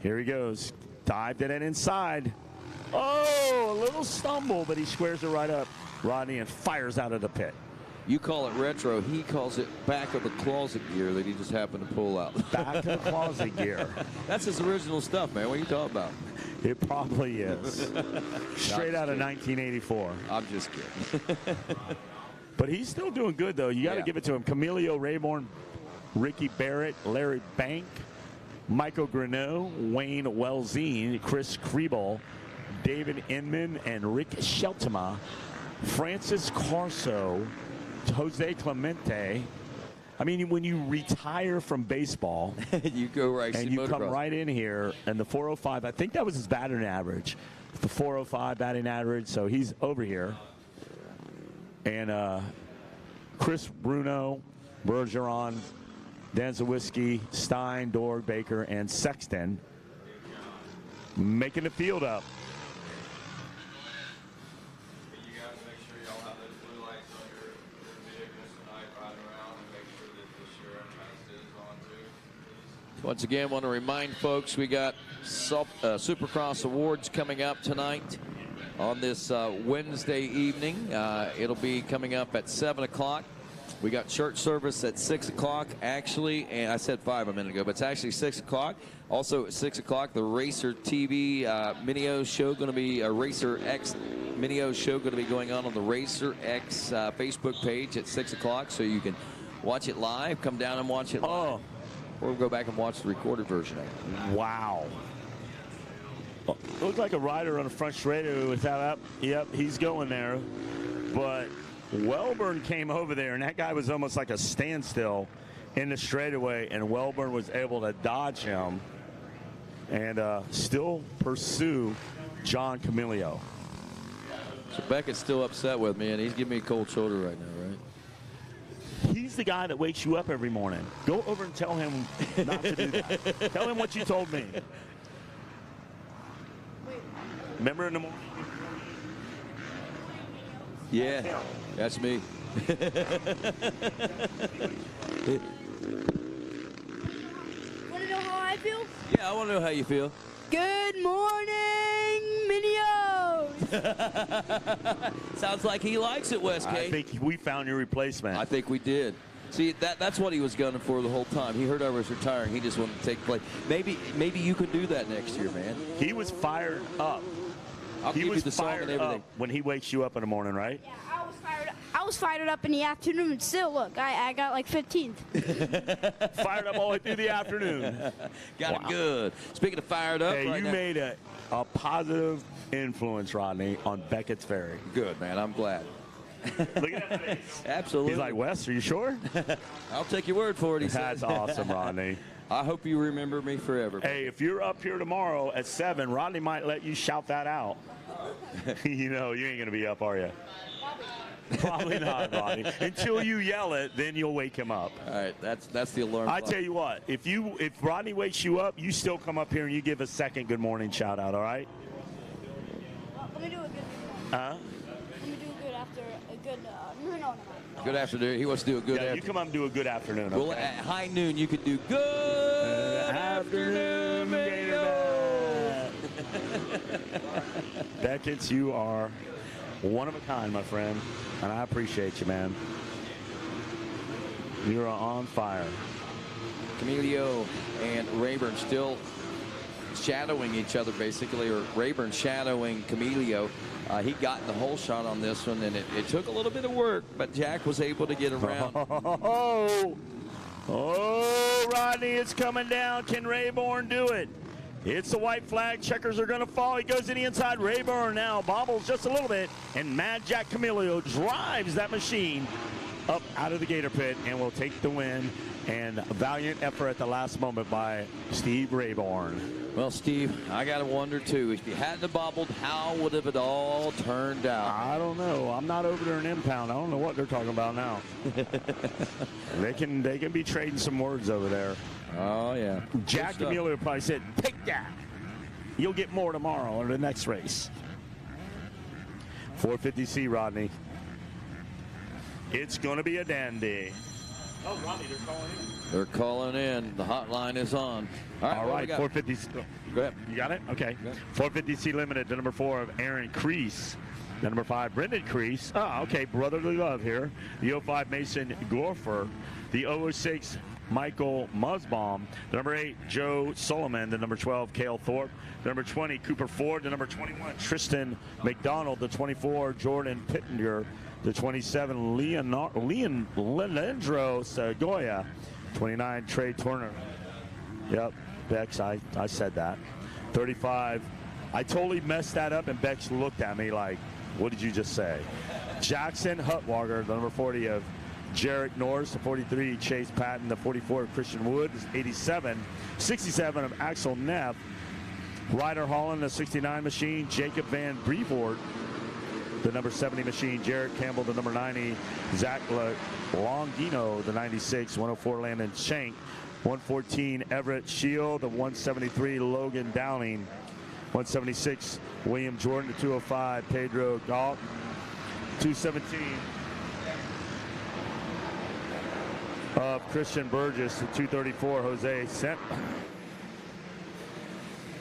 Here he goes. Dived it in inside. Oh, a little stumble, but he squares it right up, Rodney, and fires out of the pit. You call it retro. He calls it back of the closet gear that he just happened to pull out. Back of the closet gear. That's his original stuff, man. What are you talking about? It probably is. Straight out of 1984. I'm just kidding. But he's still doing good, though. You got to give it to him. Camilio, Rayborn, Ricky Barrett, Larry Bank, Michael Greneau, Wayne Welzine, Chris Kriebel, David Inman, and Rick Sheltema, Francis Carso, Jose Clemente. I mean, when you retire from baseball, you go right and you come right in here, and the 405, I think that was his batting average. The 405 batting average, so he's over here. And Chris Bruno, Bergeron, Danzawski, Stein, Dorg, Baker, and Sexton making the field up. You guys make sure y'all have those blue lights on your vehicles tonight riding around and make sure that the sheriff has his on too. Once again, want to remind folks we got Supercross Awards coming up tonight on this Wednesday evening. It'll be coming up at 7 o'clock. We got church service at 6 o'clock, actually, and I said 5 a minute ago, but it's actually 6 o'clock. Also at 6 o'clock, the Racer TV Minio show going to be Racer X Minio show going to be going on the Racer X Facebook page at 6 o'clock, so you can watch it live. Come down and watch it live. Or go back and watch the recorded version of it. Wow. Looked like a rider on the front straightaway without up. Yep, he's going there. But Welburn came over there, and that guy was almost like a standstill in the straightaway, and Welburn was able to dodge him and still pursue John Camilio. So Beckett's still upset with me, and he's giving me a cold shoulder right now, right? He's the guy that wakes you up every morning. Go over and tell him not to do that. Tell him what you told me. Remember in the morning? Yeah, that's me. Want to know how I feel? Yeah, I want to know how you feel. Good morning, Minios! Sounds like he likes it, Westgate. I think we found your replacement. I think we did. See, that's what he was gunning for the whole time. He heard I was retiring. He just wanted to take play. Maybe you could do that next year, man. He was fired up. I'll give you the song and everything. Up when he wakes you up in the morning, right? Yeah, I was fired up in the afternoon. Still, look, I got like 15th. Fired up all the way through the afternoon. Got it good. Speaking of fired up, hey, right you now, made a positive influence, Rodney, on Beckett's Ferry. Good, man. I'm glad. Look at that face. Absolutely. He's like, Wes, are you sure? I'll take your word for it, he That's said. awesome, Rodney. I hope you remember me forever. Hey, if you're up here tomorrow at 7, Rodney might let you shout that out. You know, you ain't going to be up, are you? Probably not, Rodney. Until you yell it, then you'll wake him up. All right, that's the alarm I clock. tell you what, if Rodney wakes you up, you still come up here and you give a second good morning shout out, all right? Let me do a good Huh? Let me do a good after a good no. Good afternoon. He wants to do a good Yeah, you come up and do a good afternoon. Okay? Well, at high noon, you could do good afternoon, Gator. Beckett's, you are one of a kind, my friend, and I appreciate you, man. You're on fire. Camilio and Rayburn still shadowing each other, basically, or Rayburn shadowing Camilio. He got the whole shot on this one, and it took a little bit of work, but Jack was able to get around. Oh, Rodney, it's coming down. Can Rayburn do it? It's the white flag. Checkers are going to fall. He goes to the inside. Rayburn now bobbles just a little bit, and Mad Jack Camilio drives that machine up out of the Gator pit and will take the win. And a valiant effort at the last moment by Steve Rayburn. Well, Steve, I got to wonder, too, if you hadn't have bobbled, how would have it all turned out? I don't know. I'm not over there in impound. I don't know what they're talking about now. They can be trading some words over there. Oh, yeah. Jack Camilio probably said, take that. You'll get more tomorrow or the next race. 450C, Rodney. It's going to be a dandy. Oh, Rodney, they're calling in. They're calling in. The hotline is on. All right, 450. Go ahead. You got it? Okay. 450C Limited, the number 4 of Aaron Crease. The number 5, Brendan Crease. Okay, brotherly love here. The 05, Mason Gorfer. The 006, Michael Musbaum. The number 8, Joe Solomon. The number 12, Cale Thorpe. The number 20, Cooper Ford. The number 21, Tristan McDonald. The 24, Jordan Pittenger. The 27, Leandro Segoya. 29, Trey Turner. Yep, Bex, I said that. 35, I totally messed that up, and Bex looked at me like, what did you just say? Jackson Hutwager, the number 40 of Jarek Norris. The 43, Chase Patton. The 44, Christian Wood. 87, 67 of Axel Neff. Ryder Holland, the 69 machine. Jacob Van Brevoort. The number 70 machine, Jared Campbell. The number 90, Zach Longino. The 96, 104, Landon Shank. 114, Everett Shield. The 173, Logan Downing. 176, William Jordan. The 205, Pedro Galt. 217 of Christian Burgess. The 234, Jose Sent.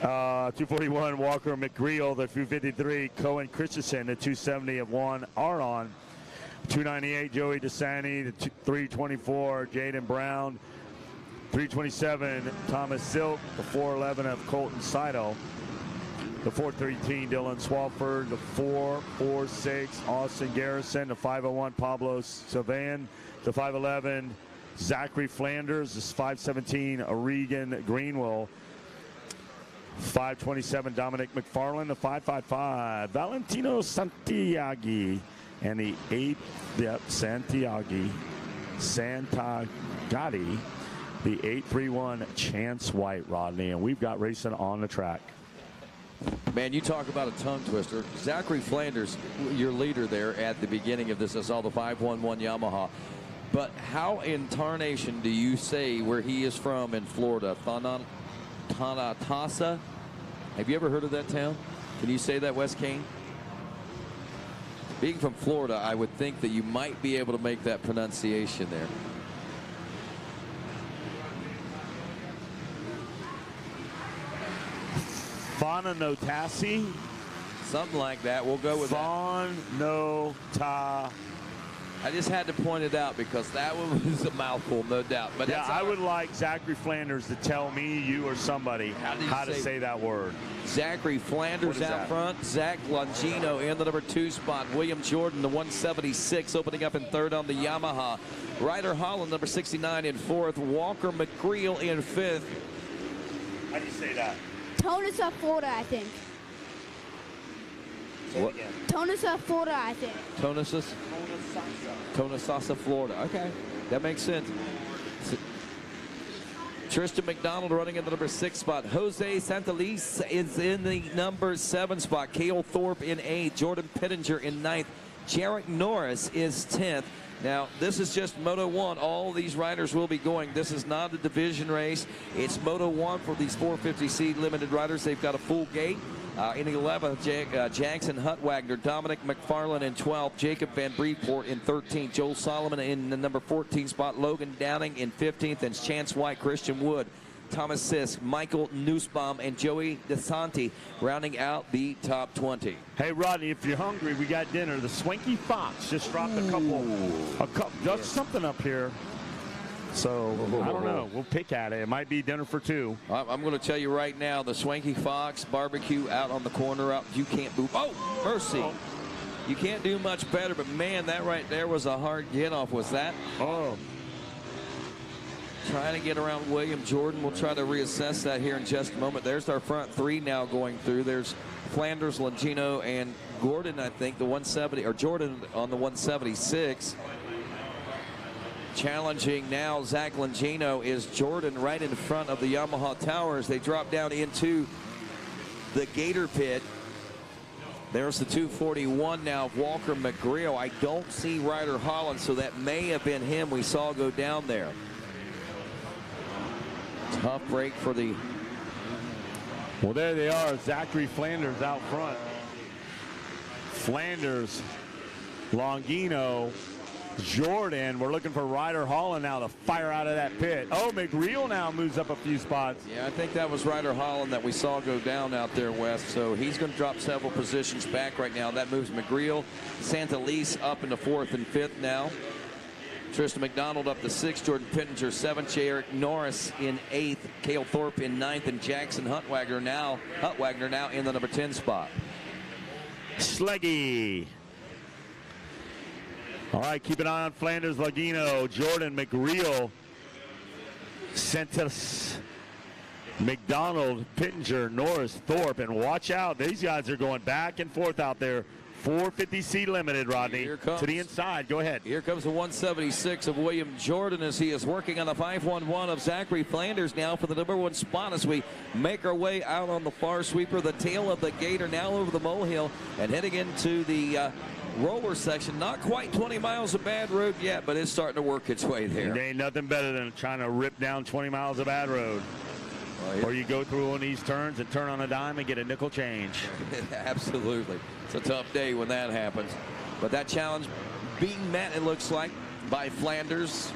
241, Walker McGreal. The 253, Cohen Christensen. The 270 of Juan Aron. 298, Joey DeSanti. The 324, Jaden Brown. 327, Thomas Silk. The 411 of Colton Seidel. The 413, Dylan Swafford. The 446, Austin Garrison. The 501, Pablo Sylvan. The 511, Zachary Flanders. The 517, Regan Greenwell. 527, Dominic McFarland. The 555, Valentino Santiaghi. And the 8, Santagati. The 831, Chance White, Rodney. And we've got racing on the track. Man, you talk about a tongue twister. Zachary Flanders, your leader there at the beginning of this. I saw the 511 Yamaha. But how in tarnation do you say where he is from in Florida? Tanatasa? Have you ever heard of that town? Can you say that, Wes Kane? Being from Florida, I would think that you might be able to make that pronunciation there. Fononotasi? Something like that. We'll go with Fonotasi. I just had to point it out because that one was a mouthful, no doubt. But yeah, I would like Zachary Flanders to tell me, you, or somebody how to say that word. Zachary Flanders out front. Zach Longino in the number 2 spot. William Jordan, the 176, opening up in third on the Yamaha. Ryder Holland, number 69, in fourth. Walker McGreal in fifth. How do you say that? Tonus of Florida, I think. What? Tonus of Florida, I think. Tonasasa, Florida. Okay, that makes sense. Tristan McDonald running in the number 6 spot. Jose Santeliz is in the number 7 spot. Cale Thorpe in 8th. Jordan Pittenger in 9th. Jarek Norris is 10th. Now, this is just Moto 1. All these riders will be going. This is not a division race. It's Moto 1 for these 450C limited riders. They've got a full gate. In 11th, Jackson Hutwagner, Dominic McFarlane in 12th, Jacob Van Breeport in 13th, Joel Solomon in the number 14 spot, Logan Downing in 15th, and Chance White, Christian Wood, Thomas Sisk, Michael Nussbaum, and Joey DeSanti rounding out the top 20. Hey, Rodney, if you're hungry, we got dinner. The Swanky Fox just dropped a couple, just something up here. So, I don't know. We'll pick at it. It might be dinner for 2. I'm going to tell you right now, the Swanky Fox barbecue out on the corner. You can't move. Oh, mercy. You can't do much better, but, man, that right there was a hard get-off. Was that? Oh. Trying to get around William Jordan. We'll try to reassess that here in just a moment. There's our front 3 now going through. There's Flanders, Longino, and Gordon, I think, the 170, or Jordan on the 176. Challenging now, Zach Longino is Jordan right in front of the Yamaha Tower as they drop down into the Gator Pit. There's the 241 now of Walker McGreal. I don't see Ryder Holland, so that may have been him we saw go down there. Tough break for the... Well, there they are. Zachary Flanders out front. Flanders, Longino, Jordan. We're looking for Ryder Holland now to fire out of that pit. Oh, McGreal now moves up a few spots. Yeah, I think that was Ryder Holland that we saw go down out there, West. So he's going to drop several positions back right now. That moves McGreal. Santeliz up into 4th and 5th now. Tristan McDonald up to 6th. Jordan Pittenger 7th. Jarek Norris in 8th. Cale Thorpe in 9th. And Jackson Hutwagner now in the number 10 spot. Sleggy. All right, keep an eye on Flanders, Longino, Jordan, McGreal, Santos, McDonald, Pittenger, Norris, Thorpe, and watch out. These guys are going back and forth out there. 450C limited, Rodney. To the inside. Go ahead. Here comes the 176 of William Jordan as he is working on the 511 of Zachary Flanders now for the number 1 spot as we make our way out on the far sweeper. The tail of the Gator now over the molehill and heading into the roller section. Not quite 20 miles of bad road yet, but it's starting to work its way there. There ain't nothing better than trying to rip down 20 miles of bad road. Or you go through one of these turns and turn on a dime and get a nickel change. Absolutely. It's a tough day when that happens. But that challenge being met, it looks like, by Flanders.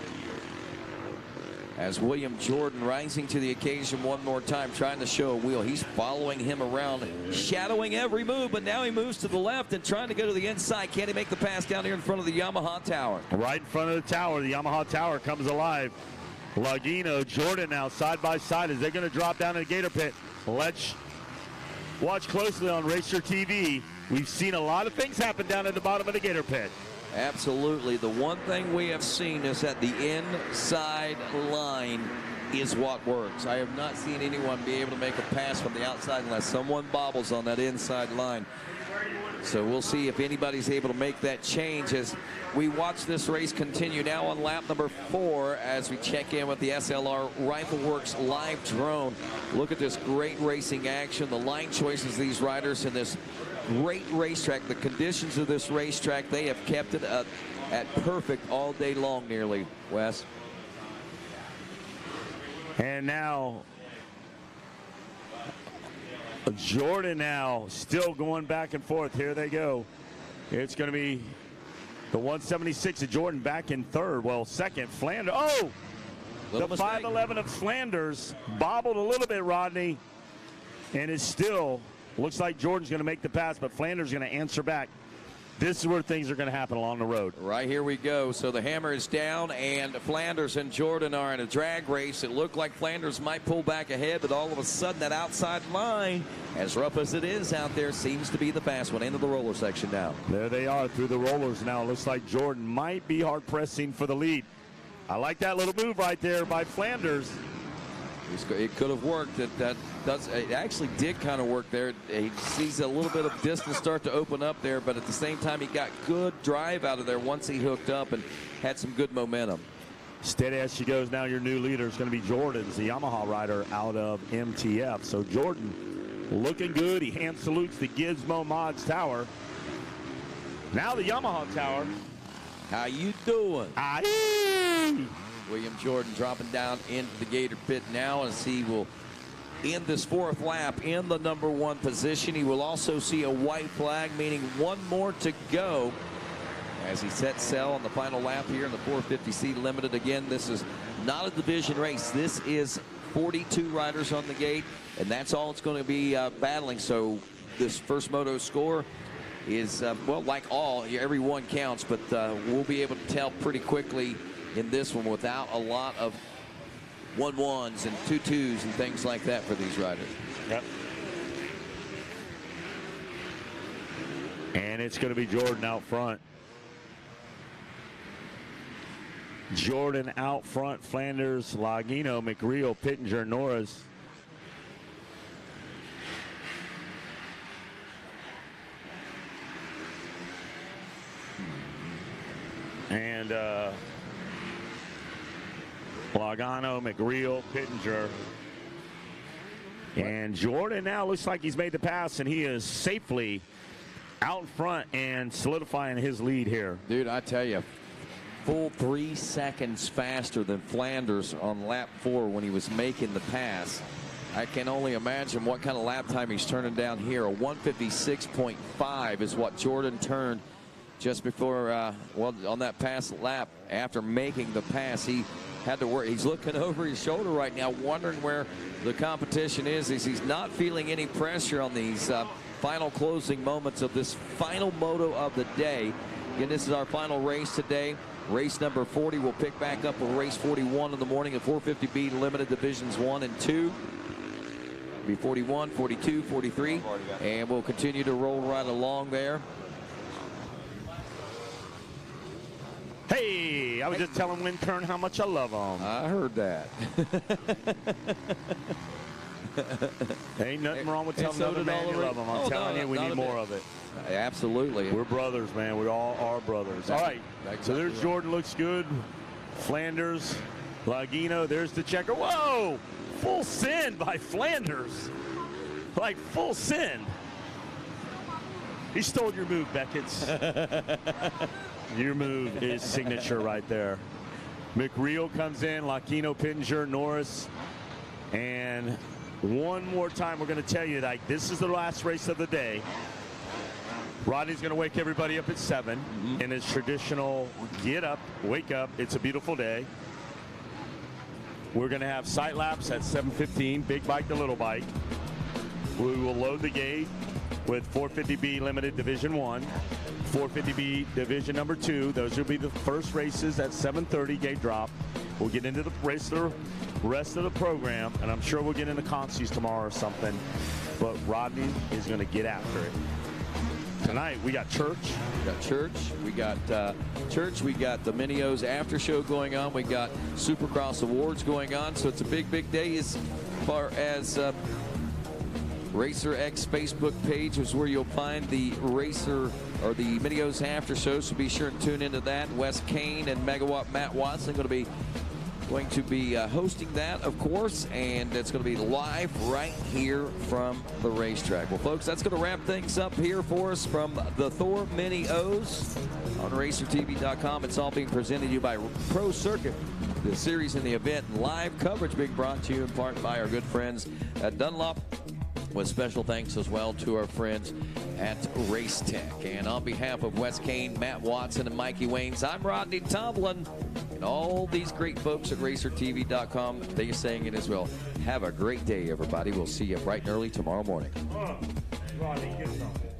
As William Jordan rising to the occasion one more time, trying to show a wheel. He's following him around, shadowing every move, but now he moves to the left and trying to go to the inside. Can he make the pass down here in front of the Yamaha Tower? Right in front of the tower. The Yamaha Tower comes alive. Longino, Jordan now side by side as they're going to drop down in the Gator Pit. Let's watch closely on Racer TV. We've seen a lot of things happen down at the bottom of the Gator Pit. Absolutely. The one thing we have seen is that the inside line is what works. I have not seen anyone be able to make a pass from the outside unless someone bobbles on that inside line. So we'll see if anybody's able to make that change as we watch this race continue now on lap number 4 as we check in with the SLR Rifleworks live drone. Look at this great racing action, the line choices of these riders in this great racetrack. The conditions of this racetrack, they have kept it at perfect all day long nearly, Wes. And now Jordan now still going back and forth. Here they go. It's going to be the 176 of Jordan back in 3rd. Well, 2nd, Flanders. Oh! The 511 of Flanders bobbled a little bit, Rodney. And it still looks like Jordan's going to make the pass, but Flanders is going to answer back. This is where things are going to happen along the road. Right, here we go. So the hammer is down, and Flanders and Jordan are in a drag race. It looked like Flanders might pull back ahead, but all of a sudden that outside line, as rough as it is out there, seems to be the fast one. Into the roller section now. There they are through the rollers now. Looks like Jordan might be hard pressing for the lead. I like that little move right there by Flanders. It could have worked. It actually did kind of work there. He sees a little bit of distance start to open up there, but at the same time, he got good drive out of there once he hooked up and had some good momentum. Steady as she goes now. Your new leader is going to be Jordan's the Yamaha rider out of MTF. So Jordan looking good. He hand salutes the Gizmo Mods Tower. Now the Yamaha Tower. How you doing? Aye. William Jordan dropping down into the Gator pit now as he will end this fourth lap in the number 1 position. He will also see a white flag, meaning one more to go as he sets sail on the final lap here in the 450C Limited. Again, this is not a division race. This is 42 riders on the gate, and that's all it's going to be battling. So this first moto score is, well, like all, every one counts, but we'll be able to tell pretty quickly in this one without a lot of 1-1s and 2-2s and things like that for these riders. Yep. And it's going to be Jordan out front. Jordan out front, Flanders, Lagino, McReal, Pittenger, Norris. And Logano, McReal, Pittenger. And Jordan now looks like he's made the pass, and he is safely out front and solidifying his lead here. Dude, I tell you, full 3 seconds faster than Flanders on lap 4 when he was making the pass. I can only imagine what kind of lap time he's turning down here. A 156.5 is what Jordan turned just before, well, on that past lap after making the pass. He had to work. He's looking over his shoulder right now, wondering where the competition is. He's not feeling any pressure on these final closing moments of this final moto of the day. Again, this is our final race today. Race number 40 will pick back up with race 41 in the morning at 450B Limited Divisions 1 and 2. Be 41, 42, 43, and we'll continue to roll right along there. Hey, I was just telling Winkern how much I love him. I heard that. Ain't nothing wrong with telling another man you love him. I'm telling you, we need more of it. Absolutely. We're brothers, man. We all are brothers. All right. So there's Jordan, looks good. Flanders, Lagino, there's the checker. Whoa! Full send by Flanders. Like full send. He stole your move, Beckett. Your move is signature right there. McReal comes in, Lagino, Pittenger, Norris. And one more time, we're going to tell you, like, this is the last race of the day. Rodney's going to wake everybody up at 7 in his traditional get up, wake up, it's a beautiful day. We're going to have sight laps at 7:15, big bike to little bike. We will load the gate with 450B Limited Division 1, 450B Division number 2. Those will be the first races at 7:30 gate drop. We'll get into the rest of the program, and I'm sure we'll get into consies tomorrow or something. But Rodney is going to get after it. Tonight we got church. We got church. We got the Minios after show going on. We got Supercross Awards going on. So it's a big, big day as far as Racer X Facebook page is where you'll find the Racer or the Minios after show. So be sure and tune into that. Wes Kane and Megawatt Matt Watson going to be hosting that, of course, and it's going to be live right here from the racetrack. Well, folks, that's going to wrap things up here for us from the Thor Mini O's on RacerTV.com. It's all being presented to you by Pro Circuit. The series and the event and live coverage being brought to you in part by our good friends at Dunlop, with special thanks as well to our friends at Race Tech. And on behalf of Wes Kane, Matt Watson, and Mikey Waynes, I'm Rodney Tomlin. And all these great folks at RacerTV.com, they're saying it as well. Have a great day, everybody. We'll see you bright and early tomorrow morning. Rodney, get something.